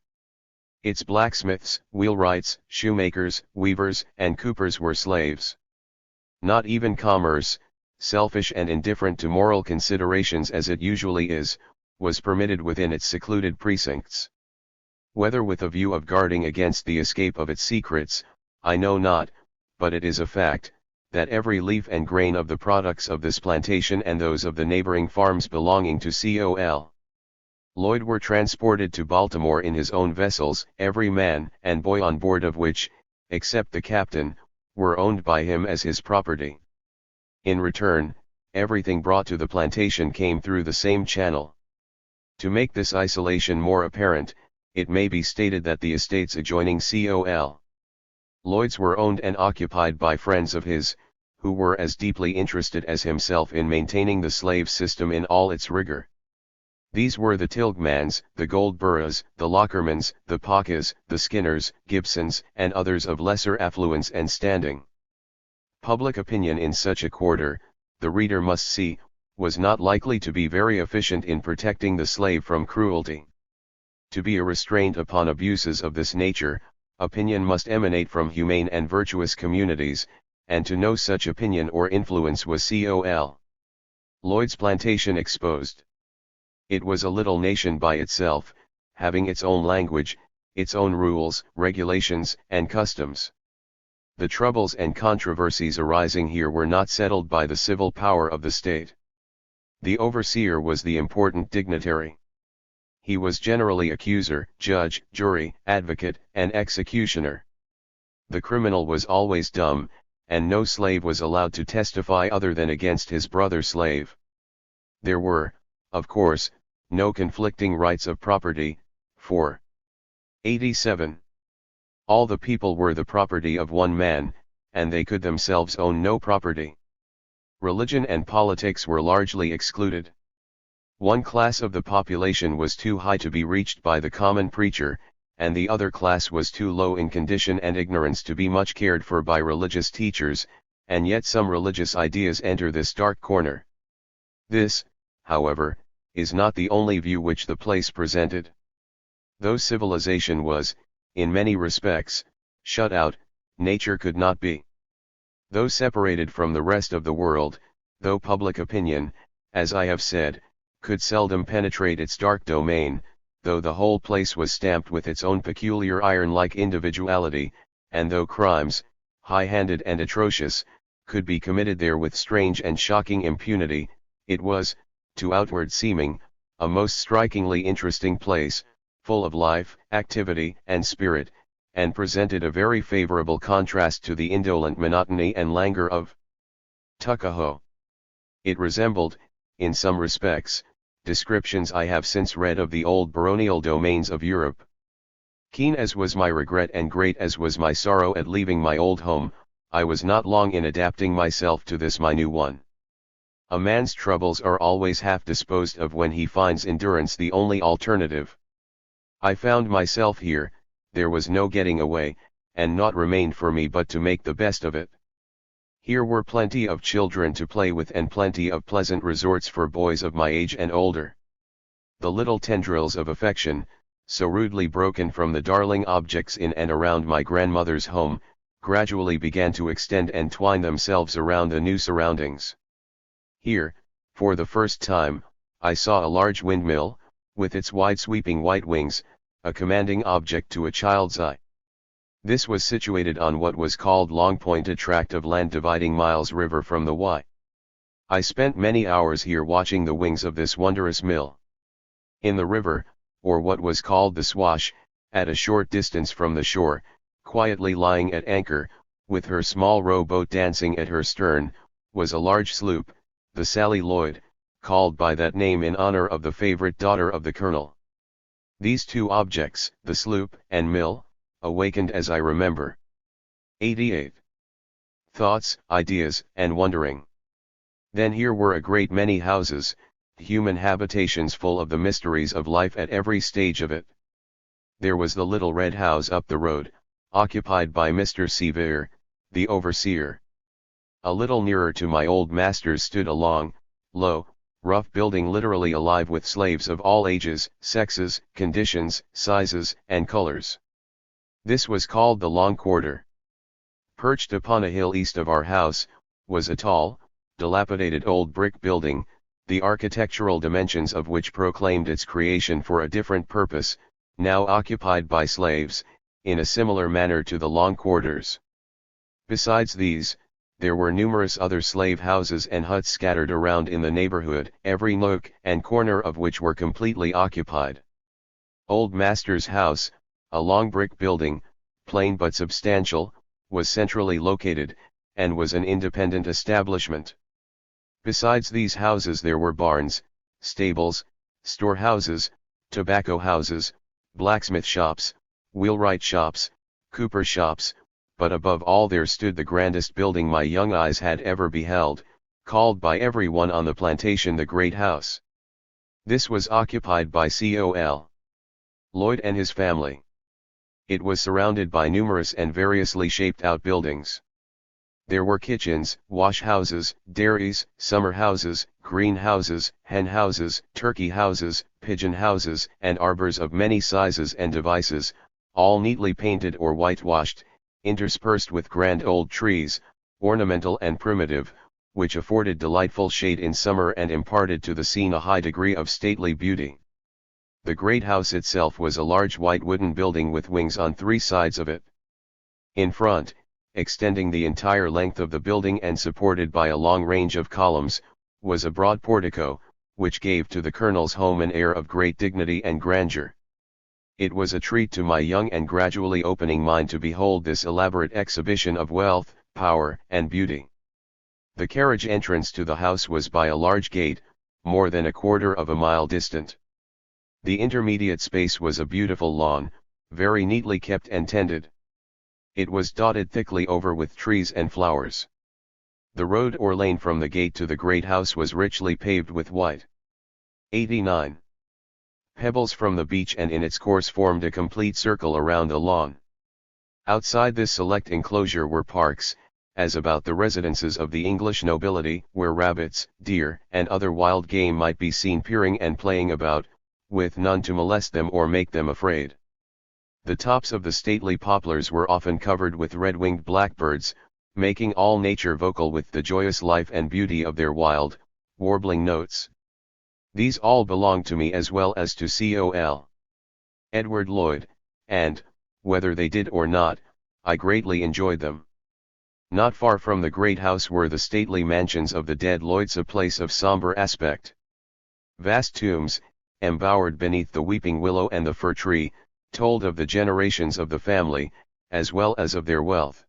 Its blacksmiths, wheelwrights, shoemakers, weavers, and coopers were slaves. Not even commerce, selfish and indifferent to moral considerations as it usually is, was permitted within its secluded precincts. Whether with a view of guarding against the escape of its secrets, I know not, but it is a fact, that every leaf and grain of the products of this plantation and those of the neighboring farms belonging to Col. Lloyd were transported to Baltimore in his own vessels, every man and boy on board of which, except the captain, were owned by him as his property. In return, everything brought to the plantation came through the same channel. To make this isolation more apparent, it may be stated that the estates adjoining Col. Lloyd's were owned and occupied by friends of his, who were as deeply interested as himself in maintaining the slave system in all its rigor. These were the Tilghmans, the Goldboroughs, the Lockermans, the Pacas, the Skinners, Gibsons, and others of lesser affluence and standing. Public opinion in such a quarter, the reader must see, was not likely to be very efficient in protecting the slave from cruelty. To be a restraint upon abuses of this nature, opinion must emanate from humane and virtuous communities, and to no such opinion or influence was Col. Lloyd's plantation exposed. It was a little nation by itself, having its own language, its own rules, regulations, and customs. The troubles and controversies arising here were not settled by the civil power of the state. The overseer was the important dignitary. He was generally accuser, judge, jury, advocate, and executioner. The criminal was always dumb, and no slave was allowed to testify other than against his brother slave. There were, of course, no conflicting rights of property, for 87. All the people were the property of one man, and they could themselves own no property. Religion and politics were largely excluded. One class of the population was too high to be reached by the common preacher, and the other class was too low in condition and ignorance to be much cared for by religious teachers, and yet some religious ideas enter this dark corner. This, however, is not the only view which the place presented. Though civilization was, in many respects, shut out, nature could not be. Though separated from the rest of the world, though public opinion, as I have said, could seldom penetrate its dark domain, though the whole place was stamped with its own peculiar iron-like individuality, and though crimes, high-handed and atrocious, could be committed there with strange and shocking impunity, it was, to outward seeming, a most strikingly interesting place, full of life, activity, and spirit, and presented a very favorable contrast to the indolent monotony and languor of Tuckahoe. It resembled, in some respects, descriptions I have since read of the old baronial domains of Europe. Keen as was my regret and great as was my sorrow at leaving my old home, I was not long in adapting myself to this my new one. A man's troubles are always half disposed of when he finds endurance the only alternative. I found myself here, there was no getting away, and naught remained for me but to make the best of it. Here were plenty of children to play with and plenty of pleasant resorts for boys of my age and older. The little tendrils of affection, so rudely broken from the darling objects in and around my grandmother's home, gradually began to extend and twine themselves around the new surroundings. Here, for the first time, I saw a large windmill, with its wide sweeping white wings, a commanding object to a child's eye. This was situated on what was called Long Point, a tract of land dividing Miles River from the Wye. I spent many hours here watching the wings of this wondrous mill. In the river, or what was called the Swash, at a short distance from the shore, quietly lying at anchor, with her small rowboat dancing at her stern, was a large sloop, the Sally Lloyd, called by that name in honor of the favorite daughter of the colonel. These two objects, the sloop and mill, awakened as I remember. 88. Thoughts, ideas, and wondering. Then here were a great many houses, human habitations full of the mysteries of life at every stage of it. There was the little red house up the road, occupied by Mr. Sevier, the overseer. A little nearer to my old master's stood a long, low, rough building literally alive with slaves of all ages, sexes, conditions, sizes, and colors. This was called the Long Quarter. Perched upon a hill east of our house, was a tall, dilapidated old brick building, the architectural dimensions of which proclaimed its creation for a different purpose, now occupied by slaves, in a similar manner to the long quarters. Besides these, there were numerous other slave houses and huts scattered around in the neighborhood, every nook and corner of which were completely occupied. Old Master's house, a long brick building, plain but substantial, was centrally located, and was an independent establishment. Besides these houses there were barns, stables, storehouses, tobacco houses, blacksmith shops, wheelwright shops, cooper shops, but above all there stood the grandest building my young eyes had ever beheld, called by every one on the plantation the Great House. This was occupied by Col. Lloyd and his family. It was surrounded by numerous and variously shaped outbuildings. There were kitchens, wash houses, dairies, summer houses, greenhouses, hen houses, turkey houses, pigeon houses, and arbors of many sizes and devices, all neatly painted or whitewashed, interspersed with grand old trees, ornamental and primitive, which afforded delightful shade in summer and imparted to the scene a high degree of stately beauty. The great house itself was a large white wooden building with wings on three sides of it. In front, extending the entire length of the building and supported by a long range of columns, was a broad portico, which gave to the colonel's home an air of great dignity and grandeur. It was a treat to my young and gradually opening mind to behold this elaborate exhibition of wealth, power, and beauty. The carriage entrance to the house was by a large gate, more than a quarter of a mile distant. The intermediate space was a beautiful lawn, very neatly kept and tended. It was dotted thickly over with trees and flowers. The road or lane from the gate to the great house was richly paved with white. 89. Pebbles from the beach and in its course formed a complete circle around the lawn. Outside this select enclosure were parks, as about the residences of the English nobility, where rabbits, deer, and other wild game might be seen peering and playing about, with none to molest them or make them afraid. The tops of the stately poplars were often covered with red-winged blackbirds, making all nature vocal with the joyous life and beauty of their wild, warbling notes. These all belonged to me as well as to Col. Edward Lloyd, and, whether they did or not, I greatly enjoyed them. Not far from the great house were the stately mansions of the dead Lloyds, a place of somber aspect. Vast tombs, embowered beneath the weeping willow and the fir tree, told of the generations of the family, as well as of their wealth.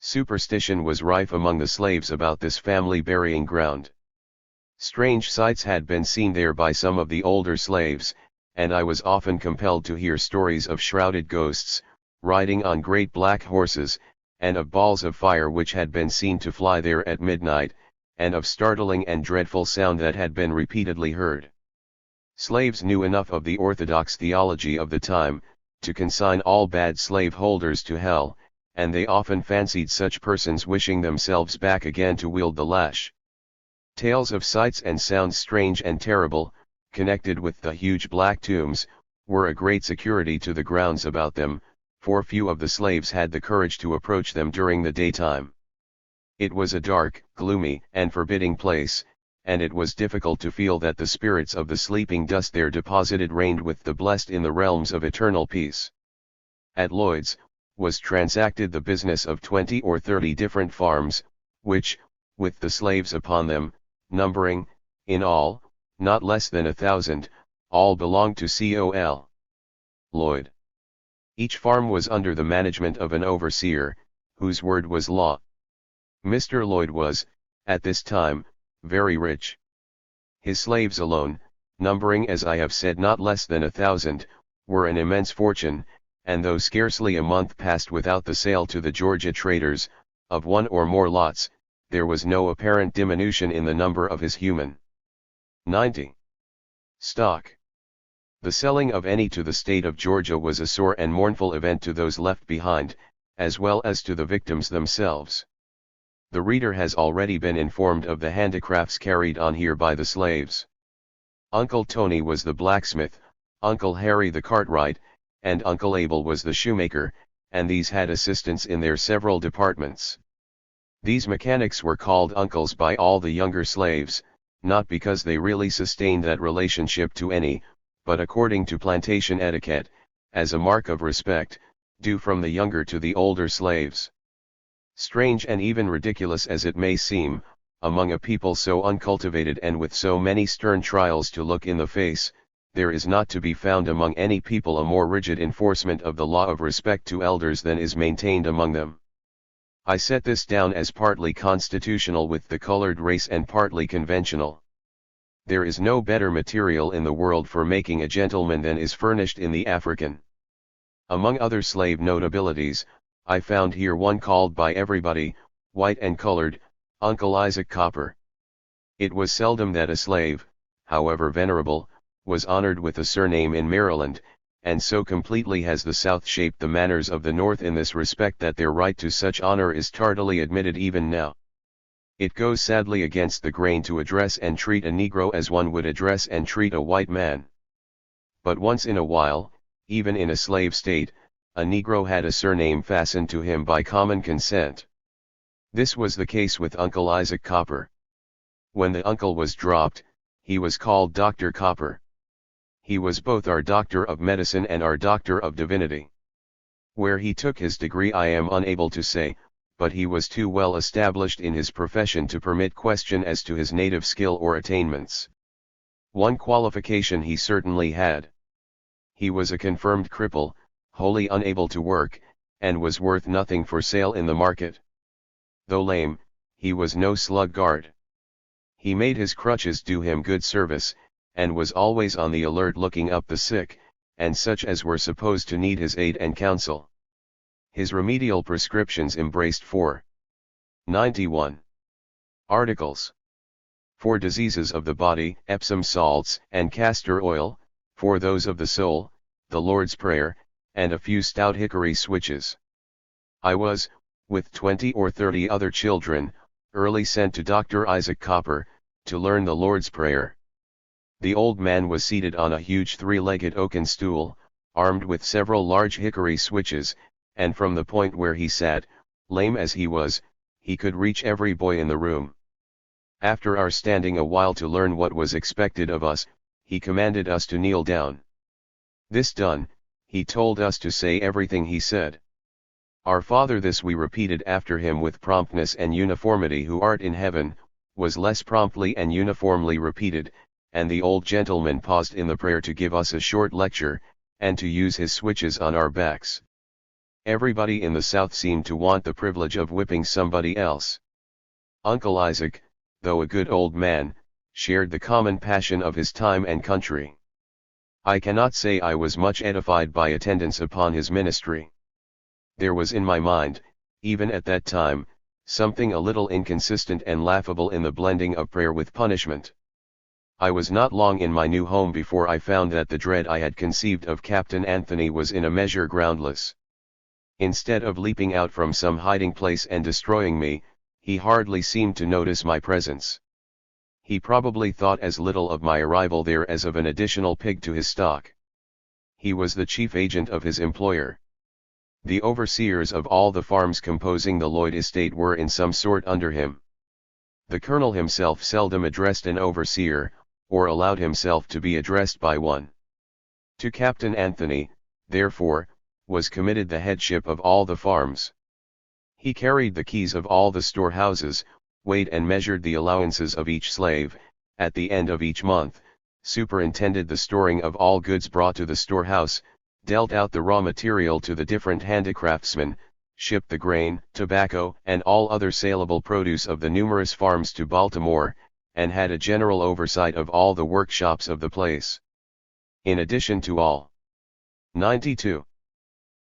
Superstition was rife among the slaves about this family burying ground. Strange sights had been seen there by some of the older slaves, and I was often compelled to hear stories of shrouded ghosts, riding on great black horses, and of balls of fire which had been seen to fly there at midnight, and of startling and dreadful sound that had been repeatedly heard. Slaves knew enough of the orthodox theology of the time, to consign all bad slave holders to hell, and they often fancied such persons wishing themselves back again to wield the lash. Tales of sights and sounds strange and terrible, connected with the huge black tombs, were a great security to the grounds about them, for few of the slaves had the courage to approach them during the daytime. It was a dark, gloomy, and forbidding place, and it was difficult to feel that the spirits of the sleeping dust there deposited reigned with the blessed in the realms of eternal peace. At Lloyd's, was transacted the business of 20 or 30 different farms, which, with the slaves upon them, numbering, in all, not less than 1,000, all belonged to Col. Lloyd. Each farm was under the management of an overseer, whose word was law. Mr. Lloyd was, at this time, very rich. His slaves alone, numbering as I have said not less than 1,000, were an immense fortune, and though scarcely a month passed without the sale to the Georgia traders, of one or more lots, there was no apparent diminution in the number of his human 90. Stock. The selling of any to the state of Georgia was a sore and mournful event to those left behind, as well as to the victims themselves. The reader has already been informed of the handicrafts carried on here by the slaves. Uncle Tony was the blacksmith, Uncle Harry the cartwright, and Uncle Abel was the shoemaker, and these had assistants in their several departments. These mechanics were called uncles by all the younger slaves, not because they really sustained that relationship to any, but according to plantation etiquette, as a mark of respect, due from the younger to the older slaves. Strange and even ridiculous as it may seem, among a people so uncultivated and with so many stern trials to look in the face, there is not to be found among any people a more rigid enforcement of the law of respect to elders than is maintained among them. I set this down as partly constitutional with the colored race and partly conventional. There is no better material in the world for making a gentleman than is furnished in the African. Among other slave notabilities, I found here one called by everybody, white and colored, Uncle Isaac Copper. It was seldom that a slave, however venerable, was honored with a surname in Maryland, and so completely has the South shaped the manners of the North in this respect that their right to such honor is tardily admitted even now. It goes sadly against the grain to address and treat a Negro as one would address and treat a white man. But once in a while, even in a slave state, a Negro had a surname fastened to him by common consent. This was the case with Uncle Isaac Copper. When the uncle was dropped, he was called Dr. Copper. He was both our doctor of medicine and our doctor of divinity. Where he took his degree I am unable to say, but he was too well established in his profession to permit question as to his native skill or attainments. One qualification he certainly had. He was a confirmed cripple, wholly unable to work, and was worth nothing for sale in the market. Though lame, he was no sluggard. He made his crutches do him good service, and was always on the alert looking up the sick, and such as were supposed to need his aid and counsel. His remedial prescriptions embraced 491 articles. For diseases of the body, Epsom salts and castor oil; for those of the soul, the Lord's Prayer, and a few stout hickory switches. I was, with 20 or 30 other children, early sent to Dr. Isaac Copper, to learn the Lord's Prayer. The old man was seated on a huge 3-legged oaken stool, armed with several large hickory switches, and from the point where he sat, lame as he was, he could reach every boy in the room. After our standing a while to learn what was expected of us, he commanded us to kneel down. This done, he told us to say everything he said. Our Father, this we repeated after him with promptness and uniformity. Who art in heaven, was less promptly and uniformly repeated, and the old gentleman paused in the prayer to give us a short lecture, and to use his switches on our backs. Everybody in the South seemed to want the privilege of whipping somebody else. Uncle Isaac, though a good old man, shared the common passion of his time and country. I cannot say I was much edified by attendance upon his ministry. There was in my mind, even at that time, something a little inconsistent and laughable in the blending of prayer with punishment. I was not long in my new home before I found that the dread I had conceived of Captain Anthony was in a measure groundless. Instead of leaping out from some hiding place and destroying me, he hardly seemed to notice my presence. He probably thought as little of my arrival there as of an additional pig to his stock. He was the chief agent of his employer. The overseers of all the farms composing the Lloyd estate were in some sort under him. The colonel himself seldom addressed an overseer, or allowed himself to be addressed by one. To Captain Anthony, therefore, was committed the headship of all the farms. He carried the keys of all the storehouses, weighed and measured the allowances of each slave, at the end of each month, superintended the storing of all goods brought to the storehouse, dealt out the raw material to the different handicraftsmen, shipped the grain, tobacco, and all other saleable produce of the numerous farms to Baltimore, and had a general oversight of all the workshops of the place. In addition to all. 92.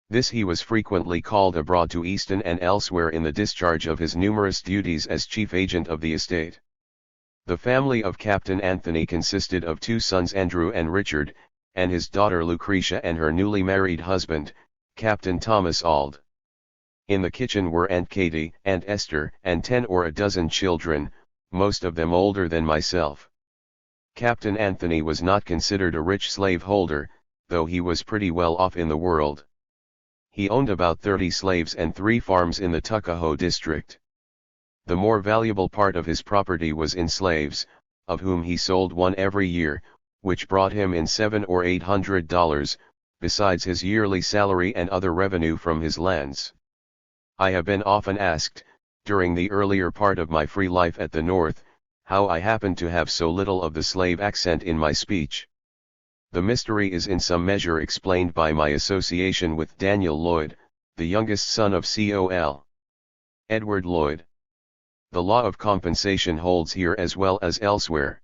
This he was frequently called abroad to Easton and elsewhere in the discharge of his numerous duties as chief agent of the estate. The family of Captain Anthony consisted of 2 sons, Andrew and Richard, and his daughter Lucretia and her newly married husband, Captain Thomas Auld. In the kitchen were Aunt Katy, Aunt Esther, and 10 or a dozen children, most of them older than myself. Captain Anthony was not considered a rich slaveholder, though he was pretty well off in the world. He owned about 30 slaves and 3 farms in the Tuckahoe district. The more valuable part of his property was in slaves, of whom he sold one every year, which brought him in $700 or $800, besides his yearly salary and other revenue from his lands. I have been often asked, during the earlier part of my free life at the North, how I happened to have so little of the slave accent in my speech. The mystery is in some measure explained by my association with Daniel Lloyd, the youngest son of Col. Edward Lloyd. The law of compensation holds here as well as elsewhere.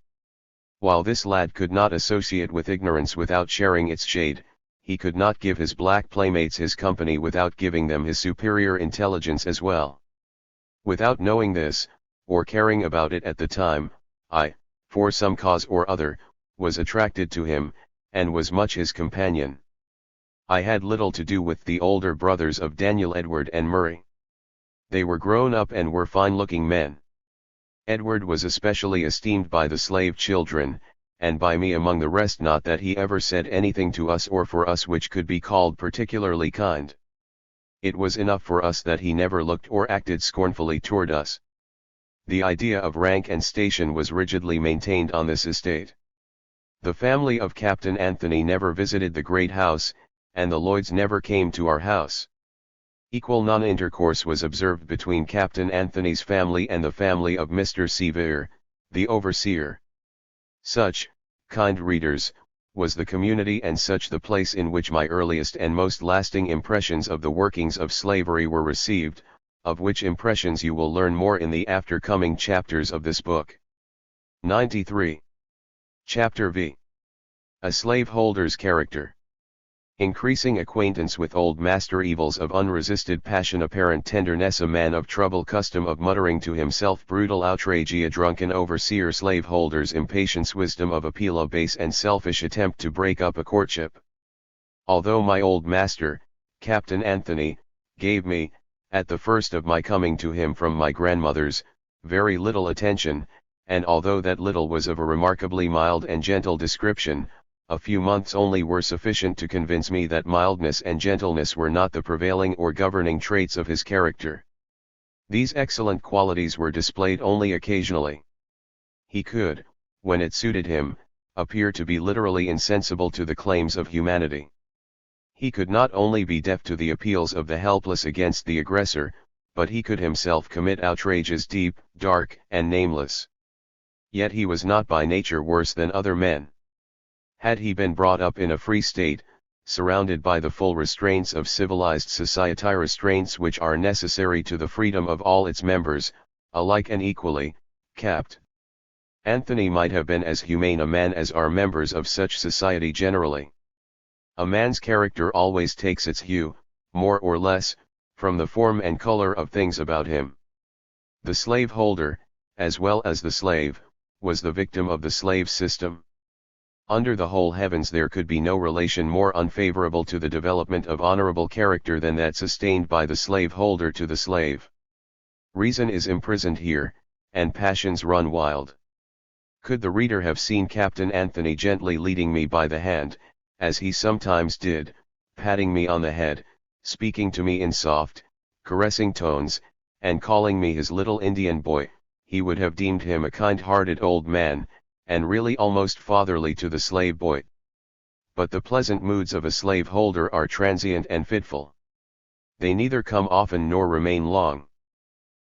While this lad could not associate with ignorance without sharing its shade, he could not give his black playmates his company without giving them his superior intelligence as well. Without knowing this, or caring about it at the time, I, for some cause or other, was attracted to him, and was much his companion. I had little to do with the older brothers of Daniel, Edward and Murray. They were grown up and were fine-looking men. Edward was especially esteemed by the slave children, and by me among the rest, not that he ever said anything to us or for us which could be called particularly kind. It was enough for us that he never looked or acted scornfully toward us. The idea of rank and station was rigidly maintained on this estate. The family of Captain Anthony never visited the great house, and the Lloyds never came to our house. Equal non-intercourse was observed between Captain Anthony's family and the family of Mr. Sevier, the overseer. Such, kind readers, was the community and such the place in which my earliest and most lasting impressions of the workings of slavery were received, of which impressions you will learn more in the after-coming chapters of this book. 93. Chapter V. A Slaveholder's Character. Increasing acquaintance with old master, evils of unresisted passion, apparent tenderness, a man of trouble, custom of muttering to himself, brutal outrage, a drunken overseer, slaveholder's impatience, wisdom of appeal, a base and selfish attempt to break up a courtship. Although my old master, Captain Anthony, gave me, at the first of my coming to him from my grandmother's, very little attention, and although that little was of a remarkably mild and gentle description, a few months only were sufficient to convince me that mildness and gentleness were not the prevailing or governing traits of his character. These excellent qualities were displayed only occasionally. He could, when it suited him, appear to be literally insensible to the claims of humanity. He could not only be deaf to the appeals of the helpless against the aggressor, but he could himself commit outrages deep, dark, and nameless. Yet he was not by nature worse than other men. Had he been brought up in a free state, surrounded by the full restraints of civilized society, restraints which are necessary to the freedom of all its members, alike and equally, Capt. Anthony might have been as humane a man as are members of such society generally. A man's character always takes its hue, more or less, from the form and color of things about him. The slaveholder, as well as the slave, was the victim of the slave system. Under the whole heavens there could be no relation more unfavorable to the development of honorable character than that sustained by the slaveholder to the slave. Reason is imprisoned here, and passions run wild. Could the reader have seen Captain Anthony gently leading me by the hand, as he sometimes did, patting me on the head, speaking to me in soft, caressing tones, and calling me his little Indian boy, he would have deemed him a kind-hearted old man, and really almost fatherly to the slave boy. But the pleasant moods of a slaveholder are transient and fitful. They neither come often nor remain long.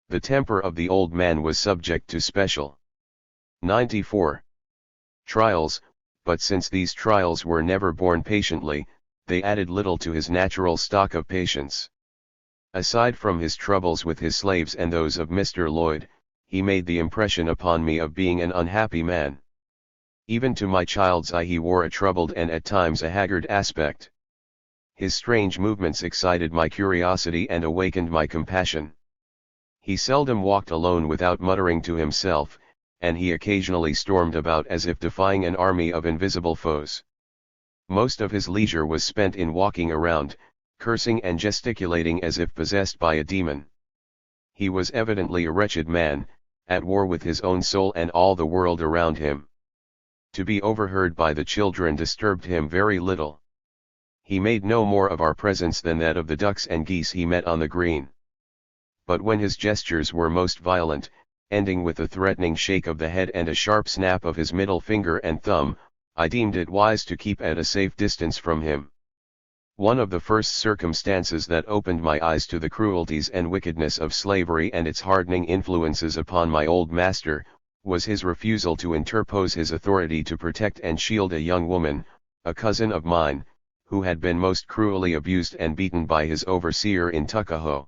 The temper of the old man was subject to special 94 trials, but since these trials were never borne patiently, they added little to his natural stock of patience. Aside from his troubles with his slaves and those of Mr. Lloyd, he made the impression upon me of being an unhappy man. Even to my child's eye he wore a troubled and at times a haggard aspect. His strange movements excited my curiosity and awakened my compassion. He seldom walked alone without muttering to himself, and he occasionally stormed about as if defying an army of invisible foes. Most of his leisure was spent in walking around, cursing and gesticulating as if possessed by a demon. He was evidently a wretched man, at war with his own soul and all the world around him. To be overheard by the children disturbed him very little. He made no more of our presence than that of the ducks and geese he met on the green. But when his gestures were most violent, ending with a threatening shake of the head and a sharp snap of his middle finger and thumb, I deemed it wise to keep at a safe distance from him. One of the first circumstances that opened my eyes to the cruelties and wickedness of slavery and its hardening influences upon my old master, was his refusal to interpose his authority to protect and shield a young woman, a cousin of mine, who had been most cruelly abused and beaten by his overseer in Tuckahoe.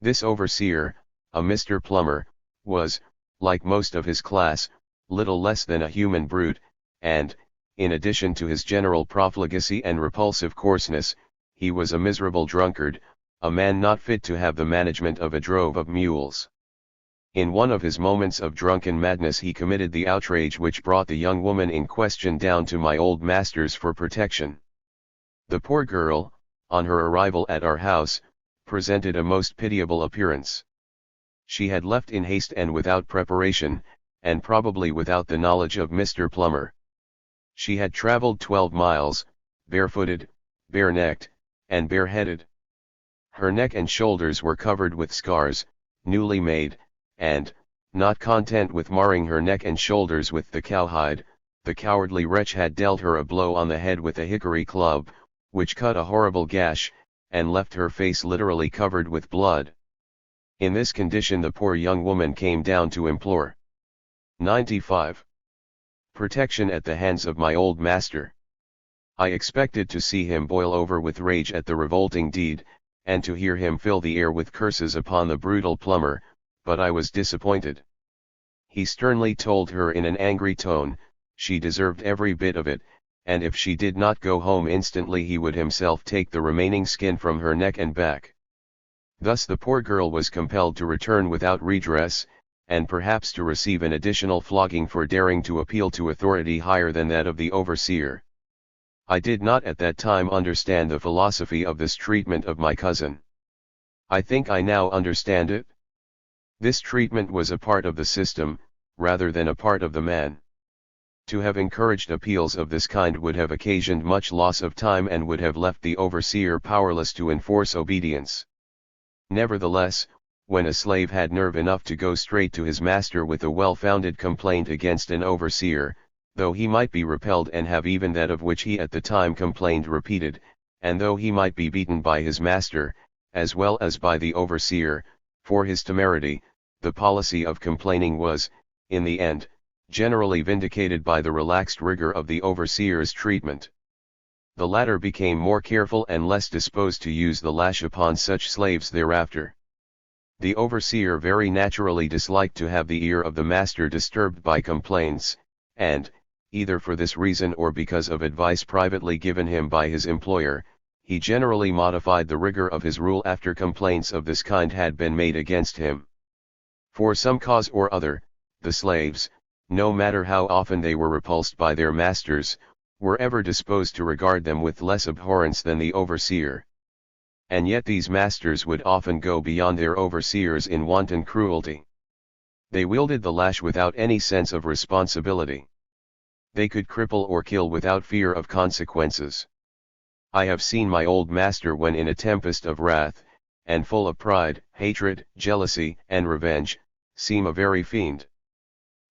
This overseer, a Mr. Plummer, was, like most of his class, little less than a human brute, and, in addition to his general profligacy and repulsive coarseness, he was a miserable drunkard, a man not fit to have the management of a drove of mules. In one of his moments of drunken madness he committed the outrage which brought the young woman in question down to my old master's for protection. The poor girl, on her arrival at our house, presented a most pitiable appearance. She had left in haste and without preparation, and probably without the knowledge of Mr. Plummer. She had traveled 12 miles, barefooted, bare-necked, and bareheaded. Her neck and shoulders were covered with scars, newly made, and, not content with marring her neck and shoulders with the cowhide, the cowardly wretch had dealt her a blow on the head with a hickory club, which cut a horrible gash, and left her face literally covered with blood. In this condition the poor young woman came down to implore 95. Protection at the hands of my old master. I expected to see him boil over with rage at the revolting deed, and to hear him fill the air with curses upon the brutal Plummer, but I was disappointed. He sternly told her in an angry tone, she deserved every bit of it, and if she did not go home instantly he would himself take the remaining skin from her neck and back. Thus the poor girl was compelled to return without redress, and perhaps to receive an additional flogging for daring to appeal to authority higher than that of the overseer. I did not at that time understand the philosophy of this treatment of my cousin. I think I now understand it. This treatment was a part of the system, rather than a part of the man. To have encouraged appeals of this kind would have occasioned much loss of time and would have left the overseer powerless to enforce obedience. Nevertheless, when a slave had nerve enough to go straight to his master with a well-founded complaint against an overseer, though he might be repelled and have even that of which he at the time complained repeated, and though he might be beaten by his master, as well as by the overseer, for his temerity, the policy of complaining was, in the end, generally vindicated by the relaxed rigor of the overseer's treatment. The latter became more careful and less disposed to use the lash upon such slaves thereafter. The overseer very naturally disliked to have the ear of the master disturbed by complaints, and, either for this reason or because of advice privately given him by his employer, he generally modified the rigor of his rule after complaints of this kind had been made against him. For some cause or other, the slaves, no matter how often they were repulsed by their masters, were ever disposed to regard them with less abhorrence than the overseer. And yet these masters would often go beyond their overseers in wanton cruelty. They wielded the lash without any sense of responsibility. They could cripple or kill without fear of consequences. I have seen my old master when in a tempest of wrath, and full of pride, hatred, jealousy, and revenge, seem a very fiend.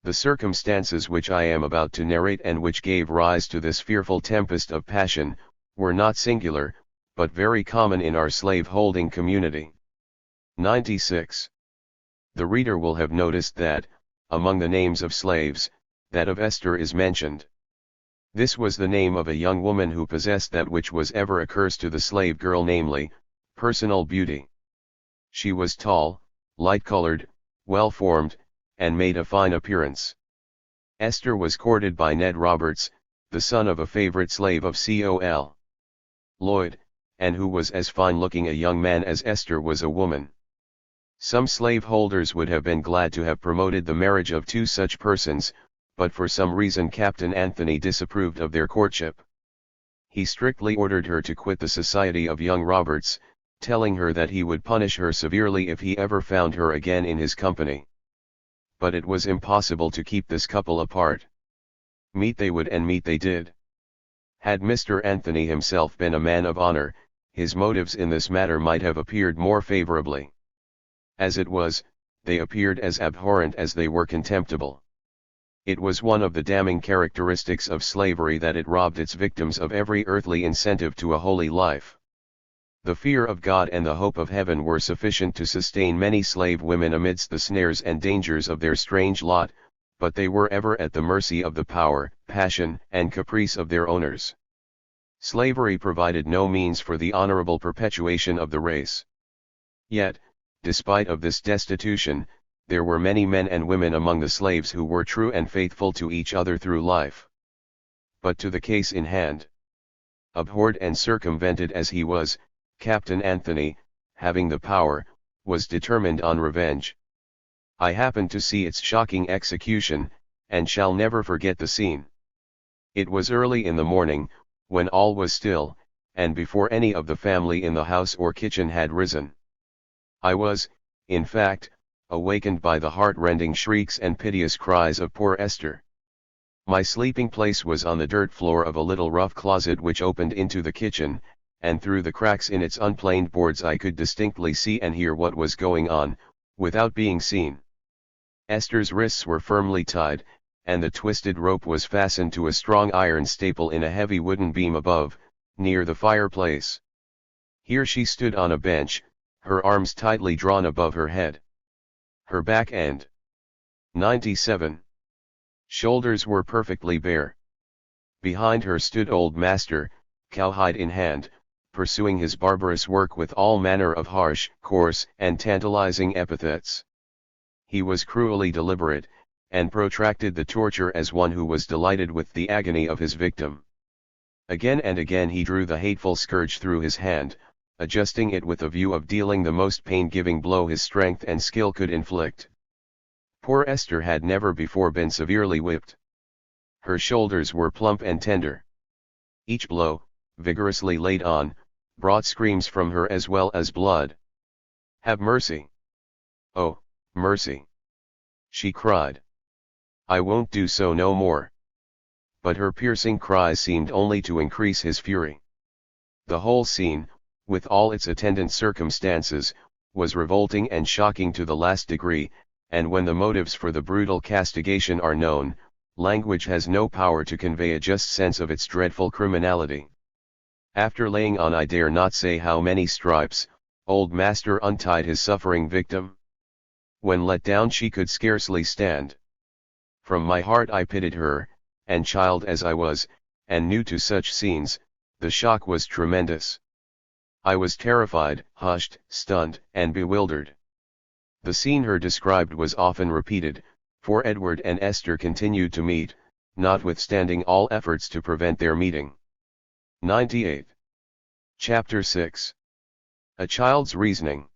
The circumstances which I am about to narrate and which gave rise to this fearful tempest of passion, were not singular, but very common in our slave-holding community. 96. The reader will have noticed that, among the names of slaves, that of Esther is mentioned. This was the name of a young woman who possessed that which was ever a curse to the slave girl, namely, personal beauty. She was tall, light-colored, well-formed, and made a fine appearance. Esther was courted by Ned Roberts, the son of a favorite slave of Col. Lloyd, and who was as fine-looking a young man as Esther was a woman. Some slaveholders would have been glad to have promoted the marriage of two such persons, but for some reason Captain Anthony disapproved of their courtship. He strictly ordered her to quit the society of young Roberts, telling her that he would punish her severely if he ever found her again in his company. But it was impossible to keep this couple apart. Meet they would, and meet they did. Had Mr. Anthony himself been a man of honor, his motives in this matter might have appeared more favorably. As it was, they appeared as abhorrent as they were contemptible. It was one of the damning characteristics of slavery that it robbed its victims of every earthly incentive to a holy life. The fear of God and the hope of heaven were sufficient to sustain many slave women amidst the snares and dangers of their strange lot, but they were ever at the mercy of the power, passion, and caprice of their owners. Slavery provided no means for the honorable perpetuation of the race. Yet, despite of this destitution, there were many men and women among the slaves who were true and faithful to each other through life. But to the case in hand. Abhorred and circumvented as he was, Captain Anthony, having the power, was determined on revenge. I happened to see its shocking execution, and shall never forget the scene. It was early in the morning, when all was still, and before any of the family in the house or kitchen had risen. I was, in fact, awakened by the heart-rending shrieks and piteous cries of poor Esther. My sleeping place was on the dirt floor of a little rough closet which opened into the kitchen, and through the cracks in its unplaned boards I could distinctly see and hear what was going on, without being seen. Esther's wrists were firmly tied, and the twisted rope was fastened to a strong iron staple in a heavy wooden beam above, near the fireplace. Here she stood on a bench, her arms tightly drawn above her head. Her back and 97 shoulders were perfectly bare. Behind her stood old master, cowhide in hand, pursuing his barbarous work with all manner of harsh, coarse, and tantalizing epithets. He was cruelly deliberate, and protracted the torture as one who was delighted with the agony of his victim. Again and again he drew the hateful scourge through his hand, adjusting it with a view of dealing the most pain-giving blow his strength and skill could inflict. Poor Esther had never before been severely whipped. Her shoulders were plump and tender. Each blow, vigorously laid on, brought screams from her as well as blood. "Have mercy! Oh, mercy!" she cried. "I won't do so no more." But her piercing cries seemed only to increase his fury. The whole scene, with all its attendant circumstances, was revolting and shocking to the last degree, and when the motives for the brutal castigation are known, language has no power to convey a just sense of its dreadful criminality. After laying on I dare not say how many stripes, old master untied his suffering victim. When let down she could scarcely stand. From my heart I pitied her, and child as I was, and new to such scenes, the shock was tremendous. I was terrified, hushed, stunned, and bewildered. The scene her described was often repeated, for Edward and Esther continued to meet, notwithstanding all efforts to prevent their meeting. 98. Chapter 6. A Child's Reasoning.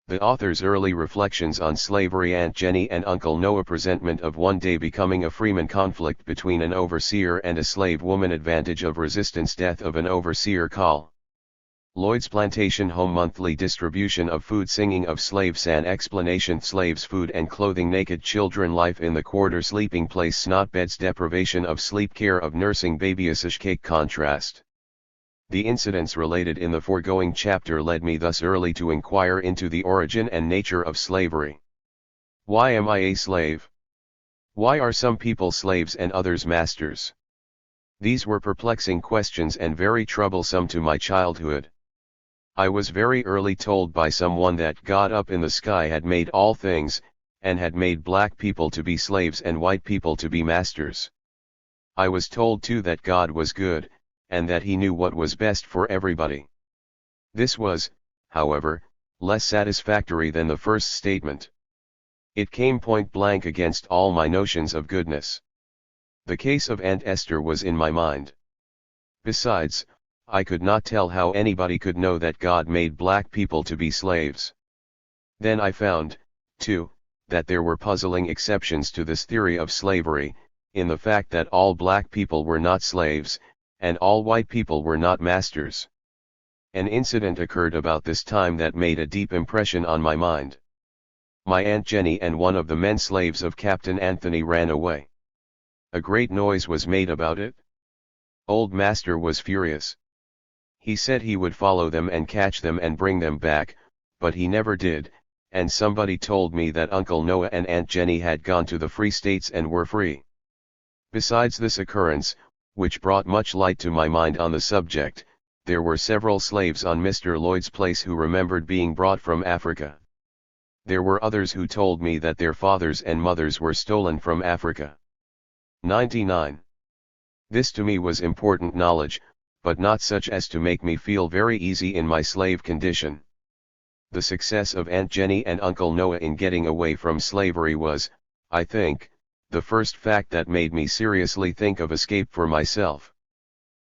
The author's early reflections on slavery. Aunt Jenny and Uncle Noah. Presentment of one day becoming a freeman. Conflict between an overseer and a slave woman. Advantage of resistance. Death of an overseer. Col. Lloyd's plantation home. Monthly distribution of food. Singing of slaves. An explanation. Slaves' food and clothing. Naked children. Life in the quarter. Sleeping place. Snot beds. Deprivation of sleep. Care of nursing baby. Cake. Contrast. The incidents related in the foregoing chapter led me thus early to inquire into the origin and nature of slavery. Why am I a slave? Why are some people slaves and others masters? These were perplexing questions and very troublesome to my childhood. I was very early told by someone that God up in the sky had made all things, and had made black people to be slaves and white people to be masters. I was told too that God was good, and that he knew what was best for everybody. This was, however, less satisfactory than the first statement. It came point blank against all my notions of goodness. The case of Aunt Esther was in my mind. Besides, I could not tell how anybody could know that God made black people to be slaves. Then I found, too, that there were puzzling exceptions to this theory of slavery, in the fact that all black people were not slaves, and all white people were not masters. An incident occurred about this time that made a deep impression on my mind. My Aunt Jenny and one of the men slaves of Captain Anthony ran away. A great noise was made about it. Old Master was furious. He said he would follow them and catch them and bring them back, but he never did, and somebody told me that Uncle Noah and Aunt Jenny had gone to the Free States and were free. Besides this occurrence, which brought much light to my mind on the subject, there were several slaves on Mr. Lloyd's place who remembered being brought from Africa. There were others who told me that their fathers and mothers were stolen from Africa. 99. This to me was important knowledge, but not such as to make me feel very easy in my slave condition. The success of Aunt Jenny and Uncle Noah in getting away from slavery was, I think, the first fact that made me seriously think of escape for myself.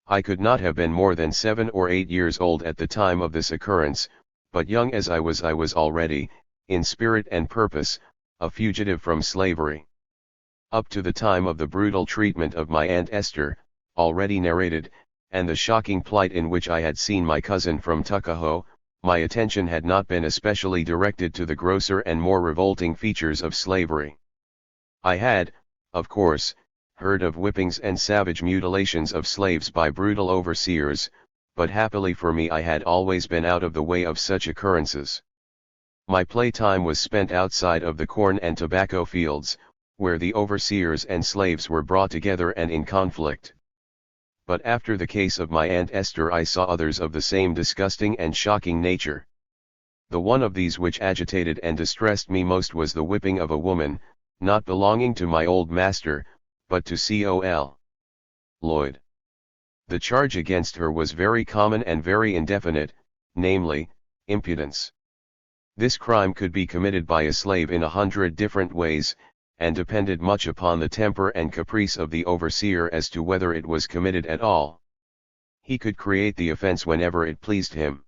I could not have been more than 7 or 8 years old at the time of this occurrence, but young as I was already, in spirit and purpose, a fugitive from slavery. Up to the time of the brutal treatment of my Aunt Esther, already narrated, and the shocking plight in which I had seen my cousin from Tuckahoe, my attention had not been especially directed to the grosser and more revolting features of slavery. I had, of course, heard of whippings and savage mutilations of slaves by brutal overseers, but happily for me I had always been out of the way of such occurrences. My playtime was spent outside of the corn and tobacco fields, where the overseers and slaves were brought together and in conflict. But after the case of my Aunt Esther I saw others of the same disgusting and shocking nature. The one of these which agitated and distressed me most was the whipping of a woman, not belonging to my old master, but to Col. Lloyd. The charge against her was very common and very indefinite, namely, impudence. This crime could be committed by a slave in 100 different ways, and depended much upon the temper and caprice of the overseer as to whether it was committed at all. He could create the offense whenever it pleased him.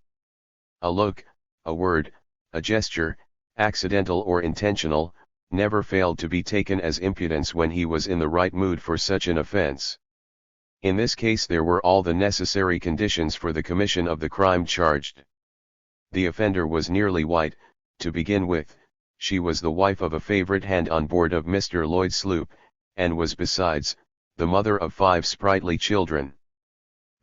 A look, a word, a gesture, accidental or intentional, never failed to be taken as impudence when he was in the right mood for such an offense. In this case there were all the necessary conditions for the commission of the crime charged. The offender was nearly white, to begin with. She was the wife of a favorite hand on board of Mr. Lloyd's sloop, and was besides, the mother of 5 sprightly children.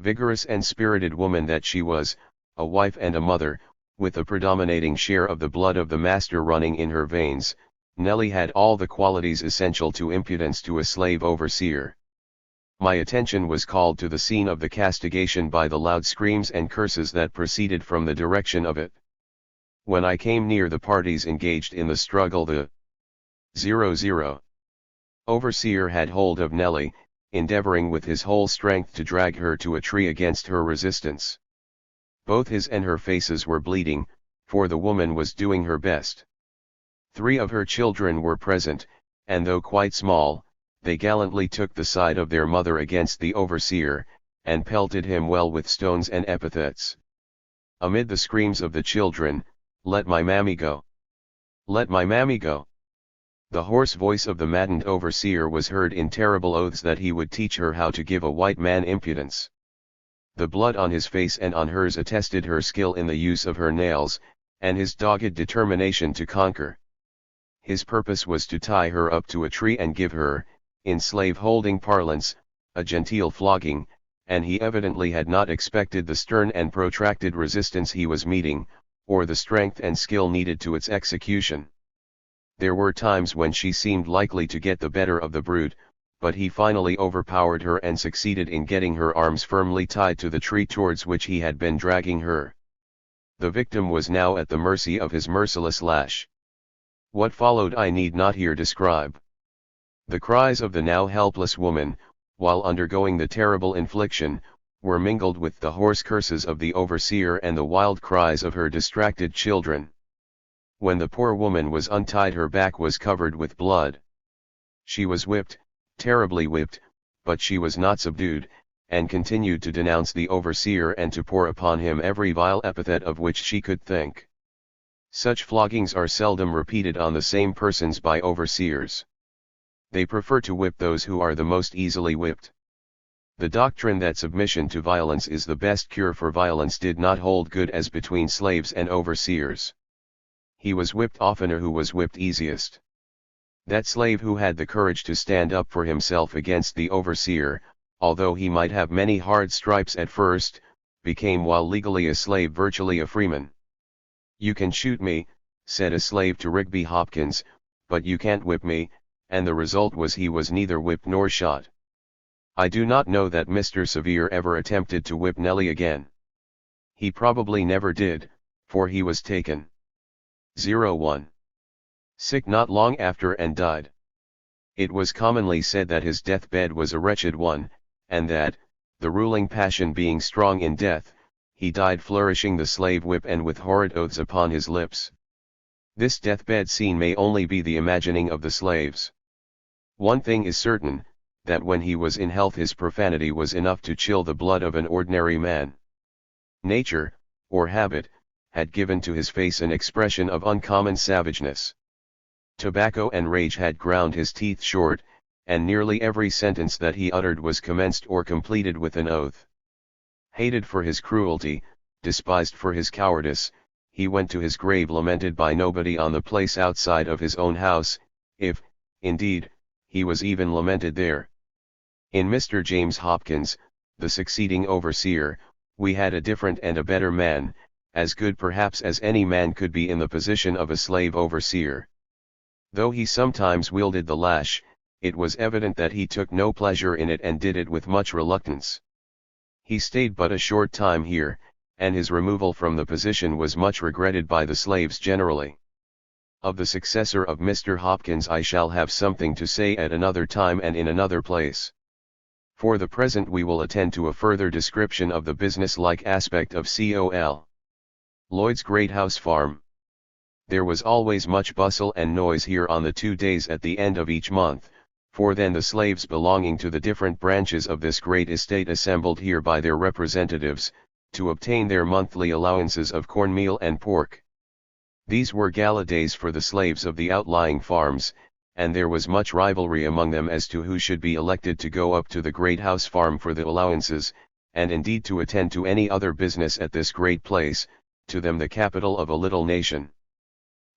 Vigorous and spirited woman that she was, a wife and a mother, with a predominating share of the blood of the master running in her veins, Nellie had all the qualities essential to impudence to a slave overseer. My attention was called to the scene of the castigation by the loud screams and curses that proceeded from the direction of it. When I came near the parties engaged in the struggle, the 00 overseer had hold of Nellie, endeavoring with his whole strength to drag her to a tree against her resistance. Both his and her faces were bleeding, for the woman was doing her best. 3 of her children were present, and though quite small, they gallantly took the side of their mother against the overseer, and pelted him well with stones and epithets. Amid the screams of the children, "Let my mammy go! Let my mammy go!" the hoarse voice of the maddened overseer was heard in terrible oaths that he would teach her how to give a white man impudence. The blood on his face and on hers attested her skill in the use of her nails, and his dogged determination to conquer. His purpose was to tie her up to a tree and give her, in slave-holding parlance, a genteel flogging, and he evidently had not expected the stern and protracted resistance he was meeting, or the strength and skill needed to its execution. There were times when she seemed likely to get the better of the brute, but he finally overpowered her and succeeded in getting her arms firmly tied to the tree towards which he had been dragging her. The victim was now at the mercy of his merciless lash. What followed I need not here describe. The cries of the now helpless woman, while undergoing the terrible infliction, were mingled with the hoarse curses of the overseer and the wild cries of her distracted children. When the poor woman was untied, her back was covered with blood. She was whipped, terribly whipped, but she was not subdued, and continued to denounce the overseer and to pour upon him every vile epithet of which she could think. Such floggings are seldom repeated on the same persons by overseers. They prefer to whip those who are the most easily whipped. The doctrine that submission to violence is the best cure for violence did not hold good as between slaves and overseers. He was whipped oftener who was whipped easiest. That slave who had the courage to stand up for himself against the overseer, although he might have many hard stripes at first, became while legally a slave virtually a freeman. "You can shoot me," said a slave to Rigby Hopkins, "but you can't whip me," and the result was he was neither whipped nor shot. I do not know that Mr. Sevier ever attempted to whip Nellie again. He probably never did, for he was taken 01. Sick not long after and died. It was commonly said that his deathbed was a wretched one, and that, the ruling passion being strong in death, he died flourishing the slave whip and with horrid oaths upon his lips. This deathbed scene may only be the imagining of the slaves. One thing is certain, that when he was in health his profanity was enough to chill the blood of an ordinary man. Nature, or habit, had given to his face an expression of uncommon savageness. Tobacco and rage had ground his teeth short, and nearly every sentence that he uttered was commenced or completed with an oath. Hated for his cruelty, despised for his cowardice, he went to his grave lamented by nobody on the place outside of his own house, if, indeed, he was even lamented there. In Mr. James Hopkins, the succeeding overseer, we had a different and a better man, as good perhaps as any man could be in the position of a slave overseer. Though he sometimes wielded the lash, it was evident that he took no pleasure in it and did it with much reluctance. He stayed but a short time here, and his removal from the position was much regretted by the slaves generally. Of the successor of Mr. Hopkins I shall have something to say at another time and in another place. For the present we will attend to a further description of the business-like aspect of Col. Lloyd's Great House Farm. There was always much bustle and noise here on the 2 days at the end of each month, for then the slaves belonging to the different branches of this great estate assembled here by their representatives, to obtain their monthly allowances of cornmeal and pork. These were gala days for the slaves of the outlying farms, and there was much rivalry among them as to who should be elected to go up to the Great House Farm for the allowances, and indeed to attend to any other business at this great place, to them the capital of a little nation.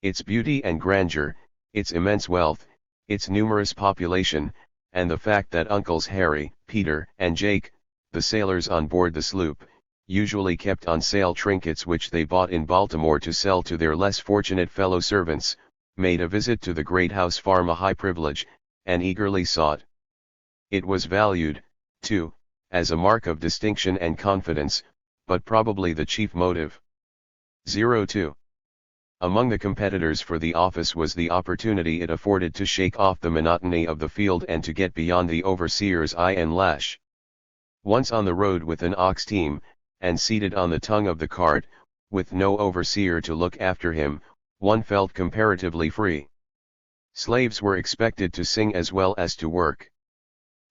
Its beauty and grandeur, its immense wealth, its numerous population, and the fact that Uncles Harry, Peter, and Jake, the sailors on board the sloop, usually kept on sale trinkets which they bought in Baltimore to sell to their less fortunate fellow servants, made a visit to the Great House Farm a high privilege, and eagerly sought. It was valued, too, as a mark of distinction and confidence, but probably the chief motive. 02. Among the competitors for the office was the opportunity it afforded to shake off the monotony of the field and to get beyond the overseer's eye and lash. Once on the road with an ox team, and seated on the tongue of the cart, with no overseer to look after him, one felt comparatively free. Slaves were expected to sing as well as to work.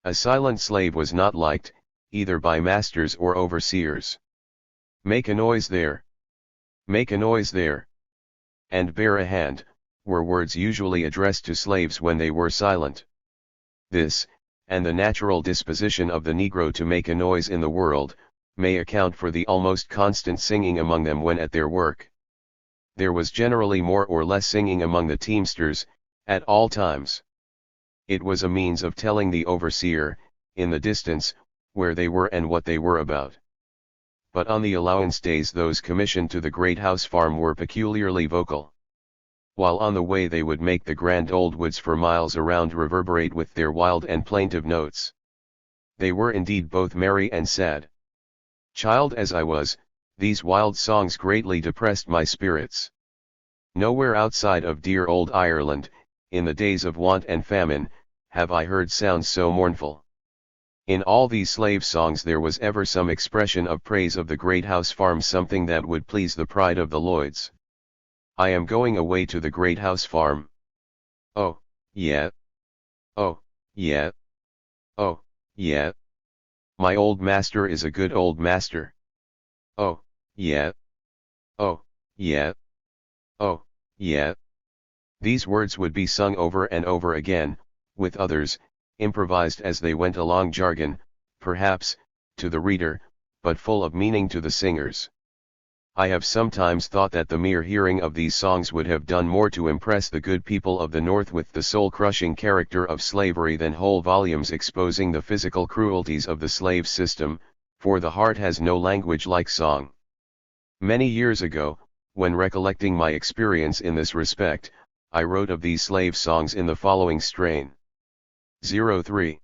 A silent slave was not liked, either by masters or overseers. "Make a noise there! Make a noise there! And bear a hand," were words usually addressed to slaves when they were silent. This, and the natural disposition of the Negro to make a noise in the world, may account for the almost constant singing among them when at their work. There was generally more or less singing among the teamsters, at all times. It was a means of telling the overseer, in the distance, where they were and what they were about. But on the allowance days those commissioned to the Great House Farm were peculiarly vocal. While on the way they would make the grand old woods for miles around reverberate with their wild and plaintive notes. They were indeed both merry and sad. Child as I was, these wild songs greatly depressed my spirits. Nowhere outside of dear old Ireland, in the days of want and famine, have I heard sounds so mournful. In all these slave songs there was ever some expression of praise of the great house farm, something that would please the pride of the Lloyds. I am going away to the great house farm. Oh, yeah. Oh, yeah. Oh, yeah. My old master is a good old master. Oh, yeah. Oh, yeah. Oh, yeah. These words would be sung over and over again, with others, improvised as they went along, jargon, perhaps, to the reader, but full of meaning to the singers. I have sometimes thought that the mere hearing of these songs would have done more to impress the good people of the North with the soul-crushing character of slavery than whole volumes exposing the physical cruelties of the slave system, for the heart has no language like song. Many years ago, when recollecting my experience in this respect, I wrote of these slave songs in the following strain. 03.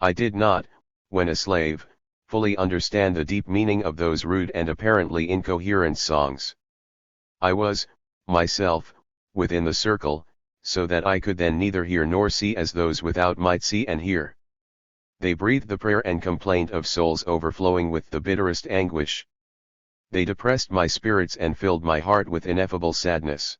I did not, when a slave, fully understand the deep meaning of those rude and apparently incoherent songs. I was, myself, within the circle, so that I could then neither hear nor see as those without might see and hear. They breathed the prayer and complaint of souls overflowing with the bitterest anguish. They depressed my spirits and filled my heart with ineffable sadness.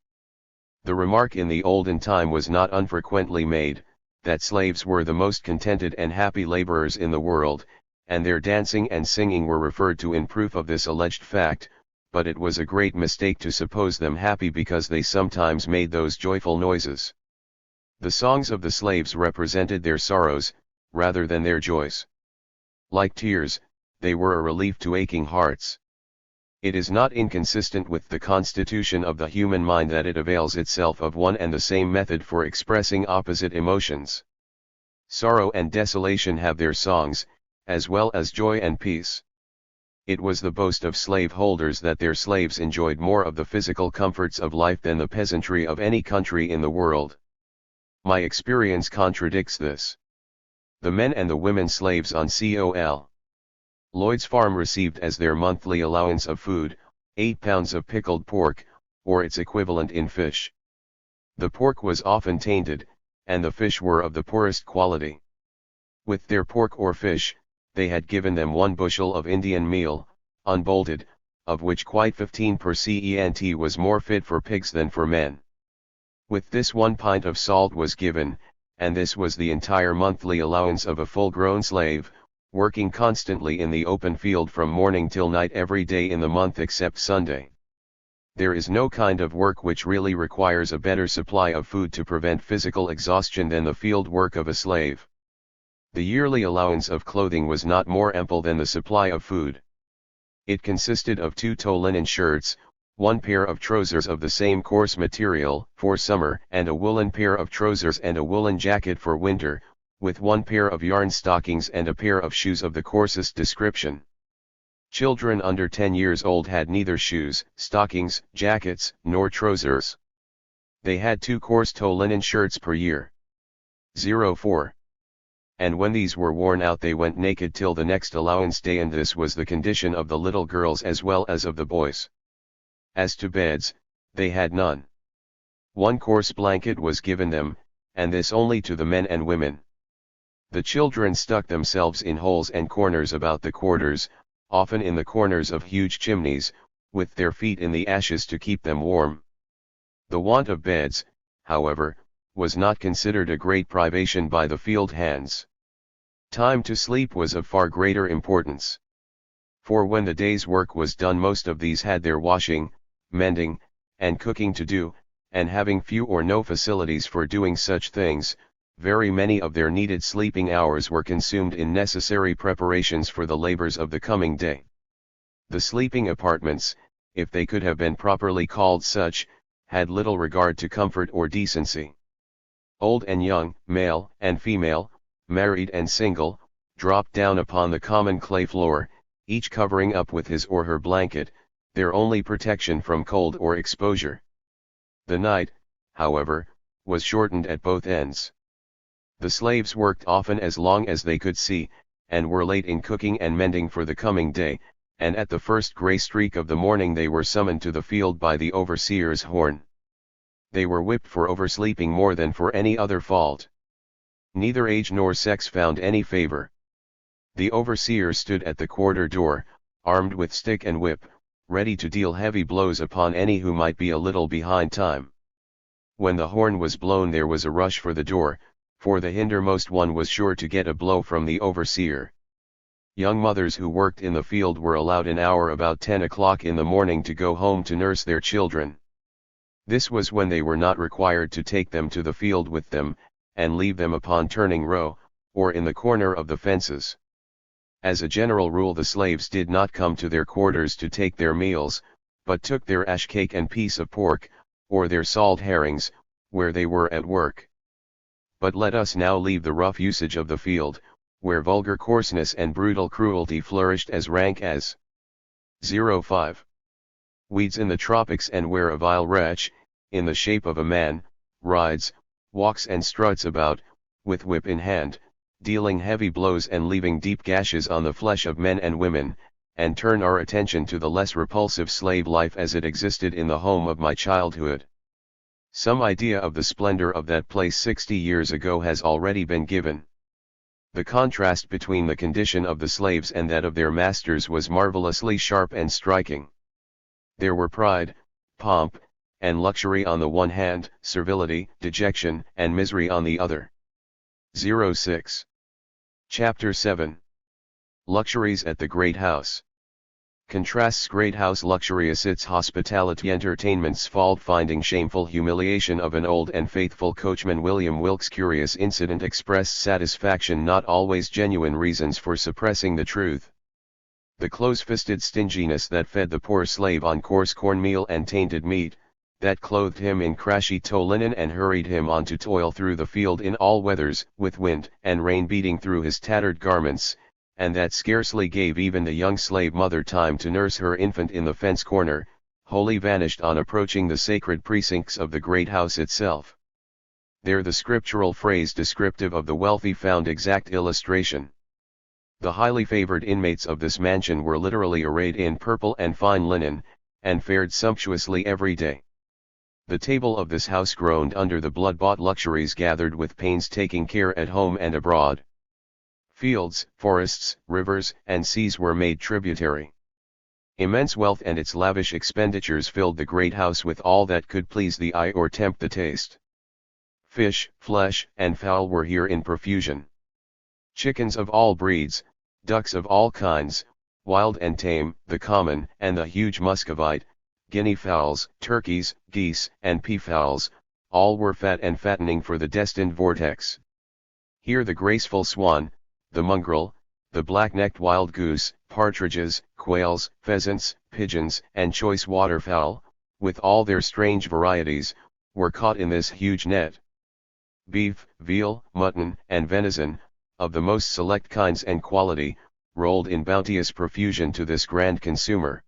The remark in the olden time was not unfrequently made, that slaves were the most contented and happy laborers in the world, and their dancing and singing were referred to in proof of this alleged fact, but it was a great mistake to suppose them happy because they sometimes made those joyful noises. The songs of the slaves represented their sorrows, rather than their joys. Like tears, they were a relief to aching hearts. It is not inconsistent with the constitution of the human mind that it avails itself of one and the same method for expressing opposite emotions. Sorrow and desolation have their songs, as well as joy and peace. It was the boast of slaveholders that their slaves enjoyed more of the physical comforts of life than the peasantry of any country in the world. My experience contradicts this. The men and the women slaves on Col. Lloyd's farm received as their monthly allowance of food, 8 pounds of pickled pork, or its equivalent in fish. The pork was often tainted, and the fish were of the poorest quality. With their pork or fish, they had given them 1 bushel of Indian meal, unbolted, of which quite 15% was more fit for pigs than for men. With this 1 pint of salt was given, and this was the entire monthly allowance of a full-grown slave, working constantly in the open field from morning till night every day in the month except Sunday. There is no kind of work which really requires a better supply of food to prevent physical exhaustion than the field work of a slave. The yearly allowance of clothing was not more ample than the supply of food. It consisted of 2 tow linen shirts, 1 pair of trousers of the same coarse material for summer, and a woolen pair of trousers and a woolen jacket for winter, with 1 pair of yarn stockings and a pair of shoes of the coarsest description. Children under 10 years old had neither shoes, stockings, jackets, nor trousers. They had 2 coarse tow linen shirts per year. 04. And when these were worn out they went naked till the next allowance day, and this was the condition of the little girls as well as of the boys. As to beds, they had none. 1 coarse blanket was given them, and this only to the men and women. The children stuck themselves in holes and corners about the quarters, often in the corners of huge chimneys, with their feet in the ashes to keep them warm. The want of beds, however, was not considered a great privation by the field hands. Time to sleep was of far greater importance. For when the day's work was done most of these had their washing, mending, and cooking to do, and having few or no facilities for doing such things, very many of their needed sleeping hours were consumed in necessary preparations for the labors of the coming day. The sleeping apartments, if they could have been properly called such, had little regard to comfort or decency. Old and young, male and female, married and single, dropped down upon the common clay floor, each covering up with his or her blanket, their only protection from cold or exposure. The night, however, was shortened at both ends. The slaves worked often as long as they could see, and were late in cooking and mending for the coming day, and at the first grey streak of the morning they were summoned to the field by the overseer's horn. They were whipped for oversleeping more than for any other fault. Neither age nor sex found any favor. The overseer stood at the quarter door, armed with stick and whip, ready to deal heavy blows upon any who might be a little behind time. When the horn was blown there was a rush for the door, for the hindermost one was sure to get a blow from the overseer. Young mothers who worked in the field were allowed an hour about 10 o'clock in the morning to go home to nurse their children. This was when they were not required to take them to the field with them, and leave them upon turning row, or in the corner of the fences. As a general rule the slaves did not come to their quarters to take their meals, but took their ash cake and piece of pork, or their salt herrings, where they were at work. But let us now leave the rough usage of the field, where vulgar coarseness and brutal cruelty flourished as rank as 05. Weeds in the tropics, and where a vile wretch, in the shape of a man, rides, walks and struts about, with whip in hand, dealing heavy blows and leaving deep gashes on the flesh of men and women, and turn our attention to the less repulsive slave life as it existed in the home of my childhood. Some idea of the splendor of that place 60 years ago has already been given. The contrast between the condition of the slaves and that of their masters was marvelously sharp and striking. There were pride, pomp, and luxury on the one hand, servility, dejection, and misery on the other. 06. Chapter 7. Luxuries at the Great House. Contrasts great house luxurious its hospitality entertainments fault finding shameful humiliation of an old and faithful coachman William Wilkes curious incident expressed satisfaction not always genuine reasons for suppressing the truth. The close-fisted stinginess that fed the poor slave on coarse cornmeal and tainted meat, that clothed him in crashy tow linen and hurried him on to toil through the field in all weathers with wind and rain beating through his tattered garments, and that scarcely gave even the young slave mother time to nurse her infant in the fence corner, wholly vanished on approaching the sacred precincts of the great house itself. There the scriptural phrase descriptive of the wealthy found exact illustration. The highly favored inmates of this mansion were literally arrayed in purple and fine linen, and fared sumptuously every day. The table of this house groaned under the blood-bought luxuries gathered with painstaking care at home and abroad. Fields, forests, rivers, and seas were made tributary. Immense wealth and its lavish expenditures filled the great house with all that could please the eye or tempt the taste. Fish, flesh, and fowl were here in profusion. Chickens of all breeds, ducks of all kinds, wild and tame, the common and the huge muscovite, guinea fowls, turkeys, geese, and peafowls, all were fat and fattening for the destined vortex. Here the graceful swan, the mongrel, the black-necked wild goose, partridges, quails, pheasants, pigeons, and choice waterfowl, with all their strange varieties, were caught in this huge net. Beef, veal, mutton, and venison, of the most select kinds and quality, rolled in bounteous profusion to this grand consumer.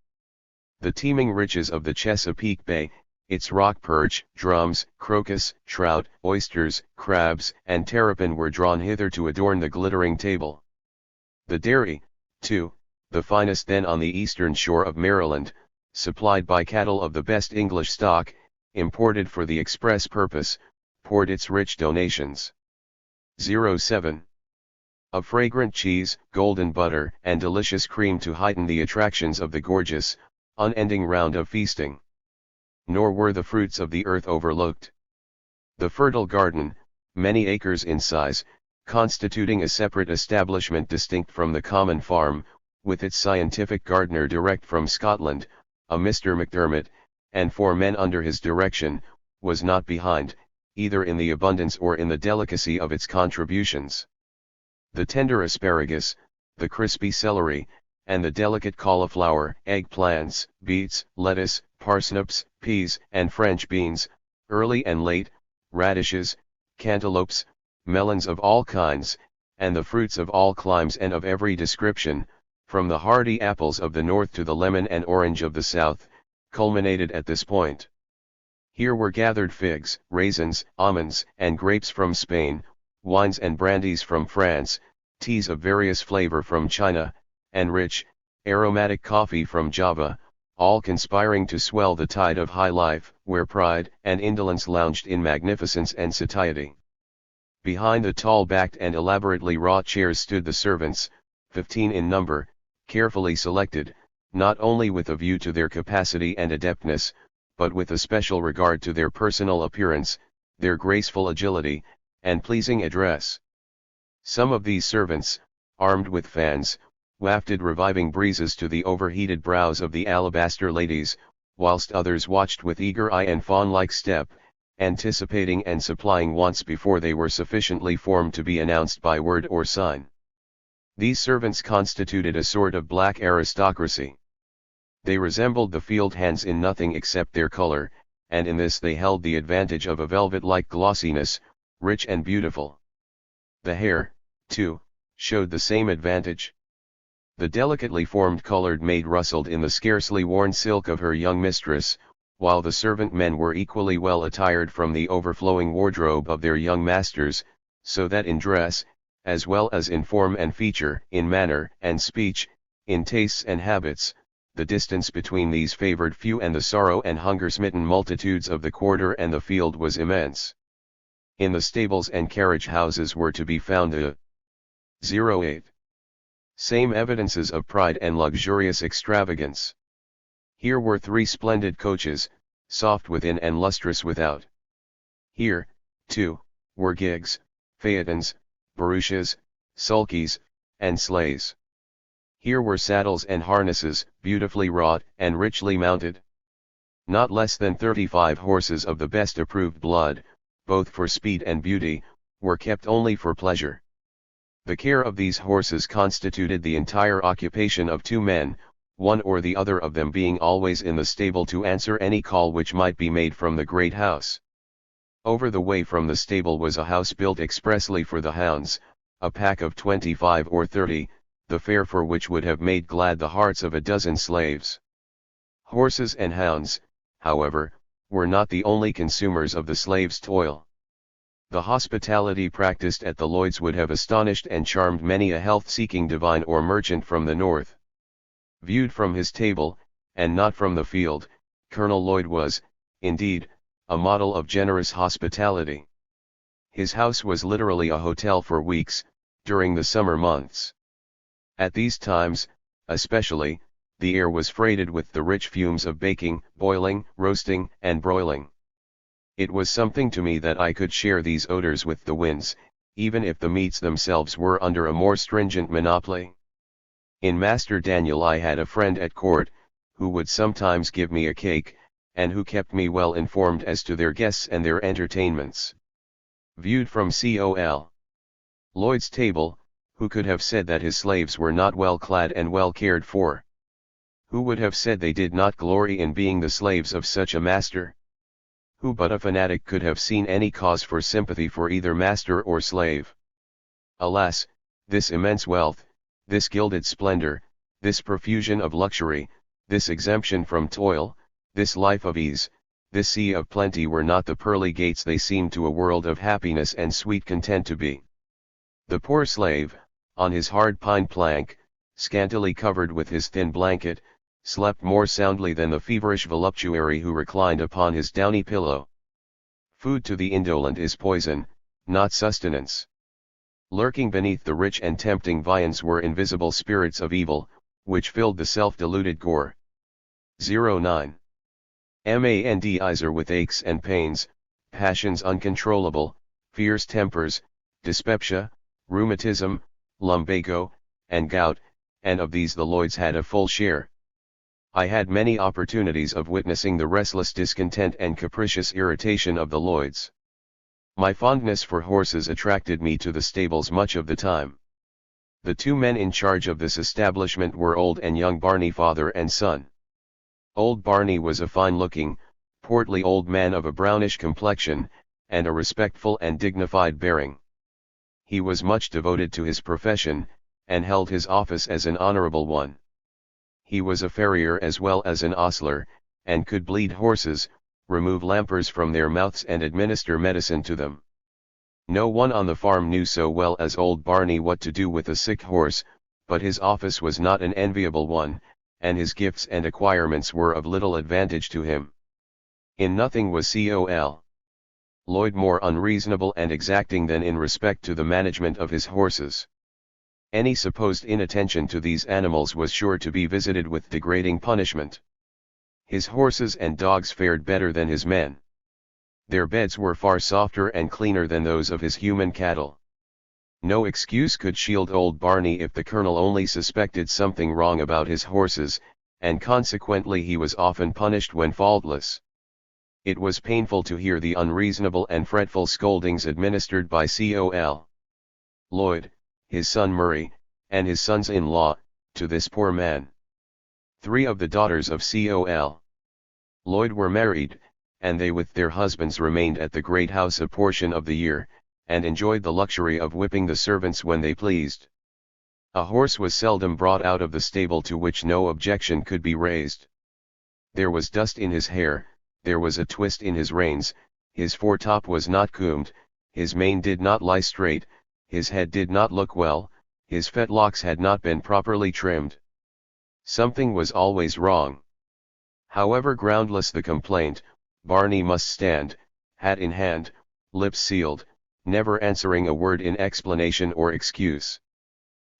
The teeming riches of the Chesapeake Bay, its rock perch, drums, crocus, trout, oysters, crabs, and terrapin were drawn hither to adorn the glittering table. The dairy, too, the finest then on the eastern shore of Maryland, supplied by cattle of the best English stock, imported for the express purpose, poured its rich donations. 07. Of fragrant cheese, golden butter, and delicious cream to heighten the attractions of the gorgeous, unending round of feasting. Nor were the fruits of the earth overlooked. The fertile garden, many acres in size, constituting a separate establishment distinct from the common farm, with its scientific gardener direct from Scotland, a Mr. McDermott, and 4 men under his direction, was not behind, either in the abundance or in the delicacy of its contributions. The tender asparagus, the crispy celery, and the delicate cauliflower, eggplants, beets, lettuce, parsnips, peas, and French beans, early and late, radishes, cantaloupes, melons of all kinds, and the fruits of all climes and of every description, from the hardy apples of the north to the lemon and orange of the south, culminated at this point. Here were gathered figs, raisins, almonds, and grapes from Spain, wines and brandies from France, teas of various flavor from China, and rich, aromatic coffee from Java, all conspiring to swell the tide of high life, where pride and indolence lounged in magnificence and satiety. Behind the tall-backed and elaborately wrought chairs stood the servants, 15 in number, carefully selected, not only with a view to their capacity and adeptness, but with a special regard to their personal appearance, their graceful agility, and pleasing address. Some of these servants, armed with fans, wafted reviving breezes to the overheated brows of the alabaster ladies, whilst others watched with eager eye and fawn-like step, anticipating and supplying wants before they were sufficiently formed to be announced by word or sign. These servants constituted a sort of black aristocracy. They resembled the field hands in nothing except their color, and in this they held the advantage of a velvet-like glossiness, rich and beautiful. The hair, too, showed the same advantage. The delicately formed colored maid rustled in the scarcely worn silk of her young mistress, while the servant men were equally well attired from the overflowing wardrobe of their young masters, so that in dress, as well as in form and feature, in manner and speech, in tastes and habits, the distance between these favored few and the sorrow and hunger-smitten multitudes of the quarter and the field was immense. In the stables and carriage houses were to be found the 08. Same evidences of pride and luxurious extravagance. Here were 3 splendid coaches, soft within and lustrous without. Here, too, were gigs, phaetons, barouches, sulkies, and sleighs. Here were saddles and harnesses, beautifully wrought and richly mounted. Not less than 35 horses of the best approved blood, both for speed and beauty, were kept only for pleasure. The care of these horses constituted the entire occupation of 2 men, one or the other of them being always in the stable to answer any call which might be made from the great house. Over the way from the stable was a house built expressly for the hounds, a pack of 25 or 30, the fare for which would have made glad the hearts of a dozen slaves. Horses and hounds, however, were not the only consumers of the slave's toil. The hospitality practiced at the Lloyds would have astonished and charmed many a health-seeking divine or merchant from the north. Viewed from his table, and not from the field, Colonel Lloyd was, indeed, a model of generous hospitality. His house was literally a hotel for weeks, during the summer months. At these times, especially, the air was freighted with the rich fumes of baking, boiling, roasting, and broiling. It was something to me that I could share these odors with the winds, even if the meats themselves were under a more stringent monopoly. In Master Daniel I had a friend at court, who would sometimes give me a cake, and who kept me well informed as to their guests and their entertainments. Viewed from Col. Lloyd's table, who could have said that his slaves were not well clad and well cared for? Who would have said they did not glory in being the slaves of such a master? Who but a fanatic could have seen any cause for sympathy for either master or slave? Alas, this immense wealth, this gilded splendor, this profusion of luxury, this exemption from toil, this life of ease, this sea of plenty were not the pearly gates they seemed to a world of happiness and sweet content to be. The poor slave, on his hard pine plank, scantily covered with his thin blanket, slept more soundly than the feverish voluptuary who reclined upon his downy pillow. Food to the indolent is poison, not sustenance. Lurking beneath the rich and tempting viands were invisible spirits of evil, which filled the self-deluded gore. 09. Mandizer with aches and pains, passions uncontrollable, fierce tempers, dyspepsia, rheumatism, lumbago, and gout, and of these the Lloyds had a full share. I had many opportunities of witnessing the restless discontent and capricious irritation of the Lloyds. My fondness for horses attracted me to the stables much of the time. The 2 men in charge of this establishment were old and young Barney, father and son. Old Barney was a fine-looking, portly old man of a brownish complexion, and a respectful and dignified bearing. He was much devoted to his profession, and held his office as an honorable one. He was a farrier as well as an ostler, and could bleed horses, remove lampers from their mouths and administer medicine to them. No one on the farm knew so well as old Barney what to do with a sick horse, but his office was not an enviable one, and his gifts and acquirements were of little advantage to him. In nothing was Col. Lloyd more unreasonable and exacting than in respect to the management of his horses. Any supposed inattention to these animals was sure to be visited with degrading punishment. His horses and dogs fared better than his men. Their beds were far softer and cleaner than those of his human cattle. No excuse could shield old Barney if the colonel only suspected something wrong about his horses, and consequently he was often punished when faultless. It was painful to hear the unreasonable and fretful scoldings administered by Col. Lloyd, his son Murray, and his sons-in-law, to this poor man. 3 of the daughters of Col. Lloyd were married, and they with their husbands remained at the great house a portion of the year, and enjoyed the luxury of whipping the servants when they pleased. A horse was seldom brought out of the stable to which no objection could be raised. There was dust in his hair, there was a twist in his reins, his foretop was not combed, his mane did not lie straight, his head did not look well, his fetlocks had not been properly trimmed. Something was always wrong. However groundless the complaint, Barney must stand, hat in hand, lips sealed, never answering a word in explanation or excuse.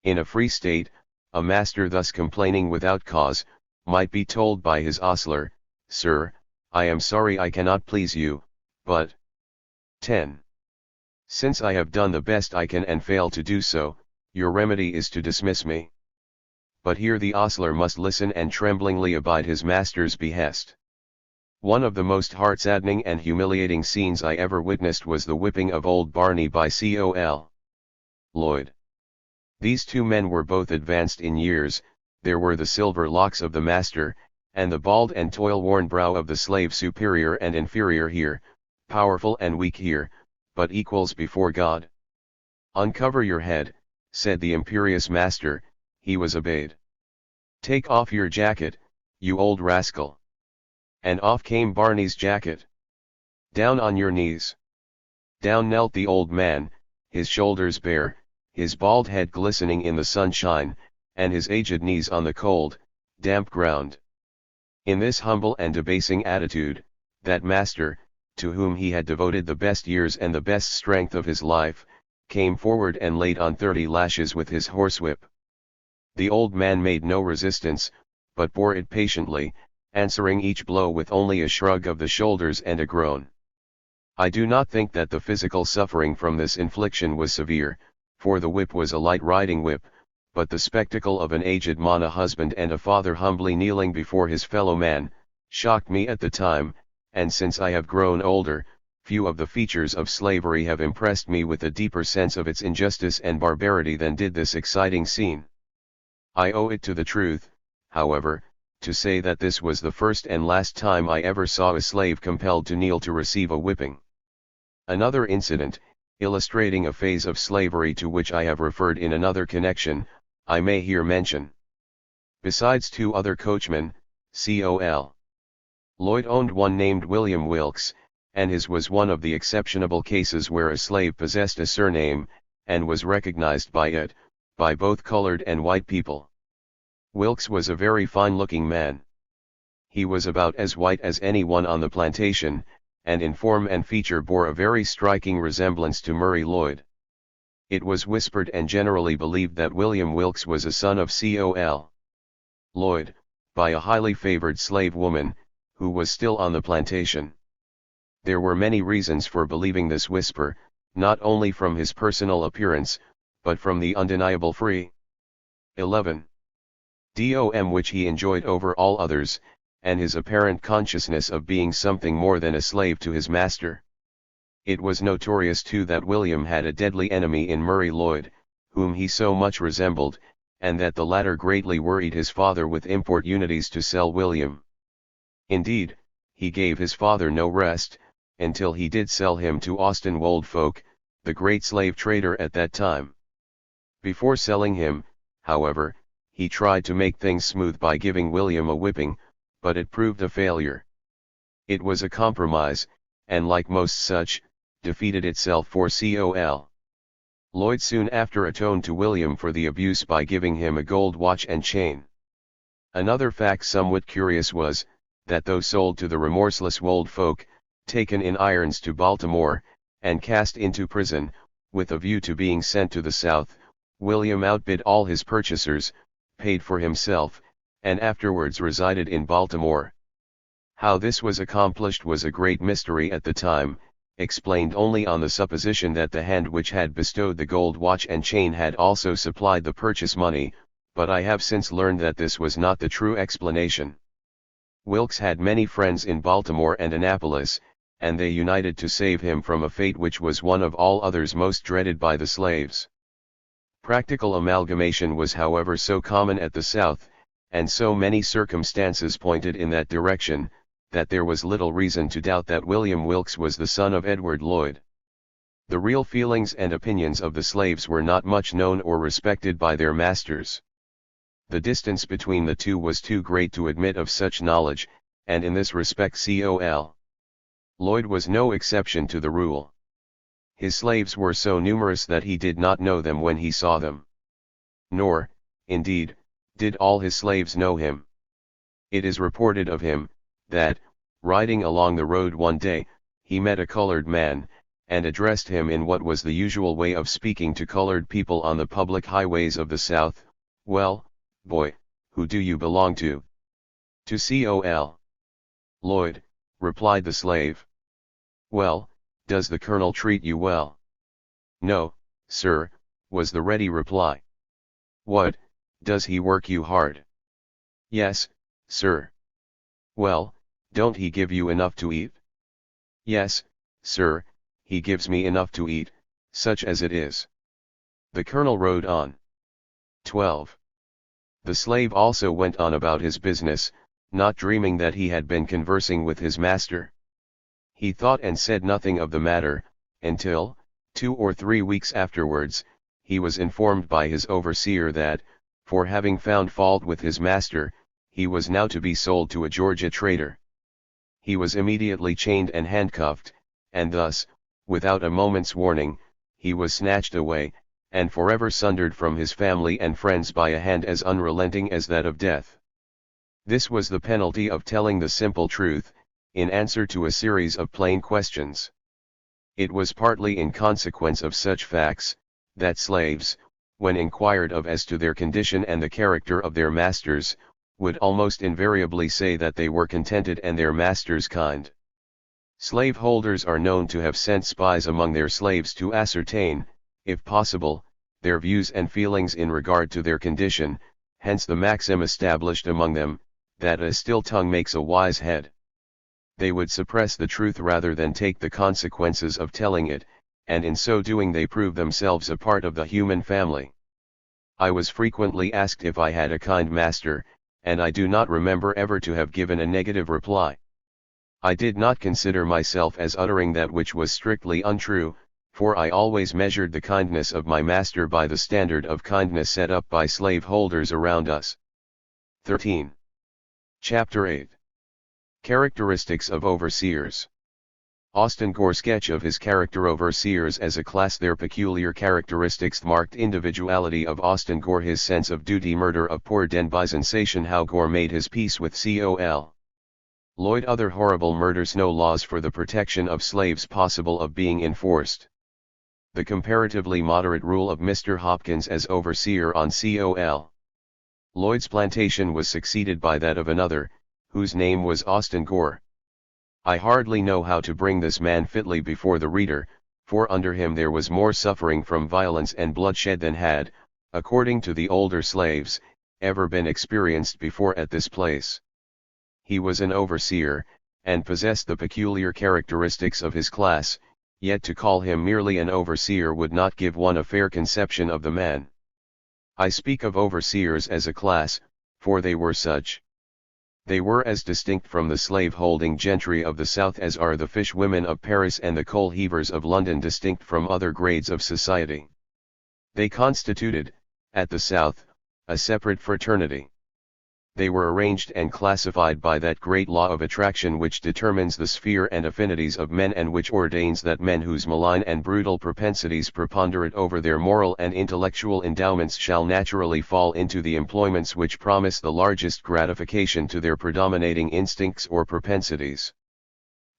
In a free state, a master thus complaining without cause, might be told by his ostler, "Sir, I am sorry I cannot please you, but 10. Since I have done the best I can and fail to do so, your remedy is to dismiss me." But here the ostler must listen and tremblingly abide his master's behest. One of the most heart-saddening and humiliating scenes I ever witnessed was the whipping of old Barney by Col. Lloyd. These 2 men were both advanced in years, there were the silver locks of the master, and the bald and toil-worn brow of the slave, superior and inferior here, powerful and weak here, but equals before God. "Uncover your head," said the imperious master. He was obeyed. "Take off your jacket, you old rascal." And off came Barney's jacket. "Down on your knees." Down knelt the old man, his shoulders bare, his bald head glistening in the sunshine, and his aged knees on the cold, damp ground. In this humble and debasing attitude, that master, to whom he had devoted the best years and the best strength of his life, came forward and laid on 30 lashes with his horsewhip. The old man made no resistance, but bore it patiently, answering each blow with only a shrug of the shoulders and a groan. I do not think that the physical suffering from this infliction was severe, for the whip was a light riding whip, but the spectacle of an aged man, a husband and a father, humbly kneeling before his fellow man, shocked me at the time, and since I have grown older, few of the features of slavery have impressed me with a deeper sense of its injustice and barbarity than did this exciting scene. I owe it to the truth, however, to say that this was the first and last time I ever saw a slave compelled to kneel to receive a whipping. Another incident, illustrating a phase of slavery to which I have referred in another connection, I may here mention. Besides 2 other coachmen, Col. Lloyd owned one named William Wilkes, and his was one of the exceptionable cases where a slave possessed a surname, and was recognized by it, by both colored and white people. Wilkes was a very fine-looking man. He was about as white as anyone on the plantation, and in form and feature bore a very striking resemblance to Murray Lloyd. It was whispered and generally believed that William Wilkes was a son of Col. Lloyd, by a highly favored slave woman, who was still on the plantation. There were many reasons for believing this whisper, not only from his personal appearance, but from the undeniable free 11. dom which he enjoyed over all others, and his apparent consciousness of being something more than a slave to his master. It was notorious too that William had a deadly enemy in Murray Lloyd, whom he so much resembled, and that the latter greatly worried his father with importunities to sell William. Indeed, he gave his father no rest, until he did sell him to Austin Woldfolk, the great slave trader at that time. Before selling him, however, he tried to make things smooth by giving William a whipping, but it proved a failure. It was a compromise, and like most such, defeated itself, for Col. Lloyd soon after atoned to William for the abuse by giving him a gold watch and chain. Another fact somewhat curious was, that though sold to the remorseless Woldfolk, taken in irons to Baltimore, and cast into prison, with a view to being sent to the South, William outbid all his purchasers, paid for himself, and afterwards resided in Baltimore. How this was accomplished was a great mystery at the time, explained only on the supposition that the hand which had bestowed the gold watch and chain had also supplied the purchase money, but I have since learned that this was not the true explanation. Wilkes had many friends in Baltimore and Annapolis, and they united to save him from a fate which was one of all others most dreaded by the slaves. Practical amalgamation was however so common at the South, and so many circumstances pointed in that direction, that there was little reason to doubt that William Wilkes was the son of Edward Lloyd. The real feelings and opinions of the slaves were not much known or respected by their masters. The distance between the two was too great to admit of such knowledge, and in this respect Col. Lloyd was no exception to the rule. His slaves were so numerous that he did not know them when he saw them. Nor, indeed, did all his slaves know him. It is reported of him, that, riding along the road one day, he met a colored man, and addressed him in what was the usual way of speaking to colored people on the public highways of the South. "Well, boy, who do you belong to?" "To Col. Lloyd," replied the slave. "Well, does the colonel treat you well?" "No, sir," was the ready reply. "What, does he work you hard?" "Yes, sir." "Well, don't he give you enough to eat?" "Yes, sir, he gives me enough to eat, such as it is." The colonel rode on. 12. The slave also went on about his business, not dreaming that he had been conversing with his master. He thought and said nothing of the matter, until, 2 or 3 weeks afterwards, he was informed by his overseer that, for having found fault with his master, he was now to be sold to a Georgia trader. He was immediately chained and handcuffed, and thus, without a moment's warning, he was snatched away, and forever sundered from his family and friends by a hand as unrelenting as that of death. This was the penalty of telling the simple truth, in answer to a series of plain questions. It was partly in consequence of such facts, that slaves, when inquired of as to their condition and the character of their masters, would almost invariably say that they were contented and their masters kind. Slaveholders are known to have sent spies among their slaves to ascertain, if possible, their views and feelings in regard to their condition, hence the maxim established among them, that a still tongue makes a wise head. They would suppress the truth rather than take the consequences of telling it, and in so doing they prove themselves a part of the human family. I was frequently asked if I had a kind master, and I do not remember ever to have given a negative reply. I did not consider myself as uttering that which was strictly untrue, for I always measured the kindness of my master by the standard of kindness set up by slaveholders around us. 13. Chapter 8. Characteristics of Overseers. Austin Gore's sketch of his character. Overseers as a class. Their peculiar characteristics. Marked individuality of Austin Gore. His sense of duty. Murder of poor Denby. Sensation. How Gore made his peace with Col. Lloyd. Other horrible murders. No laws for the protection of slaves possible of being enforced. The comparatively moderate rule of Mr. Hopkins as overseer on Col. Lloyd's plantation was succeeded by that of another, whose name was Austin Gore. I hardly know how to bring this man fitly before the reader, for under him there was more suffering from violence and bloodshed than had, according to the older slaves, ever been experienced before at this place. He was an overseer, and possessed the peculiar characteristics of his class, yet to call him merely an overseer would not give one a fair conception of the man. I speak of overseers as a class, for they were such. They were as distinct from the slave-holding gentry of the South as are the fishwomen of Paris and the coal-heavers of London distinct from other grades of society. They constituted, at the South, a separate fraternity. They were arranged and classified by that great law of attraction which determines the sphere and affinities of men and which ordains that men whose malign and brutal propensities preponderate over their moral and intellectual endowments shall naturally fall into the employments which promise the largest gratification to their predominating instincts or propensities.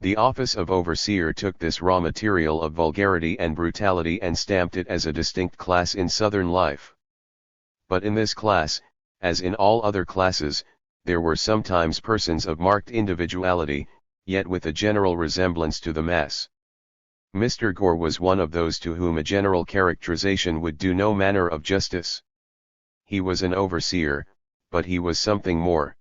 The office of overseer took this raw material of vulgarity and brutality and stamped it as a distinct class in Southern life. But in this class, as in all other classes, there were sometimes persons of marked individuality, yet with a general resemblance to the mass. Mr. Gore was one of those to whom a general characterization would do no manner of justice. He was an overseer, but he was something more.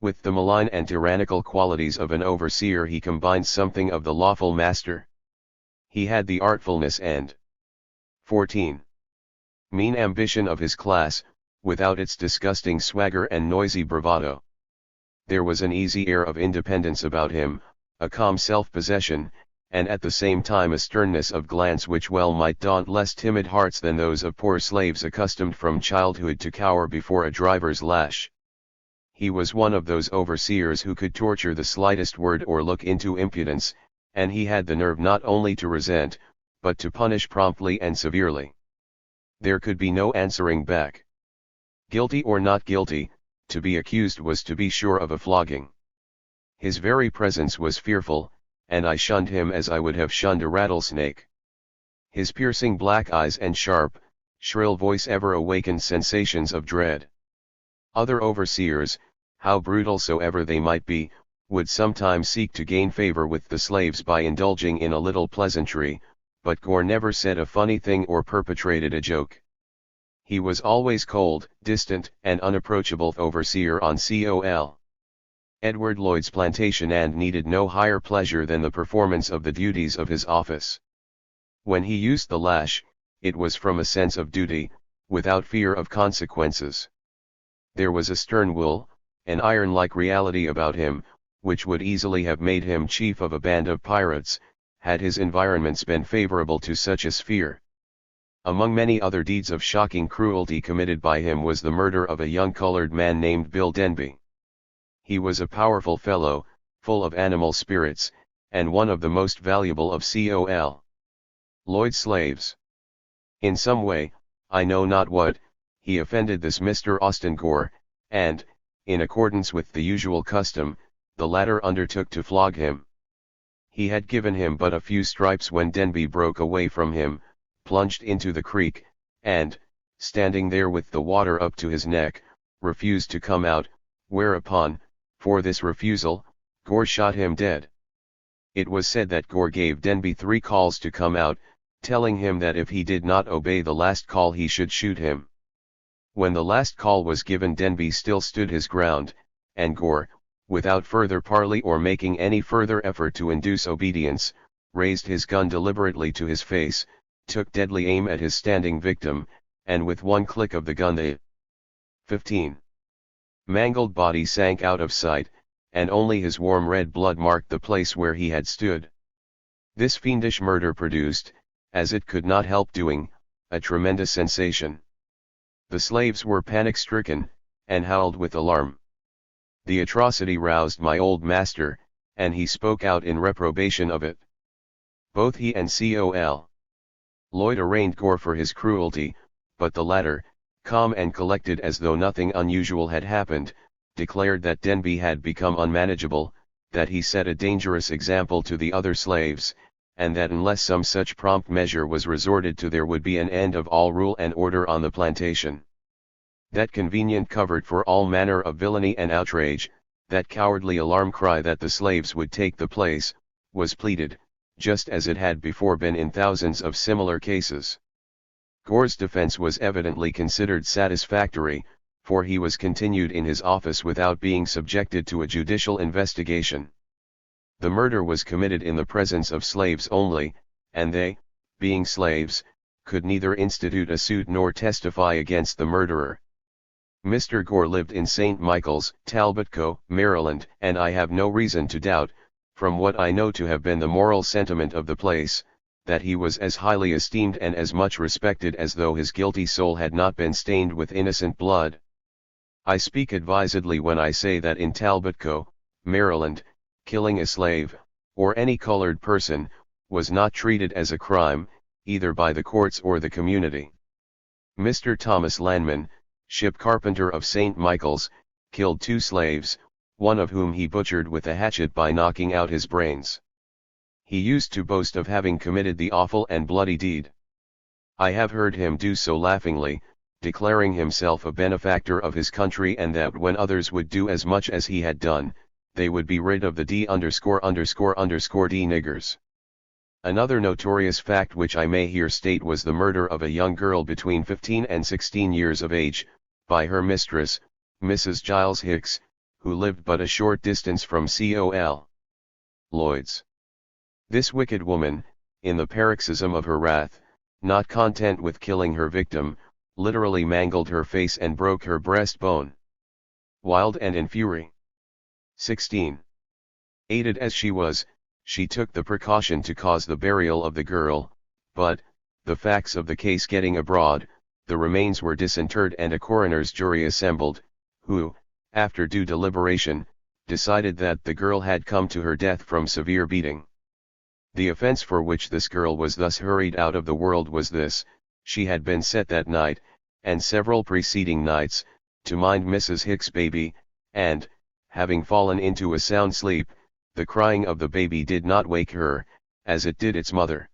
With the malign and tyrannical qualities of an overseer he combined something of the lawful master. He had the artfulness and 14. Mean ambition of his class, without its disgusting swagger and noisy bravado. There was an easy air of independence about him, a calm self-possession, and at the same time a sternness of glance which well might daunt less timid hearts than those of poor slaves accustomed from childhood to cower before a driver's lash. He was one of those overseers who could torture the slightest word or look into impudence, and he had the nerve not only to resent, but to punish promptly and severely. There could be no answering back. Guilty or not guilty, to be accused was to be sure of a flogging. His very presence was fearful, and I shunned him as I would have shunned a rattlesnake. His piercing black eyes and sharp, shrill voice ever awakened sensations of dread. Other overseers, how brutal soever they might be, would sometimes seek to gain favor with the slaves by indulging in a little pleasantry, but Gore never said a funny thing or perpetrated a joke. He was always cold, distant, and unapproachable overseer on Col. Edward Lloyd's plantation and needed no higher pleasure than the performance of the duties of his office. When he used the lash, it was from a sense of duty, without fear of consequences. There was a stern will, an iron-like reality about him, which would easily have made him chief of a band of pirates, had his environments been favorable to such a sphere. Among many other deeds of shocking cruelty committed by him was the murder of a young colored man named Bill Denby. He was a powerful fellow, full of animal spirits, and one of the most valuable of Col. Lloyd's slaves. In some way, I know not what, he offended this Mr. Austin Gore, and, in accordance with the usual custom, the latter undertook to flog him. He had given him but a few stripes when Denby broke away from him, plunged into the creek, and, standing there with the water up to his neck, refused to come out, whereupon, for this refusal, Gore shot him dead. It was said that Gore gave Denby 3 calls to come out, telling him that if he did not obey the last call he should shoot him. When the last call was given Denby still stood his ground, and Gore, without further parley or making any further effort to induce obedience, raised his gun deliberately to his face, took deadly aim at his standing victim, and with one click of the gun the 15. Mangled body sank out of sight, and only his warm red blood marked the place where he had stood. This fiendish murder produced, as it could not help doing, a tremendous sensation. The slaves were panic-stricken, and howled with alarm. The atrocity roused my old master, and he spoke out in reprobation of it. Both he and Col. Lloyd arraigned Gore for his cruelty, but the latter, calm and collected as though nothing unusual had happened, declared that Denby had become unmanageable, that he set a dangerous example to the other slaves, and that unless some such prompt measure was resorted to there would be an end of all rule and order on the plantation. That convenient covert for all manner of villainy and outrage, that cowardly alarm cry that the slaves would take the place, was pleaded, just as it had before been in thousands of similar cases. Gore's defense was evidently considered satisfactory, for he was continued in his office without being subjected to a judicial investigation. The murder was committed in the presence of slaves only, and they, being slaves, could neither institute a suit nor testify against the murderer. Mr. Gore lived in St. Michael's, Talbot Co., Maryland, and I have no reason to doubt, from what I know to have been the moral sentiment of the place, that he was as highly esteemed and as much respected as though his guilty soul had not been stained with innocent blood. I speak advisedly when I say that in Talbot Co., Maryland, killing a slave, or any colored person, was not treated as a crime, either by the courts or the community. Mr. Thomas Lanman, ship carpenter of St. Michael's, killed 2 slaves, one of whom he butchered with a hatchet by knocking out his brains. He used to boast of having committed the awful and bloody deed. I have heard him do so laughingly, declaring himself a benefactor of his country and that when others would do as much as he had done, they would be rid of the D______D niggers. Another notorious fact which I may here state was the murder of a young girl between 15 and 16 years of age, by her mistress, Mrs. Giles Hicks, who lived but a short distance from Col. Lloyd's. This wicked woman, in the paroxysm of her wrath, not content with killing her victim, literally mangled her face and broke her breastbone. Wild and in fury. 16. Aided as she was, she took the precaution to cause the burial of the girl, but, the facts of the case getting abroad, the remains were disinterred and a coroner's jury assembled, who, after due deliberation, decided that the girl had come to her death from severe beating. The offense for which this girl was thus hurried out of the world was this: she had been set that night, and several preceding nights, to mind Mrs. Hicks' baby, and, having fallen into a sound sleep, the crying of the baby did not wake her, as it did its mother.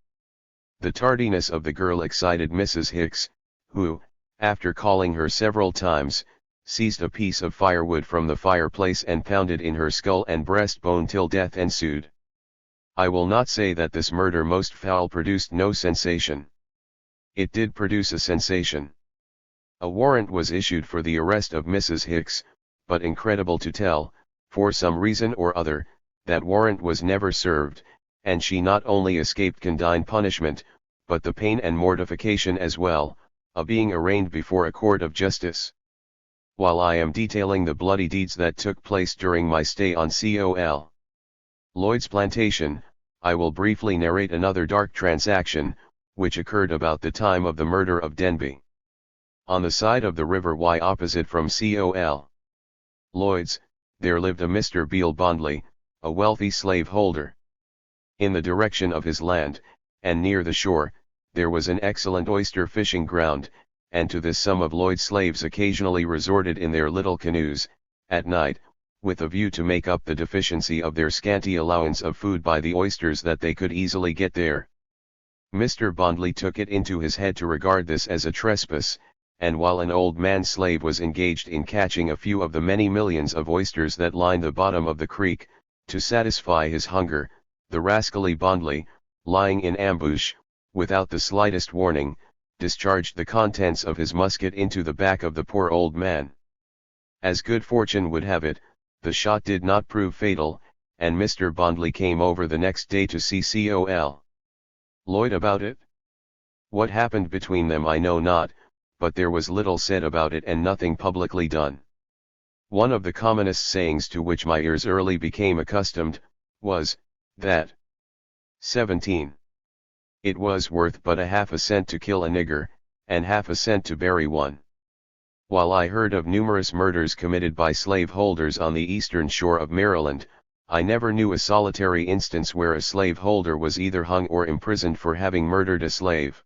The tardiness of the girl excited Mrs. Hicks, who, after calling her several times, seized a piece of firewood from the fireplace and pounded in her skull and breastbone till death ensued. I will not say that this murder most foul produced no sensation. It did produce a sensation. A warrant was issued for the arrest of Mrs. Hicks, but incredible to tell, for some reason or other, that warrant was never served, and she not only escaped condign punishment, but the pain and mortification as well, of being arraigned before a court of justice. While I am detailing the bloody deeds that took place during my stay on Col. Lloyd's plantation, I will briefly narrate another dark transaction, which occurred about the time of the murder of Denby. On the side of the River Wye opposite from Col. Lloyd's, there lived a Mr. Beale Bondley, a wealthy slaveholder. In the direction of his land, and near the shore, there was an excellent oyster fishing ground, and to this some of Lloyd's slaves occasionally resorted in their little canoes, at night, with a view to make up the deficiency of their scanty allowance of food by the oysters that they could easily get there. Mr. Bondley took it into his head to regard this as a trespass, and while an old man slave was engaged in catching a few of the many millions of oysters that lined the bottom of the creek, to satisfy his hunger, the rascally Bondley, lying in ambush, without the slightest warning, discharged the contents of his musket into the back of the poor old man. As good fortune would have it, the shot did not prove fatal, and Mr. Bondley came over the next day to see Col. Lloyd about it. What happened between them I know not, but there was little said about it and nothing publicly done. One of the commonest sayings to which my ears early became accustomed, was, that 17. It was worth but a half a cent to kill a nigger, and half a cent to bury one. While I heard of numerous murders committed by slaveholders on the eastern shore of Maryland, I never knew a solitary instance where a slaveholder was either hung or imprisoned for having murdered a slave.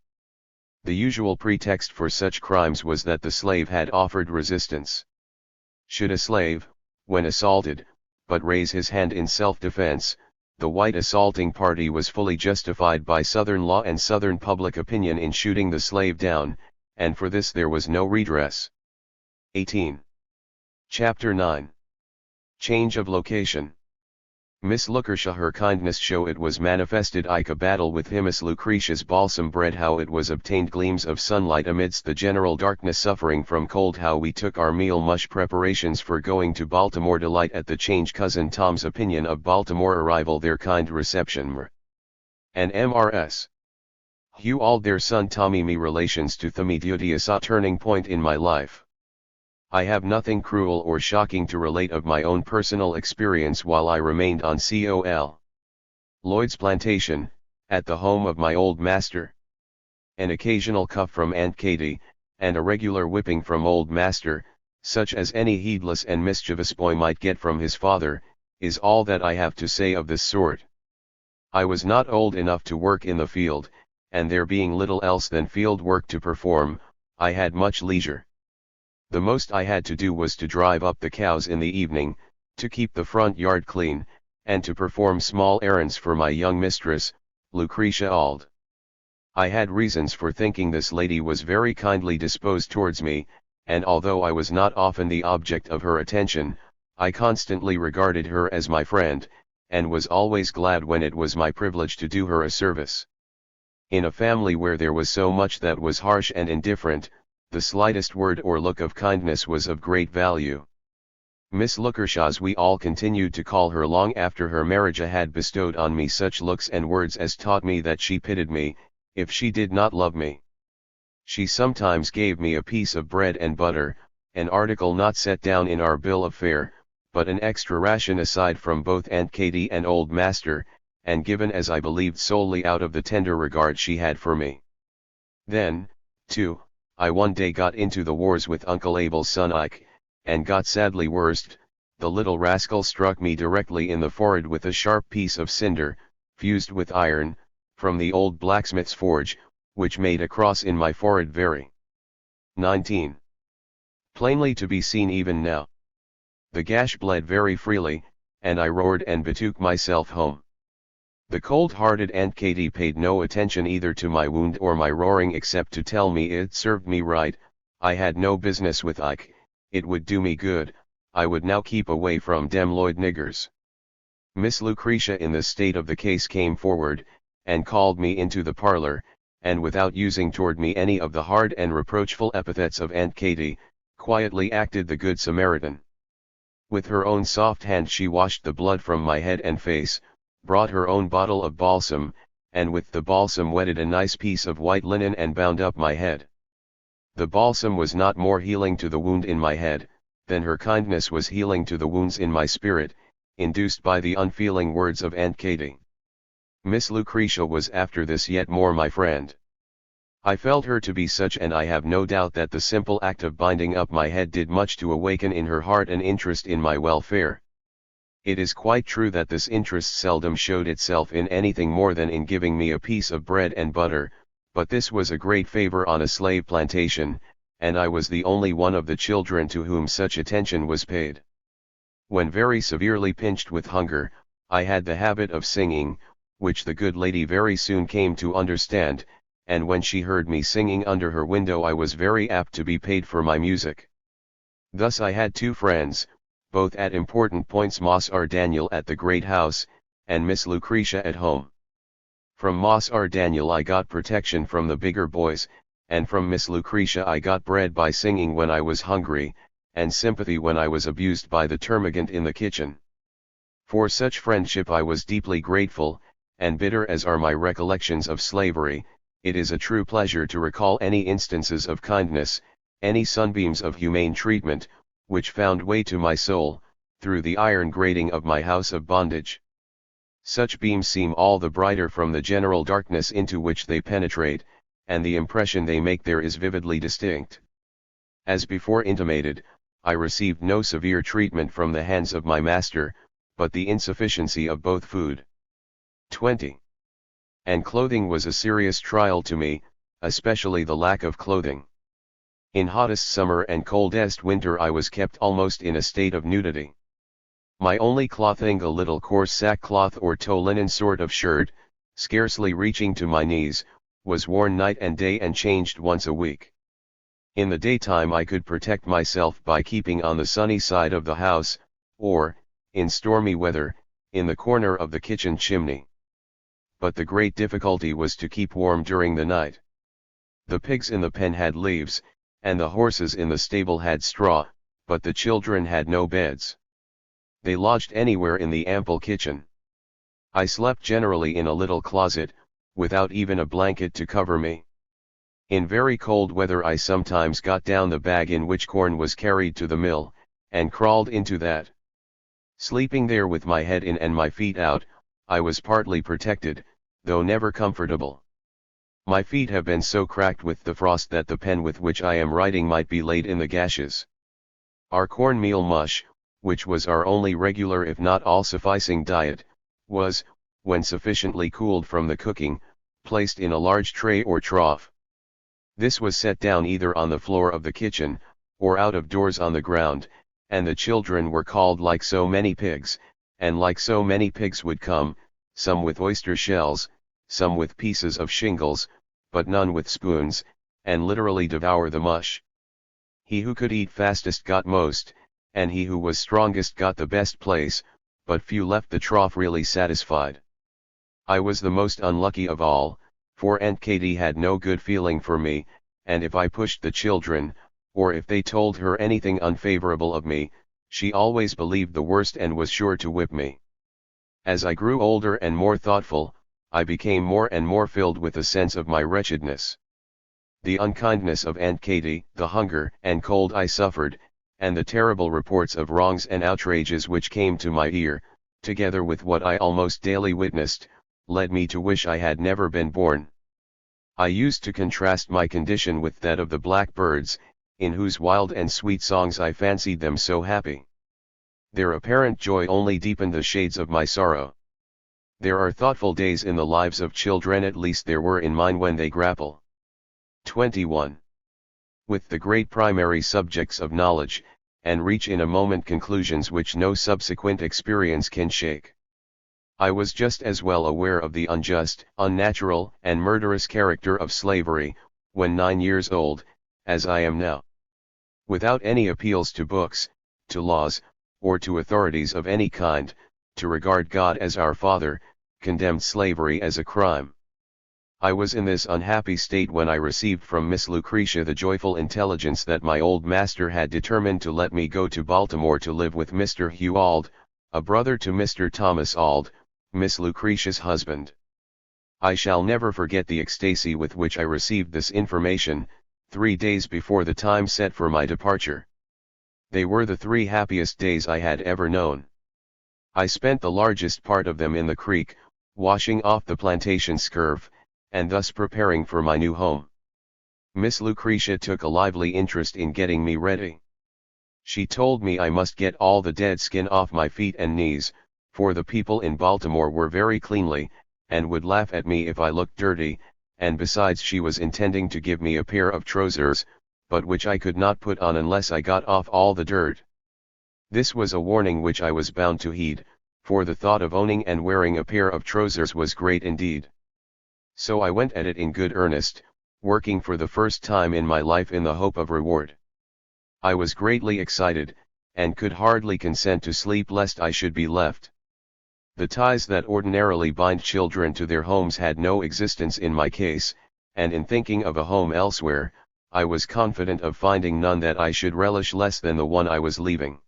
The usual pretext for such crimes was that the slave had offered resistance. Should a slave, when assaulted, but raise his hand in self-defense, the white assaulting party was fully justified by Southern law and Southern public opinion in shooting the slave down, and for this there was no redress. 18. Chapter 9. Change of location. Miss Lucretia her kindness show it was manifested ike a battle with him as Lucretia's balsam bread how it was obtained gleams of sunlight amidst the general darkness suffering from cold how we took our meal mush preparations for going to Baltimore delight at the change cousin Tom's opinion of Baltimore arrival their kind reception and Mrs. Hugh Ald their son Tommy me relations to Themidiotius a turning point in my life. I have nothing cruel or shocking to relate of my own personal experience while I remained on Col. Lloyd's plantation, at the home of my old master. An occasional cuff from Aunt Katy, and a regular whipping from old master, such as any heedless and mischievous boy might get from his father, is all that I have to say of this sort. I was not old enough to work in the field, and there being little else than field work to perform, I had much leisure. The most I had to do was to drive up the cows in the evening, to keep the front yard clean, and to perform small errands for my young mistress, Lucretia Auld. I had reasons for thinking this lady was very kindly disposed towards me, and although I was not often the object of her attention, I constantly regarded her as my friend, and was always glad when it was my privilege to do her a service. In a family where there was so much that was harsh and indifferent, the slightest word or look of kindness was of great value. Miss Lookershaw, as we all continued to call her long after her marriage, had bestowed on me such looks and words as taught me that she pitied me, if she did not love me. She sometimes gave me a piece of bread and butter, an article not set down in our bill of fare, but an extra ration aside from both Aunt Katy and old master, and given as I believed solely out of the tender regard she had for me. Then, too, I one day got into the wars with Uncle Abel's son Ike, and got sadly worsted. The little rascal struck me directly in the forehead with a sharp piece of cinder, fused with iron, from the old blacksmith's forge, which made a cross in my forehead very 19. Plainly to be seen even now. The gash bled very freely, and I roared and betook myself home. The cold-hearted Aunt Katy paid no attention either to my wound or my roaring except to tell me it served me right, I had no business with Ike, it would do me good, I would now keep away from dem Lloyd niggers. Miss Lucretia in the state of the case came forward, and called me into the parlor, and without using toward me any of the hard and reproachful epithets of Aunt Katy, quietly acted the good Samaritan. With her own soft hand she washed the blood from my head and face, brought her own bottle of balsam, and with the balsam wetted a nice piece of white linen and bound up my head. The balsam was not more healing to the wound in my head, than her kindness was healing to the wounds in my spirit, induced by the unfeeling words of Aunt Katy. Miss Lucretia was after this yet more my friend. I felt her to be such, and I have no doubt that the simple act of binding up my head did much to awaken in her heart an interest in my welfare. It is quite true that this interest seldom showed itself in anything more than in giving me a piece of bread and butter, but this was a great favor on a slave plantation, and I was the only one of the children to whom such attention was paid. When very severely pinched with hunger, I had the habit of singing, which the good lady very soon came to understand, and when she heard me singing under her window I was very apt to be paid for my music. Thus I had two friends, both at important points, Mons Daniel at the great house, and Miss Lucretia at home. From Mons Daniel I got protection from the bigger boys, and from Miss Lucretia I got bread by singing when I was hungry, and sympathy when I was abused by the termagant in the kitchen. For such friendship I was deeply grateful, and bitter as are my recollections of slavery, it is a true pleasure to recall any instances of kindness, any sunbeams of humane treatment, which found way to my soul, through the iron grating of my house of bondage. Such beams seem all the brighter from the general darkness into which they penetrate, and the impression they make there is vividly distinct. As before intimated, I received no severe treatment from the hands of my master, but the insufficiency of both food, 20. and clothing was a serious trial to me, especially the lack of clothing. In hottest summer and coldest winter I was kept almost in a state of nudity. My only clothing, a little coarse sackcloth or tow linen sort of shirt, scarcely reaching to my knees, was worn night and day and changed once a week. In the daytime I could protect myself by keeping on the sunny side of the house, or, in stormy weather, in the corner of the kitchen chimney. But the great difficulty was to keep warm during the night. The pigs in the pen had leaves, and the horses in the stable had straw, but the children had no beds. They lodged anywhere in the ample kitchen. I slept generally in a little closet, without even a blanket to cover me. In very cold weather I sometimes got down the bag in which corn was carried to the mill, and crawled into that. Sleeping there with my head in and my feet out, I was partly protected, though never comfortable. My feet have been so cracked with the frost that the pen with which I am writing might be laid in the gashes. Our cornmeal mush, which was our only regular if not all-sufficing diet, was, when sufficiently cooled from the cooking, placed in a large tray or trough. This was set down either on the floor of the kitchen, or out of doors on the ground, and the children were called like so many pigs, and like so many pigs would come, some with oyster shells, some with pieces of shingles, but none with spoons, and literally devour the mush. He who could eat fastest got most, and he who was strongest got the best place, but few left the trough really satisfied. I was the most unlucky of all, for Aunt Katy had no good feeling for me, and if I pushed the children, or if they told her anything unfavorable of me, she always believed the worst and was sure to whip me. As I grew older and more thoughtful, I became more and more filled with a sense of my wretchedness. The unkindness of Aunt Katy, the hunger and cold I suffered, and the terrible reports of wrongs and outrages which came to my ear, together with what I almost daily witnessed, led me to wish I had never been born. I used to contrast my condition with that of the blackbirds, in whose wild and sweet songs I fancied them so happy. Their apparent joy only deepened the shades of my sorrow. There are thoughtful days in the lives of children, at least there were in mine, when they grapple. 21. With the great primary subjects of knowledge, and reach in a moment conclusions which no subsequent experience can shake. I was just as well aware of the unjust, unnatural, and murderous character of slavery, when 9 years old, as I am now. Without any appeals to books, to laws, or to authorities of any kind, to regard God as our Father, condemned slavery as a crime. I was in this unhappy state when I received from Miss Lucretia the joyful intelligence that my old master had determined to let me go to Baltimore to live with Mr. Hugh Auld, a brother to Mr. Thomas Auld, Miss Lucretia's husband. I shall never forget the ecstasy with which I received this information, 3 days before the time set for my departure. They were the 3 happiest days I had ever known. I spent the largest part of them in the creek, washing off the plantation scurf, and thus preparing for my new home. Miss Lucretia took a lively interest in getting me ready. She told me I must get all the dead skin off my feet and knees, for the people in Baltimore were very cleanly, and would laugh at me if I looked dirty, and besides she was intending to give me a pair of trousers, but which I could not put on unless I got off all the dirt. This was a warning which I was bound to heed, for the thought of owning and wearing a pair of trousers was great indeed. So I went at it in good earnest, working for the first time in my life in the hope of reward. I was greatly excited, and could hardly consent to sleep lest I should be left. The ties that ordinarily bind children to their homes had no existence in my case, and in thinking of a home elsewhere, I was confident of finding none that I should relish less than the one I was leaving.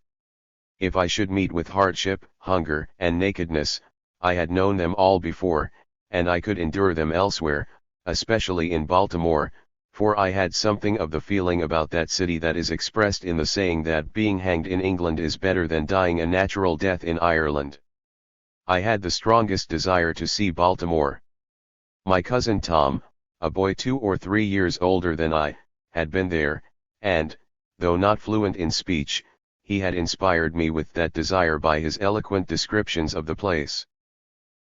If I should meet with hardship, hunger, and nakedness, I had known them all before, and I could endure them elsewhere, especially in Baltimore, for I had something of the feeling about that city that is expressed in the saying that being hanged in England is better than dying a natural death in Ireland. I had the strongest desire to see Baltimore. My cousin Tom, a boy 2 or 3 years older than I, had been there, and, though not fluent in speech, he had inspired me with that desire by his eloquent descriptions of the place.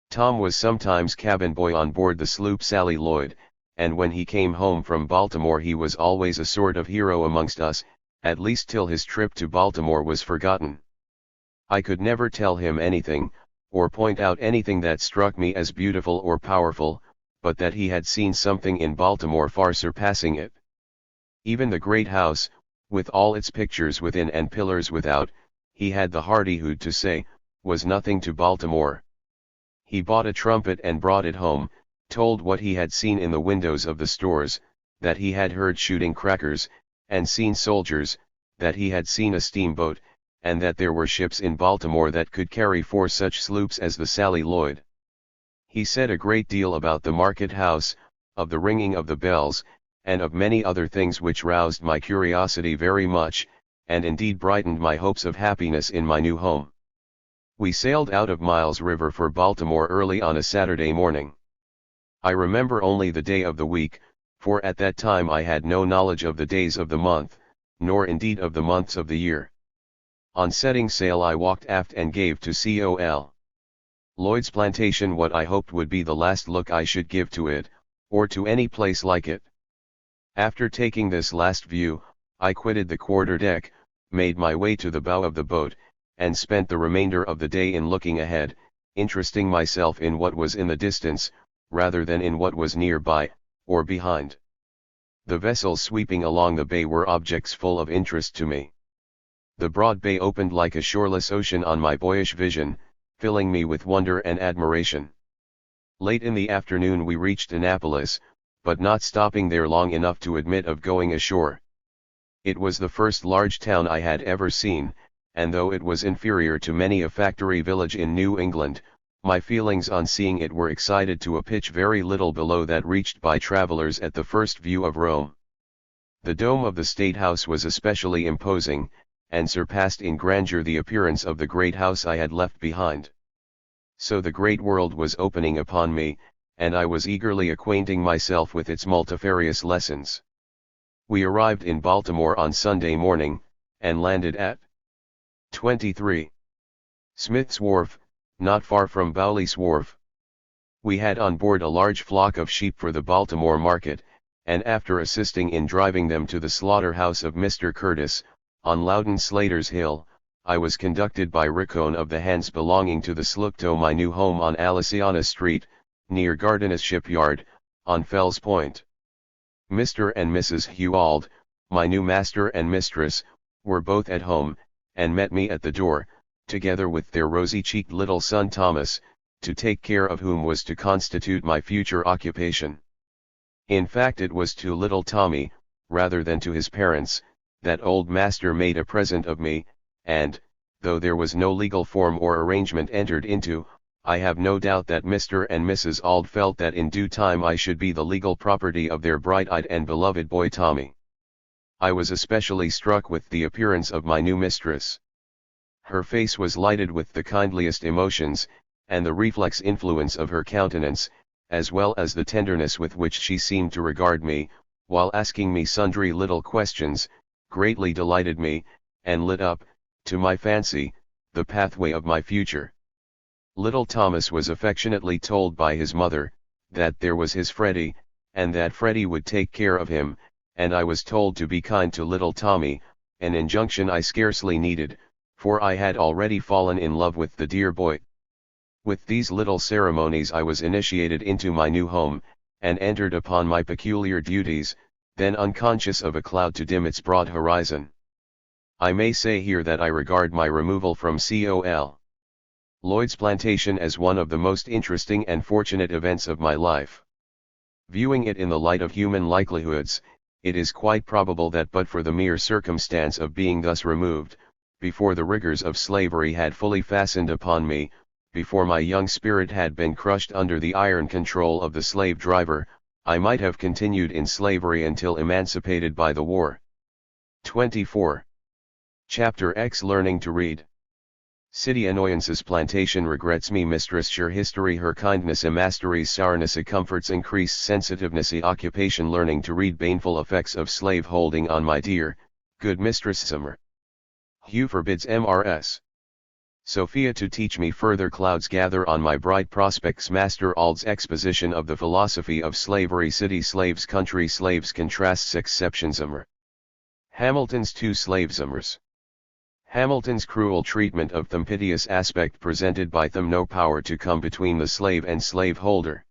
Tom was sometimes cabin boy on board the sloop Sally Lloyd, and when he came home from Baltimore he was always a sort of hero amongst us, at least till his trip to Baltimore was forgotten. I could never tell him anything, or point out anything that struck me as beautiful or powerful, but that he had seen something in Baltimore far surpassing it. Even the great house, with all its pictures within and pillars without, he had the hardihood to say, was nothing to Baltimore. He bought a trumpet and brought it home, told what he had seen in the windows of the stores, that he had heard shooting crackers, and seen soldiers, that he had seen a steamboat, and that there were ships in Baltimore that could carry 4 such sloops as the Sally Lloyd. He said a great deal about the market house, of the ringing of the bells, and of many other things which roused my curiosity very much, and indeed brightened my hopes of happiness in my new home. We sailed out of Miles River for Baltimore early on a Saturday morning. I remember only the day of the week, for at that time I had no knowledge of the days of the month, nor indeed of the months of the year. On setting sail I walked aft and gave to Col. Lloyd's plantation what I hoped would be the last look I should give to it, or to any place like it. After taking this last view, I quitted the quarter-deck, made my way to the bow of the boat, and spent the remainder of the day in looking ahead, interesting myself in what was in the distance, rather than in what was near by, or behind. The vessels sweeping along the bay were objects full of interest to me. The broad bay opened like a shoreless ocean on my boyish vision, filling me with wonder and admiration. Late in the afternoon we reached Annapolis, but not stopping there long enough to admit of going ashore. It was the first large town I had ever seen, and though it was inferior to many a factory village in New England, my feelings on seeing it were excited to a pitch very little below that reached by travelers at the first view of Rome. The dome of the State House was especially imposing, and surpassed in grandeur the appearance of the great house I had left behind. So the great world was opening upon me, and I was eagerly acquainting myself with its multifarious lessons. We arrived in Baltimore on Sunday morning, and landed at 23. Smith's Wharf, not far from Bowley's Wharf. We had on board a large flock of sheep for the Baltimore market, and after assisting in driving them to the slaughterhouse of Mr. Curtis, on Loudon Slater's Hill, I was conducted by Riccone of the hands belonging to the Slook to my new home on Aliciana Street, near Gardenous Shipyard, on Fells Point. Mr. and Mrs. Hewald, my new master and mistress, were both at home, and met me at the door, together with their rosy-cheeked little son Thomas, to take care of whom was to constitute my future occupation. In fact, it was to little Tommy, rather than to his parents, that old master made a present of me, and, though there was no legal form or arrangement entered into, I have no doubt that Mr. and Mrs. Auld felt that in due time I should be the legal property of their bright-eyed and beloved boy Tommy. I was especially struck with the appearance of my new mistress. Her face was lighted with the kindliest emotions, and the reflex influence of her countenance, as well as the tenderness with which she seemed to regard me, while asking me sundry little questions, greatly delighted me, and lit up, to my fancy, the pathway of my future. Little Thomas was affectionately told by his mother, that there was his Freddie, and that Freddie would take care of him, and I was told to be kind to little Tommy, an injunction I scarcely needed, for I had already fallen in love with the dear boy. With these little ceremonies I was initiated into my new home, and entered upon my peculiar duties, then unconscious of a cloud to dim its broad horizon. I may say here that I regard my removal from Col. Lloyd's plantation as one of the most interesting and fortunate events of my life. Viewing it in the light of human likelihoods, it is quite probable that but for the mere circumstance of being thus removed, before the rigors of slavery had fully fastened upon me, before my young spirit had been crushed under the iron control of the slave driver, I might have continued in slavery until emancipated by the war. 24. Chapter X Learning to Read. City annoyances plantation regrets me mistress sure history her kindness a masteries sourness a comforts increased sensitiveness a occupation learning to read baneful effects of slave holding on my dear, good mistress summer. Hugh forbids Mrs. Sophia to teach me further clouds gather on my bright prospects Master Auld's exposition of the philosophy of slavery city slaves country slaves contrasts exceptions Hamilton's two slavesummers. Hamilton's cruel treatment of them piteous aspect presented by them no power to come between the slave and slaveholder.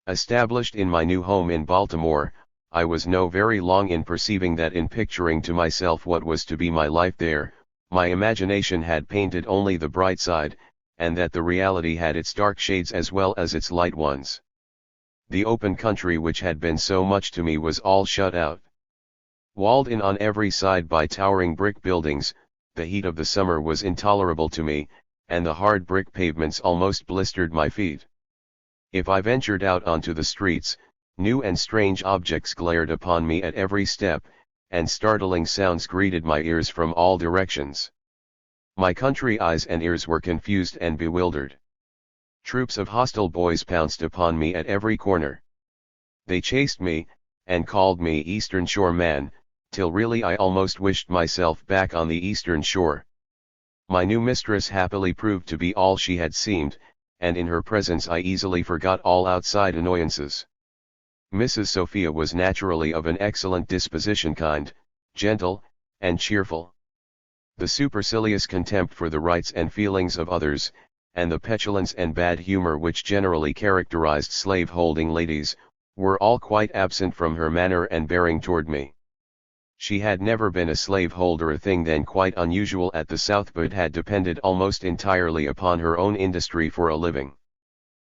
Established in my new home in Baltimore, I was no very long in perceiving that in picturing to myself what was to be my life there, my imagination had painted only the bright side, and that the reality had its dark shades as well as its light ones. The open country which had been so much to me was all shut out. Walled in on every side by towering brick buildings, the heat of the summer was intolerable to me, and the hard brick pavements almost blistered my feet. If I ventured out onto the streets, new and strange objects glared upon me at every step, and startling sounds greeted my ears from all directions. My country eyes and ears were confused and bewildered. Troops of hostile boys pounced upon me at every corner. They chased me, and called me Eastern Shore man, till really I almost wished myself back on the Eastern Shore. My new mistress happily proved to be all she had seemed, and in her presence I easily forgot all outside annoyances. Mrs. Sophia was naturally of an excellent disposition kind, gentle, and cheerful. The supercilious contempt for the rights and feelings of others, and the petulance and bad humor which generally characterized slave-holding ladies, were all quite absent from her manner and bearing toward me. She had never been a slaveholder, a thing then quite unusual at the South, but had depended almost entirely upon her own industry for a living.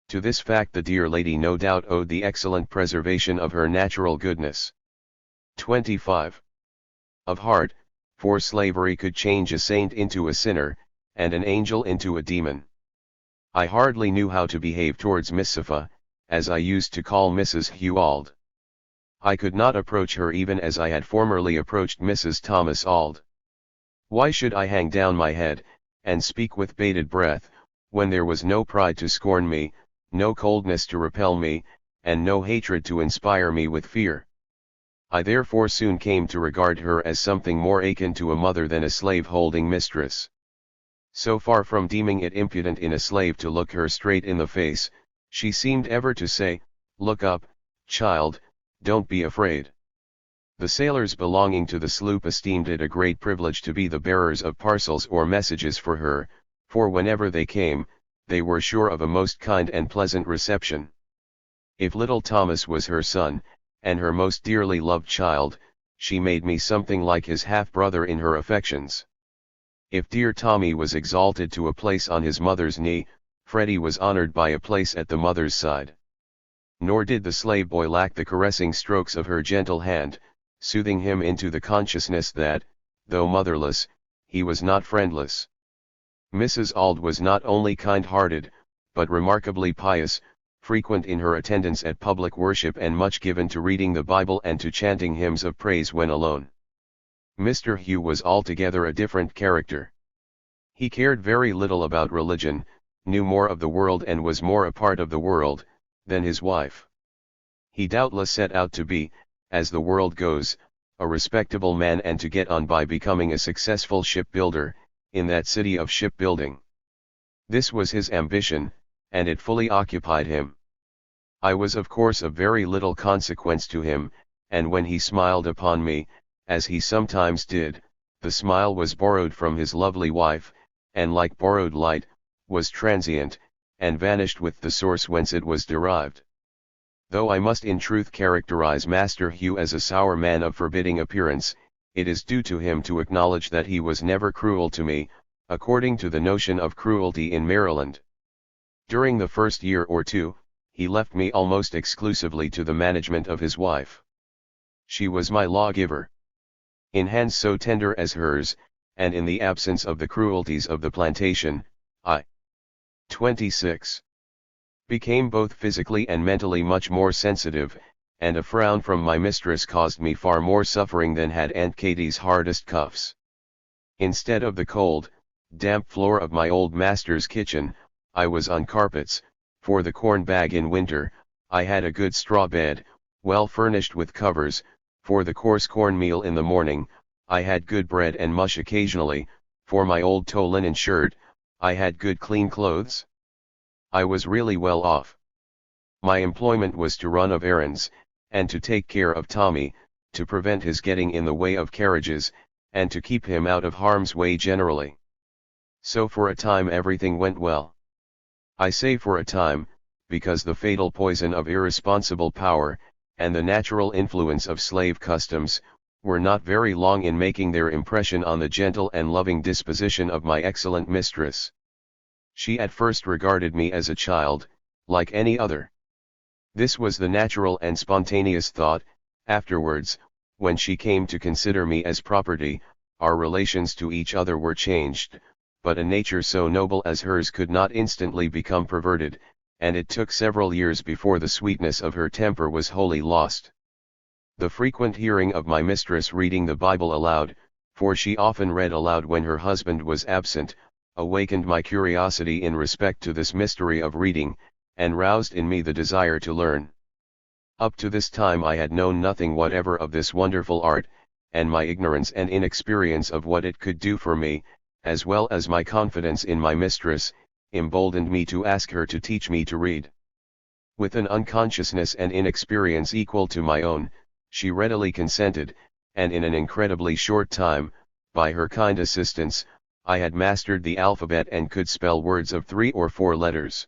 To this fact the dear lady no doubt owed the excellent preservation of her natural goodness. 25. Of heart, for slavery could change a saint into a sinner, and an angel into a demon. I hardly knew how to behave towards Miss Sappha, as I used to call Mrs. Hewald. I could not approach her even as I had formerly approached Mrs. Thomas Auld. Why should I hang down my head, and speak with bated breath, when there was no pride to scorn me, no coldness to repel me, and no hatred to inspire me with fear? I therefore soon came to regard her as something more akin to a mother than a slave-holding mistress. So far from deeming it impudent in a slave to look her straight in the face, she seemed ever to say, "Look up, child, don't be afraid." The sailors belonging to the sloop esteemed it a great privilege to be the bearers of parcels or messages for her, for whenever they came, they were sure of a most kind and pleasant reception. If little Thomas was her son, and her most dearly loved child, she made me something like his half-brother in her affections. If dear Tommy was exalted to a place on his mother's knee, Freddie was honored by a place at the mother's side. Nor did the slave boy lack the caressing strokes of her gentle hand, soothing him into the consciousness that, though motherless, he was not friendless. Mrs. Auld was not only kind-hearted, but remarkably pious, frequent in her attendance at public worship and much given to reading the Bible and to chanting hymns of praise when alone. Mr. Hugh was altogether a different character. He cared very little about religion, knew more of the world and was more a part of the world, than his wife. He doubtless set out to be, as the world goes, a respectable man and to get on by becoming a successful shipbuilder, in that city of shipbuilding. This was his ambition, and it fully occupied him. I was of course of very little consequence to him, and when he smiled upon me, as he sometimes did, the smile was borrowed from his lovely wife, and like borrowed light, was transient, and vanished with the source whence it was derived. Though I must in truth characterize Master Hugh as a sour man of forbidding appearance, it is due to him to acknowledge that he was never cruel to me, according to the notion of cruelty in Maryland. During the first year or two, he left me almost exclusively to the management of his wife. She was my lawgiver. In hands so tender as hers, and in the absence of the cruelties of the plantation, I 26. Became both physically and mentally much more sensitive, and a frown from my mistress caused me far more suffering than had Aunt Katie's hardest cuffs. Instead of the cold, damp floor of my old master's kitchen, I was on carpets. For the corn bag in winter, I had a good straw bed, well furnished with covers. For the coarse cornmeal in the morning, I had good bread and mush occasionally. For my old tow linen shirt, I had good clean clothes. I was really well off. My employment was to run of errands, and to take care of Tommy, to prevent his getting in the way of carriages, and to keep him out of harm's way generally. So for a time everything went well. I say for a time, because the fatal poison of irresponsible power, and the natural influence of slave customs, were not very long in making their impression on the gentle and loving disposition of my excellent mistress. She at first regarded me as a child, like any other. This was the natural and spontaneous thought. Afterwards, when she came to consider me as property, our relations to each other were changed, but a nature so noble as hers could not instantly become perverted, and it took several years before the sweetness of her temper was wholly lost. The frequent hearing of my mistress reading the Bible aloud, for she often read aloud when her husband was absent, awakened my curiosity in respect to this mystery of reading, and roused in me the desire to learn. Up to this time I had known nothing whatever of this wonderful art, and my ignorance and inexperience of what it could do for me, as well as my confidence in my mistress, emboldened me to ask her to teach me to read. With an unconsciousness and inexperience equal to my own, she readily consented, and in an incredibly short time, by her kind assistance, I had mastered the alphabet and could spell words of 3 or 4 letters.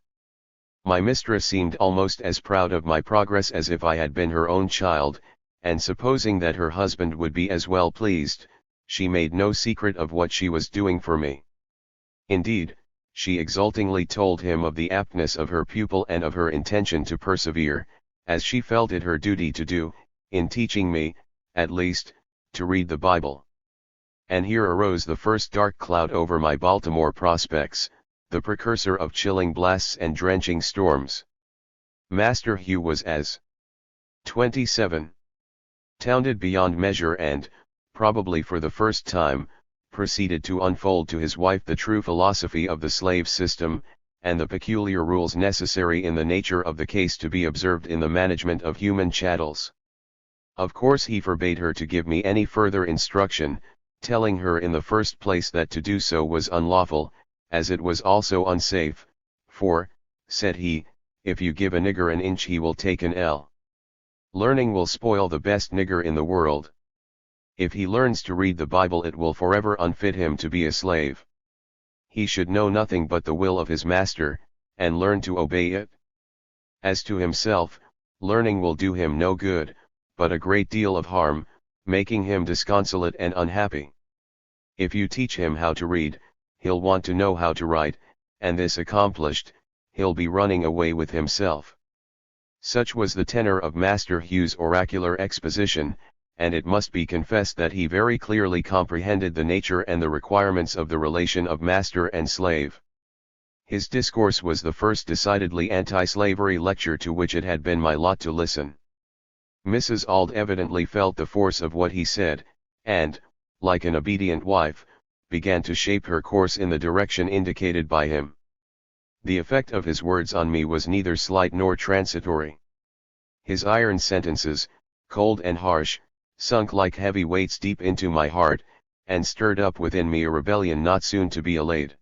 My mistress seemed almost as proud of my progress as if I had been her own child, and supposing that her husband would be as well pleased, she made no secret of what she was doing for me. Indeed, she exultingly told him of the aptness of her pupil and of her intention to persevere, as she felt it her duty to do, in teaching me, at least, to read the Bible. And here arose the first dark cloud over my Baltimore prospects, the precursor of chilling blasts and drenching storms. Master Hugh was as 27. Tounded beyond measure and, probably for the first time, proceeded to unfold to his wife the true philosophy of the slave system, and the peculiar rules necessary in the nature of the case to be observed in the management of human chattels. Of course he forbade her to give me any further instruction, telling her in the first place that to do so was unlawful, as it was also unsafe, for, said he, if you give a nigger an inch he will take an ell. Learning will spoil the best nigger in the world. If he learns to read the Bible it will forever unfit him to be a slave. He should know nothing but the will of his master, and learn to obey it. As to himself, learning will do him no good, but a great deal of harm, making him disconsolate and unhappy. If you teach him how to read, he'll want to know how to write, and this accomplished, he'll be running away with himself. Such was the tenor of Master Hugh's oracular exposition, and it must be confessed that he very clearly comprehended the nature and the requirements of the relation of master and slave. His discourse was the first decidedly anti-slavery lecture to which it had been my lot to listen. Mrs. Auld evidently felt the force of what he said, and, like an obedient wife, began to shape her course in the direction indicated by him. The effect of his words on me was neither slight nor transitory. His iron sentences, cold and harsh, sunk like heavy weights deep into my heart, and stirred up within me a rebellion not soon to be allayed.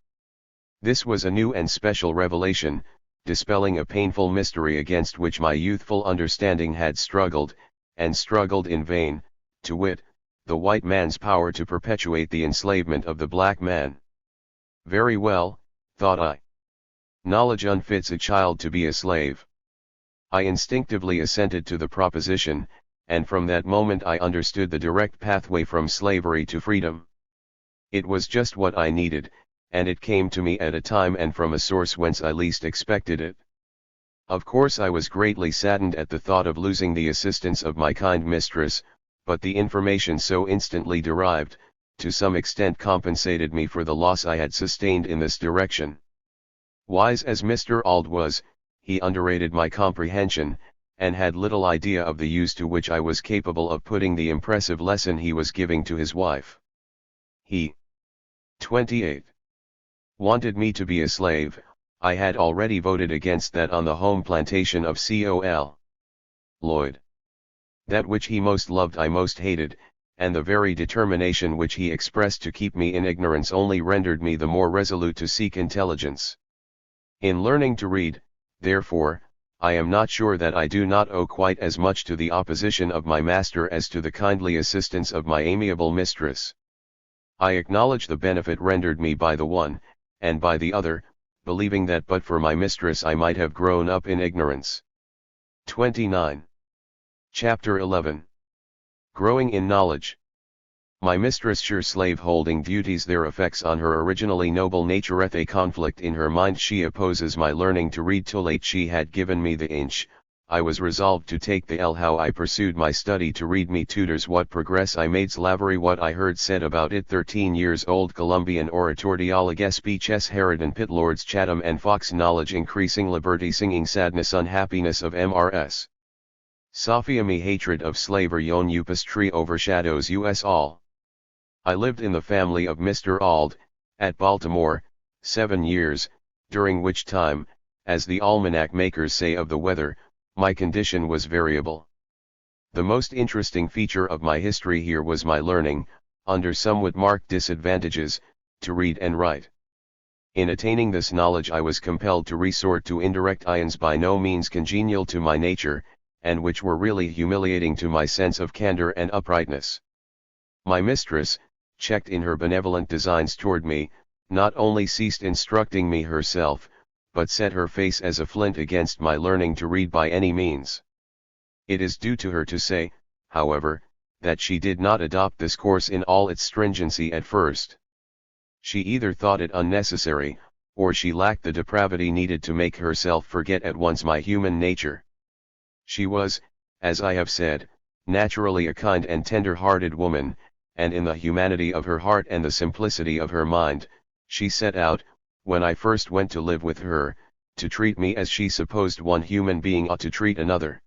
This was a new and special revelation, dispelling a painful mystery against which my youthful understanding had struggled, and struggled in vain, to wit, the white man's power to perpetuate the enslavement of the black man. Very well, thought I. Knowledge unfits a child to be a slave. I instinctively assented to the proposition, and from that moment I understood the direct pathway from slavery to freedom. It was just what I needed, and it came to me at a time and from a source whence I least expected it. Of course I was greatly saddened at the thought of losing the assistance of my kind mistress, but the information so instantly derived, to some extent compensated me for the loss I had sustained in this direction. Wise as Mr. Auld was, he underrated my comprehension, and had little idea of the use to which I was capable of putting the impressive lesson he was giving to his wife. He, 28, wanted me to be a slave. I had already voted against that on the home plantation of Col. Lloyd. That which he most loved I most hated, and the very determination which he expressed to keep me in ignorance only rendered me the more resolute to seek intelligence. In learning to read, therefore, I am not sure that I do not owe quite as much to the opposition of my master as to the kindly assistance of my amiable mistress. I acknowledge the benefit rendered me by the one, and by the other, believing that but for my mistress I might have grown up in ignorance. 29. Chapter 11. Growing in Knowledge. My mistress' sure slave-holding duties their effects on her originally noble nature a conflict in her mind she opposes my learning to read till late she had given me the inch, I was resolved to take the L how I pursued my study to read me tutors what progress I made slavery what I heard said about it 13 years old Columbian orator dialogue speech Harridan Pitt Lords Chatham and Fox knowledge increasing liberty singing sadness unhappiness of Mrs. Sophia me hatred of slavery yon upas tree overshadows us all. I lived in the family of Mr. Auld, at Baltimore, 7 years, during which time, as the almanac makers say of the weather, my condition was variable. The most interesting feature of my history here was my learning, under somewhat marked disadvantages, to read and write. In attaining this knowledge I was compelled to resort to indirect ions by no means congenial to my nature, and which were really humiliating to my sense of candor and uprightness. My mistress, checked in her benevolent designs toward me, not only ceased instructing me herself, but set her face as a flint against my learning to read by any means. It is due to her to say, however, that she did not adopt this course in all its stringency at first. She either thought it unnecessary, or she lacked the depravity needed to make herself forget at once my human nature. She was, as I have said, naturally a kind and tender-hearted woman, and in the humanity of her heart and the simplicity of her mind, she set out, when I first went to live with her, to treat me as she supposed one human being ought to treat another.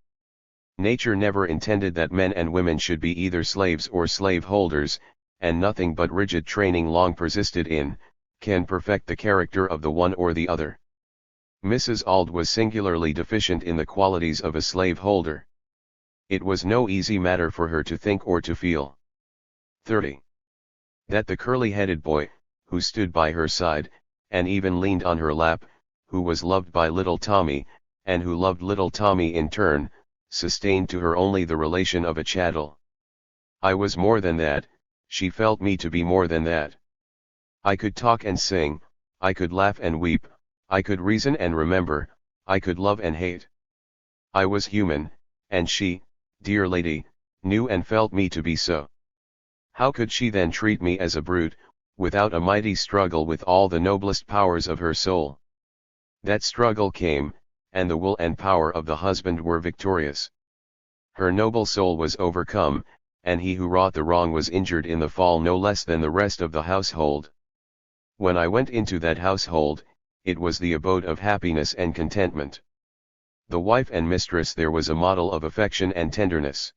Nature never intended that men and women should be either slaves or slave holders, and nothing but rigid training long persisted in, can perfect the character of the one or the other. Mrs. Auld was singularly deficient in the qualities of a slave holder. It was no easy matter for her to think or to feel. 30. That the curly-headed boy, who stood by her side, and even leaned on her lap, who was loved by little Tommy, and who loved little Tommy in turn, sustained to her only the relation of a chattel. I was more than that, she felt me to be more than that. I could talk and sing, I could laugh and weep, I could reason and remember, I could love and hate. I was human, and she, dear lady, knew and felt me to be so. How could she then treat me as a brute, without a mighty struggle with all the noblest powers of her soul? That struggle came, and the will and power of the husband were victorious. Her noble soul was overcome, and he who wrought the wrong was injured in the fall no less than the rest of the household. When I went into that household, it was the abode of happiness and contentment. The wife and mistress there was a model of affection and tenderness.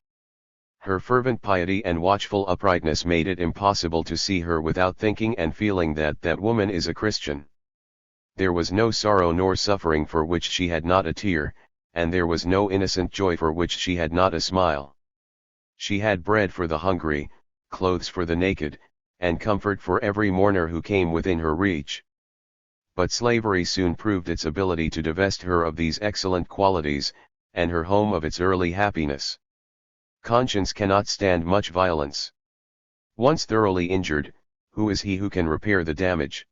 Her fervent piety and watchful uprightness made it impossible to see her without thinking and feeling that that woman is a Christian. There was no sorrow nor suffering for which she had not a tear, and there was no innocent joy for which she had not a smile. She had bread for the hungry, clothes for the naked, and comfort for every mourner who came within her reach. But slavery soon proved its ability to divest her of these excellent qualities, and her home of its early happiness. Conscience cannot stand much violence. Once thoroughly injured, who is he who can repair the damage?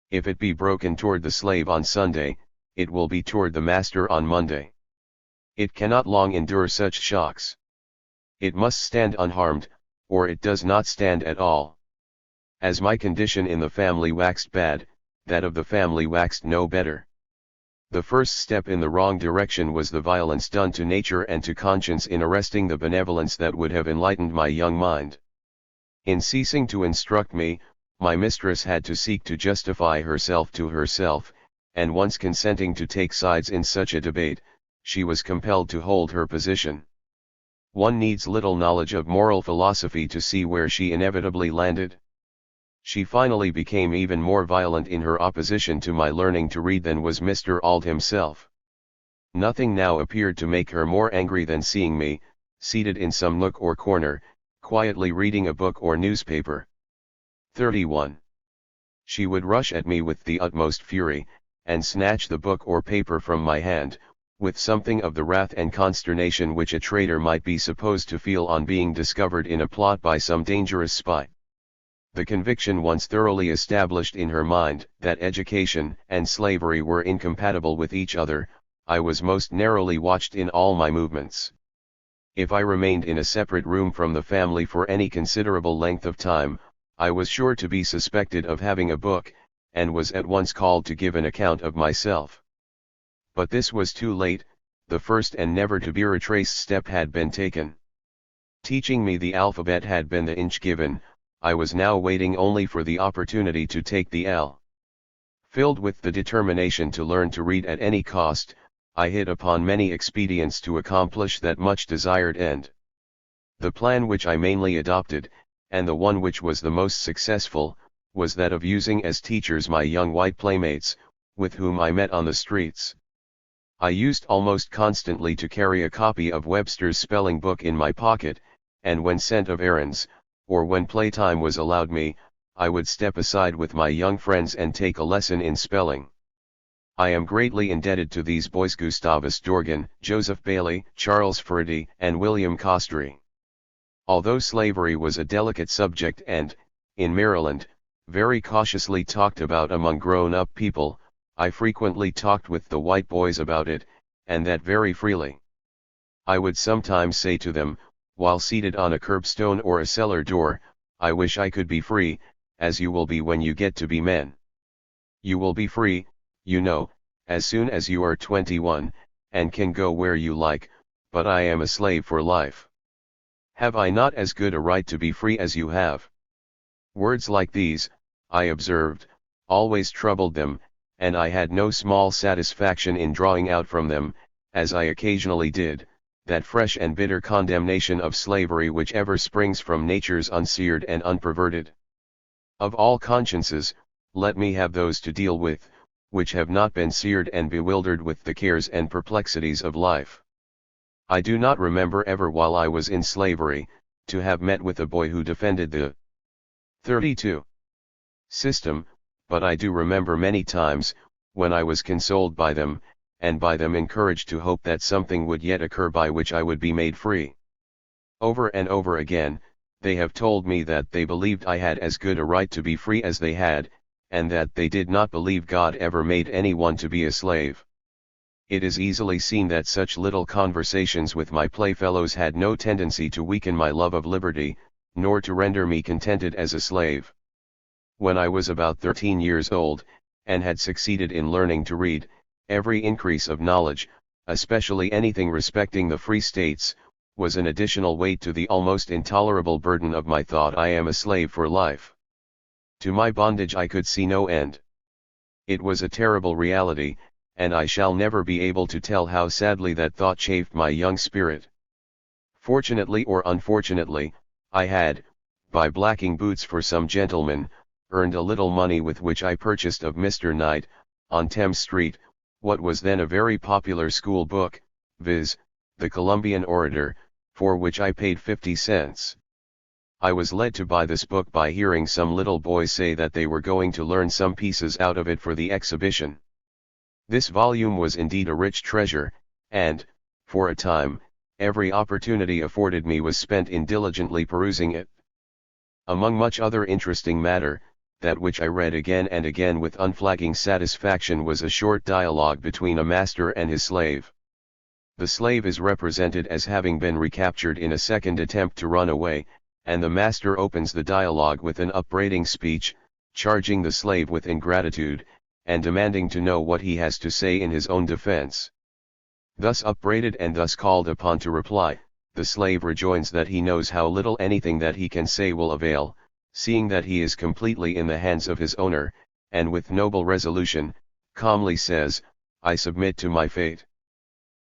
If it be broken toward the slave on Sunday, it will be toward the master on Monday. It cannot long endure such shocks. It must stand unharmed, or it does not stand at all. As my condition in the family waxed bad, that of the family waxed no better. The first step in the wrong direction was the violence done to nature and to conscience in arresting the benevolence that would have enlightened my young mind. In ceasing to instruct me, my mistress had to seek to justify herself to herself, and once consenting to take sides in such a debate, she was compelled to hold her position. One needs little knowledge of moral philosophy to see where she inevitably landed. She finally became even more violent in her opposition to my learning to read than was Mr. Auld himself. Nothing now appeared to make her more angry than seeing me, seated in some nook or corner, quietly reading a book or newspaper. 31. She would rush at me with the utmost fury, and snatch the book or paper from my hand, with something of the wrath and consternation which a traitor might be supposed to feel on being discovered in a plot by some dangerous spy. The conviction once thoroughly established in her mind that education and slavery were incompatible with each other, I was most narrowly watched in all my movements. If I remained in a separate room from the family for any considerable length of time, I was sure to be suspected of having a book, and was at once called to give an account of myself. But this was too late, the first and never to be retraced step had been taken. Teaching me the alphabet had been the inch given, I was now waiting only for the opportunity to take the L. Filled with the determination to learn to read at any cost, I hit upon many expedients to accomplish that much desired end. The plan which I mainly adopted, and the one which was the most successful, was that of using as teachers my young white playmates, with whom I met on the streets. I used almost constantly to carry a copy of Webster's spelling book in my pocket, and when sent of errands, or when playtime was allowed me, I would step aside with my young friends and take a lesson in spelling. I am greatly indebted to these boys Gustavus Dorgan, Joseph Bailey, Charles Frederick, and William Costry. Although slavery was a delicate subject and, in Maryland, very cautiously talked about among grown-up people, I frequently talked with the white boys about it, and that very freely. I would sometimes say to them, while seated on a curbstone or a cellar door, I wish I could be free, as you will be when you get to be men. You will be free, you know, as soon as you are 21, and can go where you like, but I am a slave for life. Have I not as good a right to be free as you have? Words like these, I observed, always troubled them, and I had no small satisfaction in drawing out from them, as I occasionally did, that fresh and bitter condemnation of slavery which ever springs from natures unseared and unperverted. Of all consciences, let me have those to deal with, which have not been seared and bewildered with the cares and perplexities of life. I do not remember ever while I was in slavery, to have met with a boy who defended the 32 system, but I do remember many times, when I was consoled by them, and by them encouraged to hope that something would yet occur by which I would be made free. Over and over again, they have told me that they believed I had as good a right to be free as they had, and that they did not believe God ever made anyone to be a slave. It is easily seen that such little conversations with my playfellows had no tendency to weaken my love of liberty, nor to render me contented as a slave. When I was about 13 years old, and had succeeded in learning to read, every increase of knowledge, especially anything respecting the free states, was an additional weight to the almost intolerable burden of my thought. I am a slave for life. To my bondage I could see no end. It was a terrible reality, and I shall never be able to tell how sadly that thought chafed my young spirit. Fortunately or unfortunately, I had, by blacking boots for some gentleman, earned a little money with which I purchased of Mr. Knight, on Thames Street, what was then a very popular school book, viz., the Columbian Orator, for which I paid 50 cents. I was led to buy this book by hearing some little boys say that they were going to learn some pieces out of it for the exhibition. This volume was indeed a rich treasure, and, for a time, every opportunity afforded me was spent in diligently perusing it. Among much other interesting matter, that which I read again and again with unflagging satisfaction was a short dialogue between a master and his slave. The slave is represented as having been recaptured in a second attempt to run away, and the master opens the dialogue with an upbraiding speech, charging the slave with ingratitude, and demanding to know what he has to say in his own defense. Thus upbraided and thus called upon to reply, the slave rejoins that he knows how little anything that he can say will avail, seeing that he is completely in the hands of his owner, and with noble resolution, calmly says, I submit to my fate.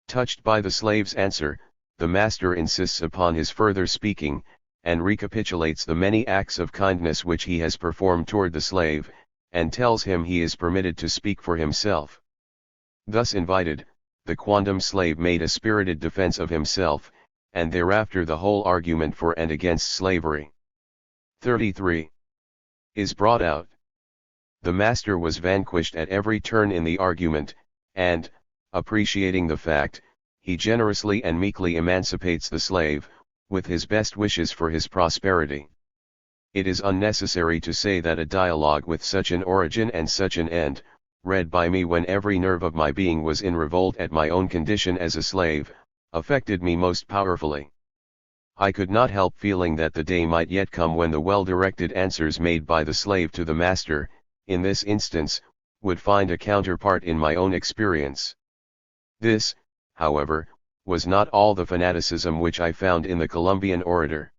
Touched by the slave's answer, the master insists upon his further speaking, and recapitulates the many acts of kindness which he has performed toward the slave, and tells him he is permitted to speak for himself. Thus invited, the quondam slave made a spirited defense of himself, and thereafter the whole argument for and against slavery 33 is brought out. The master was vanquished at every turn in the argument, and, appreciating the fact, he generously and meekly emancipates the slave, with his best wishes for his prosperity. It is unnecessary to say that a dialogue with such an origin and such an end, read by me when every nerve of my being was in revolt at my own condition as a slave, affected me most powerfully. I could not help feeling that the day might yet come when the well-directed answers made by the slave to the master, in this instance, would find a counterpart in my own experience. This, however, was not all the fanaticism which I found in the Columbian Orator.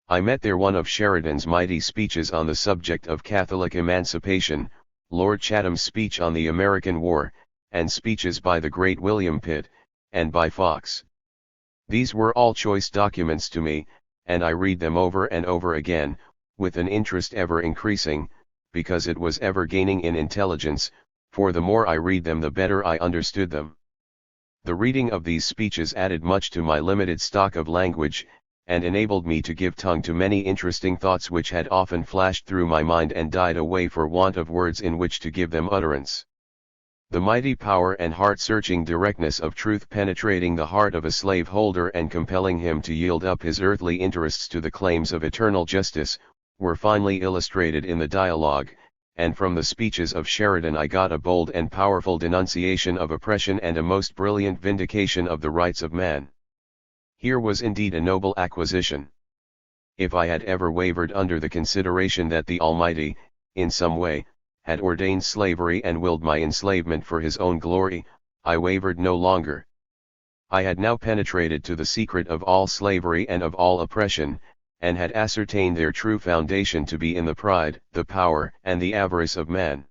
I met there one of Sheridan's mighty speeches on the subject of Catholic emancipation, Lord Chatham's speech on the American War, and speeches by the great William Pitt, and by Fox. These were all choice documents to me, and I read them over and over again, with an interest ever increasing, because it was ever gaining in intelligence, for the more I read them the better I understood them. The reading of these speeches added much to my limited stock of language, and enabled me to give tongue to many interesting thoughts which had often flashed through my mind and died away for want of words in which to give them utterance. The mighty power and heart-searching directness of truth penetrating the heart of a slave-holder and compelling him to yield up his earthly interests to the claims of eternal justice, were finely illustrated in the dialogue, and from the speeches of Sheridan I got a bold and powerful denunciation of oppression and a most brilliant vindication of the rights of man. Here was indeed a noble acquisition. If I had ever wavered under the consideration that the Almighty, in some way, had ordained slavery and willed my enslavement for His own glory, I wavered no longer. I had now penetrated to the secret of all slavery and of all oppression, and had ascertained their true foundation to be in the pride, the power, and the avarice of man.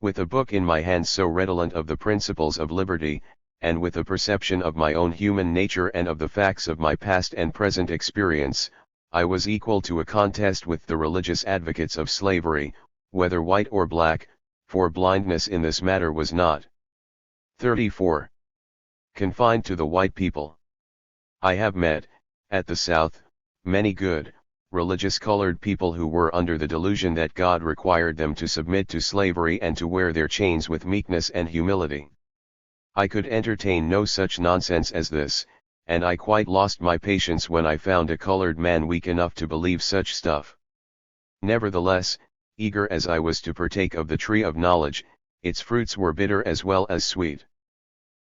With a book in my hands so redolent of the principles of liberty, and with a perception of my own human nature and of the facts of my past and present experience, I was equal to a contest with the religious advocates of slavery, whether white or black, for blindness in this matter was not 34. Confined to the white people. I have met, at the South, many good, religious colored people who were under the delusion that God required them to submit to slavery and to wear their chains with meekness and humility. I could entertain no such nonsense as this, and I quite lost my patience when I found a colored man weak enough to believe such stuff. Nevertheless, eager as I was to partake of the tree of knowledge, its fruits were bitter as well as sweet.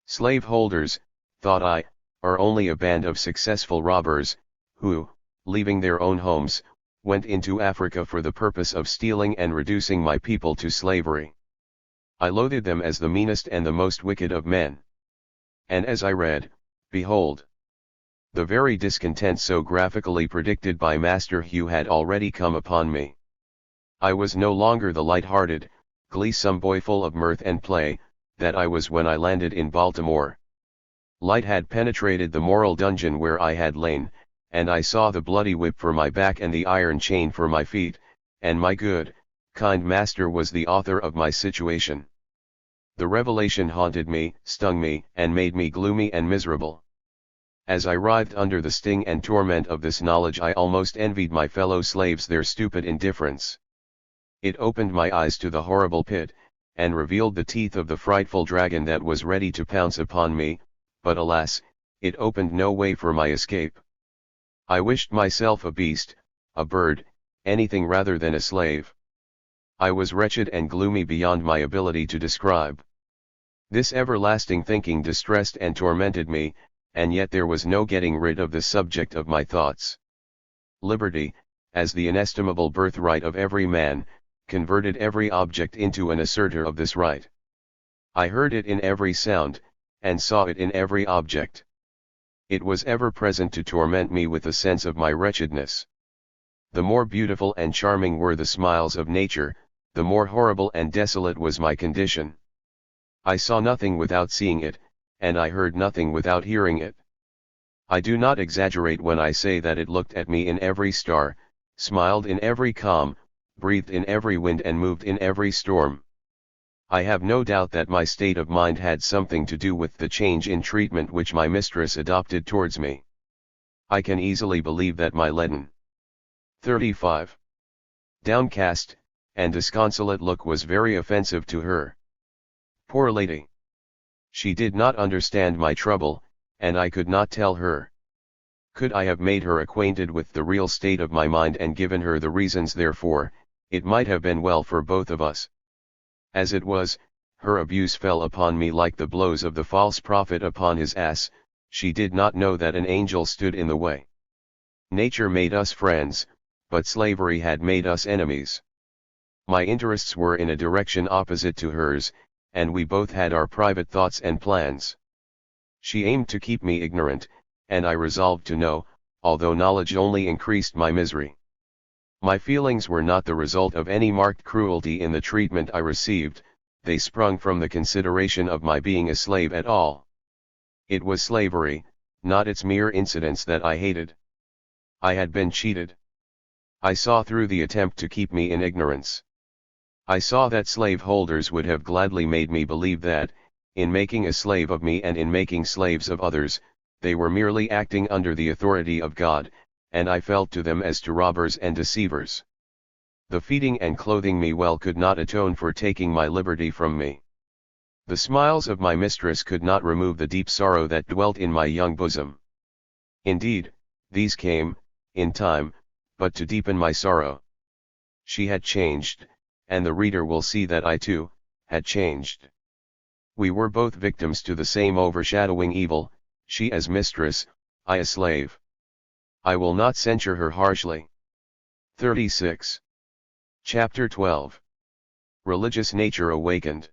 Slaveholders, thought I, are only a band of successful robbers, who, leaving their own homes, went into Africa for the purpose of stealing and reducing my people to slavery. I loathed them as the meanest and the most wicked of men. And as I read, behold, the very discontent so graphically predicted by Master Hugh had already come upon me. I was no longer the light-hearted, gleesome boy full of mirth and play, that I was when I landed in Baltimore. Light had penetrated the moral dungeon where I had lain, and I saw the bloody whip for my back and the iron chain for my feet, and my good, kind master was the author of my situation. The revelation haunted me, stung me, and made me gloomy and miserable. As I writhed under the sting and torment of this knowledge, I almost envied my fellow slaves their stupid indifference. It opened my eyes to the horrible pit, and revealed the teeth of the frightful dragon that was ready to pounce upon me, but alas, it opened no way for my escape. I wished myself a beast, a bird, anything rather than a slave. I was wretched and gloomy beyond my ability to describe. This everlasting thinking distressed and tormented me, and yet there was no getting rid of the subject of my thoughts. Liberty, as the inestimable birthright of every man, converted every object into an assertor of this right. I heard it in every sound, and saw it in every object. It was ever present to torment me with a sense of my wretchedness. The more beautiful and charming were the smiles of nature, the more horrible and desolate was my condition. I saw nothing without seeing it, and I heard nothing without hearing it. I do not exaggerate when I say that it looked at me in every star, smiled in every calm, breathed in every wind and moved in every storm. I have no doubt that my state of mind had something to do with the change in treatment which my mistress adopted towards me. I can easily believe that my leaden 35. Downcast, and disconsolate look was very offensive to her. Poor lady! She did not understand my trouble, and I could not tell her. Could I have made her acquainted with the real state of my mind and given her the reasons therefor, it might have been well for both of us. As it was, her abuse fell upon me like the blows of the false prophet upon his ass. She did not know that an angel stood in the way. Nature made us friends, but slavery had made us enemies. My interests were in a direction opposite to hers, and we both had our private thoughts and plans. She aimed to keep me ignorant, and I resolved to know, although knowledge only increased my misery. My feelings were not the result of any marked cruelty in the treatment I received, they sprung from the consideration of my being a slave at all. It was slavery, not its mere incidents, that I hated. I had been cheated. I saw through the attempt to keep me in ignorance. I saw that slaveholders would have gladly made me believe that, in making a slave of me and in making slaves of others, they were merely acting under the authority of God, and I felt to them as to robbers and deceivers. The feeding and clothing me well could not atone for taking my liberty from me. The smiles of my mistress could not remove the deep sorrow that dwelt in my young bosom. Indeed, these came, in time, but to deepen my sorrow. She had changed, and the reader will see that I too, had changed. We were both victims to the same overshadowing evil, she as mistress, I a slave. I will not censure her harshly. 36. Chapter 12. Religious Nature Awakened.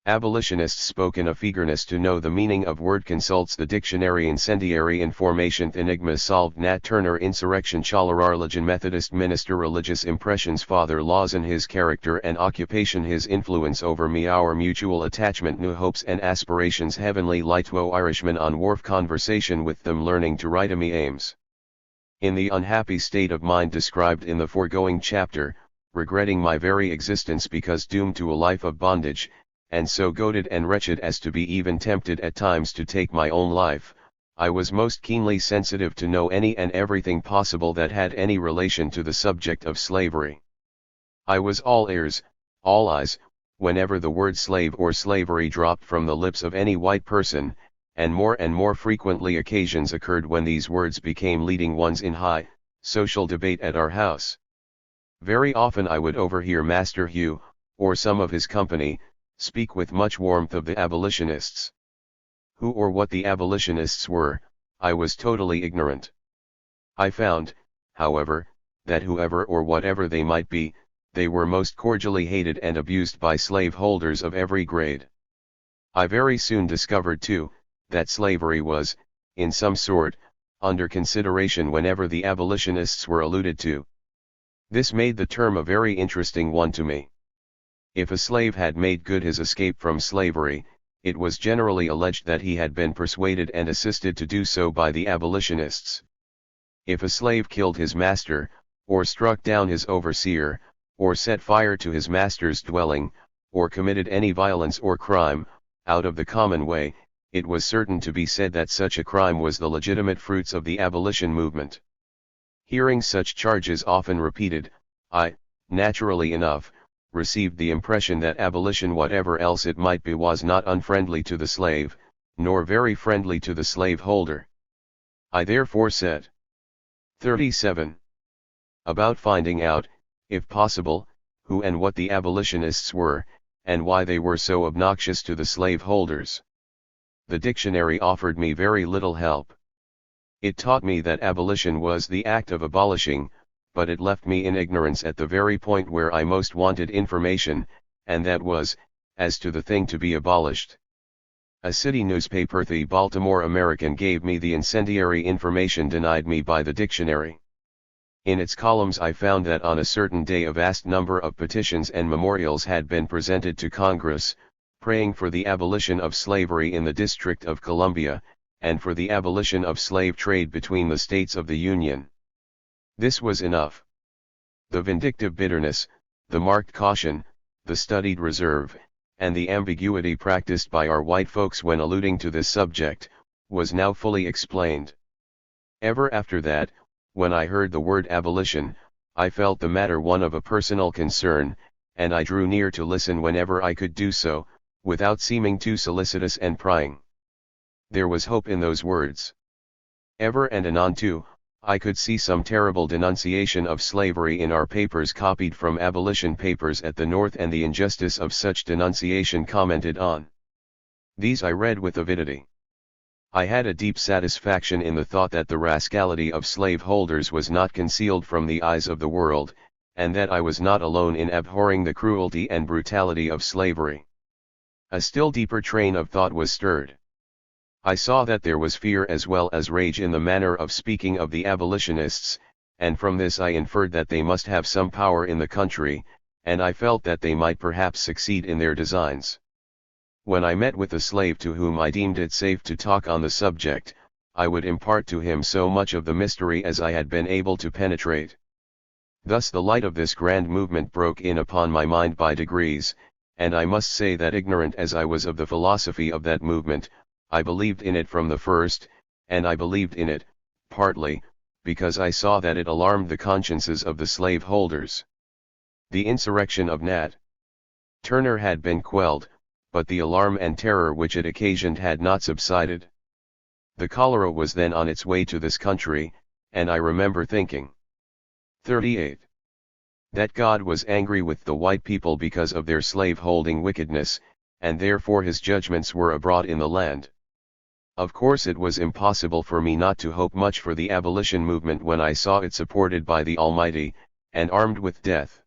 Abolitionists spoke in of eagerness to know the meaning of word consults the dictionary incendiary information enigmas solved Nat Turner insurrection Chalararlagan Methodist minister religious impressions father laws and his character and occupation his influence over me our mutual attachment new hopes and aspirations heavenly light wo Irishman on wharf conversation with them learning to write me aims. In the unhappy state of mind described in the foregoing chapter, regretting my very existence because doomed to a life of bondage, and so goaded and wretched as to be even tempted at times to take my own life, I was most keenly sensitive to know any and everything possible that had any relation to the subject of slavery. I was all ears, all eyes, whenever the word slave or slavery dropped from the lips of any white person, and more frequently occasions occurred when these words became leading ones in high, social debate at our house. Very often I would overhear Master Hugh, or some of his company, speak with much warmth of the abolitionists. Who or what the abolitionists were, I was totally ignorant. I found, however, that whoever or whatever they might be, they were most cordially hated and abused by slaveholders of every grade. I very soon discovered too, that slavery was, in some sort, under consideration whenever the abolitionists were alluded to. This made the term a very interesting one to me. If a slave had made good his escape from slavery, it was generally alleged that he had been persuaded and assisted to do so by the abolitionists. If a slave killed his master, or struck down his overseer, or set fire to his master's dwelling, or committed any violence or crime, out of the common way, it was certain to be said that such a crime was the legitimate fruits of the abolition movement. Hearing such charges often repeated, I, naturally enough, received the impression that abolition whatever else it might be was not unfriendly to the slave, nor very friendly to the slaveholder. I therefore said. 37. About finding out, if possible, who and what the abolitionists were, and why they were so obnoxious to the slaveholders. The dictionary offered me very little help. It taught me that abolition was the act of abolishing, but it left me in ignorance at the very point where I most wanted information, and that was, as to the thing to be abolished. A city newspaper, the Baltimore American, gave me the incendiary information denied me by the dictionary. In its columns I found that on a certain day a vast number of petitions and memorials had been presented to Congress, praying for the abolition of slavery in the District of Columbia, and for the abolition of slave trade between the states of the Union. This was enough. The vindictive bitterness, the marked caution, the studied reserve, and the ambiguity practiced by our white folks when alluding to this subject, was now fully explained. Ever after that, when I heard the word abolition, I felt the matter one of a personal concern, and I drew near to listen whenever I could do so, without seeming too solicitous and prying. There was hope in those words. Ever and anon too, I could see some terrible denunciation of slavery in our papers copied from abolition papers at the North and the injustice of such denunciation commented on. These I read with avidity. I had a deep satisfaction in the thought that the rascality of slaveholders was not concealed from the eyes of the world, and that I was not alone in abhorring the cruelty and brutality of slavery. A still deeper train of thought was stirred. I saw that there was fear as well as rage in the manner of speaking of the abolitionists, and from this I inferred that they must have some power in the country, and I felt that they might perhaps succeed in their designs. When I met with a slave to whom I deemed it safe to talk on the subject, I would impart to him so much of the mystery as I had been able to penetrate. Thus the light of this grand movement broke in upon my mind by degrees, and I must say that ignorant as I was of the philosophy of that movement, I believed in it from the first, and I believed in it, partly, because I saw that it alarmed the consciences of the slaveholders. The insurrection of Nat Turner had been quelled, but the alarm and terror which it occasioned had not subsided. The cholera was then on its way to this country, and I remember thinking. 38. That God was angry with the white people because of their slave-holding wickedness, and therefore his judgments were abroad in the land. Of course it was impossible for me not to hope much for the abolition movement when I saw it supported by the Almighty, and armed with death.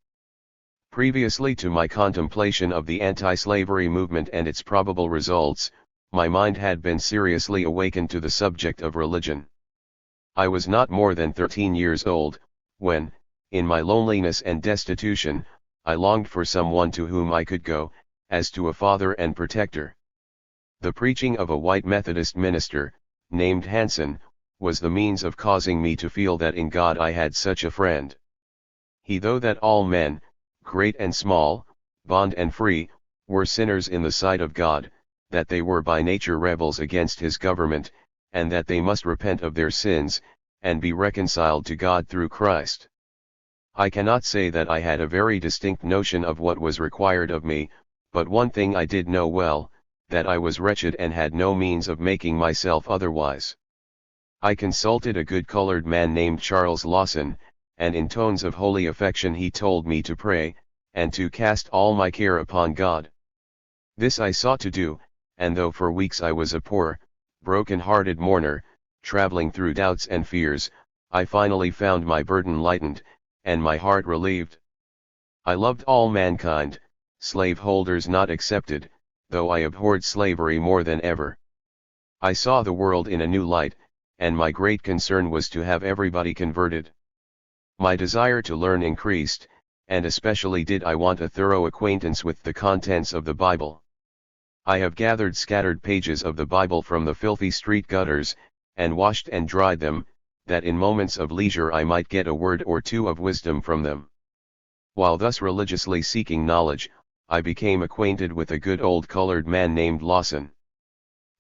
Previously to my contemplation of the anti-slavery movement and its probable results, my mind had been seriously awakened to the subject of religion. I was not more than 13 years old, when, in my loneliness and destitution, I longed for someone to whom I could go, as to a father and protector. The preaching of a white Methodist minister, named Hanson, was the means of causing me to feel that in God I had such a friend. He though that all men, great and small, bond and free, were sinners in the sight of God, that they were by nature rebels against his government, and that they must repent of their sins, and be reconciled to God through Christ. I cannot say that I had a very distinct notion of what was required of me, but one thing I did know well, that I was wretched and had no means of making myself otherwise. I consulted a good colored man named Charles Lawson, and in tones of holy affection he told me to pray, and to cast all my care upon God. This I sought to do, and though for weeks I was a poor, broken-hearted mourner, traveling through doubts and fears, I finally found my burden lightened, and my heart relieved. I loved all mankind, slaveholders not excepted, though I abhorred slavery more than ever. I saw the world in a new light, and my great concern was to have everybody converted. My desire to learn increased, and especially did I want a thorough acquaintance with the contents of the Bible. I have gathered scattered pages of the Bible from the filthy street gutters, and washed and dried them, that in moments of leisure I might get a word or two of wisdom from them. While thus religiously seeking knowledge, I became acquainted with a good old colored man named Lawson.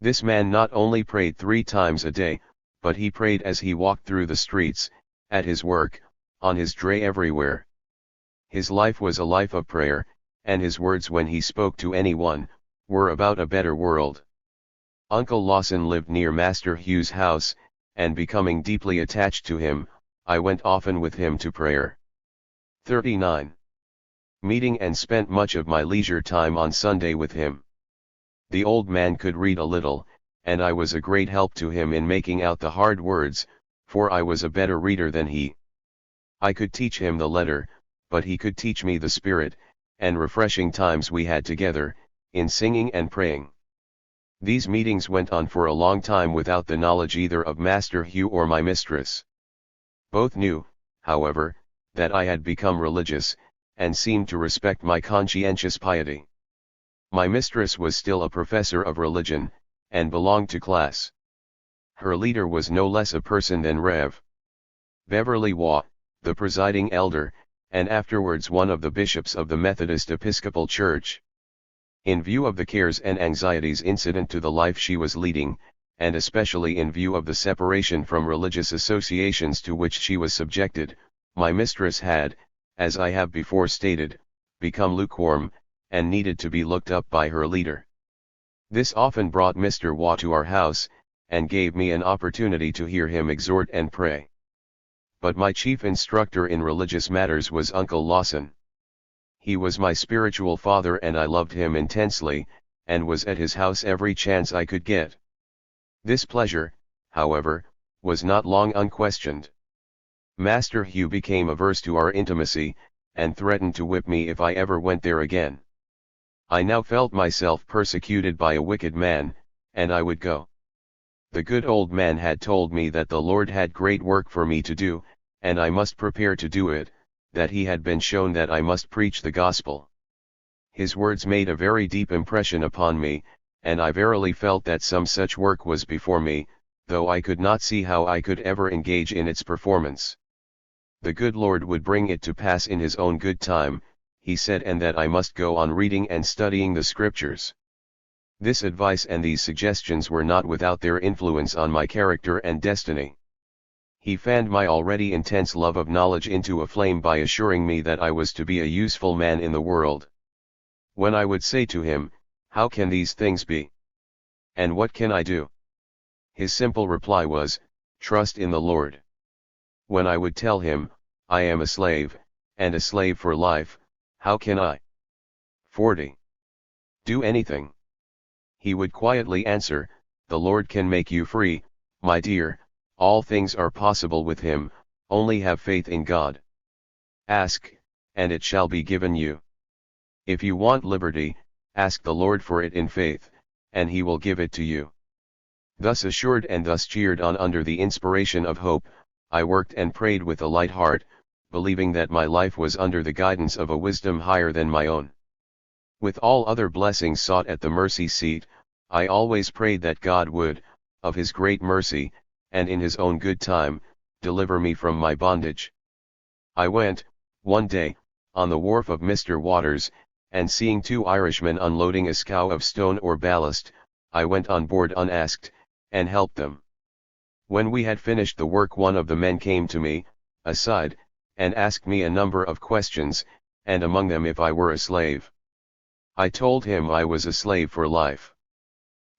This man not only prayed 3 times a day, but he prayed as he walked through the streets, at his work, on his dray, everywhere. His life was a life of prayer, and his words when he spoke to anyone, were about a better world. Uncle Lawson lived near Master Hugh's house, and becoming deeply attached to him, I went often with him to prayer. 39. Meeting and spent much of my leisure time on Sunday with him. The old man could read a little, and I was a great help to him in making out the hard words, for I was a better reader than he. I could teach him the letter, but he could teach me the spirit, and refreshing times we had together, in singing and praying. These meetings went on for a long time without the knowledge either of Master Hugh or my mistress. Both knew, however, that I had become religious, and seemed to respect my conscientious piety. My mistress was still a professor of religion, and belonged to class. Her leader was no less a person than Rev. Beverly Waugh, the presiding elder, and afterwards one of the bishops of the Methodist Episcopal Church. In view of the cares and anxieties incident to the life she was leading, and especially in view of the separation from religious associations to which she was subjected, my mistress had, as I have before stated, become lukewarm, and needed to be looked up by her leader. This often brought Mr. Waugh to our house, and gave me an opportunity to hear him exhort and pray. But my chief instructor in religious matters was Uncle Lawson. He was my spiritual father and I loved him intensely, and was at his house every chance I could get. This pleasure, however, was not long unquestioned. Master Hugh became averse to our intimacy, and threatened to whip me if I ever went there again. I now felt myself persecuted by a wicked man, and I would go. The good old man had told me that the Lord had great work for me to do, and I must prepare to do it, that he had been shown that I must preach the gospel. His words made a very deep impression upon me, and I verily felt that some such work was before me, though I could not see how I could ever engage in its performance. The good Lord would bring it to pass in his own good time, he said, and that I must go on reading and studying the Scriptures. This advice and these suggestions were not without their influence on my character and destiny. He fanned my already intense love of knowledge into a flame by assuring me that I was to be a useful man in the world. When I would say to him, "How can these things be? And what can I do?" his simple reply was, "Trust in the Lord." When I would tell him, "I am a slave, and a slave for life, how can I? 40. Do anything. He would quietly answer, the Lord can make you free, my dear, all things are possible with him, only have faith in God. Ask, and it shall be given you. If you want liberty, ask the Lord for it in faith, and he will give it to you. Thus assured and thus cheered on under the inspiration of hope, I worked and prayed with a light heart, believing that my life was under the guidance of a wisdom higher than my own. With all other blessings sought at the mercy seat, I always prayed that God would, of his great mercy, and in his own good time, deliver me from my bondage. I went, one day, on the wharf of Mr. Waters, and seeing two Irishmen unloading a scow of stone or ballast, I went on board unasked, and helped them. When we had finished the work, one of the men came to me, aside, and asked me a number of questions, and among them if I were a slave. I told him I was a slave for life.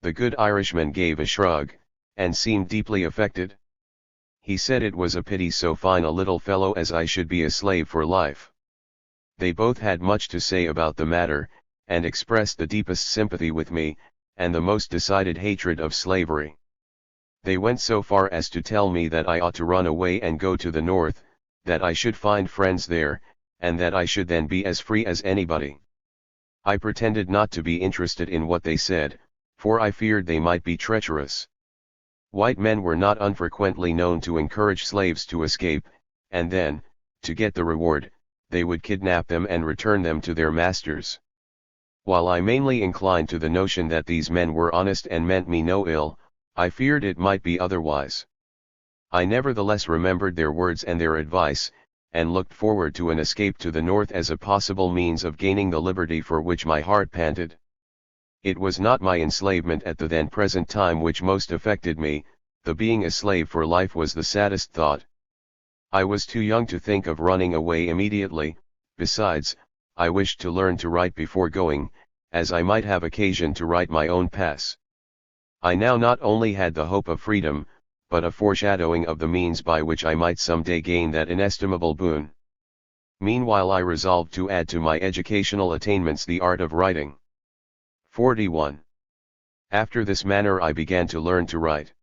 The good Irishman gave a shrug, and seemed deeply affected. He said it was a pity so fine a little fellow as I should be a slave for life. They both had much to say about the matter, and expressed the deepest sympathy with me, and the most decided hatred of slavery. They went so far as to tell me that I ought to run away and go to the north, that I should find friends there, and that I should then be as free as anybody. I pretended not to be interested in what they said, for I feared they might be treacherous. White men were not unfrequently known to encourage slaves to escape, and then, to get the reward, they would kidnap them and return them to their masters. While I mainly inclined to the notion that these men were honest and meant me no ill, I feared it might be otherwise. I nevertheless remembered their words and their advice, and looked forward to an escape to the north as a possible means of gaining the liberty for which my heart panted. It was not my enslavement at the then present time which most affected me, the being a slave for life was the saddest thought. I was too young to think of running away immediately, besides, I wished to learn to write before going, as I might have occasion to write my own pass. I now not only had the hope of freedom, but a foreshadowing of the means by which I might some day gain that inestimable boon. Meanwhile I resolved to add to my educational attainments the art of writing. 41. After this manner I began to learn to write.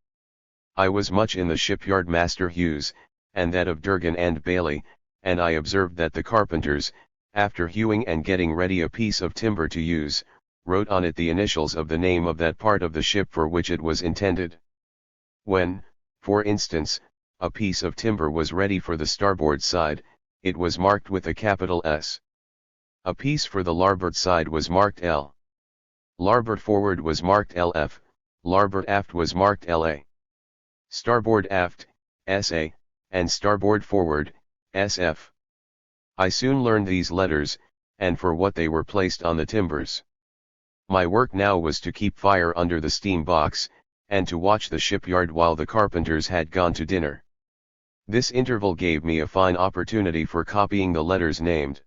I was much in the shipyard Master Hughes, and that of Durgan and Bailey, and I observed that the carpenters, after hewing and getting ready a piece of timber to use, wrote on it the initials of the name of that part of the ship for which it was intended. When, for instance, a piece of timber was ready for the starboard side, it was marked with a capital S. A piece for the larboard side was marked L. Larboard forward was marked LF, larboard aft was marked LA. Starboard aft, SA, and starboard forward, SF. I soon learned these letters, and for what they were placed on the timbers. My work now was to keep fire under the steam box, and to watch the shipyard while the carpenters had gone to dinner. This interval gave me a fine opportunity for copying the letters named.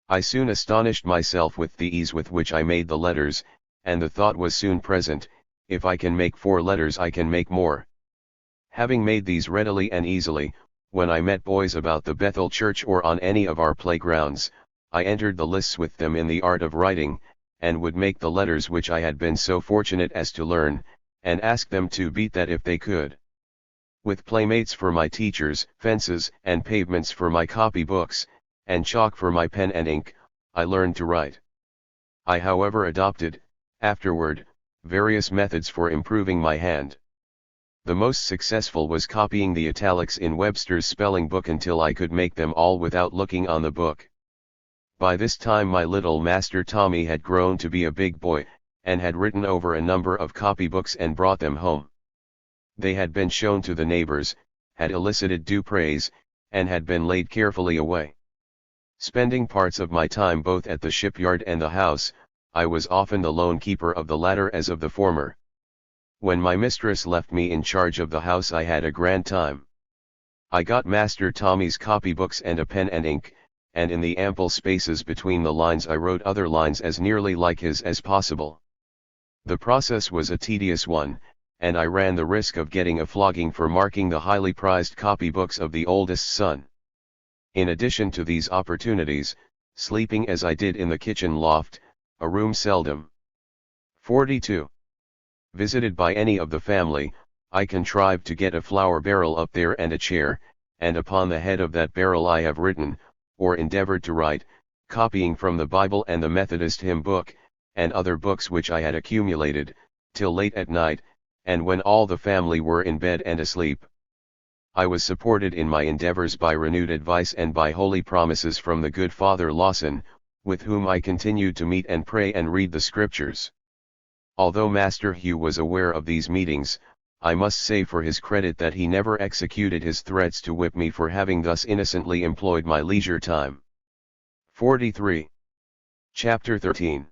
I soon astonished myself with the ease with which I made the letters, and the thought was soon present, if I can make 4 letters I can make more. Having made these readily and easily, when I met boys about the Bethel Church or on any of our playgrounds, I entered the lists with them in the art of writing, and would make the letters which I had been so fortunate as to learn, and ask them to beat that if they could. With playmates for my teachers, fences and pavements for my copy books, and chalk for my pen and ink, I learned to write. I however adopted, afterward, various methods for improving my hand. The most successful was copying the italics in Webster's spelling book until I could make them all without looking on the book. By this time my little master Tommy had grown to be a big boy, and had written over a number of copybooks and brought them home. They had been shown to the neighbors, had elicited due praise, and had been laid carefully away. Spending parts of my time both at the shipyard and the house, I was often the lone keeper of the latter as of the former. When my mistress left me in charge of the house I had a grand time. I got Master Tommy's copybooks and a pen and ink, and in the ample spaces between the lines I wrote other lines as nearly like his as possible. The process was a tedious one, and I ran the risk of getting a flogging for marking the highly prized copybooks of the oldest son. In addition to these opportunities, sleeping as I did in the kitchen loft, a room seldom 42. Visited by any of the family, I contrived to get a flour barrel up there and a chair, and upon the head of that barrel I have written, or endeavored to write, copying from the Bible and the Methodist hymn book, and other books which I had accumulated, till late at night, and when all the family were in bed and asleep. I was supported in my endeavors by renewed advice and by holy promises from the good Father Lawson, with whom I continued to meet and pray and read the Scriptures. Although Master Hugh was aware of these meetings, I must say for his credit that he never executed his threats to whip me for having thus innocently employed my leisure time. 43. Chapter 13.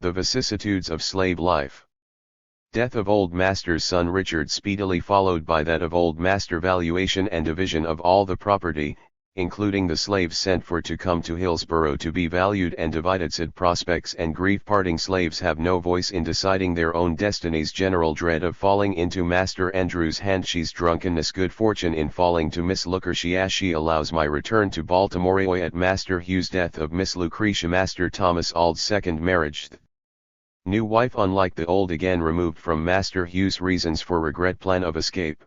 The Vicissitudes of Slave Life. Death of Old Master's son Richard speedily followed by that of Old Master. Valuation and division of all the property, including the slaves sent for to come to Hillsborough to be valued and divided. Sad prospects and grief. Parting slaves have no voice in deciding their own destinies. General dread of falling into Master Andrew's hand. She's drunkenness. Good fortune in falling to Miss Lucretia as she allows my return to Baltimore. At Master Hugh's death of Miss Lucretia. Master Thomas Ald's second marriage. New wife unlike the old, again removed from Master Hugh's. Reasons for regret. Plan of escape.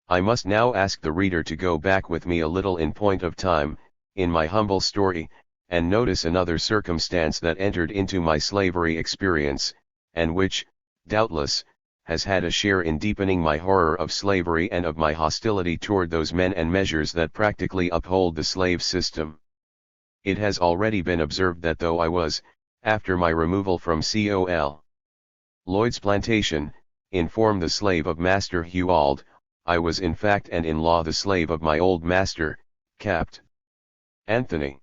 I must now ask the reader to go back with me a little in point of time, in my humble story, and notice another circumstance that entered into my slavery experience, and which, doubtless, has had a share in deepening my horror of slavery and of my hostility toward those men and measures that practically uphold the slave system. It has already been observed that though I was, after my removal from Col. Lloyd's plantation, in form the slave of Master Hugh Auld, I was in fact and in law the slave of my old master, Capt. Anthony.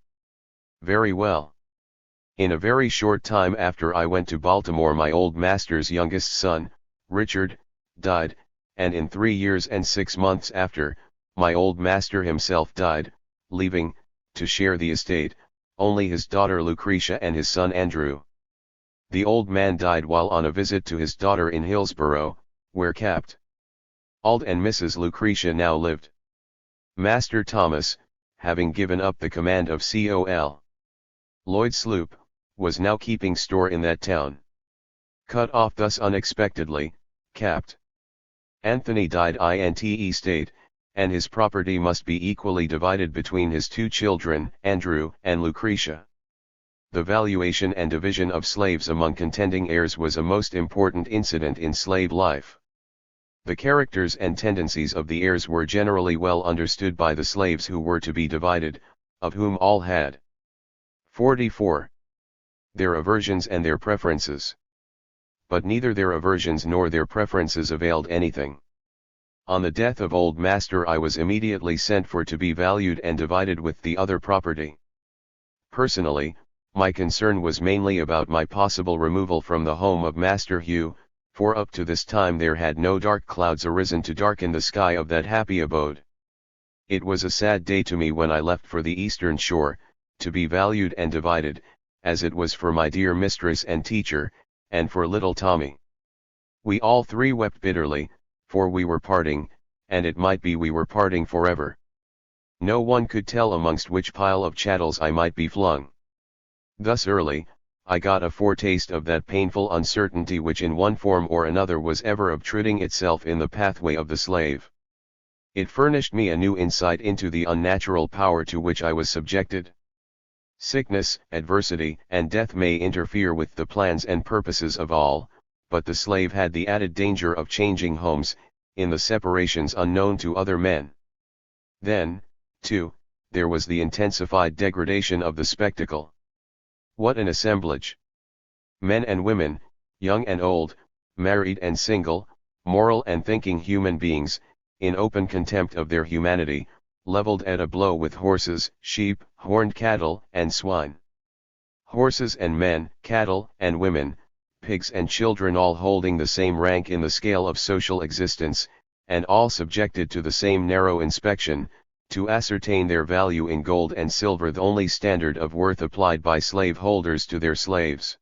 Very well. In a very short time after I went to Baltimore, my old master's youngest son, Richard, died, and in 3 years and 6 months after, my old master himself died, leaving, to share the estate, only his daughter Lucretia and his son Andrew. The old man died while on a visit to his daughter in Hillsborough, where Capt. Auld and Mrs. Lucretia now lived. Master Thomas, having given up the command of Col. Lloyd's sloop, was now keeping store in that town. Cut off thus unexpectedly, Capt. Anthony died in state, and his property must be equally divided between his 2 children, Andrew and Lucretia. The valuation and division of slaves among contending heirs was a most important incident in slave life. The characters and tendencies of the heirs were generally well understood by the slaves who were to be divided, of whom all had 44. Their aversions and their preferences. But neither their aversions nor their preferences availed anything. On the death of old master I was immediately sent for to be valued and divided with the other property. Personally, my concern was mainly about my possible removal from the home of Master Hugh, for up to this time there had no dark clouds arisen to darken the sky of that happy abode. It was a sad day to me when I left for the eastern shore, to be valued and divided, as it was for my dear mistress and teacher, and for little Tommy. We all 3 wept bitterly, for we were parting, and it might be we were parting forever. No one could tell amongst which pile of chattels I might be flung. Thus early, I got a foretaste of that painful uncertainty which in one form or another was ever obtruding itself in the pathway of the slave. It furnished me a new insight into the unnatural power to which I was subjected. Sickness, adversity, and death may interfere with the plans and purposes of all, but the slave had the added danger of changing homes, in the separations unknown to other men. Then, too, there was the intensified degradation of the spectacle. What an assemblage! Men and women, young and old, married and single, moral and thinking human beings, in open contempt of their humanity, leveled at a blow with horses, sheep, horned cattle, and swine. Horses and men, cattle and women, pigs and children, all holding the same rank in the scale of social existence, and all subjected to the same narrow inspection, to ascertain their value in gold and silver, the only standard of worth applied by slaveholders to their slaves.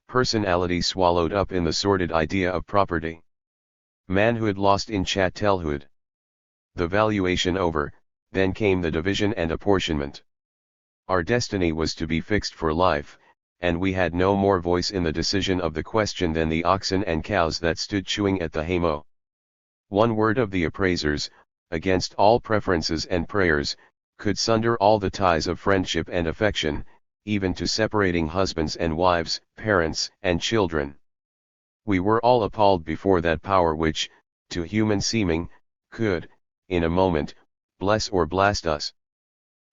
Personality swallowed up in the sordid idea of property. Manhood lost in chattelhood. The valuation over, then came the division and apportionment. Our destiny was to be fixed for life, and we had no more voice in the decision of the question than the oxen and cows that stood chewing at the haymow. One word of the appraisers, against all preferences and prayers, could sunder all the ties of friendship and affection, even to separating husbands and wives, parents and children. We were all appalled before that power which, to human seeming, could, in a moment, bless or blast us.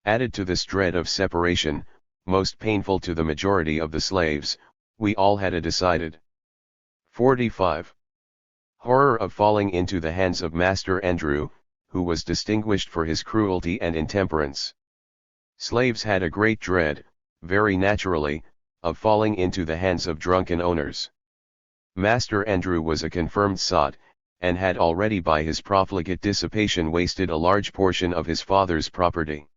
Added to this dread of separation, most painful to the majority of the slaves, we all had a decided 45. Horror of falling into the hands of Master Andrew, who was distinguished for his cruelty and intemperance. Slaves had a great dread, very naturally, of falling into the hands of drunken owners. Master Andrew was a confirmed sot, and had already by his profligate dissipation wasted a large portion of his father's property.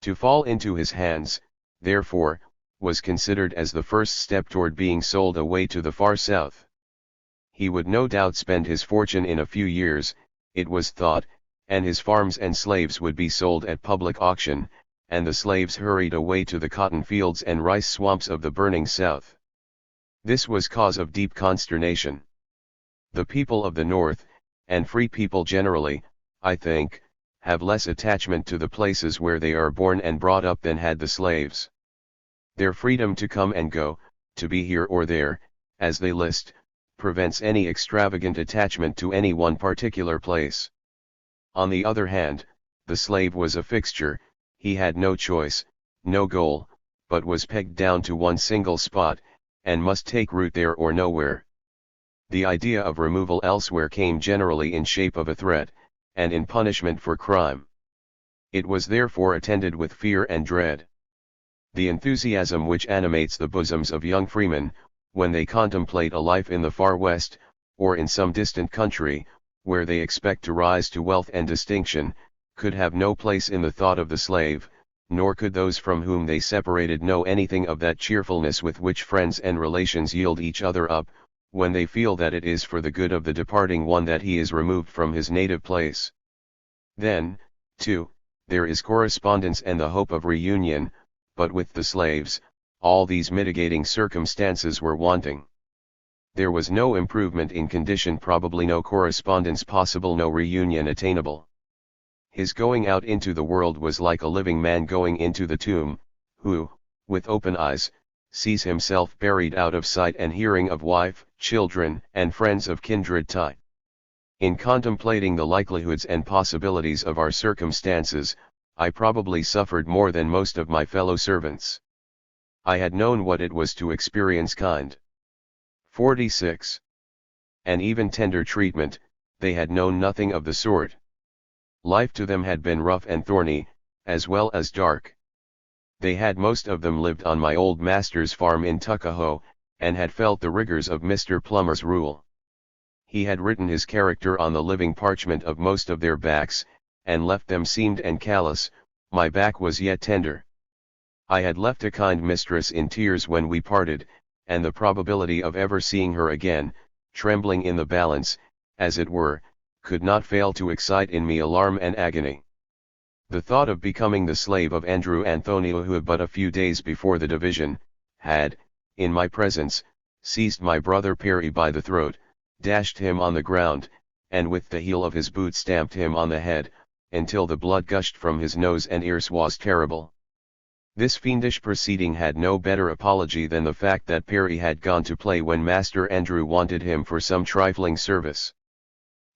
To fall into his hands, therefore, was considered as the first step toward being sold away to the far south. He would no doubt spend his fortune in a few years, it was thought, and his farms and slaves would be sold at public auction, and the slaves hurried away to the cotton fields and rice swamps of the burning South. This was cause of deep consternation. The people of the North, and free people generally, I think, have less attachment to the places where they are born and brought up than had the slaves. Their freedom to come and go, to be here or there, as they list, prevents any extravagant attachment to any one particular place. On the other hand, the slave was a fixture, he had no choice, no goal, but was pegged down to one single spot, and must take root there or nowhere. The idea of removal elsewhere came generally in shape of a threat, and in punishment for crime. It was therefore attended with fear and dread. The enthusiasm which animates the bosoms of young freemen, when they contemplate a life in the far west, or in some distant country, where they expect to rise to wealth and distinction, could have no place in the thought of the slave, nor could those from whom they separated know anything of that cheerfulness with which friends and relations yield each other up, when they feel that it is for the good of the departing one that he is removed from his native place. Then, too, there is correspondence and the hope of reunion, but with the slaves, all these mitigating circumstances were wanting. There was no improvement in condition, probably no correspondence possible, no reunion attainable. His going out into the world was like a living man going into the tomb, who, with open eyes, sees himself buried out of sight and hearing of wife, children, and friends of kindred tie. In contemplating the likelihoods and possibilities of our circumstances, I probably suffered more than most of my fellow servants. I had known what it was to experience kind 46. And even tender treatment, they had known nothing of the sort. Life to them had been rough and thorny, as well as dark. They had most of them lived on my old master's farm in Tuckahoe, and had felt the rigors of Mr. Plummer's rule. He had written his character on the living parchment of most of their backs, and left them seamed and callous. My back was yet tender. I had left a kind mistress in tears when we parted, and the probability of ever seeing her again, trembling in the balance, as it were, could not fail to excite in me alarm and agony. The thought of becoming the slave of Andrew Anthonio, who but a few days before the division, had, in my presence, seized my brother Perry by the throat, dashed him on the ground, and with the heel of his boot stamped him on the head, until the blood gushed from his nose and ears, was terrible. This fiendish proceeding had no better apology than the fact that Perry had gone to play when Master Andrew wanted him for some trifling service.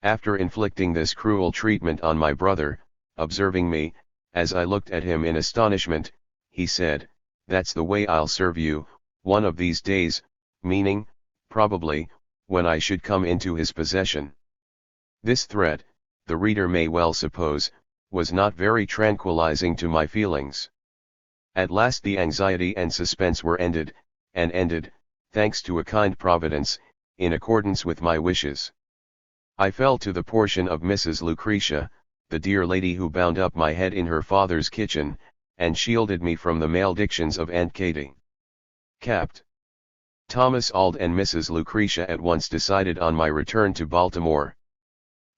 After inflicting this cruel treatment on my brother, observing me, as I looked at him in astonishment, he said, "That's the way I'll serve you, one of these days," meaning, probably, when I should come into his possession. This threat, the reader may well suppose, was not very tranquilizing to my feelings. At last the anxiety and suspense were ended, and ended, thanks to a kind providence, in accordance with my wishes. I fell to the portion of Mrs. Lucretia, the dear lady who bound up my head in her father's kitchen, and shielded me from the maledictions of Aunt Katy. Capt. Thomas Auld and Mrs. Lucretia at once decided on my return to Baltimore.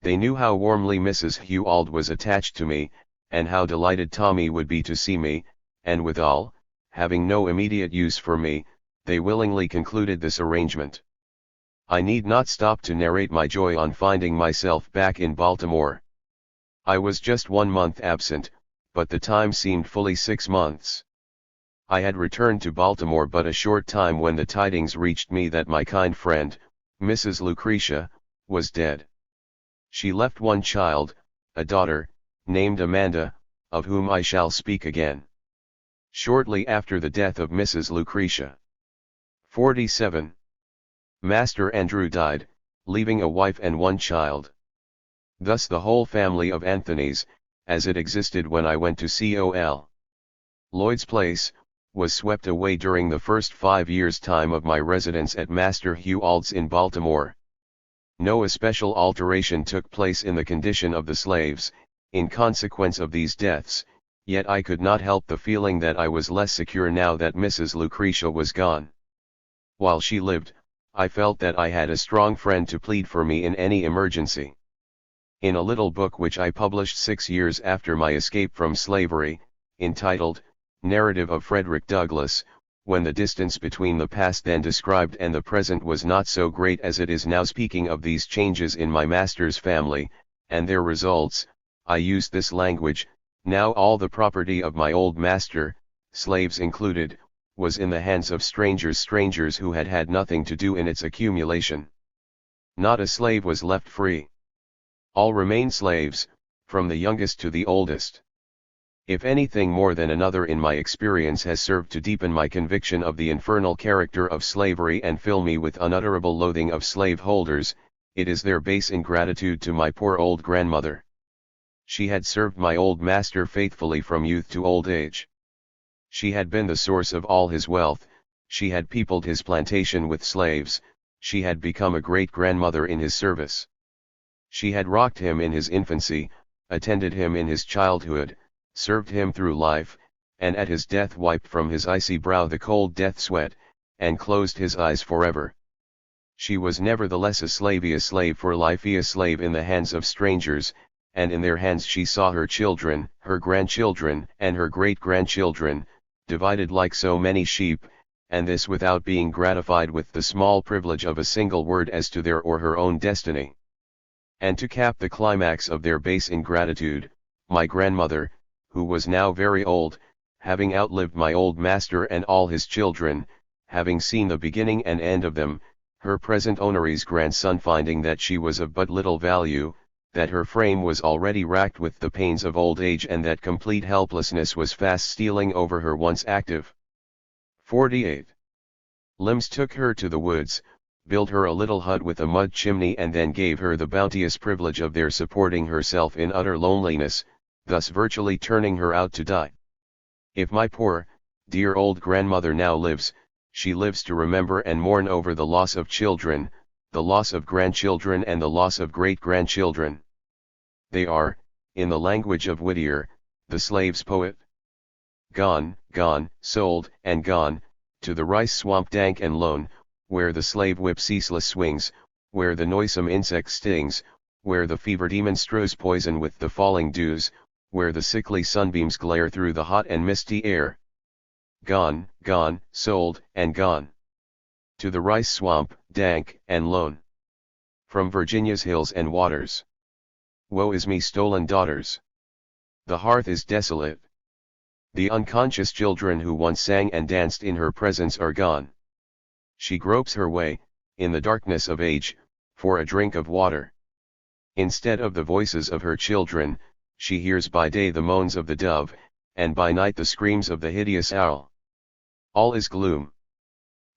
They knew how warmly Mrs. Hugh Auld was attached to me, and how delighted Tommy would be to see me, and withal, having no immediate use for me, they willingly concluded this arrangement. I need not stop to narrate my joy on finding myself back in Baltimore. I was just 1 month absent, but the time seemed fully 6 months. I had returned to Baltimore but a short time when the tidings reached me that my kind friend, Mrs. Lucretia, was dead. She left one child, a daughter, named Amanda, of whom I shall speak again. Shortly after the death of Mrs. Lucretia. 47. Master Andrew died, leaving a wife and one child. Thus the whole family of Anthony's, as it existed when I went to Col. Lloyd's place, was swept away during the first 5 years' time of my residence at Master Hugh Auld's in Baltimore. No especial alteration took place in the condition of the slaves, in consequence of these deaths, yet I could not help the feeling that I was less secure now that Mrs. Lucretia was gone. While she lived, I felt that I had a strong friend to plead for me in any emergency. In a little book which I published 6 years after my escape from slavery, entitled, Narrative of Frederick Douglass, when the distance between the past then described and the present was not so great as it is now, speaking of these changes in my master's family, and their results, I used this language: now all the property of my old master, slaves included, was in the hands of strangers who had had nothing to do in its accumulation. Not a slave was left free. All remained slaves, from the youngest to the oldest. If anything more than another in my experience has served to deepen my conviction of the infernal character of slavery and fill me with unutterable loathing of slaveholders, it is their base ingratitude to my poor old grandmother. She had served my old master faithfully from youth to old age. She had been the source of all his wealth, she had peopled his plantation with slaves, she had become a great-grandmother in his service. She had rocked him in his infancy, attended him in his childhood, served him through life, and at his death wiped from his icy brow the cold death sweat, and closed his eyes forever. She was nevertheless a slave for life, a slave in the hands of strangers, and in their hands she saw her children, her grandchildren, and her great-grandchildren, divided like so many sheep, and this without being gratified with the small privilege of a single word as to their or her own destiny. And to cap the climax of their base ingratitude, my grandmother, who was now very old, having outlived my old master and all his children, having seen the beginning and end of them, her present owner's grandson, finding that she was of but little value, that her frame was already racked with the pains of old age, and that complete helplessness was fast stealing over her once active 48 limbs, took her to the woods, built her a little hut with a mud chimney, and then gave her the bounteous privilege of there supporting herself in utter loneliness, thus virtually turning her out to die. If my poor, dear old grandmother now lives, she lives to remember and mourn over the loss of children, the loss of grandchildren, and the loss of great-grandchildren. They are, in the language of Whittier, the slave's poet. Gone, gone, sold, and gone, to the rice swamp dank and lone, where the slave whip ceaseless swings, where the noisome insect stings, where the fever demon strews poison with the falling dews, where the sickly sunbeams glare through the hot and misty air. Gone, gone, sold, and gone. To the rice swamp, dank and lone. From Virginia's hills and waters. Woe is me, stolen daughters! The hearth is desolate. The unconscious children who once sang and danced in her presence are gone. She gropes her way, in the darkness of age, for a drink of water. Instead of the voices of her children, she hears by day the moans of the dove, and by night the screams of the hideous owl. All is gloom.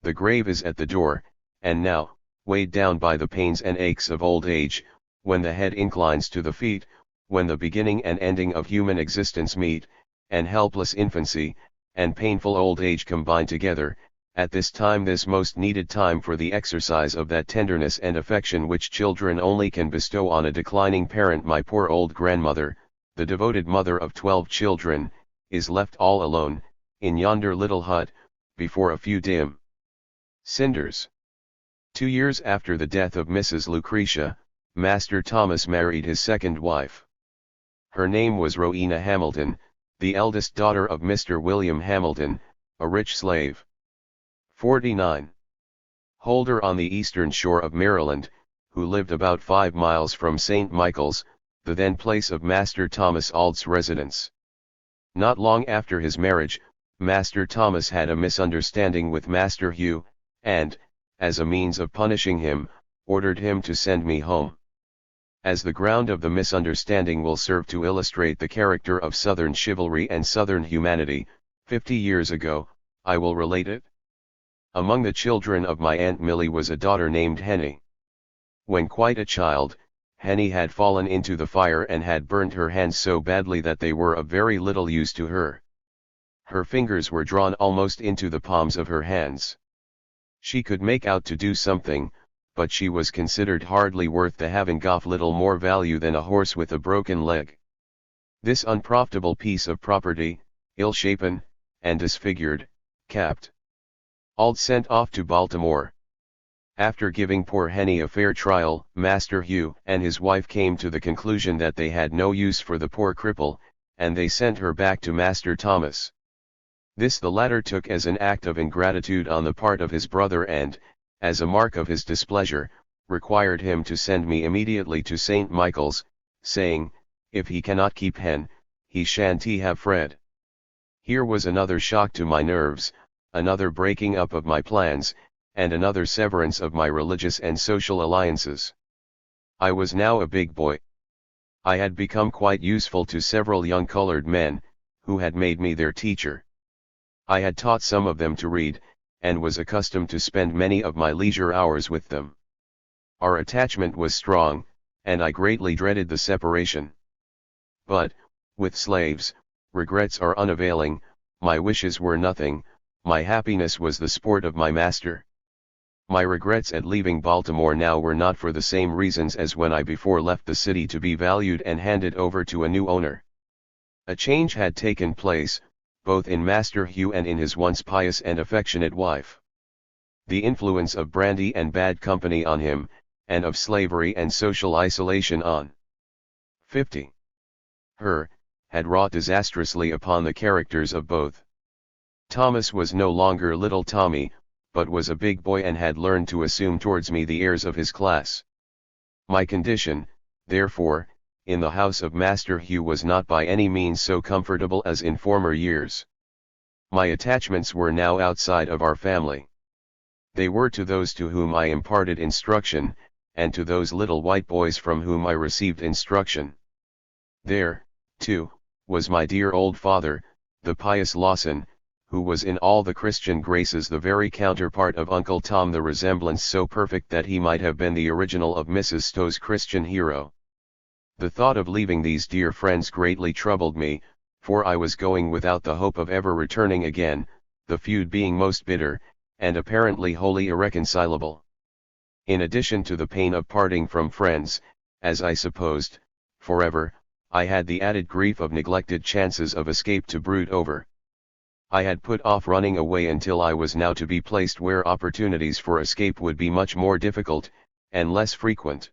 The grave is at the door, and now, weighed down by the pains and aches of old age, when the head inclines to the feet, when the beginning and ending of human existence meet, and helpless infancy, and painful old age combine together, at this time, this most needed time for the exercise of that tenderness and affection which children only can bestow on a declining parent, my poor old grandmother, the devoted mother of 12 children, is left all alone, in yonder little hut, before a few dim cinders. 2 years after the death of Mrs. Lucretia, Master Thomas married his second wife. Her name was Rowena Hamilton, the eldest daughter of Mr. William Hamilton, a rich slave. 49. Holder on the eastern shore of Maryland, who lived about 5 miles from St. Michael's, the then place of Master Thomas Auld's residence. Not long after his marriage, Master Thomas had a misunderstanding with Master Hugh, and, as a means of punishing him, ordered him to send me home. As the ground of the misunderstanding will serve to illustrate the character of Southern chivalry and Southern humanity, 50 years ago, I will relate it. Among the children of my Aunt Millie was a daughter named Henny. When quite a child, Henny had fallen into the fire and had burnt her hands so badly that they were of very little use to her. Her fingers were drawn almost into the palms of her hands. She could make out to do something, but she was considered hardly worth the having of little more value than a horse with a broken leg. This unprofitable piece of property, ill-shapen, and disfigured, Capt. Auld sent off to Baltimore. After giving poor Henny a fair trial, Master Hugh and his wife came to the conclusion that they had no use for the poor cripple, and they sent her back to Master Thomas. This the latter took as an act of ingratitude on the part of his brother and, as a mark of his displeasure, required him to send me immediately to St. Michael's, saying, if he cannot keep Hen, he shan't have Fred. Here was another shock to my nerves, another breaking up of my plans, and another severance of my religious and social alliances. I was now a big boy. I had become quite useful to several young colored men, who had made me their teacher. I had taught some of them to read, and was accustomed to spend many of my leisure hours with them. Our attachment was strong, and I greatly dreaded the separation. But, with slaves, regrets are unavailing, my wishes were nothing, my happiness was the sport of my master. My regrets at leaving Baltimore now were not for the same reasons as when I before left the city to be valued and handed over to a new owner. A change had taken place, both in Master Hugh and in his once pious and affectionate wife. The influence of brandy and bad company on him, and of slavery and social isolation on 50. her, had wrought disastrously upon the characters of both. Thomas was no longer little Tommy, but was a big boy and had learned to assume towards me the airs of his class. My condition, therefore, in the house of Master Hugh was not by any means so comfortable as in former years. My attachments were now outside of our family. They were to those to whom I imparted instruction, and to those little white boys from whom I received instruction. There, too, was my dear old father, the pious Lawson, who was in all the Christian graces the very counterpart of Uncle Tom, the resemblance so perfect that he might have been the original of Mrs. Stowe's Christian hero. The thought of leaving these dear friends greatly troubled me, for I was going without the hope of ever returning again, the feud being most bitter, and apparently wholly irreconcilable. In addition to the pain of parting from friends, as I supposed, forever, I had the added grief of neglected chances of escape to brood over. I had put off running away until I was now to be placed where opportunities for escape would be much more difficult, and less frequent.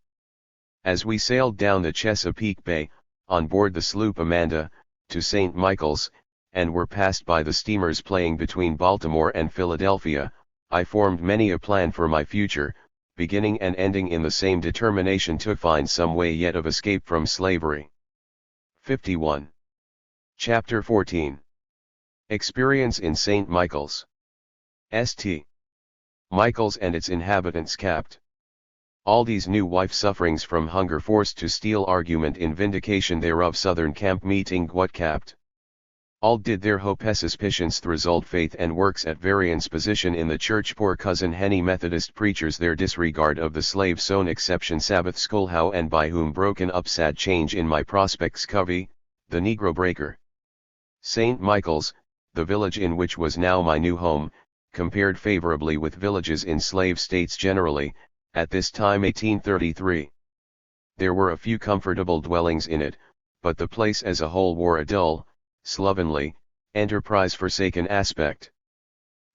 As we sailed down the Chesapeake Bay, on board the sloop Amanda, to St. Michael's, and were passed by the steamers playing between Baltimore and Philadelphia, I formed many a plan for my future, beginning and ending in the same determination to find some way yet of escape from slavery. 51. Chapter 14. Experience in St. Michael's. St. Michael's and its inhabitants Capt. Aldi's new wife sufferings from hunger forced to steal argument in vindication thereof Southern camp meeting what Capt. Ald did their hope suspicions the result faith and works at variance position in the church poor cousin Henny Methodist preachers their disregard of the slave sown exception Sabbath school how and by whom broken up sad change in my prospects Covey, the Negro breaker. St. Michael's, the village in which was now my new home, compared favorably with villages in slave states generally, at this time 1833. There were a few comfortable dwellings in it, but the place as a whole wore a dull, slovenly, enterprise-forsaken aspect.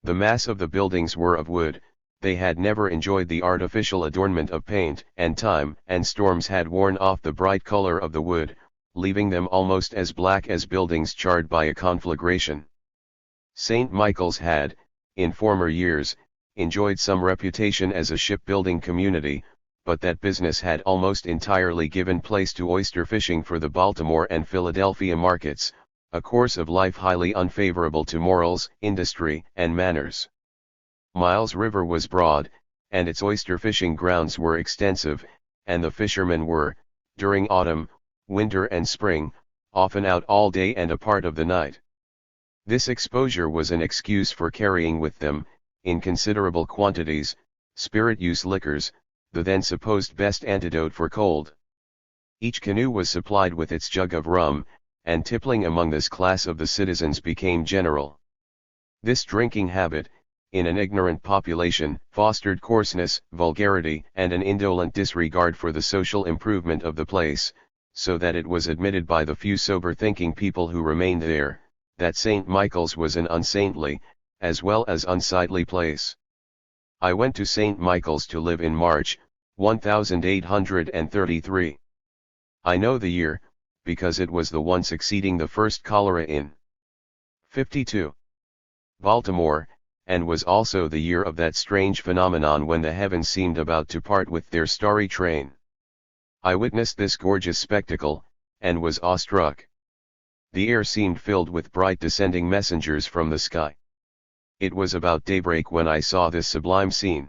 The mass of the buildings were of wood, they had never enjoyed the artificial adornment of paint, and time and storms had worn off the bright color of the wood, leaving them almost as black as buildings charred by a conflagration. St. Michael's had, in former years, enjoyed some reputation as a shipbuilding community, but that business had almost entirely given place to oyster fishing for the Baltimore and Philadelphia markets, a course of life highly unfavorable to morals, industry, and manners. Miles River was broad, and its oyster fishing grounds were extensive, and the fishermen were, during autumn, winter and spring, often out all day and a part of the night. This exposure was an excuse for carrying with them, in considerable quantities, spirit-use liquors, the then supposed best antidote for cold. Each canoe was supplied with its jug of rum, and tippling among this class of the citizens became general. This drinking habit, in an ignorant population, fostered coarseness, vulgarity, and an indolent disregard for the social improvement of the place, so that it was admitted by the few sober-thinking people who remained there, that St. Michael's was an unsaintly, as well as unsightly place. I went to St. Michael's to live in March, 1833. I know the year, because it was the one succeeding the first cholera in 52. Baltimore, and was also the year of that strange phenomenon when the heavens seemed about to part with their starry train. I witnessed this gorgeous spectacle, and was awestruck. The air seemed filled with bright descending messengers from the sky. It was about daybreak when I saw this sublime scene.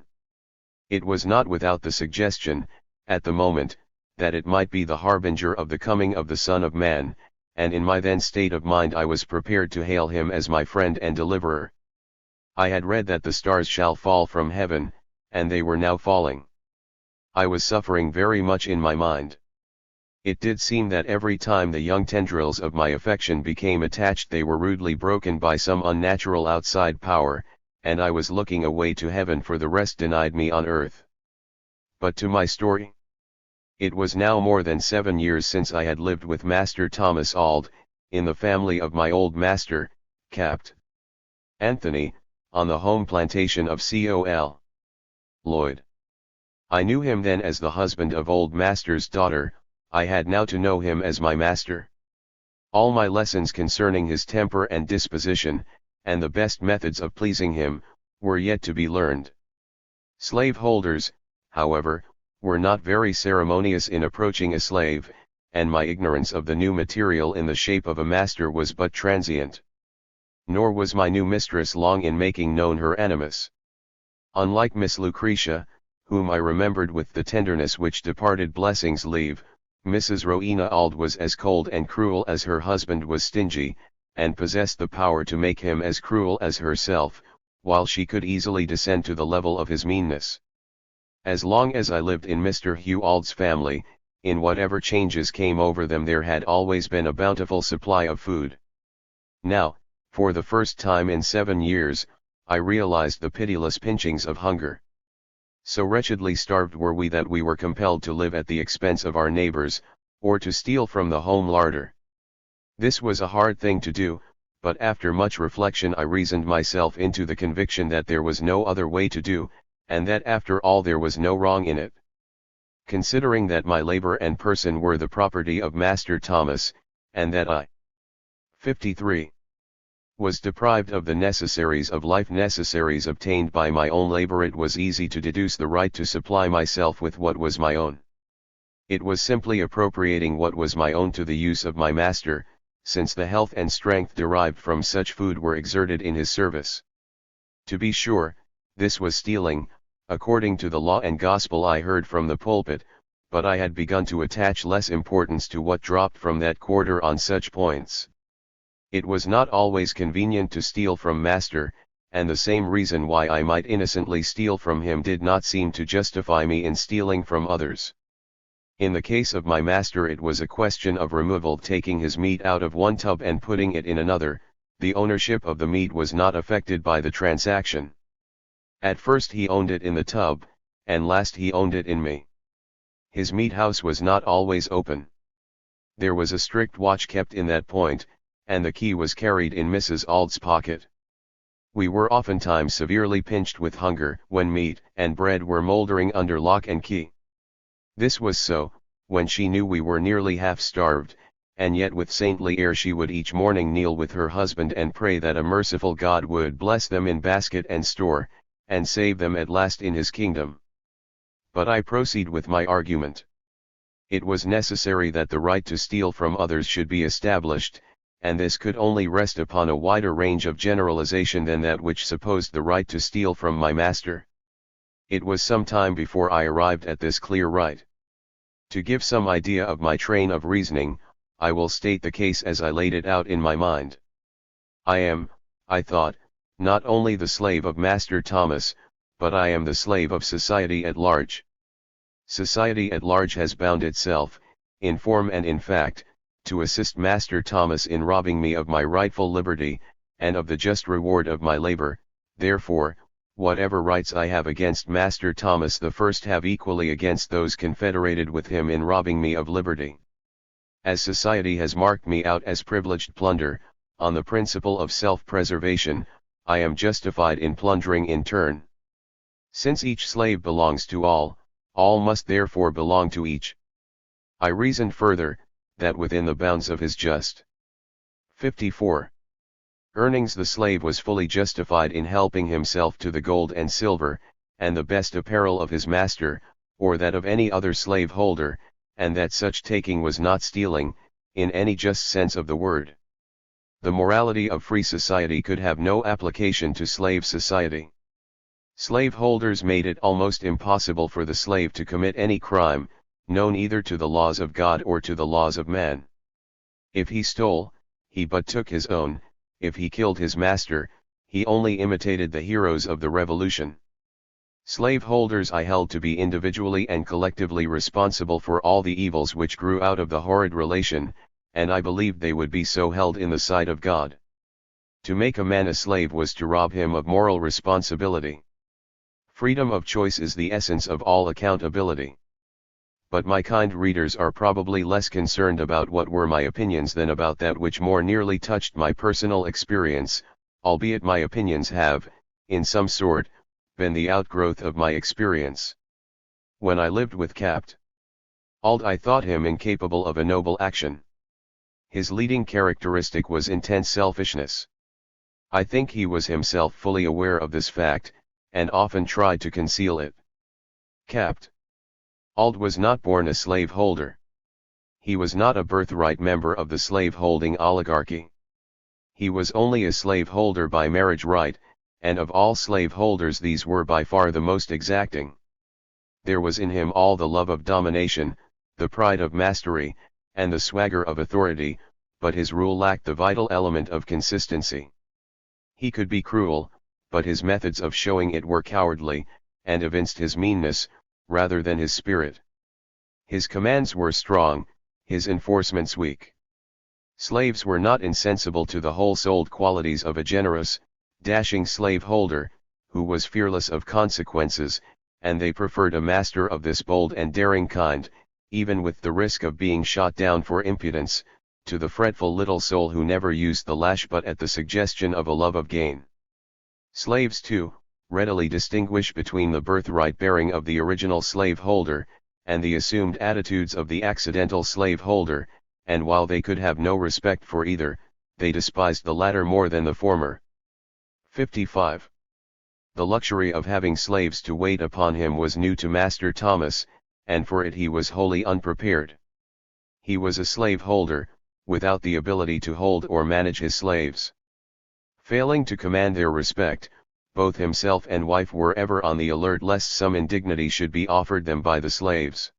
It was not without the suggestion, at the moment, that it might be the harbinger of the coming of the Son of Man, and in my then state of mind I was prepared to hail him as my friend and deliverer. I had read that the stars shall fall from heaven, and they were now falling. I was suffering very much in my mind. It did seem that every time the young tendrils of my affection became attached they were rudely broken by some unnatural outside power, and I was looking away to heaven for the rest denied me on earth. But to my story. It was now more than 7 years since I had lived with Master Thomas Auld, in the family of my old master, Capt. Anthony, on the home plantation of Col. Lloyd. I knew him then as the husband of old master's daughter. I had now to know him as my master. All my lessons concerning his temper and disposition, and the best methods of pleasing him, were yet to be learned. Slaveholders, however, were not very ceremonious in approaching a slave, and my ignorance of the new material in the shape of a master was but transient. Nor was my new mistress long in making known her animus. Unlike Miss Lucretia, whom I remembered with the tenderness which departed blessings leave, Mrs. Rowena Auld was as cold and cruel as her husband was stingy, and possessed the power to make him as cruel as herself, while she could easily descend to the level of his meanness. As long as I lived in Mr. Hugh Auld's family, in whatever changes came over them there had always been a bountiful supply of food. Now, for the first time in 7 years, I realized the pitiless pinchings of hunger. So wretchedly starved were we that we were compelled to live at the expense of our neighbors, or to steal from the home larder. This was a hard thing to do, but after much reflection I reasoned myself into the conviction that there was no other way to do, and that after all there was no wrong in it. Considering that my labor and person were the property of Master Thomas, and that I, 53, was deprived of the necessaries of life, necessaries obtained by my own labor, it was easy to deduce the right to supply myself with what was my own. It was simply appropriating what was my own to the use of my master, since the health and strength derived from such food were exerted in his service. To be sure, this was stealing, according to the law and gospel I heard from the pulpit, but I had begun to attach less importance to what dropped from that quarter on such points. It was not always convenient to steal from master, and the same reason why I might innocently steal from him did not seem to justify me in stealing from others. In the case of my master it was a question of removal, taking his meat out of one tub and putting it in another. The ownership of the meat was not affected by the transaction. At first he owned it in the tub, and last he owned it in me. His meat house was not always open. There was a strict watch kept in that point, and the key was carried in Mrs. Auld's pocket. We were oftentimes severely pinched with hunger when meat and bread were mouldering under lock and key. This was so, when she knew we were nearly half starved, and yet with saintly air she would each morning kneel with her husband and pray that a merciful God would bless them in basket and store, and save them at last in his kingdom. But I proceed with my argument. It was necessary that the right to steal from others should be established, and this could only rest upon a wider range of generalization than that which supposed the right to steal from my master. It was some time before I arrived at this clear right. To give some idea of my train of reasoning, I will state the case as I laid it out in my mind. I am, I thought, not only the slave of Master Thomas, but I am the slave of society at large. Society at large has bound itself, in form and in fact, to assist Master Thomas in robbing me of my rightful liberty, and of the just reward of my labor. Therefore, whatever rights I have against Master Thomas the first have equally against those confederated with him in robbing me of liberty. As society has marked me out as privileged plunder, on the principle of self-preservation, I am justified in plundering in turn. Since each slave belongs to all must therefore belong to each. I reasoned further, that within the bounds of his just 54 earnings the slave was fully justified in helping himself to the gold and silver, and the best apparel of his master, or that of any other slave holder, and that such taking was not stealing, in any just sense of the word. The morality of free society could have no application to slave society. Slaveholders made it almost impossible for the slave to commit any crime, known either to the laws of God or to the laws of man. If he stole, he but took his own; if he killed his master, he only imitated the heroes of the Revolution. Slaveholders I held to be individually and collectively responsible for all the evils which grew out of the horrid relation, and I believed they would be so held in the sight of God. To make a man a slave was to rob him of moral responsibility. Freedom of choice is the essence of all accountability. But my kind readers are probably less concerned about what were my opinions than about that which more nearly touched my personal experience, albeit my opinions have, in some sort, been the outgrowth of my experience. When I lived with Capt. Ald, I thought him incapable of a noble action. His leading characteristic was intense selfishness. I think he was himself fully aware of this fact, and often tried to conceal it. Capt. Ald was not born a slaveholder. He was not a birthright member of the slave-holding oligarchy. He was only a slaveholder by marriage right, and of all slaveholders these were by far the most exacting. There was in him all the love of domination, the pride of mastery, and the swagger of authority, but his rule lacked the vital element of consistency. He could be cruel, but his methods of showing it were cowardly, and evinced his meanness, rather than his spirit. His commands were strong, his enforcements weak. Slaves were not insensible to the whole-souled qualities of a generous, dashing slaveholder, who was fearless of consequences, and they preferred a master of this bold and daring kind, even with the risk of being shot down for impudence, to the fretful little soul who never used the lash but at the suggestion of a love of gain. Slaves, too, readily distinguish between the birthright bearing of the original slaveholder, and the assumed attitudes of the accidental slaveholder, and while they could have no respect for either, they despised the latter more than the former. 55. The luxury of having slaves to wait upon him was new to Master Thomas, and for it he was wholly unprepared. He was a slaveholder, without the ability to hold or manage his slaves. Failing to command their respect, both himself and wife were ever on the alert lest some indignity should be offered them by the slaves.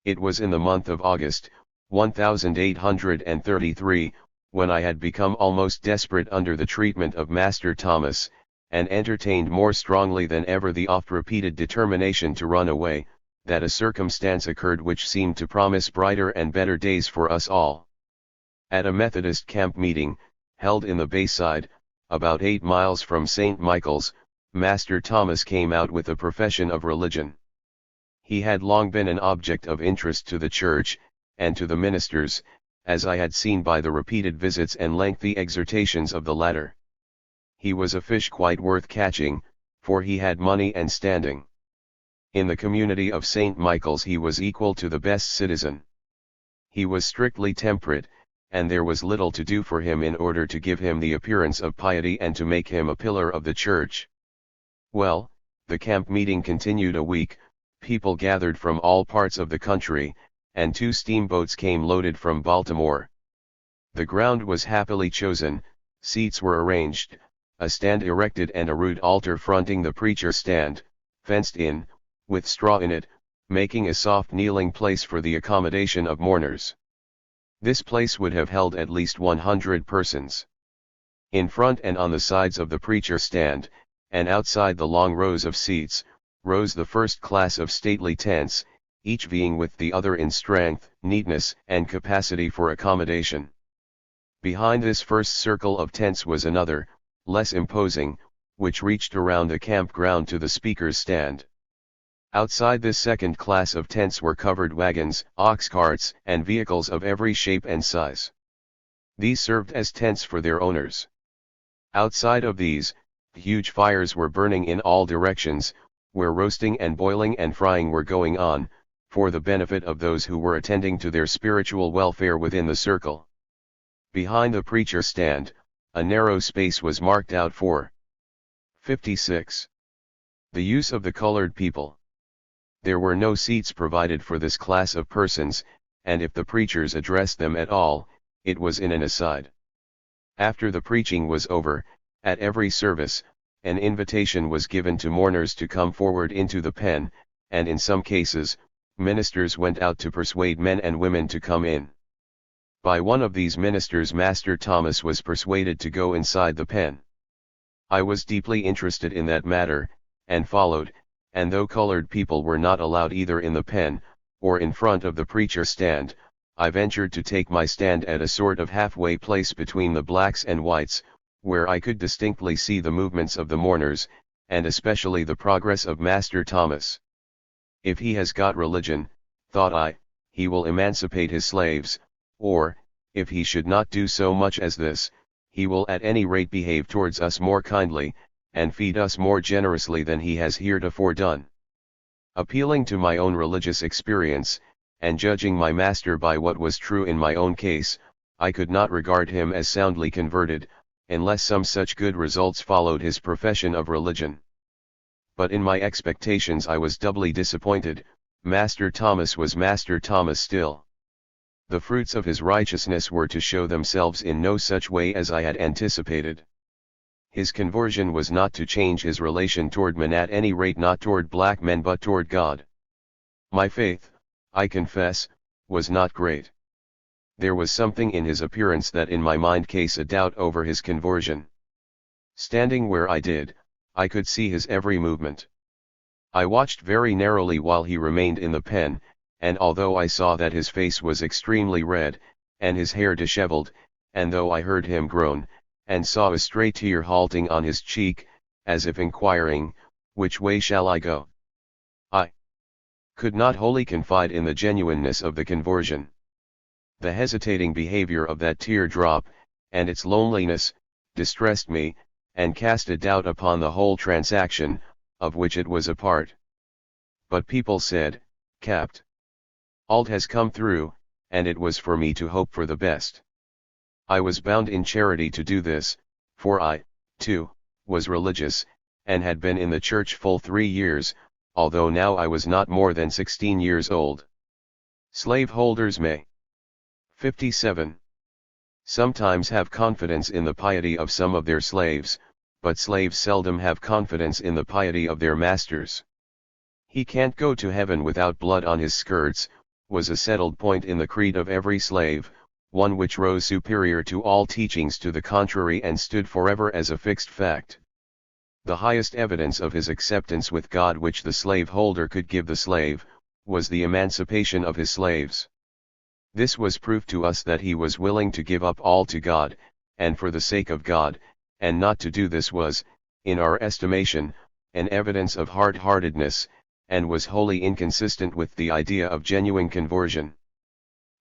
It was in the month of August, 1833, when I had become almost desperate under the treatment of Master Thomas, and entertained more strongly than ever the oft-repeated determination to run away, that a circumstance occurred which seemed to promise brighter and better days for us all. At a Methodist camp meeting, held in the Bayside, about 8 miles from St. Michael's, Master Thomas came out with a profession of religion. He had long been an object of interest to the church, and to the ministers, as I had seen by the repeated visits and lengthy exhortations of the latter. He was a fish quite worth catching, for he had money and standing. In the community of St. Michael's he was equal to the best citizen. He was strictly temperate, and there was little to do for him in order to give him the appearance of piety and to make him a pillar of the church. Well, the camp meeting continued a week, people gathered from all parts of the country, and 2 steamboats came loaded from Baltimore. The ground was happily chosen, seats were arranged, a stand erected and a rude altar fronting the preacher's stand, fenced in, with straw in it, making a soft kneeling place for the accommodation of mourners. This place would have held at least 100 persons. In front and on the sides of the preacher's stand, and outside the long rows of seats, rose the first class of stately tents, each vying with the other in strength, neatness, and capacity for accommodation. Behind this first circle of tents was another, less imposing, which reached around the campground to the speaker's stand. Outside this second class of tents were covered wagons, ox carts, and vehicles of every shape and size. These served as tents for their owners. Outside of these, huge fires were burning in all directions, where roasting and boiling and frying were going on, for the benefit of those who were attending to their spiritual welfare within the circle. Behind the preacher's stand, a narrow space was marked out for 56. The use of the colored people. There were no seats provided for this class of persons, and if the preachers addressed them at all, it was in an aside. After the preaching was over, at every service, an invitation was given to mourners to come forward into the pen, and in some cases, ministers went out to persuade men and women to come in. By one of these ministers, Master Thomas was persuaded to go inside the pen. I was deeply interested in that matter, and followed, and though colored people were not allowed either in the pen, or in front of the preacher's stand, I ventured to take my stand at a sort of halfway place between the blacks and whites, where I could distinctly see the movements of the mourners, and especially the progress of Master Thomas. If he has got religion, thought I, he will emancipate his slaves, or, if he should not do so much as this, he will at any rate behave towards us more kindly, and feed us more generously than he has heretofore done. Appealing to my own religious experience, and judging my master by what was true in my own case, I could not regard him as soundly converted, unless some such good results followed his profession of religion. But in my expectations I was doubly disappointed. Master Thomas was Master Thomas still. The fruits of his righteousness were to show themselves in no such way as I had anticipated. His conversion was not to change his relation toward men, at any rate not toward black men but toward God. My faith, I confess, was not great. There was something in his appearance that in my mind cast a doubt over his conversion. Standing where I did, I could see his every movement. I watched very narrowly while he remained in the pen, and although I saw that his face was extremely red, and his hair disheveled, and though I heard him groan, and saw a stray tear halting on his cheek, as if inquiring, "Which way shall I go?" I could not wholly confide in the genuineness of the conversion. The hesitating behavior of that tear-drop, and its loneliness, distressed me, and cast a doubt upon the whole transaction, of which it was a part. But people said, "Capt. Alt has come through," and it was for me to hope for the best. I was bound in charity to do this, for I, too, was religious, and had been in the church full 3 years, although now I was not more than 16 years old. Slaveholders may 57. Sometimes have confidence in the piety of some of their slaves, but slaves seldom have confidence in the piety of their masters. "He can't go to heaven without blood on his skirts," was a settled point in the creed of every slave, one which rose superior to all teachings to the contrary and stood forever as a fixed fact. The highest evidence of his acceptance with God which the slaveholder could give the slave, was the emancipation of his slaves. This was proof to us that he was willing to give up all to God, and for the sake of God, and not to do this was, in our estimation, an evidence of hard-heartedness, and was wholly inconsistent with the idea of genuine conversion.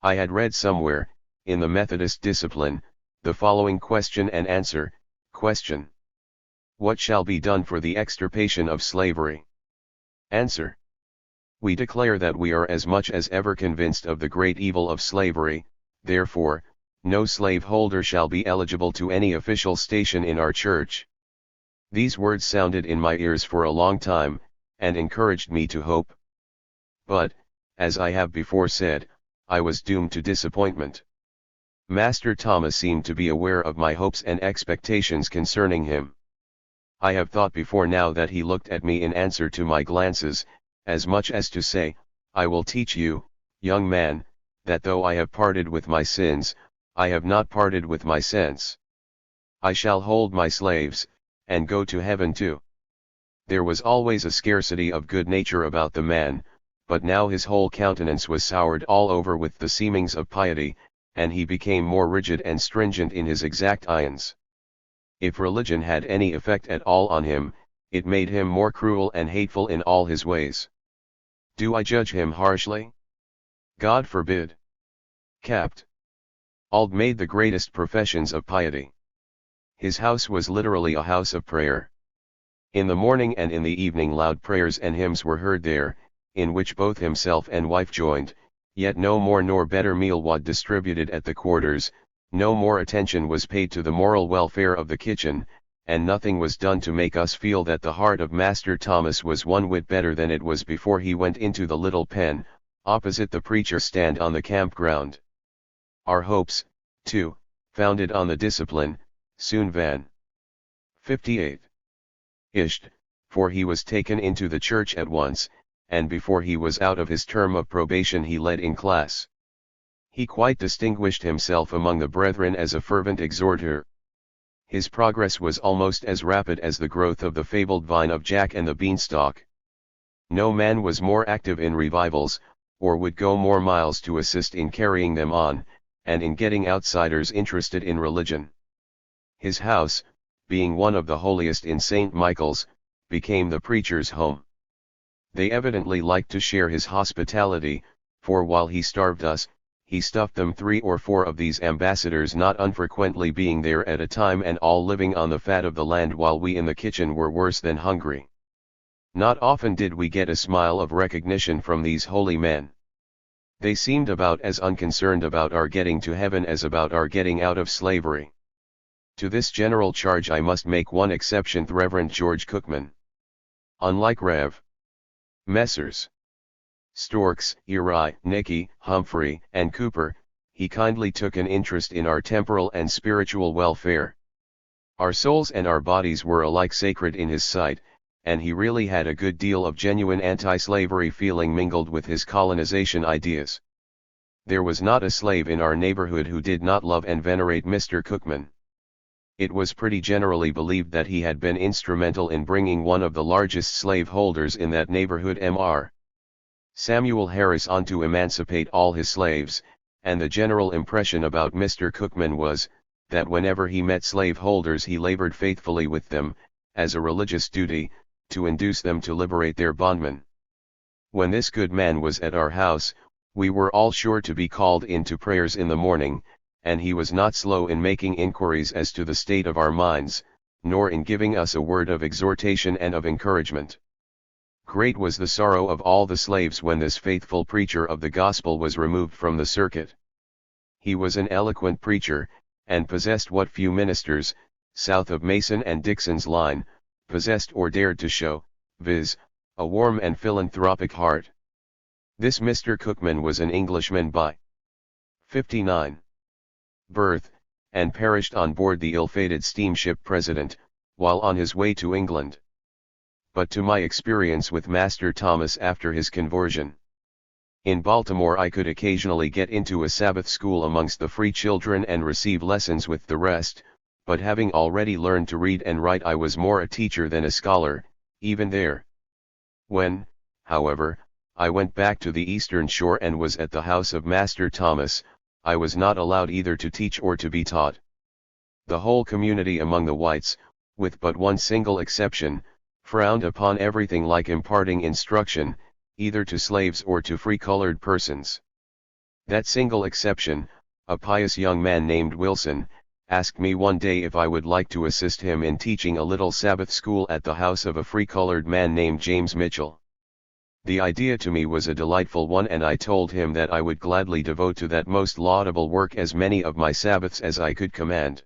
I had read somewhere, in the Methodist discipline, the following question and answer. Question: what shall be done for the extirpation of slavery? Answer: We declare that we are as much as ever convinced of the great evil of slavery, therefore, no slaveholder shall be eligible to any official station in our church. These words sounded in my ears for a long time, and encouraged me to hope. But, as I have before said, I was doomed to disappointment. Master Thomas seemed to be aware of my hopes and expectations concerning him. I have thought before now that he looked at me in answer to my glances, as much as to say, I will teach you, young man, that though I have parted with my sins, I have not parted with my sense. I shall hold my slaves, and go to heaven too. There was always a scarcity of good nature about the man, but now his whole countenance was soured all over with the seemings of piety, and he became more rigid and stringent in his exact ions. If religion had any effect at all on him, it made him more cruel and hateful in all his ways. Do I judge him harshly? God forbid. Capt. Auld made the greatest professions of piety. His house was literally a house of prayer. In the morning and in the evening loud prayers and hymns were heard there, in which both himself and wife joined, yet no more nor better meal was distributed at the quarters, no more attention was paid to the moral welfare of the kitchen, and nothing was done to make us feel that the heart of Master Thomas was one whit better than it was before he went into the little pen, opposite the preacher's stand on the campground. Our hopes, too, founded on the discipline, soon van. 58. Isht, for he was taken into the church at once, and before he was out of his term of probation he led in class. He quite distinguished himself among the brethren as a fervent exhorter. His progress was almost as rapid as the growth of the fabled vine of Jack and the beanstalk. No man was more active in revivals, or would go more miles to assist in carrying them on, and in getting outsiders interested in religion. His house, being one of the holiest in St. Michael's, became the preacher's home. They evidently liked to share his hospitality, for while he starved us, he stuffed them 3 or 4 of these ambassadors, not unfrequently being there at a time and all living on the fat of the land, while we in the kitchen were worse than hungry. Not often did we get a smile of recognition from these holy men. They seemed about as unconcerned about our getting to heaven as about our getting out of slavery. To this general charge I must make one exception: the Reverend George Cookman. Unlike Rev. Messrs. Storks, Eri, Nicky, Humphrey, and Cooper, he kindly took an interest in our temporal and spiritual welfare. Our souls and our bodies were alike sacred in his sight, and he really had a good deal of genuine anti-slavery feeling mingled with his colonization ideas. There was not a slave in our neighborhood who did not love and venerate Mr. Cookman. It was pretty generally believed that he had been instrumental in bringing one of the largest slaveholders in that neighborhood, Mr. Samuel Harris, on to emancipate all his slaves, and the general impression about Mr. Cookman was, that whenever he met slaveholders he labored faithfully with them, as a religious duty, to induce them to liberate their bondmen. When this good man was at our house, we were all sure to be called in to prayers in the morning, and he was not slow in making inquiries as to the state of our minds, nor in giving us a word of exhortation and of encouragement. Great was the sorrow of all the slaves when this faithful preacher of the gospel was removed from the circuit. He was an eloquent preacher, and possessed what few ministers, south of Mason and Dixon's line, possessed or dared to show, viz., a warm and philanthropic heart. This Mr. Cookman was an Englishman by 59. birth, and perished on board the ill-fated steamship President, while on his way to England. But to my experience with Master Thomas after his conversion in Baltimore, I could occasionally get into a Sabbath school amongst the free children and receive lessons with the rest, but having already learned to read and write, I was more a teacher than a scholar, even there. When, however, I went back to the Eastern Shore and was at the house of Master Thomas, I was not allowed either to teach or to be taught. The whole community among the whites, with but one single exception, frowned upon everything like imparting instruction, either to slaves or to free-colored persons. That single exception, a pious young man named Wilson, asked me one day if I would like to assist him in teaching a little Sabbath school at the house of a free-colored man named James Mitchell. The idea to me was a delightful one, and I told him that I would gladly devote to that most laudable work as many of my Sabbaths as I could command.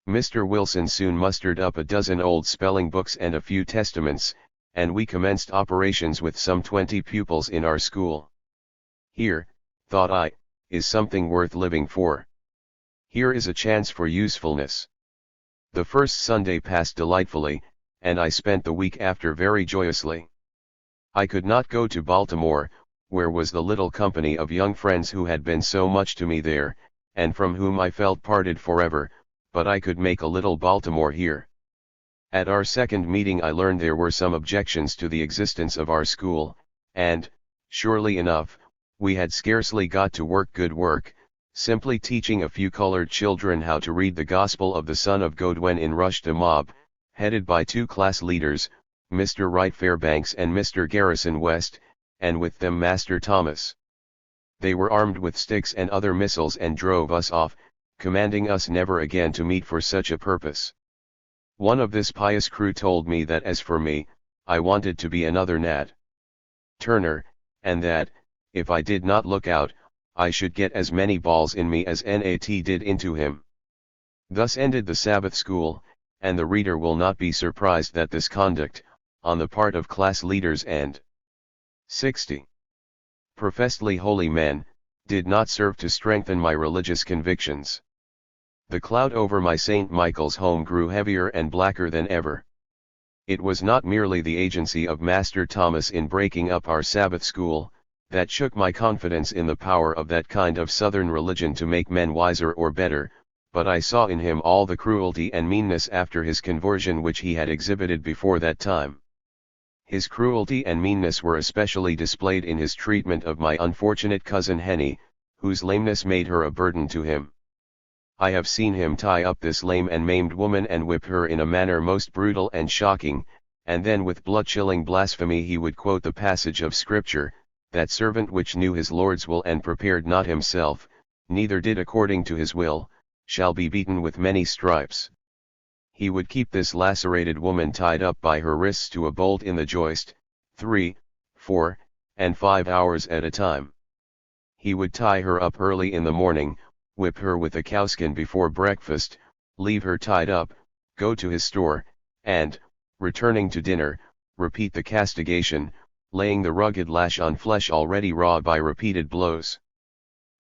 Mr. Wilson soon mustered up a dozen old spelling books and a few testaments, and we commenced operations with some 20 pupils in our school. Here, thought I, is something worth living for. Here is a chance for usefulness. The first Sunday passed delightfully, and I spent the week after very joyously. I could not go to Baltimore, where was the little company of young friends who had been so much to me there, and from whom I felt parted forever, but I could make a little Baltimore here. At our second meeting I learned there were some objections to the existence of our school, and, surely enough, we had scarcely got to work good work, simply teaching a few colored children how to read the Gospel of the Son of God, when in rushed a mob, headed by two class leaders, Mr. Wright Fairbanks and Mr. Garrison West, and with them Master Thomas. They were armed with sticks and other missiles and drove us off, commanding us never again to meet for such a purpose. One of this pious crew told me that as for me, I wanted to be another Nat Turner, and that, if I did not look out, I should get as many balls in me as Nat did into him. Thus ended the Sabbath school, and the reader will not be surprised that this conduct, on the part of class leaders and 60 professedly holy men, did not serve to strengthen my religious convictions. The cloud over my St. Michael's home grew heavier and blacker than ever. It was not merely the agency of Master Thomas in breaking up our Sabbath school, that shook my confidence in the power of that kind of Southern religion to make men wiser or better, but I saw in him all the cruelty and meanness after his conversion which he had exhibited before that time. His cruelty and meanness were especially displayed in his treatment of my unfortunate cousin Henny, whose lameness made her a burden to him. I have seen him tie up this lame and maimed woman and whip her in a manner most brutal and shocking, and then with blood-chilling blasphemy he would quote the passage of Scripture, "That servant which knew his Lord's will and prepared not himself, neither did according to his will, shall be beaten with many stripes." He would keep this lacerated woman tied up by her wrists to a bolt in the joist, 3, 4, and 5 hours at a time. He would tie her up early in the morning, whip her with a cowskin before breakfast, leave her tied up, go to his store, and, returning to dinner, repeat the castigation, laying the rugged lash on flesh already raw by repeated blows.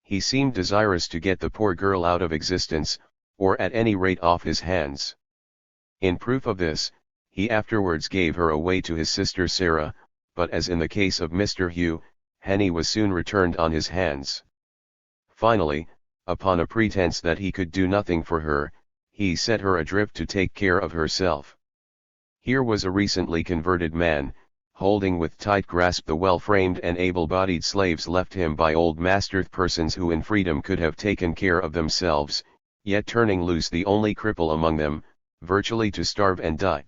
He seemed desirous to get the poor girl out of existence, or at any rate off his hands. In proof of this, he afterwards gave her away to his sister Sarah, but as in the case of Mr. Hugh, Henny was soon returned on his hands. Finally, upon a pretense that he could do nothing for her, he set her adrift to take care of herself. Here was a recently converted man, holding with tight grasp the well-framed and able-bodied slaves left him by old Master persons who in freedom could have taken care of themselves, yet turning loose the only cripple among them, virtually to starve and die.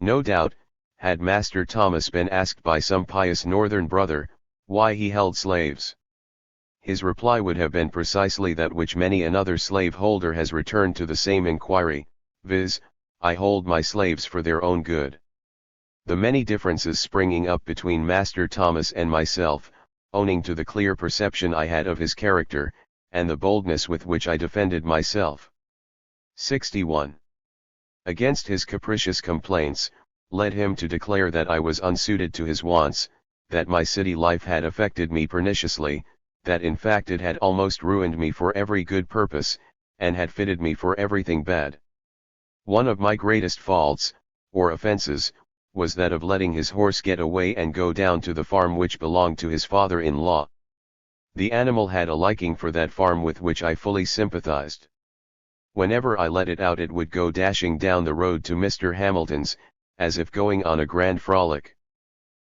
No doubt, had Master Thomas been asked by some pious northern brother, why he held slaves, his reply would have been precisely that which many another slave-holder has returned to the same inquiry, viz., I hold my slaves for their own good. The many differences springing up between Master Thomas and myself, owing to the clear perception I had of his character, and the boldness with which I defended myself. 61. Against his capricious complaints, led him to declare that I was unsuited to his wants, that my city life had affected me perniciously, that in fact it had almost ruined me for every good purpose, and had fitted me for everything bad. One of my greatest faults, or offenses, was that of letting his horse get away and go down to the farm which belonged to his father-in-law. The animal had a liking for that farm with which I fully sympathized. Whenever I let it out it would go dashing down the road to Mr. Hamilton's, as if going on a grand frolic.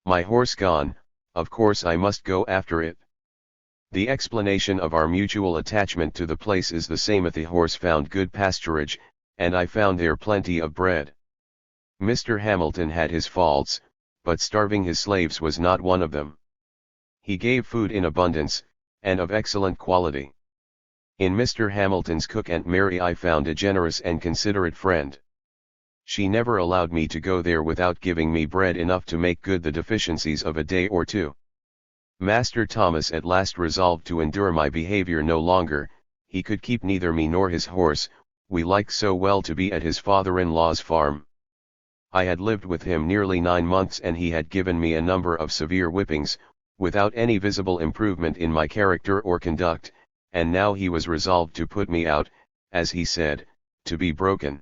My horse gone, of course I must go after it. The explanation of our mutual attachment to the place is the same. The horse found good pasturage, and I found there plenty of bread. Mr. Hamilton had his faults, but starving his slaves was not one of them. He gave food in abundance, and of excellent quality. In Mr. Hamilton's cook Aunt Mary I found a generous and considerate friend. She never allowed me to go there without giving me bread enough to make good the deficiencies of a day or two. Master Thomas at last resolved to endure my behavior no longer. He could keep neither me nor his horse, we liked so well to be at his father-in-law's farm. I had lived with him nearly 9 months and he had given me a number of severe whippings, without any visible improvement in my character or conduct, and now he was resolved to put me out, as he said, to be broken.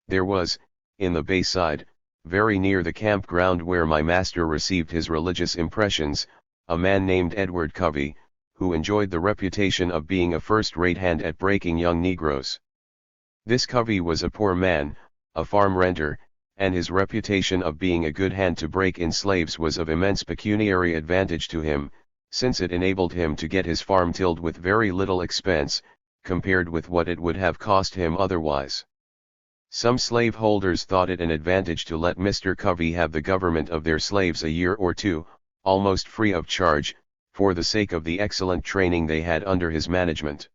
There was, in the Bayside, very near the campground where my master received his religious impressions, a man named Edward Covey, who enjoyed the reputation of being a first-rate hand at breaking young Negroes. This Covey was a poor man, a farm renter, and his reputation of being a good hand to break in slaves was of immense pecuniary advantage to him, since it enabled him to get his farm tilled with very little expense, compared with what it would have cost him otherwise. Some slaveholders thought it an advantage to let Mr. Covey have the government of their slaves a year or two, almost free of charge, for the sake of the excellent training they had under his management.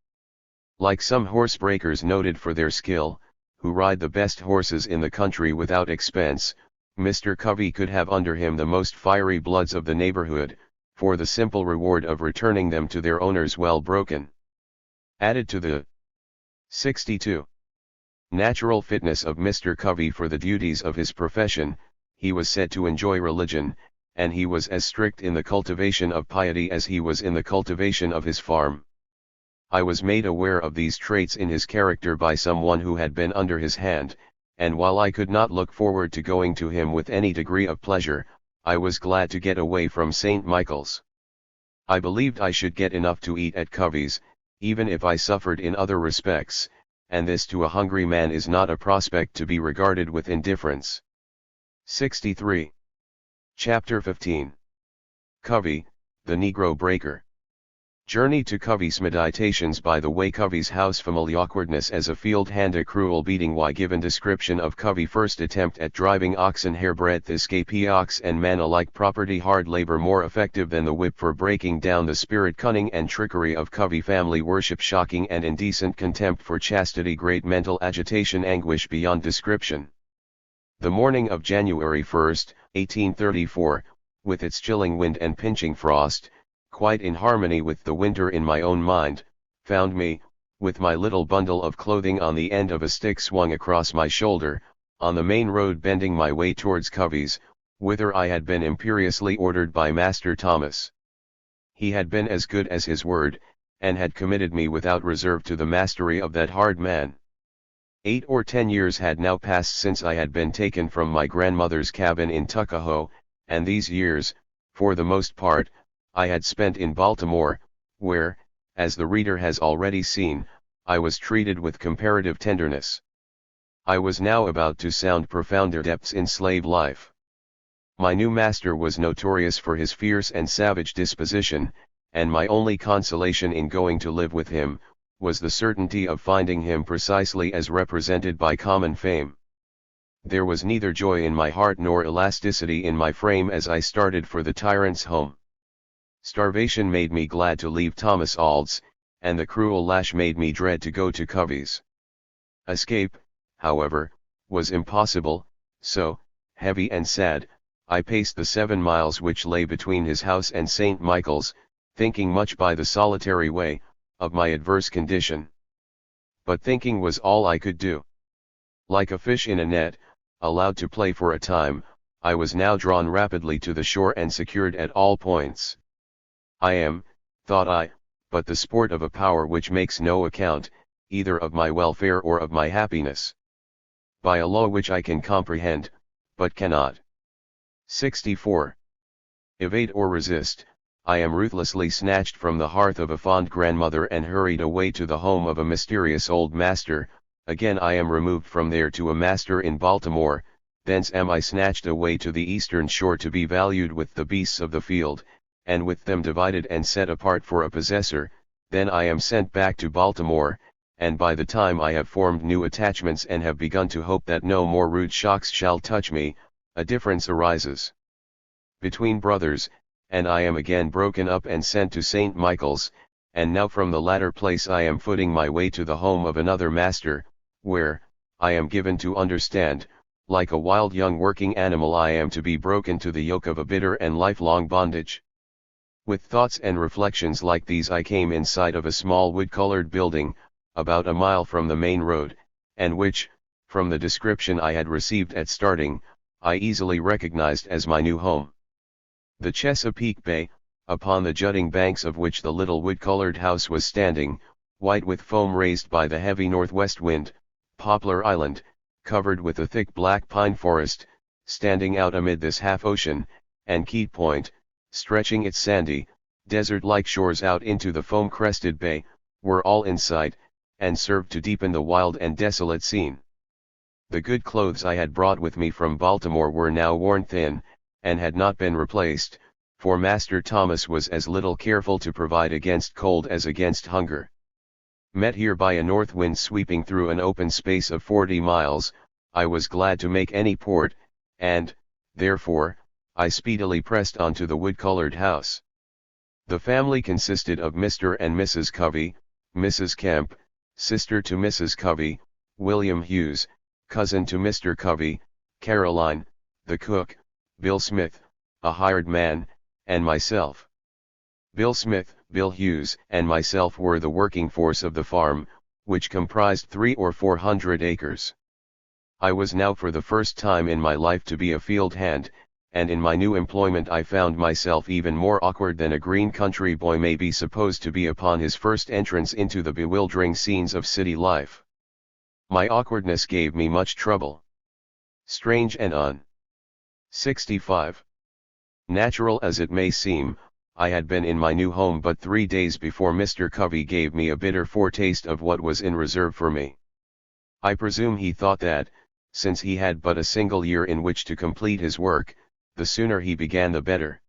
Like some horsebreakers noted for their skill, who ride the best horses in the country without expense, Mr. Covey could have under him the most fiery bloods of the neighborhood, for the simple reward of returning them to their owners well broken. Added to the 62. Natural fitness of Mr. Covey for the duties of his profession, he was said to enjoy religion, and he was as strict in the cultivation of piety as he was in the cultivation of his farm. I was made aware of these traits in his character by someone who had been under his hand, and while I could not look forward to going to him with any degree of pleasure, I was glad to get away from St. Michael's. I believed I should get enough to eat at Covey's, even if I suffered in other respects, and this to a hungry man is not a prospect to be regarded with indifference. 63. Chapter 15. Covey, the Negro Breaker. Journey to Covey's meditations by the way Covey's house family awkwardness as a field hand a cruel beating why given description of Covey first attempt at driving oxen hairbreadth escape ox and man alike property hard labor more effective than the whip for breaking down the spirit cunning and trickery of Covey family worship shocking and indecent contempt for chastity great mental agitation anguish beyond description. The morning of January 1, 1834, with its chilling wind and pinching frost, quite in harmony with the winter in my own mind, found me, with my little bundle of clothing on the end of a stick swung across my shoulder, on the main road bending my way towards Covey's, whither I had been imperiously ordered by Master Thomas. He had been as good as his word, and had committed me without reserve to the mastery of that hard man. 8 or 10 years had now passed since I had been taken from my grandmother's cabin in Tuckahoe, and these years, for the most part, I had spent in Baltimore, where, as the reader has already seen, I was treated with comparative tenderness. I was now about to sound profounder depths in slave life. My new master was notorious for his fierce and savage disposition, and my only consolation in going to live with him, was the certainty of finding him precisely as represented by common fame. There was neither joy in my heart nor elasticity in my frame as I started for the tyrant's home. Starvation made me glad to leave Thomas Auld's, and the cruel lash made me dread to go to Covey's. Escape, however, was impossible, so, heavy and sad, I paced the 7 miles which lay between his house and St. Michael's, thinking much by the solitary way, of my adverse condition. But thinking was all I could do. Like a fish in a net, allowed to play for a time, I was now drawn rapidly to the shore and secured at all points. I am, thought I, but the sport of a power which makes no account, either of my welfare or of my happiness. By a law which I can comprehend, but cannot. 64. Evade or resist, I am ruthlessly snatched from the hearth of a fond grandmother and hurried away to the home of a mysterious old master, again I am removed from there to a master in Baltimore, thence am I snatched away to the eastern shore to be valued with the beasts of the field, and with them divided and set apart for a possessor, then I am sent back to Baltimore, and by the time I have formed new attachments and have begun to hope that no more rude shocks shall touch me, a difference arises between brothers, and I am again broken up and sent to St. Michael's, and now from the latter place I am footing my way to the home of another master, where, I am given to understand, like a wild young working animal I am to be broken to the yoke of a bitter and lifelong bondage. With thoughts and reflections like these I came in sight of a small wood-colored building, about a mile from the main road, and which, from the description I had received at starting, I easily recognized as my new home. The Chesapeake Bay, upon the jutting banks of which the little wood-colored house was standing, white with foam raised by the heavy northwest wind, Poplar Island, covered with a thick black pine forest, standing out amid this half-ocean, and Keat Point, stretching its sandy, desert-like shores out into the foam-crested bay, were all in sight, and served to deepen the wild and desolate scene. The good clothes I had brought with me from Baltimore were now worn thin, and had not been replaced, for Master Thomas was as little careful to provide against cold as against hunger. Met here by a north wind sweeping through an open space of 40 miles, I was glad to make any port, and, therefore, I speedily pressed on to the wood-colored house. The family consisted of Mr. and Mrs. Covey, Mrs. Kemp, sister to Mrs. Covey, William Hughes, cousin to Mr. Covey, Caroline, the cook, Bill Smith, a hired man, and myself. Bill Smith, Bill Hughes, and myself were the working force of the farm, which comprised 300 or 400 acres. I was now for the first time in my life to be a field hand, and in my new employment I found myself even more awkward than a green country boy may be supposed to be upon his first entrance into the bewildering scenes of city life. My awkwardness gave me much trouble. Strange and 65. Natural as it may seem, I had been in my new home but 3 days before Mr. Covey gave me a bitter foretaste of what was in reserve for me. I presume he thought that, since he had but a single year in which to complete his work, the sooner he began the better.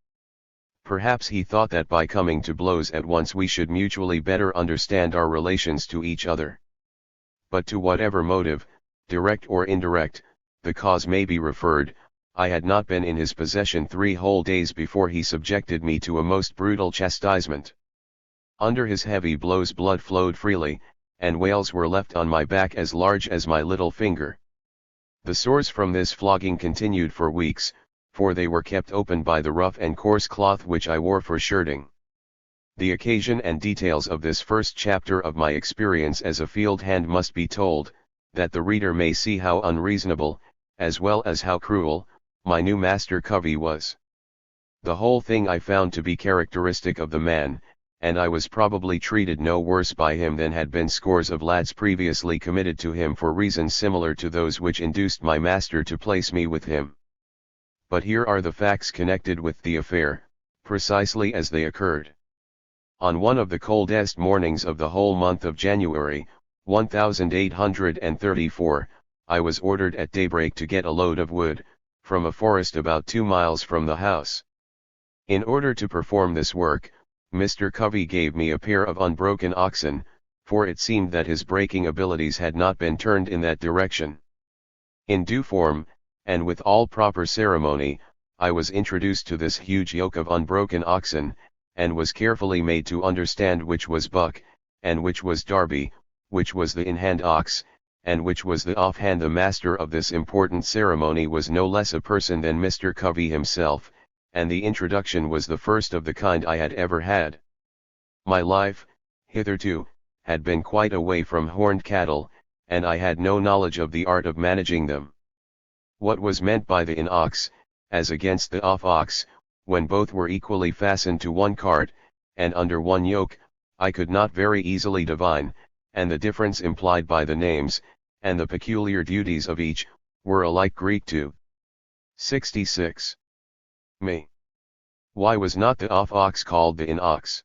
Perhaps he thought that by coming to blows at once we should mutually better understand our relations to each other. But to whatever motive, direct or indirect, the cause may be referred, I had not been in his possession 3 whole days before he subjected me to a most brutal chastisement. Under his heavy blows blood flowed freely, and wales were left on my back as large as my little finger. The sores from this flogging continued for weeks, for they were kept open by the rough and coarse cloth which I wore for shirting. The occasion and details of this first chapter of my experience as a field hand must be told, that the reader may see how unreasonable, as well as how cruel, my new Master Covey was. The whole thing I found to be characteristic of the man, and I was probably treated no worse by him than had been scores of lads previously committed to him for reasons similar to those which induced my master to place me with him. But here are the facts connected with the affair, precisely as they occurred. On one of the coldest mornings of the whole month of January, 1834, I was ordered at daybreak to get a load of wood, from a forest about 2 miles from the house. In order to perform this work, Mr. Covey gave me a pair of unbroken oxen, for it seemed that his breaking abilities had not been turned in that direction. In due form, and with all proper ceremony, I was introduced to this huge yoke of unbroken oxen, and was carefully made to understand which was Buck, and which was Darby, which was the in-hand ox, and which was the off-hand. The master of this important ceremony was no less a person than Mr. Covey himself, and the introduction was the first of the kind I had ever had. My life, hitherto, had been quite away from horned cattle, and I had no knowledge of the art of managing them. What was meant by the in-ox, as against the off-ox, when both were equally fastened to one cart, and under one yoke, I could not very easily divine, and the difference implied by the names, and the peculiar duties of each, were alike Greek to 66. Me. Why was not the off-ox called the in-ox?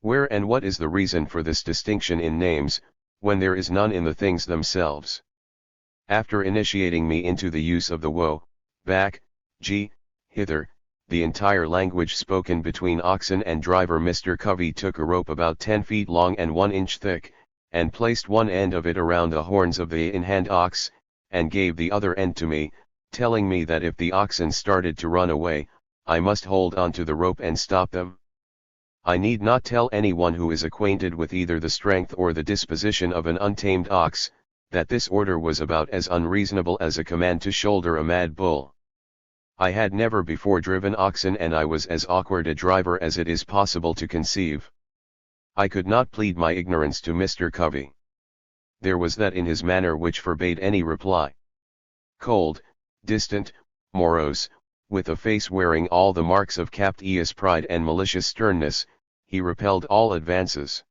Where and what is the reason for this distinction in names, when there is none in the things themselves? After initiating me into the use of the woe, back, hither, the entire language spoken between oxen and driver, Mr. Covey took a rope about 10 feet long and 1 inch thick, and placed one end of it around the horns of the in-hand ox, and gave the other end to me, telling me that if the oxen started to run away, I must hold on to the rope and stop them. I need not tell anyone who is acquainted with either the strength or the disposition of an untamed ox, that this order was about as unreasonable as a command to shoulder a mad bull. I had never before driven oxen, and I was as awkward a driver as it is possible to conceive. I could not plead my ignorance to Mr. Covey. There was that in his manner which forbade any reply. Cold, distant, morose, with a face wearing all the marks of captious pride and malicious sternness, he repelled all advances.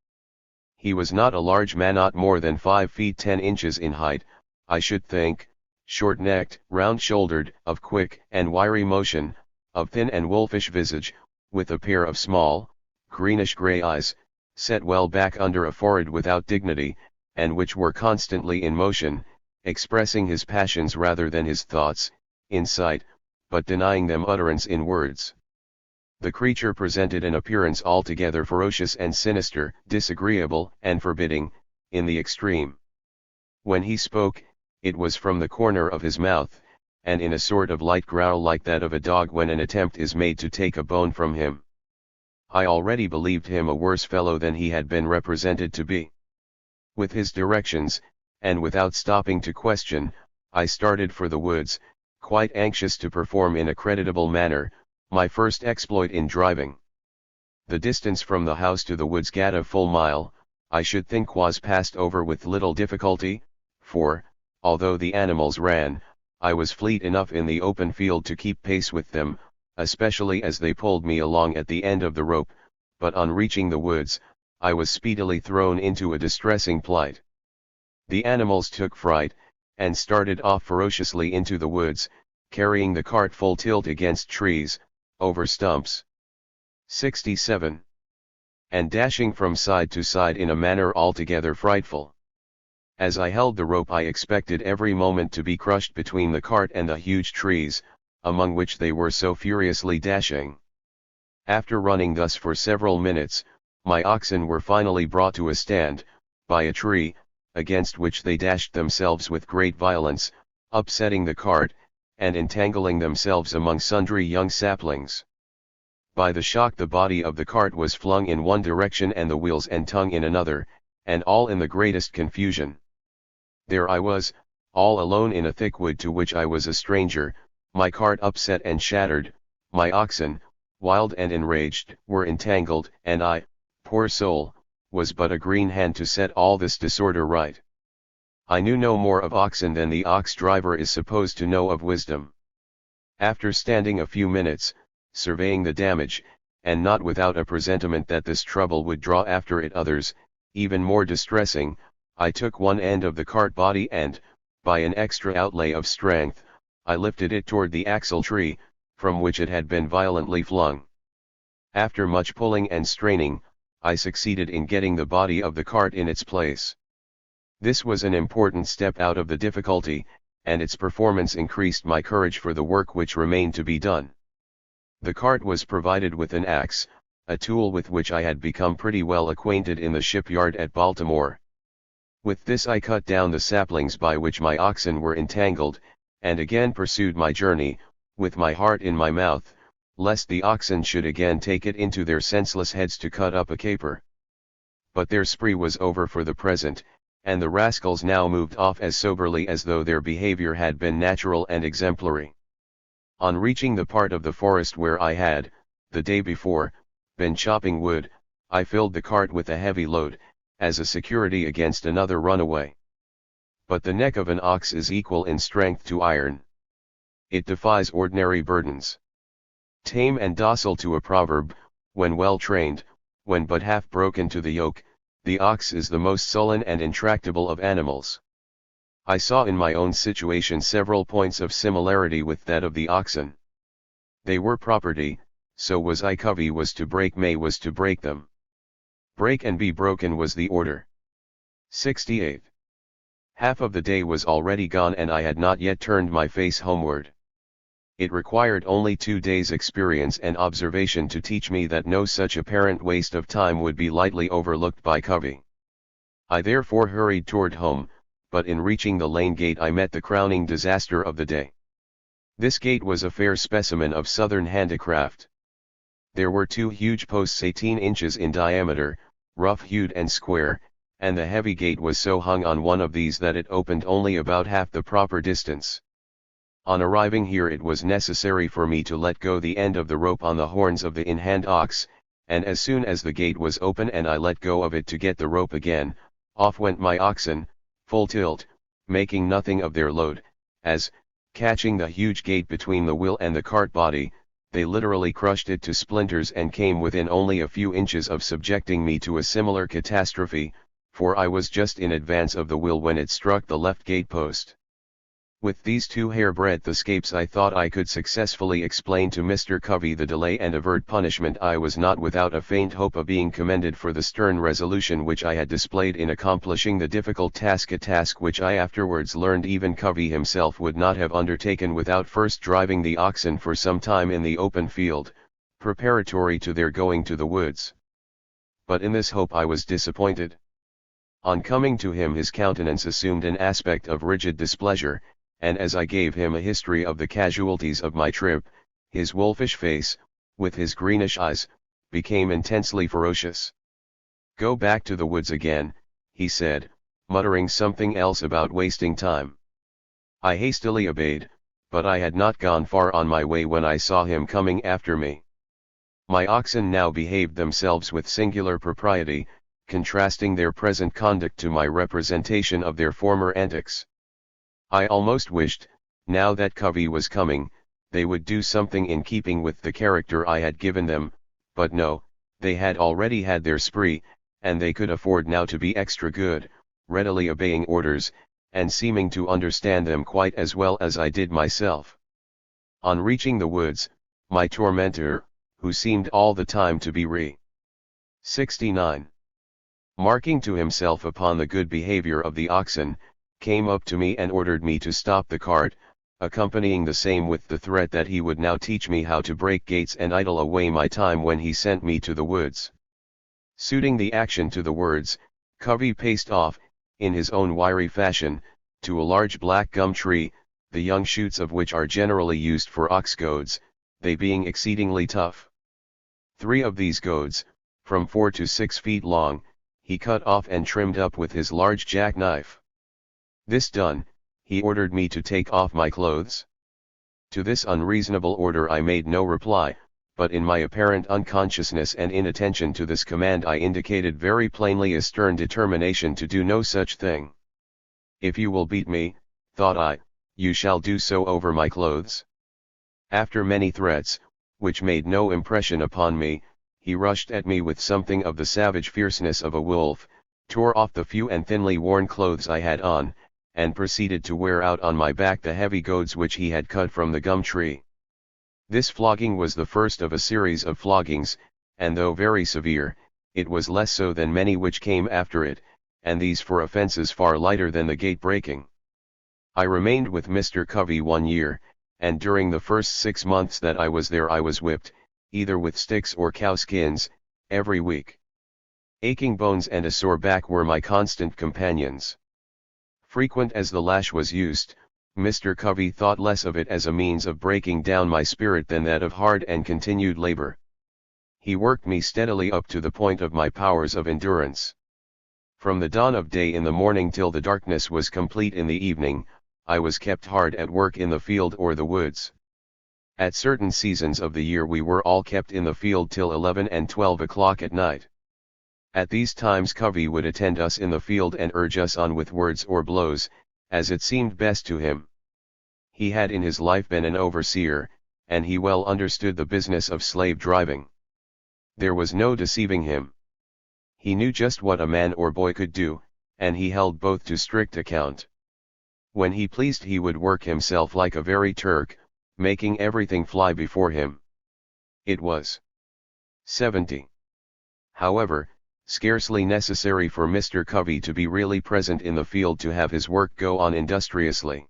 He was not a large man, not more than 5 feet 10 inches in height, I should think, short-necked, round-shouldered, of quick and wiry motion, of thin and wolfish visage, with a pair of small, greenish-grey eyes, set well back under a forehead without dignity, and which were constantly in motion, expressing his passions rather than his thoughts, in sight, but denying them utterance in words. The creature presented an appearance altogether ferocious and sinister, disagreeable and forbidding, in the extreme. When he spoke, it was from the corner of his mouth, and in a sort of light growl like that of a dog when an attempt is made to take a bone from him. I already believed him a worse fellow than he had been represented to be. With his directions, and without stopping to question, I started for the woods, quite anxious to perform in a creditable manner my first exploit in driving. The distance from the house to the woods gat a full mile, I should think was passed over with little difficulty, for, although the animals ran, I was fleet enough in the open field to keep pace with them, especially as they pulled me along at the end of the rope, but on reaching the woods, I was speedily thrown into a distressing plight. The animals took fright, and started off ferociously into the woods, carrying the cart full tilt against trees, over stumps. 67. And dashing from side to side in a manner altogether frightful. As I held the rope, I expected every moment to be crushed between the cart and the huge trees, among which they were so furiously dashing. After running thus for several minutes, my oxen were finally brought to a stand, by a tree, against which they dashed themselves with great violence, upsetting the cart, and entangling themselves among sundry young saplings. By the shock the body of the cart was flung in one direction and the wheels and tongue in another, and all in the greatest confusion. There I was, all alone in a thick wood to which I was a stranger, my cart upset and shattered, my oxen, wild and enraged, were entangled, and I, poor soul, was but a green hand to set all this disorder right. I knew no more of oxen than the ox driver is supposed to know of wisdom. After standing a few minutes, surveying the damage, and not without a presentiment that this trouble would draw after it others, even more distressing, I took one end of the cart body and, by an extra outlay of strength, I lifted it toward the axle tree, from which it had been violently flung. After much pulling and straining, I succeeded in getting the body of the cart in its place. This was an important step out of the difficulty, and its performance increased my courage for the work which remained to be done. The cart was provided with an axe, a tool with which I had become pretty well acquainted in the shipyard at Baltimore. With this I cut down the saplings by which my oxen were entangled, and again pursued my journey, with my heart in my mouth, lest the oxen should again take it into their senseless heads to cut up a caper. But their spree was over for the present, and the rascals now moved off as soberly as though their behavior had been natural and exemplary. On reaching the part of the forest where I had, the day before, been chopping wood, I filled the cart with a heavy load, as a security against another runaway. But the neck of an ox is equal in strength to iron. It defies ordinary burdens. Tame and docile to a proverb, when well trained, when but half broken to the yoke, the ox is the most sullen and intractable of animals. I saw in my own situation several points of similarity with that of the oxen. They were property, so was I. Covey was to break, May was to break them. Break and be broken was the order. 68. Half of the day was already gone and I had not yet turned my face homeward. It required only 2 days' experience and observation to teach me that no such apparent waste of time would be lightly overlooked by Covey. I therefore hurried toward home, but in reaching the lane gate I met the crowning disaster of the day. This gate was a fair specimen of southern handicraft. There were 2 huge posts 18 inches in diameter, rough-hewed and square, and the heavy gate was so hung on one of these that it opened only about half the proper distance. On arriving here it was necessary for me to let go the end of the rope on the horns of the in-hand ox, and as soon as the gate was open and I let go of it to get the rope again, off went my oxen, full tilt, making nothing of their load, as, catching the huge gate between the wheel and the cart body, they literally crushed it to splinters and came within only a few inches of subjecting me to a similar catastrophe, for I was just in advance of the wheel when it struck the left gate post. With these two hair-breadth escapes I thought I could successfully explain to Mr. Covey the delay and avert punishment. I was not without a faint hope of being commended for the stern resolution which I had displayed in accomplishing the difficult task, a task which I afterwards learned even Covey himself would not have undertaken without first driving the oxen for some time in the open field, preparatory to their going to the woods. But in this hope I was disappointed. On coming to him his countenance assumed an aspect of rigid displeasure, and as I gave him a history of the casualties of my trip, his wolfish face, with his greenish eyes, became intensely ferocious. "Go back to the woods again," he said, muttering something else about wasting time. I hastily obeyed, but I had not gone far on my way when I saw him coming after me. My oxen now behaved themselves with singular propriety, contrasting their present conduct to my representation of their former antics. I almost wished, now that Covey was coming, they would do something in keeping with the character I had given them, but no, they had already had their spree, and they could afford now to be extra good, readily obeying orders, and seeming to understand them quite as well as I did myself. On reaching the woods, my tormentor, who seemed all the time to be 69. Marking to himself upon the good behavior of the oxen, came up to me and ordered me to stop the cart, accompanying the same with the threat that he would now teach me how to break gates and idle away my time when he sent me to the woods. Suiting the action to the words, Covey paced off, in his own wiry fashion, to a large black gum tree, the young shoots of which are generally used for ox goads, they being exceedingly tough. 3 of these goads, from 4 to 6 feet long, he cut off and trimmed up with his large jackknife. This done, he ordered me to take off my clothes. To this unreasonable order I made no reply, but in my apparent unconsciousness and inattention to this command I indicated very plainly a stern determination to do no such thing. "If you will beat me," thought I, "you shall do so over my clothes." After many threats, which made no impression upon me, he rushed at me with something of the savage fierceness of a wolf, tore off the few and thinly worn clothes I had on, and proceeded to wear out on my back the heavy goads which he had cut from the gum tree. This flogging was the first of a series of floggings, and though very severe, it was less so than many which came after it, and these for offences far lighter than the gate breaking. I remained with Mr. Covey 1 year, and during the first 6 months that I was there I was whipped, either with sticks or cow skins, every week. Aching bones and a sore back were my constant companions. Frequent as the lash was used, Mr. Covey thought less of it as a means of breaking down my spirit than that of hard and continued labor. He worked me steadily up to the point of my powers of endurance. From the dawn of day in the morning till the darkness was complete in the evening, I was kept hard at work in the field or the woods. At certain seasons of the year we were all kept in the field till 11 and 12 o'clock at night. At these times Covey would attend us in the field and urge us on with words or blows, as it seemed best to him. He had in his life been an overseer, and he well understood the business of slave driving. There was no deceiving him. He knew just what a man or boy could do, and he held both to strict account. When he pleased he would work himself like a very Turk, making everything fly before him. It was 70. However, scarcely necessary for Mr. Covey to be really present in the field to have his work go on industriously.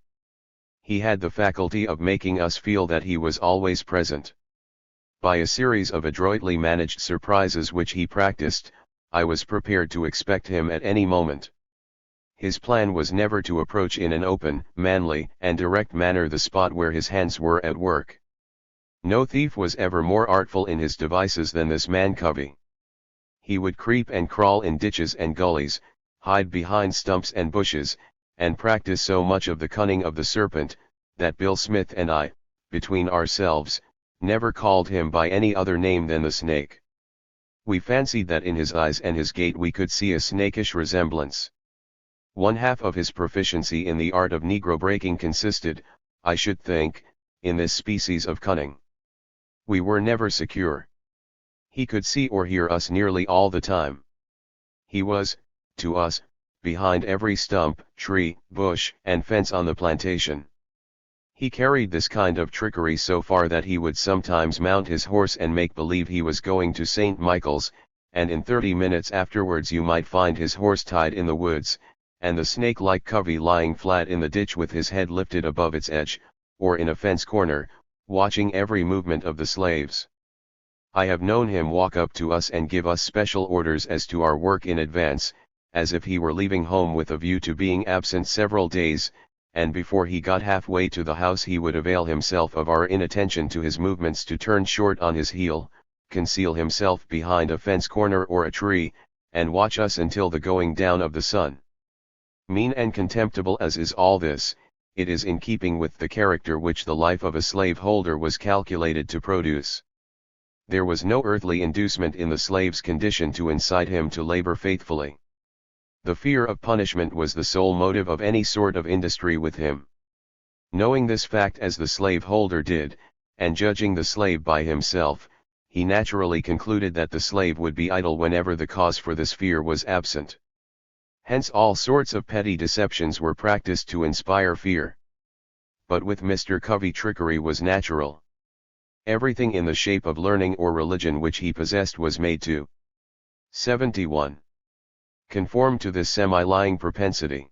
He had the faculty of making us feel that he was always present. By a series of adroitly managed surprises which he practiced, I was prepared to expect him at any moment. His plan was never to approach in an open, manly, and direct manner the spot where his hands were at work. No thief was ever more artful in his devices than this man Covey. He would creep and crawl in ditches and gullies, hide behind stumps and bushes, and practice so much of the cunning of the serpent, that Bill Smith and I, between ourselves, never called him by any other name than the snake. We fancied that in his eyes and his gait we could see a snakish resemblance. One half of his proficiency in the art of negro breaking consisted, I should think, in this species of cunning. We were never secure. He could see or hear us nearly all the time. He was, to us, behind every stump, tree, bush, and fence on the plantation. He carried this kind of trickery so far that he would sometimes mount his horse and make believe he was going to St. Michael's, and in 30 minutes afterwards you might find his horse tied in the woods, and the snake-like covey lying flat in the ditch with his head lifted above its edge, or in a fence corner, watching every movement of the slaves. I have known him walk up to us and give us special orders as to our work in advance, as if he were leaving home with a view to being absent several days, and before he got halfway to the house he would avail himself of our inattention to his movements to turn short on his heel, conceal himself behind a fence corner or a tree, and watch us until the going down of the sun. Mean and contemptible as is all this, it is in keeping with the character which the life of a slaveholder was calculated to produce. There was no earthly inducement in the slave's condition to incite him to labor faithfully. The fear of punishment was the sole motive of any sort of industry with him. Knowing this fact as the slaveholder did, and judging the slave by himself, he naturally concluded that the slave would be idle whenever the cause for this fear was absent. Hence all sorts of petty deceptions were practiced to inspire fear. But with Mr. Covey trickery was natural. Everything in the shape of learning or religion which he possessed was made to 71. Conform to this semi-lying propensity.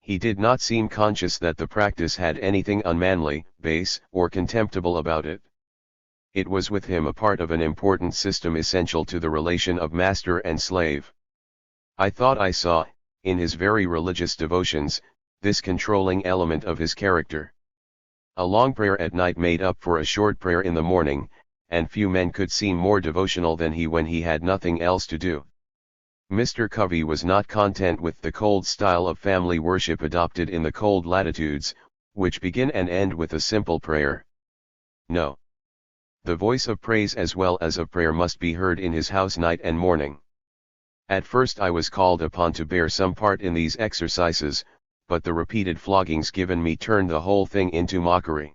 He did not seem conscious that the practice had anything unmanly, base, or contemptible about it. It was with him a part of an important system essential to the relation of master and slave. I thought I saw, in his very religious devotions, this controlling element of his character. A long prayer at night made up for a short prayer in the morning, and few men could seem more devotional than he when he had nothing else to do. Mr. Covey was not content with the cold style of family worship adopted in the cold latitudes, which begin and end with a simple prayer. No. The voice of praise as well as of prayer must be heard in his house night and morning. At first I was called upon to bear some part in these exercises, but the repeated floggings given me turned the whole thing into mockery.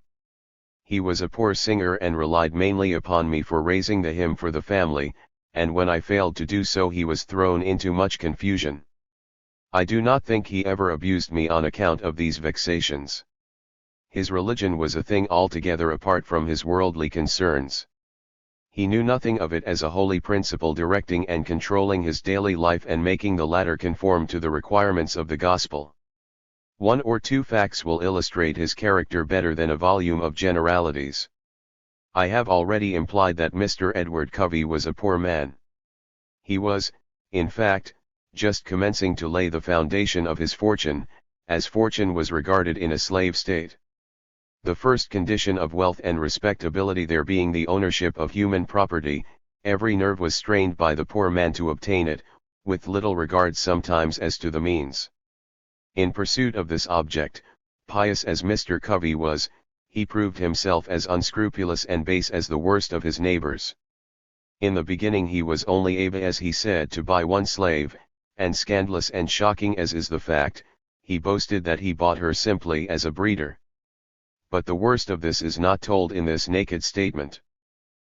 He was a poor singer and relied mainly upon me for raising the hymn for the family, and when I failed to do so he was thrown into much confusion. I do not think he ever abused me on account of these vexations. His religion was a thing altogether apart from his worldly concerns. He knew nothing of it as a holy principle directing and controlling his daily life and making the latter conform to the requirements of the gospel. One or two facts will illustrate his character better than a volume of generalities. I have already implied that Mr. Edward Covey was a poor man. He was, in fact, just commencing to lay the foundation of his fortune, as fortune was regarded in a slave state. The first condition of wealth and respectability there being the ownership of human property, every nerve was strained by the poor man to obtain it, with little regard sometimes as to the means. In pursuit of this object, pious as Mr. Covey was, he proved himself as unscrupulous and base as the worst of his neighbors. In the beginning he was only able, as he said, to buy one slave, and scandalous and shocking as is the fact, he boasted that he bought her simply as a breeder. But the worst of this is not told in this naked statement.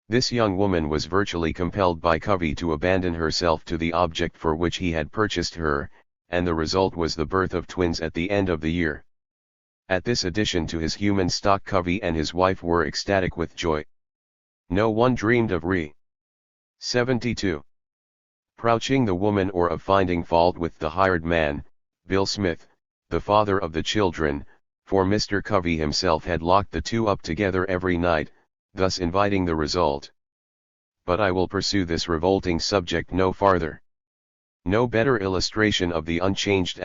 This young woman was virtually compelled by Covey to abandon herself to the object for which he had purchased her, and the result was the birth of twins at the end of the year. At this addition to his human stock Covey and his wife were ecstatic with joy. No one dreamed of 72. Crouching the woman or of finding fault with the hired man, Bill Smith, the father of the children, for Mr. Covey himself had locked the two up together every night, thus inviting the result. But I will pursue this revolting subject no farther. No better illustration of the unchanged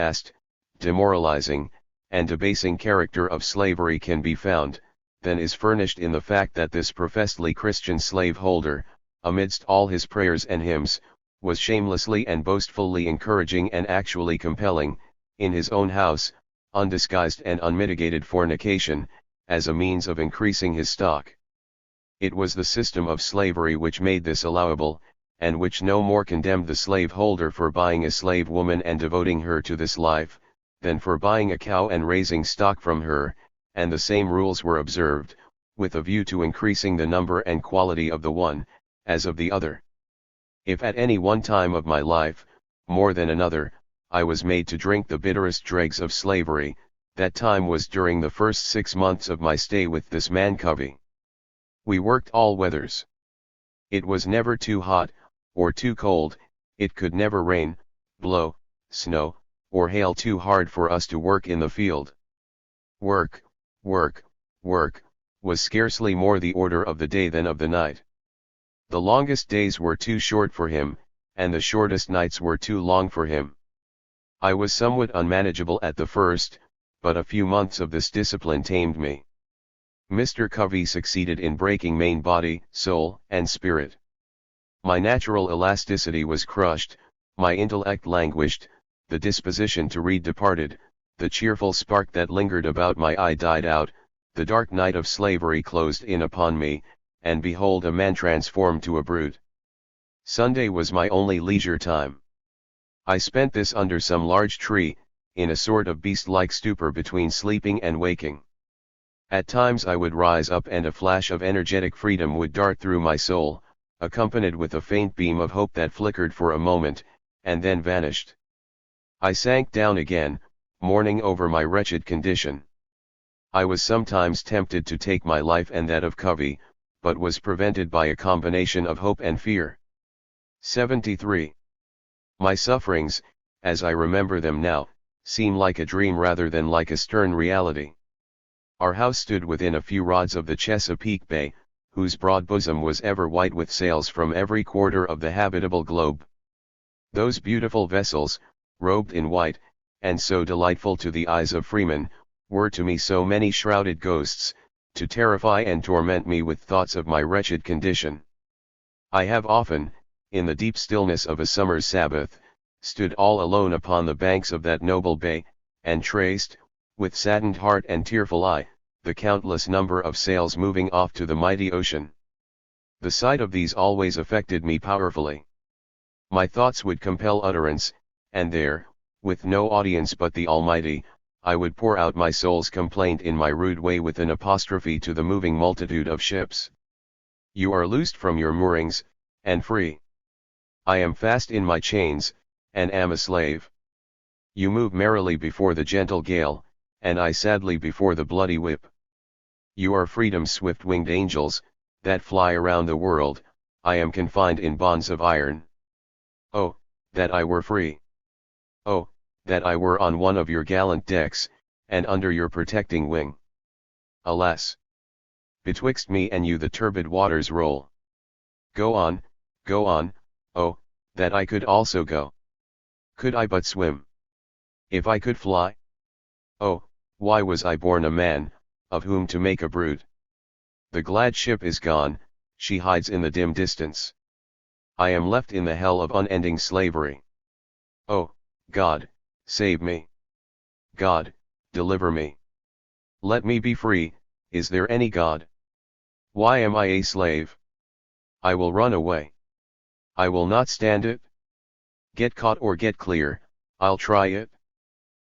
demoralizing, and debasing character of slavery can be found, than is furnished in the fact that this professedly Christian slaveholder, amidst all his prayers and hymns, was shamelessly and boastfully encouraging and actually compelling, in his own house, undisguised and unmitigated fornication, as a means of increasing his stock. It was the system of slavery which made this allowable, and which no more condemned the slaveholder for buying a slave woman and devoting her to this life, than for buying a cow and raising stock from her, and the same rules were observed, with a view to increasing the number and quality of the one, as of the other. If at any one time of my life, more than another, I was made to drink the bitterest dregs of slavery, that time was during the first 6 months of my stay with this man Covey. We worked all weathers. It was never too hot, or too cold, it could never rain, blow, snow, or hail too hard for us to work in the field. Work, work, work, was scarcely more the order of the day than of the night. The longest days were too short for him, and the shortest nights were too long for him. I was somewhat unmanageable at the first, but a few months of this discipline tamed me. Mr. Covey succeeded in breaking main body, soul, and spirit. My natural elasticity was crushed, my intellect languished, the disposition to read departed, the cheerful spark that lingered about my eye died out, the dark night of slavery closed in upon me, and behold a man transformed to a brute. Sunday was my only leisure time. I spent this under some large tree, in a sort of beast-like stupor between sleeping and waking. At times I would rise up and a flash of energetic freedom would dart through my soul, accompanied with a faint beam of hope that flickered for a moment, and then vanished. I sank down again, mourning over my wretched condition. I was sometimes tempted to take my life and that of Covey, but was prevented by a combination of hope and fear. 73. My sufferings, as I remember them now, seem like a dream rather than like a stern reality. Our house stood within a few rods of the Chesapeake Bay, whose broad bosom was ever white with sails from every quarter of the habitable globe. Those beautiful vessels, robed in white, and so delightful to the eyes of freemen, were to me so many shrouded ghosts, to terrify and torment me with thoughts of my wretched condition. I have often, in the deep stillness of a summer's Sabbath, stood all alone upon the banks of that noble bay, and traced, with saddened heart and tearful eye, the countless number of sails moving off to the mighty ocean. The sight of these always affected me powerfully. My thoughts would compel utterance, and there, with no audience but the Almighty, I would pour out my soul's complaint in my rude way with an apostrophe to the moving multitude of ships. You are loosed from your moorings, and free. I am fast in my chains, and am a slave. You move merrily before the gentle gale, and I sadly before the bloody whip. You are freedom's swift-winged angels, that fly around the world, I am confined in bonds of iron. Oh, that I were free! Oh, that I were on one of your gallant decks, and under your protecting wing! Alas! Betwixt me and you the turbid waters roll. Go on, oh, that I could also go! Could I but swim! If I could fly! Oh, why was I born a man, of whom to make a brute? The glad ship is gone, she hides in the dim distance. I am left in the hell of unending slavery. Oh, God, save me! God, deliver me! Let me be free, is there any God? Why am I a slave? I will run away. I will not stand it. Get caught or get clear, I'll try it.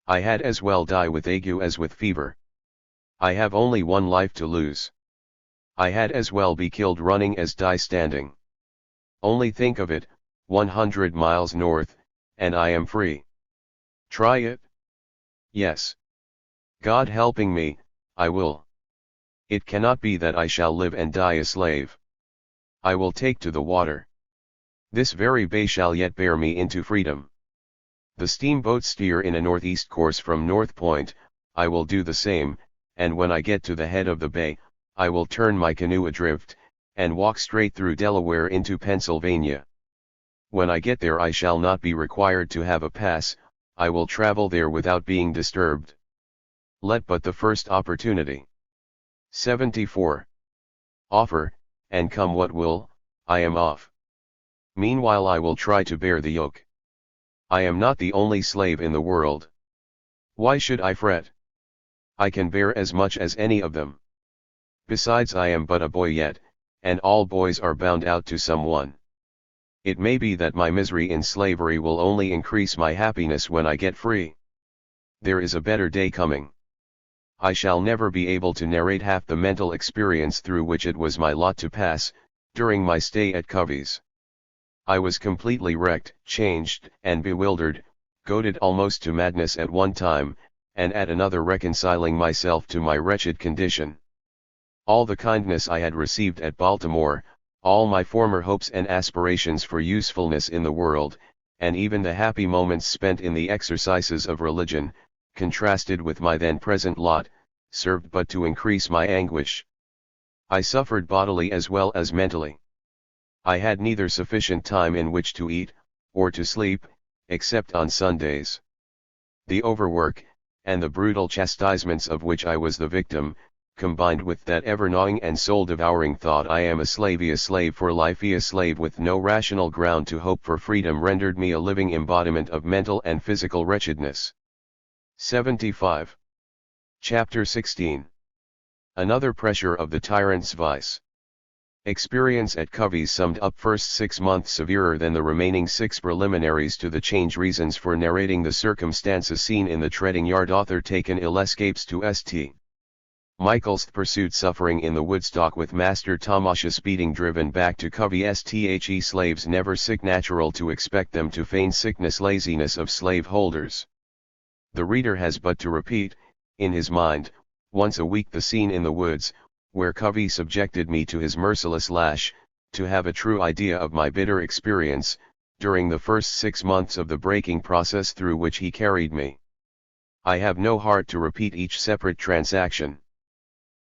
I had as well die with ague as with fever. I have only one life to lose. I had as well be killed running as die standing. Only think of it, 100 miles north, and I am free. Try it? Yes. God helping me, I will. It cannot be that I shall live and die a slave. I will take to the water. This very bay shall yet bear me into freedom. The steamboats steer in a northeast course from North Point, I will do the same, and when I get to the head of the bay, I will turn my canoe adrift, and walk straight through Delaware into Pennsylvania. When I get there I shall not be required to have a pass, I will travel there without being disturbed. Let but the first opportunity. 74. Offer, and come what will, I am off. Meanwhile I will try to bear the yoke. I am not the only slave in the world. Why should I fret? I can bear as much as any of them. Besides, I am but a boy yet, and all boys are bound out to someone. It may be that my misery in slavery will only increase my happiness when I get free. There is a better day coming. I shall never be able to narrate half the mental experience through which it was my lot to pass, during my stay at Covey's. I was completely wrecked, changed, and bewildered, goaded almost to madness at one time, and at another reconciling myself to my wretched condition. All the kindness I had received at Baltimore, all my former hopes and aspirations for usefulness in the world, and even the happy moments spent in the exercises of religion, contrasted with my then present lot, served but to increase my anguish. I suffered bodily as well as mentally. I had neither sufficient time in which to eat, or to sleep, except on Sundays. The overwork, and the brutal chastisements of which I was the victim, combined with that ever-gnawing and soul-devouring thought I am a slave for life, a slave with no rational ground to hope for freedom, rendered me a living embodiment of mental and physical wretchedness. 75. Chapter 16. Another pressure of the tyrant's vice. Experience at Covey's summed up first 6 months severer than the remaining 6 preliminaries to the change. Reasons for narrating the circumstances seen in the treading yard. Author taken ill, escapes to St. Michael's, pursued, suffering in the Woodstock with Master Thomas, beating, driven back to Covey. The slaves never sick, natural to expect them to feign sickness. Laziness of slaveholders. The reader has but to repeat, in his mind, once a week the scene in the woods, where Covey subjected me to his merciless lash, to have a true idea of my bitter experience, during the first 6 months of the breaking process through which he carried me. I have no heart to repeat each separate transaction.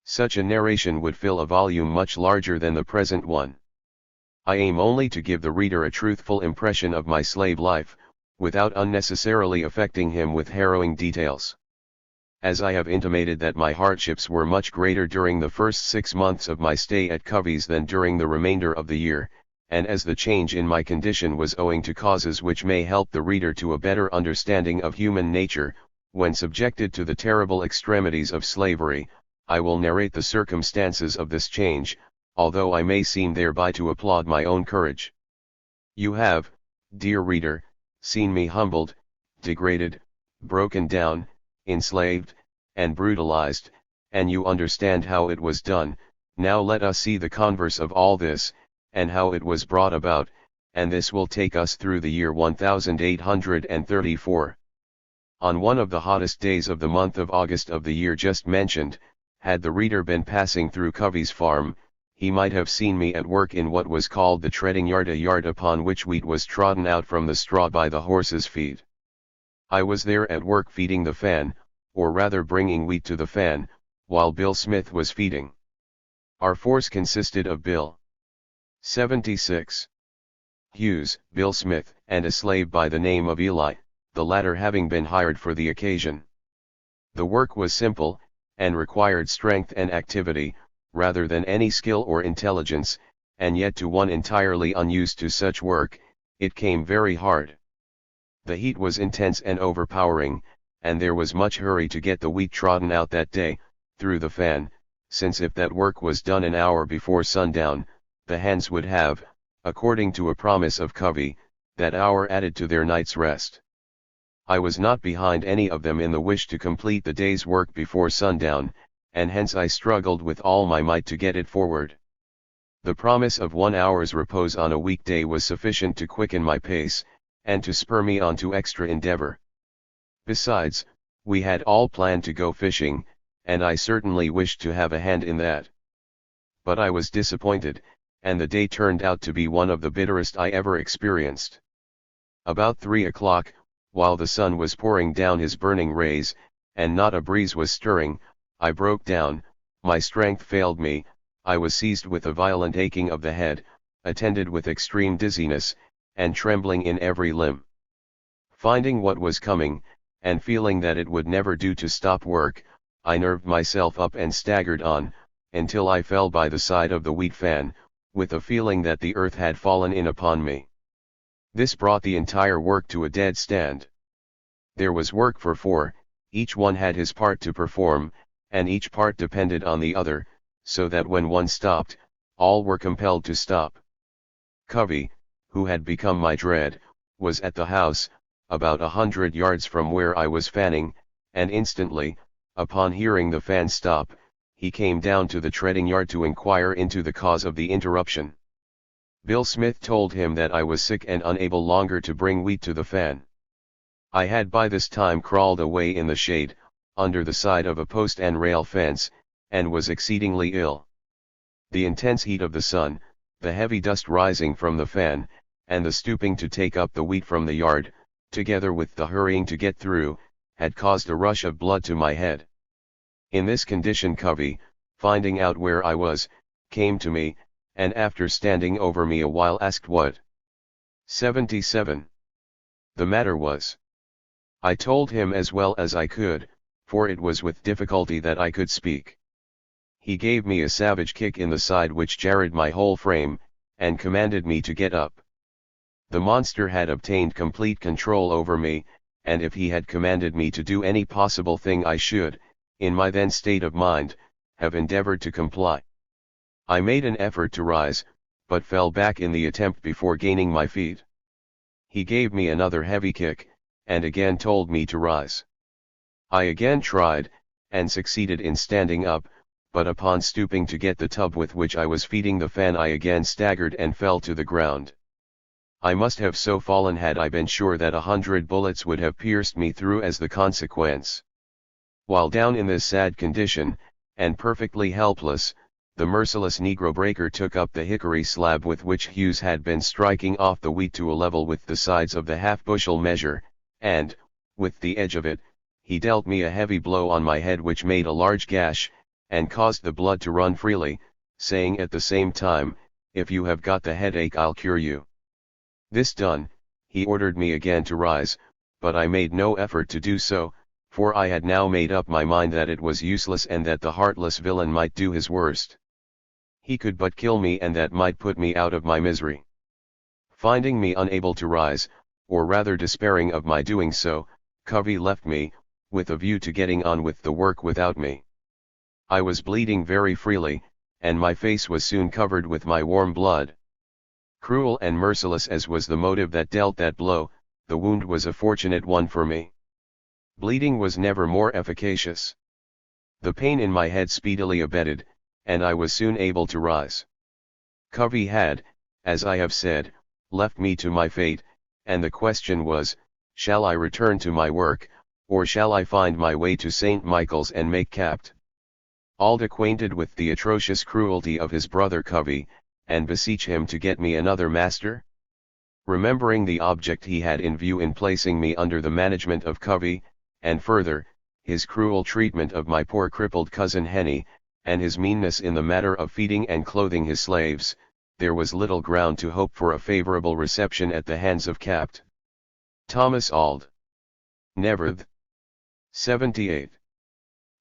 Such a narration would fill a volume much larger than the present one. I aim only to give the reader a truthful impression of my slave life, without unnecessarily affecting him with harrowing details. As I have intimated that my hardships were much greater during the first 6 months of my stay at Covey's than during the remainder of the year, and as the change in my condition was owing to causes which may help the reader to a better understanding of human nature, when subjected to the terrible extremities of slavery, I will narrate the circumstances of this change, although I may seem thereby to applaud my own courage. You have, dear reader, seen me humbled, degraded, broken down, enslaved, and brutalized, and you understand how it was done. Now let us see the converse of all this, and how it was brought about, and this will take us through the year 1834. On one of the hottest days of the month of August of the year just mentioned, had the reader been passing through Covey's farm, he might have seen me at work in what was called the treading yard, a yard upon which wheat was trodden out from the straw by the horses' feet. I was there at work feeding the fan, or rather bringing wheat to the fan, while Bill Smith was feeding. Our force consisted of Bill 76 Hughes, Bill Smith, and a slave by the name of Eli, the latter having been hired for the occasion. The work was simple, and required strength and activity, rather than any skill or intelligence, and yet to one entirely unused to such work, it came very hard. The heat was intense and overpowering, and there was much hurry to get the wheat trodden out that day, through the fan, since if that work was done an hour before sundown, the hands would have, according to a promise of Covey, that hour added to their night's rest. I was not behind any of them in the wish to complete the day's work before sundown, and hence I struggled with all my might to get it forward. The promise of 1 hour's repose on a weekday was sufficient to quicken my pace, and to spur me on to extra endeavor. Besides, we had all planned to go fishing, and I certainly wished to have a hand in that. But I was disappointed, and the day turned out to be one of the bitterest I ever experienced. About 3 o'clock, while the sun was pouring down his burning rays, and not a breeze was stirring, I broke down, my strength failed me, I was seized with a violent aching of the head, attended with extreme dizziness, and trembling in every limb. Finding what was coming, and feeling that it would never do to stop work, I nerved myself up and staggered on, until I fell by the side of the wheat fan, with a feeling that the earth had fallen in upon me. This brought the entire work to a dead stand. There was work for four, each one had his part to perform, and each part depended on the other, so that when one stopped, all were compelled to stop. Covey, who had become my dread, was at the house, about 100 yards from where I was fanning, and instantly, upon hearing the fan stop, he came down to the treading yard to inquire into the cause of the interruption. Bill Smith told him that I was sick and unable longer to bring wheat to the fan. I had by this time crawled away in the shade, under the side of a post and rail fence, and was exceedingly ill. The intense heat of the sun, the heavy dust rising from the fan, and the stooping to take up the wheat from the yard, together with the hurrying to get through, had caused a rush of blood to my head. In this condition Covey, finding out where I was, came to me, and after standing over me a while asked what 77 the matter was. I told him as well as I could, for it was with difficulty that I could speak. He gave me a savage kick in the side which jarred my whole frame, and commanded me to get up. The monster had obtained complete control over me, and if he had commanded me to do any possible thing I should, in my then state of mind, have endeavored to comply. I made an effort to rise, but fell back in the attempt before gaining my feet. He gave me another heavy kick, and again told me to rise. I again tried, and succeeded in standing up, but upon stooping to get the tub with which I was feeding the fan I again staggered and fell to the ground. I must have so fallen had I been sure that 100 bullets would have pierced me through as the consequence. While down in this sad condition, and perfectly helpless, the merciless Negro breaker took up the hickory slab with which Hughes had been striking off the wheat to a level with the sides of the half-bushel measure, and, with the edge of it, he dealt me a heavy blow on my head which made a large gash, and caused the blood to run freely, saying at the same time, "If you have got the headache I'll cure you." This done, he ordered me again to rise, but I made no effort to do so, for I had now made up my mind that it was useless and that the heartless villain might do his worst. He could but kill me, and that might put me out of my misery. Finding me unable to rise, or rather despairing of my doing so, Covey left me, with a view to getting on with the work without me. I was bleeding very freely, and my face was soon covered with my warm blood. Cruel and merciless as was the motive that dealt that blow, the wound was a fortunate one for me. Bleeding was never more efficacious. The pain in my head speedily abated, and I was soon able to rise. Covey had, as I have said, left me to my fate, and the question was, shall I return to my work, or shall I find my way to St. Michael's and make capt? All acquainted with the atrocious cruelty of his brother Covey, and beseech him to get me another master? Remembering the object he had in view in placing me under the management of Covey, and further, his cruel treatment of my poor crippled cousin Henny, and his meanness in the matter of feeding and clothing his slaves, there was little ground to hope for a favorable reception at the hands of Capt. Thomas Auld. Neverth. 78.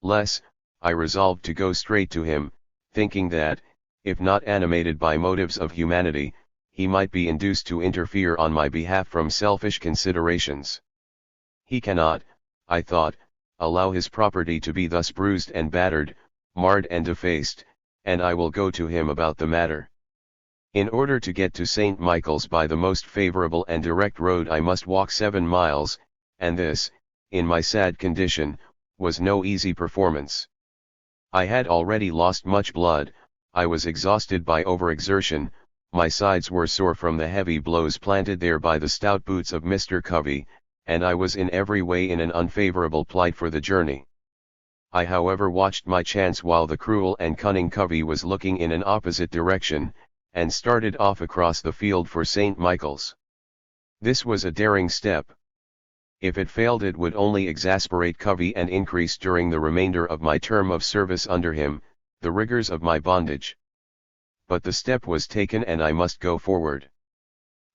Less, I resolved to go straight to him, thinking that, if not animated by motives of humanity, he might be induced to interfere on my behalf from selfish considerations. He cannot, I thought, allow his property to be thus bruised and battered, marred and defaced, and I will go to him about the matter. In order to get to St. Michael's by the most favorable and direct road I must walk 7 miles, and this, in my sad condition, was no easy performance. I had already lost much blood, I was exhausted by overexertion, my sides were sore from the heavy blows planted there by the stout boots of Mr. Covey, and I was in every way in an unfavorable plight for the journey. I however watched my chance while the cruel and cunning Covey was looking in an opposite direction, and started off across the field for St. Michael's. This was a daring step. If it failed it would only exasperate Covey and increase during the remainder of my term of service under him, the rigors of my bondage. But the step was taken and I must go forward.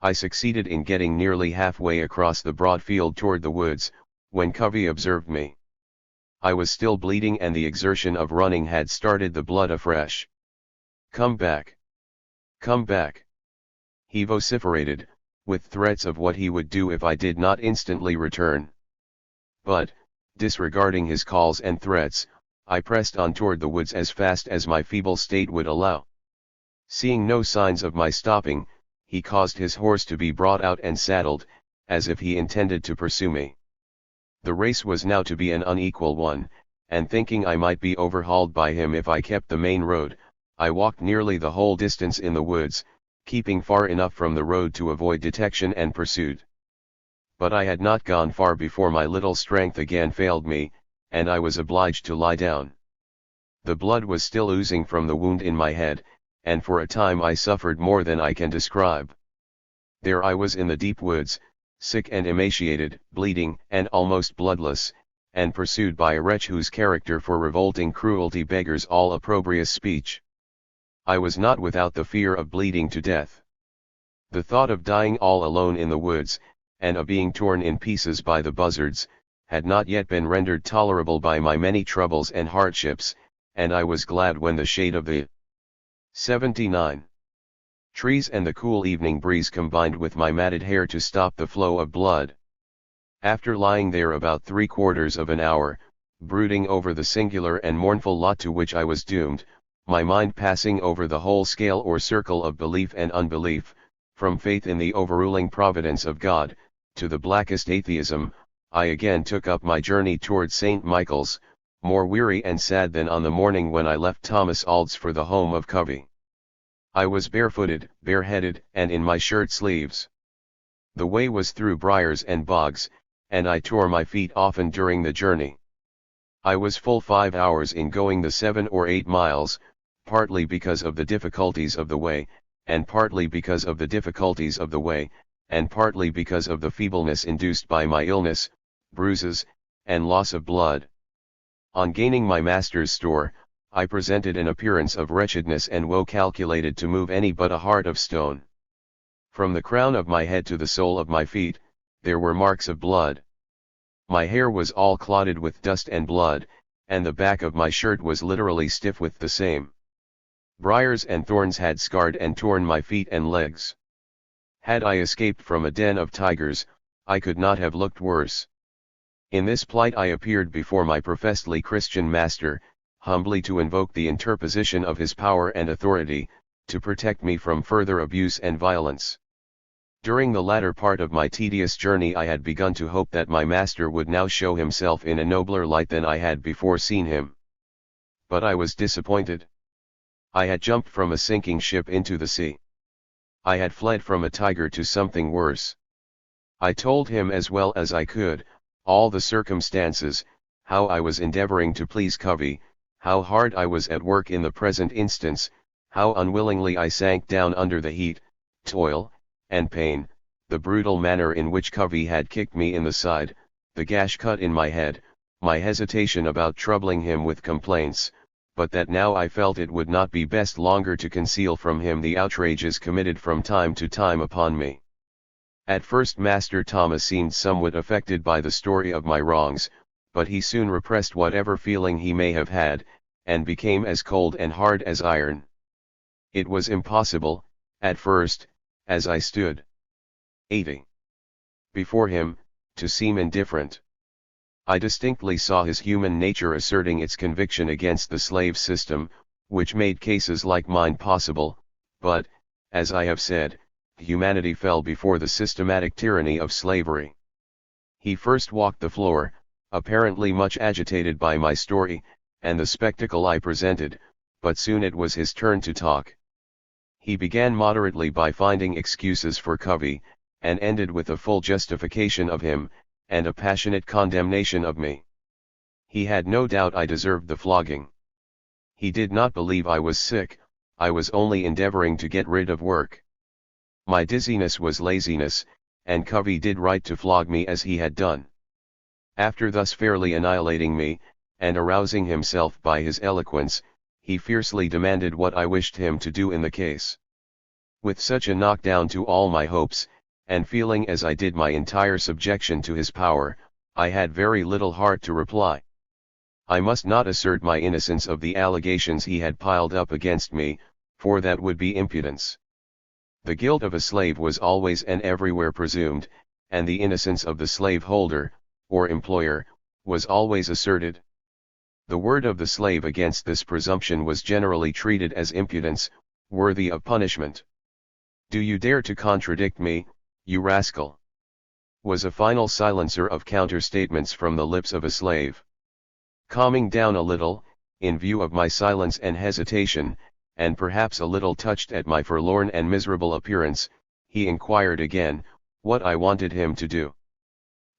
I succeeded in getting nearly halfway across the broad field toward the woods, when Covey observed me. I was still bleeding and the exertion of running had started the blood afresh. "Come back! Come back!" he vociferated, with threats of what he would do if I did not instantly return. But, disregarding his calls and threats, I pressed on toward the woods as fast as my feeble state would allow. Seeing no signs of my stopping, he caused his horse to be brought out and saddled, as if he intended to pursue me. The race was now to be an unequal one, and thinking I might be overhauled by him if I kept the main road, I walked nearly the whole distance in the woods, keeping far enough from the road to avoid detection and pursuit. But I had not gone far before my little strength again failed me, and I was obliged to lie down. The blood was still oozing from the wound in my head, and for a time I suffered more than I can describe. There I was in the deep woods, sick and emaciated, bleeding and almost bloodless, and pursued by a wretch whose character for revolting cruelty beggars all opprobrious speech. I was not without the fear of bleeding to death. The thought of dying all alone in the woods, and of being torn in pieces by the buzzards, had not yet been rendered tolerable by my many troubles and hardships, and I was glad when the shade of the 79 trees and the cool evening breeze combined with my matted hair to stop the flow of blood. After lying there about 3/4 of an hour, brooding over the singular and mournful lot to which I was doomed, my mind passing over the whole scale or circle of belief and unbelief, from faith in the overruling providence of God, to the blackest atheism, I again took up my journey toward St. Michael's, more weary and sad than on the morning when I left Thomas Auld's for the home of Covey. I was barefooted, bareheaded, and in my shirt sleeves. The way was through briars and bogs, and I tore my feet often during the journey. I was full 5 hours in going the 7 or 8 miles, partly because of the difficulties of the way, and partly because of the difficulties of the way, and partly because of the feebleness induced by my illness, bruises, and loss of blood. On gaining my master's store, I presented an appearance of wretchedness and woe calculated to move any but a heart of stone. From the crown of my head to the sole of my feet, there were marks of blood. My hair was all clotted with dust and blood, and the back of my shirt was literally stiff with the same. Briars and thorns had scarred and torn my feet and legs. Had I escaped from a den of tigers, I could not have looked worse. In this plight I appeared before my professedly Christian master, humbly to invoke the interposition of his power and authority, to protect me from further abuse and violence. During the latter part of my tedious journey I had begun to hope that my master would now show himself in a nobler light than I had before seen him. But I was disappointed. I had jumped from a sinking ship into the sea. I had fled from a tiger to something worse. I told him as well as I could, all the circumstances, how I was endeavoring to please Covey, how hard I was at work in the present instance, how unwillingly I sank down under the heat, toil, and pain, the brutal manner in which Covey had kicked me in the side, the gash cut in my head, my hesitation about troubling him with complaints, but that now I felt it would not be best longer to conceal from him the outrages committed from time to time upon me. At first Master Thomas seemed somewhat affected by the story of my wrongs, but he soon repressed whatever feeling he may have had, and became as cold and hard as iron. It was impossible, at first, as I stood 80 before him, to seem indifferent. I distinctly saw his human nature asserting its conviction against the slave system, which made cases like mine possible, but, as I have said, humanity fell before the systematic tyranny of slavery. He first walked the floor, apparently much agitated by my story, and the spectacle I presented, but soon it was his turn to talk. He began moderately by finding excuses for Covey, and ended with a full justification of him, and a passionate condemnation of me. He had no doubt I deserved the flogging. He did not believe I was sick, I was only endeavoring to get rid of work. My dizziness was laziness, and Covey did right to flog me as he had done. After thus fairly annihilating me, and arousing himself by his eloquence, he fiercely demanded what I wished him to do in the case. With such a knockdown to all my hopes, and feeling as I did my entire subjection to his power, I had very little heart to reply. I must not assert my innocence of the allegations he had piled up against me, for that would be impudence. The guilt of a slave was always and everywhere presumed, and the innocence of the slaveholder, or employer, was always asserted. The word of the slave against this presumption was generally treated as impudence, worthy of punishment. "Do you dare to contradict me, you rascal?" was a final silencer of counter-statements from the lips of a slave. Calming down a little, in view of my silence and hesitation, and perhaps a little touched at my forlorn and miserable appearance, he inquired again, what I wanted him to do.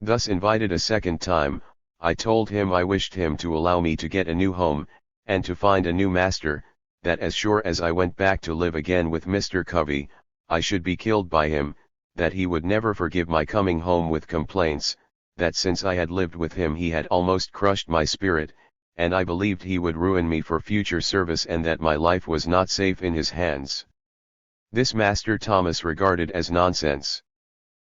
Thus invited a second time, I told him I wished him to allow me to get a new home, and to find a new master, that as sure as I went back to live again with Mr. Covey, I should be killed by him, that he would never forgive my coming home with complaints, that since I had lived with him he had almost crushed my spirit, and I believed he would ruin me for future service, and that my life was not safe in his hands. This Master Thomas regarded as nonsense.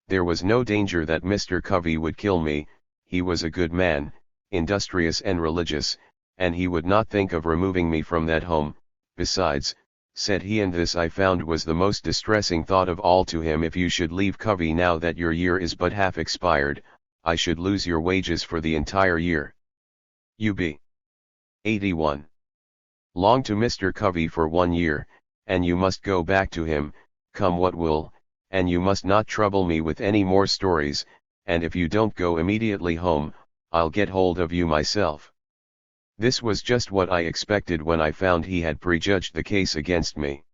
There was no danger that Mr. Covey would kill me. He was a good man, industrious and religious, and he would not think of removing me from that home. Besides, said he, and this I found was the most distressing thought of all to him, if you should leave Covey now that your year is but half expired, I should lose your wages for the entire year. UB 81. Long to Mr. Covey for 1 year, and you must go back to him, come what will, and you must not trouble me with any more stories, and if you don't go immediately home, I'll get hold of you myself. This was just what I expected when I found he had prejudged the case against me.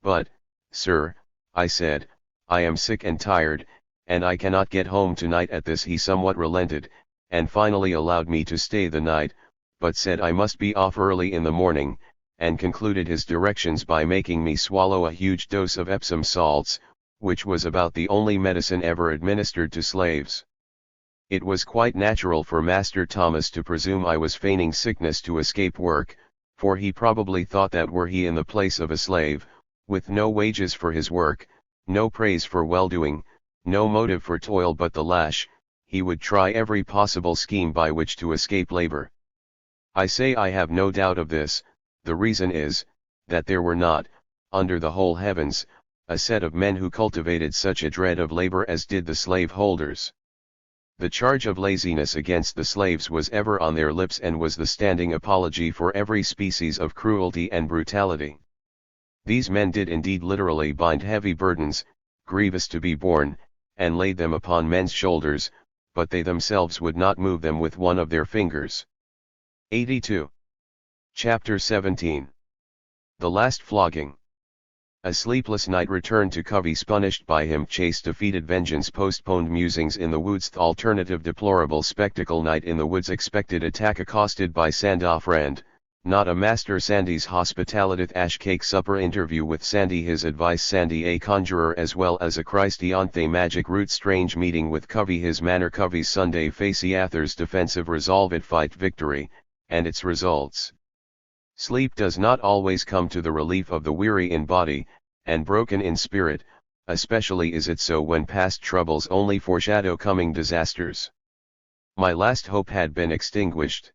But, sir, I said, I am sick and tired, and I cannot get home tonight. At this he somewhat relented, and finally allowed me to stay the night, but said I must be off early in the morning, and concluded his directions by making me swallow a huge dose of Epsom salts, which was about the only medicine ever administered to slaves. It was quite natural for Master Thomas to presume I was feigning sickness to escape work, for he probably thought that were he in the place of a slave, with no wages for his work, no praise for well-doing, no motive for toil but the lash, he would try every possible scheme by which to escape labor. I say I have no doubt of this. The reason is, that there were not, under the whole heavens, a set of men who cultivated such a dread of labor as did the slaveholders. The charge of laziness against the slaves was ever on their lips, and was the standing apology for every species of cruelty and brutality. These men did indeed literally bind heavy burdens, grievous to be borne, and laid them upon men's shoulders, but they themselves would not move them with one of their fingers. 82. Chapter 17. The Last Flogging. A sleepless night returned to Covey, punished by him, chase defeated, vengeance postponed, musings in the woods, alternative deplorable spectacle, night in the woods, expected attack, accosted by Sandy, friend, not a master, Sandy's hospitality, ash cake supper, interview with Sandy, his advice, Sandy a conjurer as well as a Christianthe, magic root, strange meeting with Covey, his manner, Covey's Sunday face, Arthur's defensive resolve at fight, victory, and its results. Sleep does not always come to the relief of the weary in body, and broken in spirit, especially is it so when past troubles only foreshadow coming disasters. My last hope had been extinguished.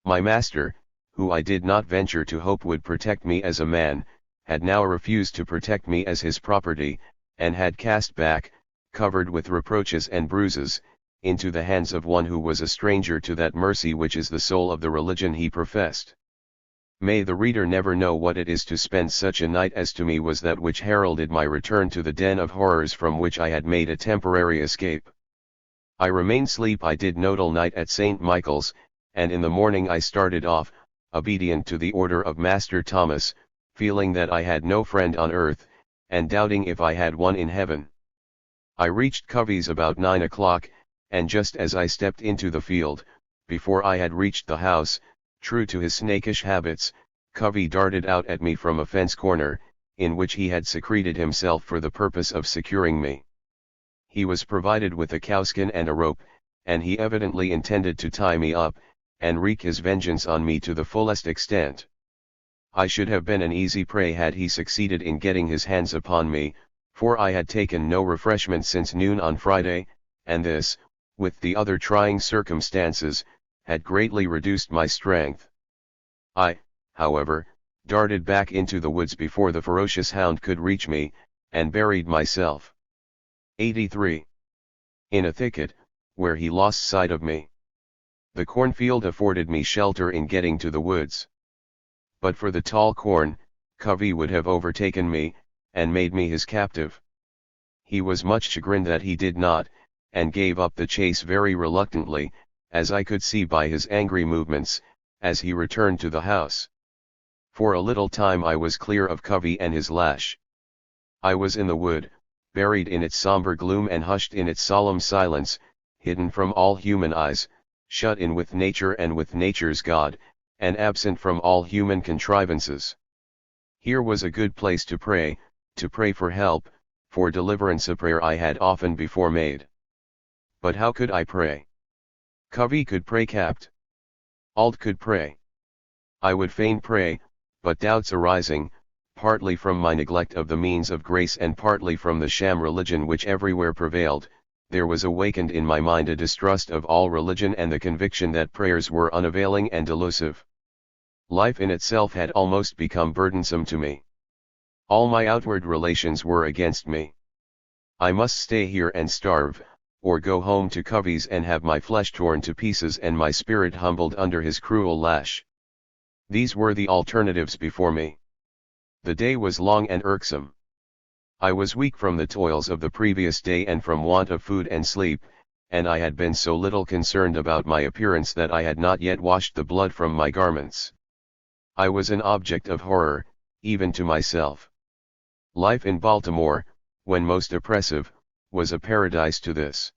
My master, who I did not venture to hope would protect me as a man, had now refused to protect me as his property, and had cast back, covered with reproaches and bruises, into the hands of one who was a stranger to that mercy which is the soul of the religion he professed. May the reader never know what it is to spend such a night as to me was that which heralded my return to the den of horrors from which I had made a temporary escape. I remained sleep I did not all night at St. Michael's, and in the morning I started off, obedient to the order of Master Thomas, feeling that I had no friend on earth, and doubting if I had one in heaven. I reached Covey's about 9 o'clock, and just as I stepped into the field, before I had reached the house, true to his snakish habits, Covey darted out at me from a fence corner, in which he had secreted himself for the purpose of securing me. He was provided with a cowskin and a rope, and he evidently intended to tie me up, and wreak his vengeance on me to the fullest extent. I should have been an easy prey had he succeeded in getting his hands upon me, for I had taken no refreshment since noon on Friday, and this, with the other trying circumstances, had greatly reduced my strength. I, however, darted back into the woods before the ferocious hound could reach me, and buried myself. 83. In a thicket, where he lost sight of me. The cornfield afforded me shelter in getting to the woods. But for the tall corn, Covey would have overtaken me, and made me his captive. He was much chagrined that he did not, and gave up the chase very reluctantly, as I could see by his angry movements, as he returned to the house. For a little time I was clear of Covey and his lash. I was in the wood, buried in its somber gloom and hushed in its solemn silence, hidden from all human eyes, shut in with nature and with nature's God, and absent from all human contrivances. Here was a good place to pray for help, for deliverance, a prayer I had often before made. But how could I pray? Covey could pray, Capt. Alt could pray. I would fain pray, but doubts arising, partly from my neglect of the means of grace and partly from the sham religion which everywhere prevailed, there was awakened in my mind a distrust of all religion and the conviction that prayers were unavailing and delusive. Life in itself had almost become burdensome to me. All my outward relations were against me. I must stay here and starve, or go home to Covey's and have my flesh torn to pieces and my spirit humbled under his cruel lash. These were the alternatives before me. The day was long and irksome. I was weak from the toils of the previous day and from want of food and sleep, and I had been so little concerned about my appearance that I had not yet washed the blood from my garments. I was an object of horror, even to myself. Life in Baltimore, when most oppressive, was a paradise to this.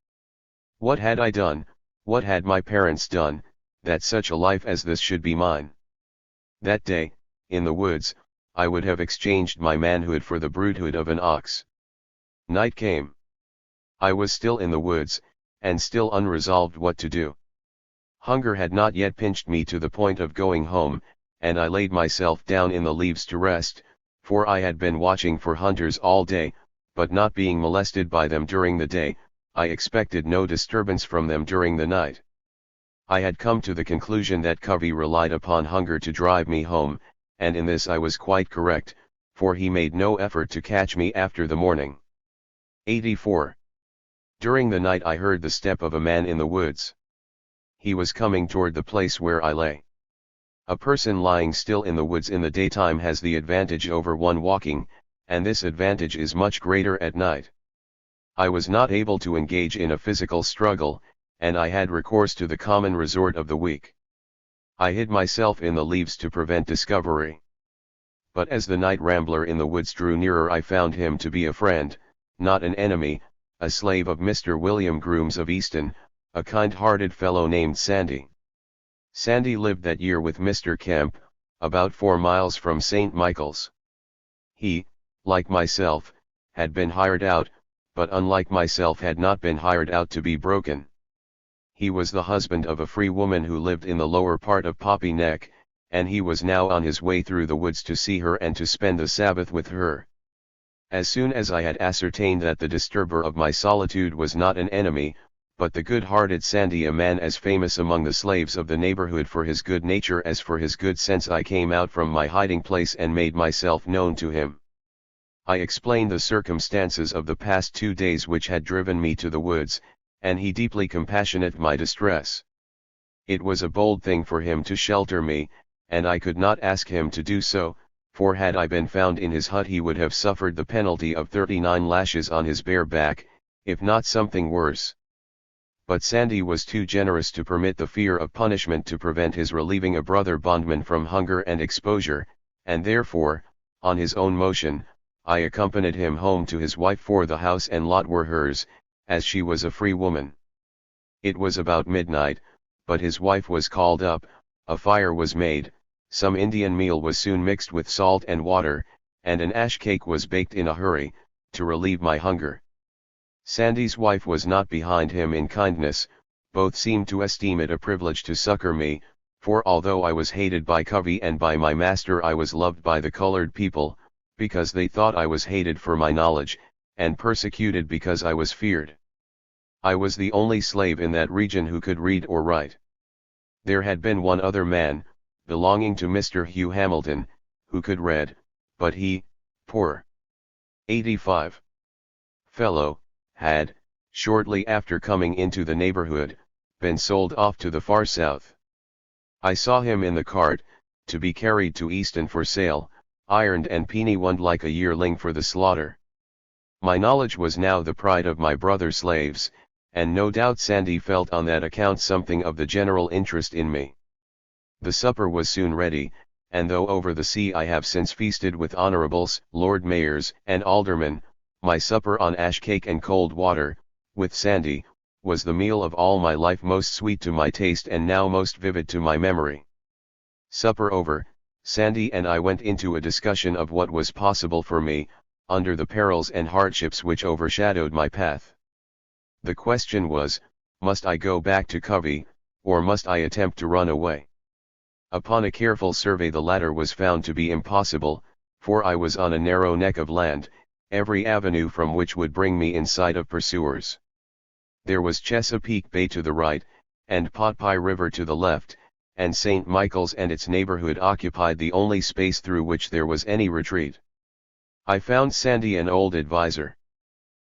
What had I done, what had my parents done, that such a life as this should be mine? That day, in the woods, I would have exchanged my manhood for the brutehood of an ox. Night came. I was still in the woods, and still unresolved what to do. Hunger had not yet pinched me to the point of going home, and I laid myself down in the leaves to rest, for I had been watching for hunters all day, but not being molested by them during the day, I expected no disturbance from them during the night. I had come to the conclusion that Covey relied upon hunger to drive me home, and in this I was quite correct, for he made no effort to catch me after the morning. 84. During the night I heard the step of a man in the woods. He was coming toward the place where I lay. A person lying still in the woods in the daytime has the advantage over one walking, and this advantage is much greater at night. I was not able to engage in a physical struggle, and I had recourse to the common resort of the weak. I hid myself in the leaves to prevent discovery. But as the night rambler in the woods drew nearer I found him to be a friend, not an enemy, a slave of Mr. William Grooms of Easton, a kind-hearted fellow named Sandy. Sandy lived that year with Mr. Kemp, about 4 miles from St. Michael's. He, like myself, had been hired out, but unlike myself had not been hired out to be broken. He was the husband of a free woman who lived in the lower part of Poppy Neck, and he was now on his way through the woods to see her and to spend the Sabbath with her. As soon as I had ascertained that the disturber of my solitude was not an enemy, but the good-hearted Sandy, a man as famous among the slaves of the neighborhood for his good nature as for his good sense, I came out from my hiding place and made myself known to him. I explained the circumstances of the past 2 days which had driven me to the woods, and he deeply compassionated my distress. It was a bold thing for him to shelter me, and I could not ask him to do so, for had I been found in his hut he would have suffered the penalty of 39 lashes on his bare back, if not something worse. But Sandy was too generous to permit the fear of punishment to prevent his relieving a brother bondman from hunger and exposure, and therefore, on his own motion, I accompanied him home to his wife, for the house and lot were hers, as she was a free woman. It was about midnight, but his wife was called up, a fire was made, some Indian meal was soon mixed with salt and water, and an ash cake was baked in a hurry, to relieve my hunger. Sandy's wife was not behind him in kindness, both seemed to esteem it a privilege to succor me, for although I was hated by Covey and by my master I was loved by the colored people, because they thought I was hated for my knowledge, and persecuted because I was feared. I was the only slave in that region who could read or write. There had been one other man, belonging to Mr. Hugh Hamilton, who could read, but he, poor 85. Fellow, had, shortly after coming into the neighborhood, been sold off to the far south. I saw him in the cart, to be carried to Easton for sale, ironed and penny-woned like a yearling for the slaughter. My knowledge was now the pride of my brother slaves, and no doubt Sandy felt on that account something of the general interest in me. The supper was soon ready, and though over the sea I have since feasted with honorables, lord mayors, and aldermen, my supper on ash cake and cold water, with Sandy, was the meal of all my life most sweet to my taste and now most vivid to my memory. Supper over, Sandy and I went into a discussion of what was possible for me, under the perils and hardships which overshadowed my path. The question was, must I go back to Covey, or must I attempt to run away? Upon a careful survey the latter was found to be impossible, for I was on a narrow neck of land, every avenue from which would bring me in sight of pursuers. There was Chesapeake Bay to the right, and Potpie River to the left, and St. Michael's and its neighborhood occupied the only space through which there was any retreat. I found Sandy an old adviser.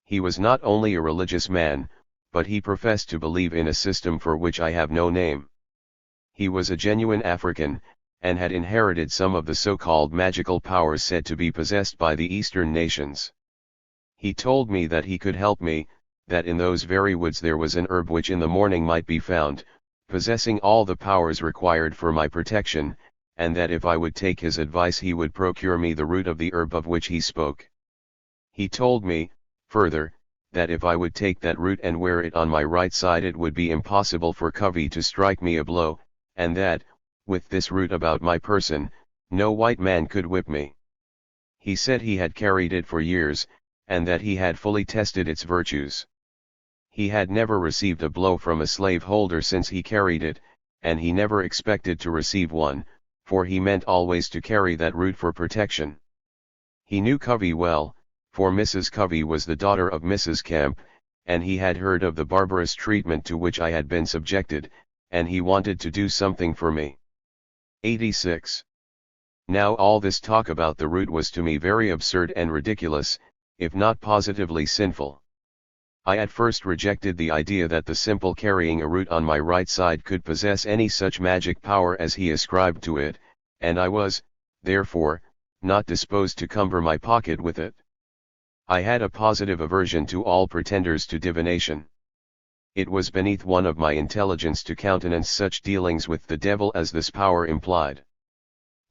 He was not only a religious man, but he professed to believe in a system for which I have no name. He was a genuine African, and had inherited some of the so-called magical powers said to be possessed by the Eastern nations. He told me that he could help me, that in those very woods there was an herb which in the morning might be found, possessing all the powers required for my protection, and that if I would take his advice he would procure me the root of the herb of which he spoke. He told me, further, that if I would take that root and wear it on my right side it would be impossible for Covey to strike me a blow, and that, with this root about my person, no white man could whip me. He said he had carried it for years, and that he had fully tested its virtues. He had never received a blow from a slave-holder since he carried it, and he never expected to receive one, for he meant always to carry that root for protection. He knew Covey well, for Mrs. Covey was the daughter of Mrs. Kemp, and he had heard of the barbarous treatment to which I had been subjected, and he wanted to do something for me. 86. Now all this talk about the root was to me very absurd and ridiculous, if not positively sinful. I at first rejected the idea that the simple carrying a root on my right side could possess any such magic power as he ascribed to it, and I was, therefore, not disposed to cumber my pocket with it. I had a positive aversion to all pretenders to divination. It was beneath one of my intelligence to countenance such dealings with the devil as this power implied.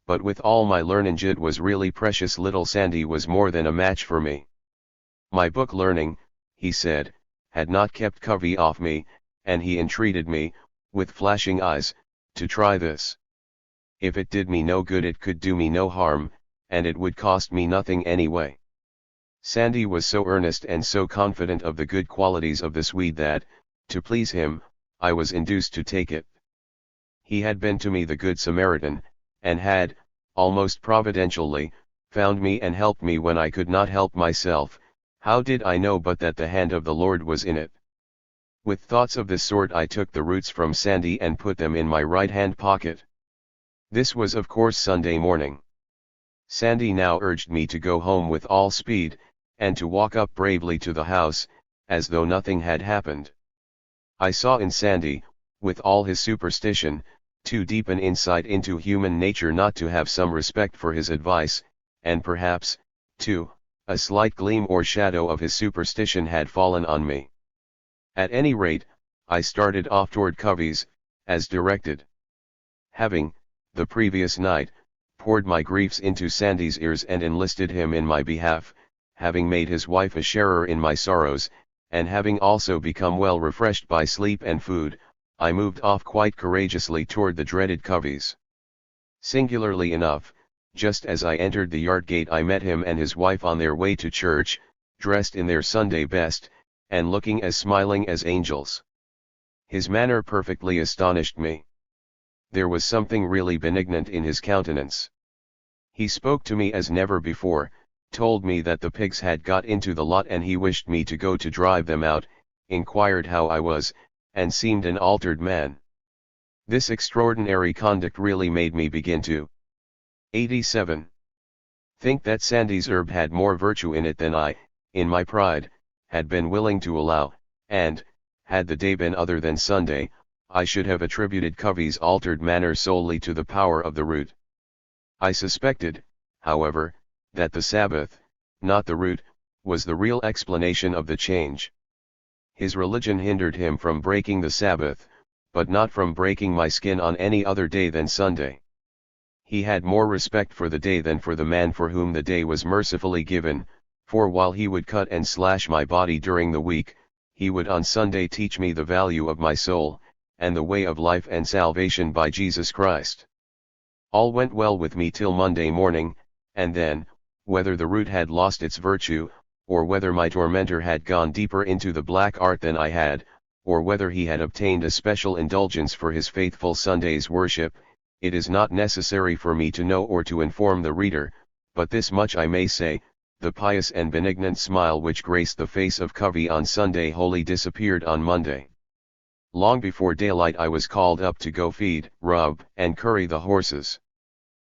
But with all my learning it was really precious little Sandy was more than a match for me. My book learning, he said, had not kept Covey off me, and he entreated me, with flashing eyes, to try this. If it did me no good it could do me no harm, and it would cost me nothing anyway. Sandy was so earnest and so confident of the good qualities of this weed that, to please him, I was induced to take it. He had been to me the Good Samaritan, and had, almost providentially, found me and helped me when I could not help myself. How did I know but that the hand of the Lord was in it? With thoughts of this sort I took the roots from Sandy and put them in my right-hand pocket. This was of course Sunday morning. Sandy now urged me to go home with all speed, and to walk up bravely to the house, as though nothing had happened. I saw in Sandy, with all his superstition, too deep an insight into human nature not to have some respect for his advice, and perhaps, too, a slight gleam or shadow of his superstition had fallen on me. At any rate, I started off toward Covey's, as directed. Having, the previous night, poured my griefs into Sandy's ears and enlisted him in my behalf, having made his wife a sharer in my sorrows, and having also become well refreshed by sleep and food, I moved off quite courageously toward the dreaded Covey's. Singularly enough, just as I entered the yard gate I met him and his wife on their way to church, dressed in their Sunday best, and looking as smiling as angels. His manner perfectly astonished me. There was something really benignant in his countenance. He spoke to me as never before, told me that the pigs had got into the lot and he wished me to go to drive them out, inquired how I was, and seemed an altered man. This extraordinary conduct really made me begin to 87. Think that Sandy's herb had more virtue in it than I, in my pride, had been willing to allow, and, had the day been other than Sunday, I should have attributed Covey's altered manner solely to the power of the root. I suspected, however, that the Sabbath, not the root, was the real explanation of the change. His religion hindered him from breaking the Sabbath, but not from breaking my skin on any other day than Sunday. He had more respect for the day than for the man for whom the day was mercifully given, for while he would cut and slash my body during the week, he would on Sunday teach me the value of my soul, and the way of life and salvation by Jesus Christ. All went well with me till Monday morning, and then, whether the root had lost its virtue, or whether my tormentor had gone deeper into the black art than I had, or whether he had obtained a special indulgence for his faithful Sunday's worship, it is not necessary for me to know or to inform the reader, but this much I may say, the pious and benignant smile which graced the face of Covey on Sunday wholly disappeared on Monday. Long before daylight I was called up to go feed, rub, and curry the horses.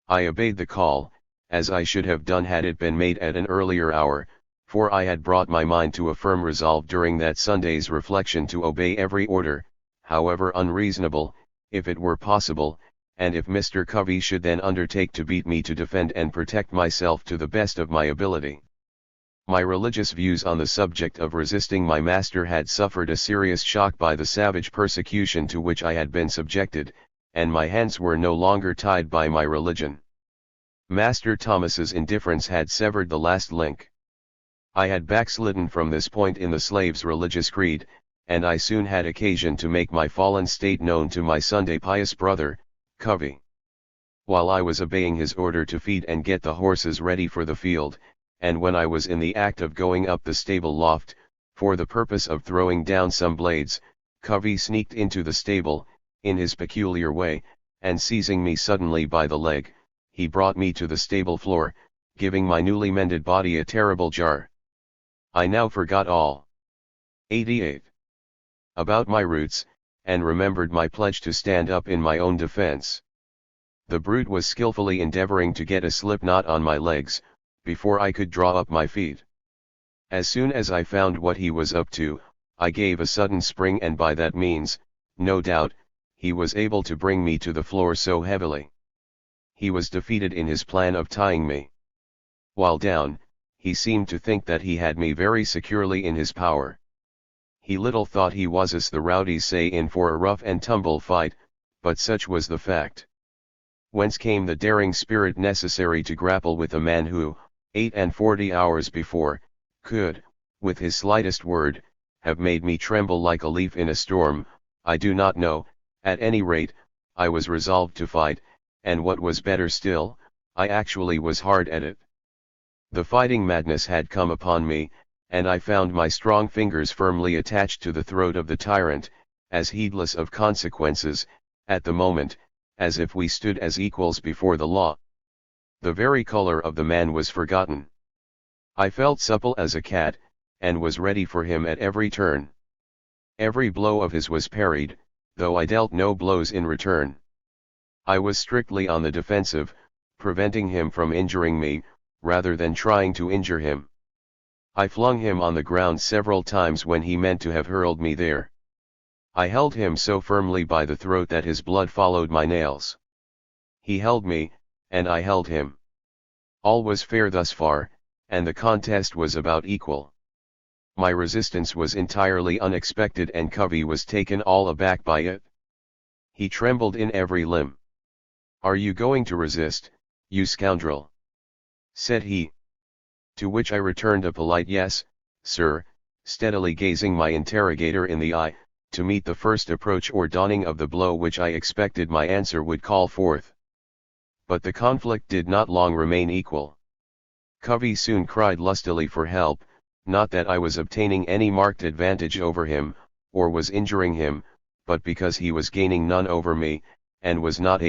I obeyed the call, as I should have done had it been made at an earlier hour, for I had brought my mind to a firm resolve during that Sunday's reflection to obey every order, however unreasonable, if it were possible, and if Mr. Covey should then undertake to beat me to defend and protect myself to the best of my ability. My religious views on the subject of resisting my master had suffered a serious shock by the savage persecution to which I had been subjected, and my hands were no longer tied by my religion. Master Thomas's indifference had severed the last link. I had backslidden from this point in the slave's religious creed, and I soon had occasion to make my fallen state known to my Sunday pious brother, Covey. While I was obeying his order to feed and get the horses ready for the field, and when I was in the act of going up the stable loft, for the purpose of throwing down some blades, Covey sneaked into the stable, in his peculiar way, and seizing me suddenly by the leg, he brought me to the stable floor, giving my newly mended body a terrible jar. I now forgot all. 88. About my roots, and remembered my pledge to stand up in my own defense. The brute was skillfully endeavoring to get a slip knot on my legs, before I could draw up my feet. As soon as I found what he was up to, I gave a sudden spring, and by that means, no doubt, he was able to bring me to the floor so heavily. He was defeated in his plan of tying me. While down, he seemed to think that he had me very securely in his power. He little thought he was, as the rowdies say, in for a rough and tumble fight, but such was the fact. Whence came the daring spirit necessary to grapple with a man who, 48 hours before, could, with his slightest word, have made me tremble like a leaf in a storm, I do not know. At any rate, I was resolved to fight, and what was better still, I actually was hard at it. The fighting madness had come upon me, and I found my strong fingers firmly attached to the throat of the tyrant, as heedless of consequences, at the moment, as if we stood as equals before the law. The very color of the man was forgotten. I felt supple as a cat, and was ready for him at every turn. Every blow of his was parried, though I dealt no blows in return. I was strictly on the defensive, preventing him from injuring me, rather than trying to injure him. I flung him on the ground several times when he meant to have hurled me there. I held him so firmly by the throat that his blood followed my nails. He held me, and I held him. All was fair thus far, and the contest was about equal. My resistance was entirely unexpected, and Covey was taken all aback by it. He trembled in every limb. "Are you going to resist, you scoundrel?" said he. To which I returned a polite "Yes, sir," steadily gazing my interrogator in the eye, to meet the first approach or dawning of the blow which I expected my answer would call forth. But the conflict did not long remain equal. Covey soon cried lustily for help, not that I was obtaining any marked advantage over him, or was injuring him, but because he was gaining none over me, and was not able